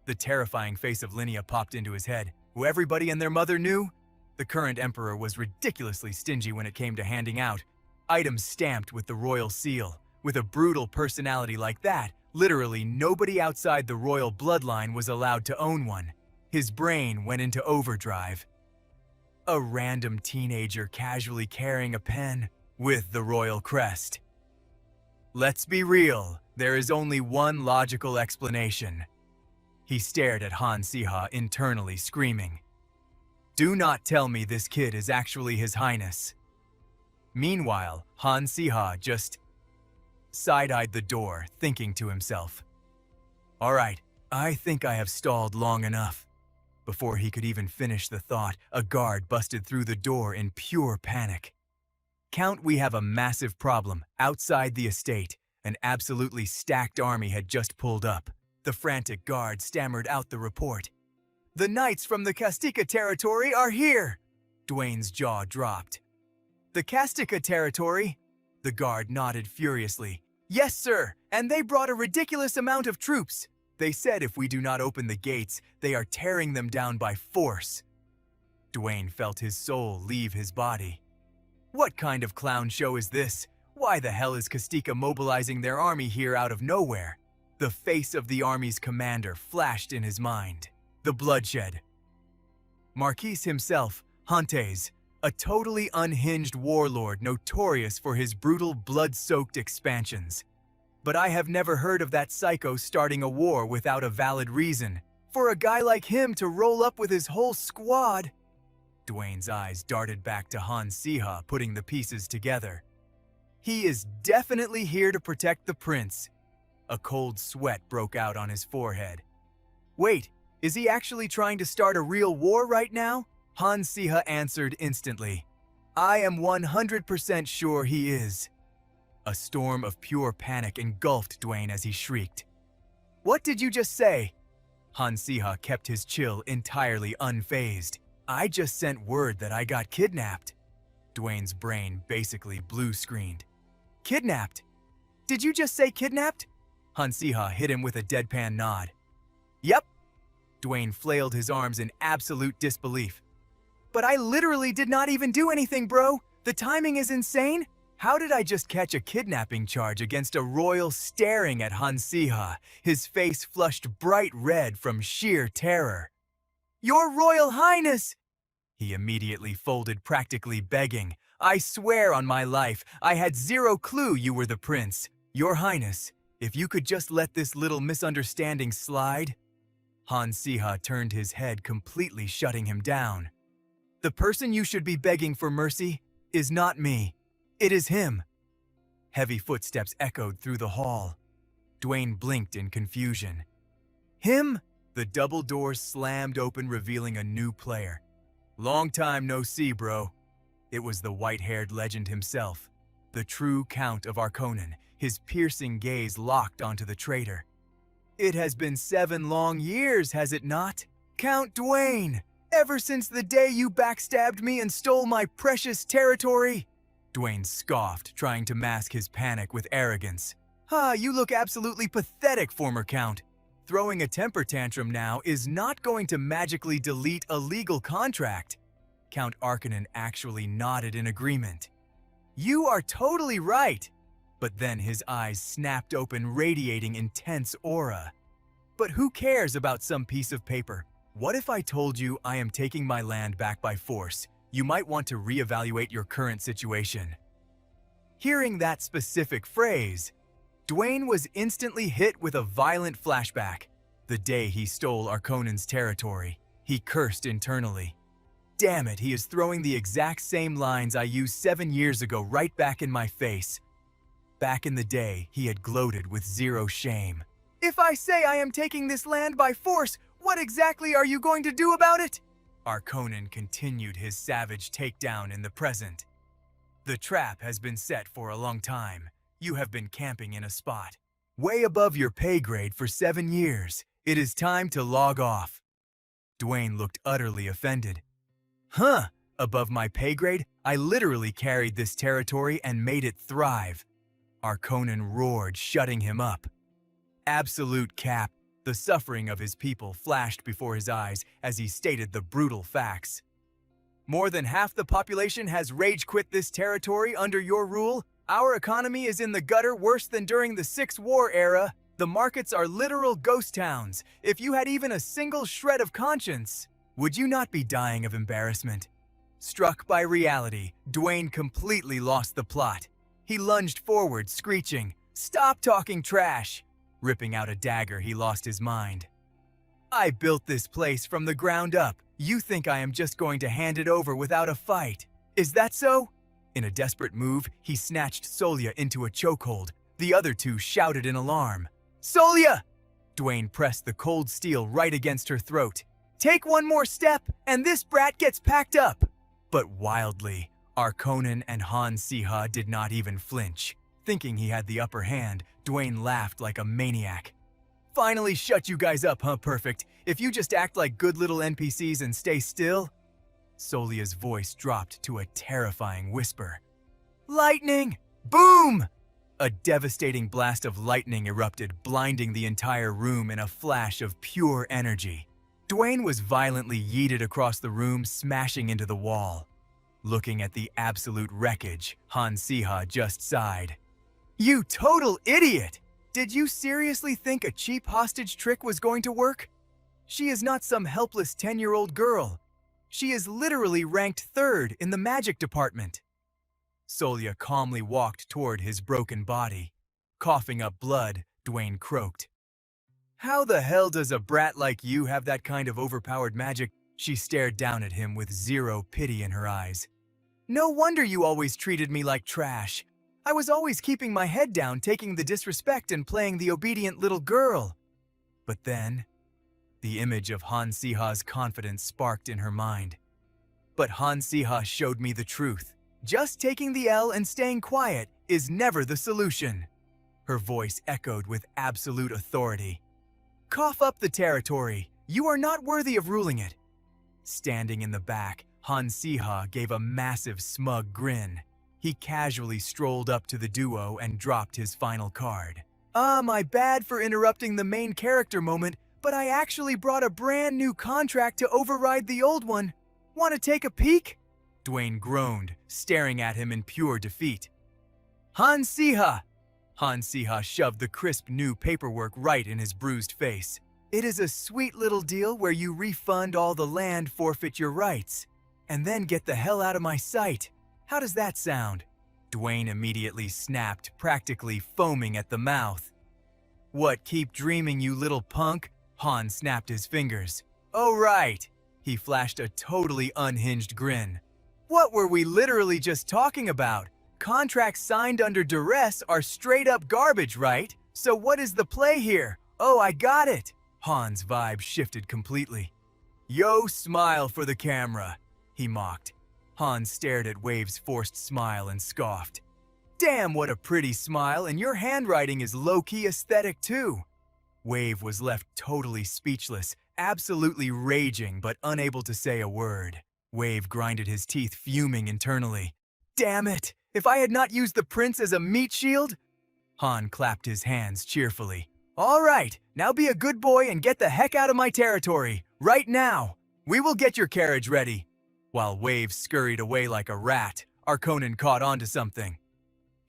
The terrifying face of Linnea popped into his head, who everybody and their mother knew. The current emperor was ridiculously stingy when it came to handing out items stamped with the royal seal. With a brutal personality like that, literally nobody outside the royal bloodline was allowed to own one. His brain went into overdrive. A random teenager casually carrying a pen with the royal crest. Let's be real, there is only one logical explanation. He stared at Han Siha, internally screaming. "Do not tell me this kid is actually His Highness." Meanwhile, Han Siha just side-eyed the door, thinking to himself, "All right, I think I have stalled long enough." Before he could even finish the thought, a guard busted through the door in pure panic. "Count, we have a massive problem outside the estate. An absolutely stacked army had just pulled up." The frantic guard stammered out the report. "The knights from the Kastika territory are here!" Dwayne's jaw dropped. "The Kastika territory?" The guard nodded furiously. "Yes, sir, and they brought a ridiculous amount of troops. They said if we do not open the gates, they are tearing them down by force." Dwayne felt his soul leave his body. What kind of clown show is this? Why the hell is Kastika mobilizing their army here out of nowhere? The face of the army's commander flashed in his mind. The bloodshed. Marquis himself, Hantes, a totally unhinged warlord notorious for his brutal blood-soaked expansions. But I have never heard of that psycho starting a war without a valid reason. For a guy like him to roll up with his whole squad. Dwayne's eyes darted back to Han Siha, putting the pieces together. He is definitely here to protect the prince. A cold sweat broke out on his forehead. Wait, is he actually trying to start a real war right now? Han Siha answered instantly. I am 100% sure he is. A storm of pure panic engulfed Dwayne as he shrieked. What did you just say? Han Siha kept his chill entirely unfazed. I just sent word that I got kidnapped. Dwayne's brain basically blue-screened. Kidnapped? Did you just say kidnapped? Han Siha hit him with a deadpan nod. Yep. Dwayne flailed his arms in absolute disbelief. But I literally did not even do anything, bro. The timing is insane. How did I just catch a kidnapping charge against a royal staring at Han Siha, his face flushed bright red from sheer terror? Your Royal Highness! He immediately folded, practically begging. I swear on my life, I had zero clue you were the prince. Your Highness, if you could just let this little misunderstanding slide. Han Siha turned his head, completely shutting him down. The person you should be begging for mercy is not me. It is him. Heavy footsteps echoed through the hall. Dwayne blinked in confusion. Him? The double doors slammed open, revealing a new player. Long time no see, bro. It was the white-haired legend himself, the true Count of Arconin, his piercing gaze locked onto the traitor. It has been 7 long years, has it not? Count Dwayne, ever since the day you backstabbed me and stole my precious territory? Dwayne scoffed, trying to mask his panic with arrogance. You look absolutely pathetic, former Count. Throwing a temper tantrum now is not going to magically delete a legal contract. Count Arconin actually nodded in agreement. You are totally right. But then his eyes snapped open, radiating intense aura. But who cares about some piece of paper? What if I told you I am taking my land back by force? You might want to reevaluate your current situation. Hearing that specific phrase, Dwayne was instantly hit with a violent flashback. The day he stole Arconin's territory, he cursed internally. Damn it, he is throwing the exact same lines I used 7 years ago right back in my face. Back in the day, he had gloated with zero shame. If I say I am taking this land by force, what exactly are you going to do about it? Arconin continued his savage takedown in the present. The trap has been set for a long time. You have been camping in a spot way above your pay grade for 7 years. It is time to log off. Dwayne looked utterly offended. Above my pay grade? I literally carried this territory and made it thrive. Arconin roared, shutting him up. Absolute cap. The suffering of his people flashed before his eyes as he stated the brutal facts. More than half the population has rage-quit this territory under your rule. Our economy is in the gutter, worse than during the Six War era. The markets are literal ghost towns. If you had even a single shred of conscience, would you not be dying of embarrassment? Struck by reality, Dwayne completely lost the plot. He lunged forward, screeching, "Stop talking trash!" Ripping out a dagger, he lost his mind. I built this place from the ground up. You think I am just going to hand it over without a fight? Is that so? In a desperate move, he snatched Solya into a chokehold. The other two shouted in alarm. Solya! Dwayne pressed the cold steel right against her throat. Take one more step, and this brat gets packed up. But wildly, Arconin and Han Siha did not even flinch. Thinking he had the upper hand, Dwayne laughed like a maniac. Finally shut you guys up, huh, Perfect? If you just act like good little NPCs and stay still? Solya's voice dropped to a terrifying whisper. Lightning! Boom! A devastating blast of lightning erupted, blinding the entire room in a flash of pure energy. Dwayne was violently yeeted across the room, smashing into the wall. Looking at the absolute wreckage, Han Siha just sighed. You total idiot! Did you seriously think a cheap hostage trick was going to work? She is not some helpless 10-year-old girl. She is literally ranked 3rd in the magic department. Solya calmly walked toward his broken body. Coughing up blood, Dwayne croaked. How the hell does a brat like you have that kind of overpowered magic? She stared down at him with zero pity in her eyes. No wonder you always treated me like trash. I was always keeping my head down, taking the disrespect and playing the obedient little girl. But then, the image of Han Siha's confidence sparked in her mind. But Han Siha showed me the truth. Just taking the L and staying quiet is never the solution. Her voice echoed with absolute authority. Cough up the territory. You are not worthy of ruling it. Standing in the back, Han Siha gave a massive smug grin. He casually strolled up to the duo and dropped his final card. My bad for interrupting the main character moment, but I actually brought a brand new contract to override the old one. Want to take a peek? Dwayne groaned, staring at him in pure defeat. Han Siha! Han Siha shoved the crisp new paperwork right in his bruised face. It is a sweet little deal where you refund all the land, forfeit your rights, and then get the hell out of my sight. How does that sound? Dwayne immediately snapped, practically foaming at the mouth. What, keep dreaming, you little punk? Han snapped his fingers. Oh right. He flashed a totally unhinged grin. What were we literally just talking about? Contracts signed under duress are straight up garbage, right? So what is the play here? Oh, I got it. Han's vibe shifted completely. Yo, smile for the camera, he mocked. Han stared at Wave's forced smile and scoffed. Damn, what a pretty smile, and your handwriting is low-key aesthetic too. Wave was left totally speechless, absolutely raging but unable to say a word. Wave grinded his teeth, fuming internally. Damn it! If I had not used the prince as a meat shield? Han clapped his hands cheerfully. All right, now be a good boy and get the heck out of my territory, right now. We will get your carriage ready. While Wave scurried away like a rat, Arkonin caught on to something.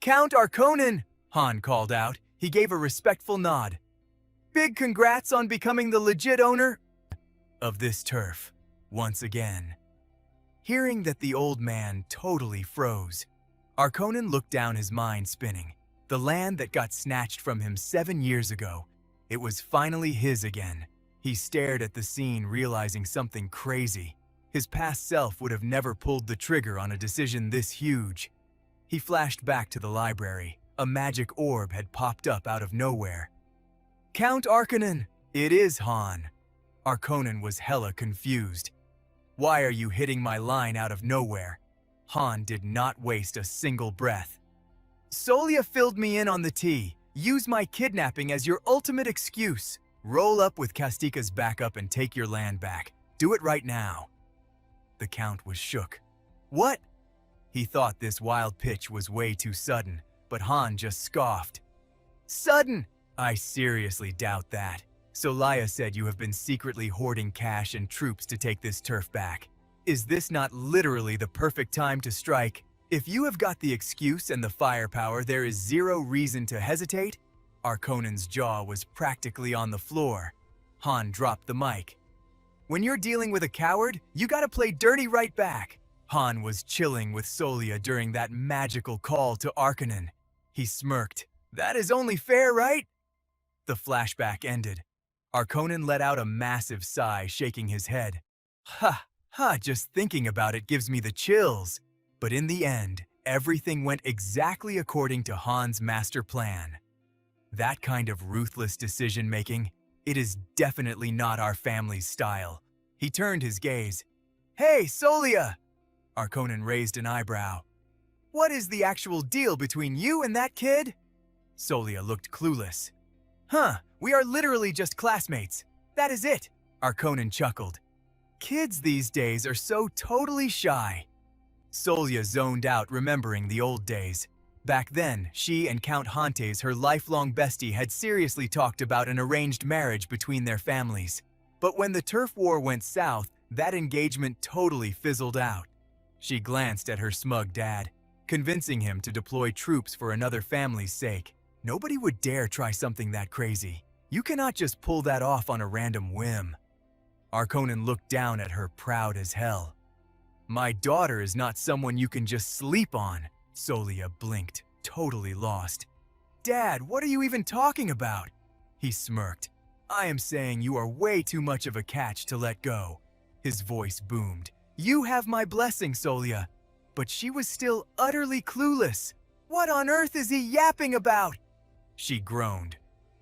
Count Arkonin, Han called out. He gave a respectful nod. Big congrats on becoming the legit owner of this turf, once again. Hearing that the old man totally froze, Arkonin looked down, his mind spinning. The land that got snatched from him 7 years ago, it was finally his again. He stared at the scene, realizing something crazy. His past self would have never pulled the trigger on a decision this huge. He flashed back to the library. A magic orb had popped up out of nowhere. Count Arkonin! It is Han. Arkonin was hella confused. Why are you hitting my line out of nowhere? Han did not waste a single breath. Solia filled me in on the tea. Use my kidnapping as your ultimate excuse. Roll up with Kastika's backup and take your land back. Do it right now. The Count was shook. What? He thought this wild pitch was way too sudden, but Han just scoffed. Sudden? I seriously doubt that. Solia said you have been secretly hoarding cash and troops to take this turf back. Is this not literally the perfect time to strike? If you have got the excuse and the firepower, there is zero reason to hesitate. Arkonin's jaw was practically on the floor. Han dropped the mic. When you're dealing with a coward, you gotta play dirty right back. Han was chilling with Solia during that magical call to Arkonin. He smirked. That is only fair, right? The flashback ended. Arkonin let out a massive sigh, shaking his head. Just thinking about it gives me the chills. But in the end, everything went exactly according to Han's master plan. That kind of ruthless decision-making, it is definitely not our family's style. He turned his gaze. Hey, Solia! Arkonin raised an eyebrow. What is the actual deal between you and that kid? Solia looked clueless. We are literally just classmates. That is it, Arkonin chuckled. Kids these days are so totally shy. Solia zoned out, remembering the old days. Back then, she and Count Hantes, her lifelong bestie, had seriously talked about an arranged marriage between their families. But when the turf war went south, that engagement totally fizzled out. She glanced at her smug dad, convincing him to deploy troops for another family's sake. Nobody would dare try something that crazy. You cannot just pull that off on a random whim. Arkonin looked down at her, proud as hell. My daughter is not someone you can just sleep on. Solia blinked, totally lost. Dad, what are you even talking about? He smirked. I am saying you are way too much of a catch to let go. His voice boomed. "You have my blessing, Solia." But she was still utterly clueless. "What on earth is he yapping about?" she groaned.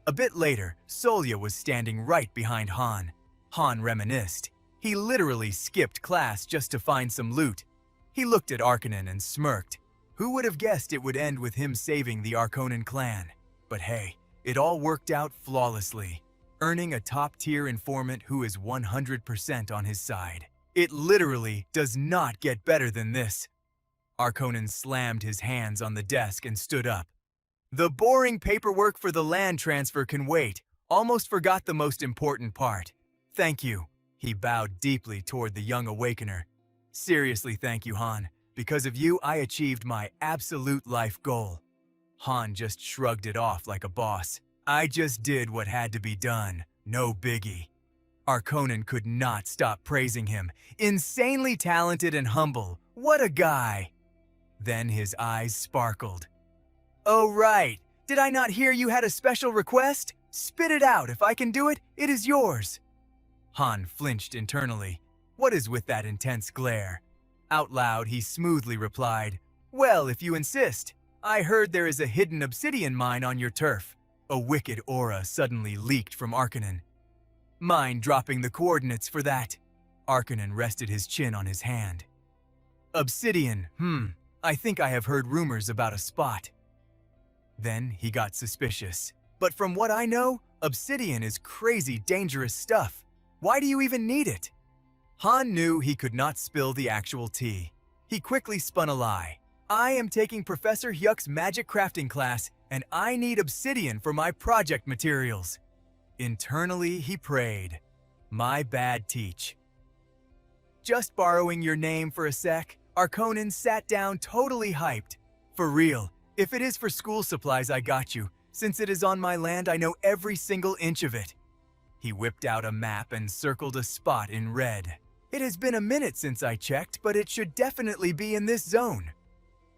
A bit later, Solia was standing right behind Han. Han reminisced. He literally skipped class just to find some loot. He looked at Arcanine and smirked. Who would have guessed it would end with him saving the Arconin clan? But hey, it all worked out flawlessly, earning a top-tier informant who is 100% on his side. It literally does not get better than this. Arconin slammed his hands on the desk and stood up. "The boring paperwork for the land transfer can wait. Almost forgot the most important part. Thank you." He bowed deeply toward the young awakener. "Seriously, thank you, Han. Because of you, I achieved my absolute life goal." Han just shrugged it off like a boss. "I just did what had to be done. No biggie." Arconin could not stop praising him. Insanely talented and humble. What a guy. Then his eyes sparkled. "Oh right, did I not hear you had a special request? Spit it out. If I can do it, it is yours." Han flinched internally. What is with that intense glare? Out loud, he smoothly replied, "Well, if you insist. I heard there is a hidden obsidian mine on your turf." A wicked aura suddenly leaked from Arcanine. "Mind dropping the coordinates for that?" Arcanine rested his chin on his hand. "Obsidian, I think I have heard rumors about a spot." Then he got suspicious. "But from what I know, obsidian is crazy dangerous stuff. Why do you even need it?" Han knew he could not spill the actual tea. He quickly spun a lie. "I am taking Professor Hyuk's magic crafting class, and I need obsidian for my project materials." Internally, he prayed, "My bad, teach." "Just borrowing your name for a sec." Arconin sat down totally hyped. "For real, if it is for school supplies, I got you. Since it is on my land, I know every single inch of it." He whipped out a map and circled a spot in red. "It has been a minute since I checked, but it should definitely be in this zone."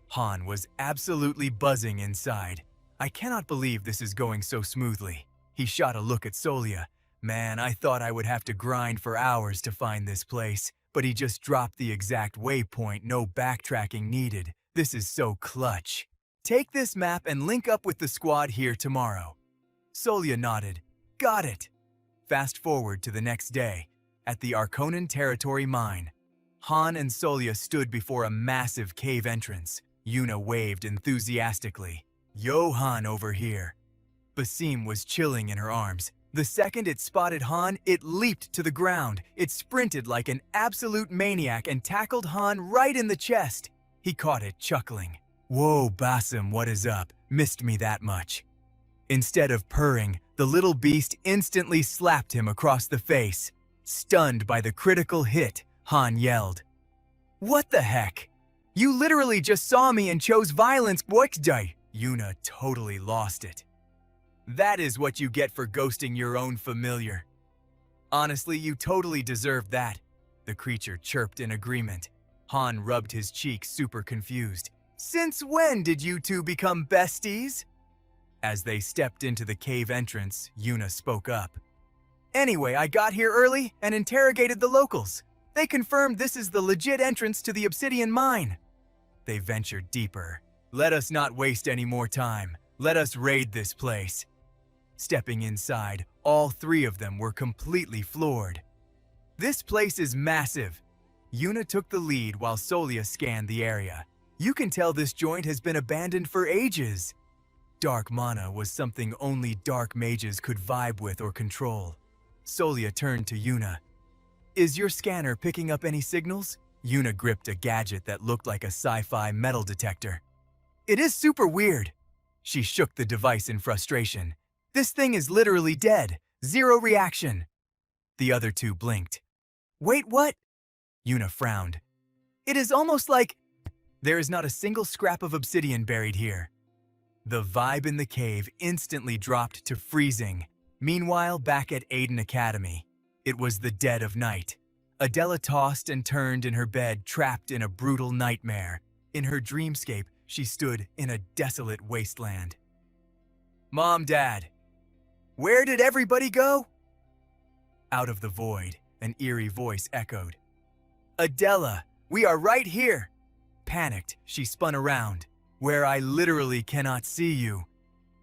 Han was absolutely buzzing inside. "I cannot believe this is going so smoothly." He shot a look at Solia. "Man, I thought I would have to grind for hours to find this place, but he just dropped the exact waypoint, no backtracking needed. This is so clutch. Take this map and link up with the squad here tomorrow." Solia nodded. "Got it." Fast forward to the next day. At the Arconin Territory Mine, Han and Solia stood before a massive cave entrance. Yuna waved enthusiastically. "Yo, Han over here." Basim was chilling in her arms. The second it spotted Han, it leaped to the ground. It sprinted like an absolute maniac and tackled Han right in the chest. He caught it, chuckling. "Whoa, Basim, what is up? Missed me that much." Instead of purring, the little beast instantly slapped him across the face. Stunned by the critical hit, Han yelled, "What the heck? You literally just saw me and chose violence, boy!" Yuna totally lost it. "That is what you get for ghosting your own familiar." "Honestly, you totally deserved that," the creature chirped in agreement. Han rubbed his cheek, super confused. "Since when did you two become besties?" As they stepped into the cave entrance, Yuna spoke up. "Anyway, I got here early and interrogated the locals. They confirmed this is the legit entrance to the obsidian mine." They ventured deeper. "Let us not waste any more time. Let us raid this place." Stepping inside, all three of them were completely floored. "This place is massive." Yuna took the lead while Solia scanned the area. "You can tell this joint has been abandoned for ages." Dark mana was something only dark mages could vibe with or control. Solia turned to Yuna. "Is your scanner picking up any signals?" Yuna gripped a gadget that looked like a sci-fi metal detector. "It is super weird." She shook the device in frustration. "This thing is literally dead. Zero reaction." The other two blinked. "Wait, what?" Yuna frowned. "It is almost like there is not a single scrap of obsidian buried here." The vibe in the cave instantly dropped to freezing. Meanwhile, back at Aiden Academy, it was the dead of night. Adela tossed and turned in her bed, trapped in a brutal nightmare. In her dreamscape, she stood in a desolate wasteland. "Mom, Dad, where did everybody go?" Out of the void, an eerie voice echoed. Adela, we are right here! Panicked, she spun around. Where I literally cannot see you.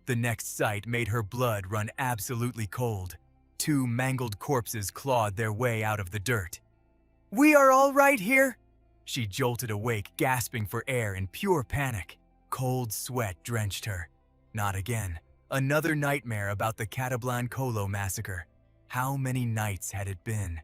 The next sight made her blood run absolutely cold. Two mangled corpses clawed their way out of the dirt. We are all right here? She jolted awake, gasping for air in pure panic. Cold sweat drenched her. Not again. Another nightmare about the Catablan Colo massacre. How many nights had it been?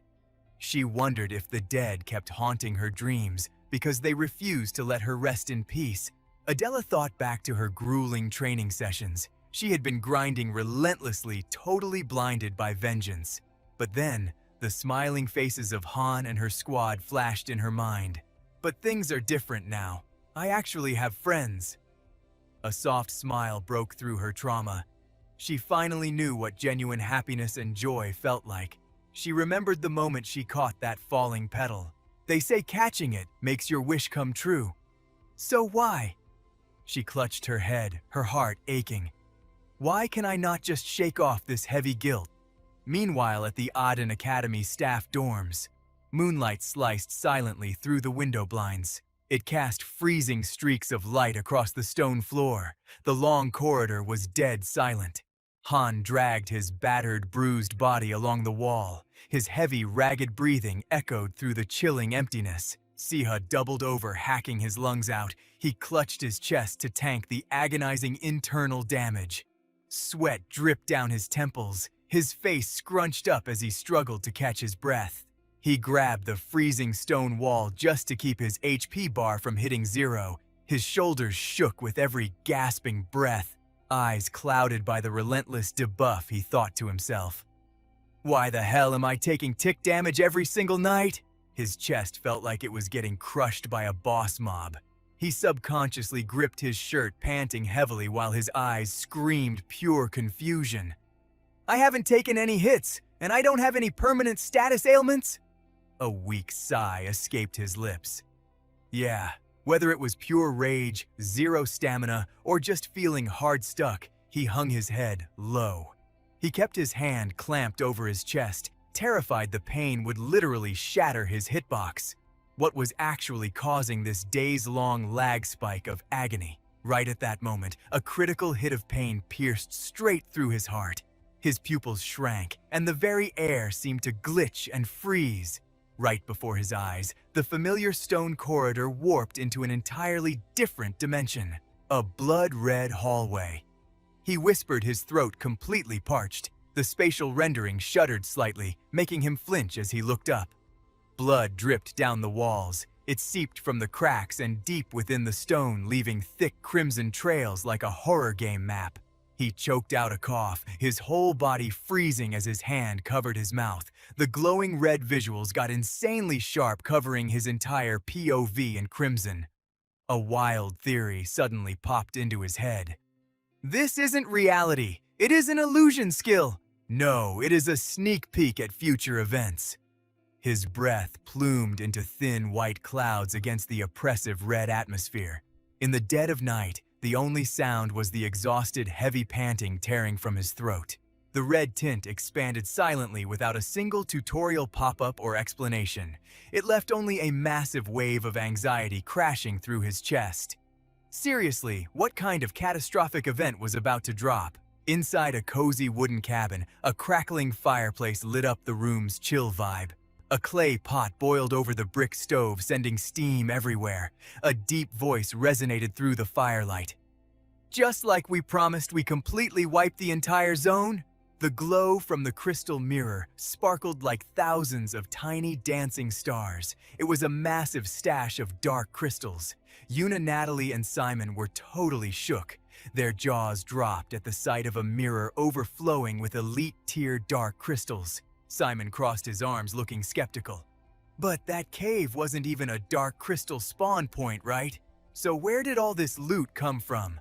She wondered if the dead kept haunting her dreams because they refused to let her rest in peace. Adela thought back to her grueling training sessions. She had been grinding relentlessly, totally blinded by vengeance. But then, the smiling faces of Han and her squad flashed in her mind. But things are different now. I actually have friends. A soft smile broke through her trauma. She finally knew what genuine happiness and joy felt like. She remembered the moment she caught that falling petal. They say catching it makes your wish come true. So why? She clutched her head, her heart aching. Why can I not just shake off this heavy guilt? Meanwhile, at the Aden Academy staff dorms, moonlight sliced silently through the window blinds. It cast freezing streaks of light across the stone floor. The long corridor was dead silent. Han dragged his battered, bruised body along the wall. His heavy, ragged breathing echoed through the chilling emptiness. Siha doubled over, hacking his lungs out. He clutched his chest to tank the agonizing internal damage. Sweat dripped down his temples. His face scrunched up as he struggled to catch his breath. He grabbed the freezing stone wall just to keep his HP bar from hitting zero. His shoulders shook with every gasping breath. Eyes clouded by the relentless debuff, he thought to himself. Why the hell am I taking tick damage every single night? His chest felt like it was getting crushed by a boss mob. He subconsciously gripped his shirt, panting heavily while his eyes screamed pure confusion. I haven't taken any hits, and I don't have any permanent status ailments? A weak sigh escaped his lips. Yeah, whether it was pure rage, zero stamina, or just feeling hard stuck, he hung his head low. He kept his hand clamped over his chest, terrified the pain would literally shatter his hitbox. What was actually causing this days-long lag spike of agony? Right at that moment, a critical hit of pain pierced straight through his heart. His pupils shrank, and the very air seemed to glitch and freeze. Right before his eyes, the familiar stone corridor warped into an entirely different dimension. A blood-red hallway. He whispered, his throat completely parched. The spatial rendering shuddered slightly, making him flinch as he looked up. Blood dripped down the walls. It seeped from the cracks and deep within the stone, leaving thick crimson trails like a horror game map. He choked out a cough, his whole body freezing as his hand covered his mouth. The glowing red visuals got insanely sharp, covering his entire POV in crimson. A wild theory suddenly popped into his head. This isn't reality. It is an illusion skill. No, it is a sneak peek at future events. His breath plumed into thin white clouds against the oppressive red atmosphere. In the dead of night, the only sound was the exhausted, heavy panting tearing from his throat. The red tint expanded silently without a single tutorial pop-up or explanation. It left only a massive wave of anxiety crashing through his chest. Seriously, what kind of catastrophic event was about to drop? Inside a cozy wooden cabin, a crackling fireplace lit up the room's chill vibe. A clay pot boiled over the brick stove, sending steam everywhere. A deep voice resonated through the firelight. Just like we promised, we completely wiped the entire zone. The glow from the crystal mirror sparkled like thousands of tiny dancing stars. It was a massive stash of dark crystals. Yuna, Natalie, and Simon were totally shook. Their jaws dropped at the sight of a mirror overflowing with elite-tier dark crystals. Simon crossed his arms, looking skeptical. But that cave wasn't even a dark crystal spawn point, right? So where did all this loot come from?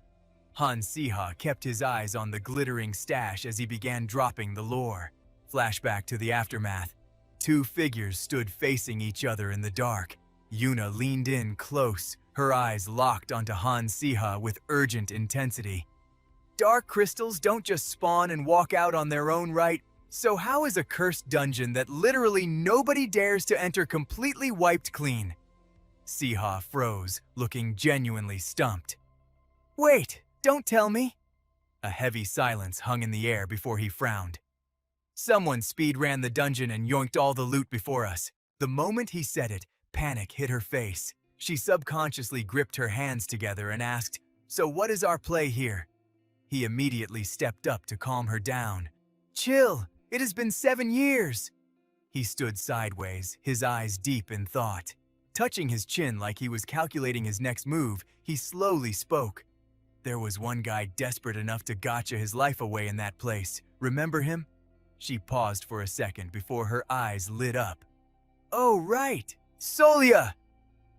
Han Siha kept his eyes on the glittering stash as he began dropping the lore. Flashback to the aftermath. Two figures stood facing each other in the dark. Yuna leaned in close, her eyes locked onto Han Siha with urgent intensity. Dark crystals don't just spawn and walk out on their own right. So how is a cursed dungeon that literally nobody dares to enter completely wiped clean? Siha froze, looking genuinely stumped. Wait, don't tell me. A heavy silence hung in the air before he frowned. Someone speed ran the dungeon and yoinked all the loot before us. The moment he said it, panic hit her face. She subconsciously gripped her hands together and asked, "So what is our play here?" He immediately stepped up to calm her down. "Chill, it has been 7 years." He stood sideways, his eyes deep in thought. Touching his chin like he was calculating his next move, he slowly spoke. "There was one guy desperate enough to gotcha his life away in that place. Remember him?" She paused for a second before her eyes lit up. "Oh, right! Solia!"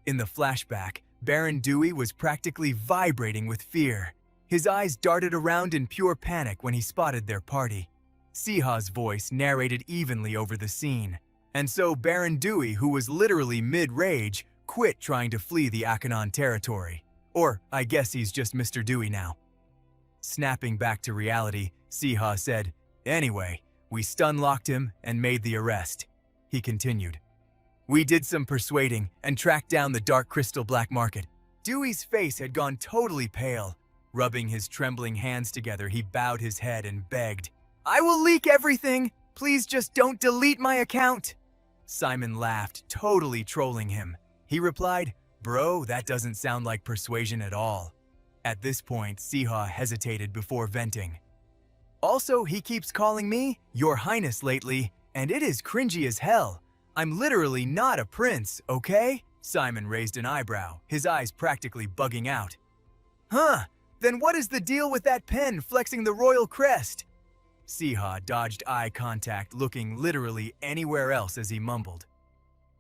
In the flashback, Baron Dewey was practically vibrating with fear. His eyes darted around in pure panic when he spotted their party. Siha's voice narrated evenly over the scene. And so Baron Dewey, who was literally mid-rage, quit trying to flee the Akanon territory. Or, I guess he's just Mr. Dewey now. Snapping back to reality, Siha said, "Anyway, we stun-locked him and made the arrest." He continued. "We did some persuading and tracked down the Dark Crystal black market." Dewey's face had gone totally pale. Rubbing his trembling hands together, he bowed his head and begged, "I will leak everything! Please just don't delete my account!" Simon laughed, totally trolling him. He replied, "Bro, that doesn't sound like persuasion at all." At this point, Siha hesitated before venting. "Also, he keeps calling me Your Highness lately, and it is cringy as hell. I'm literally not a prince, okay?" Simon raised an eyebrow, his eyes practically bugging out. "Huh, then what is the deal with that pen flexing the royal crest?" Siha dodged eye contact, looking literally anywhere else as he mumbled.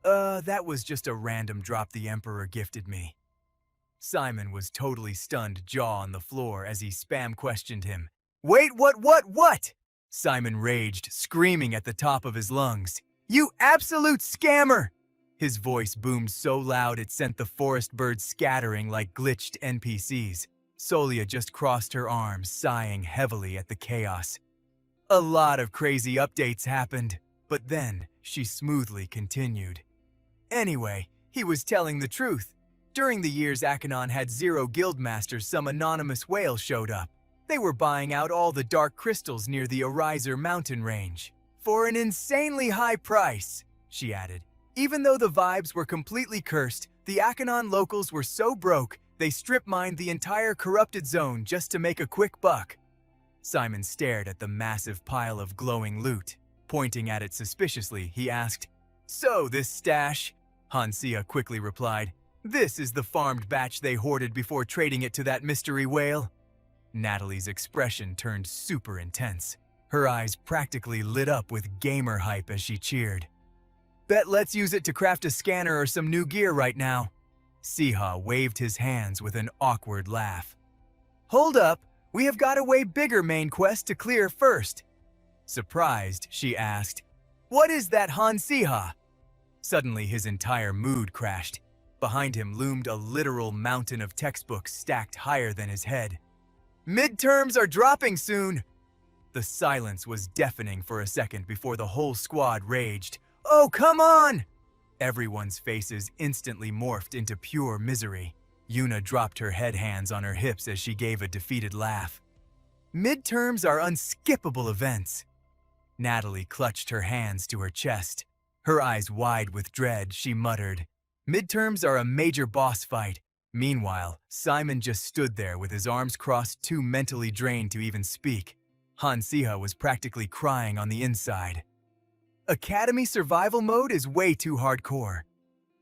That was just a random drop the Emperor gifted me." Simon was totally stunned, jaw on the floor, as he spam questioned him. "Wait, what?" Simon raged, screaming at the top of his lungs. "You absolute scammer!" His voice boomed so loud it sent the forest birds scattering like glitched NPCs. Solia just crossed her arms, sighing heavily at the chaos. A lot of crazy updates happened, but then she smoothly continued. "Anyway, he was telling the truth. During the years Akanon had 0 guildmasters, some anonymous whales showed up. They were buying out all the dark crystals near the Ariser mountain range. For an insanely high price," she added. "Even though the vibes were completely cursed, the Akanon locals were so broke, they strip-mined the entire corrupted zone just to make a quick buck." Simon stared at the massive pile of glowing loot. Pointing at it suspiciously, he asked, "So this stash?" Han Siha quickly replied, "This is the farmed batch they hoarded before trading it to that mystery whale." Natalie's expression turned super intense. Her eyes practically lit up with gamer hype as she cheered. "Bet let's use it to craft a scanner or some new gear right now." Siha waved his hands with an awkward laugh. "Hold up, we have got a way bigger main quest to clear first." Surprised, she asked, "What is that, Han Siha?" Suddenly his entire mood crashed. Behind him loomed a literal mountain of textbooks stacked higher than his head. "Midterms are dropping soon!" The silence was deafening for a second before the whole squad raged. "Oh, come on!" Everyone's faces instantly morphed into pure misery. Yuna dropped her head hands on her hips as she gave a defeated laugh. "Midterms are unskippable events." Natalie clutched her hands to her chest. Her eyes wide with dread, she muttered, "Midterms are a major boss fight." Meanwhile, Simon just stood there with his arms crossed, too mentally drained to even speak. Han Siha was practically crying on the inside. Academy survival mode is way too hardcore.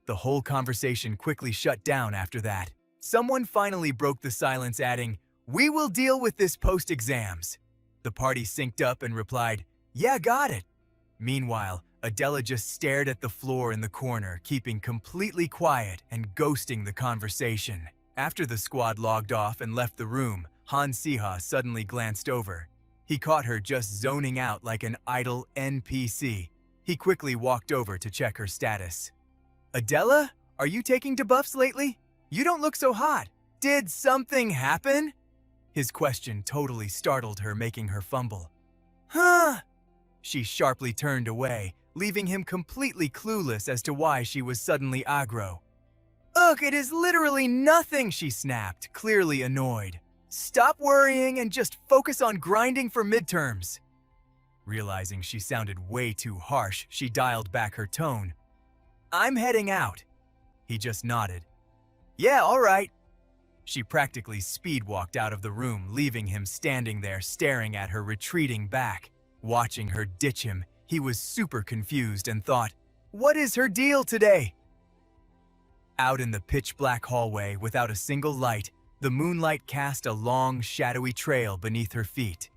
The whole conversation quickly shut down after that. Someone finally broke the silence, adding, "We will deal with this post-exams." The party synced up and replied, "Yeah, got it." Meanwhile, Adela just stared at the floor in the corner, keeping completely quiet and ghosting the conversation. After the squad logged off and left the room, Han Siha suddenly glanced over. He caught her just zoning out like an idle NPC. He quickly walked over to check her status. "Adela, are you taking debuffs lately? You don't look so hot. Did something happen?" His question totally startled her, making her fumble. "Huh?" She sharply turned away, leaving him completely clueless as to why she was suddenly aggro. "Ugh, it is literally nothing," she snapped, clearly annoyed. "Stop worrying and just focus on grinding for midterms." Realizing she sounded way too harsh, she dialed back her tone. "I'm heading out." He just nodded. "Yeah, all right." She practically speed-walked out of the room, leaving him standing there staring at her retreating back. Watching her ditch him, he was super confused and thought, "What is her deal today?" Out in the pitch-black hallway, without a single light, the moonlight cast a long, shadowy trail beneath her feet.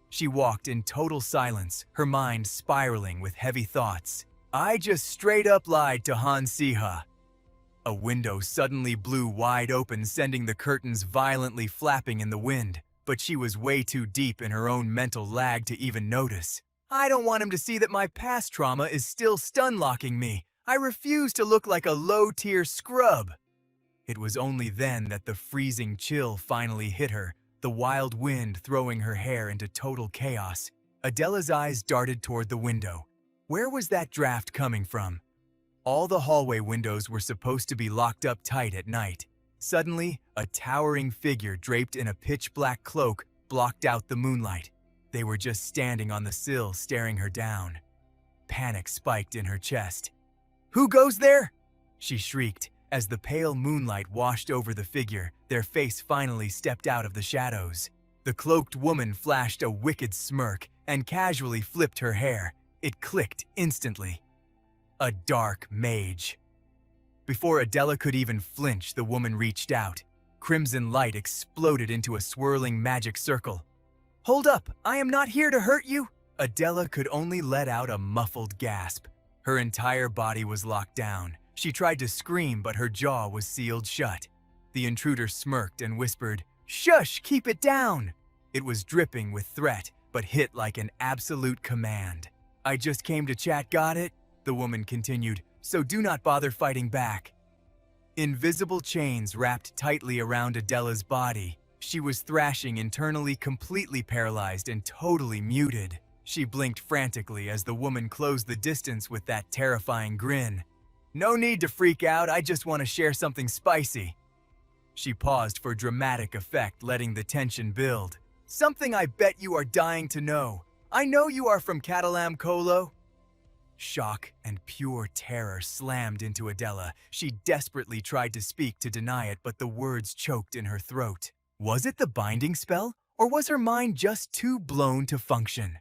She walked in total silence, her mind spiraling with heavy thoughts. "I just straight up lied to Han Siha." A window suddenly blew wide open, sending the curtains violently flapping in the wind, but she was way too deep in her own mental lag to even notice. "I don't want him to see that my past trauma is still stun-locking me. I refuse to look like a low-tier scrub." It was only then that the freezing chill finally hit her, the wild wind throwing her hair into total chaos. Adela's eyes darted toward the window. Where was that draft coming from? All the hallway windows were supposed to be locked up tight at night. Suddenly, a towering figure draped in a pitch-black cloak blocked out the moonlight. They were just standing on the sill, staring her down. Panic spiked in her chest. "Who goes there?" she shrieked. As the pale moonlight washed over the figure, their face finally stepped out of the shadows. The cloaked woman flashed a wicked smirk and casually flipped her hair. It clicked instantly. A dark mage. Before Adela could even flinch, the woman reached out. Crimson light exploded into a swirling magic circle. "Hold up, I am not here to hurt you!" Adela could only let out a muffled gasp. Her entire body was locked down. She tried to scream, but her jaw was sealed shut. The intruder smirked and whispered, "Shush, keep it down!" It was dripping with threat, but hit like an absolute command. "I just came to chat, got it?" the woman continued, "so do not bother fighting back." Invisible chains wrapped tightly around Adela's body. She was thrashing internally, completely paralyzed and totally muted. She blinked frantically as the woman closed the distance with that terrifying grin. "No need to freak out, I just want to share something spicy." She paused for dramatic effect, letting the tension build. "Something I bet you are dying to know. I know you are from Catalam Colo." Shock and pure terror slammed into Adela. She desperately tried to speak to deny it, but the words choked in her throat. Was it the binding spell, or was her mind just too blown to function?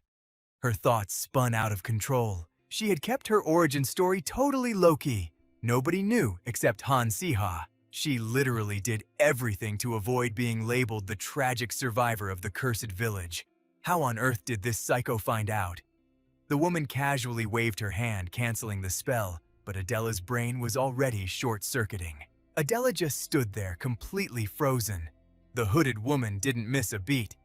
Her thoughts spun out of control. She had kept her origin story totally low-key. Nobody knew except Han Siha. She literally did everything to avoid being labeled the tragic survivor of the cursed village. How on earth did this psycho find out? The woman casually waved her hand, canceling the spell, but Adela's brain was already short-circuiting. Adela just stood there, completely frozen. The hooded woman didn't miss a beat.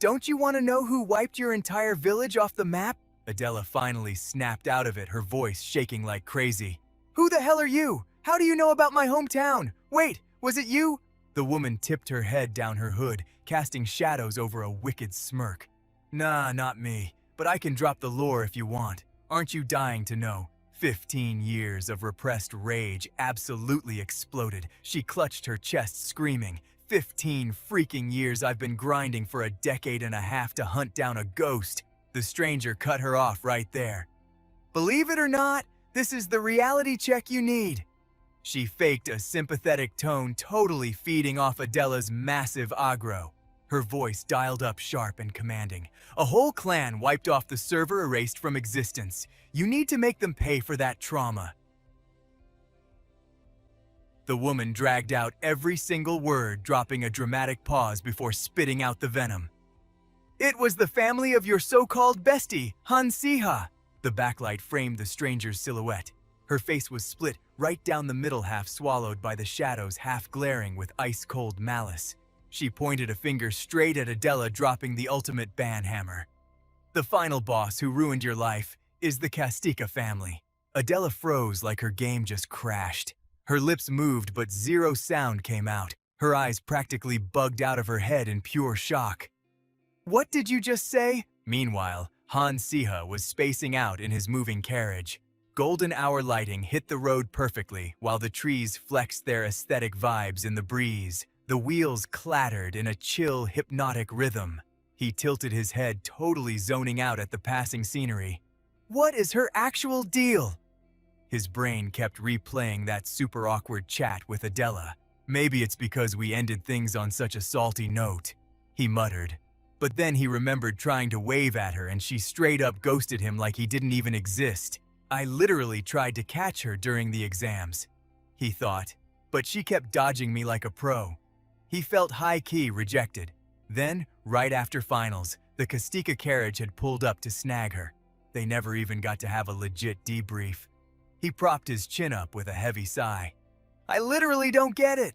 "Don't you want to know who wiped your entire village off the map?" Adela finally snapped out of it, her voice shaking like crazy. "Who the hell are you? How do you know about my hometown? Wait, was it you?" The woman tipped her head down her hood, casting shadows over a wicked smirk. "Nah, not me, but I can drop the lore if you want. Aren't you dying to know?" 15 years of repressed rage absolutely exploded. She clutched her chest, screaming, 15 freaking years I've been grinding for a decade and a half to hunt down a ghost." The stranger cut her off right there. "Believe it or not, this is the reality check you need." She faked a sympathetic tone, totally feeding off Adela's massive aggro. Her voice dialed up sharp and commanding. "A whole clan wiped off the server, erased from existence. You need to make them pay for that trauma." The woman dragged out every single word, dropping a dramatic pause before spitting out the venom. "It was the family of your so-called bestie, Han Siha." The backlight framed the stranger's silhouette. Her face was split right down the middle, half swallowed by the shadows, half glaring with ice-cold malice. She pointed a finger straight at Adela, dropping the ultimate banhammer. "The final boss who ruined your life is the Castica family." Adela froze like her game just crashed. Her lips moved, but zero sound came out. Her eyes practically bugged out of her head in pure shock. "What did you just say?" Meanwhile, Han Siha was spacing out in his moving carriage. Golden hour lighting hit the road perfectly while the trees flexed their aesthetic vibes in the breeze. The wheels clattered in a chill, hypnotic rhythm. He tilted his head, totally zoning out at the passing scenery. What is her actual deal? His brain kept replaying that super awkward chat with Adela. Maybe it's because we ended things on such a salty note, he muttered. But then he remembered trying to wave at her and she straight up ghosted him like he didn't even exist. I literally tried to catch her during the exams, he thought, but she kept dodging me like a pro. He felt high-key rejected. Then, right after finals, the Kastika carriage had pulled up to snag her. They never even got to have a legit debrief. He propped his chin up with a heavy sigh. I literally don't get it.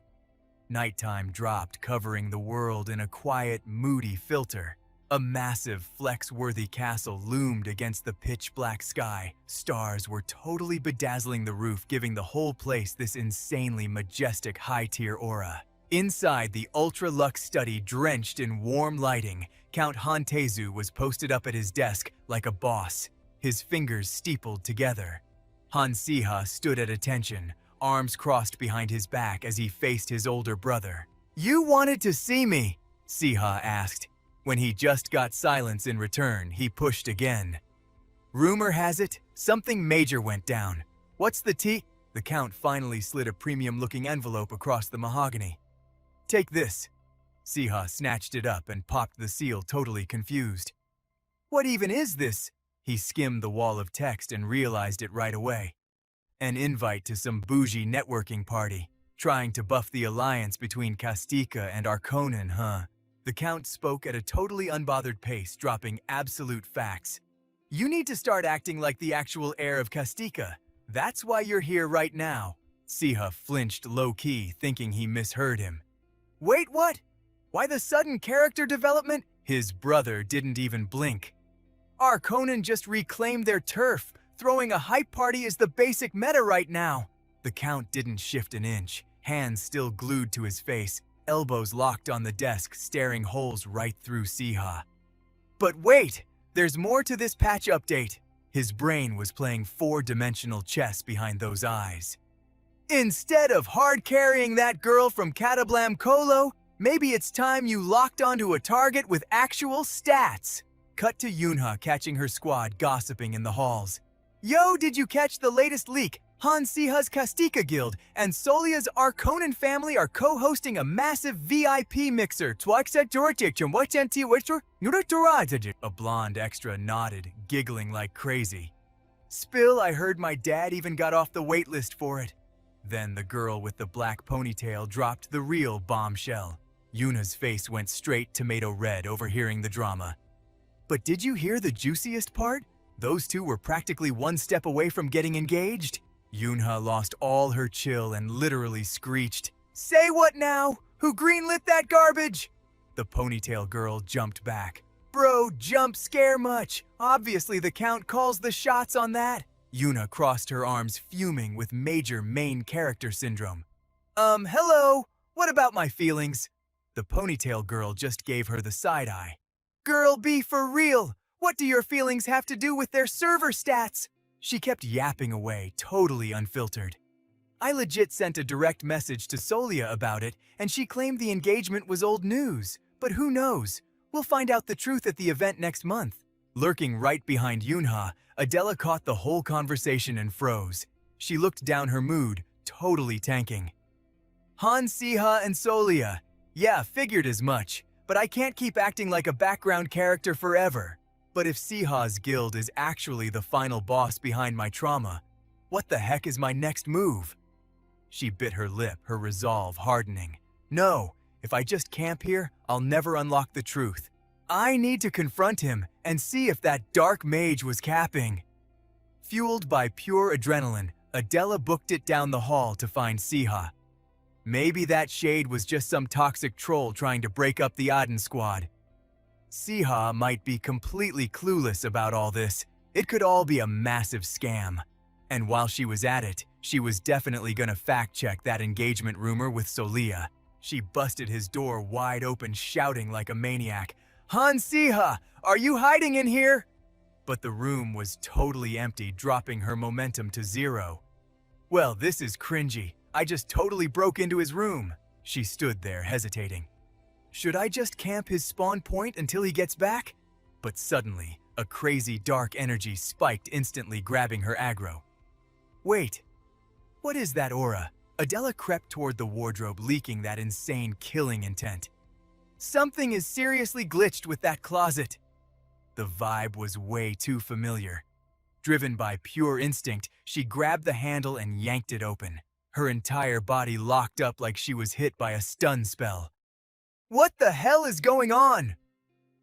Nighttime dropped, covering the world in a quiet, moody filter. A massive, flex-worthy castle loomed against the pitch-black sky. Stars were totally bedazzling the roof, giving the whole place this insanely majestic high-tier aura. Inside the ultra-luxe study drenched in warm lighting, Count Han Tezu was posted up at his desk like a boss, his fingers steepled together. Han Siha stood at attention, arms crossed behind his back as he faced his older brother. You wanted to see me? Siha asked. When he just got silence in return, he pushed again. Rumor has it, something major went down. What's the tea? The Count finally slid a premium-looking envelope across the mahogany. Take this. Siha snatched it up and popped the seal, totally confused. What even is this? He skimmed the wall of text and realized it right away. An invite to some bougie networking party, trying to buff the alliance between Kastika and Arconin, huh? The Count spoke at a totally unbothered pace, dropping absolute facts. You need to start acting like the actual heir of Kastika. That's why you're here right now. Siha flinched low-key, thinking he misheard him. Wait, what? Why the sudden character development? His brother didn't even blink. Arconin just reclaimed their turf. Throwing a hype party is the basic meta right now. The Count didn't shift an inch, hands still glued to his face, elbows locked on the desk, staring holes right through Siha. But wait, there's more to this patch update. His brain was playing four-dimensional chess behind those eyes. Instead of hard-carrying that girl from Katablam Kolo, maybe it's time you locked onto a target with actual stats. Cut to Yunha catching her squad gossiping in the halls. Yo, did you catch the latest leak? Han Siha's Kastika Guild and Solia's Arconin family are co-hosting a massive VIP mixer. A blonde extra nodded, giggling like crazy. Spill, I heard my dad even got off the wait list for it. Then the girl with the black ponytail dropped the real bombshell. Yuna's face went straight tomato red overhearing the drama. But did you hear the juiciest part? Those two were practically one step away from getting engaged. Yunha lost all her chill and literally screeched, Say what now? Who greenlit that garbage? The ponytail girl jumped back. Bro, jump scare much. Obviously the Count calls the shots on that. Yuna crossed her arms, fuming with major main character syndrome. Hello? What about my feelings? The ponytail girl just gave her the side eye. Girl, be for real. What do your feelings have to do with their server stats? She kept yapping away, totally unfiltered. I legit sent a direct message to Solia about it, and she claimed the engagement was old news. But who knows? We'll find out the truth at the event next month. Lurking right behind Yunha, Adela caught the whole conversation and froze. She looked down her mood, totally tanking. Han Siha and Solia. Yeah, figured as much, but I can't keep acting like a background character forever. But if Siha's guild is actually the final boss behind my trauma, what the heck is my next move? She bit her lip, her resolve hardening. No, if I just camp here, I'll never unlock the truth. I need to confront him and see if that dark mage was capping. Fueled by pure adrenaline, Adela booked it down the hall to find Siha. Maybe that shade was just some toxic troll trying to break up the Aden squad. Siha might be completely clueless about all this. It could all be a massive scam. And while she was at it, she was definitely gonna fact-check that engagement rumor with Solia. She busted his door wide open, shouting like a maniac. Han Siha, are you hiding in here? but the room was totally empty, dropping her momentum to zero. Well, this is cringy. I just totally broke into his room. She stood there, hesitating. Should I just camp his spawn point until he gets back? But suddenly, a crazy dark energy spiked, instantly grabbing her aggro. Wait, what is that aura? Adela crept toward the wardrobe, leaking that insane killing intent. Something is seriously glitched with that closet. The vibe was way too familiar. Driven by pure instinct, she grabbed the handle and yanked it open. Her entire body locked up like she was hit by a stun spell. What the hell is going on?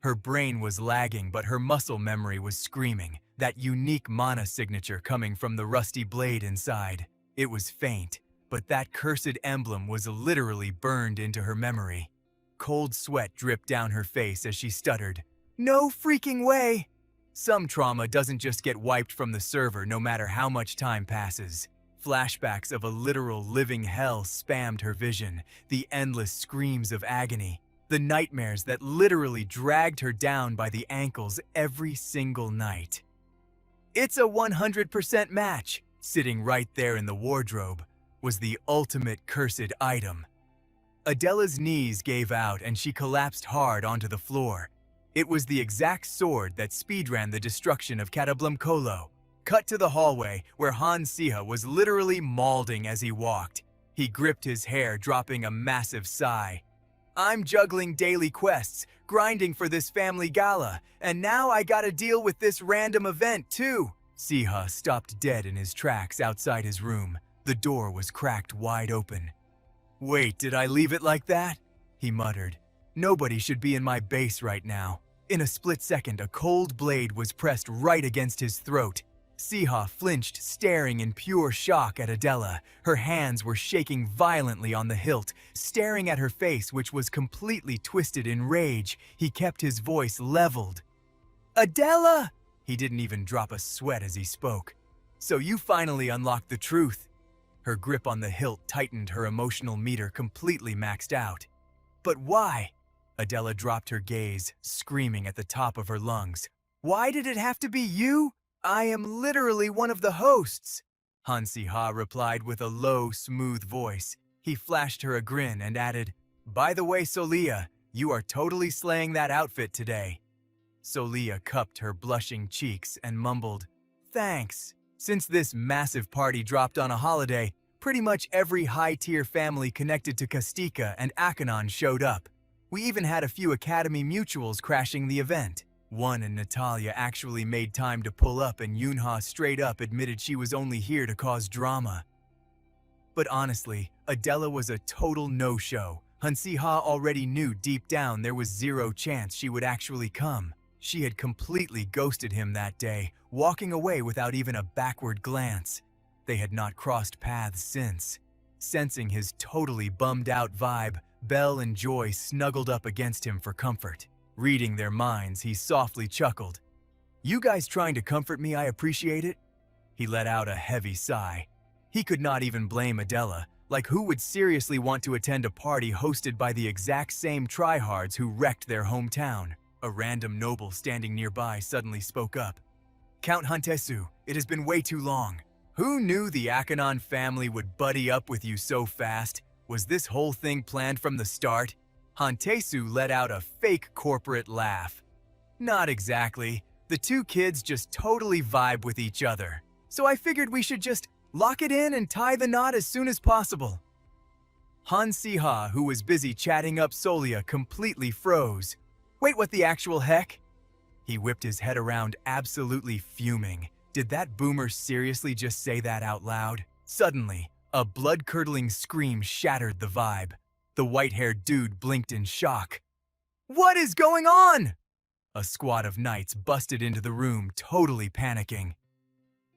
Her brain was lagging, but her muscle memory was screaming, that unique mana signature coming from the rusty blade inside. It was faint, but that cursed emblem was literally burned into her memory. Cold sweat dripped down her face as she stuttered, "No freaking way!" Some trauma doesn't just get wiped from the server no matter how much time passes. Flashbacks of a literal living hell spammed her vision, the endless screams of agony, the nightmares that literally dragged her down by the ankles every single night. It's a 100% match. Sitting right there in the wardrobe was the ultimate cursed item. Adela's knees gave out and she collapsed hard onto the floor. It was the exact sword that speedran the destruction of Katablum. Cut to the hallway, where Han Siha was literally mauling as he walked. He gripped his hair, dropping a massive sigh. I'm juggling daily quests, grinding for this family gala, and now I gotta deal with this random event too. Siha stopped dead in his tracks outside his room. The door was cracked wide open. Wait, did I leave it like that? He muttered. Nobody should be in my base right now. In a split second, a cold blade was pressed right against his throat. Siha flinched, staring in pure shock at Adela. Her hands were shaking violently on the hilt. Staring at her face, which was completely twisted in rage, he kept his voice leveled. Adela! He didn't even drop a sweat as he spoke. So you finally unlocked the truth. Her grip on the hilt tightened, her emotional meter completely maxed out. But why? Adela dropped her gaze, screaming at the top of her lungs. Why did it have to be you? I am literally one of the hosts. Han Siha replied with a low, smooth voice. He flashed her a grin and added, By the way, Solia, you are totally slaying that outfit today. Solia cupped her blushing cheeks and mumbled, Thanks. Since this massive party dropped on a holiday, pretty much every high-tier family connected to Kastika and Akanon showed up. We even had a few Academy mutuals crashing the event. One and Natalia actually made time to pull up, and Yunha straight up admitted she was only here to cause drama. But honestly, Adela was a total no-show. Han Siha already knew deep down there was zero chance she would actually come. She had completely ghosted him that day, walking away without even a backward glance. They had not crossed paths since. Sensing his totally bummed-out vibe, Belle and Joy snuggled up against him for comfort. Reading their minds, he softly chuckled. You guys trying to comfort me, I appreciate it. He let out a heavy sigh. He could not even blame Adela. Like, who would seriously want to attend a party hosted by the exact same tryhards who wrecked their hometown? A random noble standing nearby suddenly spoke up. Count Huntesu, it has been way too long. Who knew the Akanon family would buddy up with you so fast? Was this whole thing planned from the start? Huntesu let out a fake corporate laugh. Not exactly. The two kids just totally vibe with each other. So I figured we should just lock it in and tie the knot as soon as possible. Han Siha, who was busy chatting up Solia, completely froze. Wait, what the actual heck? He whipped his head around, absolutely fuming. Did that boomer seriously just say that out loud? Suddenly, a blood-curdling scream shattered the vibe. The white-haired dude blinked in shock. What is going on? A squad of knights busted into the room, totally panicking.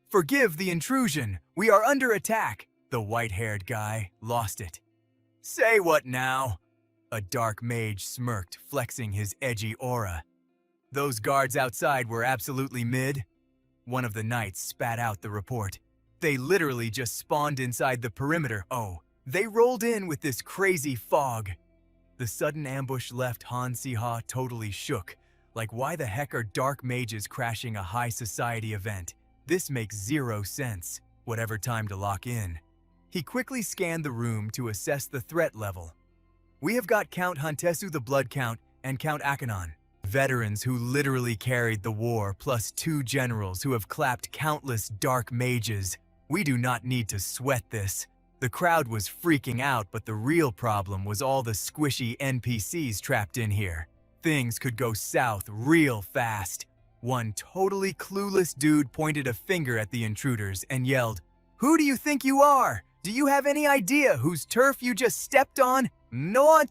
Forgive the intrusion. We are under attack. The white-haired guy lost it. Say what now? A dark mage smirked, flexing his edgy aura. Those guards outside were absolutely mid. One of the knights spat out the report. They literally just spawned inside the perimeter. Oh, they rolled in with this crazy fog. The sudden ambush left Han Siha totally shook. Like, why the heck are dark mages crashing a high society event? This makes zero sense. Whatever time to lock in. He quickly scanned the room to assess the threat level. We have got Count Hantesu the Blood Count and Count Akanon, veterans who literally carried the war, plus 2 generals who have clapped countless dark mages. We do not need to sweat this. The crowd was freaking out, but the real problem was all the squishy NPCs trapped in here. Things could go south real fast. One totally clueless dude pointed a finger at the intruders and yelled, "Who do you think you are? Do you have any idea whose turf you just stepped on?" No,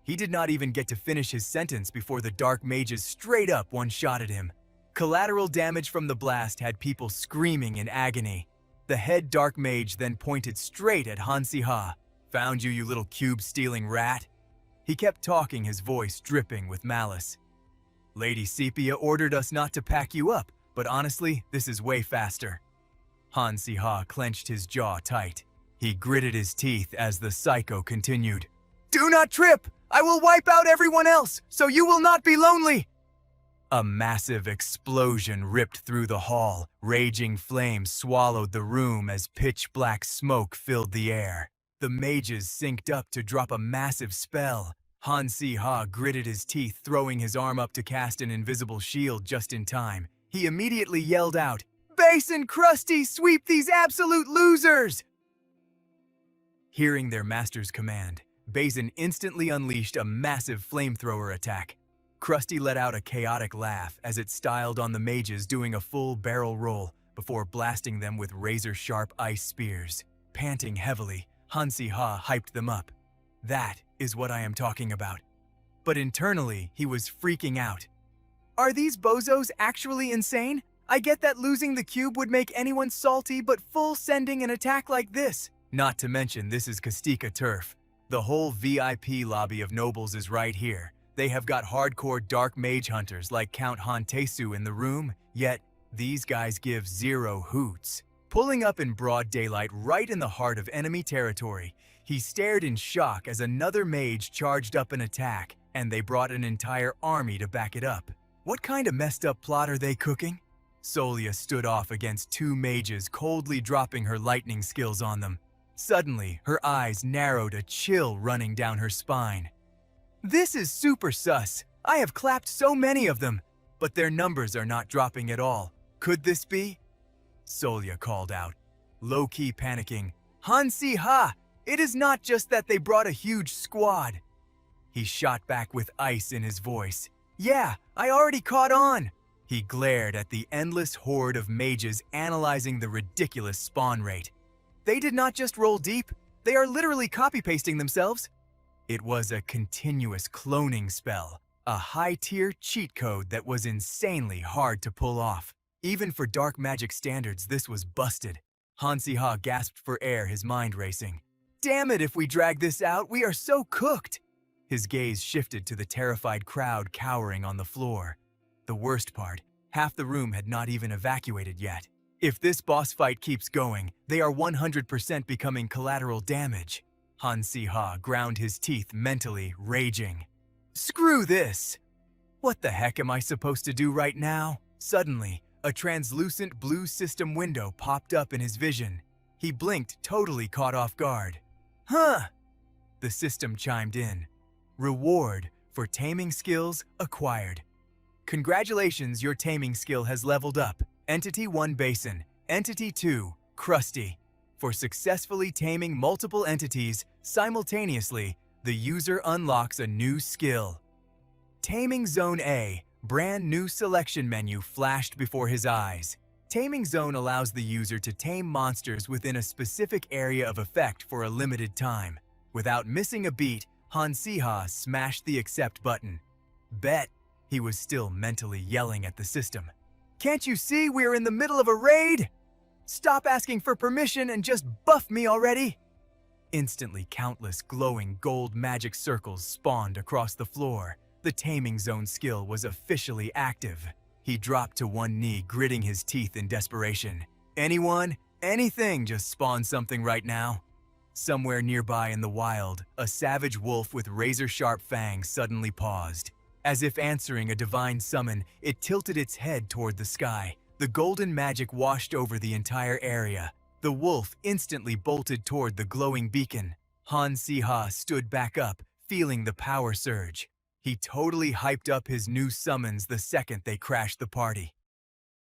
he did not even get to finish his sentence before the dark mages straight up one-shotted him. Collateral damage from the blast had people screaming in agony. The head dark mage then pointed straight at Han Siha. "Found you, you little cube-stealing rat." He kept talking, his voice dripping with malice. "Lady Sepia ordered us not to pack you up, but honestly, this is way faster." Han Siha clenched his jaw tight. He gritted his teeth as the psycho continued. "Do not trip! I will wipe out everyone else, so you will not be lonely!" A massive explosion ripped through the hall. Raging flames swallowed the room as pitch-black smoke filled the air. The mages synced up to drop a massive spell. Han Siha gritted his teeth, throwing his arm up to cast an invisible shield just in time. He immediately yelled out, "Base and Krusty, sweep these absolute losers!" Hearing their master's command, Basin instantly unleashed a massive flamethrower attack. Krusty let out a chaotic laugh as it styled on the mages, doing a full barrel roll before blasting them with razor-sharp ice spears. Panting heavily, Han Siha hyped them up. That is what I am talking about. But internally, he was freaking out. Are these bozos actually insane? I get that losing the cube would make anyone salty, but full sending an attack like this. Not to mention, this is Kastika turf. The whole VIP lobby of nobles is right here. They have got hardcore dark mage hunters like Count Hantesu in the room, yet these guys give zero hoots. Pulling up in broad daylight right in the heart of enemy territory, he stared in shock as another mage charged up an attack, and they brought an entire army to back it up. What kind of messed up plot are they cooking? Solia stood off against 2 mages, coldly dropping her lightning skills on them. Suddenly, her eyes narrowed, a chill running down her spine. This is super sus. I have clapped so many of them, but their numbers are not dropping at all. Could this be? Solia called out, low-key panicking. Han Siha, it is not just that they brought a huge squad. He shot back with ice in his voice. Yeah, I already caught on. He glared at the endless horde of mages analyzing the ridiculous spawn rate. They did not just roll deep, they are literally copy-pasting themselves. It was a continuous cloning spell, a high-tier cheat code that was insanely hard to pull off. Even for dark magic standards, this was busted. Han Siha gasped for air, his mind racing. Damn it, if we drag this out, we are so cooked. His gaze shifted to the terrified crowd cowering on the floor. The worst part, half the room had not even evacuated yet. If this boss fight keeps going, they are 100% becoming collateral damage. Han Siha ground his teeth mentally, raging. Screw this! What the heck am I supposed to do right now? Suddenly, a translucent blue system window popped up in his vision. He blinked, totally caught off guard. Huh! The system chimed in. Reward for taming skills acquired. Congratulations, your taming skill has leveled up. Entity 1 Basin, Entity 2 Krusty. For successfully taming multiple entities simultaneously, the user unlocks a new skill. Taming Zone A, brand new selection menu flashed before his eyes. Taming Zone allows the user to tame monsters within a specific area of effect for a limited time. Without missing a beat, Han Siha smashed the accept button. Bet, he was still mentally yelling at the system. Can't you see we're in the middle of a raid? Stop asking for permission and just buff me already! Instantly, countless glowing gold magic circles spawned across the floor. The Taming Zone skill was officially active. He dropped to one knee, gritting his teeth in desperation. Anyone, anything, just spawn something right now. Somewhere nearby in the wild, a savage wolf with razor-sharp fangs suddenly paused. As if answering a divine summon, it tilted its head toward the sky. The golden magic washed over the entire area. The wolf instantly bolted toward the glowing beacon. Han Siha stood back up, feeling the power surge. He totally hyped up his new summons the second they crashed the party.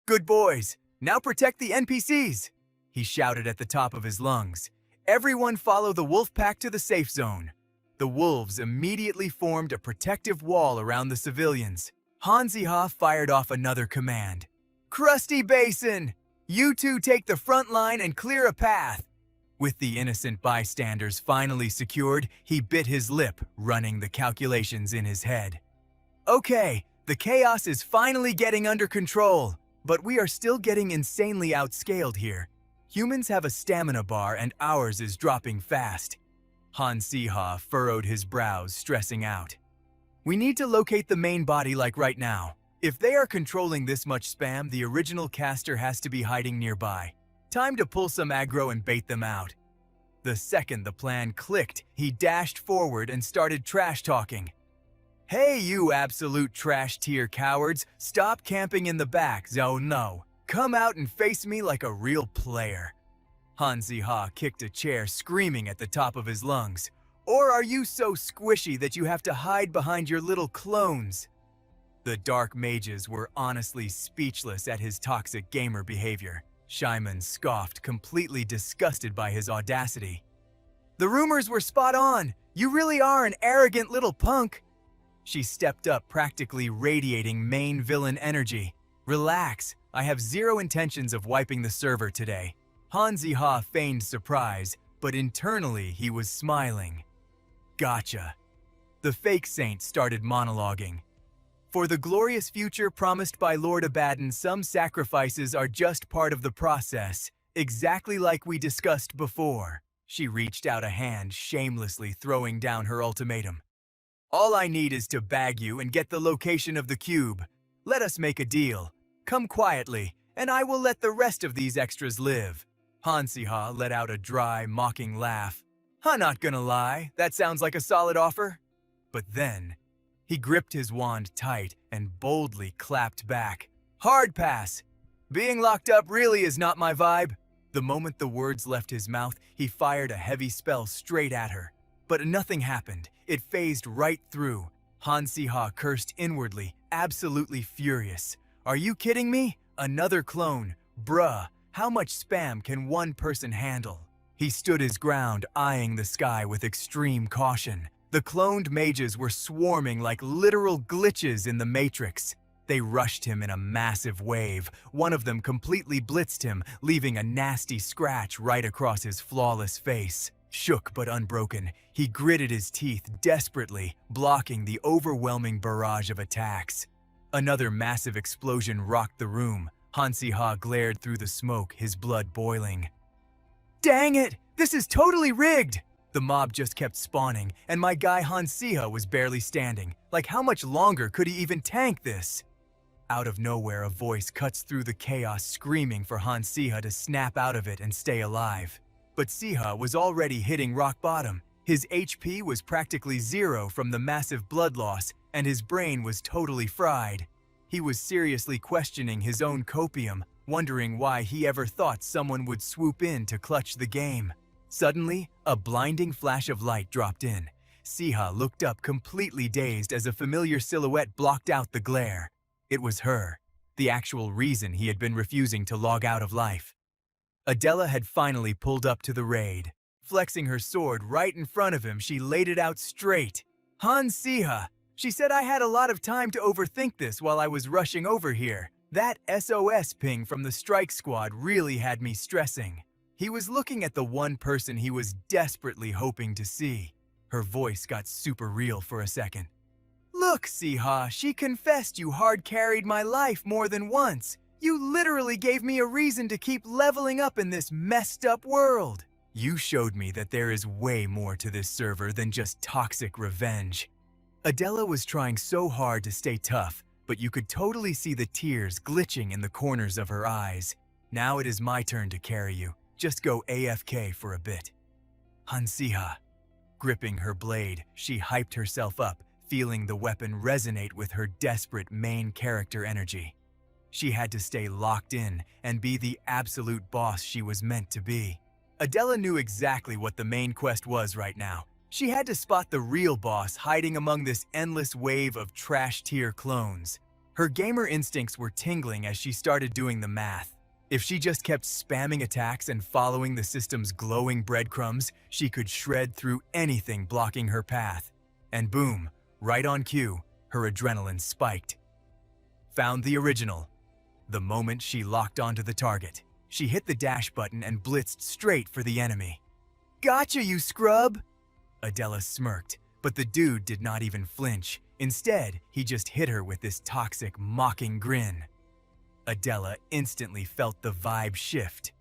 "Good boys, now protect the NPCs!" he shouted at the top of his lungs. "Everyone follow the wolf pack to the safe zone." The wolves immediately formed a protective wall around the civilians. Han Siha fired off another command. "Krusty Basin! You two take the front line and clear a path!" With the innocent bystanders finally secured, he bit his lip, running the calculations in his head. "Okay, the chaos is finally getting under control, but we are still getting insanely outscaled here. Humans have a stamina bar and ours is dropping fast." Han Siha furrowed his brows, stressing out. "We need to locate the main body like right now. If they are controlling this much spam, the original caster has to be hiding nearby. Time to pull some aggro and bait them out." The second the plan clicked, he dashed forward and started trash-talking. "Hey, you absolute trash-tier cowards, stop camping in the back, oh no. Come out and face me like a real player." Han Siha kicked a chair, screaming at the top of his lungs. "Or are you so squishy that you have to hide behind your little clones?" The dark mages were honestly speechless at his toxic gamer behavior. Shyman scoffed, completely disgusted by his audacity. "The rumors were spot on! You really are an arrogant little punk!" She stepped up, practically radiating main villain energy. "Relax, I have zero intentions of wiping the server today." Han Siha feigned surprise, but internally he was smiling. "Gotcha." The fake saint started monologuing. "For the glorious future promised by Lord Abaddon, some sacrifices are just part of the process, exactly like we discussed before." She reached out a hand, shamelessly throwing down her ultimatum. "All I need is to bag you and get the location of the cube. Let us make a deal. Come quietly, and I will let the rest of these extras live." Han Siha let out a dry, mocking laugh. "I'm not gonna lie, that sounds like a solid offer." But then, he gripped his wand tight and boldly clapped back. "Hard pass! Being locked up really is not my vibe." The moment the words left his mouth, he fired a heavy spell straight at her. But nothing happened. It phased right through. Han Siha cursed inwardly, absolutely furious. "Are you kidding me? Another clone? Bruh, how much spam can one person handle?" He stood his ground, eyeing the sky with extreme caution. The cloned mages were swarming like literal glitches in the Matrix. They rushed him in a massive wave. One of them completely blitzed him, leaving a nasty scratch right across his flawless face. Shook but unbroken, he gritted his teeth desperately, blocking the overwhelming barrage of attacks. Another massive explosion rocked the room. Han Siha glared through the smoke, his blood boiling. "Dang it! This is totally rigged!" The mob just kept spawning, and my guy Han Siha was barely standing. Like, how much longer could he even tank this? Out of nowhere, a voice cuts through the chaos, screaming for Han Siha to snap out of it and stay alive. But Siha was already hitting rock bottom. His HP was practically zero from the massive blood loss, and his brain was totally fried. He was seriously questioning his own copium, wondering why he ever thought someone would swoop in to clutch the game. Suddenly, a blinding flash of light dropped in. Siha looked up, completely dazed, as a familiar silhouette blocked out the glare. It was her, the actual reason he had been refusing to log out of life. Adela had finally pulled up to the raid. Flexing her sword right in front of him, she laid it out straight. "Han Siha! She said I had a lot of time to overthink this while I was rushing over here. That SOS ping from the strike squad really had me stressing." He was looking at the one person he was desperately hoping to see. Her voice got super real for a second. "Look, Siha, she confessed you hard-carried my life more than once. You literally gave me a reason to keep leveling up in this messed-up world. You showed me that there is way more to this server than just toxic revenge." Adela was trying so hard to stay tough, but you could totally see the tears glitching in the corners of her eyes. "Now it is my turn to carry you. Just go AFK for a bit." Han Siha. Gripping her blade, she hyped herself up, feeling the weapon resonate with her desperate main character energy. She had to stay locked in and be the absolute boss she was meant to be. Adela knew exactly what the main quest was right now. She had to spot the real boss hiding among this endless wave of trash-tier clones. Her gamer instincts were tingling as she started doing the math. If she just kept spamming attacks and following the system's glowing breadcrumbs, she could shred through anything blocking her path. And boom, right on cue, her adrenaline spiked. Found the original. The moment she locked onto the target, she hit the dash button and blitzed straight for the enemy. "Gotcha, you scrub!" Adela smirked, but the dude did not even flinch. Instead, he just hit her with this toxic, mocking grin. Adela instantly felt the vibe shift.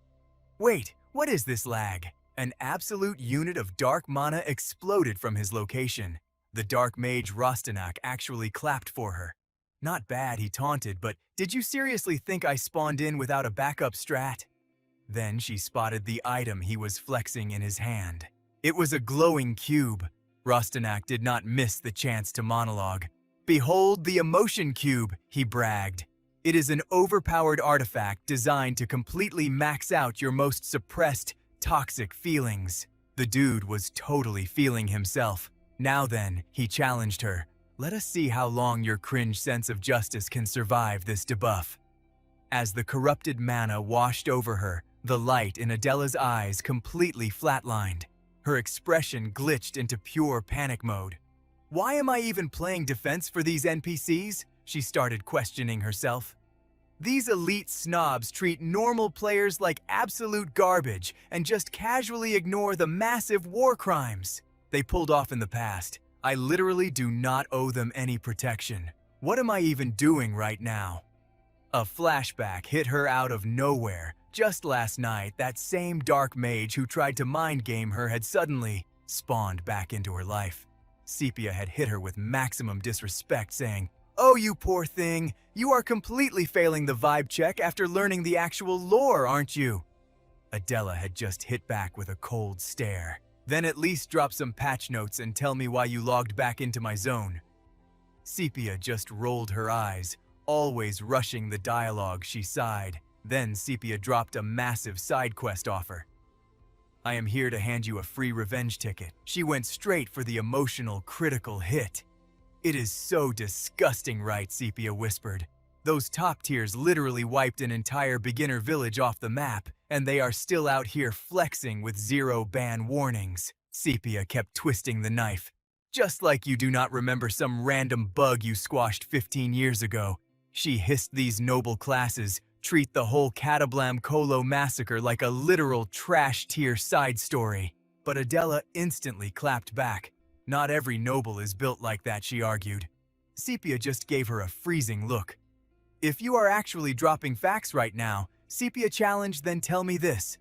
Wait, what is this lag? An absolute unit of dark mana exploded from his location. The dark mage Rostanak actually clapped for her. "Not bad," he taunted, "but did you seriously think I spawned in without a backup strat?" Then she spotted the item he was flexing in his hand. It was a glowing cube. Rostanak did not miss the chance to monologue. "Behold the emotion cube," he bragged. "It is an overpowered artifact designed to completely max out your most suppressed, toxic feelings." The dude was totally feeling himself. Now then, he challenged her. "Let us see how long your cringe sense of justice can survive this debuff." As the corrupted mana washed over her, the light in Adela's eyes completely flatlined. Her expression glitched into pure panic mode. "Why am I even playing defense for these NPCs?" she started questioning herself. "These elite snobs treat normal players like absolute garbage and just casually ignore the massive war crimes they pulled off in the past. I literally do not owe them any protection. What am I even doing right now?" A flashback hit her out of nowhere. Just last night, that same dark mage who tried to mind game her had suddenly spawned back into her life. Sepia had hit her with maximum disrespect, saying, "Oh, you poor thing, you are completely failing the vibe check after learning the actual lore, aren't you?" Adela had just hit back with a cold stare. "Then at least drop some patch notes and tell me why you logged back into my zone." Sepia just rolled her eyes, always rushing the dialogue. She sighed. Then Sepia dropped a massive side quest offer. "I am here to hand you a free revenge ticket." She went straight for the emotional, critical hit. "It is so disgusting, right?" Sepia whispered. "Those top tiers literally wiped an entire beginner village off the map, and they are still out here flexing with zero ban warnings." Sepia kept twisting the knife. "Just like you do not remember some random bug you squashed 15 years ago." She hissed, "These noble classes treat the whole Catablam Colo massacre like a literal trash-tier side story." But Adela instantly clapped back. "Not every noble is built like that," she argued. Sepia just gave her a freezing look. "If you are actually dropping facts right now," Sepia challenged, "then tell me this.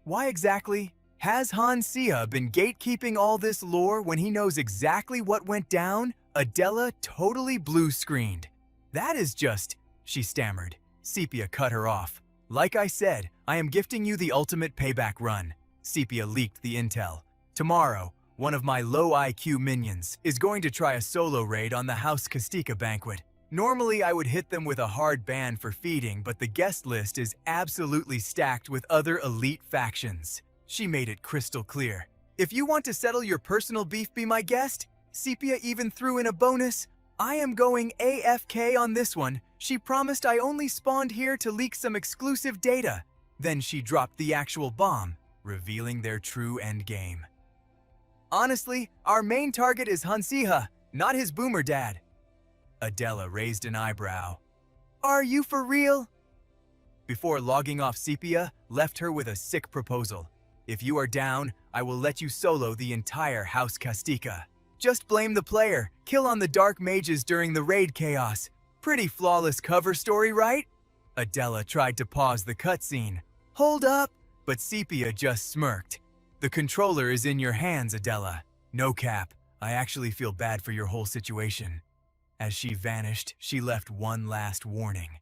Why exactly has Han Siha been gatekeeping all this lore when he knows exactly what went down?" Adela totally blue-screened. "That is just," she stammered. Sepia cut her off. "Like I said, I am gifting you the ultimate payback run." Sepia leaked the intel. "Tomorrow, one of my low IQ minions is going to try a solo raid on the House Kastika banquet. Normally, I would hit them with a hard ban for feeding, but the guest list is absolutely stacked with other elite factions." She made it crystal clear. "If you want to settle your personal beef, be my guest." Sepia even threw in a bonus. "I am going AFK on this one. She promised I only spawned here to leak some exclusive data." Then she dropped the actual bomb, revealing their true endgame. "Honestly, our main target is Han Siha, not his boomer dad." Adela raised an eyebrow. "Are you for real?" Before logging off, Sepia left her with a sick proposal. "If you are down, I will let you solo the entire House Kastika. Just blame the player, kill on the dark mages during the raid chaos. Pretty flawless cover story, right?" Adela tried to pause the cutscene. "Hold up!" But Sepia just smirked. "The controller is in your hands, Adela. No cap, I actually feel bad for your whole situation." As she vanished, she left one last warning.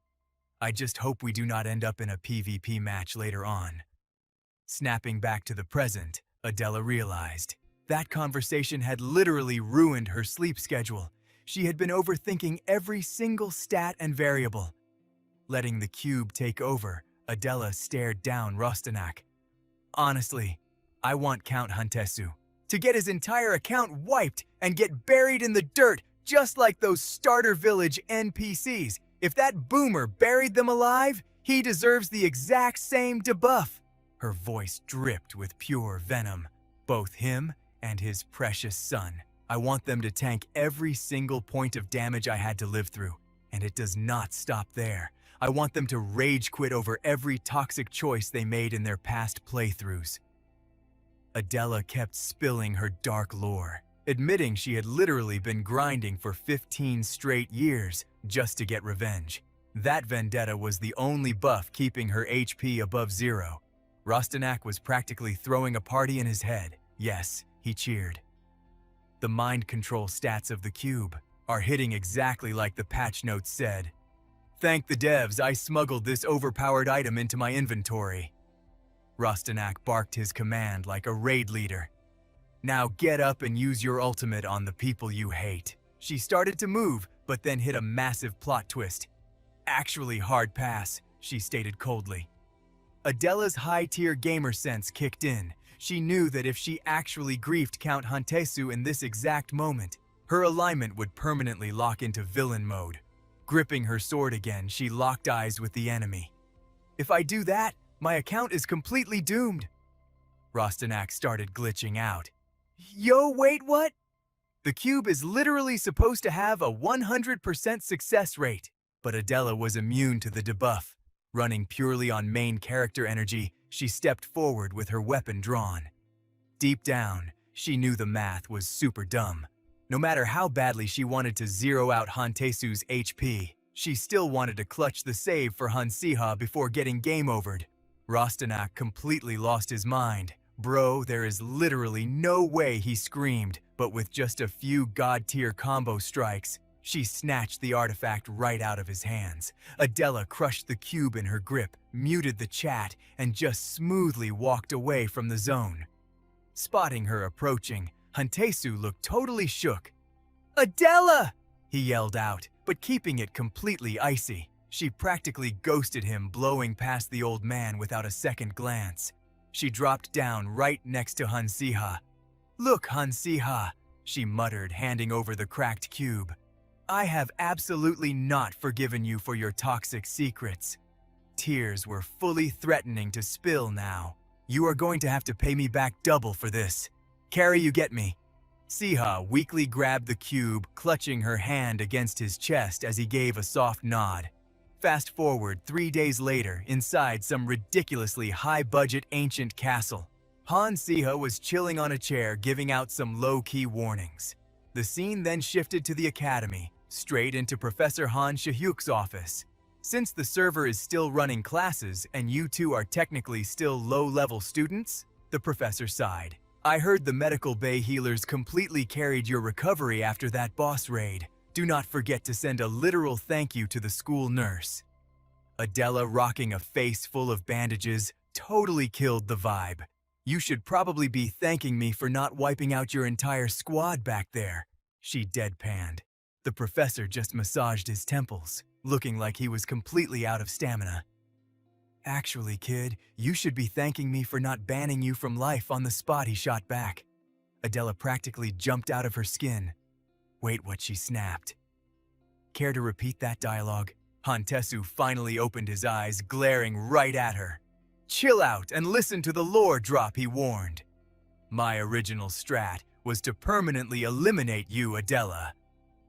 "I just hope we do not end up in a PvP match later on." Snapping back to the present, Adela realized That conversation had literally ruined her sleep schedule. She had been overthinking every single stat and variable. Letting the cube take over, Adela stared down Rostanak. Honestly, I want Count Huntesu to get his entire account wiped and get buried in the dirt just like those starter village NPCs. If that boomer buried them alive, he deserves the exact same debuff. Her voice dripped with pure venom. Both him and his precious son. I want them to tank every single point of damage I had to live through. And it does not stop there. I want them to rage quit over every toxic choice they made in their past playthroughs. Adela kept spilling her dark lore, admitting she had literally been grinding for 15 straight years just to get revenge. That vendetta was the only buff keeping her HP above 0. Rostanak was practically throwing a party in his head. Yes, he cheered. The mind control stats of the cube are hitting exactly like the patch notes said. Thank the devs, I smuggled this overpowered item into my inventory. Rostanak barked his command like a raid leader. Now get up and use your ultimate on the people you hate. She started to move, but then hit a massive plot twist. Actually hard pass, she stated coldly. Adela's high-tier gamer sense kicked in. She knew that if she actually griefed Count Huntesu in this exact moment, her alignment would permanently lock into villain mode. Gripping her sword again, she locked eyes with the enemy. If I do that, my account is completely doomed. Rostanak started glitching out. Yo, wait, what? The cube is literally supposed to have a 100% success rate, but Adela was immune to the debuff. Running purely on main character energy, she stepped forward with her weapon drawn. Deep down, she knew the math was super dumb. No matter how badly she wanted to zero out Huntesu's HP, she still wanted to clutch the save for Han Siha before getting game overed. Rostanak completely lost his mind. Bro, there is literally no way, he screamed, but with just a few god-tier combo strikes, she snatched the artifact right out of his hands. Adela crushed the cube in her grip, muted the chat, and just smoothly walked away from the zone. Spotting her approaching, Huntesu looked totally shook. Adela! He yelled out, but keeping it completely icy. She practically ghosted him, blowing past the old man without a second glance. She dropped down right next to Han Siha. Look, Han Siha, she muttered, handing over the cracked cube. I have absolutely not forgiven you for your toxic secrets. Tears were fully threatening to spill now. You are going to have to pay me back double for this. Carry, you get me? Siha weakly grabbed the cube, clutching her hand against his chest as he gave a soft nod. Fast forward 3 days later, inside some ridiculously high-budget ancient castle. Han Siha was chilling on a chair, giving out some low-key warnings. The scene then shifted to the academy, straight into Professor Han Siha's office. Since the server is still running classes and you two are technically still low-level students, the professor sighed. I heard the medical bay healers completely carried your recovery after that boss raid. Do not forget to send a literal thank you to the school nurse. Adela, rocking a face full of bandages, totally killed the vibe. You should probably be thanking me for not wiping out your entire squad back there, she deadpanned. The professor just massaged his temples, looking like he was completely out of stamina. Actually, kid, you should be thanking me for not banning you from life on the spot, he shot back. Adela practically jumped out of her skin. Wait, what, she snapped. Care to repeat that dialogue? Huntesu finally opened his eyes, glaring right at her. Chill out and listen to the lore drop, he warned. My original strat was to permanently eliminate you, Adela.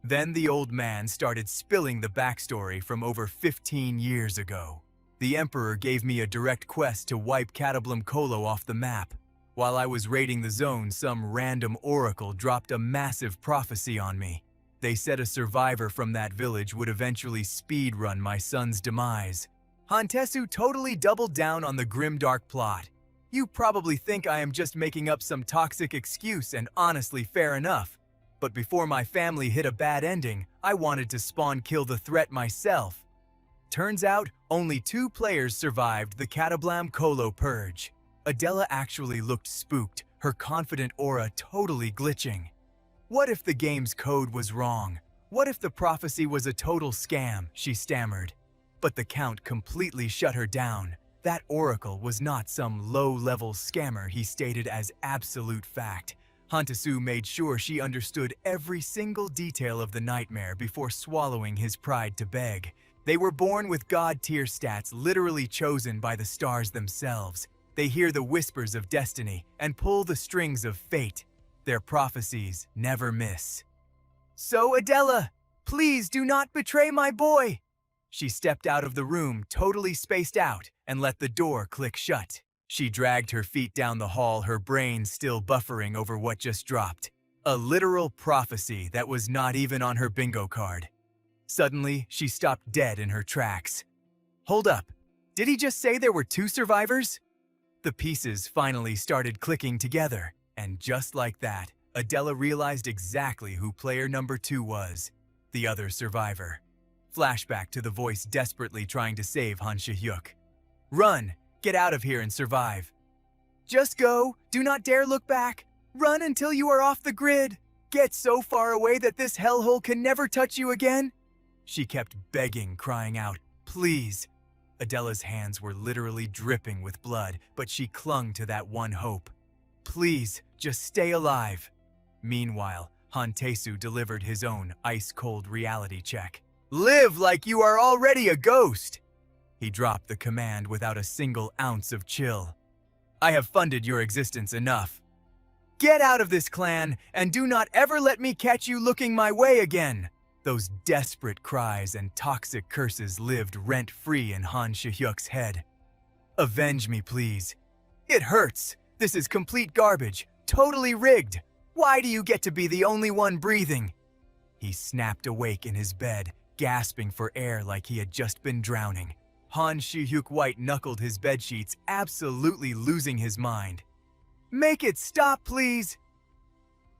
Then the old man started spilling the backstory from over 15 years ago. The Emperor gave me a direct quest to wipe Catablum Kolo off the map. While I was raiding the zone, some random oracle dropped a massive prophecy on me. They said a survivor from that village would eventually speedrun my son's demise. Huntesu totally doubled down on the grimdark plot. You probably think I am just making up some toxic excuse, and honestly, fair enough. But before my family hit a bad ending, I wanted to spawn kill the threat myself. Turns out, only 2 players survived the Catablam Kolo purge. Adela actually looked spooked, her confident aura totally glitching. What if the game's code was wrong? What if the prophecy was a total scam? She stammered. But the Count completely shut her down. That oracle was not some low-level scammer, he stated as absolute fact. Han Siha made sure she understood every single detail of the nightmare before swallowing his pride to beg. They were born with God-tier stats literally chosen by the stars themselves. They hear the whispers of destiny and pull the strings of fate. Their prophecies never miss. "So, Adela, please do not betray my boy!" She stepped out of the room, totally spaced out, and let the door click shut. She dragged her feet down the hall, her brain still buffering over what just dropped. A literal prophecy that was not even on her bingo card. Suddenly, she stopped dead in her tracks. Hold up, did he just say there were 2 survivors? The pieces finally started clicking together, and just like that, Adela realized exactly who player number 2 was, the other survivor. Flashback to the voice desperately trying to save Han Siha. "Run! Get out of here and survive. Just go! Do not dare look back! Run until you are off the grid! Get so far away that this hellhole can never touch you again!" She kept begging, crying out, "Please!" Adela's hands were literally dripping with blood, but she clung to that one hope. "Please, just stay alive." Meanwhile, Han Siha delivered his own ice-cold reality check. "Live like you are already a ghost!" He dropped the command without a single ounce of chill. "I have funded your existence enough. Get out of this clan, and do not ever let me catch you looking my way again!" Those desperate cries and toxic curses lived rent-free in Han Siha's head. "Avenge me, please. It hurts. This is complete garbage, totally rigged. Why do you get to be the only one breathing?" He snapped awake in his bed, gasping for air like he had just been drowning. Han Siha white-knuckled his bedsheets, absolutely losing his mind. "Make it stop, please!"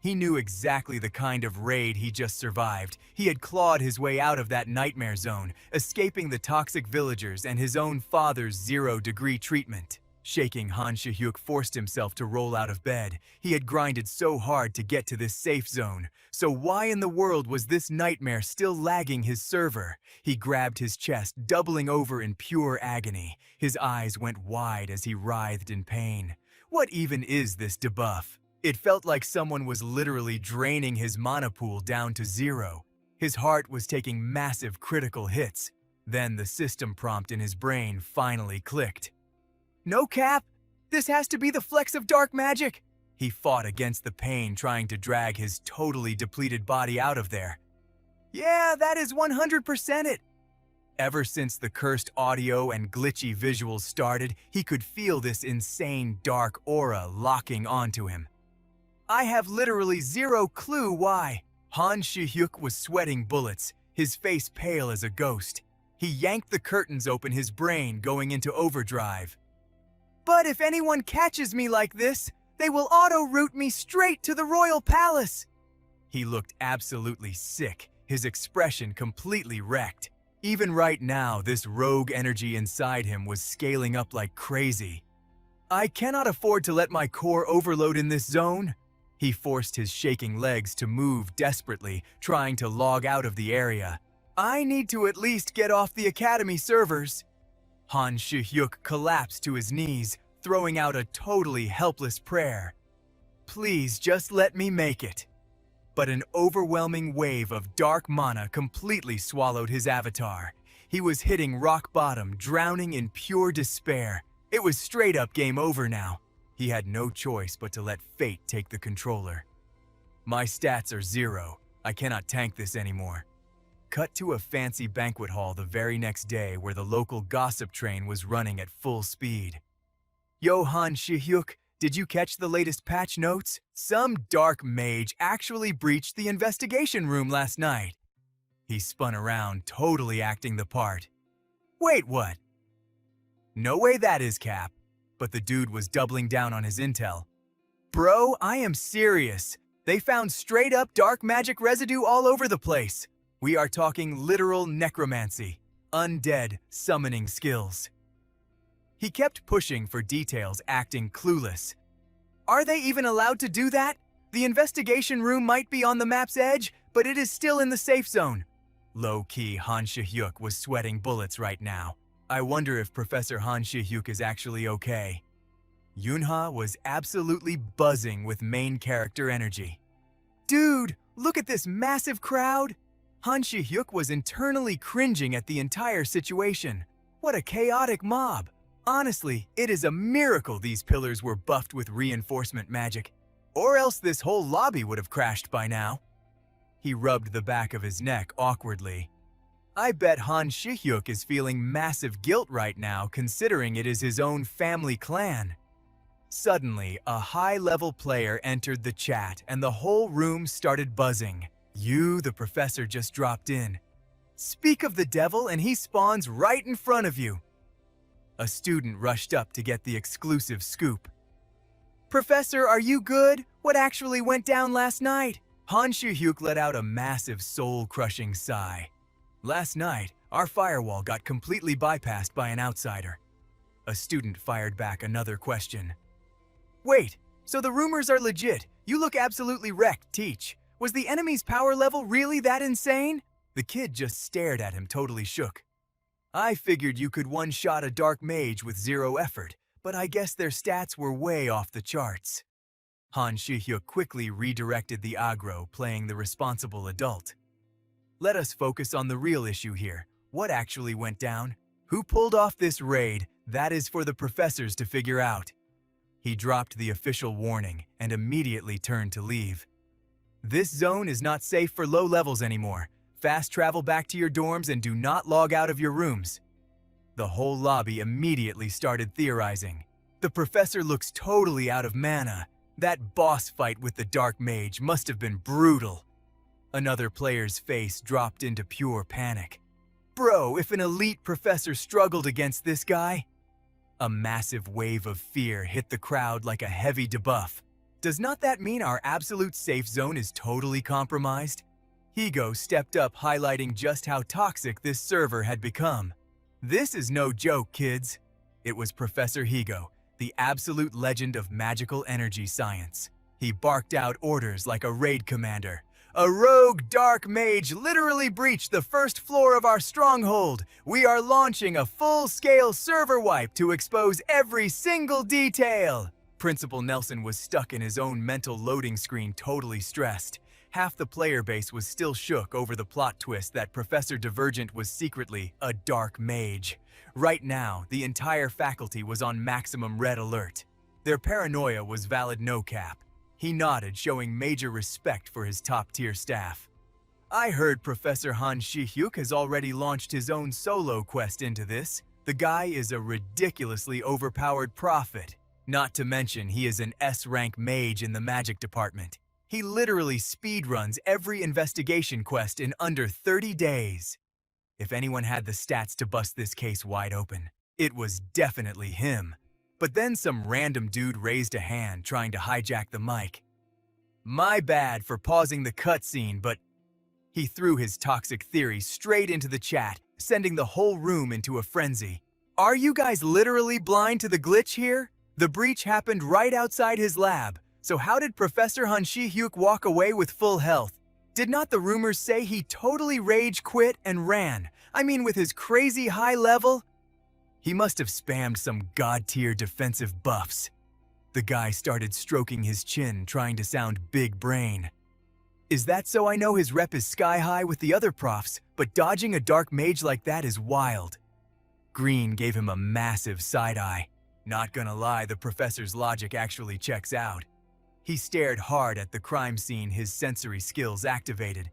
He knew exactly the kind of raid he just survived. He had clawed his way out of that nightmare zone, escaping the toxic villagers and his own father's 0-degree treatment. Shaking, Han Siha forced himself to roll out of bed. He had grinded so hard to get to this safe zone. So why in the world was this nightmare still lagging his server? He grabbed his chest, doubling over in pure agony. His eyes went wide as he writhed in pain. What even is this debuff? It felt like someone was literally draining his mana pool down to 0. His heart was taking massive critical hits. Then the system prompt in his brain finally clicked. "No cap! This has to be the flex of dark magic!" He fought against the pain, trying to drag his totally depleted body out of there. "Yeah, that is 100% it!" Ever since the cursed audio and glitchy visuals started, he could feel this insane dark aura locking onto him. "I have literally 0 clue why." Han Siha was sweating bullets, his face pale as a ghost. He yanked the curtains open, his brain going into overdrive. "But if anyone catches me like this, they will auto-route me straight to the royal palace." He looked absolutely sick, his expression completely wrecked. Even right now, this rogue energy inside him was scaling up like crazy. "I cannot afford to let my core overload in this zone." He forced his shaking legs to move desperately, trying to log out of the area. "I need to at least get off the academy servers." Han Siha collapsed to his knees, throwing out a totally helpless prayer. "Please just let me make it." But an overwhelming wave of dark mana completely swallowed his avatar. He was hitting rock bottom, drowning in pure despair. It was straight up game over now. He had no choice but to let fate take the controller. "My stats are 0. I cannot tank this anymore." Cut to a fancy banquet hall the very next day where the local gossip train was running at full speed. "Yo, Han Siha, did you catch the latest patch notes? Some dark mage actually breached the investigation room last night." He spun around, totally acting the part. "Wait, what?" "No way that is, Cap." But the dude was doubling down on his intel. "Bro, I am serious. They found straight-up dark magic residue all over the place. We are talking literal necromancy, undead summoning skills." He kept pushing for details, acting clueless. Are they even allowed to do that? The investigation room might be on the map's edge, but it is still in the safe zone. Low-key, Han Siha was sweating bullets right now. I wonder if Professor Han Siha is actually okay. Yunha was absolutely buzzing with main character energy. Dude, look at this massive crowd! Han Siha was internally cringing at the entire situation. What a chaotic mob! Honestly, it is a miracle these pillars were buffed with reinforcement magic, or else this whole lobby would have crashed by now. He rubbed the back of his neck awkwardly. I bet Han Siha is feeling massive guilt right now considering it is his own family clan. Suddenly, a high-level player entered the chat and the whole room started buzzing. The professor just dropped in. Speak of the devil and he spawns right in front of you. A student rushed up to get the exclusive scoop. Professor, are you good? What actually went down last night? Han Siha let out a massive soul-crushing sigh. Last night, our firewall got completely bypassed by an outsider. A student fired back another question. Wait, so the rumors are legit? You look absolutely wrecked, Teach. Was the enemy's power level really that insane? The kid just stared at him, totally shook. I figured you could one-shot a dark mage with zero effort, but I guess their stats were way off the charts. Han Siha quickly redirected the aggro, playing the responsible adult. Let us focus on the real issue here. What actually went down? Who pulled off this raid? That is for the professors to figure out. He dropped the official warning and immediately turned to leave. This zone is not safe for low levels anymore. Fast travel back to your dorms and do not log out of your rooms. The whole lobby immediately started theorizing. The professor looks totally out of mana. That boss fight with the dark mage must have been brutal. Another player's face dropped into pure panic. Bro, if an elite professor struggled against this guy? A massive wave of fear hit the crowd like a heavy debuff. Does not that mean our absolute safe zone is totally compromised? Higo stepped up, highlighting just how toxic this server had become. This is no joke, kids. It was Professor Higo, the absolute legend of magical energy science. He barked out orders like a raid commander. A rogue dark mage literally breached the first floor of our stronghold. We are launching a full-scale server wipe to expose every single detail. Principal Nelson was stuck in his own mental loading screen, totally stressed. Half the player base was still shook over the plot twist that Professor Divergent was secretly a dark mage. Right now, the entire faculty was on maximum red alert. Their paranoia was valid, no cap. He nodded, showing major respect for his top-tier staff. I heard Professor Han Siha has already launched his own solo quest into this. The guy is a ridiculously overpowered prophet. Not to mention, he is an S-rank mage in the magic department. He literally speedruns every investigation quest in under 30 days. If anyone had the stats to bust this case wide open, it was definitely him. But then some random dude raised a hand trying to hijack the mic. My bad for pausing the cutscene, but he threw his toxic theory straight into the chat, sending the whole room into a frenzy. Are you guys literally blind to the glitch here? The breach happened right outside his lab. So how did Professor Han Siha walk away with full health? Did not the rumors say he totally rage quit and ran? I mean, with his crazy high level? He must have spammed some god-tier defensive buffs. The guy started stroking his chin, trying to sound big brain. Is that so? I know his rep is sky high with the other profs, but dodging a dark mage like that is wild. Green gave him a massive side-eye. Not gonna lie, the professor's logic actually checks out. He stared hard at the crime scene, his sensory skills activated.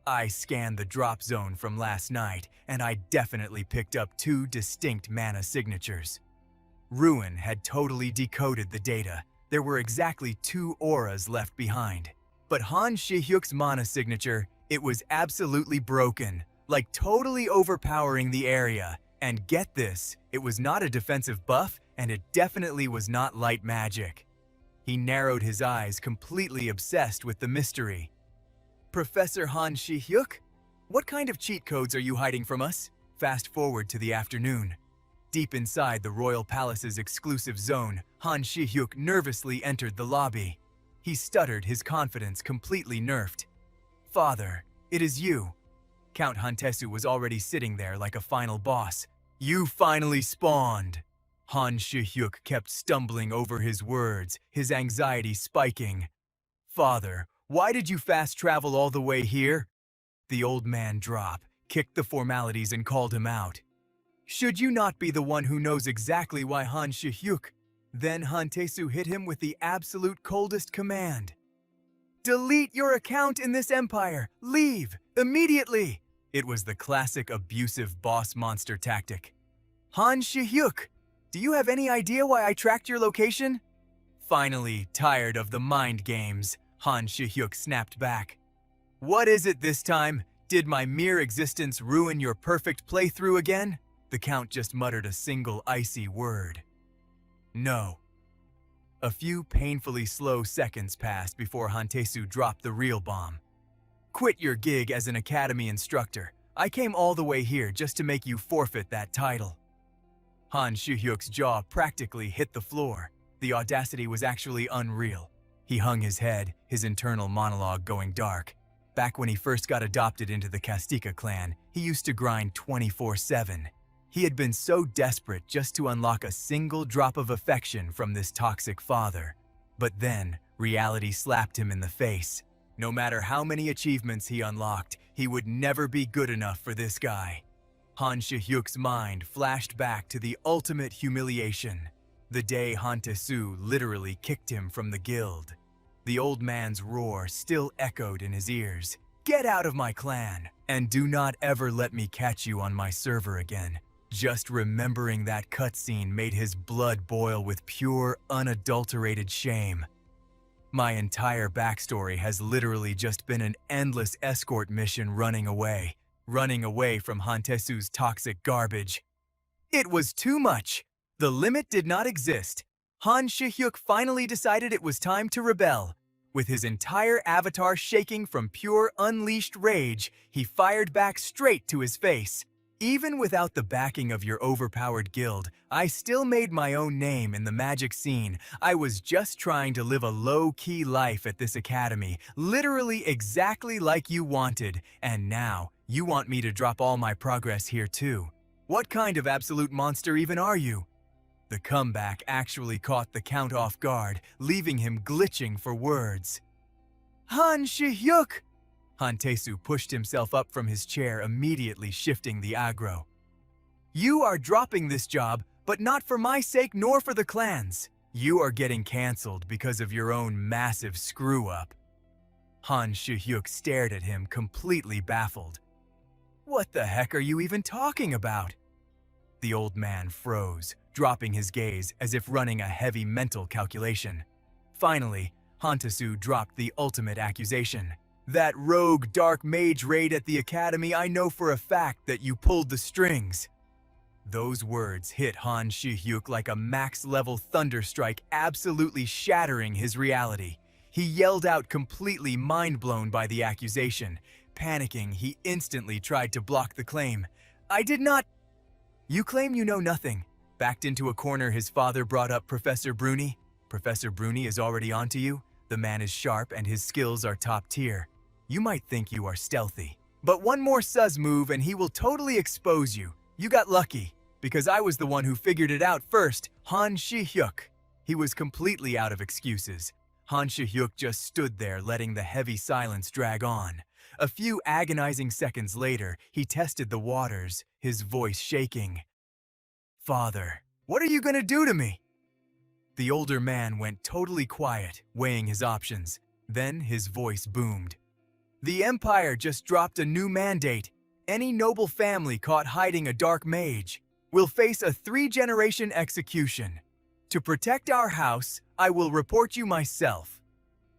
I scanned the drop zone from last night, and I definitely picked up 2 distinct mana signatures. Ruin had totally decoded the data. There were exactly 2 auras left behind. But Han Siha's mana signature, it was absolutely broken, like totally overpowering the area. And get this, it was not a defensive buff, and it definitely was not light magic. He narrowed his eyes, completely obsessed with the mystery. Professor Han Siha? What kind of cheat codes are you hiding from us? Fast forward to the afternoon. Deep inside the royal palace's exclusive zone, Han Siha nervously entered the lobby. He stuttered, his confidence completely nerfed. "Father, it is you." Count Hantesu was already sitting there like a final boss. "You finally spawned." Han Siha kept stumbling over his words, his anxiety spiking. "Father, why did you fast travel all the way here?" The old man dropped, kicked the formalities and called him out. "Should you not be the one who knows exactly why, Han Siha?" Then Hantesu hit him with the absolute coldest command. "Delete your account in this empire! Leave! Immediately!" It was the classic abusive boss monster tactic. "Han Siha, do you have any idea why I tracked your location?" Finally, tired of the mind games, Han Siha snapped back. "What is it this time? Did my mere existence ruin your perfect playthrough again?" The Count just muttered a single icy word. "No." A few painfully slow seconds passed before Hantesu dropped the real bomb. "Quit your gig as an academy instructor. I came all the way here just to make you forfeit that title." Han Siha's jaw practically hit the floor. The audacity was actually unreal. He hung his head, his internal monologue going dark. Back when he first got adopted into the Kastika clan, he used to grind 24/7. He had been so desperate just to unlock a single drop of affection from this toxic father. But then, reality slapped him in the face. No matter how many achievements he unlocked, he would never be good enough for this guy. Han Siha's mind flashed back to the ultimate humiliation. The day Hantesu literally kicked him from the guild. The old man's roar still echoed in his ears. "Get out of my clan, and do not ever let me catch you on my server again." Just remembering that cutscene made his blood boil with pure, unadulterated shame. My entire backstory has literally just been an endless escort mission running away from Hantesu's toxic garbage. It was too much. The limit did not exist. Han Siha finally decided it was time to rebel. With his entire avatar shaking from pure unleashed rage, he fired back straight to his face. "Even without the backing of your overpowered guild, I still made my own name in the magic scene. I was just trying to live a low-key life at this academy, literally exactly like you wanted, and now you want me to drop all my progress here too. What kind of absolute monster even are you?" The comeback actually caught the Count off guard, leaving him glitching for words. "Han Siha!" Hantesu pushed himself up from his chair, immediately shifting the aggro. "You are dropping this job, but not for my sake nor for the clan's. You are getting cancelled because of your own massive screw-up." Han Siha stared at him, completely baffled. "What the heck are you even talking about?" The old man froze, dropping his gaze as if running a heavy mental calculation. Finally, Hantesu dropped the ultimate accusation. "That rogue dark mage raid at the academy, I know for a fact that you pulled the strings." Those words hit Han Siha like a max-level thunderstrike, absolutely shattering his reality. He yelled out, completely mind-blown by the accusation. Panicking, he instantly tried to block the claim. "I did not—" "You claim you know nothing." Backed into a corner, his father brought up Professor Bruni. "Professor Bruni is already onto you. The man is sharp and his skills are top tier. You might think you are stealthy, but one more sus move and he will totally expose you. You got lucky, because I was the one who figured it out first." Han Siha. He was completely out of excuses. Han Siha just stood there, letting the heavy silence drag on. A few agonizing seconds later, he tested the waters, his voice shaking. "Father, what are you gonna do to me?" The older man went totally quiet, weighing his options. Then his voice boomed. "The Empire just dropped a new mandate. Any noble family caught hiding a dark mage will face a 3-generation execution. To protect our house, I will report you myself.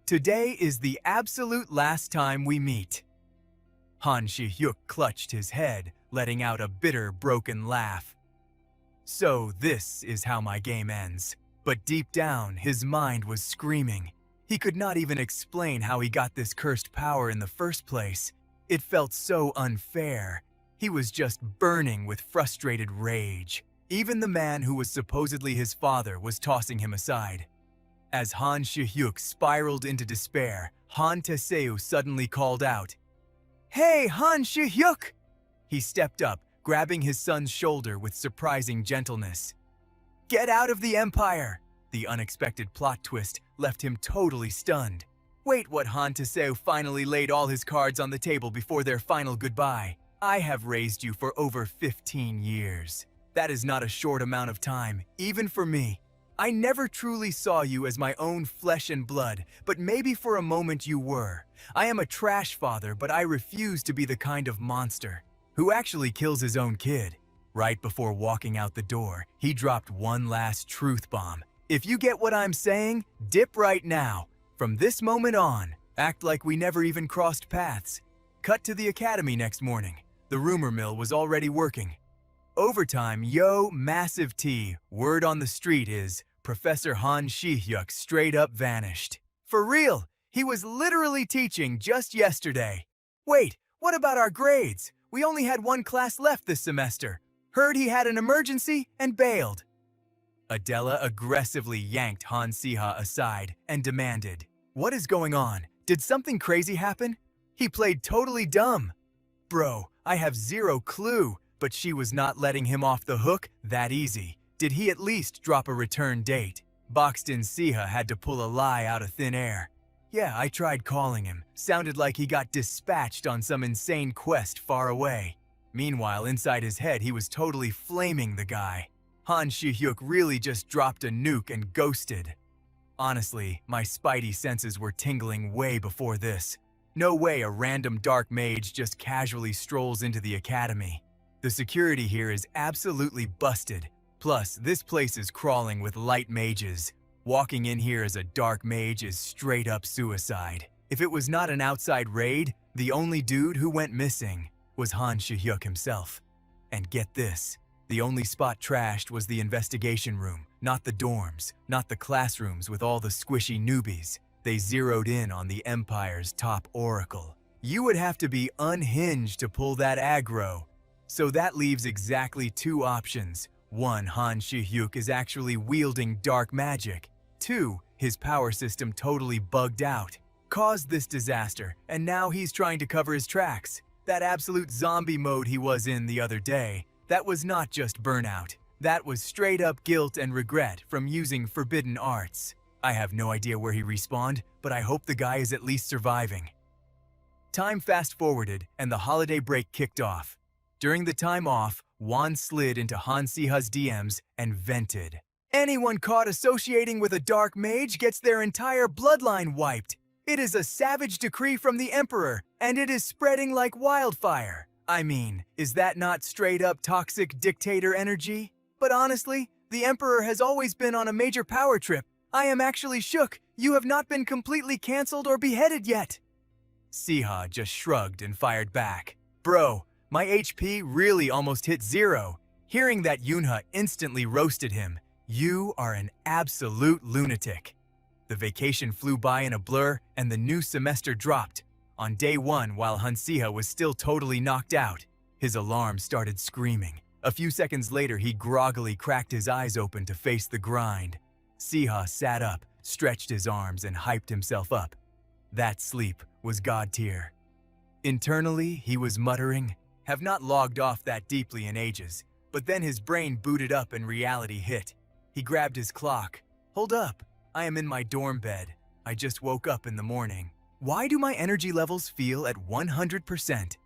Today is the absolute last time we meet." Han Siha clutched his head, letting out a bitter, broken laugh. "So this is how my game ends." But deep down, his mind was screaming. He could not even explain how he got this cursed power in the first place. It felt so unfair. He was just burning with frustrated rage. Even the man who was supposedly his father was tossing him aside. As Han Siha spiraled into despair, Han Siha suddenly called out, "Hey, Han Siha!" He stepped up, grabbing his son's shoulder with surprising gentleness. "Get out of the Empire!" The unexpected plot twist left him totally stunned. Wait, what? Han Siha finally laid all his cards on the table before their final goodbye. "I have raised you for over 15 years. That is not a short amount of time, even for me. I never truly saw you as my own flesh and blood, but maybe for a moment you were. I am a trash father, but I refuse to be the kind of monster who actually kills his own kid." Right before walking out the door, he dropped one last truth bomb. "If you get what I'm saying, dip right now. From this moment on, act like we never even crossed paths." Cut to the academy next morning. The rumor mill was already working. Overtime, yo, massive T. Word on the street is Professor Han Siha straight up vanished. For real, he was literally teaching just yesterday. Wait, what about our grades? We only had one class left this semester. Heard he had an emergency and bailed. Adela aggressively yanked Han Siha aside and demanded, "What is going on? Did something crazy happen?" He played totally dumb. "Bro, I have zero clue," but she was not letting him off the hook that easy. Did he at least drop a return date? Boxton Siha had to pull a lie out of thin air. "Yeah, I tried calling him. Sounded like he got dispatched on some insane quest far away." Meanwhile, inside his head, he was totally flaming the guy. Han Siha really just dropped a nuke and ghosted. Honestly, my spidey senses were tingling way before this. No way a random dark mage just casually strolls into the academy. The security here is absolutely busted. Plus, this place is crawling with light mages. Walking in here as a dark mage is straight up suicide. If it was not an outside raid, the only dude who went missing was Han Siha himself. And get this, the only spot trashed was the investigation room, not the dorms, not the classrooms with all the squishy newbies. They zeroed in on the Empire's top oracle. You would have to be unhinged to pull that aggro. So that leaves exactly two options. 1. Han Siha is actually wielding dark magic. 2. His power system totally bugged out. Caused this disaster, and now he's trying to cover his tracks. That absolute zombie mode he was in the other day, that was not just burnout. That was straight up guilt and regret from using forbidden arts. I have no idea where he respawned, but I hope the guy is at least surviving. Time fast-forwarded, and the holiday break kicked off. During the time off, Juan slid into Han Siha's DMs and vented. "Anyone caught associating with a dark mage gets their entire bloodline wiped. It is a savage decree from the Emperor, and it is spreading like wildfire. I mean, is that not straight-up toxic dictator energy? But honestly, the Emperor has always been on a major power trip. I am actually shook. You have not been completely cancelled or beheaded yet." Siha just shrugged and fired back. "Bro, my HP really almost hit 0. Hearing that, Yunha instantly roasted him. "You are an absolute lunatic." The vacation flew by in a blur, and the new semester dropped. On day 1, while Han Siha was still totally knocked out, his alarm started screaming. A few seconds later, he groggily cracked his eyes open to face the grind. Siha sat up, stretched his arms, and hyped himself up. That sleep was god tier. Internally, he was muttering, "Have not logged off that deeply in ages." But then his brain booted up and reality hit. He grabbed his clock. "Hold up, I am in my dorm bed. I just woke up in the morning. Why do my energy levels feel at 100%?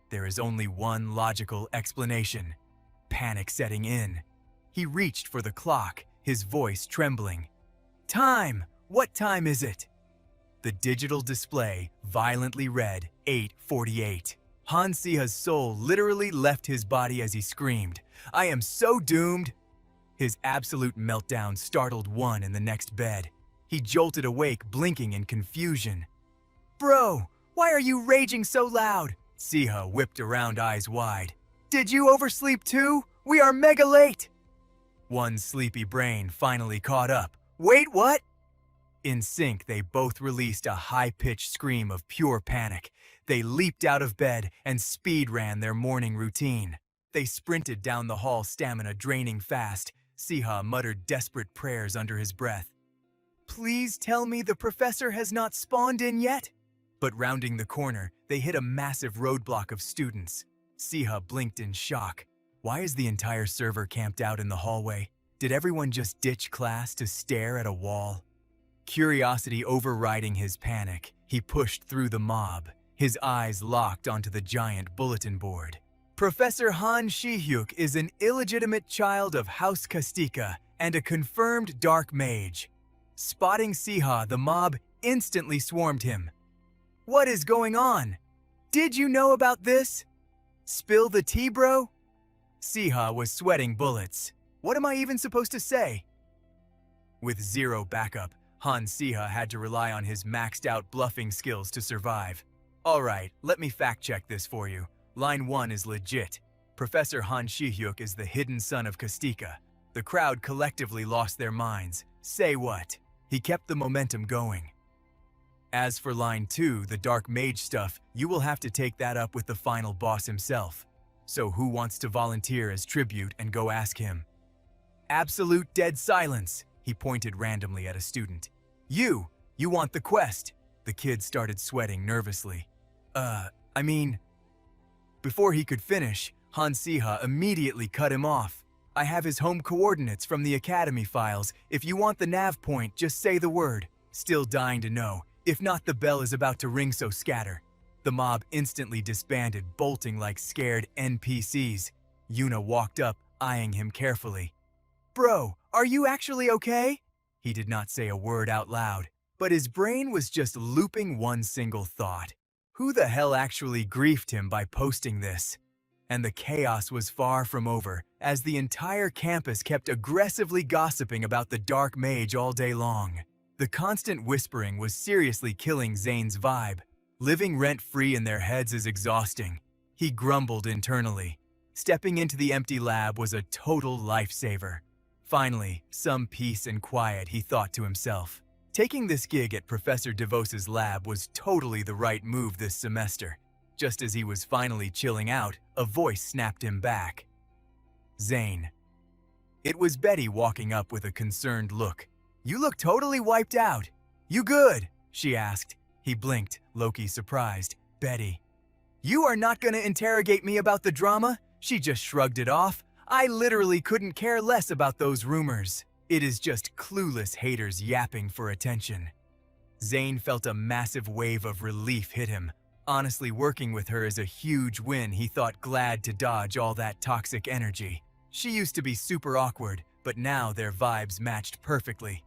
There is only one logical explanation. Panic setting in. He reached for the clock, his voice trembling. "Time! What time is it?" The digital display violently read 8:48. Han Siha's soul literally left his body as he screamed, "I am so doomed!" His absolute meltdown startled one in the next bed. He jolted awake, blinking in confusion. "Bro, why are you raging so loud?" Siha whipped around, eyes wide. "Did you oversleep too? We are mega late!" One sleepy brain finally caught up. "Wait, what?" In sync, they both released a high-pitched scream of pure panic. They leaped out of bed and speed ran their morning routine. They sprinted down the hall, stamina draining fast. Siha muttered desperate prayers under his breath. Please tell me the professor has not spawned in yet? But rounding the corner, they hit a massive roadblock of students. Siha blinked in shock. Why is the entire server camped out in the hallway? Did everyone just ditch class to stare at a wall? Curiosity overriding his panic, he pushed through the mob, his eyes locked onto the giant bulletin board. Professor Han Siha is an illegitimate child of House Kastika and a confirmed dark mage. Spotting Siha, the mob instantly swarmed him. What is going on? Did you know about this? Spill the tea, bro? Siha was sweating bullets. What am I even supposed to say? With zero backup, Han Siha had to rely on his maxed-out bluffing skills to survive. Alright, let me fact-check this for you. Line 1 is legit. Professor Han Siha is the hidden son of Kastika. The crowd collectively lost their minds. Say what? He kept the momentum going. As for line 2, the dark mage stuff, you will have to take that up with the final boss himself. So who wants to volunteer as tribute and go ask him? Absolute dead silence, he pointed randomly at a student. You want the quest. The kid started sweating nervously. Before he could finish, Han Siha immediately cut him off. I have his home coordinates from the academy files. If you want the nav point, just say the word. Still dying to know. If not, the bell is about to ring, so scatter. The mob instantly disbanded, bolting like scared NPCs. Yuna walked up, eyeing him carefully. Bro, are you actually okay? He did not say a word out loud, but his brain was just looping one single thought. Who the hell actually griefed him by posting this? And the chaos was far from over, as the entire campus kept aggressively gossiping about the dark mage all day long. The constant whispering was seriously killing Zane's vibe. Living rent-free in their heads is exhausting. He grumbled internally. Stepping into the empty lab was a total lifesaver. Finally, some peace and quiet, he thought to himself. Taking this gig at Professor DeVos's lab was totally the right move this semester. Just as he was finally chilling out, a voice snapped him back. Zane. It was Betty walking up with a concerned look. You look totally wiped out. You good? She asked. He blinked, low-key surprised. Betty. You are not gonna interrogate me about the drama? She just shrugged it off. I literally couldn't care less about those rumors. It is just clueless haters yapping for attention. Zane felt a massive wave of relief hit him. Honestly, working with her is a huge win, he thought, glad to dodge all that toxic energy. She used to be super awkward, but now their vibes matched perfectly.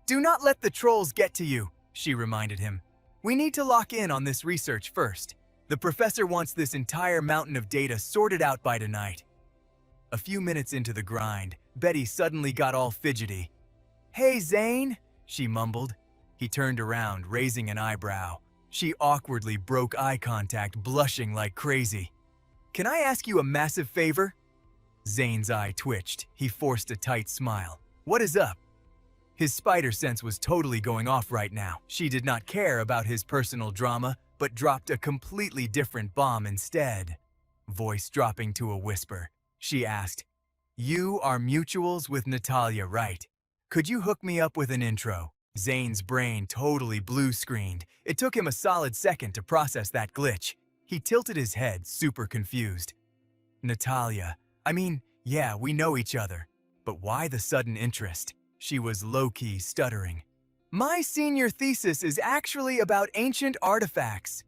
Do not let the trolls get to you, she reminded him. We need to lock in on this research first. The professor wants this entire mountain of data sorted out by tonight. A few minutes into the grind, Betty suddenly got all fidgety. Hey, Zane, she mumbled. He turned around, raising an eyebrow. She awkwardly broke eye contact, blushing like crazy. Can I ask you a massive favor? Zane's eye twitched. He forced a tight smile. What is up? His spider sense was totally going off right now. She did not care about his personal drama, but dropped a completely different bomb instead. Voice dropping to a whisper, she asked, You are mutuals with Natalia, right? Could you hook me up with an intro? Zane's brain totally blue-screened. It took him a solid second to process that glitch. He tilted his head, super confused. Natalia, yeah, we know each other. But why the sudden interest? She was low-key stuttering. My senior thesis is actually about ancient artifacts.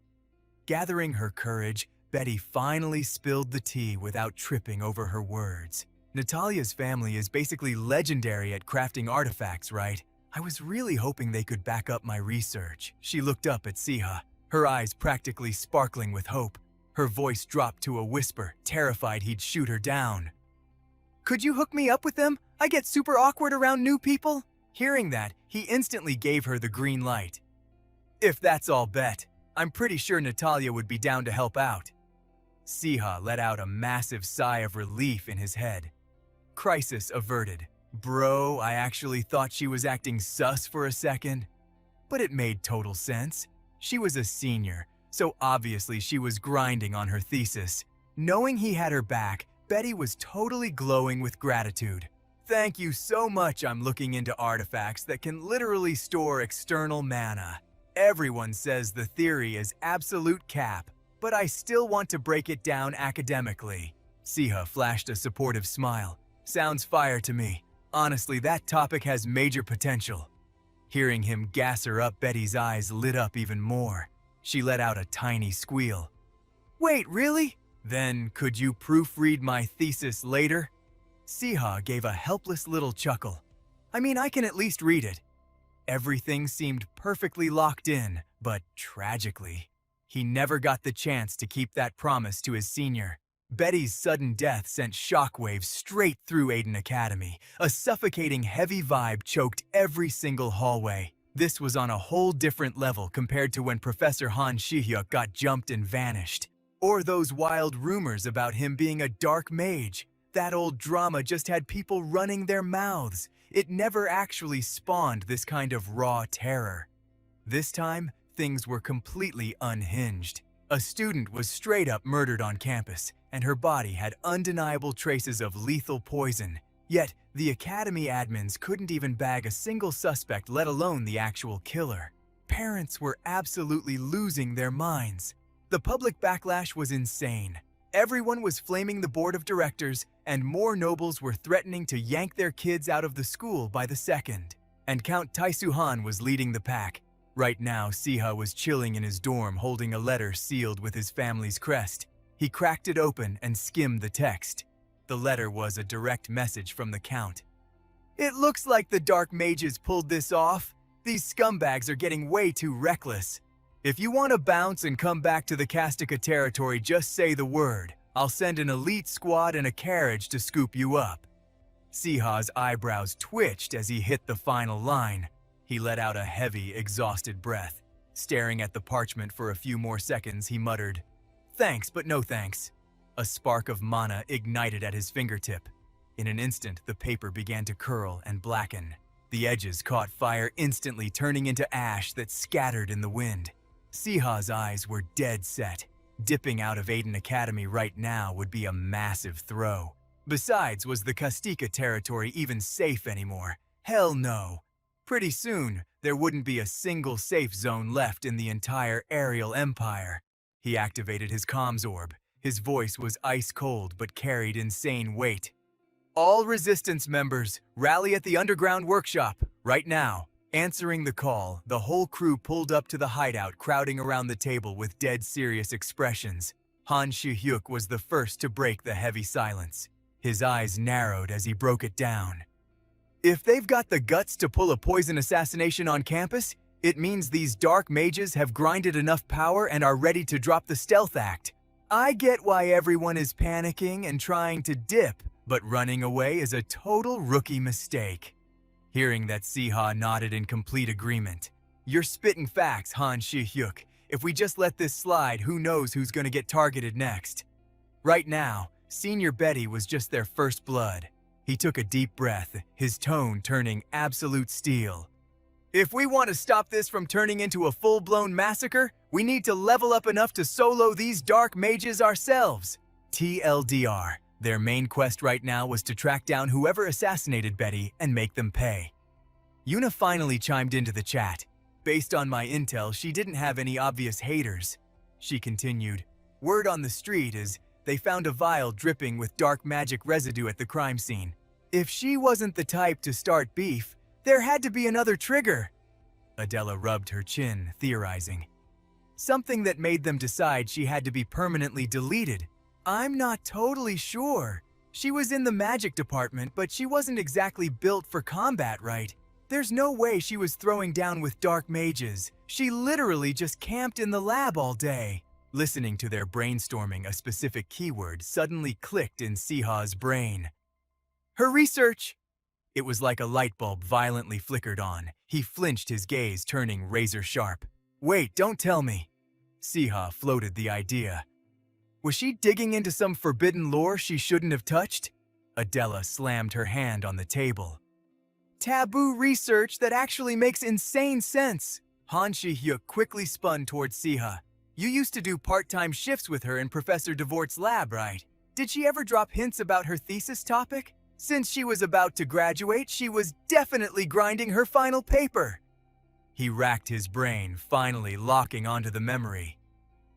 Gathering her courage, Betty finally spilled the tea without tripping over her words. Natalia's family is basically legendary at crafting artifacts, right? I was really hoping they could back up my research. She looked up at Siha, her eyes practically sparkling with hope. Her voice dropped to a whisper, terrified he'd shoot her down. Could you hook me up with them? I get super awkward around new people. Hearing that, he instantly gave her the green light. If that's all bet, I'm pretty sure Natalia would be down to help out. Siha let out a massive sigh of relief in his head. Crisis averted. Bro, I actually thought she was acting sus for a second. But it made total sense. She was a senior, so obviously she was grinding on her thesis. Knowing he had her back, Betty was totally glowing with gratitude. Thank you so much. I'm looking into artifacts that can literally store external mana. Everyone says the theory is absolute cap, but I still want to break it down academically. Siha flashed a supportive smile. Sounds fire to me. Honestly, that topic has major potential. Hearing him gas her up, Betty's eyes lit up even more. She let out a tiny squeal. Wait, really? Then could you proofread my thesis later? Siha gave a helpless little chuckle. I mean, I can at least read it. Everything seemed perfectly locked in, but tragically, he never got the chance to keep that promise to his senior. Betty's sudden death sent shockwaves straight through Aiden Academy. A suffocating heavy vibe choked every single hallway. This was on a whole different level compared to when Professor Han Siha got jumped and vanished. Or those wild rumors about him being a dark mage. That old drama just had people running their mouths. It never actually spawned this kind of raw terror. This time, things were completely unhinged. A student was straight up murdered on campus, and her body had undeniable traces of lethal poison. Yet, the academy admins couldn't even bag a single suspect, let alone the actual killer. Parents were absolutely losing their minds. The public backlash was insane. Everyone was flaming the board of directors, and more nobles were threatening to yank their kids out of the school by the second. And Count Taisuhan was leading the pack. Right now, Siha was chilling in his dorm holding a letter sealed with his family's crest. He cracked it open and skimmed the text. The letter was a direct message from the Count. It looks like the Dark Mages pulled this off. These scumbags are getting way too reckless. If you want to bounce and come back to the Kastika territory, just say the word. I'll send an elite squad and a carriage to scoop you up. Siha's eyebrows twitched as he hit the final line. He let out a heavy, exhausted breath. Staring at the parchment for a few more seconds, he muttered, "Thanks, but no thanks." A spark of mana ignited at his fingertip. In an instant, the paper began to curl and blacken. The edges caught fire, instantly turning into ash that scattered in the wind. Siha's eyes were dead set. Dipping out of Aiden Academy right now would be a massive throw. Besides, was the Kastika territory even safe anymore? Hell no. Pretty soon, there wouldn't be a single safe zone left in the entire aerial empire. He activated his comms orb. His voice was ice cold but carried insane weight. All resistance members, rally at the underground workshop, right now. Answering the call, the whole crew pulled up to the hideout, crowding around the table with dead serious expressions. Han Siha was the first to break the heavy silence. His eyes narrowed as he broke it down. If they've got the guts to pull a poison assassination on campus, it means these dark mages have grinded enough power and are ready to drop the stealth act. I get why everyone is panicking and trying to dip, but running away is a total rookie mistake. Hearing that, Siha nodded in complete agreement. You're spitting facts, Han Siha. If we just let this slide, who knows who's gonna get targeted next? Right now, Senior Betty was just their first blood. He took a deep breath, his tone turning absolute steel. If we want to stop this from turning into a full-blown massacre, we need to level up enough to solo these dark mages ourselves. TLDR. Their main quest right now was to track down whoever assassinated Betty and make them pay. Yuna finally chimed into the chat. Based on my intel, she didn't have any obvious haters. She continued, word on the street is they found a vial dripping with dark magic residue at the crime scene. If she wasn't the type to start beef, there had to be another trigger. Adela rubbed her chin, theorizing. Something that made them decide she had to be permanently deleted. I'm not totally sure. She was in the magic department, but she wasn't exactly built for combat, right? There's no way she was throwing down with dark mages. She literally just camped in the lab all day. Listening to their brainstorming, a specific keyword suddenly clicked in Siha's brain. Her research! It was like a light bulb violently flickered on. He flinched, his gaze turning razor sharp. Wait, don't tell me. Siha floated the idea. Was she digging into some forbidden lore she shouldn't have touched? Adela slammed her hand on the table. Taboo research that actually makes insane sense. Han Siha quickly spun towards Siha. You used to do part-time shifts with her in Professor DeVort's lab, right? Did she ever drop hints about her thesis topic? Since she was about to graduate, she was definitely grinding her final paper. He racked his brain, finally locking onto the memory.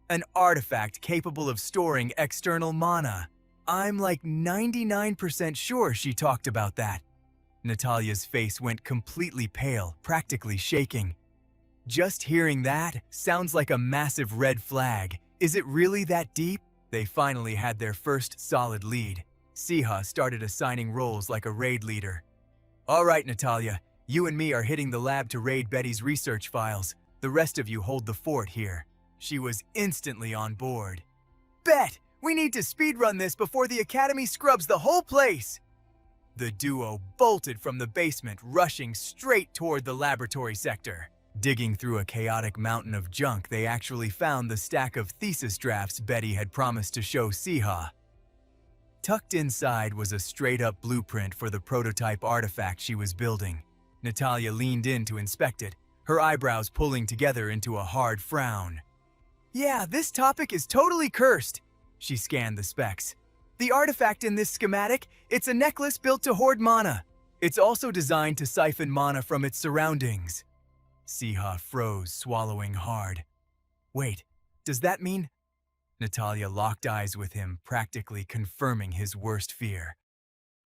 An artifact capable of storing external mana. I'm like 99% sure she talked about that. Natalia's face went completely pale, practically shaking. Just hearing that sounds like a massive red flag. Is it really that deep? They finally had their first solid lead. Siha started assigning roles like a raid leader. All right, Natalia, you and me are hitting the lab to raid Betty's research files. The rest of you hold the fort here. She was instantly on board. Bet! We need to speedrun this before the Academy scrubs the whole place! The duo bolted from the basement, rushing straight toward the laboratory sector. Digging through a chaotic mountain of junk, they actually found the stack of thesis drafts Betty had promised to show Siha. Tucked inside was a straight-up blueprint for the prototype artifact she was building. Natalia leaned in to inspect it, her eyebrows pulling together into a hard frown. Yeah, this topic is totally cursed. She scanned the specs. The artifact in this schematic, it's a necklace built to hoard mana. It's also designed to siphon mana from its surroundings. Siha froze, swallowing hard. Wait, does that mean? Natalia locked eyes with him, practically confirming his worst fear.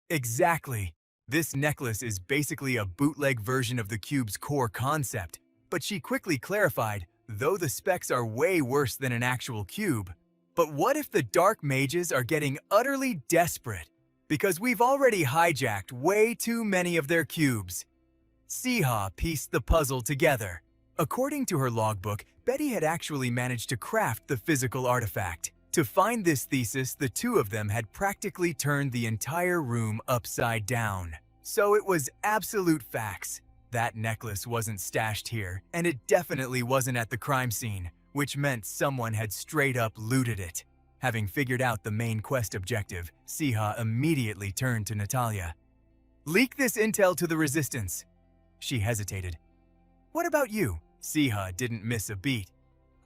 Exactly. This necklace is basically a bootleg version of the cube's core concept, but she quickly clarified, though the specs are way worse than an actual cube. But what if the dark mages are getting utterly desperate? Because we've already hijacked way too many of their cubes. Siha pieced the puzzle together. According to her logbook, Betty had actually managed to craft the physical artifact. To find this thesis, the two of them had practically turned the entire room upside down. So it was absolute facts. That necklace wasn't stashed here, and it definitely wasn't at the crime scene, which meant someone had straight up looted it. Having figured out the main quest objective, Siha immediately turned to Natalia. Leak this intel to the Resistance. She hesitated. What about you? Siha didn't miss a beat.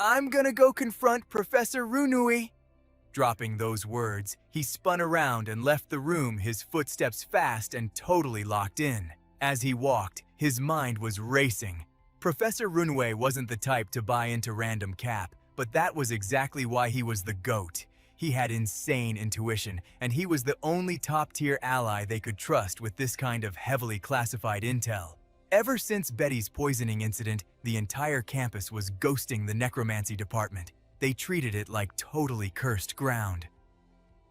I'm gonna go confront Professor Runui. Dropping those words, he spun around and left the room, his footsteps fast and totally locked in. As he walked, his mind was racing. Professor Runui wasn't the type to buy into random cap, but that was exactly why he was the GOAT. He had insane intuition, and he was the only top-tier ally they could trust with this kind of heavily classified intel. Ever since Betty's poisoning incident, the entire campus was ghosting the necromancy department. They treated it like totally cursed ground.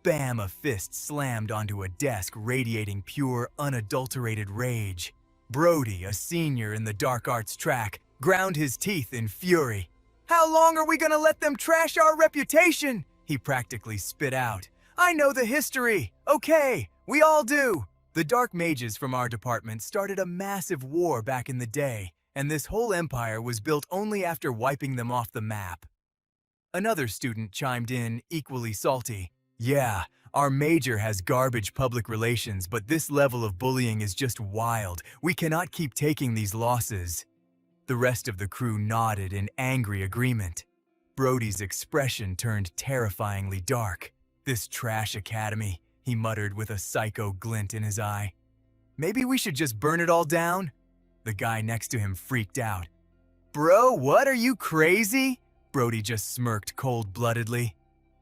Bam! A fist slammed onto a desk, radiating pure, unadulterated rage. Brody, a senior in the dark arts track, ground his teeth in fury. How long are we gonna let them trash our reputation? He practically spit out. I know the history. Okay, we all do. The dark mages from our department started a massive war back in the day, and this whole empire was built only after wiping them off the map. Another student chimed in, equally salty. Yeah, our major has garbage public relations, but this level of bullying is just wild. We cannot keep taking these losses. The rest of the crew nodded in angry agreement. Brody's expression turned terrifyingly dark. This trash academy, he muttered with a psycho glint in his eye. Maybe we should just burn it all down? The guy next to him freaked out. Bro, what, are you crazy? Brody just smirked cold-bloodedly.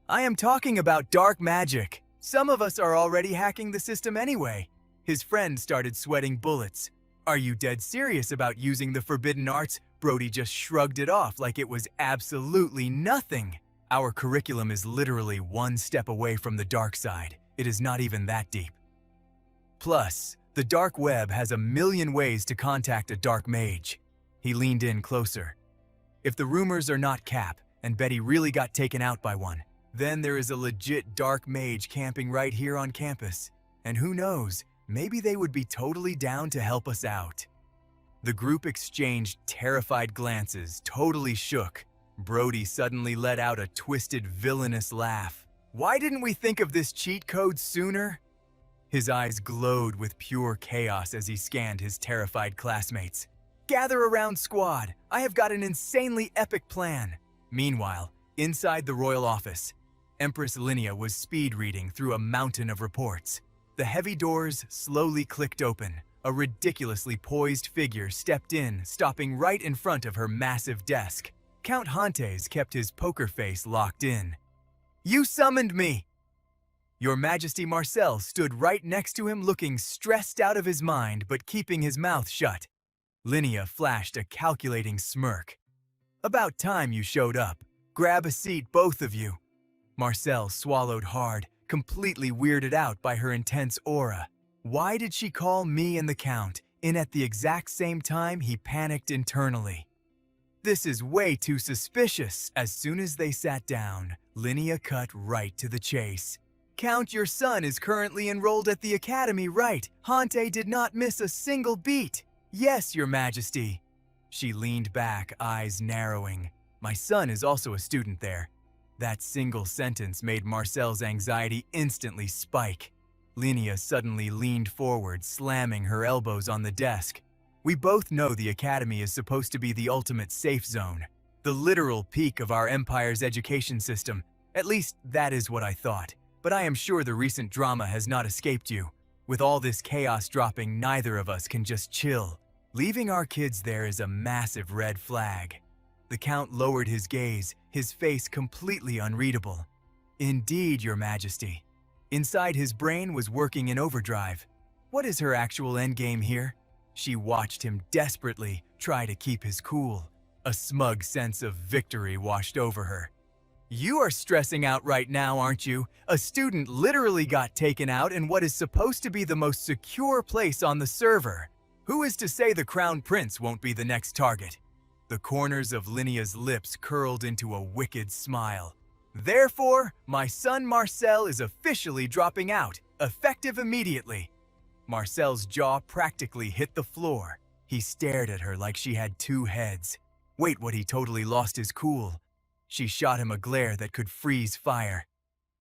I am talking about dark magic. Some of us are already hacking the system anyway. His friend started sweating bullets. Are you dead serious about using the forbidden arts? Brody just shrugged it off like it was absolutely nothing. Our curriculum is literally one step away from the dark side. It is not even that deep. Plus, the dark web has a million ways to contact a dark mage. He leaned in closer. If the rumors are not cap, and Betty really got taken out by one, then there is a legit dark mage camping right here on campus. And who knows, maybe they would be totally down to help us out. The group exchanged terrified glances, totally shook. Brody suddenly let out a twisted, villainous laugh. Why didn't we think of this cheat code sooner? His eyes glowed with pure chaos as he scanned his terrified classmates. Gather around, squad. I have got an insanely epic plan. Meanwhile, inside the royal office, Empress Linia was speed reading through a mountain of reports. The heavy doors slowly clicked open. A ridiculously poised figure stepped in, stopping right in front of her massive desk. Count Hantes kept his poker face locked in. "You summoned me!" Your Majesty Marcel stood right next to him, looking stressed out of his mind but keeping his mouth shut. Linia flashed a calculating smirk. "About time you showed up. Grab a seat, both of you." Marcel swallowed hard, completely weirded out by her intense aura. Why did she call me and the Count in at the exact same time? He panicked internally. This is way too suspicious. As soon as they sat down, Linia cut right to the chase. "Count, your son is currently enrolled at the academy, right? Hante did not miss a single beat." "Yes, Your Majesty." She leaned back, eyes narrowing. "My son is also a student there." That single sentence made Marcel's anxiety instantly spike. Linia suddenly leaned forward, slamming her elbows on the desk. "We both know the academy is supposed to be the ultimate safe zone, the literal peak of our empire's education system. At least that is what I thought. But I am sure the recent drama has not escaped you. With all this chaos dropping, neither of us can just chill. Leaving our kids there is a massive red flag." The Count lowered his gaze, his face completely unreadable. "Indeed, Your Majesty." Inside his brain was working in overdrive. What is her actual endgame here? She watched him desperately try to keep his cool. A smug sense of victory washed over her. "You are stressing out right now, aren't you? A student literally got taken out in what is supposed to be the most secure place on the server. Who is to say the Crown Prince won't be the next target?" The corners of Linia's lips curled into a wicked smile. "Therefore, my son Marcel is officially dropping out, effective immediately." Marcel's jaw practically hit the floor. He stared at her like she had two heads. Wait, what? He totally lost his cool. She shot him a glare that could freeze fire.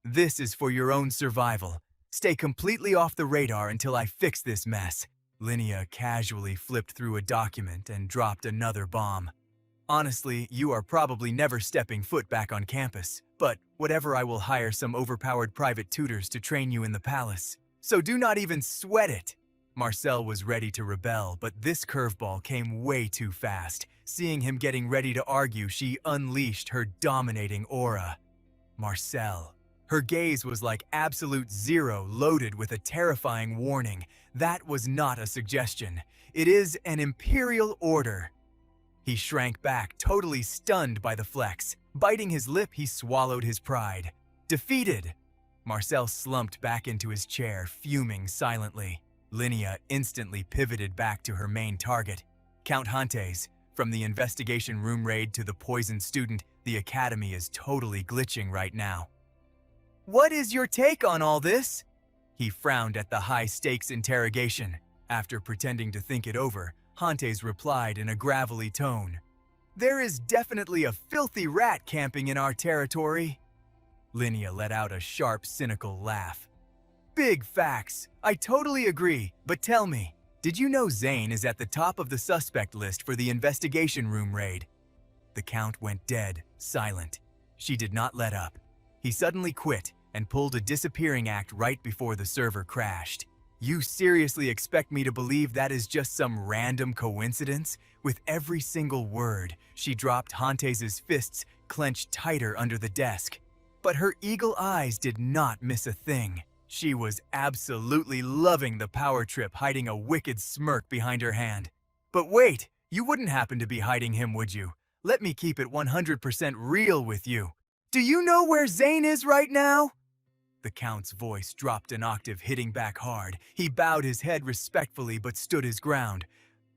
"This is for your own survival. Stay completely off the radar until I fix this mess." Linia casually flipped through a document and dropped another bomb. "Honestly, you are probably never stepping foot back on campus, but whatever, I will hire some overpowered private tutors to train you in the palace. So do not even sweat it." Marcel was ready to rebel, but this curveball came way too fast. Seeing him getting ready to argue, she unleashed her dominating aura. Marcel. Her gaze was like absolute zero, loaded with a terrifying warning. That was not a suggestion. It is an imperial order. He shrank back, totally stunned by the flex. Biting his lip, he swallowed his pride. "Defeated." Marcel slumped back into his chair, fuming silently. Linia instantly pivoted back to her main target. "Count Hantes, from the investigation room raid to the poisoned student, the academy is totally glitching right now." "What is your take on all this?" He frowned at the high-stakes interrogation. After pretending to think it over, Hantes replied in a gravelly tone. "There is definitely a filthy rat camping in our territory." Linia let out a sharp, cynical laugh. "Big facts. I totally agree, but tell me, did you know Zane is at the top of the suspect list for the investigation room raid?" The Count went dead, silent. She did not let up. He suddenly quit and pulled a disappearing act right before the server crashed. "You seriously expect me to believe that is just some random coincidence?" With every single word, she dropped Hantes' fists clenched tighter under the desk. But her eagle eyes did not miss a thing. She was absolutely loving the power trip, hiding a wicked smirk behind her hand. "But wait, you wouldn't happen to be hiding him, would you? Let me keep it 100% real with you. Do you know where Zane is right now?" The Count's voice dropped an octave, hitting back hard. He bowed his head respectfully but stood his ground.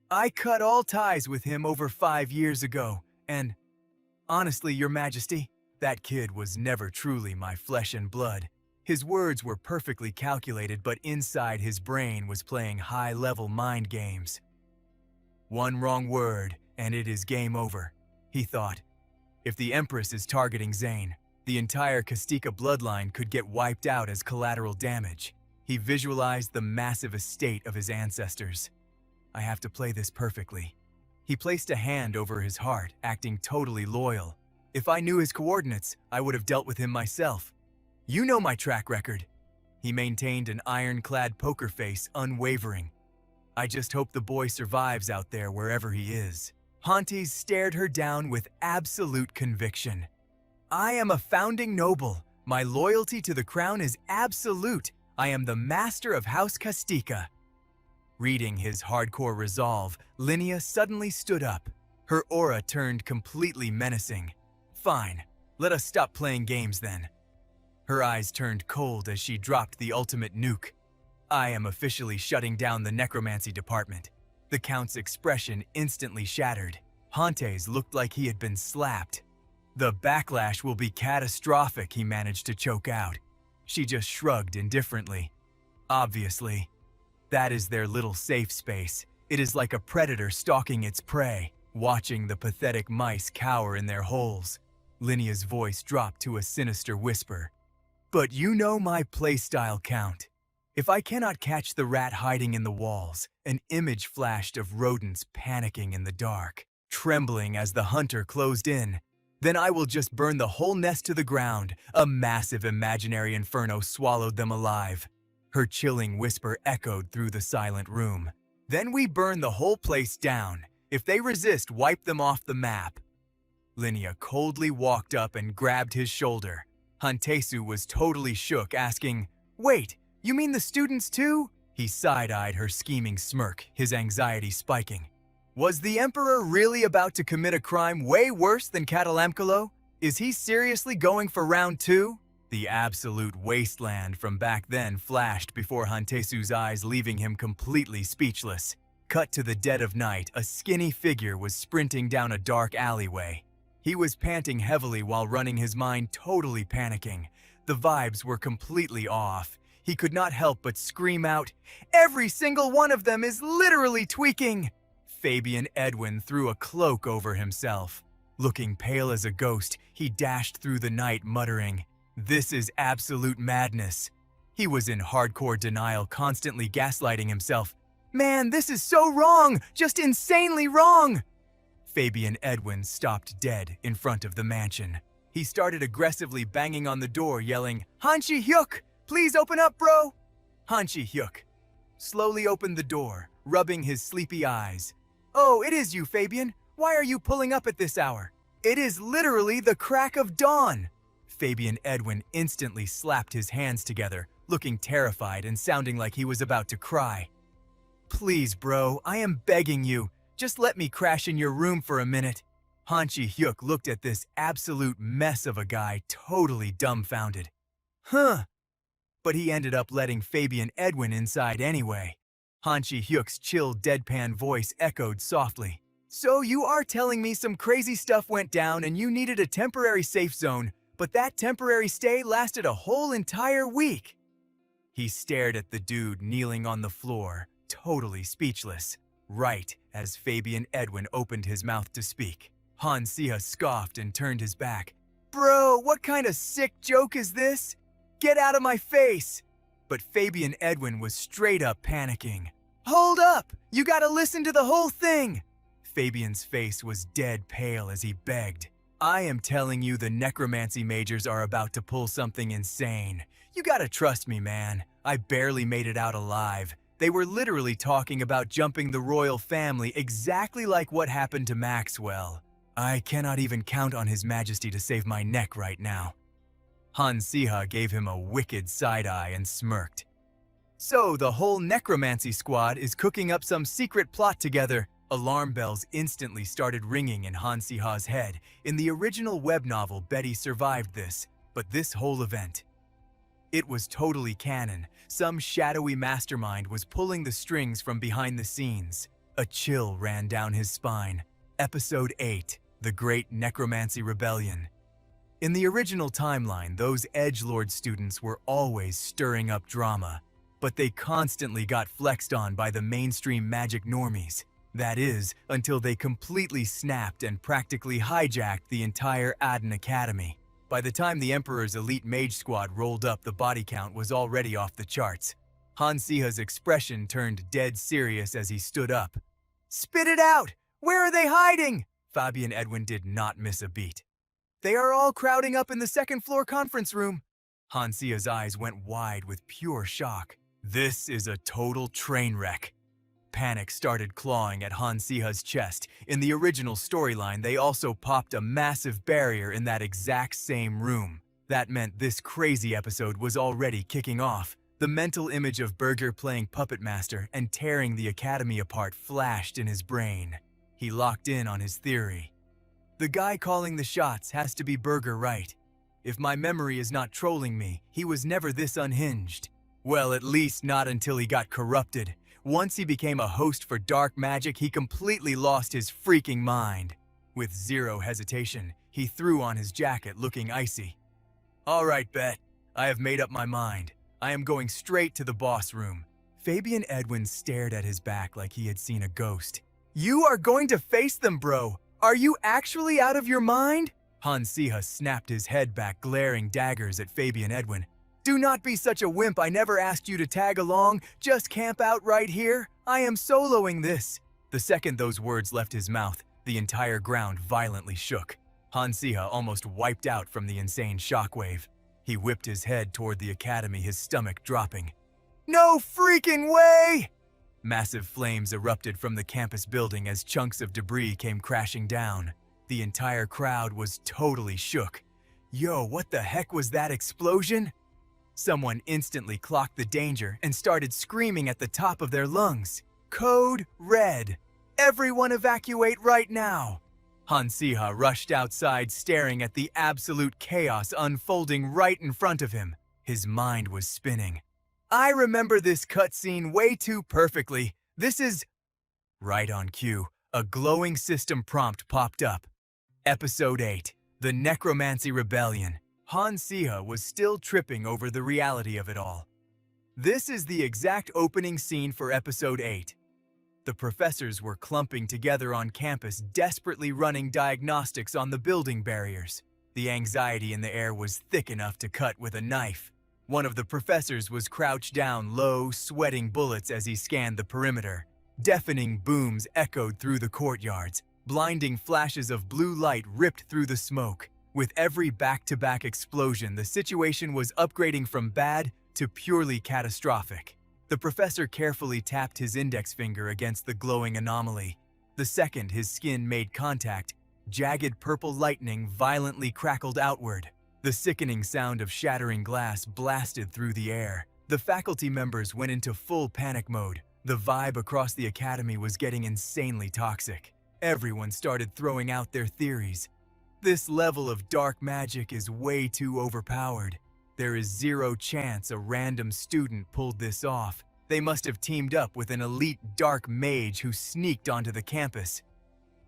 "I cut all ties with him over 5 years ago, and honestly, Your Majesty, that kid was never truly my flesh and blood." His words were perfectly calculated, but inside his brain was playing high-level mind games. One wrong word, and it is game over, he thought. If the Empress is targeting Zane, the entire Kastika bloodline could get wiped out as collateral damage. He visualized the massive estate of his ancestors. "I have to play this perfectly." He placed a hand over his heart, acting totally loyal. "If I knew his coordinates, I would have dealt with him myself." You know my track record. He maintained an ironclad poker face, unwavering. I just hope the boy survives out there wherever he is. Hantes stared her down with absolute conviction. I am a founding noble. My loyalty to the crown is absolute. I am the master of House Castica. Reading his hardcore resolve, Linnea suddenly stood up. Her aura turned completely menacing. Fine, let us stop playing games then. Her eyes turned cold as she dropped the ultimate nuke. I am officially shutting down the necromancy department. The Count's expression instantly shattered. Hantes looked like he had been slapped. The backlash will be catastrophic, he managed to choke out. She just shrugged indifferently. Obviously. That is their little safe space. It is like a predator stalking its prey, watching the pathetic mice cower in their holes. Linnea's voice dropped to a sinister whisper. But you know my playstyle, Count. If I cannot catch the rat hiding in the walls, an image flashed of rodents panicking in the dark, trembling as the hunter closed in. Then I will just burn the whole nest to the ground. A massive imaginary inferno swallowed them alive. Her chilling whisper echoed through the silent room. Then we burn the whole place down. If they resist, wipe them off the map. Linnea coldly walked up and grabbed his shoulder. Hantesu was totally shook, asking, Wait, you mean the students too? He side-eyed her scheming smirk, his anxiety spiking. Was the Emperor really about to commit a crime way worse than Catalamcolo? Is he seriously going for round 2? The absolute wasteland from back then flashed before Hantesu's eyes, leaving him completely speechless. Cut to the dead of night, a skinny figure was sprinting down a dark alleyway. He was panting heavily while running, his mind totally panicking. The vibes were completely off. He could not help but scream out, Every single one of them is literally tweaking! Fabian Edwin threw a cloak over himself. Looking pale as a ghost, he dashed through the night muttering, This is absolute madness. He was in hardcore denial, constantly gaslighting himself. Man, this is so wrong! Just insanely wrong! Fabian Edwin stopped dead in front of the mansion. He started aggressively banging on the door, yelling, Han Siha, please open up, bro! Han Siha slowly opened the door, rubbing his sleepy eyes. Oh, it is you, Fabian. Why are you pulling up at this hour? It is literally the crack of dawn. Fabian Edwin instantly slapped his hands together, looking terrified and sounding like he was about to cry. Please, bro, I am begging you. Just let me crash in your room for a minute. Han Siha looked at this absolute mess of a guy, totally dumbfounded. Huh. But he ended up letting Fabian Edwin inside anyway. Han Siha's chill, deadpan voice echoed softly. So you are telling me some crazy stuff went down and you needed a temporary safe zone, but that temporary stay lasted a whole entire week. He stared at the dude kneeling on the floor, totally speechless. Right as Fabian Edwin opened his mouth to speak, Han Siha scoffed and turned his back. Bro, what kind of sick joke is this? Get out of my face! But Fabian Edwin was straight up panicking. Hold up! You gotta listen to the whole thing! Fabian's face was dead pale as he begged. I am telling you, the necromancy majors are about to pull something insane. You gotta trust me, man. I barely made it out alive. They were literally talking about jumping the royal family, exactly like what happened to Maxwell. I cannot even count on His Majesty to save my neck right now. Han Siha gave him a wicked side-eye and smirked. So the whole necromancy squad is cooking up some secret plot together. Alarm bells instantly started ringing in Han Siha's head. In the original web novel, Betty survived this, but this whole event, it was totally canon. Some shadowy mastermind was pulling the strings from behind the scenes. A chill ran down his spine. Episode 8, The Great Necromancy Rebellion. In the original timeline, those edgelord students were always stirring up drama, but they constantly got flexed on by the mainstream magic normies. That is, until they completely snapped and practically hijacked the entire Aden Academy. By the time the Emperor's elite mage squad rolled up, the body count was already off the charts. Han Siha's expression turned dead serious as he stood up. Spit it out! Where are they hiding? Fabian Edwin did not miss a beat. They are all crowding up in the second floor conference room. Han Siha's eyes went wide with pure shock. This is a total train wreck. Panic started clawing at Han Siha's chest. In the original storyline, they also popped a massive barrier in that exact same room. That meant this crazy episode was already kicking off. The mental image of Burger playing Puppet Master and tearing the Academy apart flashed in his brain. He locked in on his theory. The guy calling the shots has to be Burger, right? If my memory is not trolling me, he was never this unhinged. Well, at least not until he got corrupted. Once he became a host for dark magic, he completely lost his freaking mind. With zero hesitation, he threw on his jacket, looking icy. All right, Bet. I have made up my mind. I am going straight to the boss room. Fabian Edwin stared at his back like he had seen a ghost. You are going to face them, bro. Are you actually out of your mind? Han Siha snapped his head back, glaring daggers at Fabian Edwin. Do not be such a wimp. I never asked you to tag along. Just camp out right here. I am soloing this. The second those words left his mouth, the entire ground violently shook. Han Siha almost wiped out from the insane shockwave. He whipped his head toward the academy, his stomach dropping. No freaking way! Massive flames erupted from the campus building as chunks of debris came crashing down. The entire crowd was totally shook. Yo, what the heck was that explosion? Someone instantly clocked the danger and started screaming at the top of their lungs. Code Red. Everyone evacuate right now. Han Siha rushed outside, staring at the absolute chaos unfolding right in front of him. His mind was spinning. I remember this cutscene way too perfectly. This is... Right on cue, a glowing system prompt popped up. Episode 8, The Necromancy Rebellion. Han Siha was still tripping over the reality of it all. This is the exact opening scene for Episode 8. The professors were clumping together on campus, desperately running diagnostics on the building barriers. The anxiety in the air was thick enough to cut with a knife. One of the professors was crouched down low, sweating bullets as he scanned the perimeter. Deafening booms echoed through the courtyards. Blinding flashes of blue light ripped through the smoke. With every back-to-back explosion, the situation was upgrading from bad to purely catastrophic. The professor carefully tapped his index finger against the glowing anomaly. The second his skin made contact, jagged purple lightning violently crackled outward. The sickening sound of shattering glass blasted through the air. The faculty members went into full panic mode. The vibe across the academy was getting insanely toxic. Everyone started throwing out their theories. This level of dark magic is way too overpowered. There is zero chance a random student pulled this off. They must have teamed up with an elite dark mage who sneaked onto the campus.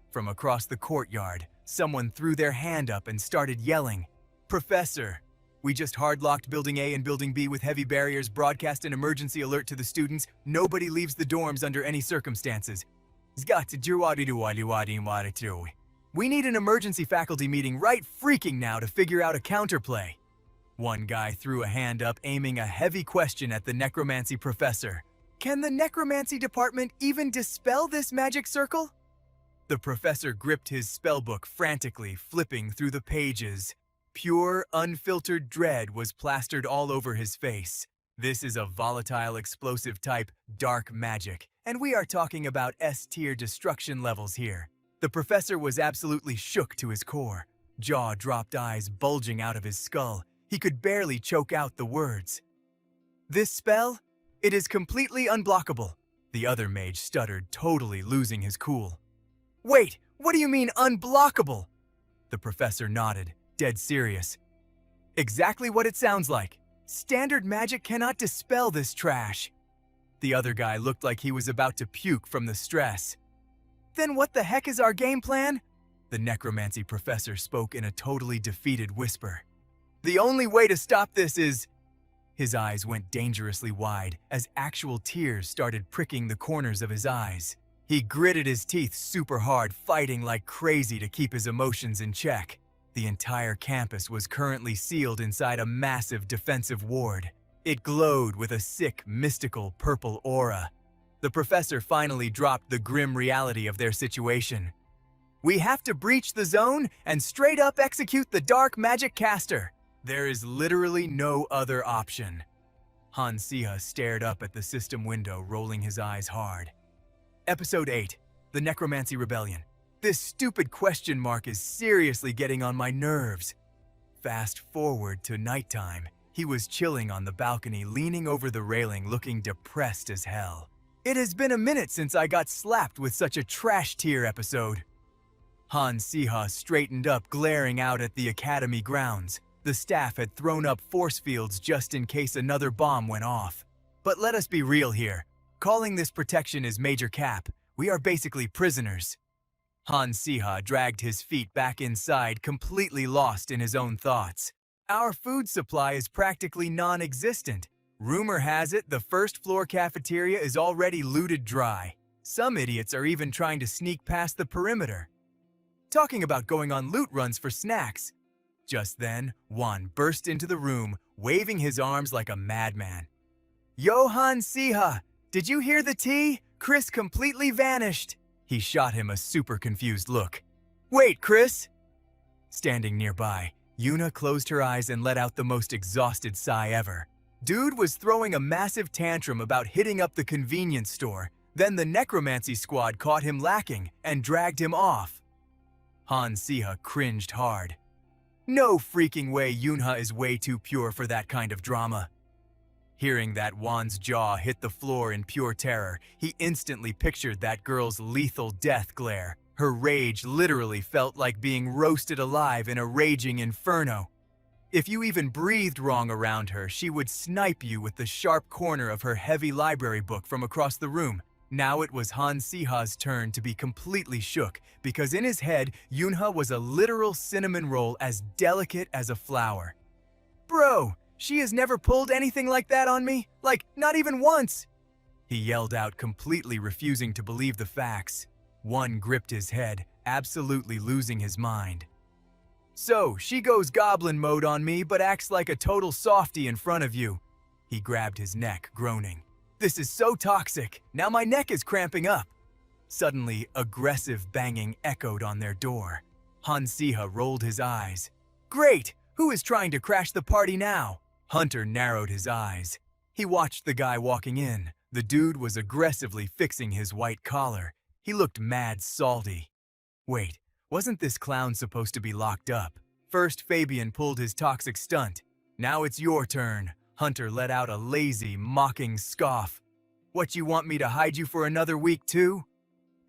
From across the courtyard, someone threw their hand up and started yelling, Professor, we just hardlocked Building A and Building B with heavy barriers, broadcast an emergency alert to the students. Nobody leaves the dorms under any circumstances. We need an emergency faculty meeting right freaking now to figure out a counterplay. One guy threw a hand up, aiming a heavy question at the necromancy professor. Can the necromancy department even dispel this magic circle? The professor gripped his spellbook frantically, flipping through the pages. Pure, unfiltered dread was plastered all over his face. This is a volatile, explosive type, dark magic, and we are talking about S-tier destruction levels here. The professor was absolutely shook to his core. Jaw-dropped eyes bulging out of his skull. He could barely choke out the words. This spell? It is completely unblockable. The other mage stuttered, totally losing his cool. Wait, what do you mean unblockable? The professor nodded, dead serious. Exactly what it sounds like. Standard magic cannot dispel this trash. The other guy looked like he was about to puke from the stress. Then what the heck is our game plan? The necromancy professor spoke in a totally defeated whisper. The only way to stop this is... His eyes went dangerously wide as actual tears started pricking the corners of his eyes. He gritted his teeth super hard, fighting like crazy to keep his emotions in check. The entire campus was currently sealed inside a massive defensive ward. It glowed with a sick, mystical purple aura. The professor finally dropped the grim reality of their situation. We have to breach the zone and straight up execute the dark magic caster. There is literally no other option. Han Siha stared up at the system window, rolling his eyes hard. Episode 8, The Necromancy Rebellion. This stupid question mark is seriously getting on my nerves. Fast forward to nighttime. He was chilling on the balcony, leaning over the railing, looking depressed as hell. It has been a minute since I got slapped with such a trash tier episode. Han Siha straightened up, glaring out at the academy grounds. The staff had thrown up force fields just in case another bomb went off. But let us be real here. Calling this protection is major cap. We are basically prisoners. Han Siha dragged his feet back inside, completely lost in his own thoughts. Our food supply is practically non-existent. Rumor has it the first floor cafeteria is already looted dry. Some idiots are even trying to sneak past the perimeter. Talking about going on loot runs for snacks. Just then, Juan burst into the room, waving his arms like a madman. "Yo, Han Siha, did you hear the tea? Chris completely vanished." He shot him a super confused look. "Wait, Chris!" Standing nearby, Yuna closed her eyes and let out the most exhausted sigh ever. Dude was throwing a massive tantrum about hitting up the convenience store. Then the necromancy squad caught him lacking and dragged him off. Han Siha cringed hard. No freaking way, Yunha is way too pure for that kind of drama. Hearing that, Juan's jaw hit the floor in pure terror. He instantly pictured that girl's lethal death glare. Her rage literally felt like being roasted alive in a raging inferno. If you even breathed wrong around her, she would snipe you with the sharp corner of her heavy library book from across the room. Now it was Han Siha's turn to be completely shook, because in his head, Yunha was a literal cinnamon roll as delicate as a flower. "Bro, she has never pulled anything like that on me? Like, not even once!" He yelled out, completely refusing to believe the facts. One gripped his head, absolutely losing his mind. "So, she goes goblin mode on me but acts like a total softie in front of you." He grabbed his neck, groaning. "This is so toxic. Now my neck is cramping up." Suddenly, aggressive banging echoed on their door. Han Siha rolled his eyes. "Great! Who is trying to crash the party now?" Hunter narrowed his eyes. He watched the guy walking in. The dude was aggressively fixing his white collar. He looked mad salty. Wait, wasn't this clown supposed to be locked up? First, Fabian pulled his toxic stunt. Now it's your turn. Hunter let out a lazy, mocking scoff. "What, you want me to hide you for another week too?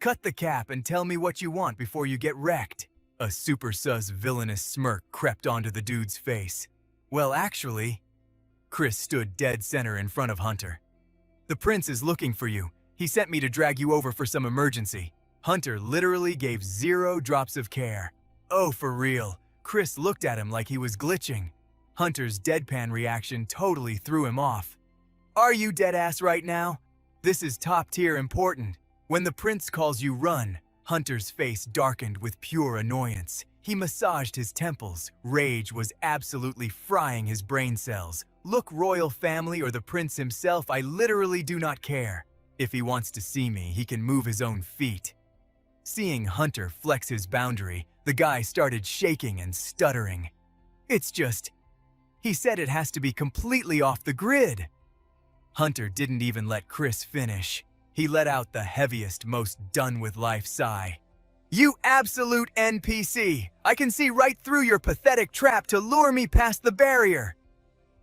Cut the cap and tell me what you want before you get wrecked." A super sus villainous smirk crept onto the dude's face. "Well, actually..." Chris stood dead center in front of Hunter. "The prince is looking for you. He sent me to drag you over for some emergency." Hunter literally gave 0 drops of care. "Oh, for real?" Chris looked at him like he was glitching. Hunter's deadpan reaction totally threw him off. "Are you deadass right now? This is top tier important. When the prince calls you, run." Hunter's face darkened with pure annoyance. He massaged his temples. Rage was absolutely frying his brain cells. "Look, royal family or the prince himself, I literally do not care. If he wants to see me, he can move his own feet." Seeing Hunter flex his boundary, the guy started shaking and stuttering. "It's just... he said it has to be completely off the grid." Hunter didn't even let Chris finish. He let out the heaviest, most done-with-life sigh. "You absolute NPC! I can see right through your pathetic trap to lure me past the barrier!"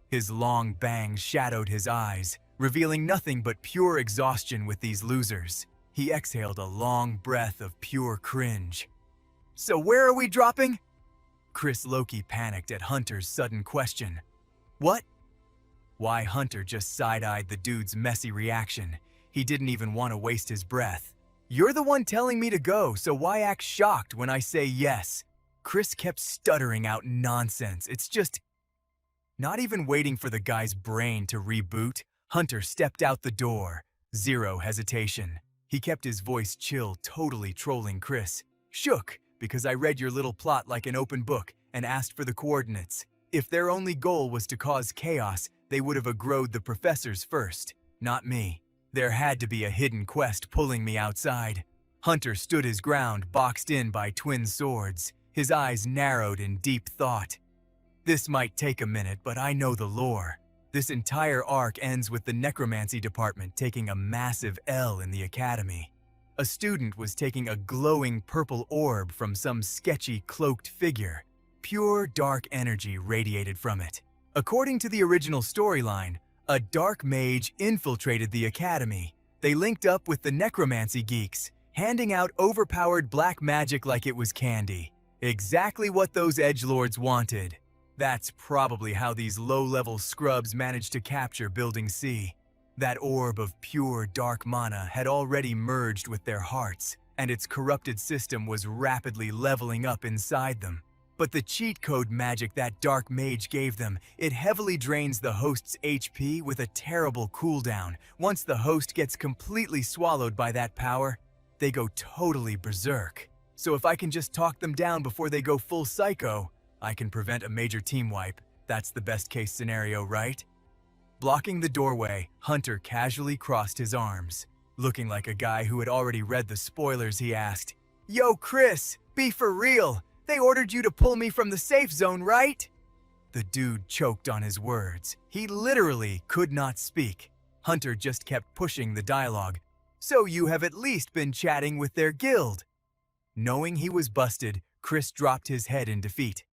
His long bangs shadowed his eyes, revealing nothing but pure exhaustion with these losers. He exhaled a long breath of pure cringe. "So where are we dropping?" Chris Loki panicked at Hunter's sudden question. "What?" Why, Hunter just side-eyed the dude's messy reaction. He didn't even want to waste his breath. "You're the one telling me to go, so why act shocked when I say yes?" Chris kept stuttering out nonsense. It's just... Not even waiting for the guy's brain to reboot, Hunter stepped out the door. 0 hesitation. He kept his voice chill, totally trolling Chris. "Shook, because I read your little plot like an open book and asked for the coordinates. If their only goal was to cause chaos, they would have aggroed the professors first, not me. There had to be a hidden quest pulling me outside." Hunter stood his ground, boxed in by twin swords. His eyes narrowed in deep thought. This might take a minute, but I know the lore. This entire arc ends with the necromancy department taking a massive L in the academy. A student was taking a glowing purple orb from some sketchy cloaked figure. Pure dark energy radiated from it. According to the original storyline, a dark mage infiltrated the academy. They linked up with the necromancy geeks, handing out overpowered black magic like it was candy. Exactly what those edgelords wanted. That's probably how these low-level scrubs managed to capture Building C. That orb of pure dark mana had already merged with their hearts, and its corrupted system was rapidly leveling up inside them. But the cheat code magic that dark mage gave them, it heavily drains the host's HP with a terrible cooldown. Once the host gets completely swallowed by that power, they go totally berserk. So if I can just talk them down before they go full psycho, I can prevent a major team wipe. That's the best case scenario, right? Blocking the doorway, Hunter casually crossed his arms. Looking like a guy who had already read the spoilers, he asked, "Yo, Chris, be for real. They ordered you to pull me from the safe zone, right?" The dude choked on his words. He literally could not speak. Hunter just kept pushing the dialogue. "So you have at least been chatting with their guild." Knowing he was busted, Chris dropped his head in defeat.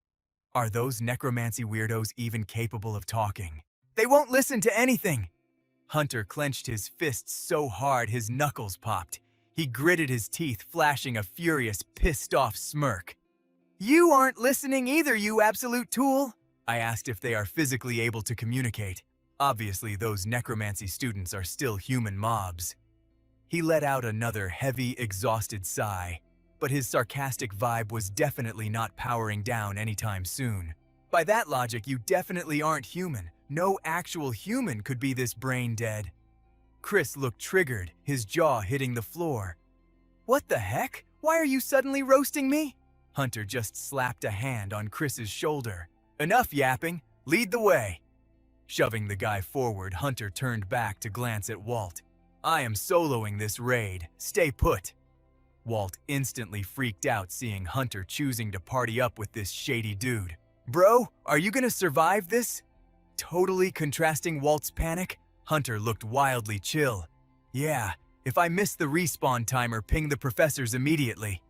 Are those necromancy weirdos even capable of talking? They won't listen to anything. Hunter clenched his fists so hard his knuckles popped. He gritted his teeth, flashing a furious, pissed-off smirk. "You aren't listening either, you absolute tool!" I asked if they are physically able to communicate. Obviously, those necromancy students are still human mobs. He let out another heavy, exhausted sigh, but his sarcastic vibe was definitely not powering down anytime soon. By that logic, you definitely aren't human. No actual human could be this brain dead. Chris looked triggered, his jaw hitting the floor. "What the heck? Why are you suddenly roasting me?" Hunter just slapped a hand on Chris's shoulder. "Enough yapping, lead the way." Shoving the guy forward, Hunter turned back to glance at Walt. "I am soloing this raid, stay put." Walt instantly freaked out seeing Hunter choosing to party up with this shady dude. "Bro, are you gonna survive this?" Totally contrasting Walt's panic, Hunter looked wildly chill. "Yeah, if I miss the respawn timer, ping the professors immediately."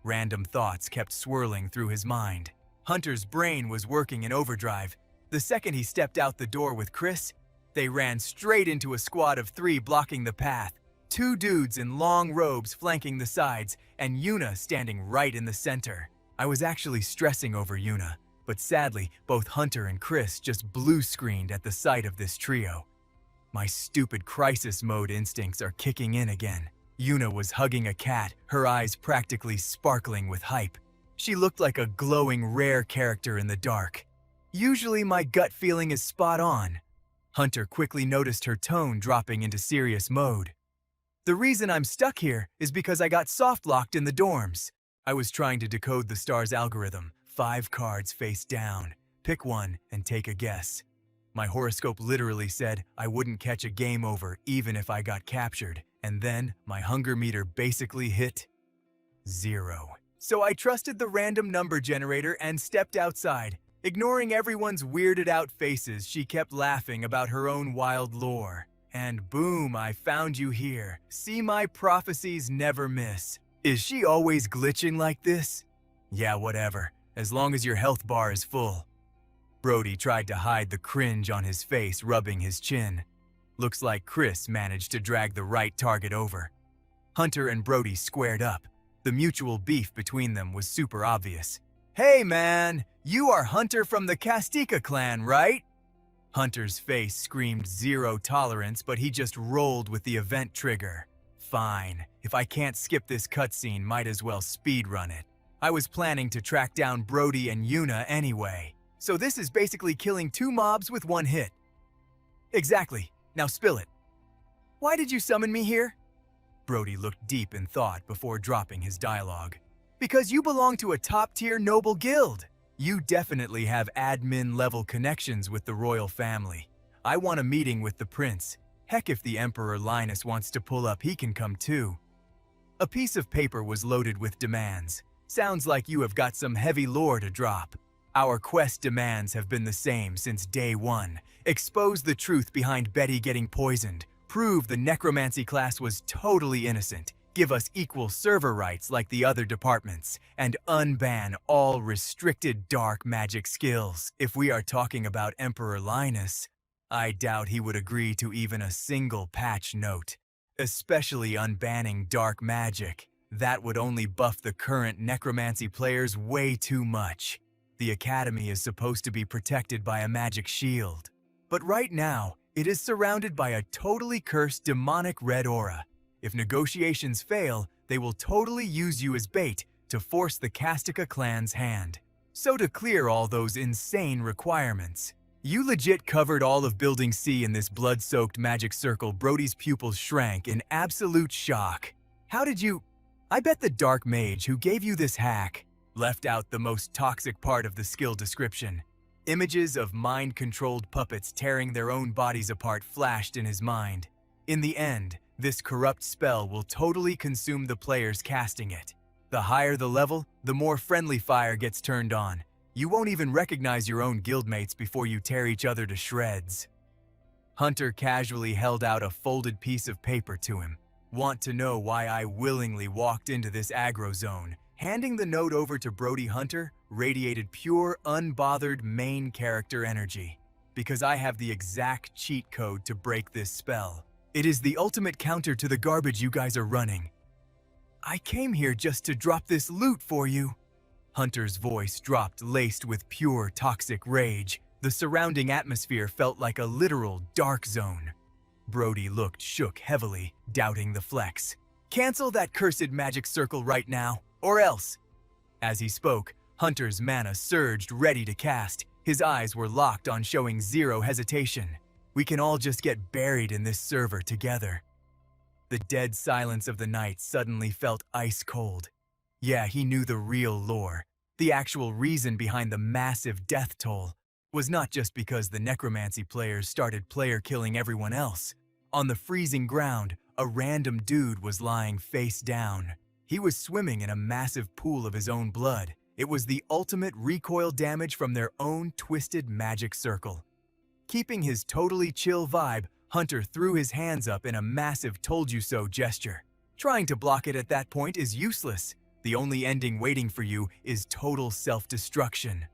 Random thoughts kept swirling through his mind. Hunter's brain was working in overdrive. The second he stepped out the door with Chris, they ran straight into a squad of 3 blocking the path. 2 dudes in long robes flanking the sides, and Yuna standing right in the center. I was actually stressing over Yuna, but sadly, both Hunter and Chris just blue-screened at the sight of this trio. My stupid crisis mode instincts are kicking in again. Yuna was hugging a cat, her eyes practically sparkling with hype. She looked like a glowing rare character in the dark. Usually my gut feeling is spot on. Hunter quickly noticed her tone dropping into serious mode. "The reason I'm stuck here is because I got soft-locked in the dorms. I was trying to decode the star's algorithm. 5 cards face down. Pick one and take a guess. My horoscope literally said I wouldn't catch a game over even if I got captured. And then my hunger meter basically hit 0. So I trusted the random number generator and stepped outside. Ignoring everyone's weirded out faces, she kept laughing about her own wild lore. And boom, I found you here. See, my prophecies never miss. Is she always glitching like this? Yeah, whatever, as long as your health bar is full." Brody tried to hide the cringe on his face, rubbing his chin. Looks like Chris managed to drag the right target over. Hunter and Brody squared up. The mutual beef between them was super obvious. "Hey man, you are Hunter from the Castica clan, right?" Hunter's face screamed 0 tolerance, but he just rolled with the event trigger. Fine, if I can't skip this cutscene, might as well speedrun it. I was planning to track down Brody and Yuna anyway, so this is basically killing 2 mobs with 1 hit. Exactly, now spill it. "Why did you summon me here?" Brody looked deep in thought before dropping his dialogue. "Because you belong to a top-tier noble guild. You definitely have admin-level connections with the royal family. I want a meeting with the prince. Heck, if the Emperor Linus wants to pull up, he can come too." A piece of paper was loaded with demands. "Sounds like you have got some heavy lore to drop." Our quest demands have been the same since day one. Expose the truth behind Betty getting poisoned. Prove the necromancy class was totally innocent. Give us equal server rights like the other departments. And unban all restricted dark magic skills. If we are talking about Emperor Linus, I doubt he would agree to even a single patch note. Especially unbanning dark magic. That would only buff the current necromancy players way too much. The Academy is supposed to be protected by a magic shield. But right now, it is surrounded by a totally cursed demonic red aura. If negotiations fail, they will totally use you as bait to force the Kastika clan's hand. So to clear all those insane requirements, you legit covered all of Building C in this blood-soaked magic circle. Brody's pupils shrank in absolute shock. How did you... I bet the dark mage who gave you this hack left out the most toxic part of the skill description. Images of mind-controlled puppets tearing their own bodies apart flashed in his mind. In the end, this corrupt spell will totally consume the players casting it. The higher the level, the more friendly fire gets turned on. You won't even recognize your own guildmates before you tear each other to shreds. Hunter casually held out a folded piece of paper to him. Want to know why I willingly walked into this aggro zone? Handing the note over to Brody, Hunter radiated pure, unbothered main character energy. Because I have the exact cheat code to break this spell. It is the ultimate counter to the garbage you guys are running. I came here just to drop this loot for you. Hunter's voice dropped, laced with pure toxic rage. The surrounding atmosphere felt like a literal dark zone. Brody looked shook heavily, doubting the flex. Cancel that cursed magic circle right now, or else. As he spoke, Hunter's mana surged, ready to cast. His eyes were locked on, showing zero hesitation. We can all just get buried in this server together. The dead silence of the night suddenly felt ice cold. Yeah, he knew the real lore. The actual reason behind the massive death toll was not just because the necromancy players started player-killing everyone else. On the freezing ground, a random dude was lying face down. He was swimming in a massive pool of his own blood. It was the ultimate recoil damage from their own twisted magic circle. Keeping his totally chill vibe, Hunter threw his hands up in a massive told-you-so gesture. Trying to block it at that point is useless. The only ending waiting for you is total self-destruction.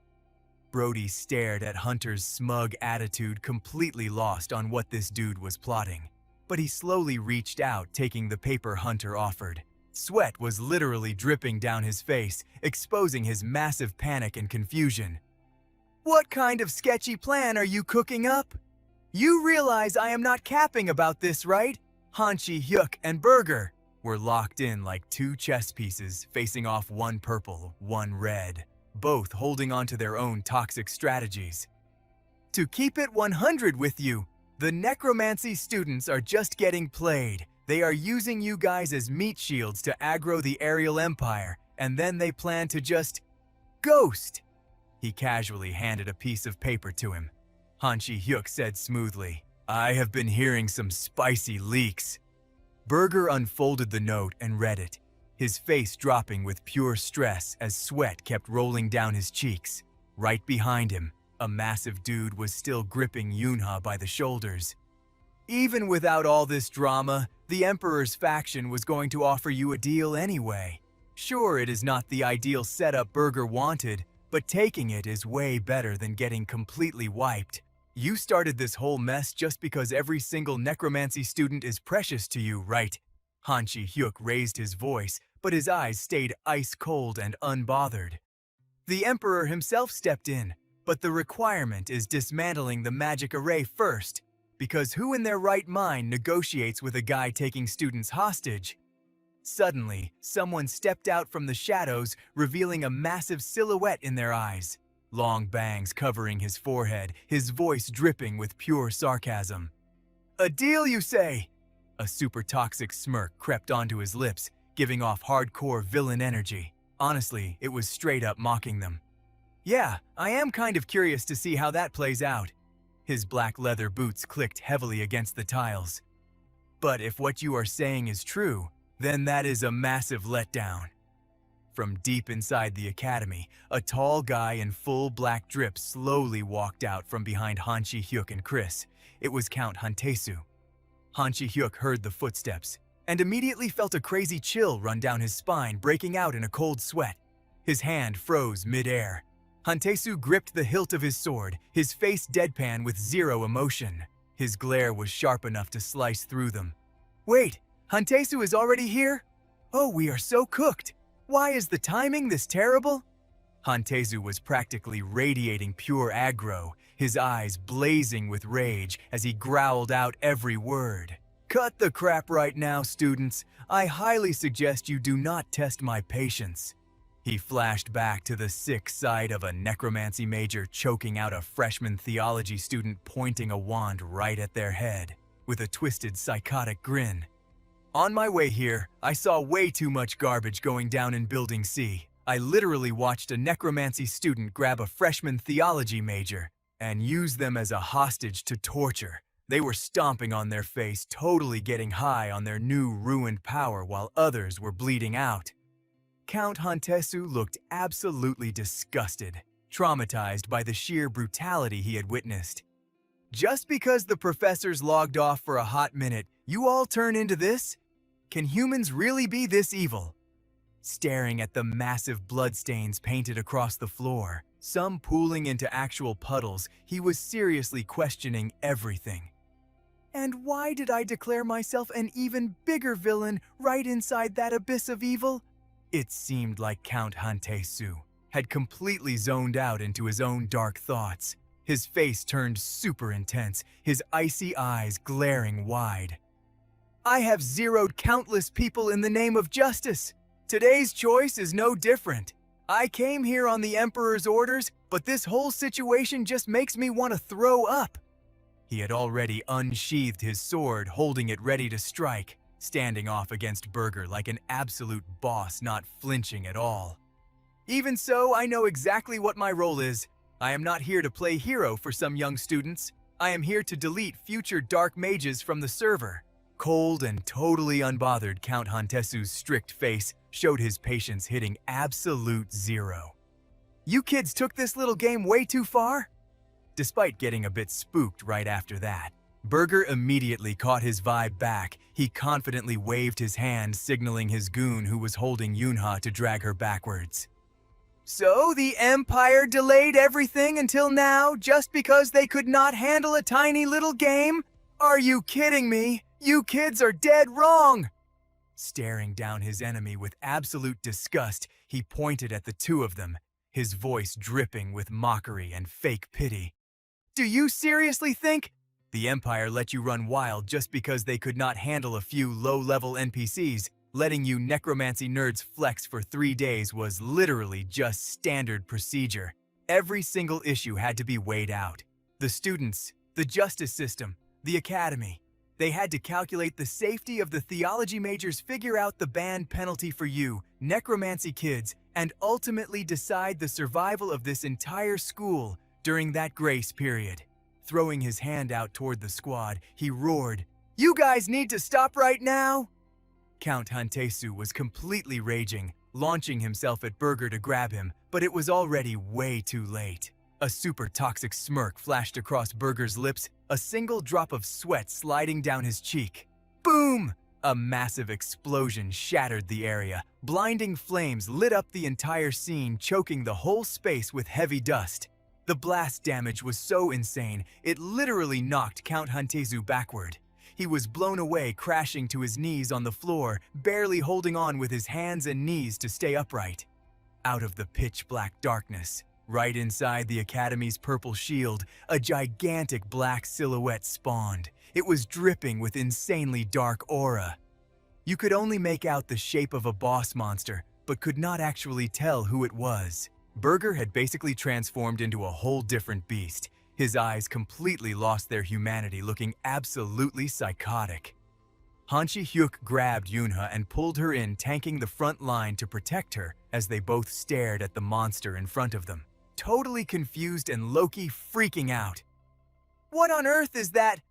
Brody stared at Hunter's smug attitude, completely lost on what this dude was plotting. But he slowly reached out, taking the paper Hunter offered. Sweat was literally dripping down his face, exposing his massive panic and confusion. What kind of sketchy plan are you cooking up? You realize I am not capping about this, right? Han Siha and Burger were locked in like two chess pieces, facing off, one purple, one red, both holding on to their own toxic strategies. To keep it 100 with you, the necromancy students are just getting played. They are using you guys as meat shields to aggro the aerial empire, and then they plan to just ghost. He casually handed a piece of paper to him. Han Siha said smoothly, I have been hearing some spicy leaks. Burger unfolded the note and read it, his face dropping with pure stress as sweat kept rolling down his cheeks. Right behind him, a massive dude was still gripping Yunha by the shoulders. Even without all this drama, the Emperor's faction was going to offer you a deal anyway. Sure, it is not the ideal setup Burger wanted, but taking it is way better than getting completely wiped. You started this whole mess just because every single necromancy student is precious to you, right? Han Siha raised his voice, but his eyes stayed ice cold and unbothered. The Emperor himself stepped in, but the requirement is dismantling the magic array first, because who in their right mind negotiates with a guy taking students hostage? Suddenly, someone stepped out from the shadows, revealing a massive silhouette in their eyes. Long bangs covering his forehead, his voice dripping with pure sarcasm. A deal, you say? A super toxic smirk crept onto his lips, giving off hardcore villain energy. Honestly, it was straight up mocking them. Yeah, I am kind of curious to see how that plays out. His black leather boots clicked heavily against the tiles. But if what you are saying is true, then that is a massive letdown. From deep inside the academy, a tall guy in full black drip slowly walked out from behind Han Siha and Chris. It was Count Han Siha. Han Siha heard the footsteps and immediately felt a crazy chill run down his spine, breaking out in a cold sweat. His hand froze mid-air. Han Siha gripped the hilt of his sword, his face deadpan with zero emotion. His glare was sharp enough to slice through them. Wait, Han Siha is already here? Oh, we are so cooked. Why is the timing this terrible? Han Siha was practically radiating pure aggro, his eyes blazing with rage as he growled out every word. Cut the crap right now, students. I highly suggest you do not test my patience. He flashed back to the sick sight of a necromancy major choking out a freshman theology student pointing a wand right at their head, with a twisted psychotic grin. On my way here, I saw way too much garbage going down in Building C. I literally watched a necromancy student grab a freshman theology major and use them as a hostage to torture. They were stomping on their face, totally getting high on their new ruined power while others were bleeding out. Count Han Siha looked absolutely disgusted, traumatized by the sheer brutality he had witnessed. Just because the professors logged off for a hot minute, you all turn into this? Can humans really be this evil? Staring at the massive bloodstains painted across the floor, some pooling into actual puddles, he was seriously questioning everything. And why did I declare myself an even bigger villain right inside that abyss of evil? It seemed like Count Han Siha had completely zoned out into his own dark thoughts. His face turned super intense, his icy eyes glaring wide. I have zeroed countless people in the name of justice. Today's choice is no different. I came here on the Emperor's orders, but this whole situation just makes me want to throw up. He had already unsheathed his sword, holding it ready to strike, standing off against Burger like an absolute boss, not flinching at all. Even so, I know exactly what my role is. I am not here to play hero for some young students. I am here to delete future dark mages from the server. Cold and totally unbothered, Count Han Siha's strict face showed his patience hitting absolute zero. You kids took this little game way too far? Despite getting a bit spooked right after that, Burger immediately caught his vibe back. He confidently waved his hand, signaling his goon who was holding Yunha to drag her backwards. So the Empire delayed everything until now just because they could not handle a tiny little game? Are you kidding me? You kids are dead wrong! Staring down his enemy with absolute disgust, he pointed at the two of them, his voice dripping with mockery and fake pity. Do you seriously think the Empire let you run wild just because they could not handle a few low-level NPCs? Letting you necromancy nerds flex for 3 days was literally just standard procedure. Every single issue had to be weighed out. The students, the justice system, the academy. They had to calculate the safety of the theology majors, figure out the ban penalty for you, necromancy kids, and ultimately decide the survival of this entire school during that grace period. Throwing his hand out toward the squad, he roared, "You guys need to stop right now!" Count Han Siha was completely raging, launching himself at Burger to grab him, but it was already way too late. A super toxic smirk flashed across Burger's lips, a single drop of sweat sliding down his cheek. Boom! A massive explosion shattered the area. Blinding flames lit up the entire scene, choking the whole space with heavy dust. The blast damage was so insane, it literally knocked Count Han Siha backward. He was blown away, crashing to his knees on the floor, barely holding on with his hands and knees to stay upright. Out of the pitch-black darkness, right inside the Academy's purple shield, a gigantic black silhouette spawned. It was dripping with insanely dark aura. You could only make out the shape of a boss monster, but could not actually tell who it was. Burger had basically transformed into a whole different beast. His eyes completely lost their humanity, looking absolutely psychotic. Han Siha grabbed Yunha and pulled her in, tanking the front line to protect her as they both stared at the monster in front of them, totally confused and low-key freaking out. What on earth is that?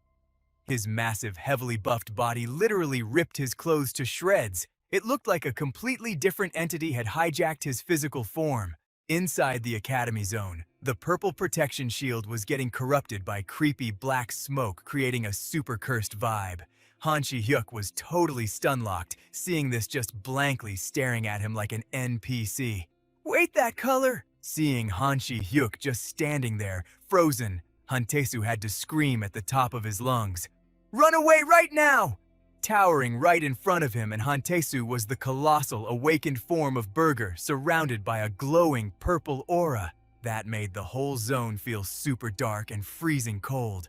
His massive, heavily buffed body literally ripped his clothes to shreds, It looked like a completely different entity had hijacked his physical form. Inside the Academy Zone, the purple protection shield was getting corrupted by creepy black smoke, creating a super cursed vibe. Han Siha was totally stun-locked, seeing this just blankly staring at him like an NPC. Wait, that color! Seeing Han Siha just standing there, frozen, Hantesu had to scream at the top of his lungs. Run away right now! Towering right in front of him and Hantesu was the colossal awakened form of Burger surrounded by a glowing purple aura. That made the whole zone feel super dark and freezing cold.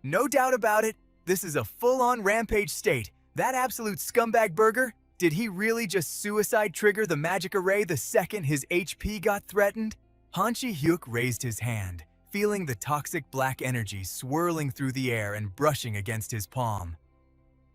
No doubt about it, this is a full-on rampage state. That absolute scumbag Burger, did he really just suicide trigger the magic array the second his HP got threatened? Han Siha raised his hand, feeling the toxic black energy swirling through the air and brushing against his palm.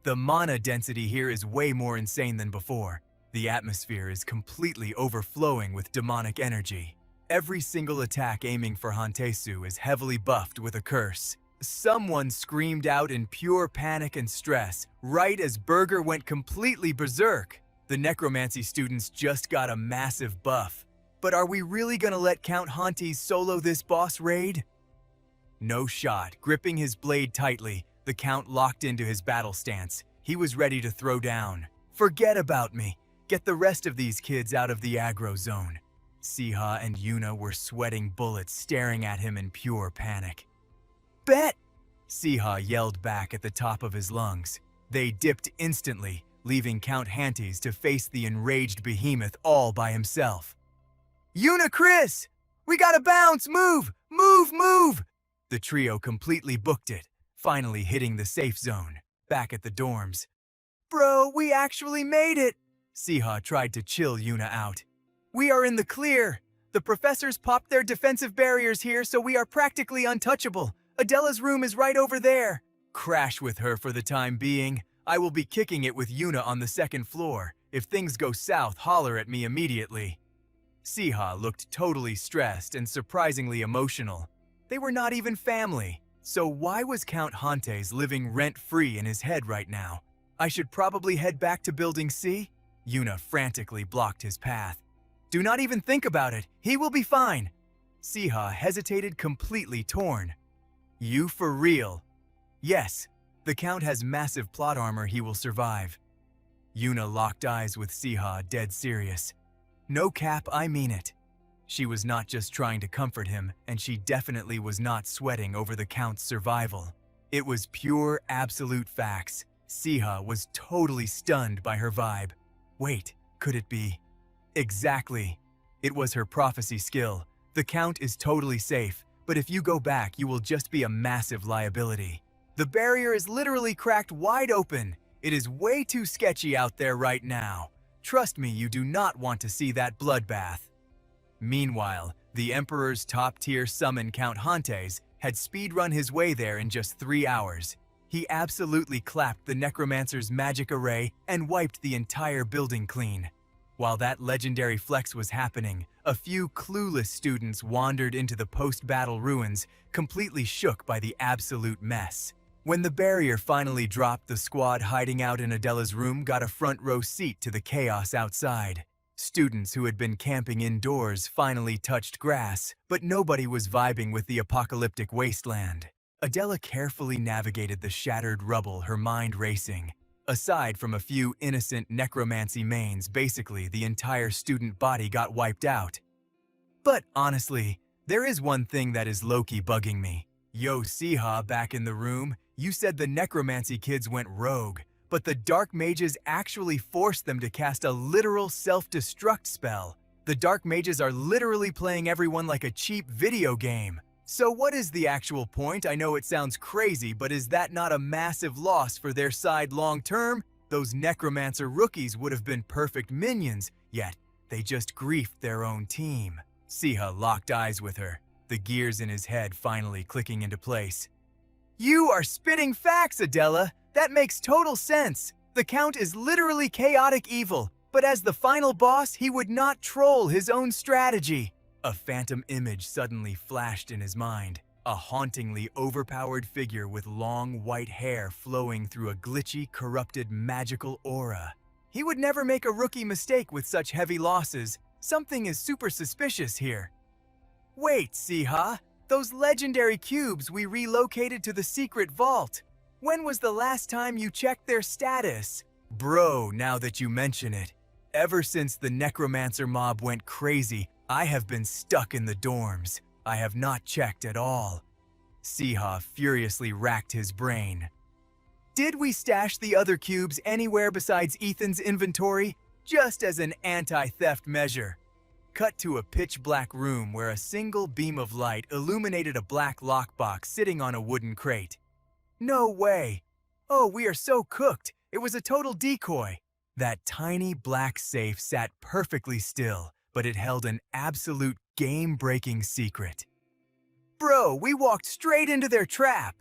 The mana density here is way more insane than before. The atmosphere is completely overflowing with demonic energy. Every single attack aiming for Hantesu is heavily buffed with a curse. Someone screamed out in pure panic and stress, right as Burger went completely berserk. The necromancy students just got a massive buff. But are we really gonna let Count Hantes solo this boss raid? No shot. Gripping his blade tightly, the Count locked into his battle stance. He was ready to throw down. Forget about me. Get the rest of these kids out of the aggro zone. Siha and Yuna were sweating bullets, staring at him in pure panic. Bet! Siha yelled back at the top of his lungs. They dipped instantly, leaving Count Hantes to face the enraged behemoth all by himself. Yuna, Chris! We gotta bounce! Move! Move! Move! The trio completely booked it, finally hitting the safe zone. Back at the dorms. Bro, we actually made it! Siha tried to chill Yuna out. We are in the clear. The professors popped their defensive barriers here, so we are practically untouchable. Adela's room is right over there. Crash with her for the time being. I will be kicking it with Yuna on the second floor. If things go south, holler at me immediately. Siha looked totally stressed and surprisingly emotional. They were not even family. So why was Count Hantes living rent-free in his head right now? I should probably head back to Building C? Yuna frantically blocked his path. Do not even think about it. He will be fine. Siha hesitated, completely torn. You for real? Yes. The Count has massive plot armor. He will survive. Yuna locked eyes with Siha, dead serious. No cap, I mean it. She was not just trying to comfort him, and she definitely was not sweating over the Count's survival. It was pure, absolute facts. Siha was totally stunned by her vibe. Wait, could it be? Exactly. It was her prophecy skill. The Count is totally safe, but if you go back, you will just be a massive liability. The barrier is literally cracked wide open. It is way too sketchy out there right now. Trust me, you do not want to see that bloodbath. Meanwhile, the Emperor's top-tier summon Count Hantes had speedrun his way there in just 3 hours. He absolutely clapped the Necromancer's magic array and wiped the entire building clean. While that legendary flex was happening, a few clueless students wandered into the post-battle ruins, completely shook by the absolute mess. When the barrier finally dropped, the squad hiding out in Adela's room got a front-row seat to the chaos outside. Students who had been camping indoors finally touched grass, but nobody was vibing with the apocalyptic wasteland. Adela carefully navigated the shattered rubble, her mind racing. Aside from a few innocent necromancy mains, basically the entire student body got wiped out. But honestly, there is one thing that is low-key bugging me. Yo, Siha, back in the room, you said the necromancy kids went rogue, but the dark mages actually forced them to cast a literal self-destruct spell. The dark mages are literally playing everyone like a cheap video game. So what is the actual point? I know it sounds crazy, but is that not a massive loss for their side long-term? Those necromancer rookies would have been perfect minions, yet they just griefed their own team. Siha locked eyes with her, the gears in his head finally clicking into place. You are spitting facts, Adela! That makes total sense. The Count is literally chaotic evil, but as the final boss, he would not troll his own strategy. A phantom image suddenly flashed in his mind. A hauntingly overpowered figure with long white hair flowing through a glitchy, corrupted magical aura. He would never make a rookie mistake with such heavy losses. Something is super suspicious here. Wait, Siha, those legendary cubes we relocated to the secret vault. When was the last time you checked their status? Bro, now that you mention it, ever since the necromancer mob went crazy, I have been stuck in the dorms. I have not checked at all. Siha furiously racked his brain. Did we stash the other cubes anywhere besides Ethan's inventory, just as an anti-theft measure? Cut to a pitch-black room where a single beam of light illuminated a black lockbox sitting on a wooden crate. No way! Oh, we are so cooked! It was a total decoy! That tiny black safe sat perfectly still, but it held an absolute game-breaking secret. Bro, we walked straight into their trap!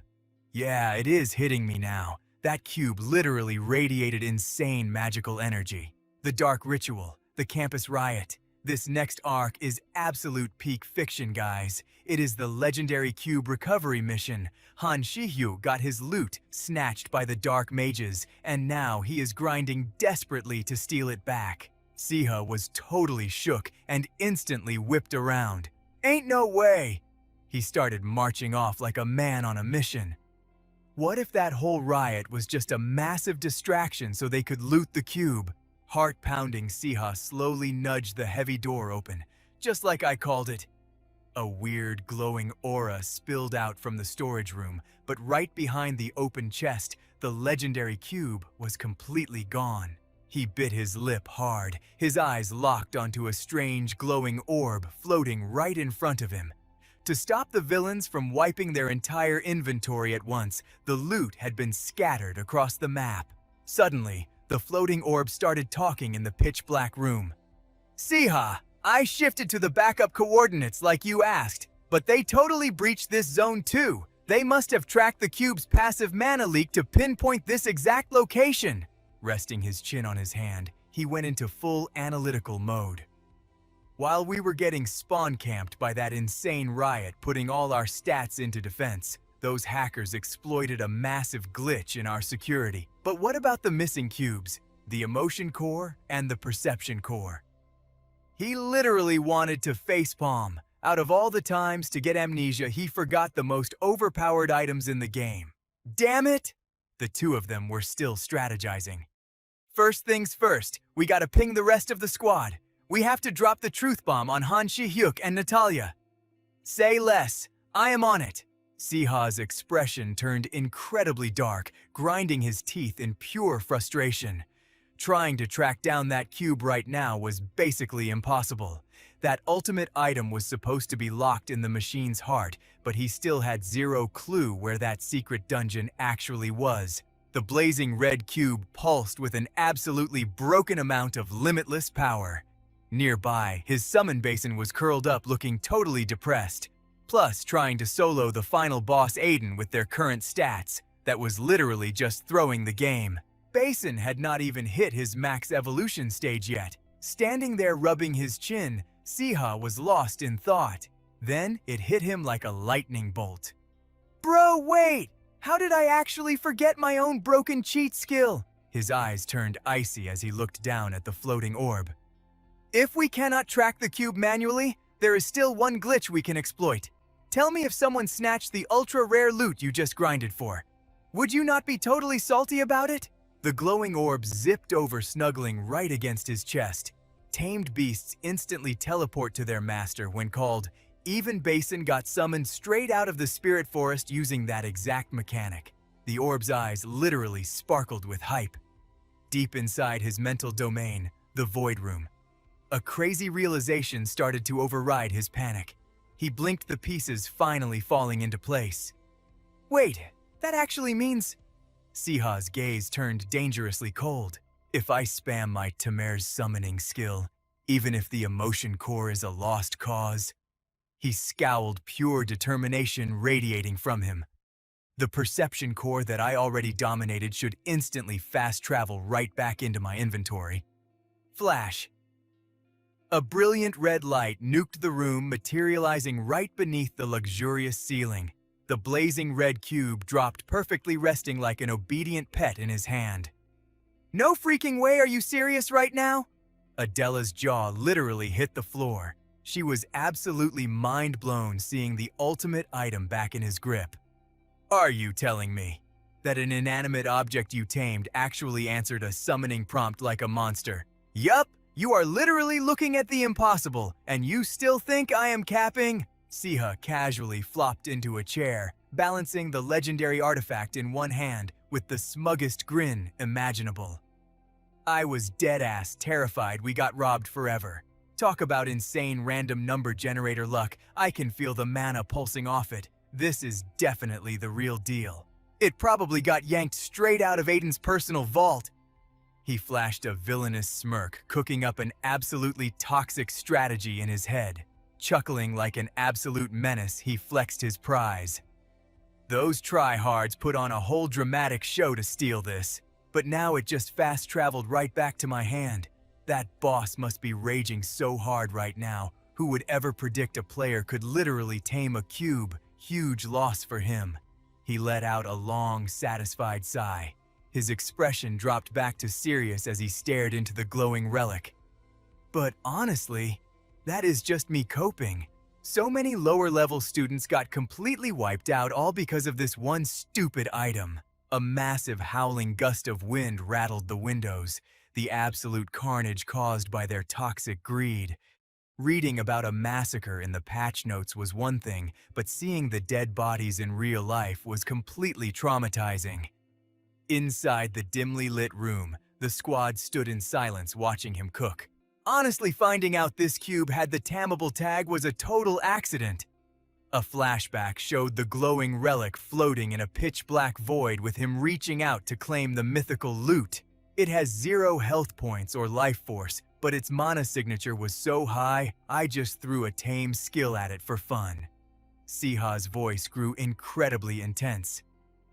Yeah, it is hitting me now. That cube literally radiated insane magical energy. The dark ritual, the campus riot. This next arc is absolute peak fiction, guys. It is the legendary cube recovery mission. Han Siha got his loot snatched by the dark mages, and now he is grinding desperately to steal it back. Siha was totally shook and instantly whipped around. Ain't no way! He started marching off like a man on a mission. What if that whole riot was just a massive distraction so they could loot the cube? Heart-pounding, Siha slowly nudged the heavy door open, just like I called it. A weird, glowing aura spilled out from the storage room, but right behind the open chest, the legendary cube was completely gone. He bit his lip hard, his eyes locked onto a strange, glowing orb floating right in front of him. To stop the villains from wiping their entire inventory at once, the loot had been scattered across the map. Suddenly, the floating orb started talking in the pitch-black room. Siha, I shifted to the backup coordinates like you asked, but they totally breached this zone too. They must have tracked the cube's passive mana leak to pinpoint this exact location. Resting his chin on his hand, he went into full analytical mode. While we were getting spawn-camped by that insane riot putting all our stats into defense, those hackers exploited a massive glitch in our security. But what about the missing cubes, the emotion core and the perception core? He literally wanted to facepalm. Out of all the times to get amnesia, he forgot the most overpowered items in the game. Damn it! The two of them were still strategizing. First things first, we gotta ping the rest of the squad. We have to drop the truth bomb on Han Siha and Natalia. Say less. I am on it. Siha's expression turned incredibly dark, grinding his teeth in pure frustration. Trying to track down that cube right now was basically impossible. That ultimate item was supposed to be locked in the machine's heart, but he still had zero clue where that secret dungeon actually was. The blazing red cube pulsed with an absolutely broken amount of limitless power. Nearby, his summon basin was curled up looking totally depressed. Plus, trying to solo the final boss Aiden with their current stats, that was literally just throwing the game. Basin had not even hit his max evolution stage yet. Standing there rubbing his chin, Siha was lost in thought. Then, it hit him like a lightning bolt. Bro, wait! How did I actually forget my own broken cheat skill? His eyes turned icy as he looked down at the floating orb. If we cannot track the cube manually, there is still one glitch we can exploit. Tell me if someone snatched the ultra-rare loot you just grinded for. Would you not be totally salty about it? The glowing orb zipped over, snuggling right against his chest. Tamed beasts instantly teleport to their master when called. Even Basin got summoned straight out of the spirit forest using that exact mechanic. The orb's eyes literally sparkled with hype. Deep inside his mental domain, the Void Room, a crazy realization started to override his panic. He blinked, the pieces finally falling into place. Wait, that actually means... Siha's gaze turned dangerously cold. If I spam my Tamer's summoning skill, even if the emotion core is a lost cause... He scowled, pure determination radiating from him. The perception core that I already dominated should instantly fast travel right back into my inventory. Flash. A brilliant red light nuked the room, materializing right beneath the luxurious ceiling. The blazing red cube dropped perfectly, resting like an obedient pet in his hand. No freaking way, are you serious right now? Adela's jaw literally hit the floor. She was absolutely mind-blown seeing the ultimate item back in his grip. Are you telling me that an inanimate object you tamed actually answered a summoning prompt like a monster? Yup, you are literally looking at the impossible, and you still think I am capping? Siha casually flopped into a chair, balancing the legendary artifact in one hand with the smuggest grin imaginable. I was dead-ass terrified we got robbed forever. Talk about insane random number generator luck. I can feel the mana pulsing off it. This is definitely the real deal. It probably got yanked straight out of Aiden's personal vault. He flashed a villainous smirk, cooking up an absolutely toxic strategy in his head. Chuckling like an absolute menace, he flexed his prize. Those tryhards put on a whole dramatic show to steal this, but now it just fast-traveled right back to my hand. That boss must be raging so hard right now. Who would ever predict a player could literally tame a cube? Huge loss for him. He let out a long, satisfied sigh. His expression dropped back to serious as he stared into the glowing relic. But honestly, that is just me coping. So many lower-level students got completely wiped out all because of this one stupid item. A massive howling gust of wind rattled the windows, the absolute carnage caused by their toxic greed. Reading about a massacre in the patch notes was one thing, but seeing the dead bodies in real life was completely traumatizing. Inside the dimly lit room, the squad stood in silence watching him cook. Honestly, finding out this cube had the tammable tag was a total accident. A flashback showed the glowing relic floating in a pitch-black void with him reaching out to claim the mythical loot. It has 0 health points or life force, but its mana signature was so high, I just threw a tame skill at it for fun. Siha's voice grew incredibly intense.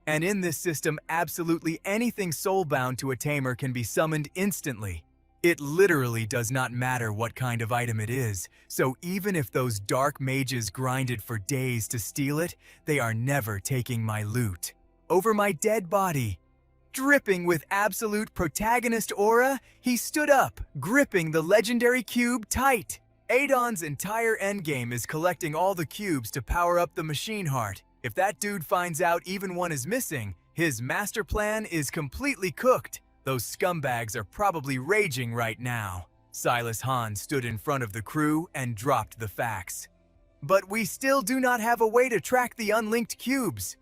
And in this system, absolutely anything soulbound to a tamer can be summoned instantly. It literally does not matter what kind of item it is, so even if those dark mages grinded for days to steal it, they are never taking my loot. Over my dead body. Dripping with absolute protagonist aura, he stood up, gripping the legendary cube tight. Adon's entire endgame is collecting all the cubes to power up the machine heart. If that dude finds out even one is missing, his master plan is completely cooked. Those scumbags are probably raging right now. Silas Han stood in front of the crew and dropped the facts. But we still do not have a way to track the unlinked cubes.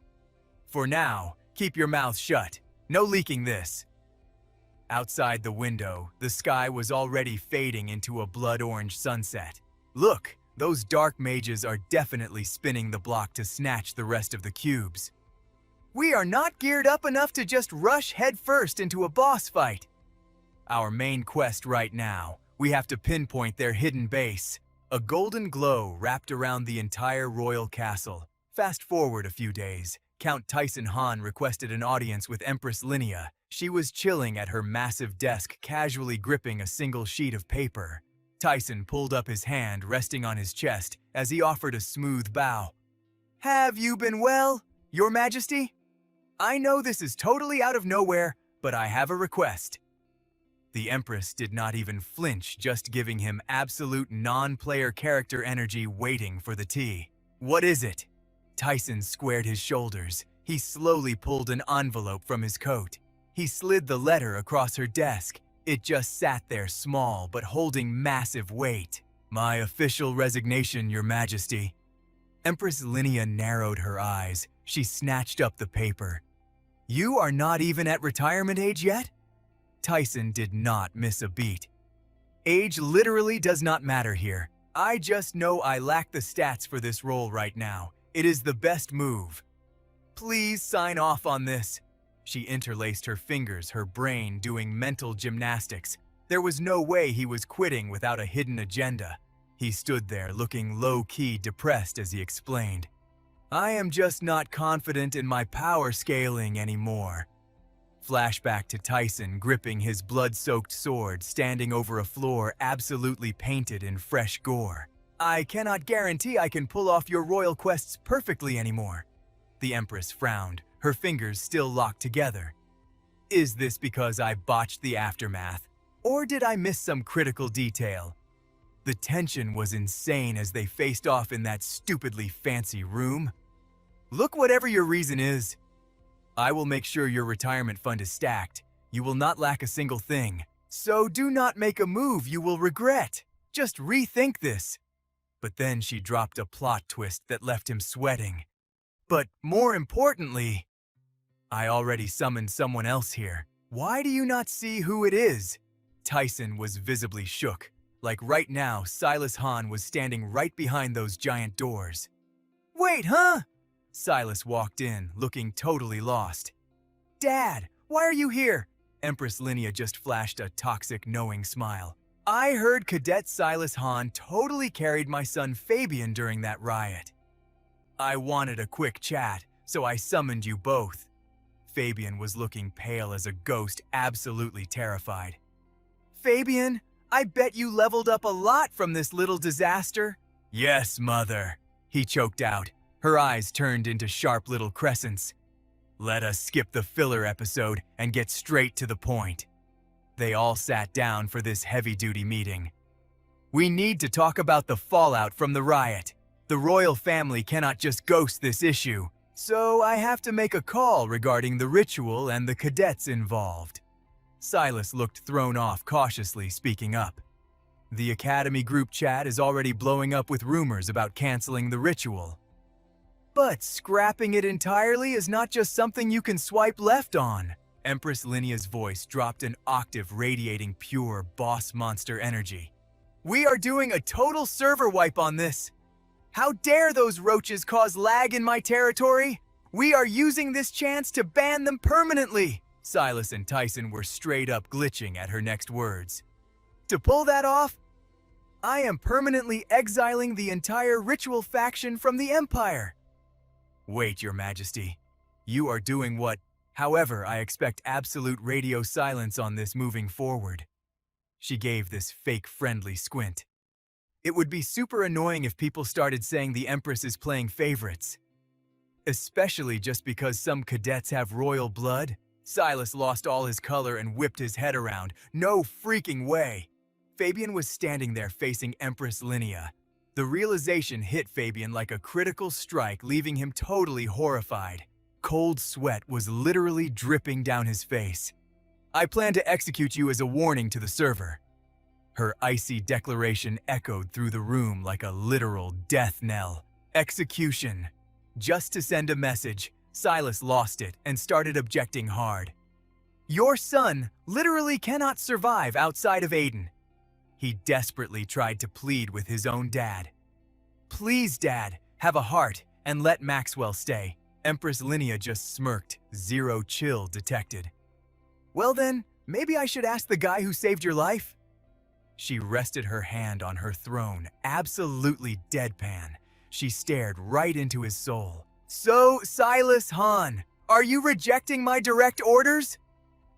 For now, keep your mouth shut. No leaking this. Outside the window, the sky was already fading into a blood-orange sunset. Look, those dark mages are definitely spinning the block to snatch the rest of the cubes. We are not geared up enough to just rush headfirst into a boss fight. Our main quest right now, we have to pinpoint their hidden base. A golden glow wrapped around the entire royal castle. Fast forward a few days. Count Tyson Han requested an audience with Empress Linnea. She was chilling at her massive desk, casually gripping a single sheet of paper. Tyson pulled up his hand, resting on his chest, as he offered a smooth bow. Have you been well, Your Majesty? I know this is totally out of nowhere, but I have a request. The Empress did not even flinch, just giving him absolute non-player character energy waiting for the tea. What is it? Tyson squared his shoulders. He slowly pulled an envelope from his coat. He slid the letter across her desk. It just sat there small but holding massive weight. My official resignation, Your Majesty. Empress Linnea narrowed her eyes. She snatched up the paper. You are not even at retirement age yet? Tyson did not miss a beat. Age literally does not matter here. I just know I lack the stats for this role right now. It is the best move. Please sign off on this. She interlaced her fingers, her brain doing mental gymnastics. There was no way he was quitting without a hidden agenda. He stood there looking low-key depressed as he explained. I am just not confident in my power scaling anymore. Flashback to Tyson gripping his blood-soaked sword, standing over a floor absolutely painted in fresh gore. I cannot guarantee I can pull off your royal quests perfectly anymore. The Empress frowned, her fingers still locked together. Is this because I botched the aftermath, or did I miss some critical detail? The tension was insane as they faced off in that stupidly fancy room. Look, whatever your reason is, I will make sure your retirement fund is stacked. You will not lack a single thing. So do not make a move you will regret. Just rethink this. But then she dropped a plot twist that left him sweating. But more importantly, I already summoned someone else here. Why do you not see who it is? Tyson was visibly shook. Like right now, Silas Han was standing right behind those giant doors. Wait, huh? Silas walked in, looking totally lost. Dad, why are you here? Empress Linnea just flashed a toxic, knowing smile. I heard Cadet Silas Han totally carried my son Fabian during that riot. I wanted a quick chat, so I summoned you both. Fabian was looking pale as a ghost, absolutely terrified. Fabian, I bet you leveled up a lot from this little disaster. Yes, Mother, he choked out. Her eyes turned into sharp little crescents. Let us skip the filler episode and get straight to the point. They all sat down for this heavy-duty meeting. We need to talk about the fallout from the riot. The royal family cannot just ghost this issue, so I have to make a call regarding the ritual and the cadets involved. Silas looked thrown off, cautiously speaking up. The Academy group chat is already blowing up with rumors about canceling the ritual. But scrapping it entirely is not just something you can swipe left on. Empress Linnea's voice dropped an octave, radiating pure boss monster energy. We are doing a total server wipe on this. How dare those roaches cause lag in my territory? We are using this chance to ban them permanently. Silas and Tyson were straight up glitching at her next words. To pull that off, I am permanently exiling the entire ritual faction from the Empire. Wait, Your Majesty. You are doing what? However, I expect absolute radio silence on this moving forward. She gave this fake friendly squint. It would be super annoying if people started saying the Empress is playing favorites. Especially just because some cadets have royal blood. Silas lost all his color and whipped his head around. No freaking way! Fabian was standing there facing Empress Linnea. The realization hit Fabian like a critical strike, leaving him totally horrified. Cold sweat was literally dripping down his face. I plan to execute you as a warning to the server. Her icy declaration echoed through the room like a literal death knell. Execution. Just to send a message, Silas lost it and started objecting hard. Your son literally cannot survive outside of Aiden. He desperately tried to plead with his own dad. Please, Dad, have a heart and let Maxwell stay. Empress Linnea just smirked, zero chill detected. Well then, maybe I should ask the guy who saved your life? She rested her hand on her throne, absolutely deadpan. She stared right into his soul. So, Silas Han, are you rejecting my direct orders?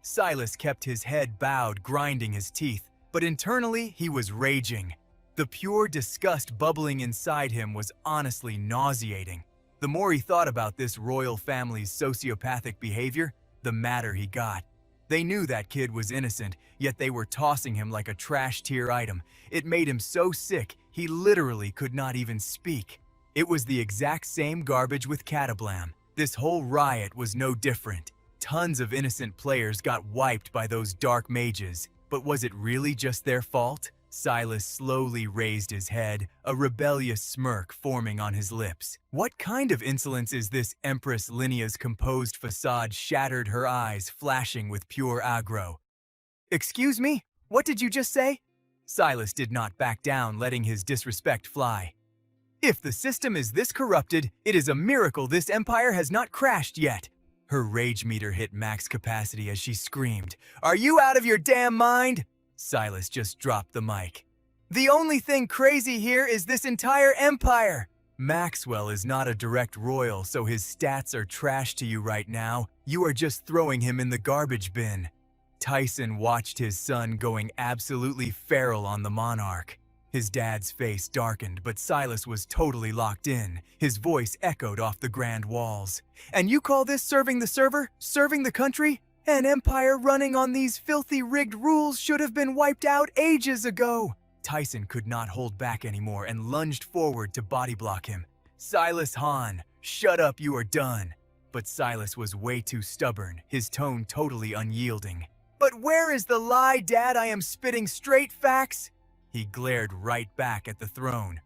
Silas kept his head bowed, grinding his teeth, but internally he was raging. The pure disgust bubbling inside him was honestly nauseating. The more he thought about this royal family's sociopathic behavior, the madder he got. They knew that kid was innocent, yet they were tossing him like a trash-tier item. It made him so sick, he literally could not even speak. It was the exact same garbage with Catablam. This whole riot was no different. Tons of innocent players got wiped by those dark mages. But was it really just their fault? Silas slowly raised his head, a rebellious smirk forming on his lips. What kind of insolence is this? Empress Linnea's composed facade shattered, her eyes flashing with pure aggro. Excuse me? What did you just say? Silas did not back down, letting his disrespect fly. If the system is this corrupted, it is a miracle this empire has not crashed yet. Her rage meter hit max capacity as she screamed, Are you out of your damn mind? Silas just dropped the mic. The only thing crazy here is this entire empire. Maxwell is not a direct royal, so his stats are trash to you right now. You are just throwing him in the garbage bin. Tyson watched his son going absolutely feral on the monarch. His dad's face darkened, but Silas was totally locked in. His voice echoed off the grand walls. And you call this serving the server? Serving the country? An empire running on these filthy rigged rules should have been wiped out ages ago. Tyson could not hold back anymore and lunged forward to body block him. Silas Han, shut up, you are done. But Silas was way too stubborn, his tone totally unyielding. But where is the lie, Dad? I am spitting straight facts. He glared right back at the throne.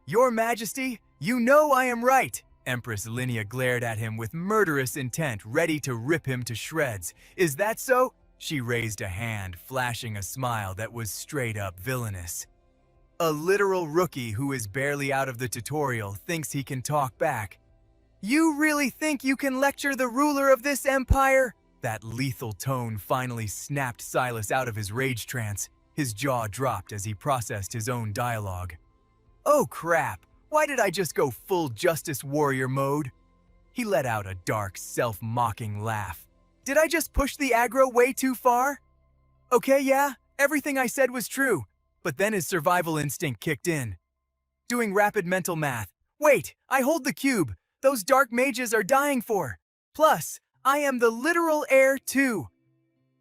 Your Majesty, you know I am right. Empress Linnea glared at him with murderous intent, ready to rip him to shreds. Is that so? She raised a hand, flashing a smile that was straight up villainous. A literal rookie who is barely out of the tutorial thinks he can talk back. You really think you can lecture the ruler of this empire? That lethal tone finally snapped Silas out of his rage trance. His jaw dropped as he processed his own dialogue. Oh crap, why did I just go full Justice Warrior mode? He let out a dark, self-mocking laugh. Did I just push the aggro way too far? Okay, yeah, everything I said was true, but then his survival instinct kicked in. Doing rapid mental math. Wait, I hold the cube. Those dark mages are dying for. Plus, I am the literal heir too.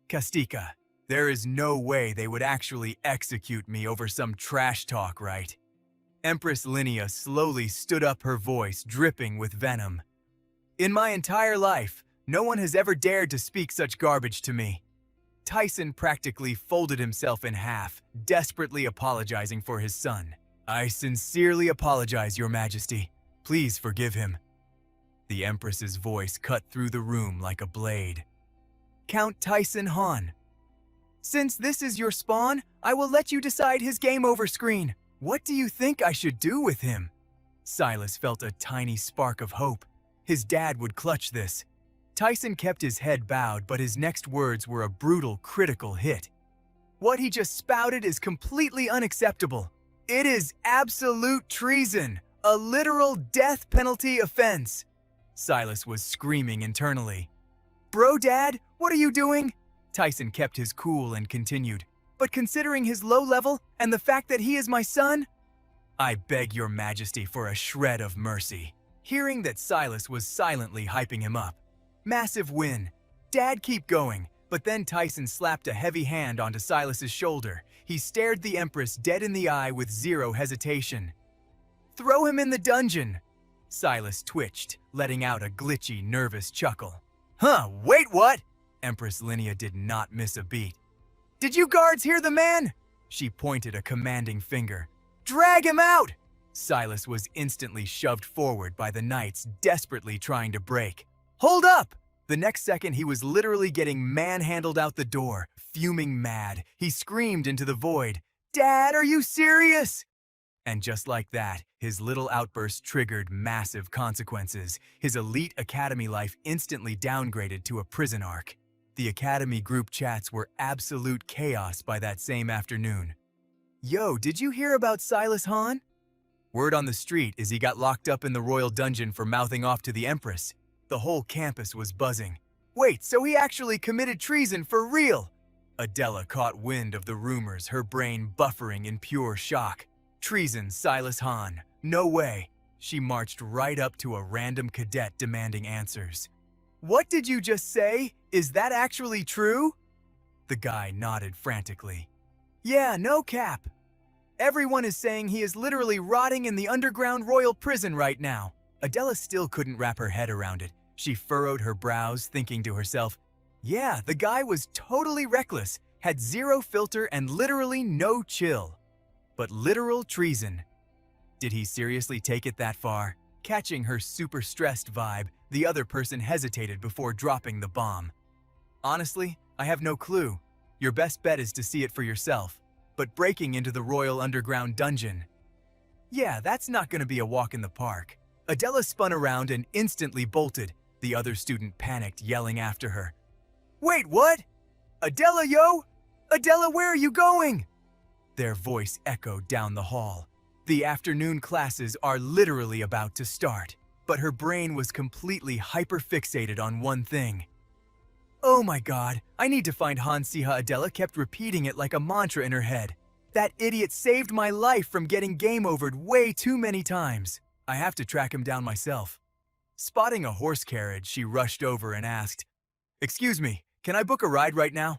Kastika, there is no way they would actually execute me over some trash talk, right? Empress Linnea slowly stood up, her voice dripping with venom. In my entire life, no one has ever dared to speak such garbage to me. Tyson practically folded himself in half, desperately apologizing for his son. I sincerely apologize, Your Majesty. Please forgive him. The Empress's voice cut through the room like a blade. Count Tyson Han. Since this is your spawn, I will let you decide his game over screen. What do you think I should do with him? Silas felt a tiny spark of hope. His dad would clutch this. Tyson kept his head bowed, but his next words were a brutal, critical hit. What he just spouted is completely unacceptable. It is absolute treason, a literal death penalty offense. Silas was screaming internally. Bro, Dad, what are you doing? Tyson kept his cool and continued. But considering his low level and the fact that he is my son, I beg Your Majesty for a shred of mercy. Hearing that Silas was silently hyping him up. Massive win. Dad, keep going. But then Tyson slapped a heavy hand onto Silas's shoulder. He stared the Empress dead in the eye with zero hesitation. Throw him in the dungeon. Silas twitched, letting out a glitchy, nervous chuckle. Huh, wait, what? Empress Linnea did not miss a beat. Did you guards hear the man? She pointed a commanding finger. Drag him out! Silas was instantly shoved forward by the knights, desperately trying to break. Hold up! The next second, he was literally getting manhandled out the door. Fuming mad, he screamed into the void, Dad, are you serious? And just like that, his little outburst triggered massive consequences. His elite academy life instantly downgraded to a prison arc. The academy group chats were absolute chaos by that same afternoon. Yo, did you hear about Silas Han? Word on the street is he got locked up in the royal dungeon for mouthing off to the Empress. The whole campus was buzzing. Wait, so he actually committed treason for real? Adela caught wind of the rumors, her brain buffering in pure shock. Treason, Silas Han. No way. She marched right up to a random cadet demanding answers. What did you just say? Is that actually true? The guy nodded frantically. Yeah, no cap. Everyone is saying he is literally rotting in the underground royal prison right now. Adela still couldn't wrap her head around it. She furrowed her brows, thinking to herself, yeah, the guy was totally reckless, had zero filter and literally no chill. But literal treason. Did he seriously take it that far? Catching her super stressed vibe, the other person hesitated before dropping the bomb. Honestly, I have no clue. Your best bet is to see it for yourself. But breaking into the royal underground dungeon. Yeah, that's not gonna be a walk in the park. Adela spun around and instantly bolted. The other student panicked, yelling after her. Wait, what? Adela, yo? Adela, where are you going? Their voice echoed down the hall. The afternoon classes are literally about to start, but her brain was completely hyper-fixated on one thing. Oh my god, I need to find Han Siha. Adela kept repeating it like a mantra in her head. That idiot saved my life from getting game overed way too many times. I have to track him down myself. Spotting a horse carriage, she rushed over and asked, Excuse me, can I book a ride right now?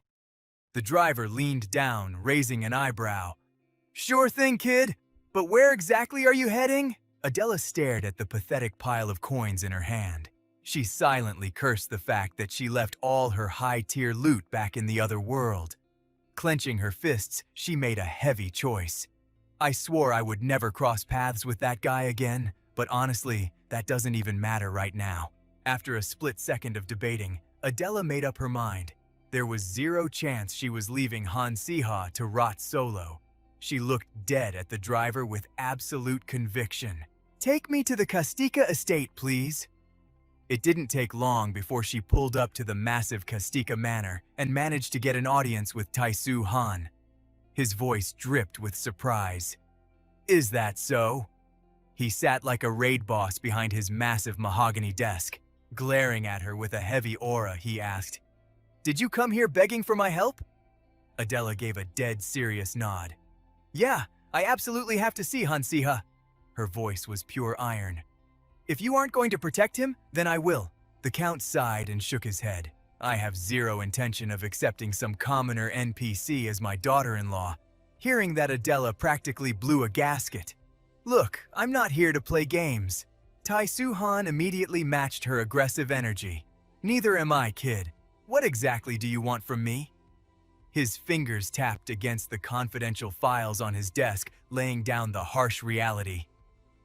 The driver leaned down, raising an eyebrow. Sure thing, kid. But where exactly are you heading? Adela stared at the pathetic pile of coins in her hand. She silently cursed the fact that she left all her high-tier loot back in the other world. Clenching her fists, she made a heavy choice. I swore I would never cross paths with that guy again, but honestly, that doesn't even matter right now. After a split second of debating, Adela made up her mind. There was zero chance she was leaving Han Siha to rot solo. She looked dead at the driver with absolute conviction. Take me to the Kastika estate, please. It didn't take long before she pulled up to the massive Kastika manor and managed to get an audience with Taisu Han. His voice dripped with surprise. Is that so? He sat like a raid boss behind his massive mahogany desk. Glaring at her with a heavy aura, he asked, Did you come here begging for my help? Adela gave a dead serious nod. Yeah, I absolutely have to see Han Siha. Her voice was pure iron. If you aren't going to protect him, then I will. The Count sighed and shook his head. I have zero intention of accepting some commoner NPC as my daughter-in-law. Hearing that, Adela practically blew a gasket. Look, I'm not here to play games. Taisu Han immediately matched her aggressive energy. Neither am I, kid. What exactly do you want from me? His fingers tapped against the confidential files on his desk, laying down the harsh reality.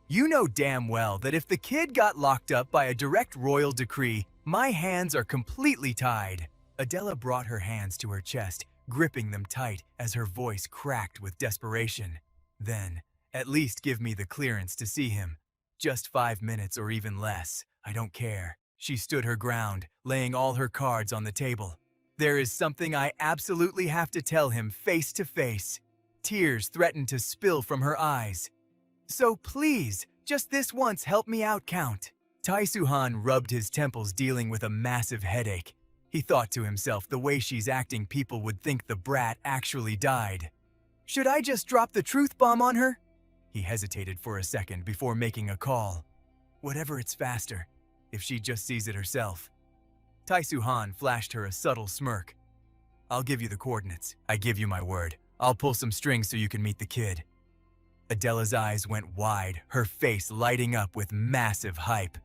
You know damn well that if the kid got locked up by a direct royal decree, my hands are completely tied. Adela brought her hands to her chest, gripping them tight as her voice cracked with desperation. Then, at least give me the clearance to see him. Just 5 minutes or even less. I don't care. She stood her ground, laying all her cards on the table. There is something I absolutely have to tell him face to face. Tears threatened to spill from her eyes. So please, just this once help me out, Count. Taisu Han rubbed his temples, dealing with a massive headache. He thought to himself, the way she's acting, people would think the brat actually died. Should I just drop the truth bomb on her? He hesitated for a second before making a call. Whatever, it's faster, if she just sees it herself. Taisu Han flashed her a subtle smirk. I'll give you the coordinates. I give you my word. I'll pull some strings so you can meet the kid. Adela's eyes went wide, her face lighting up with massive hype.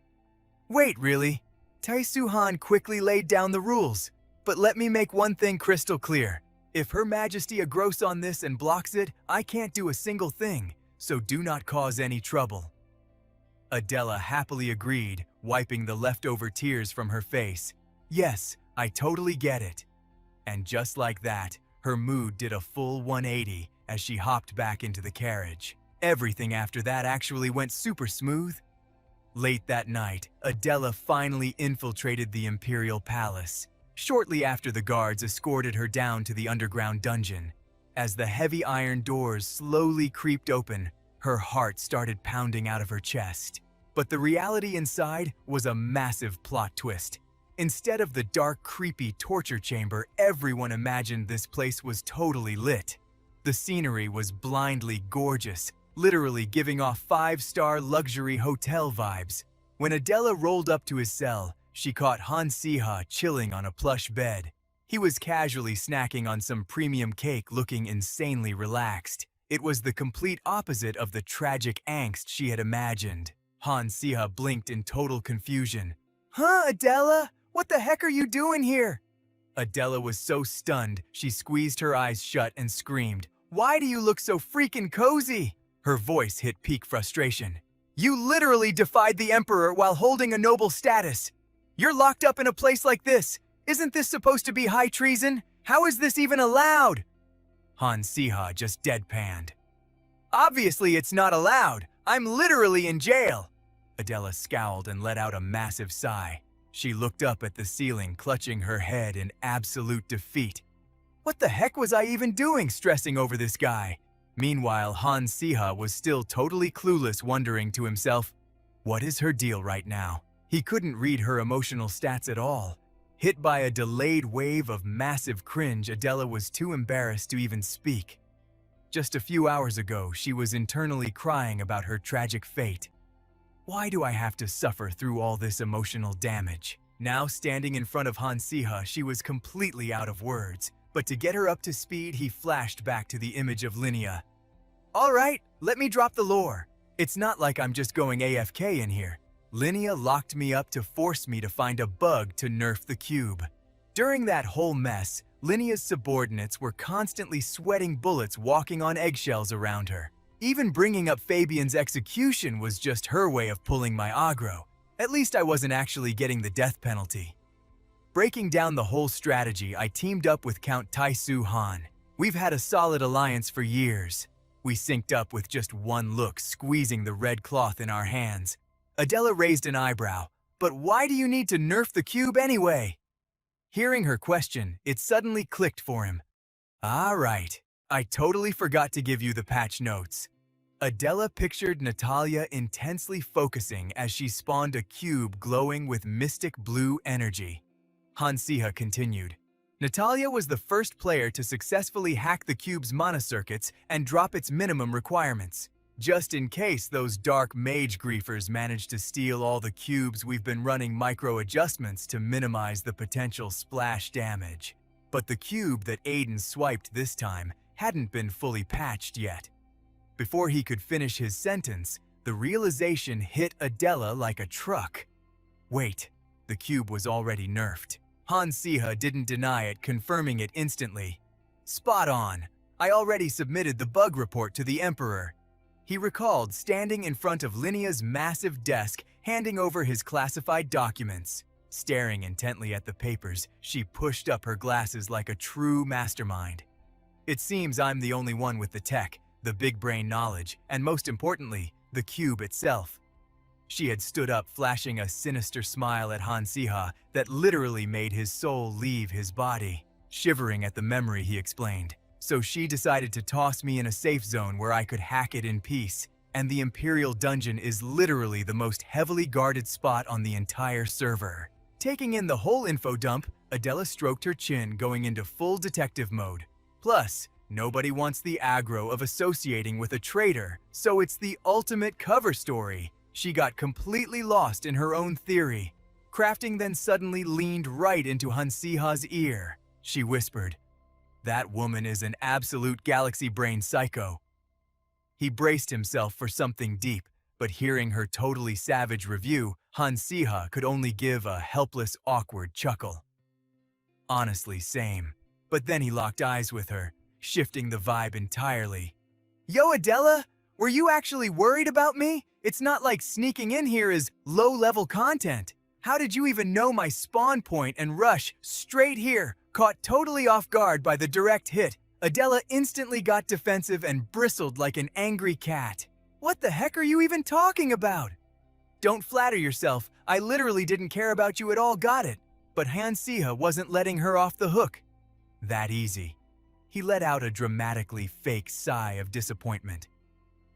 Wait, really? Taisu Han quickly laid down the rules. But let me make one thing crystal clear. If Her Majesty aggroes on this and blocks it, I can't do a single thing, so do not cause any trouble. Adela happily agreed, wiping the leftover tears from her face. Yes, I totally get it. And just like that, her mood did a full 180 as she hopped back into the carriage. Everything after that actually went super smooth. Late that night, Adela finally infiltrated the Imperial Palace. Shortly after, the guards escorted her down to the underground dungeon. As the heavy iron doors slowly creaked open, her heart started pounding out of her chest. But the reality inside was a massive plot twist. Instead of the dark, creepy torture chamber, everyone imagined this place was totally lit. The scenery was blindly gorgeous, literally giving off 5-star luxury hotel vibes. When Adela rolled up to his cell, she caught Han Siha chilling on a plush bed. He was casually snacking on some premium cake, looking insanely relaxed. It was the complete opposite of the tragic angst she had imagined. Han Siha blinked in total confusion. Huh, Adela? What the heck are you doing here? Adela was so stunned, she squeezed her eyes shut and screamed, Why do you look so freaking cozy? Her voice hit peak frustration. You literally defied the Emperor while holding a noble status. You're locked up in a place like this. Isn't this supposed to be high treason? How is this even allowed? Han Siha just deadpanned. Obviously it's not allowed. I'm literally in jail. Adela scowled and let out a massive sigh. She looked up at the ceiling, clutching her head in absolute defeat. What the heck was I even doing, stressing over this guy? Meanwhile, Han Siha was still totally clueless, wondering to himself, what is her deal right now? He couldn't read her emotional stats at all. Hit by a delayed wave of massive cringe, Adela was too embarrassed to even speak. Just a few hours ago, she was internally crying about her tragic fate. Why do I have to suffer through all this emotional damage? Now standing in front of Han Siha, she was completely out of words. But to get her up to speed, he flashed back to the image of Linnea. All right, let me drop the lore. It's not like I'm just going AFK in here. Linnea locked me up to force me to find a bug to nerf the cube. During that whole mess, Linnea's subordinates were constantly sweating bullets walking on eggshells around her. Even bringing up Fabian's execution was just her way of pulling my aggro. At least I wasn't actually getting the death penalty. Breaking down the whole strategy, I teamed up with Count Taisu Han. We've had a solid alliance for years. We synced up with just one look, squeezing the red cloth in our hands. Adela raised an eyebrow. But why do you need to nerf the cube anyway? Hearing her question, it suddenly clicked for him. Ah, right. I totally forgot to give you the patch notes. Adela pictured Natalia intensely focusing as she spawned a cube glowing with mystic blue energy. Han Siha continued. Natalia was the first player to successfully hack the cube's mana circuits and drop its minimum requirements. Just in case those dark mage griefers managed to steal all the cubes, we've been running micro adjustments to minimize the potential splash damage. But the cube that Aiden swiped this time hadn't been fully patched yet. Before he could finish his sentence, the realization hit Adela like a truck. Wait, the cube was already nerfed. Han Siha didn't deny it, confirming it instantly. Spot on. I already submitted the bug report to the Emperor. He recalled standing in front of Linnea's massive desk, handing over his classified documents. Staring intently at the papers, she pushed up her glasses like a true mastermind. It seems I'm the only one with the tech, the big brain knowledge, and most importantly, the cube itself. She had stood up, flashing a sinister smile at Han Siha that literally made his soul leave his body. Shivering at the memory, he explained. So she decided to toss me in a safe zone where I could hack it in peace. And the Imperial Dungeon is literally the most heavily guarded spot on the entire server. Taking in the whole info dump, Adela stroked her chin, going into full detective mode. Plus, nobody wants the aggro of associating with a traitor, so it's the ultimate cover story. She got completely lost in her own theory. Crafting then suddenly leaned right into Han Siha's ear. She whispered, "That woman is an absolute galaxy brain psycho." He braced himself for something deep, but hearing her totally savage review, Han Siha could only give a helpless, awkward chuckle. Honestly, same. But then he locked eyes with her, shifting the vibe entirely. Yo, Adela, were you actually worried about me? It's not like sneaking in here is low-level content. How did you even know my spawn point and rush straight here? Caught totally off guard by the direct hit, Adela instantly got defensive and bristled like an angry cat. What the heck are you even talking about? Don't flatter yourself, I literally didn't care about you at all, got it. But Han Siha wasn't letting her off the hook. That easy. He let out a dramatically fake sigh of disappointment.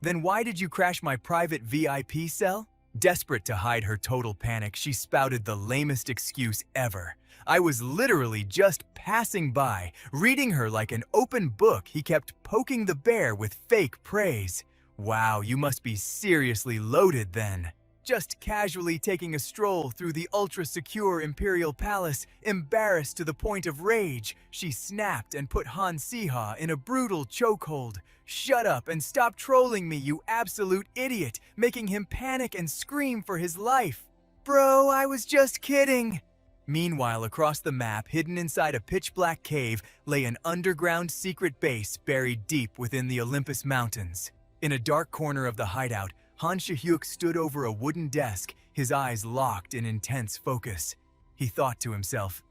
Then why did you crash my private VIP cell? Desperate to hide her total panic, she spouted the lamest excuse ever. I was literally just passing by, reading her like an open book. He kept poking the bear with fake praise. Wow, you must be seriously loaded then. Just casually taking a stroll through the ultra-secure Imperial Palace, embarrassed to the point of rage, she snapped and put Han Siha in a brutal chokehold. Shut up and stop trolling me, you absolute idiot, making him panic and scream for his life. Bro, I was just kidding. Meanwhile, across the map, hidden inside a pitch-black cave, lay an underground secret base buried deep within the Olympus Mountains. In a dark corner of the hideout, Han Siha stood over a wooden desk, his eyes locked in intense focus. He thought to himself,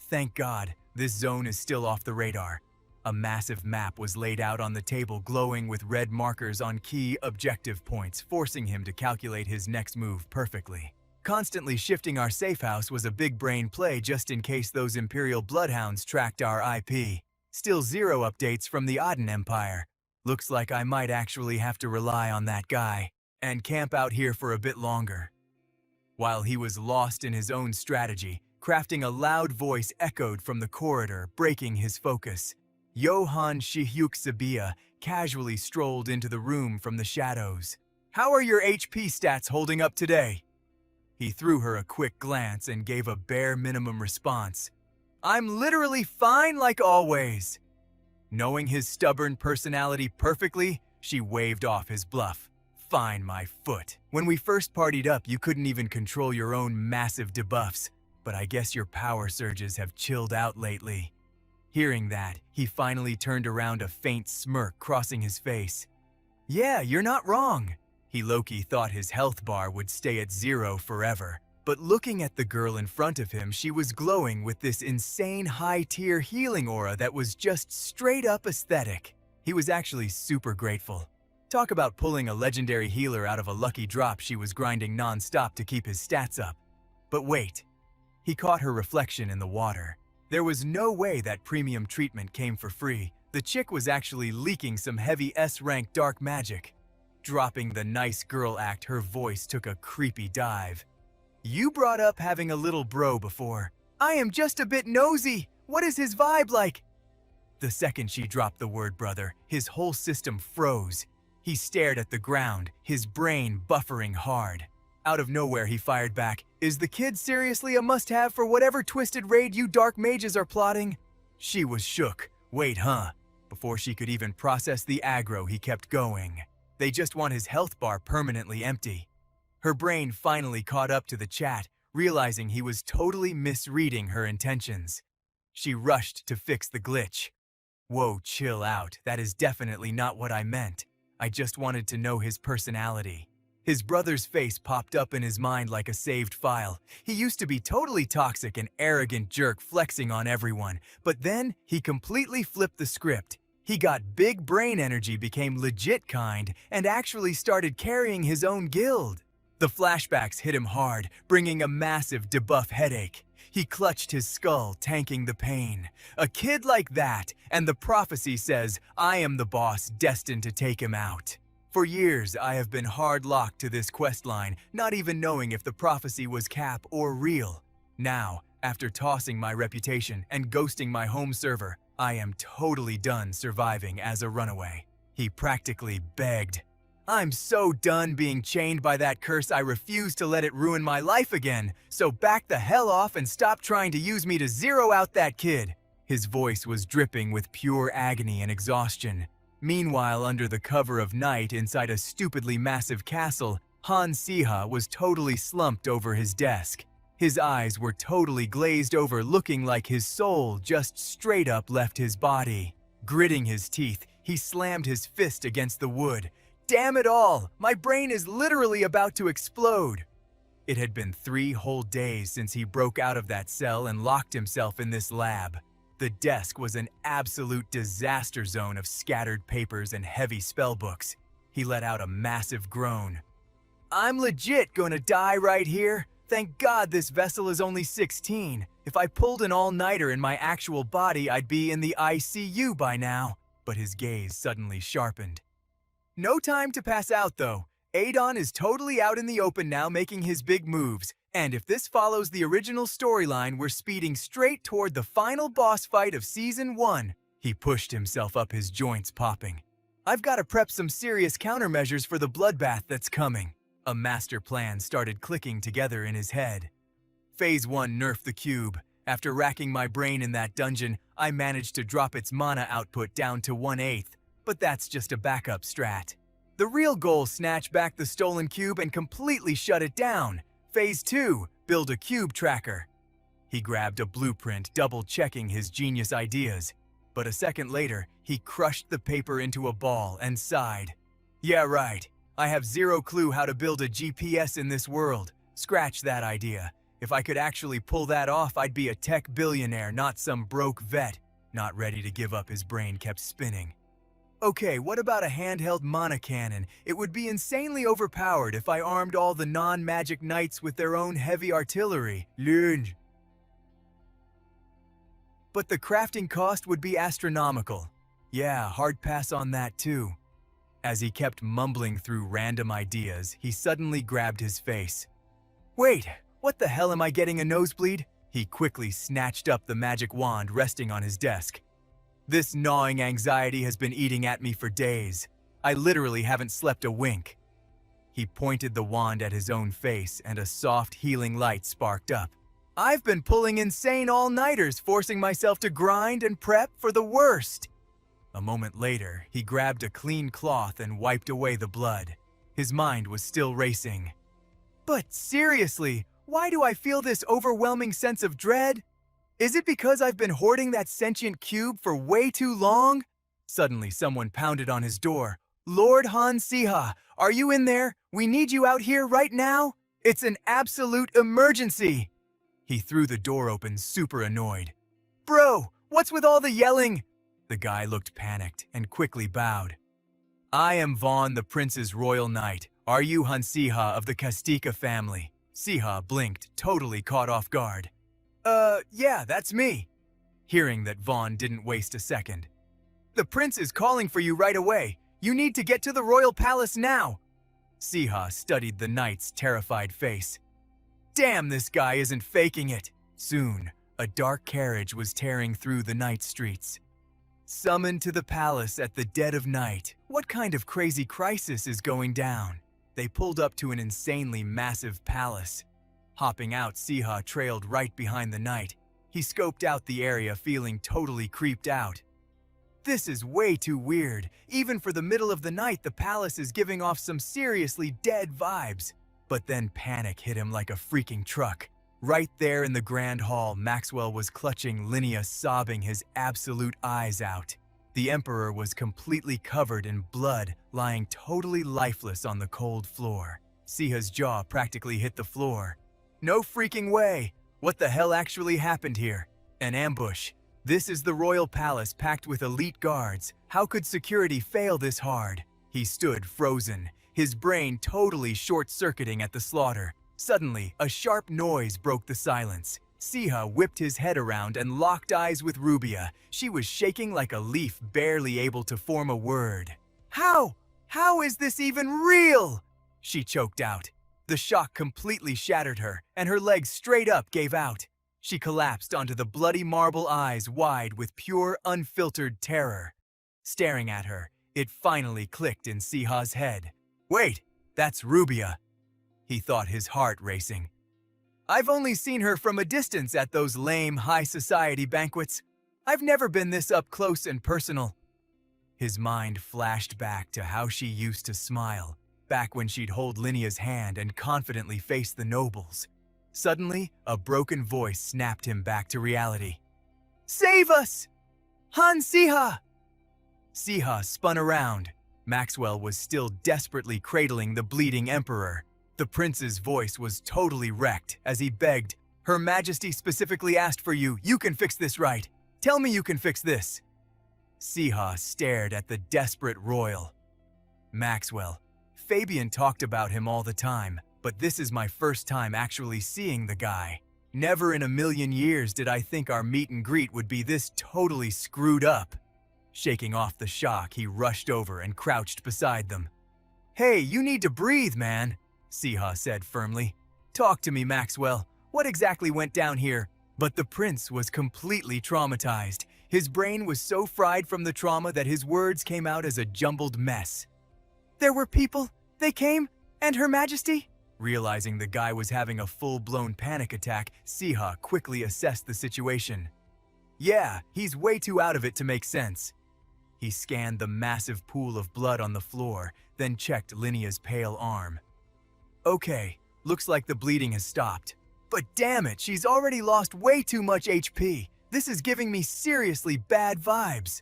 "Thank God, this zone is still off the radar." A massive map was laid out on the table, glowing with red markers on key objective points, forcing him to calculate his next move perfectly. Constantly shifting our safe house was a big brain play just in case those Imperial bloodhounds tracked our IP. Still zero updates from the Aden Empire. Looks like I might actually have to rely on that guy and camp out here for a bit longer. While he was lost in his own strategy, crafting, a loud voice echoed from the corridor, breaking his focus. Han Siha casually strolled into the room from the shadows. "How are your HP stats holding up today?" He threw her a quick glance and gave a bare minimum response. "I'm literally fine like always." Knowing his stubborn personality perfectly, she waved off his bluff. "Fine, my foot. When we first partied up, you couldn't even control your own massive debuffs, but I guess your power surges have chilled out lately." Hearing that, he finally turned around, a faint smirk crossing his face. "Yeah, you're not wrong." He low-key thought his health bar would stay at 0 forever. But looking at the girl in front of him, she was glowing with this insane high-tier healing aura that was just straight-up aesthetic. He was actually super grateful. Talk about pulling a legendary healer out of a lucky drop. She was grinding non-stop to keep his stats up. But wait. He caught her reflection in the water. There was no way that premium treatment came for free. The chick was actually leaking some heavy S-rank dark magic. Dropping the nice girl act, her voice took a creepy dive. "You brought up having a little bro before. I am just a bit nosy. What is his vibe like?" The second she dropped the word brother, his whole system froze. He stared at the ground, his brain buffering hard. Out of nowhere, he fired back, "Is the kid seriously a must-have for whatever twisted raid you dark mages are plotting?" She was shook. "Wait, huh?" Before she could even process the aggro, he kept going. "They just want his health bar permanently empty." Her brain finally caught up to the chat, realizing he was totally misreading her intentions. She rushed to fix the glitch. "Whoa, chill out. That is definitely not what I meant. I just wanted to know his personality." His brother's face popped up in his mind like a saved file. He used to be totally toxic and arrogant jerk flexing on everyone, but then he completely flipped the script. He got big brain energy, became legit kind, and actually started carrying his own guild. The flashbacks hit him hard, bringing a massive debuff headache. He clutched his skull, tanking the pain. A kid like that, and the prophecy says, "I am the boss destined to take him out." For years, I have been hard-locked to this questline, not even knowing if the prophecy was cap or real. Now, after tossing my reputation and ghosting my home server, I am totally done surviving as a runaway. He practically begged. "I'm so done being chained by that curse, I refuse to let it ruin my life again, so back the hell off and stop trying to use me to zero out that kid." His voice was dripping with pure agony and exhaustion. Meanwhile, under the cover of night inside a stupidly massive castle, Han Siha was totally slumped over his desk. His eyes were totally glazed over, looking like his soul just straight up left his body. Gritting his teeth, he slammed his fist against the wood. "Damn it all! My brain is literally about to explode!" It had been 3 whole days since he broke out of that cell and locked himself in this lab. The desk was an absolute disaster zone of scattered papers and heavy spellbooks. He let out a massive groan. "I'm legit gonna die right here. Thank God this vessel is only 16. If I pulled an all-nighter in my actual body, I'd be in the ICU by now." But his gaze suddenly sharpened. "No time to pass out, though. Adon is totally out in the open now, making his big moves. And if this follows the original storyline, we're speeding straight toward the final boss fight of Season 1. He pushed himself up, his joints popping. "I've got to prep some serious countermeasures for the bloodbath that's coming." A master plan started clicking together in his head. Phase 1 nerfed the cube. After racking my brain in that dungeon, I managed to drop its mana output down to 1/8. But that's just a backup strat. The real goal: snatch back the stolen cube and completely shut it down. Phase 2, build a cube tracker. He grabbed a blueprint, double-checking his genius ideas. But a second later, he crushed the paper into a ball and sighed. "Yeah, right. I have zero clue how to build a GPS in this world. Scratch that idea. If I could actually pull that off, I'd be a tech billionaire, not some broke vet." Not ready to give up, his brain kept spinning. "Okay, what about a handheld mana cannon? It would be insanely overpowered if I armed all the non-magic knights with their own heavy artillery. Learn. But the crafting cost would be astronomical. Yeah, hard pass on that too." As he kept mumbling through random ideas, he suddenly grabbed his face. "Wait, what the hell, am I getting a nosebleed?" He quickly snatched up the magic wand resting on his desk. "This gnawing anxiety has been eating at me for days. I literally haven't slept a wink." He pointed the wand at his own face and a soft healing light sparked up. I've been pulling insane all-nighters, forcing myself to grind and prep for the worst. A moment later, he grabbed a clean cloth and wiped away the blood. His mind was still racing. But seriously, why do I feel this overwhelming sense of dread? Is it because I've been hoarding that sentient cube for way too long? Suddenly, someone pounded on his door. Lord Han Siha, are you in there? We need you out here right now. It's an absolute emergency. He threw the door open, super annoyed. Bro, what's with all the yelling? The guy looked panicked and quickly bowed. I am Vaughn, the prince's royal knight. Are you Han Siha of the Kastika family? Siha blinked, totally caught off guard. Yeah, that's me. Hearing that, Vaughn didn't waste a second. The prince is calling for you right away. You need to get to the royal palace now. Siha studied the knight's terrified face. Damn, this guy isn't faking it. Soon, a dark carriage was tearing through the night streets. Summoned to the palace at the dead of night. What kind of crazy crisis is going down? They pulled up to an insanely massive palace. Hopping out, Siha trailed right behind the knight. He scoped out the area, feeling totally creeped out. This is way too weird. Even for the middle of the night, the palace is giving off some seriously dead vibes. But then panic hit him like a freaking truck. Right there in the grand hall, Maxwell was clutching Linnea, sobbing his absolute eyes out. The Emperor was completely covered in blood, lying totally lifeless on the cold floor. Siha's jaw practically hit the floor. No freaking way! What the hell actually happened here? An ambush. This is the royal palace packed with elite guards. How could security fail this hard? He stood frozen, his brain totally short-circuiting at the slaughter. Suddenly, a sharp noise broke the silence. Siha whipped his head around and locked eyes with Rubia. She was shaking like a leaf, barely able to form a word. How? How is this even real? She choked out. The shock completely shattered her, and her legs straight up gave out. She collapsed onto the bloody marble, eyes wide with pure, unfiltered terror. Staring at her, it finally clicked in Siha's head. Wait, that's Rubia. He thought, his heart racing. I've only seen her from a distance at those lame high society banquets. I've never been this up close and personal. His mind flashed back to how she used to smile, back when she'd hold Linnea's hand and confidently face the nobles. Suddenly, a broken voice snapped him back to reality. Save us! Han Siha! Siha spun around. Maxwell was still desperately cradling the bleeding emperor. The prince's voice was totally wrecked as he begged, Her Majesty specifically asked for you. You can fix this, right? Tell me you can fix this. Siha stared at the desperate royal. Maxwell. Fabian talked about him all the time, but this is my first time actually seeing the guy. Never in a million years did I think our meet and greet would be this totally screwed up. Shaking off the shock, he rushed over and crouched beside them. Hey, you need to breathe, man, Siha said firmly. Talk to me, Maxwell. What exactly went down here? But the prince was completely traumatized. His brain was so fried from the trauma that his words came out as a jumbled mess. There were people. They came. And Her Majesty? Realizing the guy was having a full-blown panic attack, Siha quickly assessed the situation. Yeah, he's way too out of it to make sense. He scanned the massive pool of blood on the floor, then checked Linnea's pale arm. Okay, looks like the bleeding has stopped. But damn it, she's already lost way too much HP. This is giving me seriously bad vibes.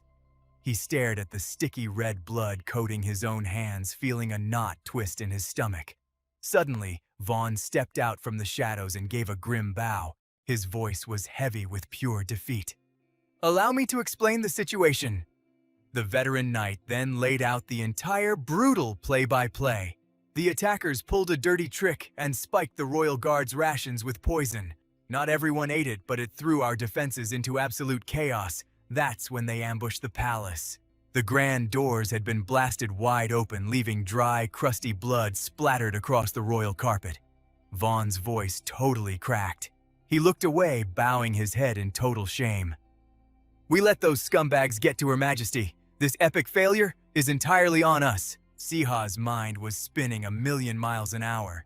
He stared at the sticky red blood coating his own hands, feeling a knot twist in his stomach. Suddenly, Vaughn stepped out from the shadows and gave a grim bow. His voice was heavy with pure defeat. Allow me to explain the situation. The veteran knight then laid out the entire brutal play-by-play. The attackers pulled a dirty trick and spiked the royal guard's rations with poison. Not everyone ate it, but it threw our defenses into absolute chaos. That's when they ambushed the palace. The grand doors had been blasted wide open, leaving dry, crusty blood splattered across the royal carpet. Vaughn's voice totally cracked. He looked away, bowing his head in total shame. We let those scumbags get to Her Majesty. This epic failure is entirely on us. Siha's mind was spinning a million miles an hour.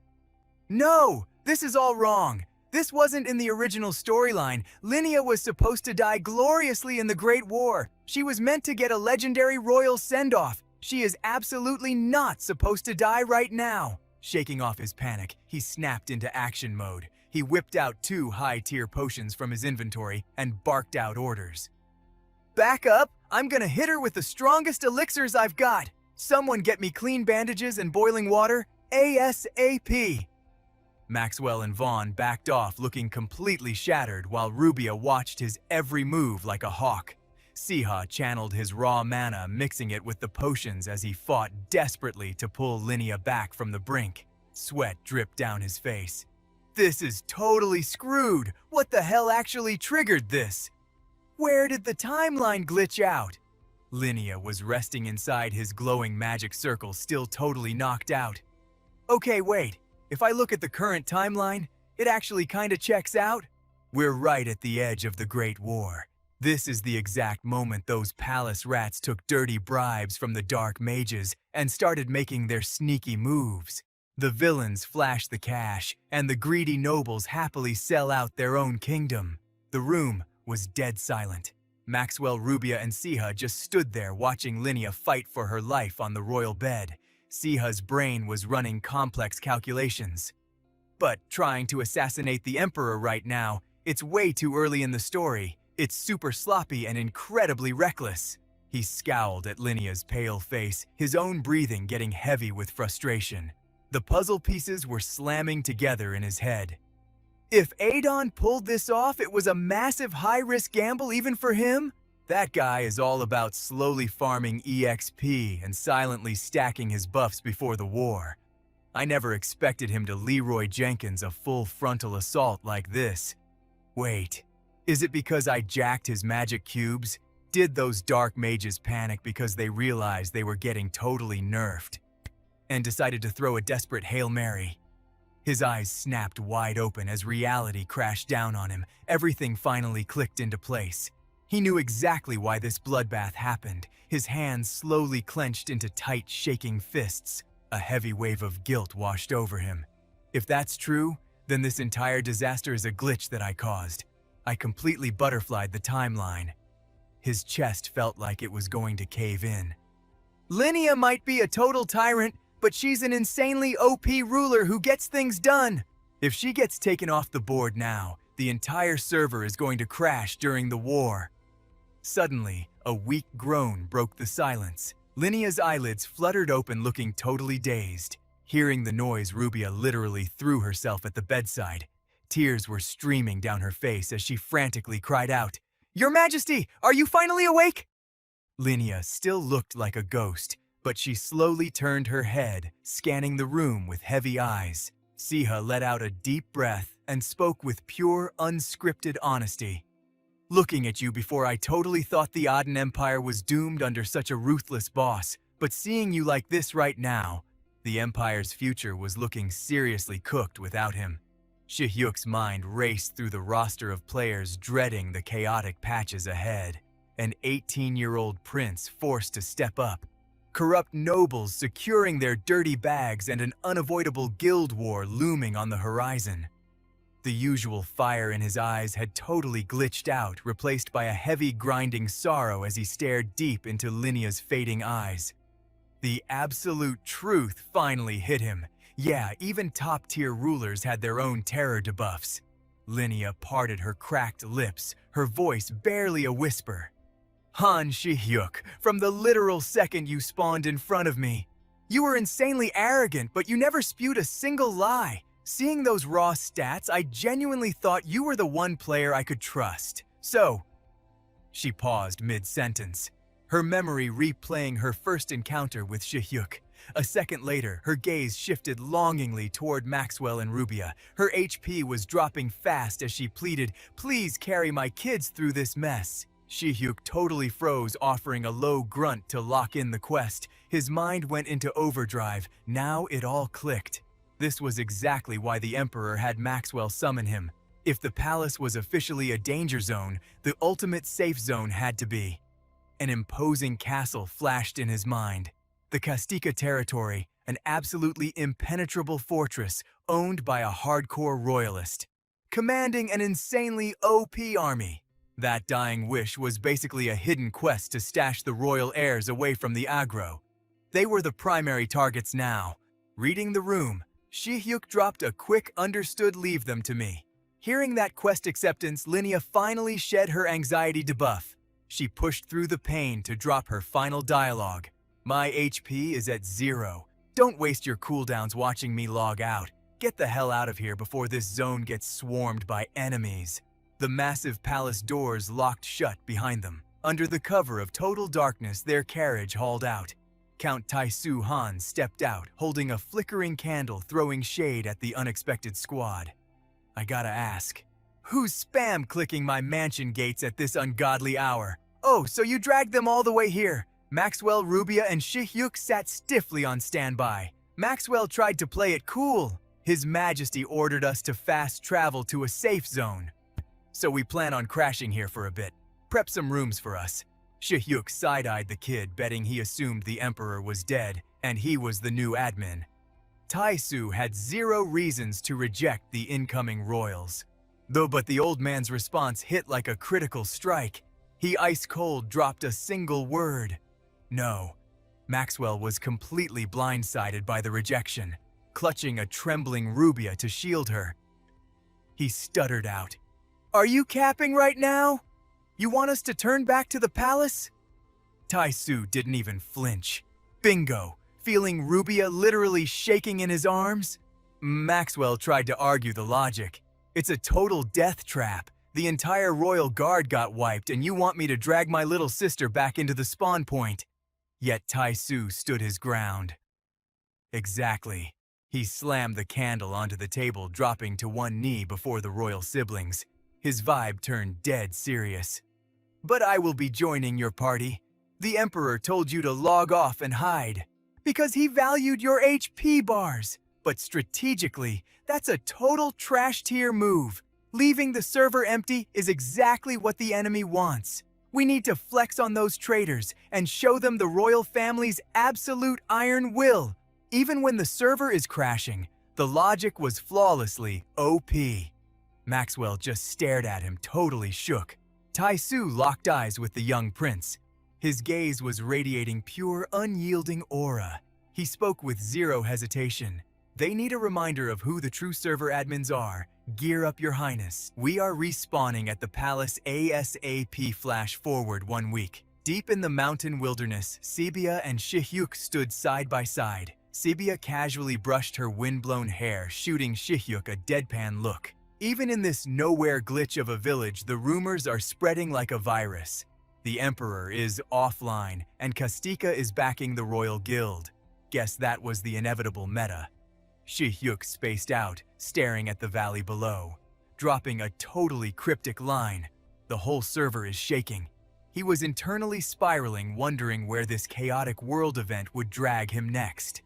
No! This is all wrong! This wasn't in the original storyline. Linnea was supposed to die gloriously in the Great War. She was meant to get a legendary royal send-off. She is absolutely not supposed to die right now. Shaking off his panic, he snapped into action mode. He whipped out 2 high-tier potions from his inventory and barked out orders. Back up! I'm gonna hit her with the strongest elixirs I've got! Someone get me clean bandages and boiling water, ASAP! Maxwell and Vaughn backed off looking completely shattered while Rubia watched his every move like a hawk. Siha channeled his raw mana, mixing it with the potions as he fought desperately to pull Linnea back from the brink. Sweat dripped down his face. This is totally screwed! What the hell actually triggered this? Where did the timeline glitch out? Linnea was resting inside his glowing magic circle, still totally knocked out. Okay, wait. If I look at the current timeline, it actually kinda checks out. We're right at the edge of the Great War. This is the exact moment those palace rats took dirty bribes from the dark mages and started making their sneaky moves. The villains flash the cash, and the greedy nobles happily sell out their own kingdom. The room was dead silent. Maxwell, Rubia, and Siha just stood there watching Linnea fight for her life on the royal bed. Siha's brain was running complex calculations. But trying to assassinate the Emperor right now, it's way too early in the story. It's super sloppy and incredibly reckless. He scowled at Linnea's pale face, his own breathing getting heavy with frustration. The puzzle pieces were slamming together in his head. If Adon pulled this off, it was a massive high-risk gamble even for him? That guy is all about slowly farming EXP and silently stacking his buffs before the war. I never expected him to Leroy Jenkins a full frontal assault like this. Wait, is it because I jacked his magic cubes? Did those dark mages panic because they realized they were getting totally nerfed and decided to throw a desperate Hail Mary? His eyes snapped wide open as reality crashed down on him. Everything finally clicked into place. He knew exactly why this bloodbath happened. His hands slowly clenched into tight, shaking fists. A heavy wave of guilt washed over him. If that's true, then this entire disaster is a glitch that I caused. I completely butterflied the timeline. His chest felt like it was going to cave in. Linnea might be a total tyrant, but she's an insanely OP ruler who gets things done. If she gets taken off the board now, the entire server is going to crash during the war. Suddenly, a weak groan broke the silence. Linnea's eyelids fluttered open, looking totally dazed. Hearing the noise, Rubia literally threw herself at the bedside. Tears were streaming down her face as she frantically cried out, "Your Majesty, are you finally awake?" Linnea still looked like a ghost, but she slowly turned her head, scanning the room with heavy eyes. Siha let out a deep breath and spoke with pure, unscripted honesty. "Looking at you before, I totally thought the Aden Empire was doomed under such a ruthless boss, but seeing you like this right now, the Empire's future was looking seriously cooked without him." Shihyuk's mind raced through the roster of players dreading the chaotic patches ahead. An 18-year-old prince forced to step up, corrupt nobles securing their dirty bags, and an unavoidable guild war looming on the horizon. The usual fire in his eyes had totally glitched out, replaced by a heavy grinding sorrow as he stared deep into Linnea's fading eyes. The absolute truth finally hit him. Yeah, even top-tier rulers had their own terror debuffs. Linnea parted her cracked lips, her voice barely a whisper. "Han Siha, from the literal second you spawned in front of me. You were insanely arrogant, but you never spewed a single lie. Seeing those raw stats, I genuinely thought you were the one player I could trust. So..." She paused mid-sentence, her memory replaying her first encounter with Shihyuk. A second later, her gaze shifted longingly toward Maxwell and Rubia. Her HP was dropping fast as she pleaded, "Please carry my kids through this mess." Shihyuk totally froze, offering a low grunt to lock in the quest. His mind went into overdrive. Now it all clicked. This was exactly why the Emperor had Maxwell summon him. If the palace was officially a danger zone, the ultimate safe zone had to be. An imposing castle flashed in his mind. The Kastika territory, an absolutely impenetrable fortress owned by a hardcore royalist, commanding an insanely OP army. That dying wish was basically a hidden quest to stash the royal heirs away from the aggro. They were the primary targets now. Reading the room, Shi-hyuk dropped a quick understood leave them to me. Hearing that quest acceptance, Linnea finally shed her anxiety debuff. She pushed through the pain to drop her final dialogue. My HP is at 0. Don't waste your cooldowns watching me log out. Get the hell out of here before this zone gets swarmed by enemies. The massive palace doors locked shut behind them. Under the cover of total darkness, their carriage hauled out. Count Taisu Han stepped out, holding a flickering candle, throwing shade at the unexpected squad. I gotta ask, who's spam clicking my mansion gates at this ungodly hour? Oh, so you dragged them all the way here. Maxwell, Rubia, and Shi-hyuk sat stiffly on standby. Maxwell tried to play it cool. His Majesty ordered us to fast travel to a safe zone. So we plan on crashing here for a bit. Prep some rooms for us. Shi-hyuk side-eyed the kid, betting he assumed the Emperor was dead, and he was the new admin. Taisu had 0 reasons to reject the incoming royals. But the old man's response hit like a critical strike. He ice-cold dropped a single word. No. Maxwell was completely blindsided by the rejection, clutching a trembling Rubia to shield her. He stuttered out, "Are you capping right now? You want us to turn back to the palace?" Taisu didn't even flinch. Bingo! Feeling Rubia literally shaking in his arms? Maxwell tried to argue the logic. It's a total death trap. The entire royal guard got wiped and you want me to drag my little sister back into the spawn point. Yet Taisu stood his ground. Exactly. He slammed the candle onto the table, dropping to one knee before the royal siblings. His vibe turned dead serious. "But I will be joining your party. The Emperor told you to log off and hide. Because he valued your HP bars. But strategically, that's a total trash tier move. Leaving the server empty is exactly what the enemy wants. We need to flex on those traitors and show them the royal family's absolute iron will. Even when the server is crashing, the logic was flawlessly OP. Maxwell just stared at him, totally shook. Taisu locked eyes with the young prince. His gaze was radiating pure, unyielding aura. He spoke with 0 hesitation. "They need a reminder of who the true server admins are. Gear up, your highness. We are respawning at the palace ASAP. Flash forward 1 week. Deep in the mountain wilderness, Sibia and Shi-hyuk stood side by side. Sibia casually brushed her windblown hair, shooting Shi-hyuk a deadpan look. Even in this nowhere glitch of a village, the rumors are spreading like a virus. The Emperor is offline, and Kastika is backing the Royal Guild. Guess that was the inevitable meta. Shi-hyuk spaced out, staring at the valley below, dropping a totally cryptic line. The whole server is shaking. He was internally spiraling, wondering where this chaotic world event would drag him next.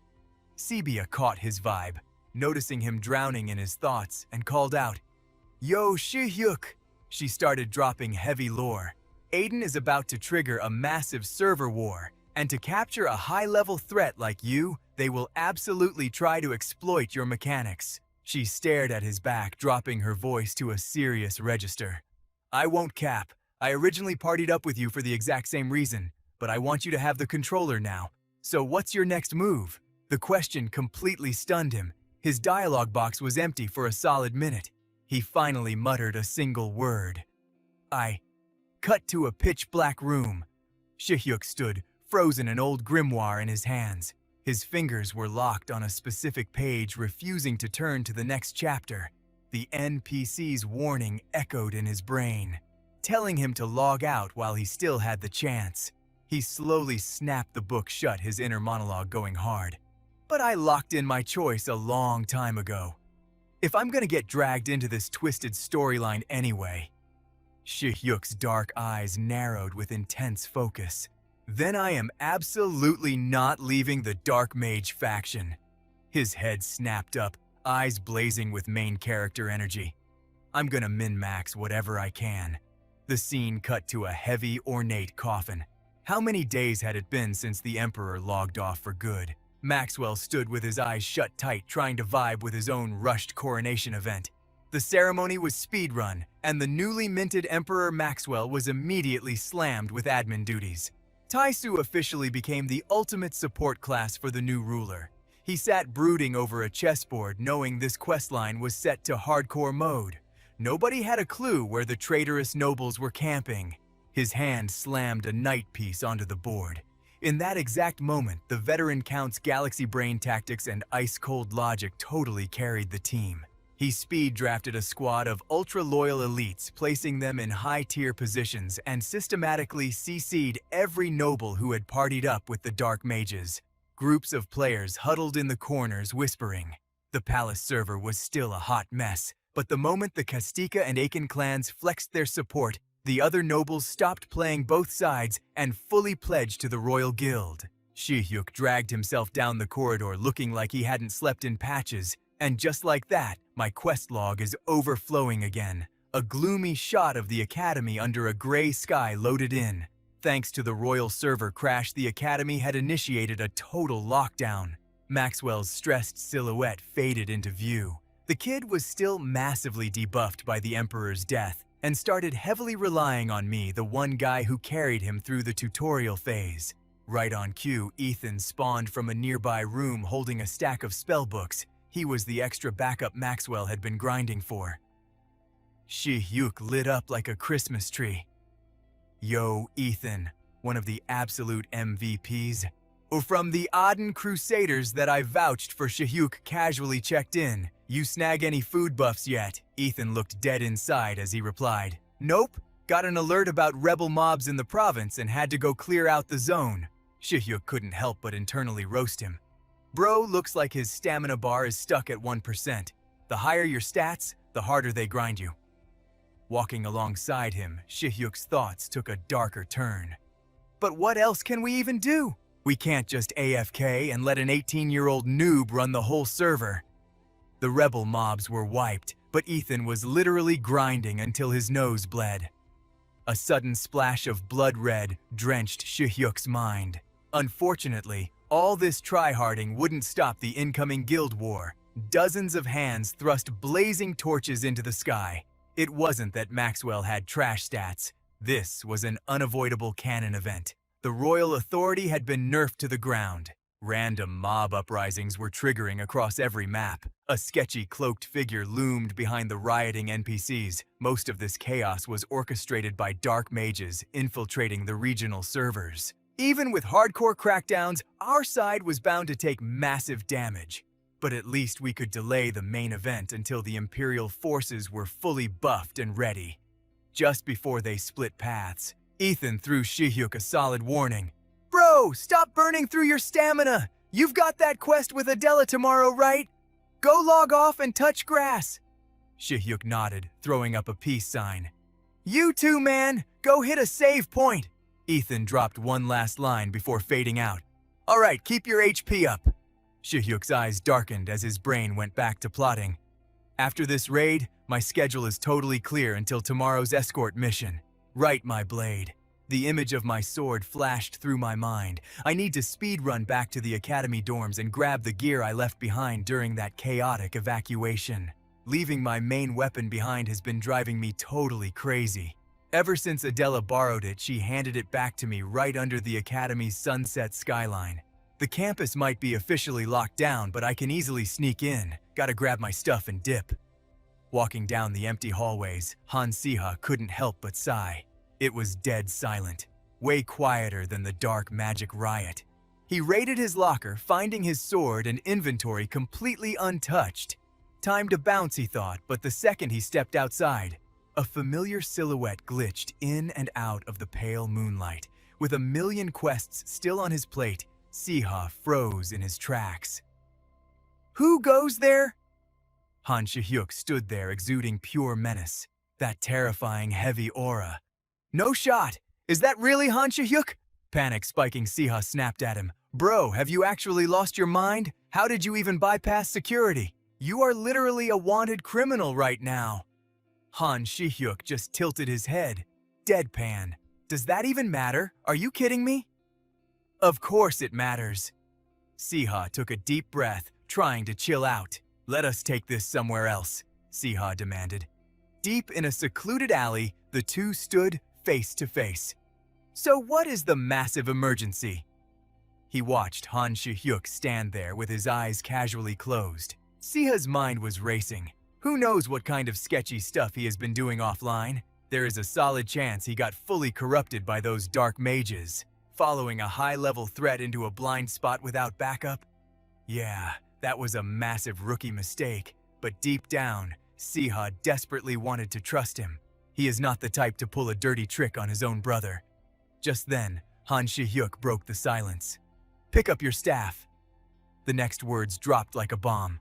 Sibia caught his vibe, noticing him drowning in his thoughts, and called out, "Yo, Shi-hyuk!" She started dropping heavy lore. Aiden is about to trigger a massive server war, and to capture a high-level threat like you, they will absolutely try to exploit your mechanics. She stared at his back, dropping her voice to a serious register. "I won't cap. I originally partied up with you for the exact same reason, but I want you to have the controller now. So what's your next move?" The question completely stunned him. His dialogue box was empty for a solid minute. He finally muttered a single word. "I..." Cut to a pitch-black room. Shi-hyuk stood, frozen, an old grimoire in his hands. His fingers were locked on a specific page, refusing to turn to the next chapter. The NPC's warning echoed in his brain, telling him to log out while he still had the chance. He slowly snapped the book shut, his inner monologue going hard. "But I locked in my choice a long time ago. If I'm gonna get dragged into this twisted storyline anyway..." Shi-hyuk's dark eyes narrowed with intense focus. "Then I am absolutely not leaving the Dark Mage faction." His head snapped up, eyes blazing with main character energy. "I'm gonna min-max whatever I can." The scene cut to a heavy, ornate coffin. How many days had it been since the Emperor logged off for good? Maxwell stood with his eyes shut tight, trying to vibe with his own rushed coronation event. The ceremony was speedrun, and the newly minted Emperor Maxwell was immediately slammed with admin duties. Taisu officially became the ultimate support class for the new ruler. He sat brooding over a chessboard, knowing this questline was set to hardcore mode. Nobody had a clue where the traitorous nobles were camping. His hand slammed a knight piece onto the board. In that exact moment, the veteran Count's galaxy brain tactics and ice-cold logic totally carried the team. He speed-drafted a squad of ultra-loyal elites, placing them in high-tier positions, and systematically CC'd every noble who had partied up with the Dark Mages. Groups of players huddled in the corners, whispering. The palace server was still a hot mess, but the moment the Kastika and Akin clans flexed their support, the other nobles stopped playing both sides and fully pledged to the royal guild. Shihyuk dragged himself down the corridor looking like he hadn't slept in patches, and just like that, my quest log is overflowing again. A gloomy shot of the academy under a gray sky loaded in. Thanks to the royal server crash, the academy had initiated a total lockdown. Maxwell's stressed silhouette faded into view. The kid was still massively debuffed by the Emperor's death, and started heavily relying on me, the one guy who carried him through the tutorial phase. Right on cue, Ethan spawned from a nearby room holding a stack of spellbooks. He was the extra backup Maxwell had been grinding for. Shihyuk lit up like a Christmas tree. Yo, Ethan, one of the absolute MVPs. From the Aden Crusaders that I vouched for, Shihyuk casually checked in. You snag any food buffs yet? Ethan looked dead inside as he replied. Nope, got an alert about rebel mobs in the province and had to go clear out the zone. Shihyuk couldn't help but internally roast him. Bro looks like his stamina bar is stuck at 1%. The higher your stats, the harder they grind you. Walking alongside him, Shihyuk's thoughts took a darker turn. But what else can we even do? We can't just AFK and let an 18-year-old noob run the whole server. The rebel mobs were wiped, but Ethan was literally grinding until his nose bled. A sudden splash of blood red drenched Shihyuk's mind. Unfortunately, all this tryharding wouldn't stop the incoming guild war. Dozens of hands thrust blazing torches into the sky. It wasn't that Maxwell had trash stats. This was an unavoidable canon event. The royal authority had been nerfed to the ground. Random mob uprisings were triggering across every map. A sketchy cloaked figure loomed behind the rioting NPCs. Most of this chaos was orchestrated by dark mages infiltrating the regional servers. Even with hardcore crackdowns, our side was bound to take massive damage. But at least we could delay the main event until the Imperial forces were fully buffed and ready. Just before they split paths, Ethan threw Shihyuk a solid warning. Bro, stop burning through your stamina! You've got that quest with Adela tomorrow, right? Go log off and touch grass. Shihyuk nodded, throwing up a peace sign. You too, man! Go hit a save point! Ethan dropped one last line before fading out. Alright, keep your HP up. Shihyuk's eyes darkened as his brain went back to plotting. After this raid, my schedule is totally clear until tomorrow's escort mission. Right, my blade. The image of my sword flashed through my mind. I need to speedrun back to the academy dorms and grab the gear I left behind during that chaotic evacuation. Leaving my main weapon behind has been driving me totally crazy. Ever since Adela borrowed it, she handed it back to me right under the academy's sunset skyline. The campus might be officially locked down, but I can easily sneak in. Gotta grab my stuff and dip. Walking down the empty hallways, Han Siha couldn't help but sigh. It was dead silent, way quieter than the dark magic riot. He raided his locker, finding his sword and inventory completely untouched. Time to bounce, he thought, but the second he stepped outside, a familiar silhouette glitched in and out of the pale moonlight. With a million quests still on his plate, Siha froze in his tracks. Who goes there? Han Shihyuk stood there exuding pure menace, that terrifying heavy aura. No shot! Is that really Han Shihyuk? Panic spiking Siha snapped at him. Bro, have you actually lost your mind? How did you even bypass security? You are literally a wanted criminal right now. Han Shihyuk just tilted his head, deadpan. Does that even matter? Are you kidding me? Of course it matters. Siha took a deep breath, trying to chill out. Let us take this somewhere else, Siha demanded. Deep in a secluded alley, the two stood face to face. So what is the massive emergency? He watched Han Siha stand there with his eyes casually closed. Siha's mind was racing. Who knows what kind of sketchy stuff he has been doing offline? There is a solid chance he got fully corrupted by those dark mages, following a high-level threat into a blind spot without backup. Yeah, that was a massive rookie mistake, but deep down, Siha desperately wanted to trust him. He is not the type to pull a dirty trick on his own brother. Just then, Han Siha broke the silence. Pick up your staff. The next words dropped like a bomb.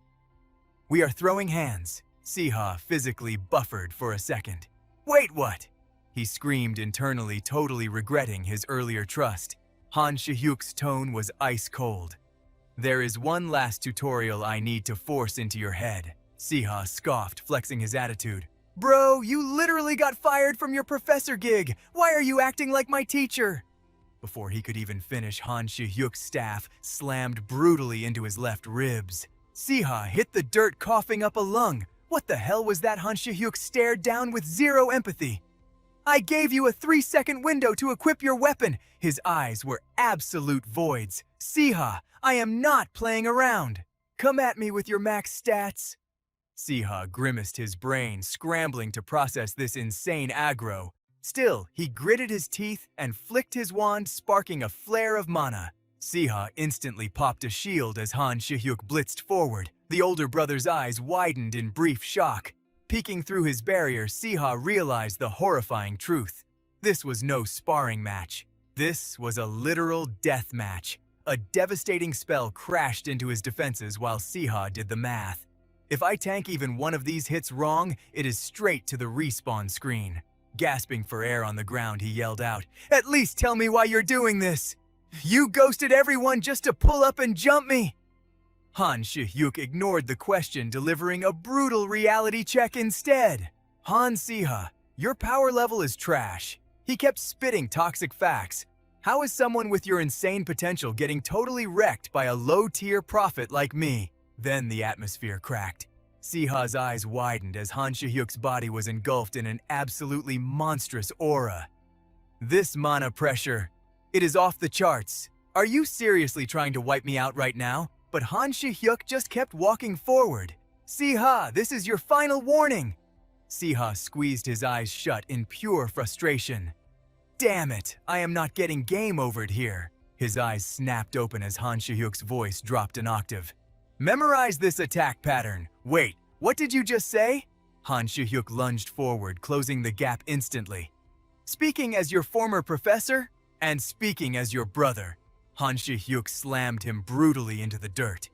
We are throwing hands. Siha physically buffered for a second. Wait, what? He screamed internally, totally regretting his earlier trust. Han Siha's tone was ice cold. There is one last tutorial I need to force into your head. Siha scoffed, flexing his attitude. Bro, you literally got fired from your professor gig. Why are you acting like my teacher? Before he could even finish, Han Siha's staff slammed brutally into his left ribs. Siha hit the dirt, coughing up a lung. What the hell was that? Han Siha stared down with zero empathy. I gave you a 3-second window to equip your weapon. His eyes were absolute voids. Siha, I am not playing around. Come at me with your max stats. Siha grimaced, his brain scrambling to process this insane aggro. Still, he gritted his teeth and flicked his wand, sparking a flare of mana. Siha instantly popped a shield as Han Siha blitzed forward. The older brother's eyes widened in brief shock. Peeking through his barrier, Siha realized the horrifying truth. This was no sparring match. This was a literal death match. A devastating spell crashed into his defenses while Siha did the math. If I tank even one of these hits wrong, it is straight to the respawn screen. Gasping for air on the ground, he yelled out, At least tell me why you're doing this! You ghosted everyone just to pull up and jump me! Han Siha ignored the question, delivering a brutal reality check instead. Han Siha, your power level is trash. He kept spitting toxic facts. How is someone with your insane potential getting totally wrecked by a low-tier prophet like me? Then the atmosphere cracked. Siha's eyes widened as Han Siha's body was engulfed in an absolutely monstrous aura. This mana pressure, it is off the charts. Are you seriously trying to wipe me out right now? But Han Siha just kept walking forward. Siha, this is your final warning. Siha squeezed his eyes shut in pure frustration. Damn it, I am not getting game overed here. His eyes snapped open as Han Siha's voice dropped an octave. Memorize this attack pattern. Wait, what did you just say? Han Siha lunged forward, closing the gap instantly. Speaking as your former professor, and speaking as your brother. Han Siha slammed him brutally into the dirt.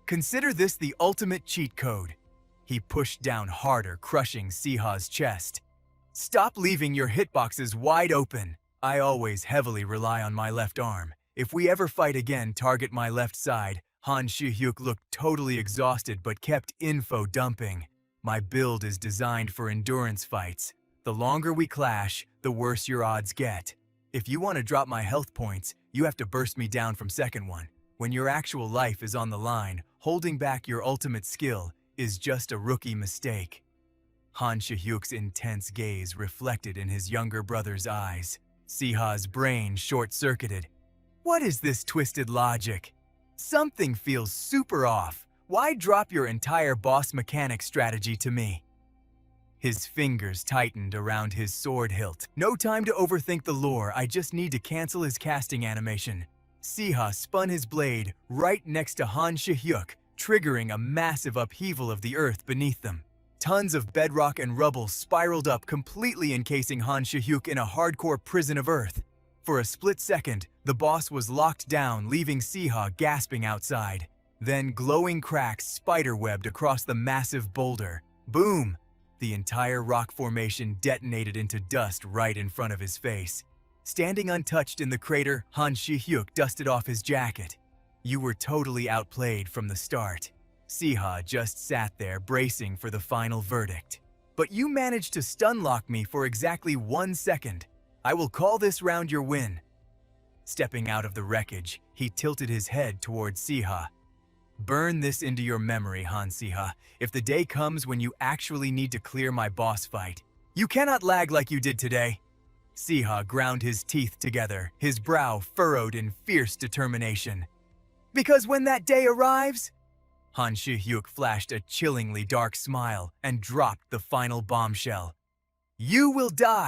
Consider this the ultimate cheat code. He pushed down harder, crushing Siha's chest. Stop leaving your hitboxes wide open. I always heavily rely on my left arm. If we ever fight again, target my left side. Han Siha looked totally exhausted but kept info dumping. My build is designed for endurance fights. The longer we clash, the worse your odds get. If you want to drop my health points, you have to burst me down from second one. When your actual life is on the line, holding back your ultimate skill is just a rookie mistake. Han Siha's intense gaze reflected in his younger brother's eyes. Siha's brain short-circuited. What is this twisted logic? Something feels super off. Why drop your entire boss mechanic strategy to me? His fingers tightened around his sword hilt. No time to overthink the lore, I just need to cancel his casting animation. Siha spun his blade right next to Han Siha, triggering a massive upheaval of the earth beneath them. Tons of bedrock and rubble spiraled up, completely encasing Han Siha in a hardcore prison of earth. For a split second, the boss was locked down, leaving Siha gasping outside. Then glowing cracks spiderwebbed across the massive boulder. Boom! The entire rock formation detonated into dust right in front of his face. Standing untouched in the crater, Han Siha dusted off his jacket. You were totally outplayed from the start. Siha just sat there bracing for the final verdict. But you managed to stun lock me for exactly 1 second. I will call this round your win. Stepping out of the wreckage, he tilted his head towards Siha. Burn this into your memory, Han Siha. If the day comes when you actually need to clear my boss fight, you cannot lag like you did today. Siha ground his teeth together, his brow furrowed in fierce determination. Because when that day arrives, Han Sihyuk flashed a chillingly dark smile and dropped the final bombshell. You will die.